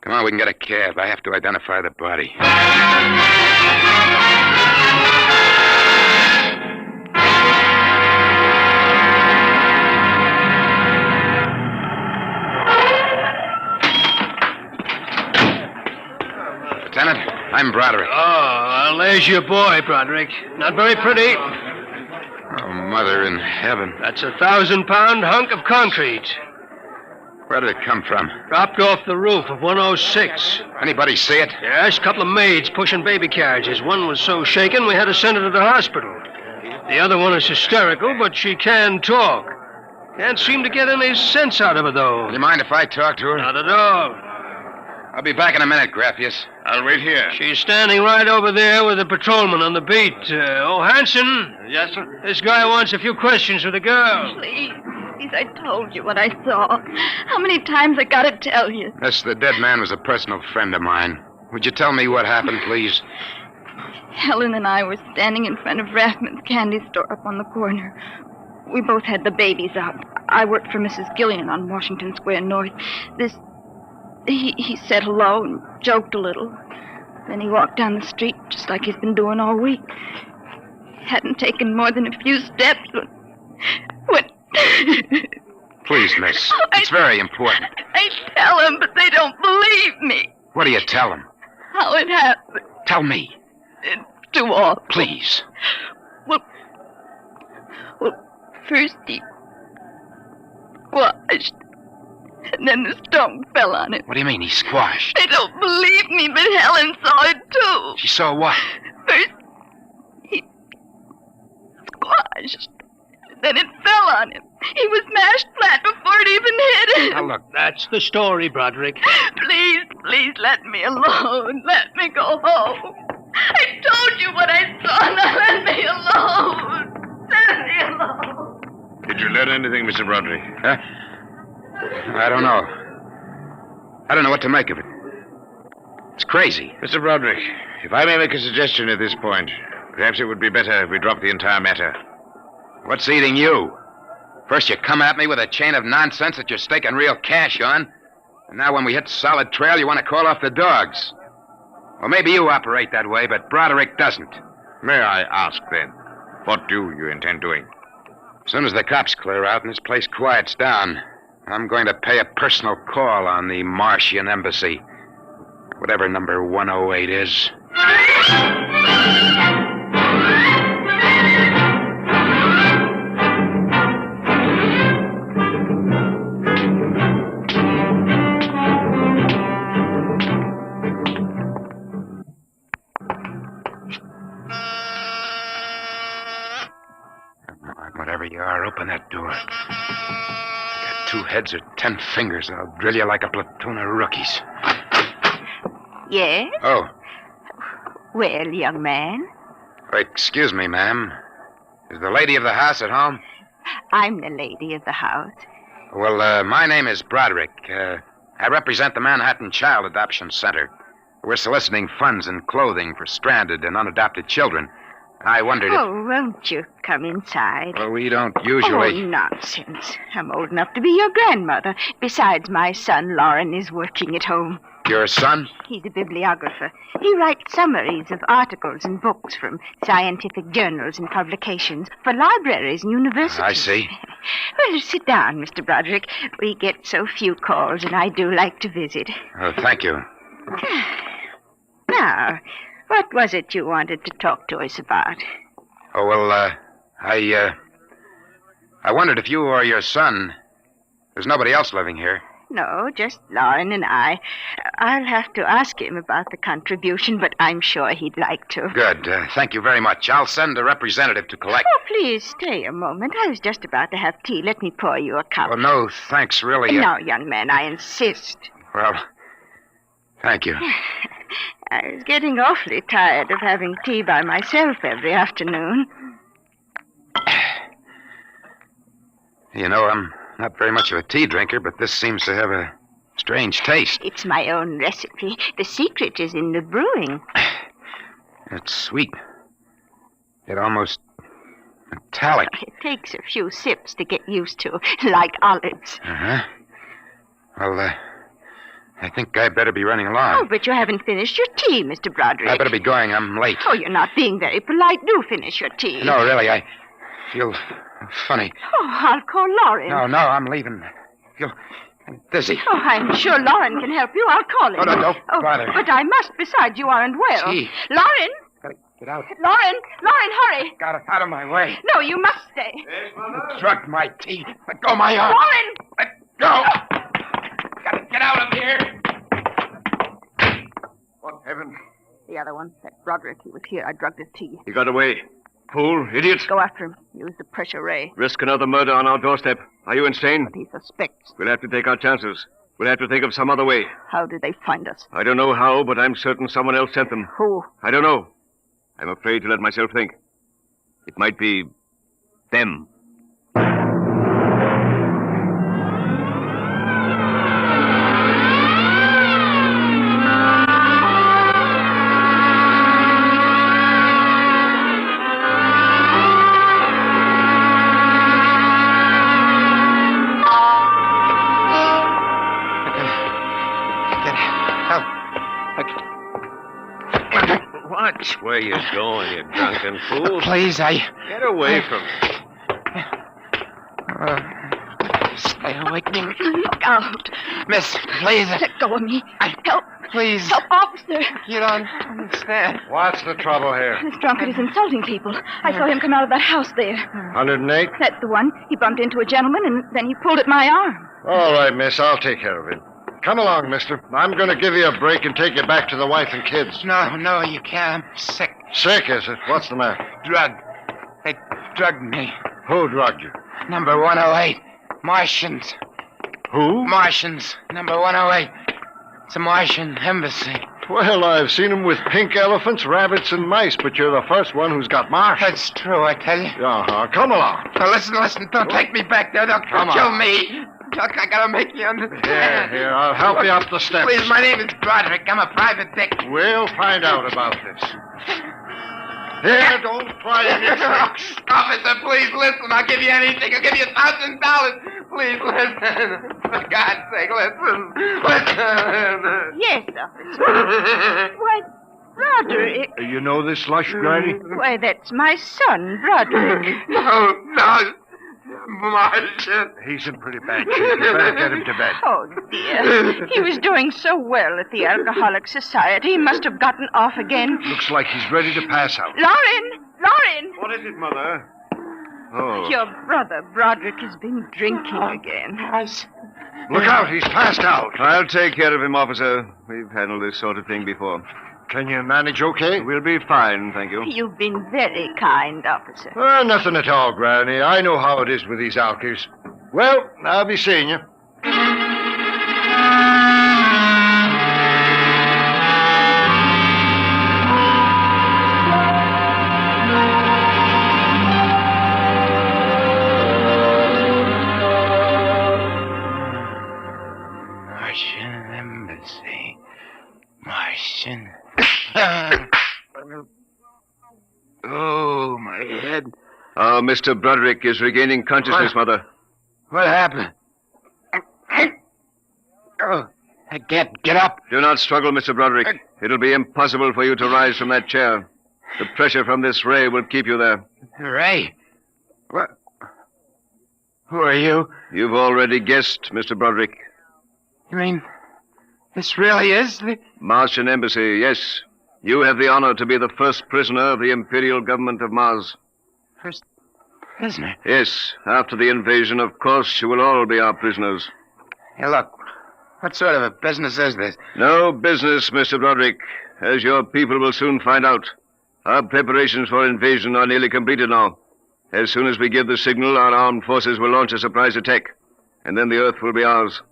Come on, we can get a cab. I have to identify the body. Lieutenant, I'm Broderick. Oh, there's your boy, Broderick. Not very pretty. Oh, Mother in heaven. That's a 1,000-pound hunk of concrete. Where did it come from? Dropped off the roof of 106. Anybody see it? Yes, a couple of maids pushing baby carriages. One was so shaken we had to send her to the hospital. The other one is hysterical, but she can talk. Can't seem to get any sense out of her, though. Do you mind if I talk to her? Not at all. I'll be back in a minute, Graffius. I'll wait here. She's standing right over there with the patrolman on the beat. Hanson. Yes, sir? This guy wants a few questions with the girl. Please, I told you what I saw. How many times I gotta tell you? Miss, the dead man was a personal friend of mine. Would you tell me what happened, please? Helen and I were standing in front of Rathman's candy store up on the corner. We both had the babies up. I worked for Mrs. Gillian on Washington Square North. He said hello and joked a little. Then he walked down the street just like he's been doing all week. Hadn't taken more than a few steps when... Please, miss. It's very important. I tell them, but they don't believe me. What do you tell them? How it happened. Tell me. It's too awful. Please. Well, first he squashed, and then the stone fell on him. What do you mean, he squashed? They don't believe me, but Helen saw it too. She saw what? First, he squashed, then it fell on him. He was mashed flat before it even hit him. Now, look. That's the story, Broderick. Please, let me alone. Let me go home. I told you what I saw. Now let me alone. Let me alone. Did you learn anything, Mr. Broderick? Huh? I don't know. I don't know what to make of it. It's crazy. Mr. Broderick, if I may make a suggestion at this point, perhaps it would be better if we drop the entire matter. What's eating you? First you come at me with a chain of nonsense that you're staking real cash on, and now when we hit solid trail, you want to call off the dogs. Well, maybe you operate that way, but Broderick doesn't. May I ask, then, what do you intend doing? As soon as the cops clear out and this place quiets down, I'm going to pay a personal call on the Martian embassy. Whatever number 108 is. Whatever you are, open that door. You got 2 heads or 10 fingers, and I'll drill you like a platoon of rookies. Yes? Oh. Well, young man? Excuse me, ma'am. Is the lady of the house at home? I'm the lady of the house. Well, my name is Broderick. I represent the Manhattan Child Adoption Center. We're soliciting funds and clothing for stranded and unadopted children. I wondered if... Oh, won't you come inside? Well, we don't usually... Oh, nonsense. I'm old enough to be your grandmother. Besides, my son, Lauren, is working at home. Your son? He's a bibliographer. He writes summaries of articles and books from scientific journals and publications for libraries and universities. I see. Well, sit down, Mr. Broderick. We get so few calls, and I do like to visit. Oh, thank you. Now, what was it you wanted to talk to us about? Oh, well, I wondered if you or your son... There's nobody else living here. No, just Lauren and I. I'll have to ask him about the contribution, but I'm sure he'd like to. Good. Thank you very much. I'll send a representative to collect... Oh, please, stay a moment. I was just about to have tea. Let me pour you a cup. Well, no, thanks, really. No, young man, I insist. Well, thank you. I was getting awfully tired of having tea by myself every afternoon. You know, I'm not very much of a tea drinker, but this seems to have a strange taste. It's my own recipe. The secret is in the brewing. It's sweet. It almost metallic. It takes a few sips to get used to, like olives. Uh-huh. Well, I think I'd better be running along. Oh, but you haven't finished your tea, Mr. Broderick. I better be going. I'm late. Oh, you're not being very polite. Do finish your tea. No, really, I feel funny. Oh, I'll call Lauren. No, I'm leaving. I feel dizzy. Oh, I'm sure Lauren can help you. I'll call him. Oh, no, don't bother. But I must. Besides, you aren't well. Gee. Lauren! Gotta get out. Lauren, hurry. Got it out of my way. No, you must stay. You drugged my tea. Let go of my arm. Lauren! Let go. Gotta get out of here. What heaven? The other one, that Broderick, he was here. I drugged his tea. He got away. Fool, idiot. Go after him. Use the pressure ray. Risk another murder on our doorstep. Are you insane? What he suspects. We'll have to take our chances. We'll have to think of some other way. How did they find us? I don't know how, but I'm certain someone else sent them. Who? I don't know. I'm afraid to let myself think. It might be them. Watch where you're going, you drunken fool. Please, Get away from me. Stay away from me. Look out. Miss, please. Let go of me. Help. Please. Help, officer. You don't understand. What's the trouble here? This drunkard is insulting people. I saw him come out of that house there. 108? That's the one. He bumped into a gentleman, and then he pulled at my arm. All right, miss. I'll take care of it. Come along, mister. I'm going to give you a break and take you back to the wife and kids. No, you can't. I'm sick. Sick, is it? What's the matter? Drugged. They drugged me. Who drugged you? Number 108. Martians. Who? Martians. Number 108. It's a Martian embassy. Well, I've seen them with pink elephants, rabbits, and mice, but you're the first one who's got Martians. That's true, I tell you. Uh-huh. Come along. Now, listen. Don't take me back there. They'll kill me. Look, I gotta make you understand. Here, I'll help you up the steps. Please, my name is Broderick. I'm a private dick. We'll find out about this. Here, don't try any tricks. Officer, please listen. I'll give you anything. I'll give you $1,000. Please listen. For God's sake, listen. Yes, officer. Why, Broderick. You know this lush, Granny? Why, that's my son, Broderick. No. Martian. He's in pretty bad shape. You better get him to bed. Oh, dear. He was doing so well at the Alcoholic Society. He must have gotten off again. Looks like he's ready to pass out. Lauren! What is it, Mother? Oh. Your brother, Broderick, has been drinking again. Look out, he's passed out. I'll take care of him, officer. We've handled this sort of thing before. Can you manage okay? We'll be fine, thank you. You've been very kind, officer. Nothing at all, Granny. I know how it is with these alkies. Well, I'll be seeing you. Martian embassy. Martian. Oh, my head. Oh, Mr. Broderick is regaining consciousness, Mother. What happened? Oh, I can't get up. Do not struggle, Mr. Broderick. It'll be impossible for you to rise from that chair. The pressure from this ray will keep you there. Ray? What? Who are you? You've already guessed, Mr. Broderick. You mean this really is the... Martian Embassy, yes. You have the honor to be the first prisoner of the Imperial Government of Mars. First prisoner? Yes. After the invasion, of course, you will all be our prisoners. Hey, look. What sort of a business is this? No business, Mr. Broderick. As your people will soon find out. Our preparations for invasion are nearly completed now. As soon as we give the signal, our armed forces will launch a surprise attack. And then the Earth will be ours.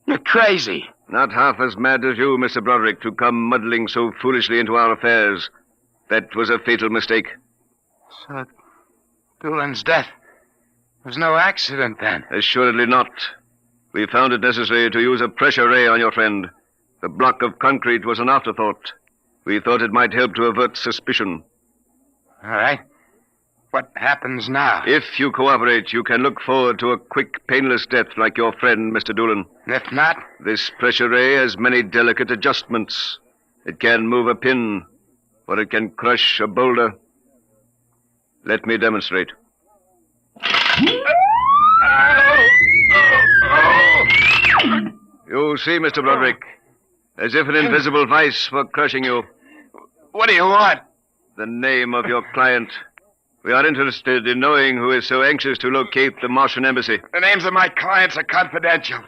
You're crazy. Not half as mad as you, Mr. Broderick, to come muddling so foolishly into our affairs. That was a fatal mistake. So, Doolin's death was no accident, then? Assuredly not. We found it necessary to use a pressure ray on your friend. The block of concrete was an afterthought. We thought it might help to avert suspicion. All right. What happens now? If you cooperate, you can look forward to a quick, painless death like your friend, Mr. Doolin. If not? This pressure ray has many delicate adjustments. It can move a pin, or it can crush a boulder. Let me demonstrate. You see, Mr. Broderick, as if an invisible vice were crushing you. What do you want? The name of your client. We are interested in knowing who is so anxious to locate the Martian embassy. The names of my clients are confidential.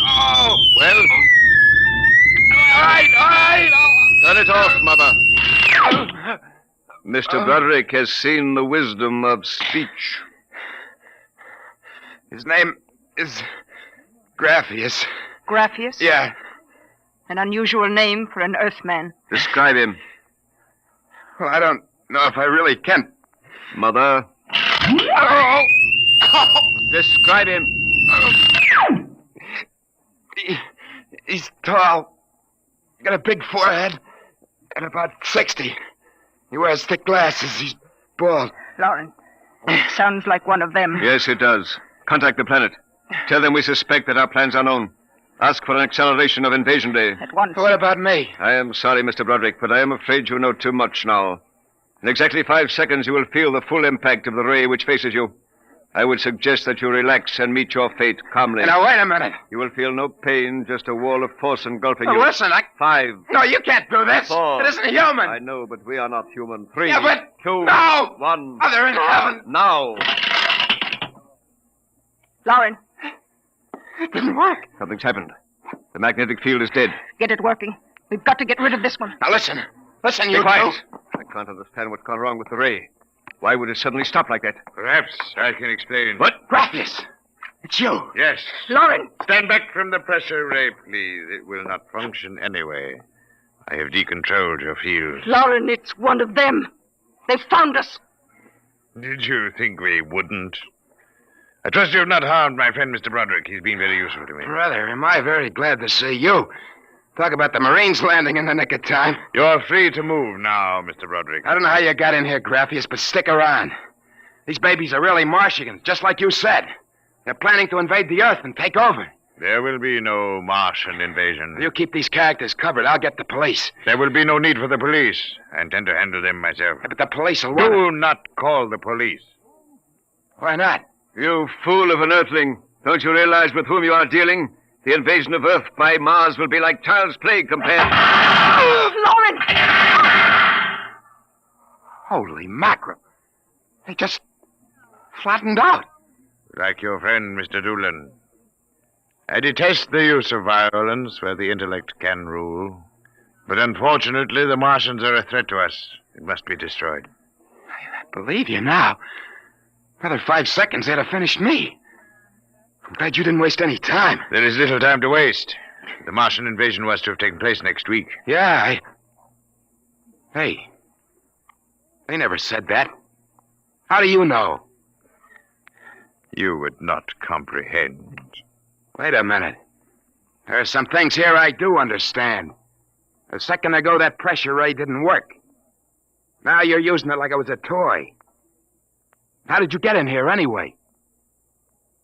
Oh, well. All right. Turn it off, Mother. Mr. Broderick has seen the wisdom of speech. His name is Graphius. Graphius? Yeah. An unusual name for an Earthman. Describe him. Well, I don't know if I really can. Mother. Oh! Describe him. He's tall. Got a big forehead. And about 60. He wears thick glasses. He's bald. Lauren, sounds like one of them. Yes, it does. Contact the planet. Tell them we suspect that our plans are known. Ask for an acceleration of invasion day. At once. What about me? I am sorry, Mr. Broderick, but I am afraid you know too much now. In exactly 5 seconds, you will feel the full impact of the ray which faces you. I would suggest that you relax and meet your fate calmly. Now, wait a minute. You will feel no pain, just a wall of force engulfing Oh, you. listen, 5. No, you can't do this. 4. It isn't human. I know, but we are not human. 3. Yeah, but... 2. No! 1. Mother in heaven. Now. Lauren. It didn't work. Something's happened. The magnetic field is dead. Get it working. We've got to get rid of this one. Now, listen. Listen, Be you quiet. two. I can't understand what's gone wrong with the ray. Why would it suddenly stop like that? Perhaps I can explain. What? Graphius. It's you. Yes. Lauren. Stand back from the pressure ray, please. It will not function anyway. I have decontrolled your field. Lauren, it's one of them. They found us. Did you think we wouldn't? I trust you have not harmed my friend, Mr. Broderick. He's been very useful to me. Brother, am I very glad to see you. Talk about the Marines landing in the nick of time. You're free to move now, Mr. Broderick. I don't know how you got in here, Graphius, but stick around. These babies are really Martians, just like you said. They're planning to invade the Earth and take over. There will be no Martian invasion. You keep these characters covered. I'll get the police. There will be no need for the police. I intend to handle them myself. Yeah, but the police will Do not call the police. Why not? You fool of an Earthling. Don't you realize with whom you are dealing? The invasion of Earth by Mars will be like child's play compared... Lauren! Holy mackerel. They just flattened out. Like your friend, Mr. Doolan. I detest the use of violence where the intellect can rule. But unfortunately, the Martians are a threat to us. It must be destroyed. I believe you now. Another 5 seconds, they'd have finished me. I'm glad you didn't waste any time. There is little time to waste. The Martian invasion was to have taken place next week. Yeah, Hey. They never said that. How do you know? You would not comprehend. Wait a minute. There are some things here I do understand. A second ago, that pressure ray didn't work. Now you're using it like it was a toy. How did you get in here, anyway?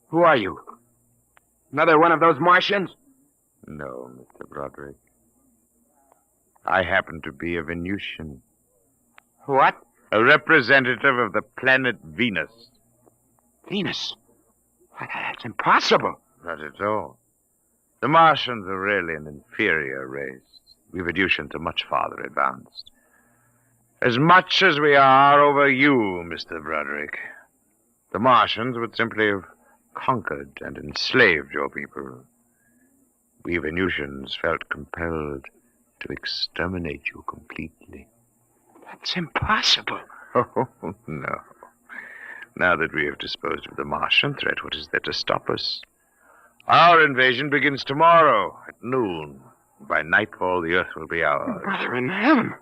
Who are you? Another one of those Martians? No, Mr. Broderick. I happen to be a Venusian. What? A representative of the planet Venus. Venus? That's impossible. Not at all. The Martians are really an inferior race. We Venusians are much farther advanced. As much as we are over you, Mr. Broderick. The Martians would simply have conquered and enslaved your people. We Venusians felt compelled to exterminate you completely. That's impossible. Oh, no. Now that we have disposed of the Martian threat, what is there to stop us? Our invasion begins tomorrow at noon. By nightfall, the Earth will be ours. Brother in heaven.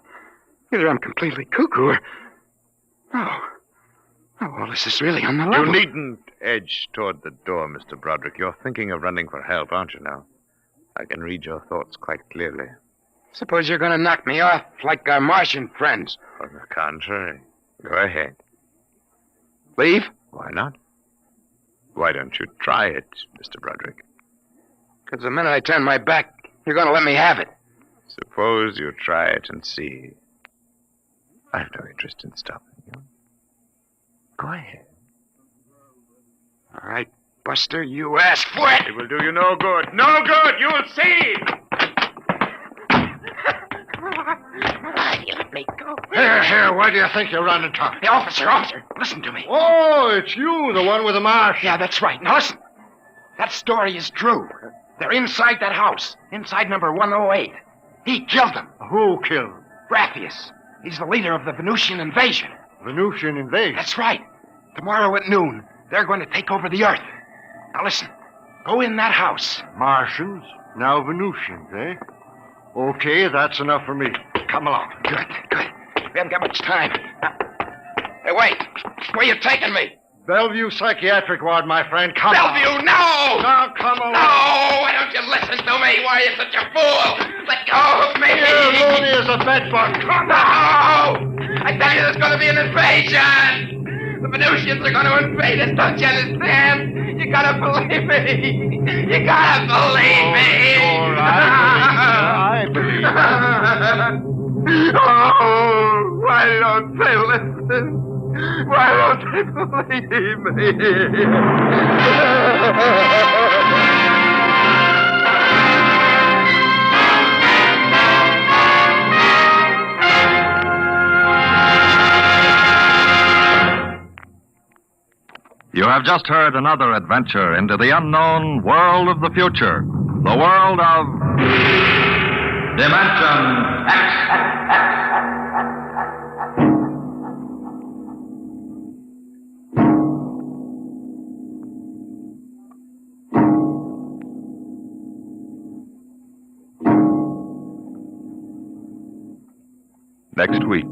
Either I'm completely cuckoo or... Oh, well, this is really on the level. You needn't edge toward the door, Mr. Broderick. You're thinking of running for help, aren't you now? I can read your thoughts quite clearly. Suppose you're going to knock me off like our Martian friends. On the contrary. Go ahead. Leave? Why not? Why don't you try it, Mr. Broderick? Because the minute I turn my back, you're going to let me have it. Suppose you try it and see. I have no interest in stopping you. Go ahead. All right, Buster, you asked for it. It will do you no good. No good! You'll see! You let me go. Here, where do you think you're running to? Hey, officer, listen to me. Oh, it's you, the one with the marsh. Yeah, that's right. Now listen. That story is true. They're inside that house, inside number 108. He killed them. Who killed? Graphius. He's the leader of the Venusian invasion. Venusian invasion? That's right. Tomorrow at noon, they're going to take over the Earth. Now listen, go in that house. Martians, now Venusians, eh? Okay, that's enough for me. Come along. Good. We haven't got much time. Hey, wait. Where you taking me? Bellevue Psychiatric Ward, my friend. Come Bellevue, on. no! Now, come along. No! Why don't you listen to me? Why are you such a fool? Let go of me! Here, Looney is a bedbug. Come on! No! I tell you, there's going to be an invasion! The Venusians are going to invade us, don't you understand? You gotta believe me! You gotta believe me! All right, I believe you. Oh, why don't they listen? Why don't they believe me? You have just heard another adventure into the unknown world of the future, the world of Dimension X. Next week,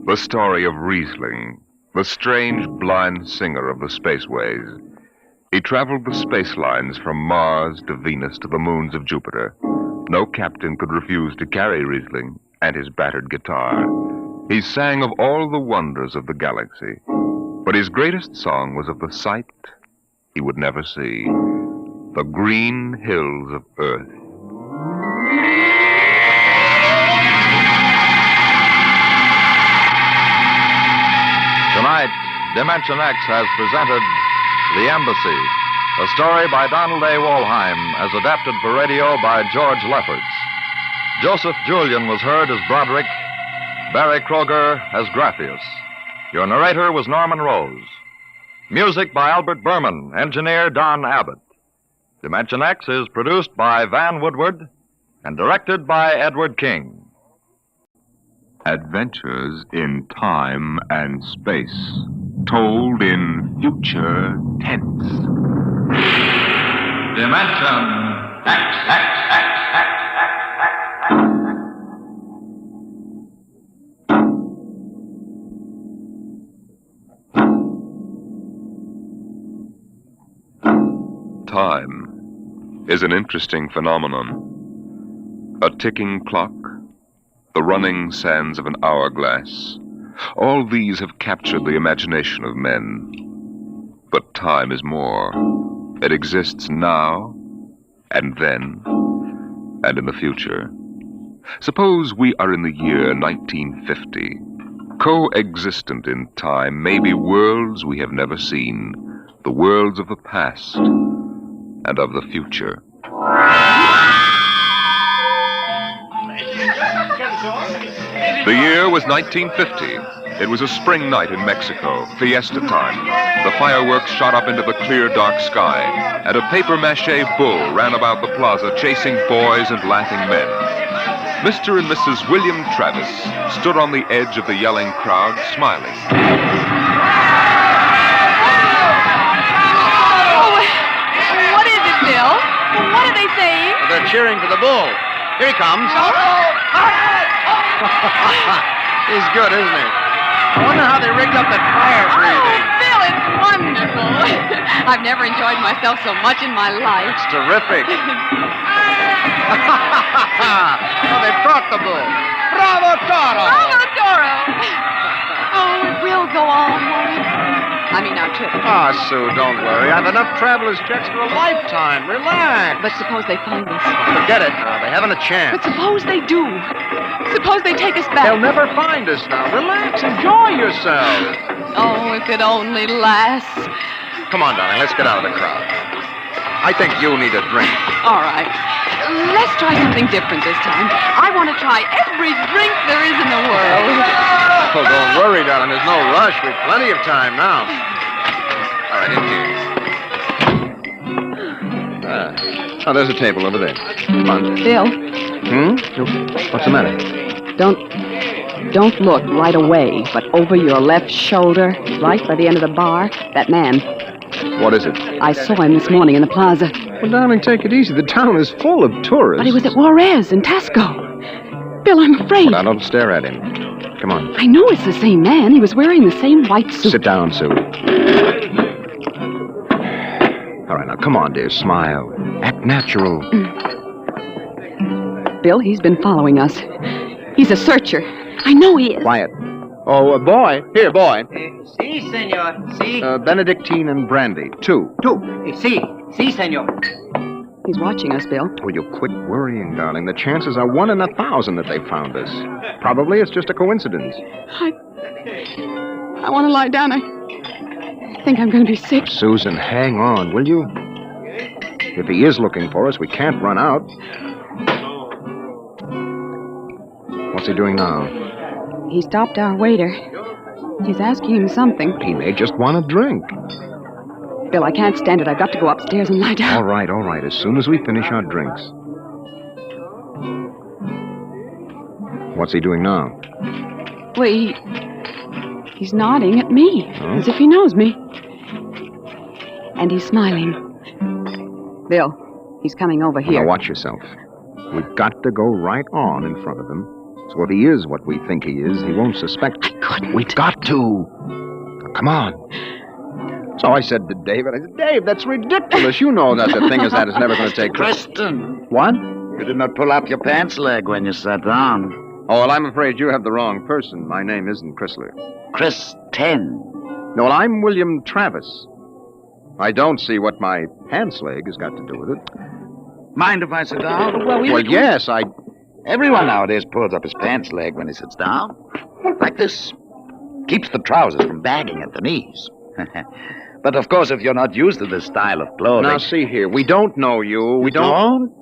the story of Riesling, the strange blind singer of the spaceways. He traveled the space lines from Mars to Venus to the moons of Jupiter. No captain could refuse to carry Riesling and his battered guitar. He sang of all the wonders of the galaxy, but his greatest song was of the sight he would never see, the green hills of Earth. Tonight, Dimension X has presented The Embassy, a story by Donald A. Wollheim, as adapted for radio by George Lefferts. Joseph Julian was heard as Broderick, Barry Kroger as Graphius. Your narrator was Norman Rose. Music by Albert Berman, engineer Don Abbott. Dimension X is produced by Van Woodward and directed by Edward King. Adventures in time and space, told in future tense. Dimension X. Time is an interesting phenomenon. A ticking clock, the running sands of an hourglass, all these have captured the imagination of men. But time is more. It exists now, and then, and in the future. Suppose we are in the year 1950. Coexistent in time may be worlds we have never seen, the worlds of the past and of the future. The year was 1950. It was a spring night in Mexico, fiesta time. The fireworks shot up into the clear, dark sky, and a papier-mâché bull ran about the plaza chasing boys and laughing men. Mr. and Mrs. William Travis stood on the edge of the yelling crowd, smiling. What is it, Bill? What are they saying? They're cheering for the bull. Here he comes. He's good, isn't he? I wonder how they rigged up that fire breathing. Oh, Bill, it's wonderful. I've never enjoyed myself so much in my life. It's terrific. Oh, they brought the bull. Bravo, Toro! Bravo, Toro! Oh, it will go on, won't it? I mean, our trip. Ah, Sue, don't worry. I've enough traveler's checks for a lifetime. Relax. But suppose they find us. Forget it now. They haven't a chance. But suppose they do. Suppose they take us back. They'll never find us now. Relax. Enjoy yourself. Oh, if it only lasts. Come on, darling. Let's get out of the crowd. I think you need a drink. All right. Let's try something different this time. I want to try every drink there is in the world. Oh, don't worry, darling. There's no rush. We've plenty of time now. All right, in here. Oh, there's a table over there. Come on. Bill. What's the matter? Don't Don't look right away, but over your left shoulder, right by the end of the bar, that man. What is it? I saw him this morning in the plaza. Well, darling, take it easy. The town is full of tourists. But he was at Juarez in Tasco. Bill, I'm afraid. Well, now, don't stare at him. Come on. I know it's the same man. He was wearing the same white suit. Sit down, Sue. All right, now, come on, dear. Smile. Act natural. Bill, he's been following us. He's a searcher. I know he is. Quiet. Oh, boy. Here, boy. Si, senor. Si. Benedictine and brandy. Two. Si. Si, senor. He's watching us, Bill. Will you quit worrying, darling? The chances are 1 in 1,000 that they found us. Probably it's just a coincidence. I want to lie down. I think I'm going to be sick. Susan, hang on, will you? If he is looking for us, we can't run out. What's he doing now? He stopped our waiter. He's asking him something. He may just want a drink. Bill, I can't stand it. I've got to go upstairs and lie down. All right. As soon as we finish our drinks. What's he doing now? Well, he's nodding at me, as if he knows me. And he's smiling. Bill, he's coming over here. Now, watch yourself. We've got to go right on in front of him. So if he is what we think he is, he won't suspect. I couldn't. We've got to. Come on. So I said to David, Dave, that's ridiculous. You know that a thing as that is never going to take place. Kristen. What? You did not pull up your pants leg when you sat down. Oh, well, I'm afraid you have the wrong person. My name isn't Chrysler. Kristen. No, well, I'm William Travis. I don't see what my pants leg has got to do with it. Mind if I sit down? Well, yes, Everyone nowadays pulls up his pants leg when he sits down. Like this. Keeps the trousers from bagging at the knees. But, of course, if you're not used to this style of clothing... Now, see here. We don't know you. We don't?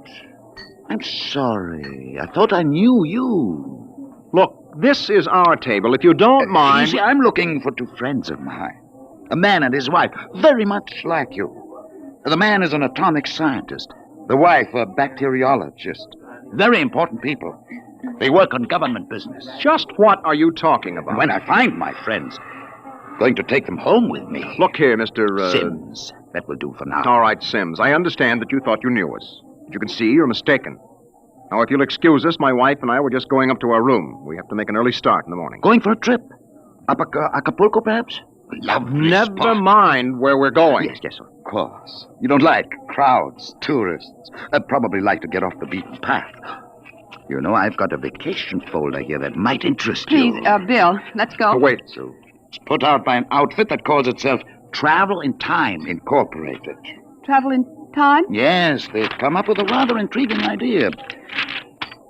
I'm sorry. I thought I knew you. Look, this is our table. If you don't mind... You see, I'm looking for 2 friends of mine. A man and his wife, very much like you. The man is an atomic scientist. The wife, a bacteriologist. Very important people. They work on government business. Just what are you talking about? When I find my friends, going to take them home with me. Look here, Mr. Sims. That will do for now. All right, Sims. I understand that you thought you knew us. But you can see you're mistaken. Now, if you'll excuse us, my wife and I were just going up to our room. We have to make an early start in the morning. Going for a trip? Up Acapulco, perhaps? Lovely Never spot. mind where we're going. Yes, of course. You don't like crowds, tourists. Probably like to get off the beaten path. You know, I've got a vacation folder here that might interest you. Please, Bill, let's go. Oh, wait. So, it's put out by an outfit that calls itself Travel in Time Incorporated. Travel in time? Yes, they've come up with a rather intriguing idea.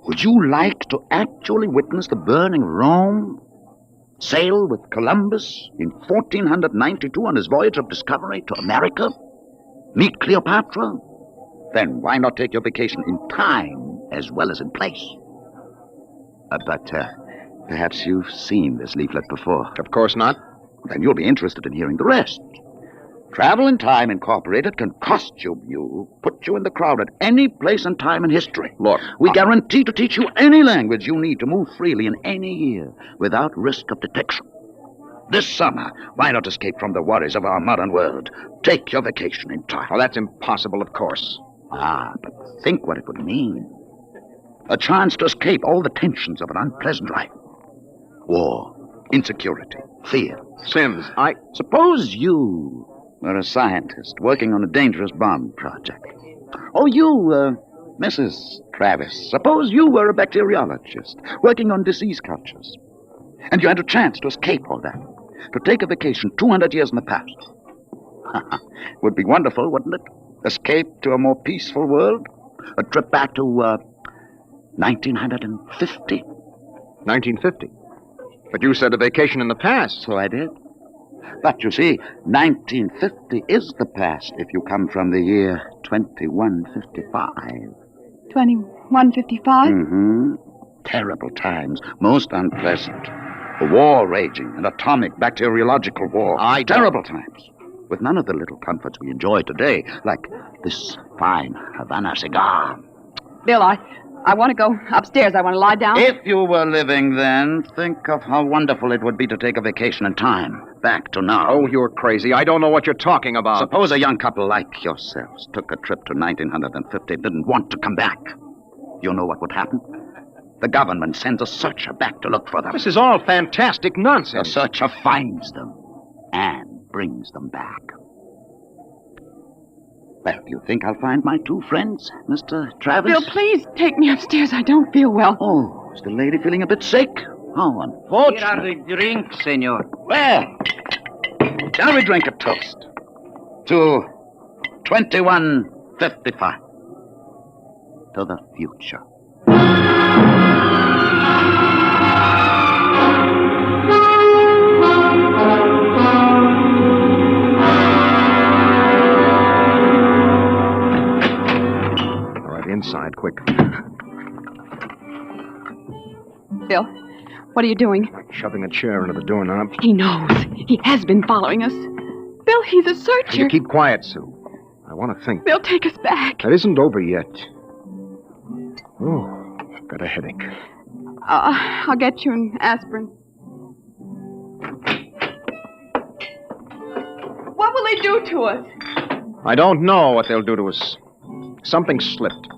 Would you like to actually witness the burning of Rome? Sail with Columbus in 1492 on his voyage of discovery to America? Meet Cleopatra? Then why not take your vacation in time as well as in place? But perhaps you've seen this leaflet before. Of course not. Then you'll be interested in hearing the rest. Travel in Time Incorporated can costume you, put you in the crowd at any place and time in history. Look, we guarantee to teach you any language you need to move freely in any year without risk of detection. This summer, why not escape from the worries of our modern world? Take your vacation in time. Oh, that's impossible, of course. But think what it would mean. A chance to escape all the tensions of an unpleasant life. War, insecurity, fear. Sims, Suppose you were a scientist working on a dangerous bomb project. Or you, Mrs. Travis, suppose you were a bacteriologist working on disease cultures. And you had a chance to escape all that. To take a vacation 200 years in the past. Would be wonderful, wouldn't it? Escape to a more peaceful world? A trip back to, 1950. 1950? But you said a vacation in the past. So I did. But you see, 1950 is the past if you come from the year 2155. 2155? Mm-hmm. Terrible times. Most unpleasant. A war raging, an atomic bacteriological war. Terrible times. With none of the little comforts we enjoy today, like this fine Havana cigar. Bill, I want to go upstairs. I want to lie down. If you were living then, think of how wonderful it would be to take a vacation in time. Back to now. Oh, you're crazy. I don't know what you're talking about. Suppose a young couple like yourselves took a trip to 1950 and didn't want to come back. You know what would happen? The government sends a searcher back to look for them. This is all fantastic nonsense. The searcher finds them and brings them back. Well, do you think I'll find my two friends, Mr. Travis? Bill, please take me upstairs. I don't feel well. Oh, is the lady feeling a bit sick? How unfortunate. Here are the drinks, senor. Well, shall we drink a toast to 2155? To the future. Inside, quick. Bill, what are you doing? Shoving a chair into the doorknob. He knows. He has been following us. Bill, he's a searcher. You keep quiet, Sue. I want to think. Bill, take us back. That isn't over yet. Oh, I've got a headache. I'll get you an aspirin. What will they do to us? I don't know what they'll do to us. Something slipped.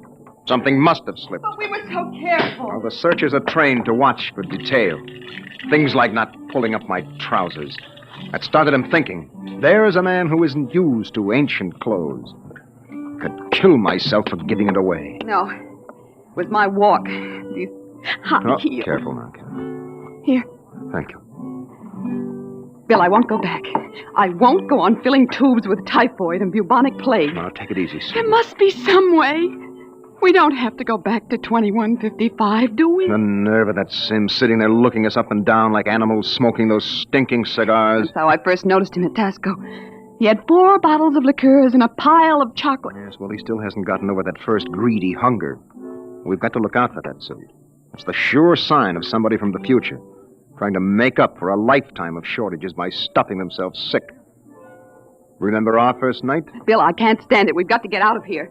Something must have slipped. But we were so careful. Well, the searchers are trained to watch for detail. Things like not pulling up my trousers. That started him thinking. There's a man who isn't used to ancient clothes. Could kill myself for giving it away. No. It was my walk. These high heels. Careful now, Ken. Here. Thank you. Bill, I won't go back. I won't go on filling tubes with typhoid and bubonic plague. Now, take it easy, Sue. There must be some way. We don't have to go back to 2155, do we? The nerve of that Sim sitting there looking us up and down like animals smoking those stinking cigars. That's how I first noticed him at Tasco. He had 4 bottles of liqueurs and a pile of chocolate. Yes, well, he still hasn't gotten over that first greedy hunger. We've got to look out for that, Sue. It's the sure sign of somebody from the future, trying to make up for a lifetime of shortages by stuffing themselves sick. Remember our first night? Bill, I can't stand it. We've got to get out of here.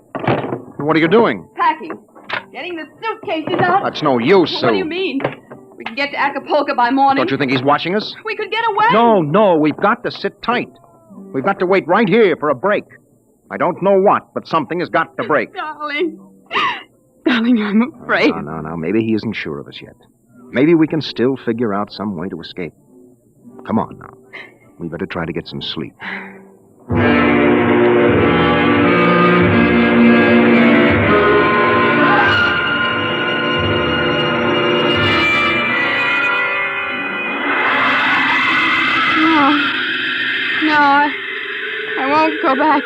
What are you doing? Packing. Getting the suitcases out. That's no use, Sue. What do you mean? We can get to Acapulco by morning. Don't you think he's watching us? We could get away. No, we've got to sit tight. We've got to wait right here for a break. I don't know what, but something has got to break. Darling, I'm afraid. No. Maybe he isn't sure of us yet. Maybe we can still figure out some way to escape. Come on now. We better try to get some sleep. No, I won't go back.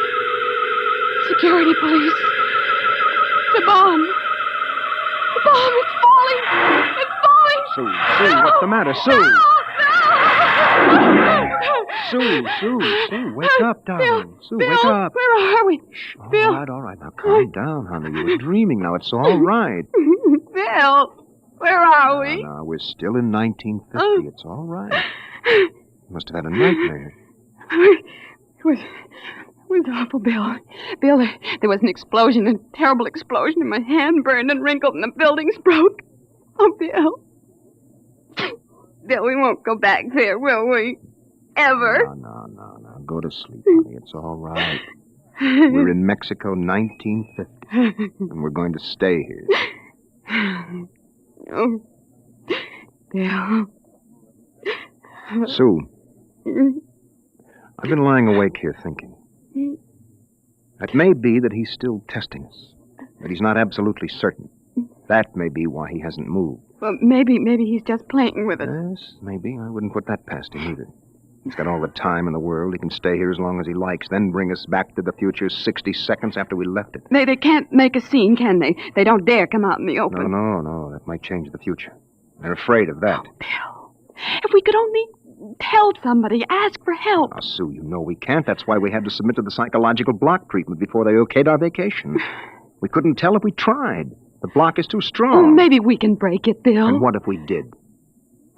Security police. The bomb. The bomb, it's falling. It's falling. Sue, what's the matter? Sue! Sue, wake up, darling. Sue, wake up. Where are we? Bill. All right, now calm down, honey. You were dreaming now. It's all right. Bill, where are we? No, we're still in 1950. It's all right. You must have had a nightmare. It was awful, Bill. Bill, there was an explosion, a terrible explosion, and my hand burned and wrinkled, and the buildings broke. Oh, Bill. Bill, we won't go back there, will we? Ever? No. Go to sleep, honey. It's all right. We're in Mexico, 1950, and we're going to stay here. Oh, Bill. Sue, I've been lying awake here thinking. It may be that he's still testing us, that he's not absolutely certain. That may be why he hasn't moved. Well, maybe he's just playing with us. Yes, maybe. I wouldn't put that past him either. He's got all the time in the world. He can stay here as long as he likes, then bring us back to the future 60 seconds after we left it. They can't make a scene, can they? They don't dare come out in the open. No. That might change the future. They're afraid of that. Oh, Bill. If we could only tell somebody, ask for help. Now, Sue, you know we can't. That's why we had to submit to the psychological block treatment before they okayed our vacation. We couldn't tell if we tried. The block is too strong. Oh, maybe we can break it, Bill. And what if we did?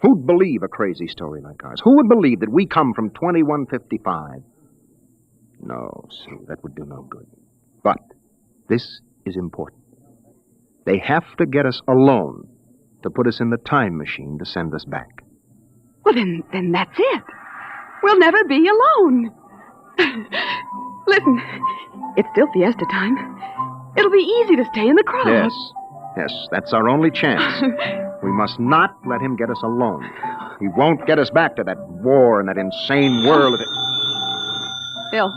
Who'd believe a crazy story like ours? Who would believe that we come from 2155? No, Sue, that would do no good. But this is important. They have to get us alone to put us in the time machine to send us back. Well, then that's it. We'll never be alone. Listen, it's still fiesta time. It'll be easy to stay in the crowd. Yes, that's our only chance. We must not let him get us alone. He won't get us back to that war and that insane world. Bill.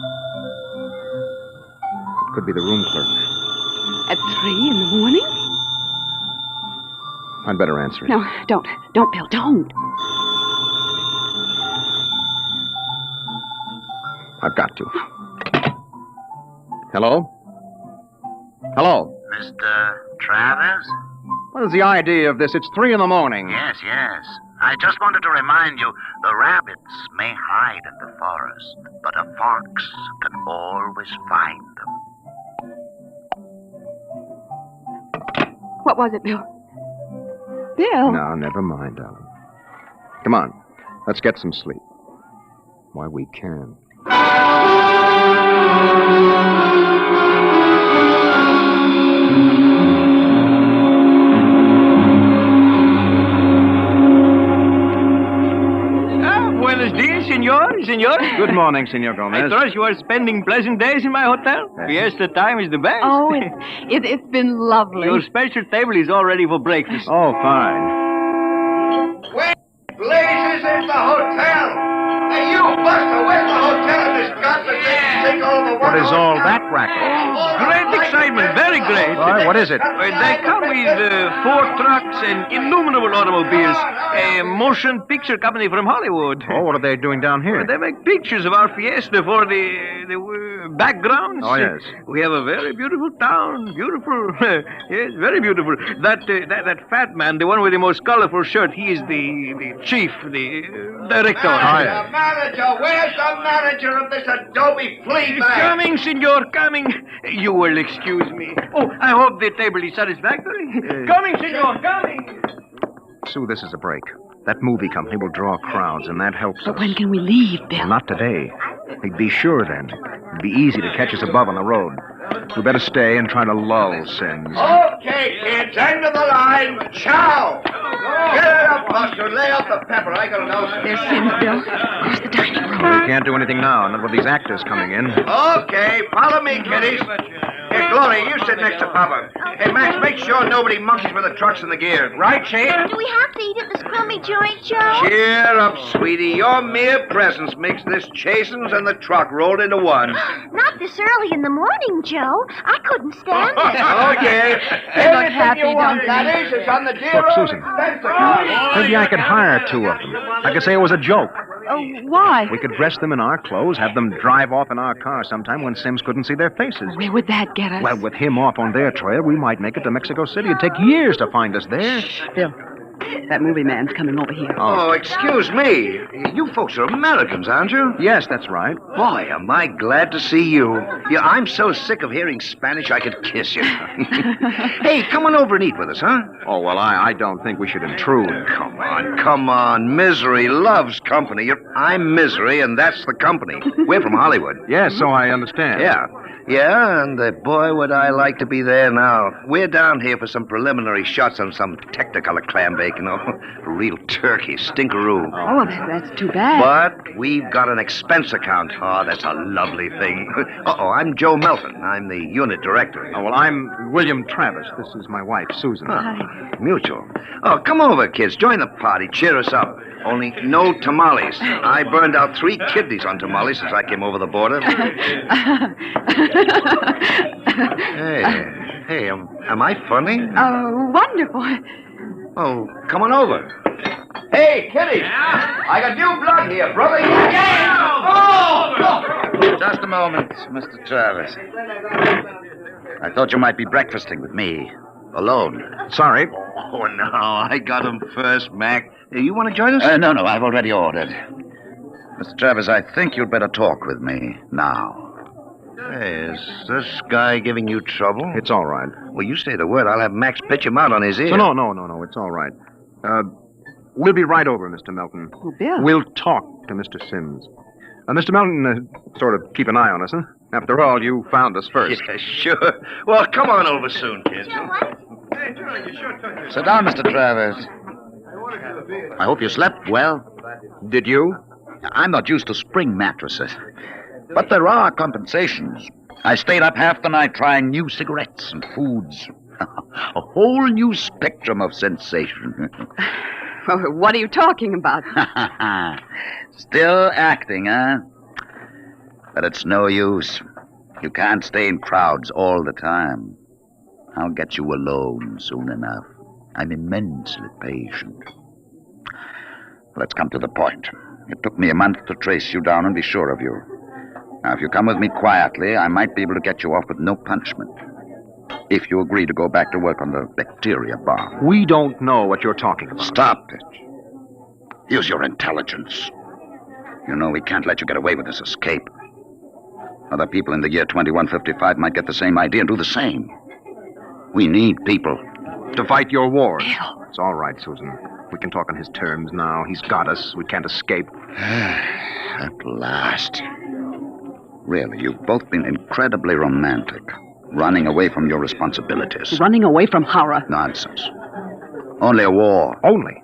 It could be the room clerk. At 3 in the morning? I'd better answer it. No, don't. Don't, Bill, don't. I've got to. Hello? Hello? Mr. Travers? What is the idea of this? It's 3 in the morning. Yes. I just wanted to remind you, the rabbits may hide in the forest, but a fox can always find them. What was it, Bill? Bill? No, never mind, Ellen. Come on. Let's get some sleep. Why, we can. Buenos dias, senor. Good morning, Senor Gomez. I trust you are spending pleasant days in my hotel. Fiesta time is the best. Oh, it's been lovely. Your special table is all ready for breakfast. Oh, fine. Where blazes is the hotel? Hey, you, Buster, where's the hotel in this godforsaken sinkhole of a What is all that racket? Great excitement, very great. Why, what is it? They come with 4 trucks and innumerable automobiles. A motion picture company from Hollywood. Oh, what are they doing down here? They make pictures of our fiesta for the backgrounds. Oh, yes. We have a very beautiful town. Beautiful. Yes, very beautiful. That fat man, the one with the most colorful shirt, he is the chief, the director. The manager, where's the manager of this adobe flea bag? Coming, senor, coming. You will excuse me. Oh, I hope the table is satisfactory. Coming, senor, coming. Sue, this is a break. That movie company will draw crowds, and that helps But us. when can we leave, Bill? Well, not today. We'd be sure then. It'd be easy to catch us above on the road. We better stay and try to lull Sims. Okay, kids, end of the line. Chow! Get it up, Buster. Lay out the pepper. I gotta know. There's Sims, Bill. Across the dining room. Well, we can't do anything now, not with these actors coming in. Okay, follow me, kiddies. Hey, Gloria, you sit next to Papa. Hey, Max, make sure nobody monkeys with the trucks and the gear. Right, Shane? Do we have to eat at this crummy joint, Joe? Cheer up, sweetie. Your mere presence makes this chasins and the truck rolled into one. Not this early in the morning, Joe. I couldn't stand it. Okay. They look happy, you want, don't they? laddies, is on the dear Look, old Susan. expense account. Maybe I could hire 2 of them. I could say it was a joke. Oh, why? We could dress them in our clothes, have them drive off in our car sometime when Sims couldn't see their faces. Where would that get us? Well, with him off on their trail, we might make it to Mexico City. It'd take years to find us there. Bill, that movie man's coming over here. Oh, excuse me. You folks are Americans, aren't you? Yes, that's right. Boy, am I glad to see you. Yeah, I'm so sick of hearing Spanish I could kiss you. Hey, come on over and eat with us, huh? Oh, well, I don't think we should intrude. Come on. Misery loves company. I'm Misery, and that's the company. We're from Hollywood. Yes, so I understand. Yeah, and boy, would I like to be there now. We're down here for some preliminary shots on some Technicolor clam bake, you know. Real turkey, stinkeroo. Oh, that's too bad. But we've got an expense account. Oh, that's a lovely thing. I'm Joe Melton. I'm the unit director. Oh, well, I'm William Travis. This is my wife, Susan. Mutual. Oh, come over, kids. Join the party. Cheer us up. Only no tamales. I burned out 3 kidneys on tamales since I came over the border. Hey, am I funny? Oh, wonderful. Oh, come on over. Hey, kitty. I got new blood here, brother. Oh! Just a moment, Mr. Travis. I thought you might be breakfasting with me. Alone. Sorry. Oh, no. I got him first, Mac. You want to join us? No, I've already ordered. Mr. Travis, I think you'd better talk with me now. Hey, is this guy giving you trouble? It's all right. Well, you say the word. I'll have Max pitch him out on his ear. No. It's all right. We'll be right over, Mr. Melton. Oh, Bill. We'll talk to Mr. Sims. Mr. Melton, sort of keep an eye on us, huh? After all, you found us first. Yeah, sure. Well, come on over soon, kids. Sit down, Mr. Travers. I hope you slept well. Did you? I'm not used to spring mattresses. But there are compensations. I stayed up half the night trying new cigarettes and foods. A whole new spectrum of sensation. Well, what are you talking about? Still acting, huh? But it's no use. You can't stay in crowds all the time. I'll get you alone soon enough. I'm immensely patient. Let's come to the point. It took me a month to trace you down and be sure of you. Now, if you come with me quietly, I might be able to get you off with no punishment. If you agree to go back to work on the bacteria bomb. We don't know what you're talking about. Stop it. Use your intelligence. You know we can't let you get away with this escape. Other people in the year 2155 might get the same idea and do the same. We need people. To fight your war. It's all right, Susan. We can talk on his terms now. He's got us. We can't escape. At last. Really, you've both been incredibly romantic. Running away from your responsibilities. Running away from horror. Nonsense. Only a war. Only?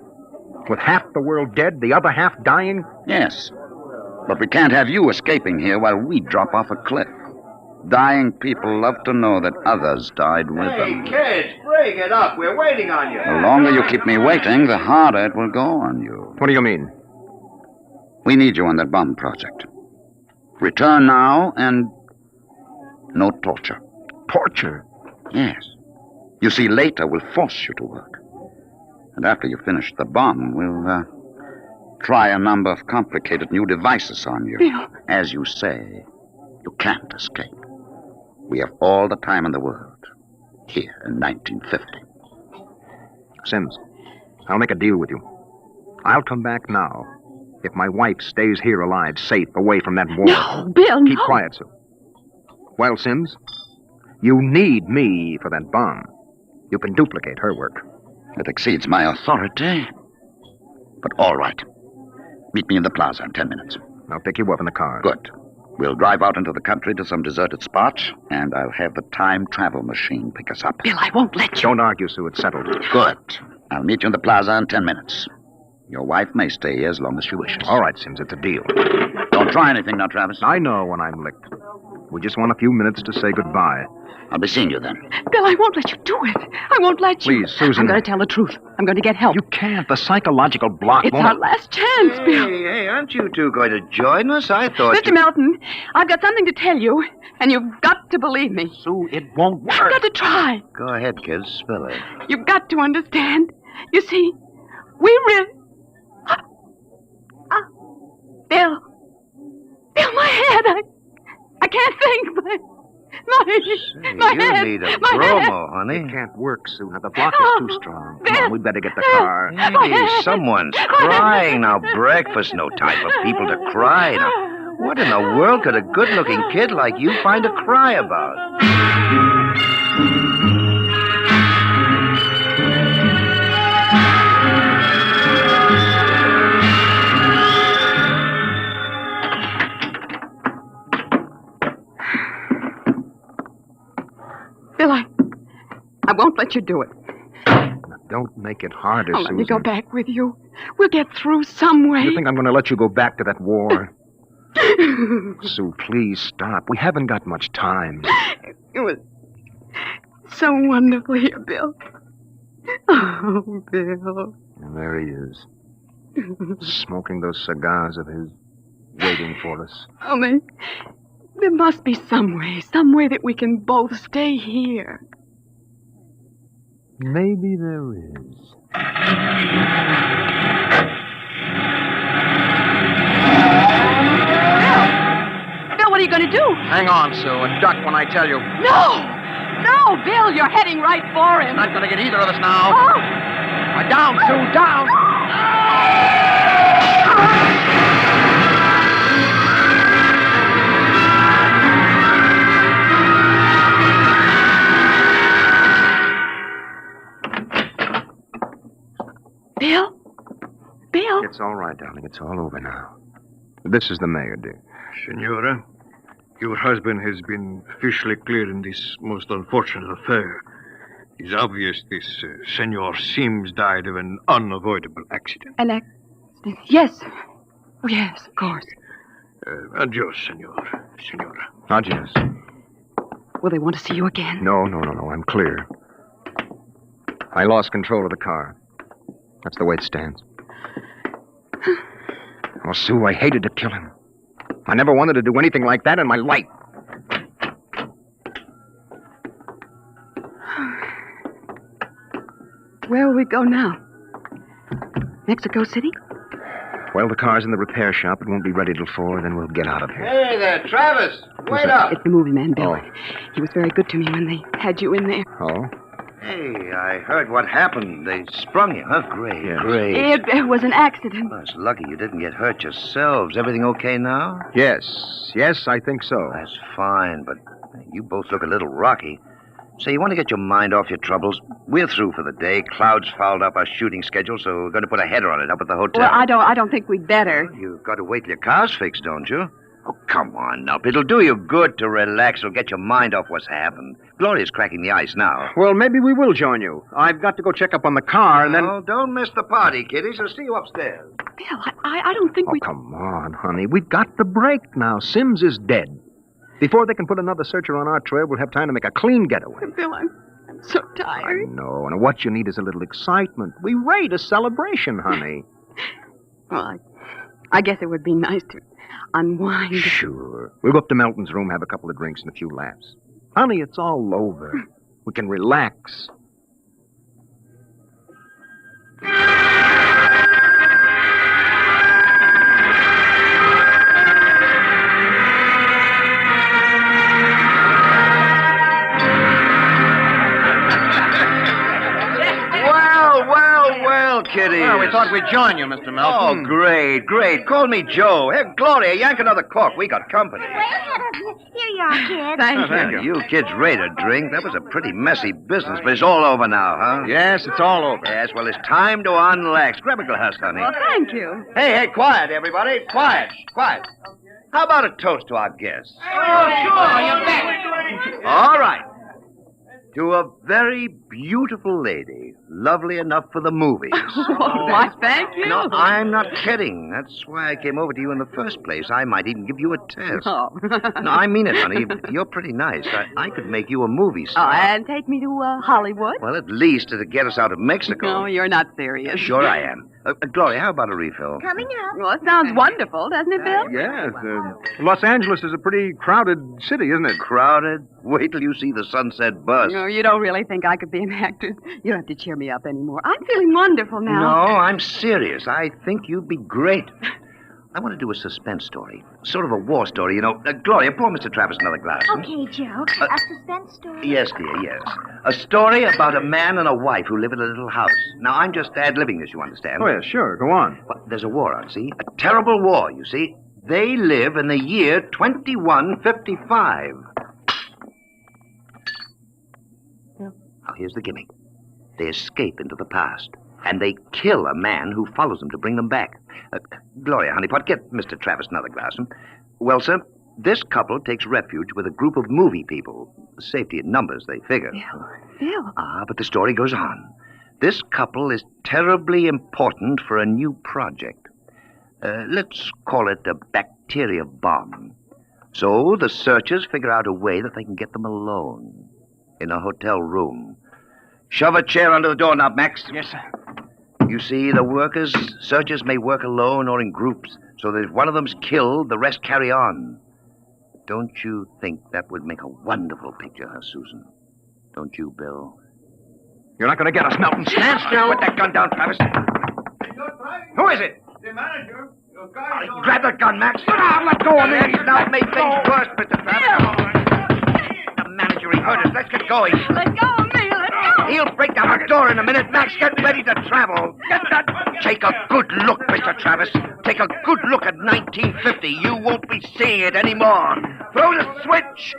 With half the world dead, the other half dying? Yes. But we can't have you escaping here while we drop off a cliff. Dying people love to know that others died with them. Kids, bring it up. We're waiting on you. The longer you keep me waiting, the harder it will go on you. What do you mean? We need you on that bomb project. Return now and no torture. Torture? Yes. You see, later we'll force you to work. And after you finish the bomb, we'll try a number of complicated new devices on you. Bill. As you say, you can't escape. We have all the time in the world. Here in 1950. Sims, I'll make a deal with you. I'll come back now if my wife stays here alive, safe, away from that war. No, Bill, Keep quiet, Sue. Well, Sims, you need me for that bomb. You can duplicate her work. It exceeds my authority. But all right. Meet me in the plaza in 10 minutes. I'll pick you up in the car. Good. We'll drive out into the country to some deserted spot, and I'll have the time travel machine pick us up. Bill, I won't let you. Don't argue, Sue. It's settled. Good. I'll meet you in the plaza in 10 minutes. Your wife may stay here as long as she wishes. All right, Sims. It's a deal. Don't try anything now, Travis. I know when I'm licked. We just want a few minutes to say goodbye. I'll be seeing you then. Bill, I won't let you do it. I won't let you. Please, Susan. I'm going to tell the truth. I'm going to get help. You can't. The psychological block It's won't... our last chance, Bill. Hey, aren't you two going to join us? I thought Mr. Melton, I've got something to tell you, and you've got to believe me. Sue, it won't work. You've got to try. Go ahead, kids. Spill it. You've got to understand. You see, we really... Bill. Bill, my head. I can't think. My you head. need a My bromo, head. honey. It can't work, Sue. Now, the block is too strong. Come on, we'd better get the car. Hey, someone's crying now. Breakfast, no time for people to cry. Now, what in the world could a good-looking kid like you find to cry about? Bill, I won't let you do it. Don't make it harder, I'll Susan. let me go back with you. We'll get through some way. You think I'm going to let you go back to that war? Sue, please stop. We haven't got much time. It was so wonderful here, Bill. Oh, Bill. And there he is, smoking those cigars of his, waiting for us. Oh, there must be some way that we can both stay here. Maybe there is. Bill, what are you going to do? Hang on, Sue, and duck when I tell you. No, Bill, you're heading right for him. Not going to get either of us now. Oh. Down, Sue, down. Bill? It's all right, darling. It's all over now. This is the mayor, dear. Senora, your husband has been officially cleared in this most unfortunate affair. It's obvious this Senor Sims died of an unavoidable accident. An accident? Yes. Oh, yes, of course. Adios, Senora. Adios. Will they want to see you again? No. I'm clear. I lost control of the car. That's the way it stands. Oh, Sue, I hated to kill him. I never wanted to do anything like that in my life. Where will we go now? Mexico City? Well, the car's in the repair shop. It won't be ready till 4, then we'll get out of here. Hey there, Travis. Wait up. It's the movie man, Bill. Oh. He was very good to me when they had you in there. Oh? Hey, I heard what happened. They sprung you, huh? Great, Yes. great. It was an accident. Well, it's lucky you didn't get hurt yourselves. Everything okay now? Yes, I think so. That's fine, but you both look a little rocky. So you want to get your mind off your troubles? We're through for the day. Cloud's fouled up our shooting schedule, so we're going to put a header on it up at the hotel. Well, I don't think we'd better. You've got to wait till your car's fixed, don't you? Oh, come on, Nup. It'll do you good to relax. It'll get your mind off what's happened. Gloria's cracking the ice now. Well, maybe we will join you. I've got to go check up on the car, and then... Oh, don't miss the party, kiddies. I'll see you upstairs. Bill, I don't think we... Come on, honey. We've got the break now. Sims is dead. Before they can put another searcher on our trail, we'll have time to make a clean getaway. Bill, I'm so tired. I know, and what you need is a little excitement. We rate a celebration, honey. Well, I guess it would be nice to unwind. Sure. We'll go up to Melton's room, have a couple of drinks and a few laughs. Honey, it's all over. We can relax. Well, kiddies. Well, we thought we'd join you, Mr. Melton. Oh, great. Call me Joe. Hey, Gloria, yank another cork. We got company. Here you are, kids. Thank you. You kids ready to drink? That was a pretty messy business, but it's all over now, huh? Yes, it's all over. Yes, well, it's time to unlax. Grab a glass, honey. Well, thank you. Hey, quiet, everybody. Quiet. How about a toast to our guests? Oh, sure. You're back. All right. To a very beautiful lady, lovely enough for the movies. Why, thank you. No, I'm not kidding. That's why I came over to you in the first place. I might even give you a test. Oh. No, I mean it, honey. You're pretty nice. I could make you a movie star. Oh, and take me to Hollywood? Well, at least it'll get us out of Mexico. No, you're not serious. Sure I am. Gloria, how about a refill? Coming up. Well, it sounds wonderful, doesn't it, Bill? Yes. Los Angeles is a pretty crowded city, isn't it? Crowded? Wait till you see the Sunset Bus. No, you don't really think I could be an actress. You don't have to cheer me up anymore. I'm feeling wonderful now. No, I'm serious. I think you'd be great. I want to do a suspense story. Sort of a war story, you know. Gloria, pour Mr. Travis another glass. Okay, Joe. A suspense story. Yes, dear, yes. A story about a man and a wife who live in a little house. Now, I'm just ad-libbing this, you understand? Oh, yeah, sure. Go on. Well, there's a war on, see? A terrible war, you see. They live in the year 2155. Now, here's the gimmick. They escape into the past, and they kill a man who follows them to bring them back. Gloria, honeypot, get Mr. Travis another glass. Well, sir, this couple takes refuge with a group of movie people. Safety in numbers, they figure. Bill. But the story goes on. This couple is terribly important for a new project. Let's call it a bacteria bomb. So the searchers figure out a way that they can get them alone in a hotel room. Shove a chair under the doorknob, Max. Yes, sir. You see, the searchers may work alone or in groups, so that if one of them's killed, the rest carry on. Don't you think that would make a wonderful picture, huh, Susan? Don't you, Bill? You're not going to get us, Melton. Stand still. Put that gun down, Travis. Who is it? The manager. Grab that gun, Max. Let go of me. Now make things worse, Mr. Travis. The manager, he heard us. Let's get going. Let go of me. Let go. He'll break down the door in a minute. Max, get ready to travel. Take a good look, Mr. Travis. Take a good look at 1950. You won't be seeing it anymore. Throw the switch.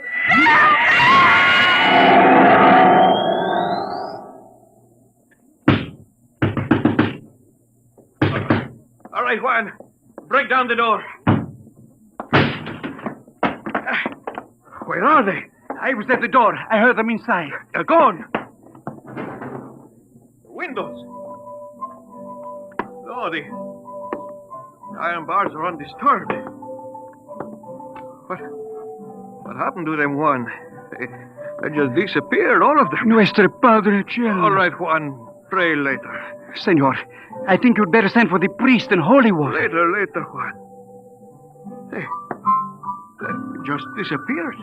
All right, Juan. Break down the door. Where are they? I was at the door. I heard them inside. They're gone. windows. No, the iron bars are undisturbed. What happened to them, Juan? They just disappeared, all of them. Nuestro Padre Cielo. All right, Juan. Pray later. Senor, I think you'd better send for the priest and holy water. Later, Juan. Hey, they just disappeared.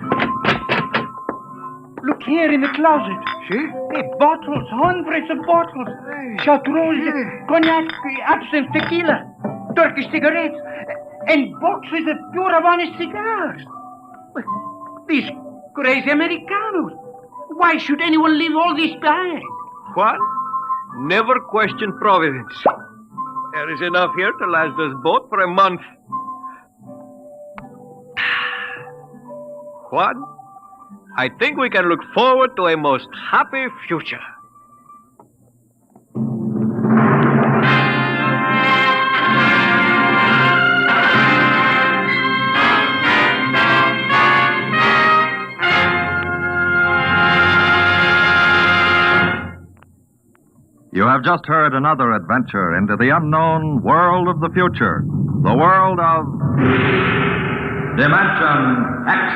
Look here in the closet. See? Hey, bottles, hundreds of bottles. Chartreuse, cognac, absinthe, tequila, Turkish cigarettes, and boxes of pure Havana cigars. These crazy Americanos. Why should anyone leave all this behind? Juan, never question providence. There is enough here to last us both for a month. Juan, I think we can look forward to a most happy future. You have just heard another adventure into the unknown world of the future, the world of Dimension X.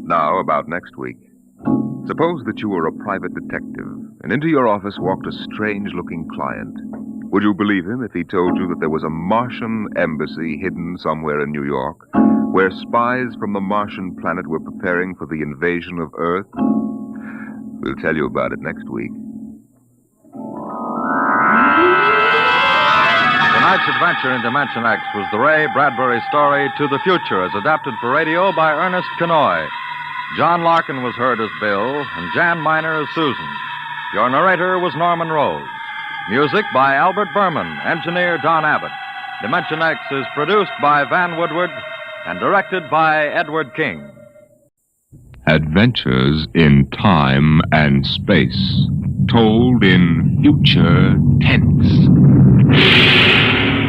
Now, about next week. Suppose that you were a private detective, and into your office walked a strange-looking client. Would you believe him if he told you that there was a Martian embassy hidden somewhere in New York, where spies from the Martian planet were preparing for the invasion of Earth? We'll tell you about it next week. Tonight's adventure in Dimension X was the Ray Bradbury story To the Future, as adapted for radio by Ernest Kenoy. John Larkin was heard as Bill, and Jan Miner as Susan. Your narrator was Norman Rose. Music by Albert Berman, engineer Don Abbott. Dimension X is produced by Van Woodward and directed by Edward King. Adventures in time and space, told in future tense.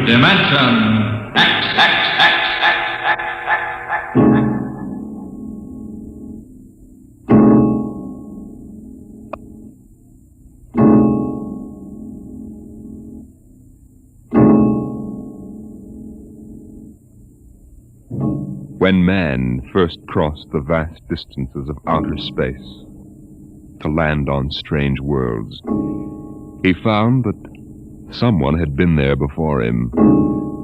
Dimension X. When man first crossed the vast distances of outer space to land on strange worlds, he found that someone had been there before him.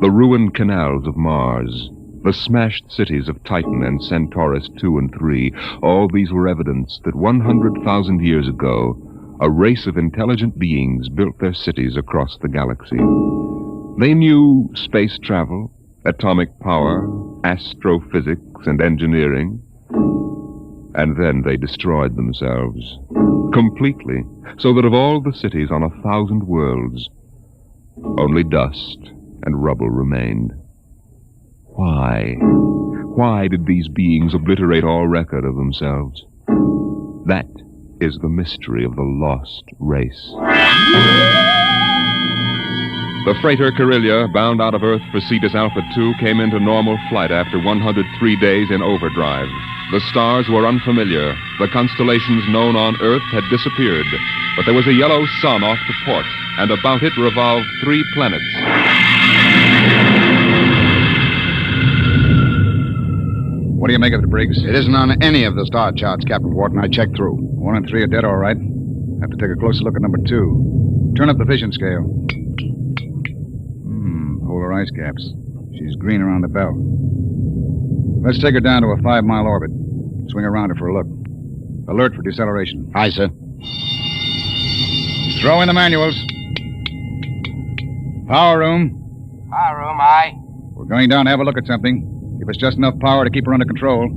The ruined canals of Mars, the smashed cities of Titan and Centaurus II and III, all these were evidence that 100,000 years ago, a race of intelligent beings built their cities across the galaxy. They knew space travel, atomic power, astrophysics, and engineering. And then they destroyed themselves completely, so that of all the cities on 1,000 worlds, only dust and rubble remained. Why? Why did these beings obliterate all record of themselves? That is the mystery of the lost race. The freighter Carillia, bound out of Earth for Cetus Alpha 2, came into normal flight after 103 days in overdrive. The stars were unfamiliar. The constellations known on Earth had disappeared. But there was a yellow sun off the port, and about it revolved 3 planets. What do you make of it, Briggs? It isn't on any of the star charts, Captain Wharton. I checked through. 1 and 3 are dead, all right. Have to take a closer look at number 2. Turn up the vision scale. Polar ice caps. She's green around the belt. Let's take her down to a 5-mile orbit. Swing around her for a look. Alert for deceleration. Aye, sir. Throw in the manuals. Power room. Power room, aye. We're going down to have a look at something. Give us just enough power to keep her under control.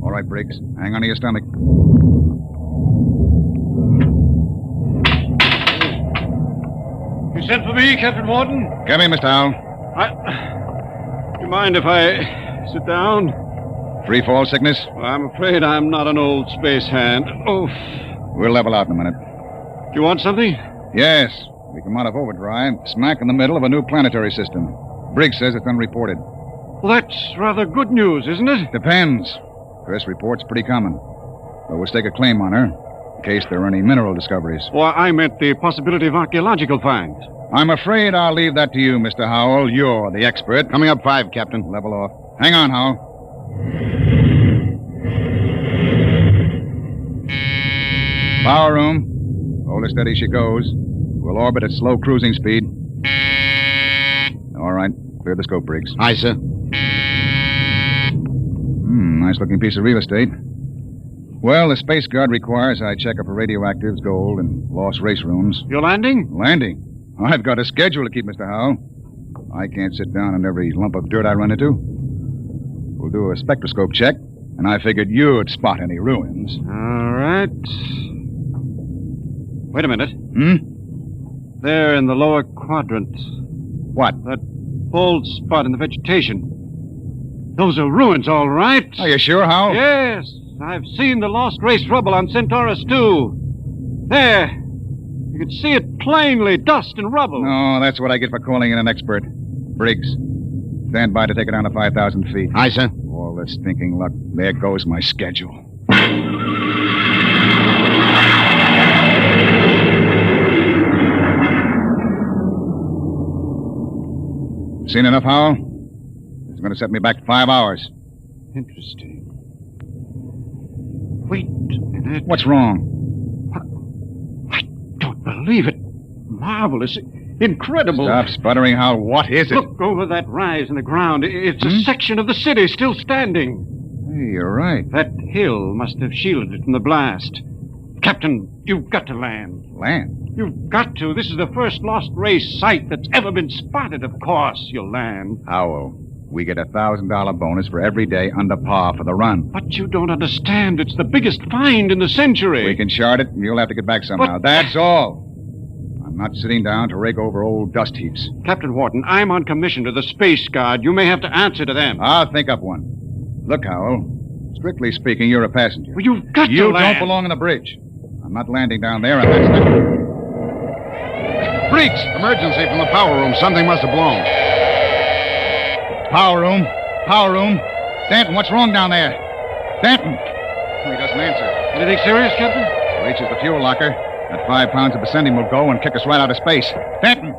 All right, Briggs. Hang on to your stomach. You sent for me, Captain Wharton? Come in, Mr. Howell. Do you mind if I sit down? Free fall sickness? Well, I'm afraid I'm not an old space hand. Oof. We'll level out in a minute. Do you want something? Yes. We come out of overdrive, smack in the middle of a new planetary system. Briggs says it's unreported. Well, that's rather good news, isn't it? Depends. First report's pretty common. But we'll stake a claim on her in case there are any mineral discoveries. Well, I meant the possibility of archaeological finds. I'm afraid I'll leave that to you, Mr. Howell. You're the expert. Coming up 5, Captain. Level off. Hang on, Howell. Power room. Hold her steady she goes. We'll orbit at slow cruising speed. All right. Clear the scope, Briggs. Aye, sir. Nice-looking piece of real estate. Well, the Space Guard requires I check up for radioactives, gold, and lost race rooms. You're landing? Landing? I've got a schedule to keep, Mr. Howell. I can't sit down on every lump of dirt I run into. We'll do a spectroscope check, and I figured you'd spot any ruins. All right. Wait a minute. There in the lower quadrant. What? That bald spot in the vegetation. Those are ruins, all right. Are you sure, Howell? Yes. I've seen the lost race rubble on Centaurus 2. There. You can see it plainly, dust and rubble. Oh, that's what I get for calling in an expert. Briggs, stand by to take it down to 5,000 feet. Aye, sir. All this stinking luck. There goes my schedule. Seen enough, Howell? It's going to set me back 5 hours. Interesting. Wait a minute. What's wrong? I don't believe it. Marvelous. Incredible. Stop sputtering, Howell. What is it? Look over that rise in the ground. It's a section of the city still standing. Hey, you're right. That hill must have shielded it from the blast. Captain, you've got to land. Land? You've got to. This is the first lost race site that's ever been spotted. Of course, you'll land. Howell, we get a $1,000 bonus for every day under par for the run. But you don't understand. It's the biggest find in the century. We can chart it, and you'll have to get back somehow. That's all. I'm not sitting down to rake over old dust heaps. Captain Wharton, I'm on commission to the Space Guard. You may have to answer to them. I'll think up one. Look, Howell, strictly speaking, you're a passenger. Well, you've got to You land. don't belong on the bridge. I'm not landing down there, and that's the... Briggs! Emergency from the power room. Something must have blown. Power room. Power room. Stanton, what's wrong down there? Stanton! He doesn't answer. Anything serious, Captain? Reaches the fuel locker. That 5 pounds of bessendium will go and kick us right out of space. Stanton!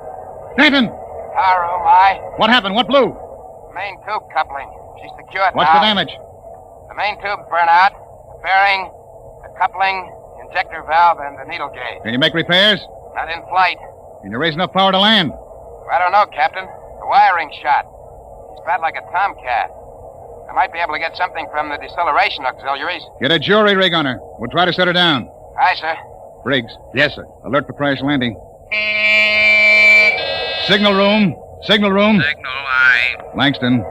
Stanton! Power room, aye. What happened? What blew? Main tube coupling. She's secured What's now. the damage? The main tube's burnt out. The bearing, the coupling, the injector valve, and the needle gauge. Can you make repairs? Not in flight. Can you raise enough power to land? I don't know, Captain. The wiring's shot. It's bad like a tomcat. I might be able to get something from the deceleration auxiliaries. Get a jury rig on her. We'll try to set her down. Aye, sir. Briggs. Yes, sir. Alert for crash landing. Signal room. Signal room. Signal, aye. Langston,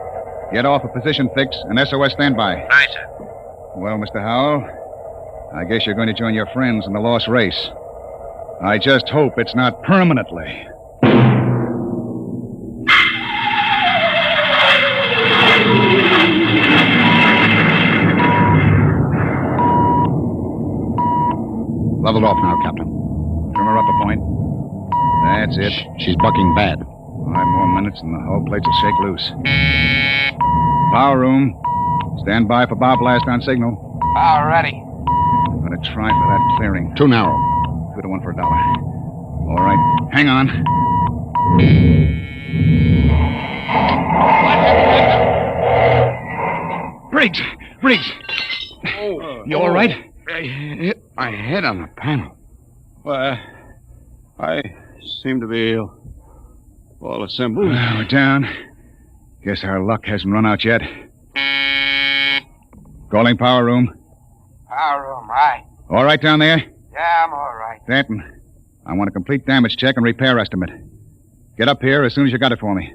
get off a position fix and SOS standby. Aye, sir. Well, Mr. Howell, I guess you're going to join your friends in the lost race. I just hope it's not permanently. Leveled off now, Captain. Trim her up a point. That's it. She's bucking bad. 5 more minutes and the hull plates will shake loose. Power room. Stand by for bow blast on signal. All ready. I'm going to try for that clearing. Too narrow. 2 to 1 for $1. All right. Hang on. Briggs! Briggs! You all right? I hit my head on the panel. Well, I seem to be all assembled. Well, we're down. Guess our luck hasn't run out yet. Calling power room. Power room, aye. All right down there? Yeah, I'm all right. Stanton, I want a complete damage check and repair estimate. Get up here as soon as you got it for me.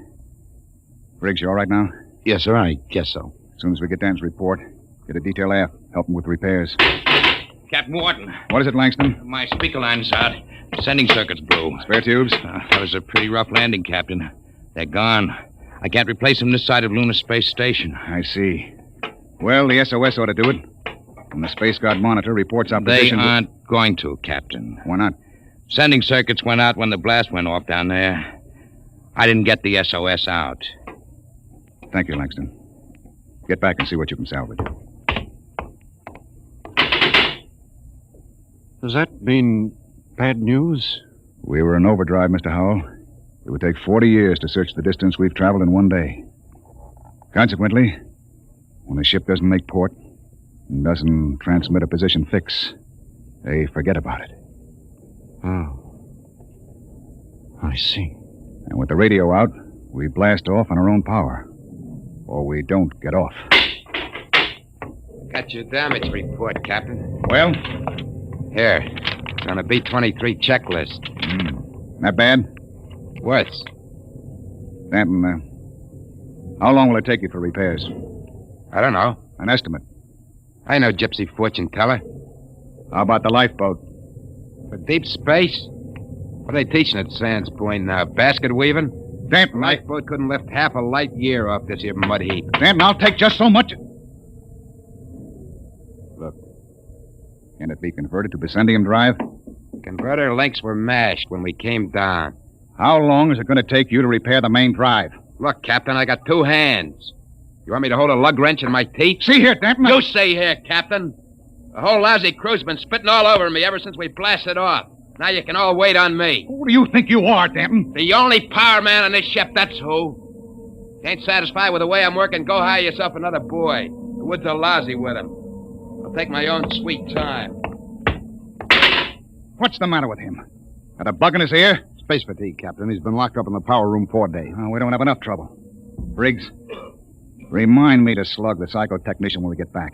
Briggs, you all right now? Yes, sir. I guess so. As soon as we get Dan's report, get a detail aft. Help him with repairs. Captain Wharton. What is it, Langston? My speaker line's out. Sending circuits blew. Spare tubes? That was a pretty rough landing, Captain. They're gone. I can't replace them this side of Lunar Space Station. I see. Well, the SOS ought to do it. And the Space Guard monitor reports opposition. They aren't going to, Captain. Why not? Sending circuits went out when the blast went off down there. I didn't get the SOS out. Thank you, Langston. Get back and see what you can salvage. Does that mean bad news? We were in overdrive, Mr. Howell. It would take 40 years to search the distance we've traveled in one day. Consequently, when a ship doesn't make port and doesn't transmit a position fix, they forget about it. Oh. I see. And with the radio out, we blast off on our own power. Or we don't get off. Got your damage report, Captain. Well? Here. It's on a B-23 checklist. Not bad? Worse. Stanton, how long will it take you for repairs? I don't know. An estimate. I know gypsy fortune teller. How about the lifeboat? For deep space? What are they teaching at Sands Point now? Basket weaving? Stanton, lifeboat couldn't lift half a light year off this here mud heap. Stanton, I'll take just so much. Look. Can it be converted to Bessendium drive? Converter links were mashed when we came down. How long is it going to take you to repair the main drive? Look, Captain, I got 2 hands. You want me to hold a lug wrench in my teeth? See here, Stanton. You see here, Captain. The whole lousy crew's been spitting all over me ever since we blasted off. Now you can all wait on me. Who do you think you are, Stanton? The only power man on this ship, that's who. Ain't satisfied with the way I'm working, go hire yourself another boy. The woods are lousy with him. I'll take my own sweet time. What's the matter with him? Got a bug in his ear? Space fatigue, Captain. He's been locked up in the power room 4 days. Oh, we don't have enough trouble. Briggs, remind me to slug the psychotechnician when we get back.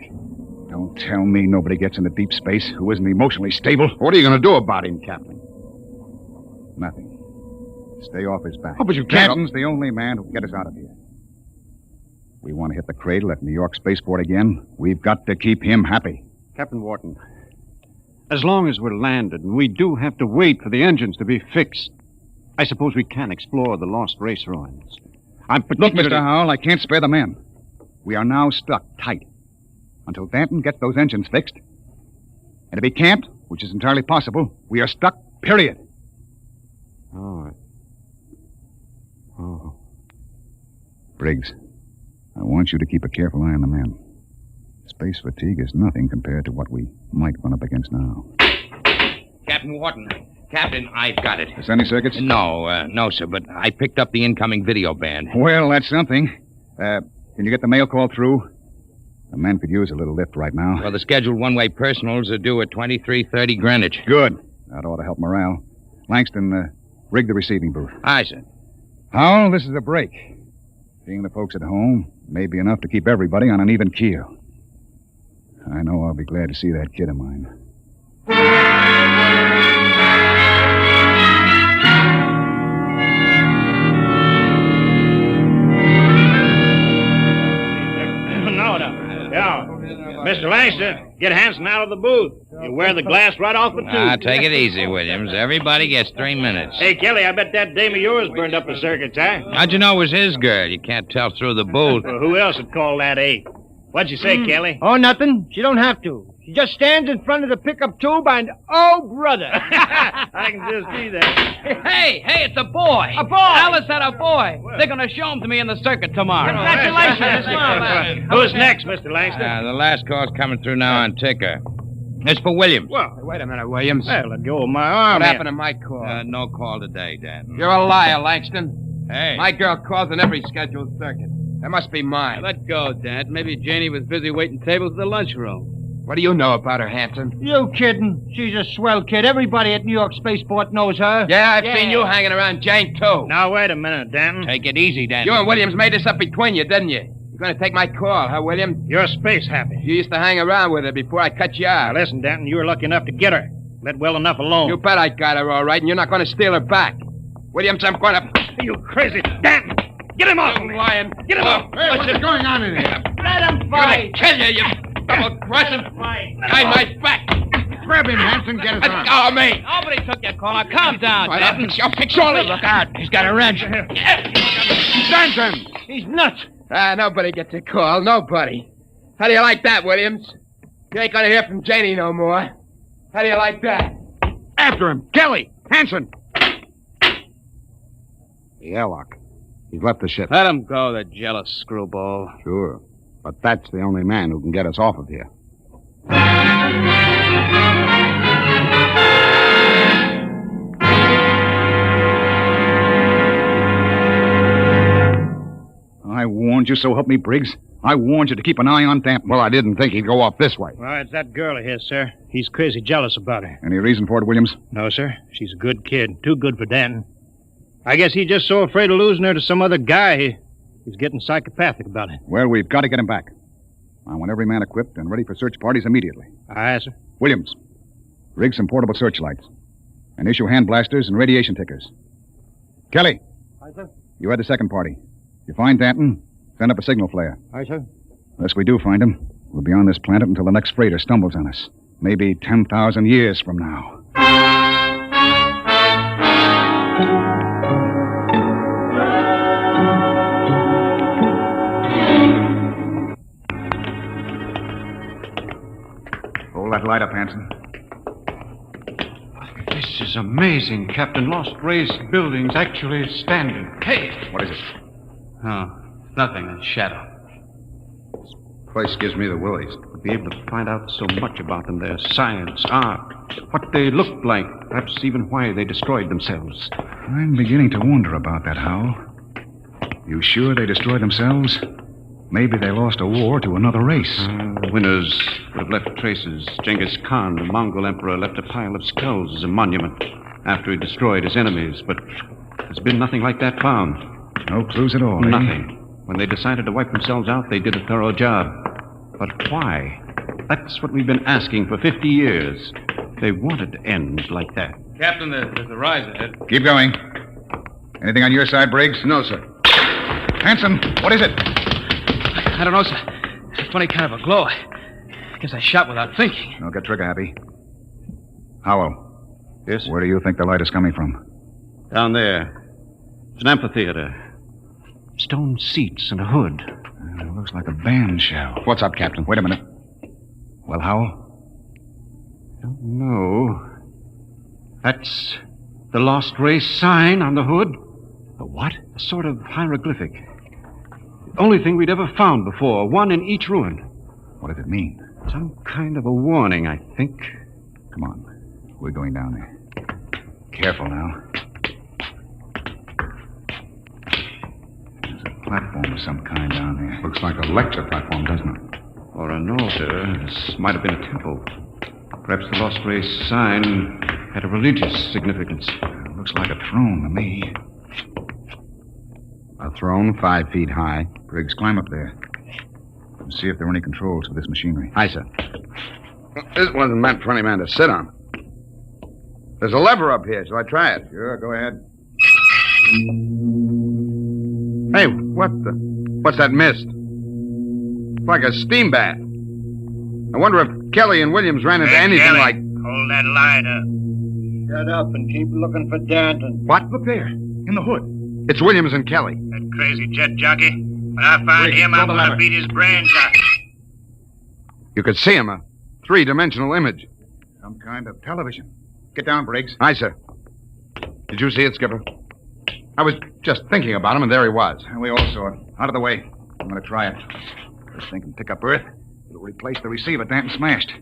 Don't tell me nobody gets into deep space who isn't emotionally stable. What are you going to do about him, Captain? Nothing. Stay off his back. Oh, but you can't. Captain's the only man who can get us out of here. We want to hit the cradle at New York Spaceport again. We've got to keep him happy. Captain Wharton, as long as we're landed, and we do have to wait for the engines to be fixed, I suppose we can explore the lost race ruins. Look, Mr. Howell, I can't spare the men. We are now stuck tight until Danton gets those engines fixed. And if he can't, which is entirely possible, we are stuck, period. Oh. Briggs, I want you to keep a careful eye on the men. Space fatigue is nothing compared to what we might run up against now. Captain Wharton. Captain, I've got it. Is there any circuits? No, sir, but I picked up the incoming video band. Well, that's something. Can you get the mail call through? The men could use a little lift right now. Well, the scheduled one-way personals are due at 23:30 Greenwich. Good. That ought to help morale. Langston, rig the receiving booth. Aye, sir. Howell, this is a break. Seeing the folks at home may be enough to keep everybody on an even keel. I know I'll be glad to see that kid of mine. Yeah. Mr. Langston, get Hanson out of the booth. You wear the glass right off the tube. Take it easy, Williams. Everybody gets 3 minutes. Hey, Kelly, I bet that dame of yours burned up the circuits, huh? How'd you know it was his girl? You can't tell through the booth. Well, who else would call that 8? What'd you say, Kelly? Oh, nothing. She don't have to. She just stands in front of the pickup tube and, oh, brother. I can just see that. Hey, it's a boy. A boy. Alice had a boy. They're going to show him to me in the circuit tomorrow. Congratulations. Who's next, Mr. Langston? The last call's coming through now on ticker. It's for Williams. Well, wait a minute, Williams. Hey, let go of my arm. What happened to my call? No call today, Dad. You're a liar, Langston. Hey. My girl calls in every scheduled circuit. That must be mine. Let go, Dad. Maybe Janie was busy waiting tables at the lunchroom. What do you know about her, Hanson? You kidding? She's a swell kid. Everybody at New York Spaceport knows her. Yeah, I've seen you hanging around Jane, too. Now, wait a minute, Danton. Take it easy, Danton. You and Williams made this up between you, didn't you? You're going to take my call, huh, Williams? You're space happy. You used to hang around with her before I cut you out. Now, listen, Danton, you were lucky enough to get her. Let well enough alone. You bet I got her all right, and you're not going to steal her back. Williams, I'm going to... Are you crazy? Danton! Get him off! You lying. Get him off! Hey, what's going on in here? Let him fight! I'm going to kill you, double-crossing. Behind my back. Grab him, Hanson. Get us on. Oh, me. Nobody took your call. Now, calm down, Danton. I'll fix all this. Look out. He's got a wrench. Danton! He's nuts. Nobody gets a call. Nobody. How do you like that, Williams? You ain't going to hear from Janie no more. How do you like that? After him. Kelly! Hanson! The airlock. He's left the ship. Let him go, the jealous screwball. Sure. But that's the only man who can get us off of here. I warned you, so help me, Briggs. I warned you to keep an eye on Danton. Well, I didn't think he'd go off this way. Well, it's that girl of his, sir. He's crazy jealous about her. Any reason for it, Williams? No, sir. She's a good kid. Too good for Danton. I guess he's just so afraid of losing her to some other guy, he's getting psychopathic about it. Well, we've got to get him back. I want every man equipped and ready for search parties immediately. Aye, sir. Williams, rig some portable searchlights. And issue hand blasters and radiation tickers. Kelly. Aye, sir. You had the second party. If you find Danton, send up a signal flare. Aye, sir. Unless we do find him, we'll be on this planet until the next freighter stumbles on us. Maybe 10,000 years from now. Hold that light up, Hanson. This is amazing, Captain. Lost Race building's actually standing. Hey! What is it? Oh, nothing. A shadow. Place gives me the willies. We'll be able to find out so much about them, their science, art, what they looked like, perhaps even why they destroyed themselves. I'm beginning to wonder about that, Hal. You sure they destroyed themselves? Maybe they lost a war to another race. The winners would have left traces. Genghis Khan, the Mongol emperor, left a pile of skulls as a monument after he destroyed his enemies, but there's been nothing like that found. No clues at all, eh? Nothing. When they decided to wipe themselves out, they did a thorough job. But why? That's what we've been asking for 50 years. They wanted to end like that. Captain, there's a rise ahead. Keep going. Anything on your side, Briggs? No, sir. Hanson, what is it? I don't know, sir. It's a funny kind of a glow. I guess I shot without thinking. Don't get trigger happy. Howell. Yes? Where do you think the light is coming from? Down there. It's an amphitheater. Stone seats and a hood. It looks like a band shell. What's up, Captain? Wait a minute. Well, Howell? Don't know. That's the Lost Race sign on the hood. A what? A sort of hieroglyphic. The only thing we'd ever found before. One in each ruin. What does it mean? Some kind of a warning, I think. Come on. We're going down there. Careful now. There's a platform of some kind down there. Looks like a lecture platform, doesn't it? Or an altar. This might have been a temple. Perhaps the Lost Race sign had a religious significance. It looks like a throne to me. A throne 5 feet high. Briggs, climb up there. And see if there are any controls for this machinery. Aye, sir. This wasn't meant for any man to sit on. There's a lever up here. Shall I try it? Sure, go ahead. Hey, what's that mist? It's like a steam bath. I wonder if Kelly and Williams ran into anything Kelly, like... hold that light up. Shut up and keep looking for Danton. What? Look there, in the hood. It's Williams and Kelly. That crazy jet jockey. When I find him, I'm going to beat his brains out. You could see him, a three-dimensional image. Some kind of television. Get down, Briggs. Aye, sir. Did you see it, Skipper? I was just thinking about him, and there he was. And we all saw it. Out of the way. I'm going to try it. This thing can pick up Earth. It'll replace the receiver Danton smashed.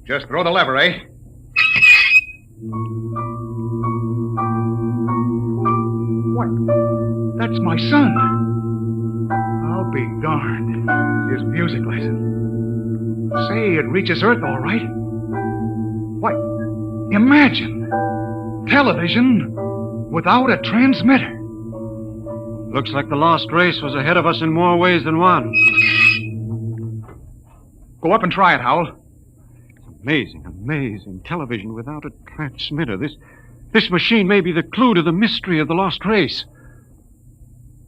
Just throw the lever, eh? What? That's my son. I'll be darned. His music lesson. Say, it reaches Earth all right. What? Imagine. Television without a transmitter. Looks like the Lost Race was ahead of us in more ways than one. Go up and try it, Howell. Amazing, amazing. Television without a transmitter. This machine may be the clue to the mystery of the Lost Race.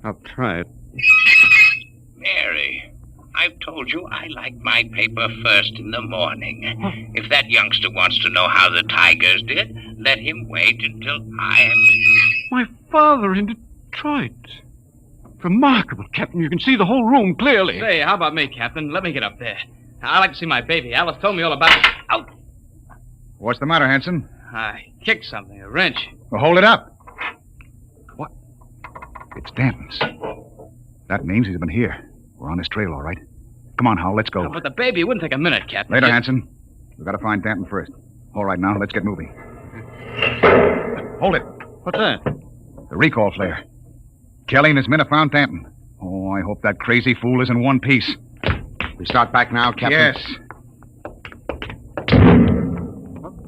I'll try it. Mary, I've told you I like my paper first in the morning. If that youngster wants to know how the Tigers did, let him wait until I am... My father in Detroit. Remarkable, Captain. You can see the whole room clearly. Say, how about me, Captain? Let me get up there. I'd like to see my baby. Alice told me all about it. Out! What's the matter, Hanson? I kicked something, a wrench. Well, hold it up. What? It's Danton's. That means he's been here. We're on his trail, all right. Come on, Howell, let's go. Oh, but the baby, it wouldn't take a minute, Captain. Later, Hanson. We've got to find Danton first. All right, now, let's get moving. Hold it. What's that? The recall flare. Kelly and his men have found Danton. Oh, I hope that crazy fool is in one piece. We start back now, Captain? Yes.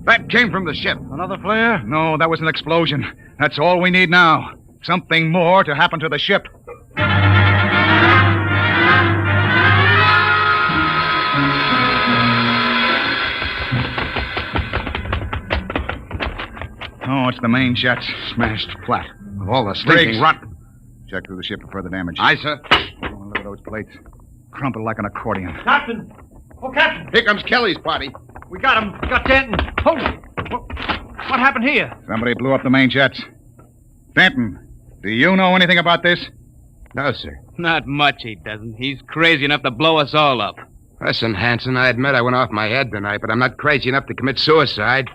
That came from the ship. Another flare? No, that was an explosion. That's all we need now. Something more to happen to the ship. Oh, it's the main jets. Smashed flat. With all the stinking rot. Check through the ship for further damage. Aye, sir. Oh, look at those plates. Crumpled like an accordion. Captain! Oh, Captain! Here comes Kelly's party. We got him. Got Denton. Hold it. What happened here? Somebody blew up the main jets. Denton, do you know anything about this? No, sir. Not much, he doesn't. He's crazy enough to blow us all up. Listen, Hanson, I admit I went off my head tonight, but I'm not crazy enough to commit suicide.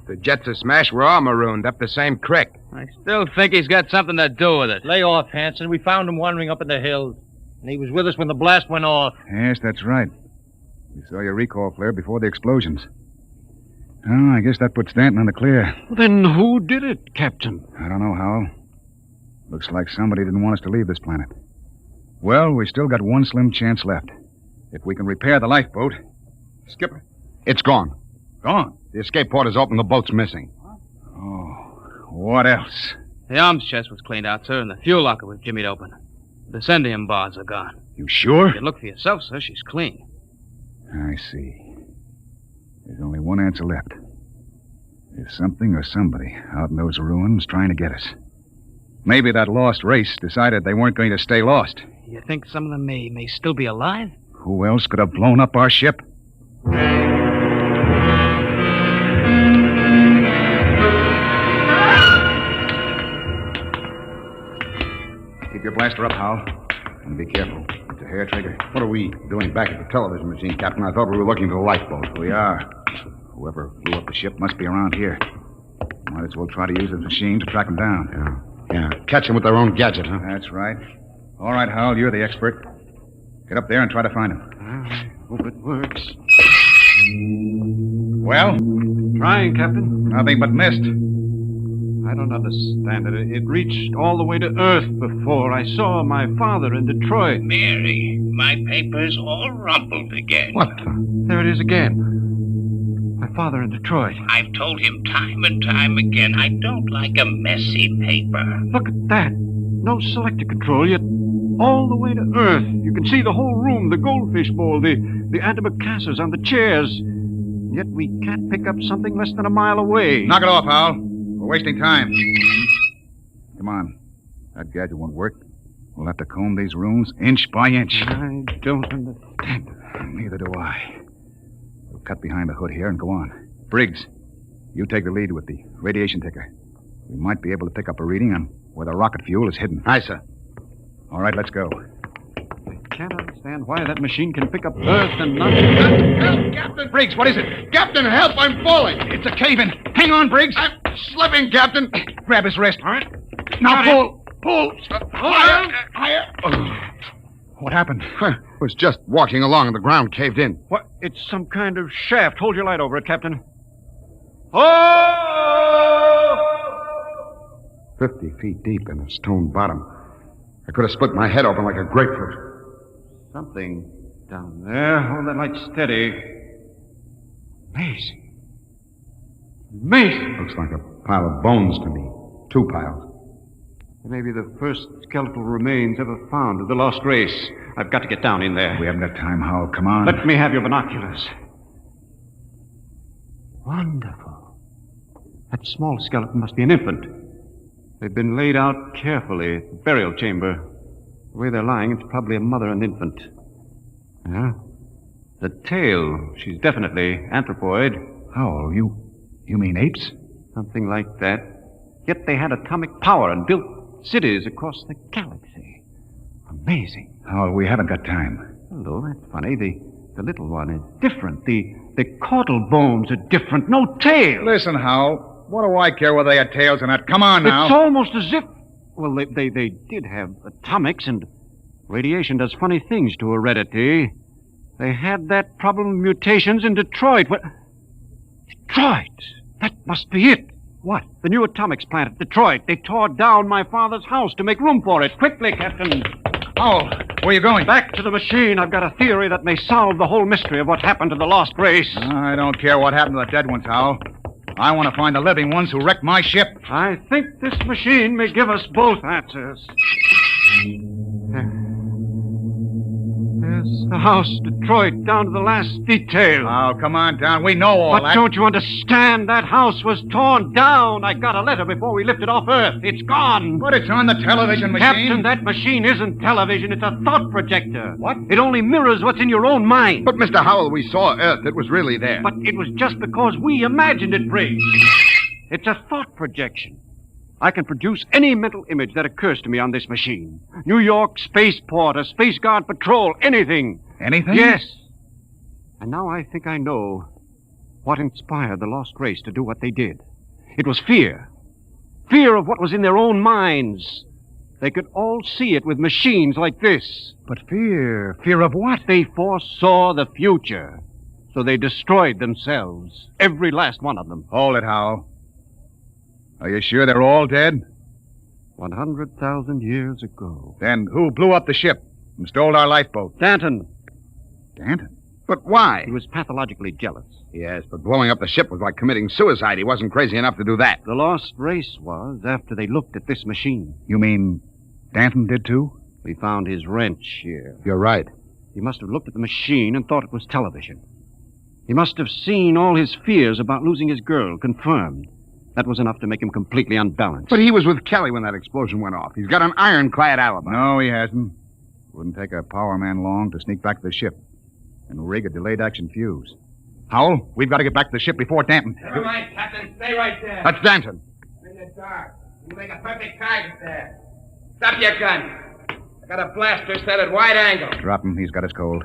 The jets are smashed. We're all marooned up the same creek. I still think he's got something to do with it. Lay off, Hanson. We found him wandering up in the hills. And he was with us when the blast went off. Yes, that's right. We saw your recall flare before the explosions. Oh, I guess that puts Stanton in the clear. Well, then who did it, Captain? I don't know, Howell. Looks like somebody didn't want us to leave this planet. Well, we still got one slim chance left. If we can repair the lifeboat. Skipper, it's gone. Gone? The escape port is open. The boat's missing. Oh, what else? The arms chest was cleaned out, sir, and the fuel locker was jimmied open. The descendium bars are gone. You sure? You can look for yourself, sir. She's clean. I see. There's only one answer left. There's something or somebody out in those ruins trying to get us. Maybe that lost race decided they weren't going to stay lost. You think some of them may still be alive? Who else could have blown up our ship? Keep your blaster up, Hal. And be careful. It's a hair trigger. What are we doing back at the television machine, Captain? I thought we were looking for the lifeboat. We are. Whoever blew up the ship must be around here. Might as well try to use the machine to track them down. Yeah. Catch them with their own gadget, huh? That's right. All right, Hal, you're the expert. Get up there and try to find him. I hope it works. Well? Trying, Captain. Nothing but mist. I don't understand it. It reached all the way to Earth before. I saw my father in Detroit. Mary, my paper's all rumpled again. What? There it is again. My father in Detroit. I've told him time and time again I don't like a messy paper. Look at that. No selector control, yet all the way to Earth. You can see the whole room, the goldfish bowl, the antimacassars on the chairs. Yet we can't pick up something less than a mile away. Knock it off, Hal. We're wasting time. Come on. That gadget won't work. We'll have to comb these rooms inch by inch. I don't understand. Neither do I. We'll cut behind the hood here and go on. Briggs, you take the lead with the radiation ticker. We might be able to pick up a reading on where the rocket fuel is hidden. Aye, sir. All right, let's go. I can't understand why that machine can pick up Earth and not... Help, Captain! Briggs, what is it? Captain, help! I'm falling! It's a cave-in. Hang on, Briggs. I'm slipping, Captain. Grab his wrist. All right. Now pull. Pull. Higher. What happened? I was just walking along and the ground caved in. What? It's some kind of shaft. Hold your light over it, Captain. Oh! 50 feet deep in a stone bottom. I could have split my head open like a grapefruit. Something down there. Hold that light steady. Amazing. Amazing. Looks like a pile of bones to me. 2 piles. They may be the first skeletal remains ever found of the lost race. I've got to get down in there. We haven't got time, Howell. Come on. Let me have your binoculars. Wonderful. That small skeleton must be an infant. They've been laid out carefully at the burial chamber. The way they're lying, it's probably a mother and infant. Yeah. The tail, she's definitely anthropoid. Howell, you mean apes? Something like that. Yet they had atomic power and built cities across the galaxy. Amazing. Howell, we haven't got time. Hello, that's funny. The little one is different. The caudal bones are different. No tail. Listen, Howell. What do I care whether they had tails or not? Come on now. It's almost as if... Well, they did have atomics, and radiation does funny things to heredity. They had that problem of mutations in Detroit. What? Detroit! That must be it. What? The new atomics plant at Detroit. They tore down my father's house to make room for it. Quickly, Captain. Howell, where are you going? Back to the machine. I've got a theory that may solve the whole mystery of what happened to the lost race. I don't care what happened to the dead ones, Howell. I want to find the living ones who wrecked my ship. I think this machine may give us both answers. There's the house, Detroit, down to the last detail. Oh, come on down. We know all but that. Don't you understand? That house was torn down. I got a letter before we lifted off Earth. It's gone. But it's on the television machine. Captain, that machine isn't television. It's a thought projector. What? It only mirrors what's in your own mind. But, Mr. Howell, we saw Earth. It was really there. But it was just because we imagined it, Briggs. It's a thought projection. I can produce any mental image that occurs to me on this machine. New York, spaceport, a Space Guard patrol, anything. Anything? Yes. And now I think I know what inspired the lost race to do what they did. It was fear. Fear of what was in their own minds. They could all see it with machines like this. But fear? Fear of what? They foresaw the future. So they destroyed themselves. Every last one of them. Hold it, Howell. Are you sure they're all dead? 100,000 years ago. Then who blew up the ship and stole our lifeboat? Danton. Danton? But why? He was pathologically jealous. Yes, but blowing up the ship was like committing suicide. He wasn't crazy enough to do that. The lost race was after they looked at this machine. You mean Danton did too? We found his wrench here. You're right. He must have looked at the machine and thought it was television. He must have seen all his fears about losing his girl confirmed. That was enough to make him completely unbalanced. But he was with Kelly when that explosion went off. He's got an ironclad alibi. No, he hasn't. Wouldn't take a power man long to sneak back to the ship and rig a delayed action fuse. Howell, we've got to get back to the ship before Danton. Never mind, Captain. Stay right there. That's Danton. I'm in the dark. You make a perfect target there. Stop your gun. I got a blaster set at wide angle. Drop him. He's got us cold.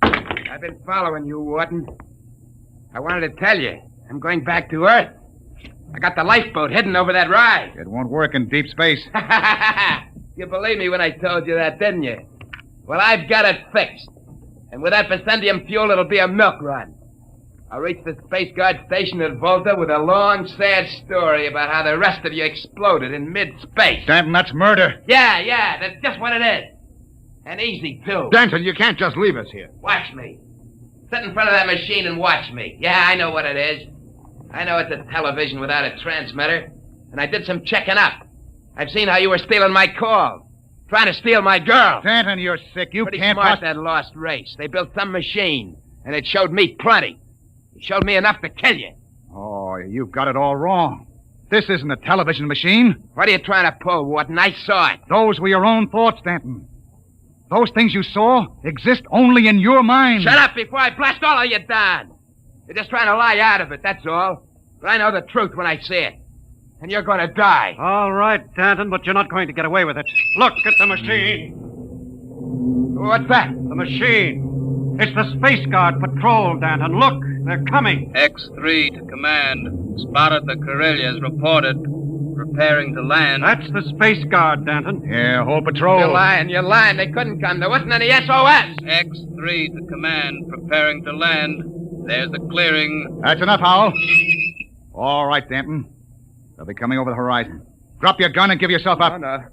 I've been following you, Wharton. I wanted to tell you. I'm going back to Earth. I got the lifeboat hidden over that rise. It won't work in deep space. You believed me when I told you that, didn't you? Well, I've got it fixed. And with that Vicendium fuel, it'll be a milk run. I'll reach the Space Guard station at Volta with a long, sad story about how the rest of you exploded in mid-space. Danton, that's murder. Yeah, that's just what it is. And easy, too. Danton, you can't just leave us here. Watch me. Sit in front of that machine and watch me. Yeah, I know what it is. I know it's a television without a transmitter. And I did some checking up. I've seen how you were stealing my calls. Trying to steal my girl. Danton, you're sick. You Pretty can't... smart, that lost race. They built some machine. And it showed me plenty. It showed me enough to kill you. Oh, you've got it all wrong. This isn't a television machine. What are you trying to pull, Wharton? I saw it. Those were your own thoughts, Danton. Those things you saw exist only in your mind. Shut up before I blast all of you down. You're just trying to lie out of it, that's all. But I know the truth when I see it. And you're going to die. All right, Danton, but you're not going to get away with it. Look at the machine. What's that? The machine. It's the Space Guard patrol, Danton. Look, they're coming. X3 to command. Spotted the Corellias. Reported. Preparing to land. That's the Space Guard, Danton. Yeah, whole patrol. You're lying. They couldn't come. There wasn't any SOS. X3 to command. Preparing to land. There's the clearing. That's enough, Howell. All right, Danton. They'll be coming over the horizon. Drop your gun and give yourself up. No,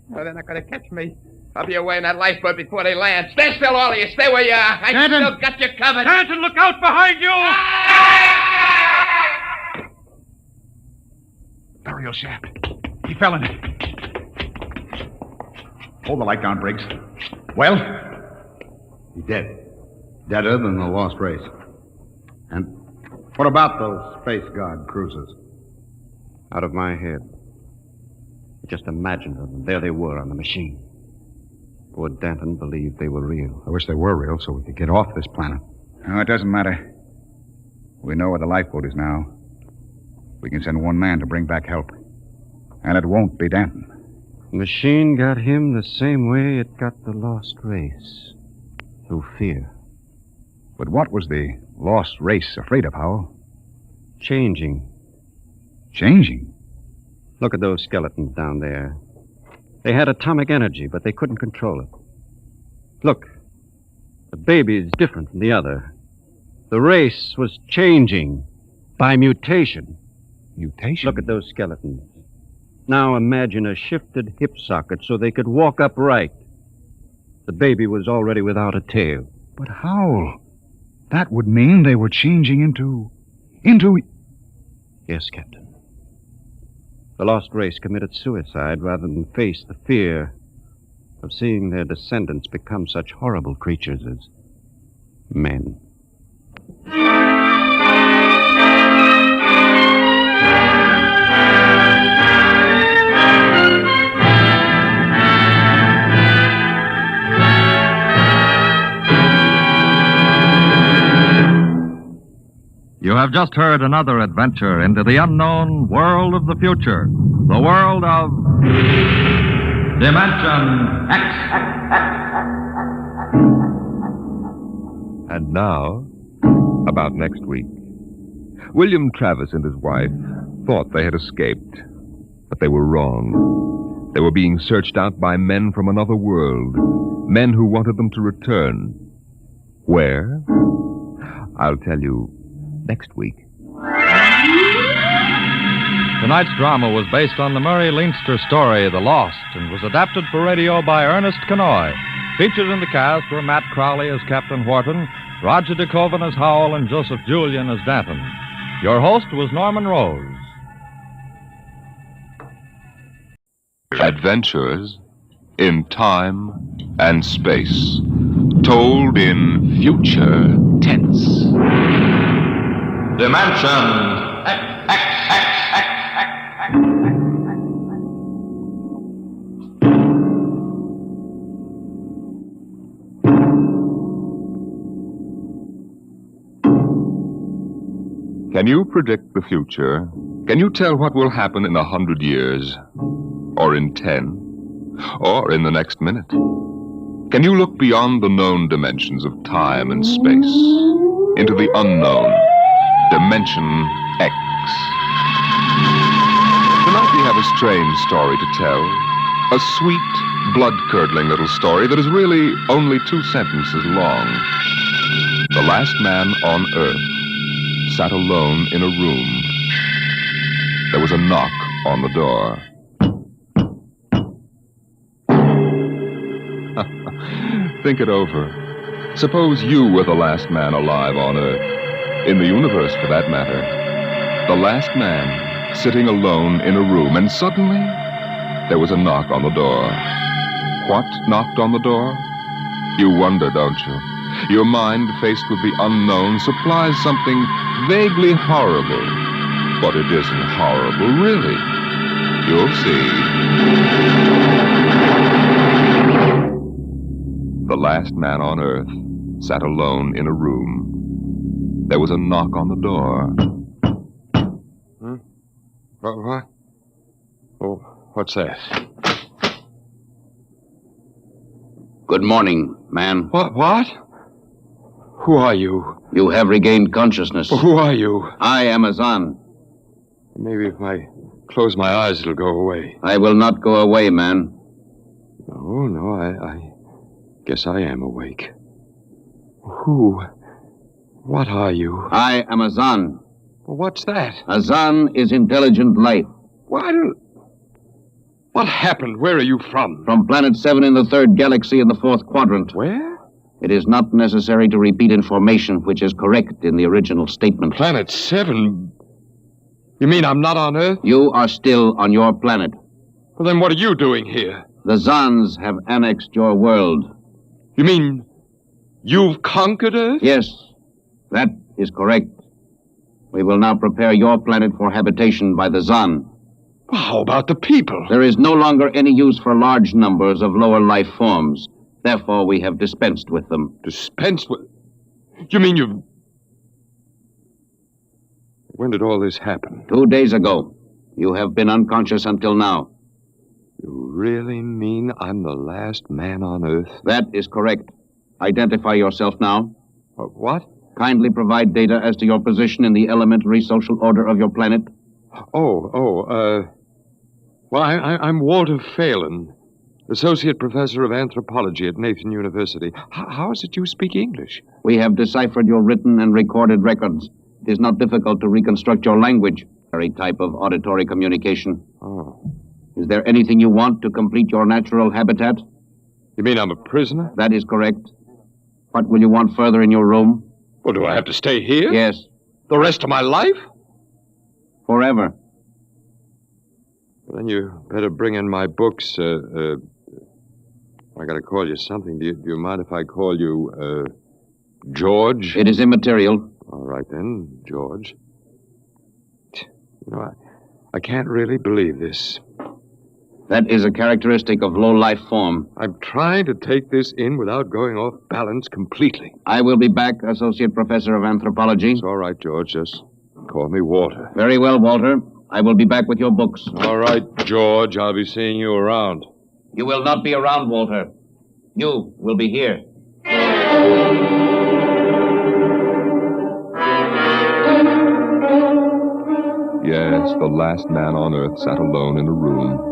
they're not going to catch me. I'll be away in that lifeboat before they land. Stay still, all of you. Stay where you are. I still got you covered. Danton, look out behind you! Burial shaft. He fell in it. Hold the light down, Briggs. Well? He's dead. Deader than the lost race. And what about those Space Guard cruisers? Out of my head. I just imagined them, and there they were on the machine. Poor Danton believed they were real. I wish they were real so we could get off this planet. No, it doesn't matter. We know where the lifeboat is now. We can send one man to bring back help. And it won't be Danton. The machine got him the same way it got the lost race. Through fear. But what was the lost race afraid of, Howell? Changing. Changing? Look at those skeletons down there. They had atomic energy, but they couldn't control it. Look. The baby's different from the other. The race was changing by mutation. Mutation? Look at those skeletons. Now imagine a shifted hip socket so they could walk upright. The baby was already without a tail. But how? That would mean they were changing into... Yes, Captain. The lost race committed suicide rather than face the fear of seeing their descendants become such horrible creatures as men. You have just heard another adventure into the unknown world of the future, the world of Dimension X. And now, about next week. William Travis and his wife thought they had escaped, but they were wrong. They were being searched out by men from another world, men who wanted them to return. Where? I'll tell you next week. Tonight's drama was based on the Murray Leinster story, The Lost, and was adapted for radio by Ernest Kenoy. Featured in the cast were Matt Crowley as Captain Wharton, Roger DeKoven as Howell, and Joseph Julian as Danton. Your host was Norman Rose. Adventures in time and space, told in future tense. Dimension Can you predict the future? Can you tell what will happen in 100 years? Or in 10? Or in the next minute? Can you look beyond the known dimensions of time and space into the unknown, Dimension X? Tonight we have a strange story to tell. A sweet, blood-curdling little story that is really only 2 sentences long. The last man on Earth sat alone in a room. There was a knock on the door. Think it over. Suppose you were the last man alive on Earth, in the universe for that matter. The last man sitting alone in a room, and suddenly there was a knock on the door. What knocked on the door? You wonder, don't you? Your mind, faced with the unknown, supplies something vaguely horrible. But it isn't horrible, really. You'll see. The last man on Earth sat alone in a room. There was a knock on the door. What? Oh, what's that? Good morning, man. What? Who are you? You have regained consciousness. Who are you? I am Azan. Maybe if I close my eyes, it'll go away. I will not go away, man. No, I guess I am awake. Who? What are you? I am Azan. What's that? Azan is intelligent life. What happened? Where are you from? From Planet 7 in the 3rd galaxy in the 4th quadrant. Where? It is not necessary to repeat information which is correct in the original statement. Planet 7? You mean I'm not on Earth? You are still on your planet. Well, then what are you doing here? The Zans have annexed your world. You mean you've conquered Earth? Yes, that is correct. We will now prepare your planet for habitation by the Zan. How about the people? There is no longer any use for large numbers of lower life forms. Therefore, we have dispensed with them. Dispensed with? You mean you've... When did all this happen? 2 days ago. You have been unconscious until now. You really mean I'm the last man on Earth? That is correct. Identify yourself now. What? Kindly provide data as to your position in the elementary social order of your planet. Well, I'm Walter Phelan, Associate Professor of Anthropology at Nathan University. How is it you speak English? We have deciphered your written and recorded records. It is not difficult to reconstruct your language, very type of auditory communication. Oh. Is there anything you want to complete your natural habitat? You mean I'm a prisoner? That is correct. What will you want further in your room? Well, do I have to stay here? Yes. The rest of my life? Forever. Well, then you better bring in my books. I gotta call you something. Do you mind if I call you, George? It is immaterial. All right, then, George. You know, I can't really believe this. That is a characteristic of low life form. I'm trying to take this in without going off balance completely. I will be back, Associate Professor of Anthropology. It's all right, George. Just call me Walter. Very well, Walter. I will be back with your books. All right, George. I'll be seeing you around. You will not be around, Walter. You will be here. Yes, the last man on Earth sat alone in a room.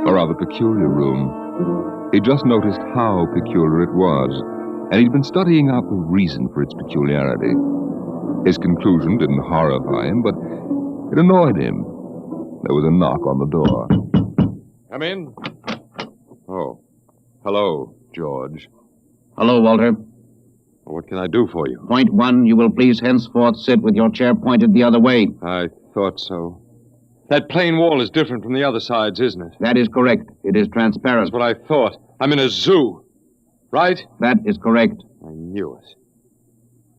A rather peculiar room. He just noticed how peculiar it was, and he'd been studying out the reason for its peculiarity. His conclusion didn't horrify him, but it annoyed him. There was a knock on the door. Come in. Oh, hello, George. Hello, Walter. What can I do for you? Point one, you will please henceforth sit with your chair pointed the other way. I thought so. That plain wall is different from the other sides, isn't it? That is correct. It is transparent. That's what I thought. I'm in a zoo, right? That is correct. I knew it.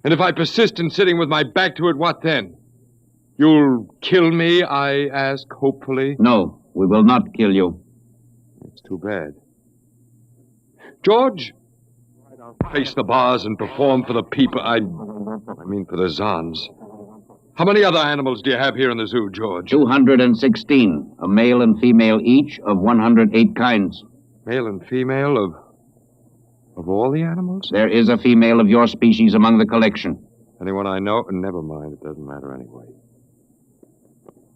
And if I persist in sitting with my back to it, what then? You'll kill me, I ask, hopefully? No, we will not kill you. It's too bad. George, face the bars and perform for the people. I mean for the Zons. How many other animals do you have here in the zoo, George? 216, a male and female each of 108 kinds. Male and female of all the animals? There is a female of your species among the collection. Anyone I know? Never mind, it doesn't matter anyway.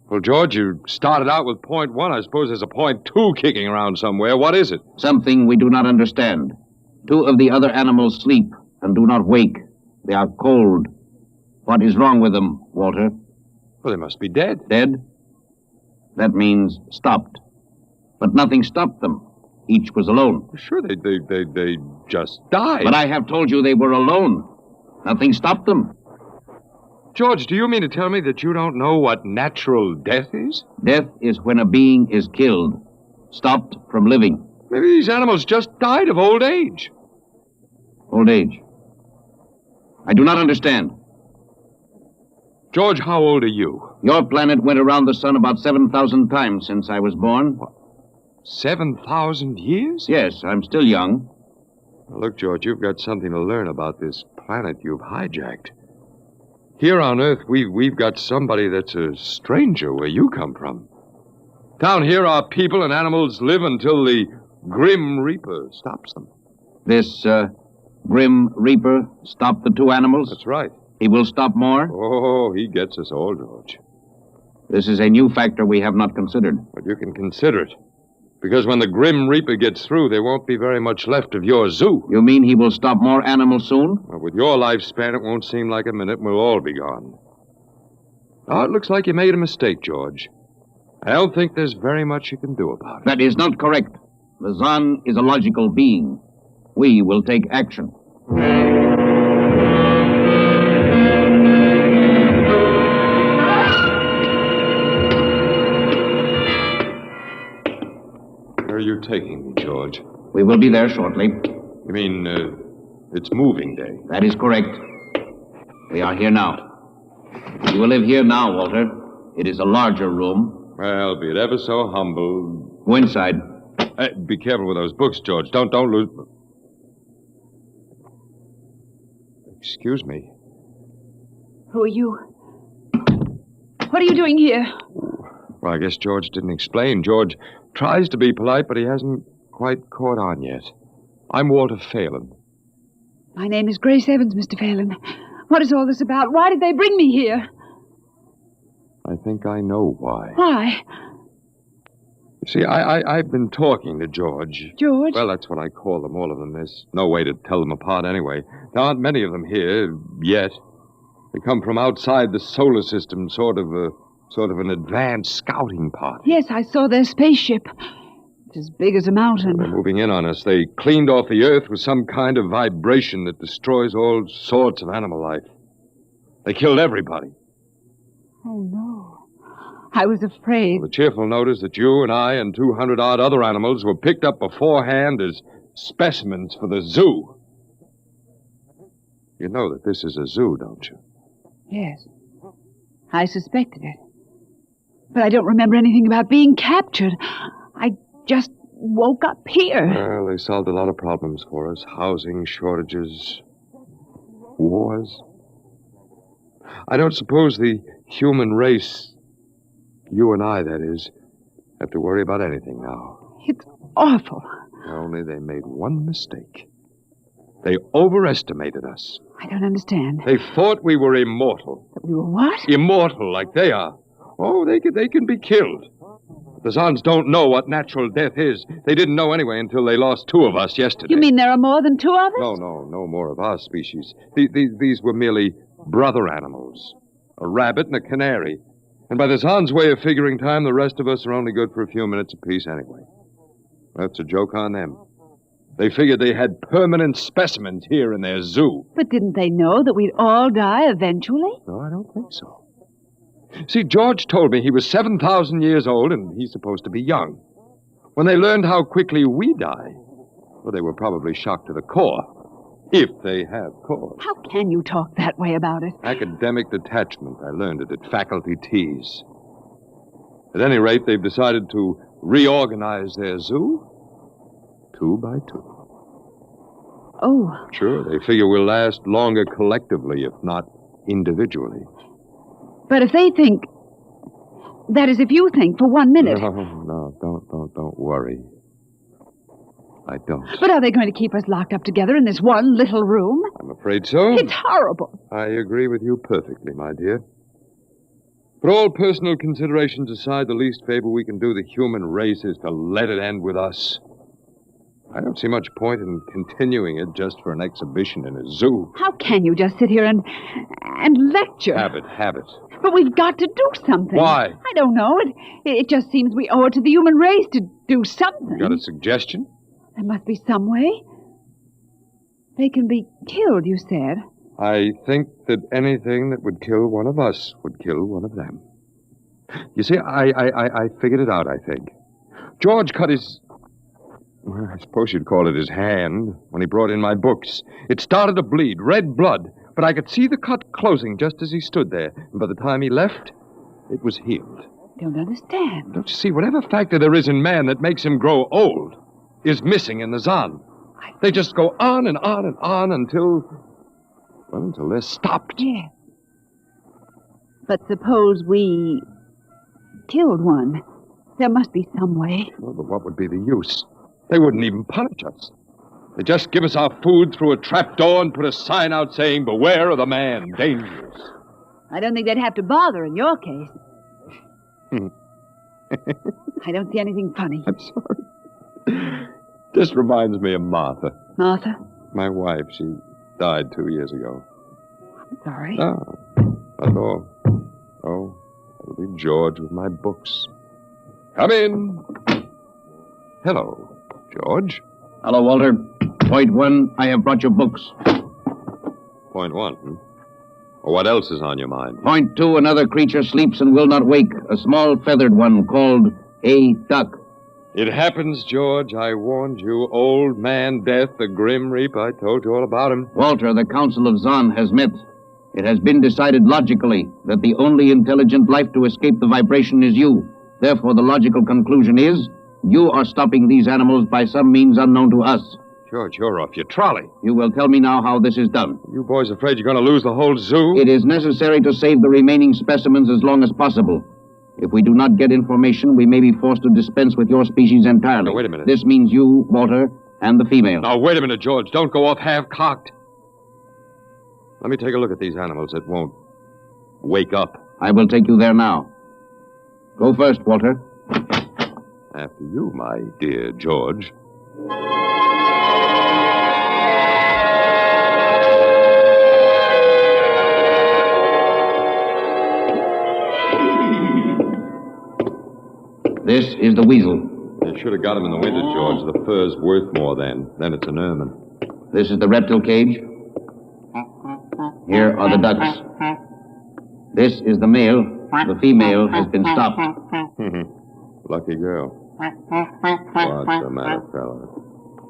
Well, George, you started out with point one. I suppose there's a point two kicking around somewhere. What is it? Something we do not understand. 2 of the other animals sleep and do not wake. They are cold. What is wrong with them, Walter? Well, they must be dead. Dead? That means stopped. But nothing stopped them. Each was alone. Sure, they just died. But I have told you they were alone. Nothing stopped them. George, do you mean to tell me that you don't know what natural death is? Death is when a being is killed, stopped from living. Maybe these animals just died of old age. Old age? I do not understand. George, how old are you? Your planet went around the sun about 7,000 times since I was born. What? 7,000 years? Yes, I'm still young. Well, look, George, you've got something to learn about this planet you've hijacked. Here on Earth, we've got somebody that's a stranger where you come from. Down here, our people and animals live until the Grim Reaper stops them. This, Grim Reaper stopped the 2 animals? That's right. He will stop more? Oh, he gets us all, George. This is a new factor we have not considered. But you can consider it. Because when the Grim Reaper gets through, there won't be very much left of your zoo. You mean he will stop more animals soon? Well, with your lifespan, it won't seem like a minute and we'll all be gone. Oh, it looks like you made a mistake, George. I don't think there's very much you can do about it. That is not correct. The Zon is a logical being. We will take action. Where are you taking me, George? We will be there shortly. You mean, it's moving day? That is correct. We are here now. You will live here now, Walter. It is a larger room. Well, be it ever so humble. Go inside. Be careful with those books, George. Don't lose... Excuse me. Who are you? What are you doing here? Well, I guess George didn't explain. George tries to be polite, but he hasn't quite caught on yet. I'm Walter Phelan. My name is Grace Evans, Mr. Phelan. What is all this about? Why did they bring me here? I think I know why. Why? You see, I've been talking to George. George? Well, that's what I call them, all of them. There's no way to tell them apart anyway. There aren't many of them here, yet. They come from outside the solar system, sort of an advanced scouting party. Yes, I saw their spaceship. It's as big as a mountain. They're moving in on us. They cleaned off the earth with some kind of vibration that destroys all sorts of animal life. They killed everybody. Oh, no. I was afraid. Well, the cheerful note is that you and I and 200-odd other animals were picked up beforehand as specimens for the zoo. You know that this is a zoo, don't you? Yes. I suspected it. But I don't remember anything about being captured. I just woke up here. Well, they solved a lot of problems for us. Housing shortages, wars. I don't suppose the human race, you and I, that is, have to worry about anything now. It's awful. Only they made one mistake. They overestimated us. I don't understand. They thought we were immortal. That we were what? Immortal, like they are. Oh, they can be killed. The Zons don't know what natural death is. They didn't know anyway until they lost 2 of us yesterday. You mean there are more than 2 of us? No more of our species. These were merely brother animals. A rabbit and a canary. And by the Zons' way of figuring time, the rest of us are only good for a few minutes apiece anyway. That's a joke on them. They figured they had permanent specimens here in their zoo. But didn't they know that we'd all die eventually? No, I don't think so. See, George told me he was 7,000 years old and he's supposed to be young. When they learned how quickly we die, well, they were probably shocked to the core. If they have core. How can you talk that way about it? Academic detachment. I learned it at faculty teas. At any rate, they've decided to reorganize their zoo 2 by 2. Oh. Sure, they figure we'll last longer collectively, if not individually. But if they think... That is, if you think for 1 minute... No, don't worry. I don't. But are they going to keep us locked up together in this one little room? I'm afraid so. It's horrible. I agree with you perfectly, my dear. But all personal considerations aside, the least favor we can do the human race is to let it end with us. I don't see much point in continuing it just for an exhibition in a zoo. How can you just sit here and lecture? Habit. But we've got to do something. Why? I don't know. It just seems we owe it to the human race to do something. Got a suggestion? There must be some way. They can be killed, you said. I think that anything that would kill one of us would kill one of them. You see, I figured it out, I think. George cut his... Well, I suppose you'd call it his hand when he brought in my books. It started to bleed, red blood, but I could see the cut closing just as he stood there. And by the time he left, it was healed. I don't understand. Don't you see, whatever factor there is in man that makes him grow old is missing in the Zon. They just go on and on and on until they're stopped. Yes. But suppose we killed one. There must be some way. Well, but what would be the use? They wouldn't even punish us. They just give us our food through a trap door and put a sign out saying, "Beware of the man, dangerous." I don't think they'd have to bother in your case. I don't see anything funny. I'm sorry. Just reminds me of Martha. Martha? My wife. She died 2 years ago. I'm sorry. No, not at all. Oh, it'll be George with my books. Come in. Hello, George. Hello, Walter. Point 1, I have brought your books. Point 1, Well, what else is on your mind? Point 2, another creature sleeps and will not wake. A small feathered one called a duck. It happens, George. I warned you. Old man Death, the Grim Reaper. I told you all about him. Walter, the Council of Zon has met. It has been decided logically that the only intelligent life to escape the vibration is you. Therefore, the logical conclusion is you are stopping these animals by some means unknown to us. George, you're off your trolley. You will tell me now how this is done. You boys afraid you're going to lose the whole zoo? It is necessary to save the remaining specimens as long as possible. If we do not get information, we may be forced to dispense with your species entirely. Now, wait a minute. This means you, Walter, and the female. Now, wait a minute, George. Don't go off half-cocked. Let me take a look at these animals that won't wake up. I will take you there now. Go first, Walter. After you, my dear George. This is the weasel. There should have got him in the winter, George. The fur's worth more then. Then it's an ermine. This is the reptile cage. Here are the ducks. This is the male. The female has been stopped. Lucky girl. What's the matter, fella?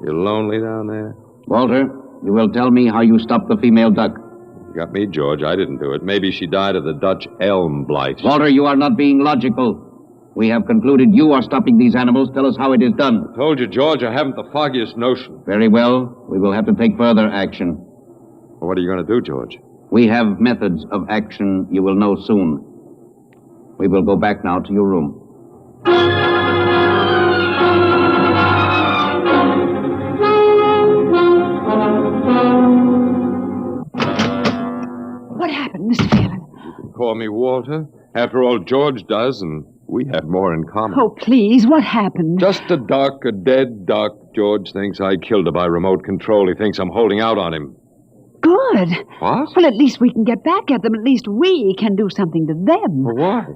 You lonely down there? Walter, you will tell me how you stopped the female duck. You got me, George. I didn't do it. Maybe she died of the Dutch elm blight. Walter, you are not being logical. We have concluded you are stopping these animals. Tell us how it is done. I told you, George, I haven't the foggiest notion. Very well. We will have to take further action. Well, what are you going to do, George? We have methods of action you will know soon. We will go back now to your room. What happened, Mr. Phelan? You can call me Walter. After all, George does, and we have more in common. Oh, please, what happened? Just a duck, a dead duck. George thinks I killed her by remote control. He thinks I'm holding out on him. Good. What? Well, at least we can get back at them. At least we can do something to them. Well, why?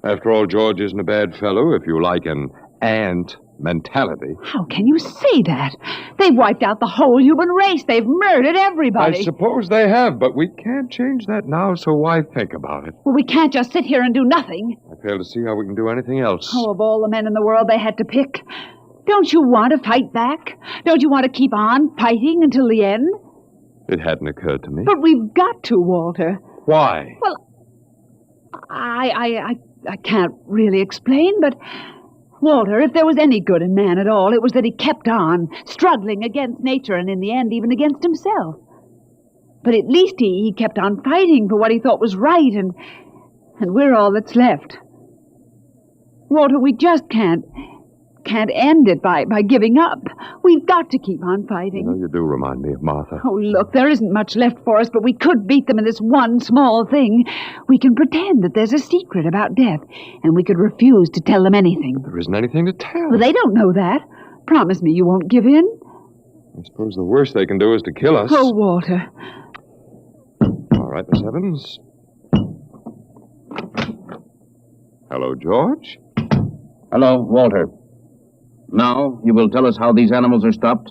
After all, George isn't a bad fellow, if you like an ant mentality. How can you say that? They've wiped out the whole human race. They've murdered everybody. I suppose they have, but we can't change that now, so why think about it? Well, we can't just sit here and do nothing. I fail to see how we can do anything else. Oh, of all the men in the world they had to pick. Don't you want to fight back? Don't you want to keep on fighting until the end? It hadn't occurred to me. But we've got to, Walter. Why? Well, I can't really explain, but Walter, if there was any good in man at all, it was that he kept on, struggling against nature and in the end even against himself. But at least he kept on fighting for what he thought was right, and we're all that's left. Walter, we just can't end it by giving up. We've got to keep on fighting. You know, you do remind me of Martha. Oh, look, there isn't much left for us, but we could beat them in this one small thing. We can pretend that there's a secret about death, and we could refuse to tell them anything. There isn't anything to tell. Well, they don't know that. Promise me you won't give in. I suppose the worst they can do is to kill us. Oh, Walter. All right, Miss Evans. Hello, George. Hello, Walter. Now, you will tell us how these animals are stopped?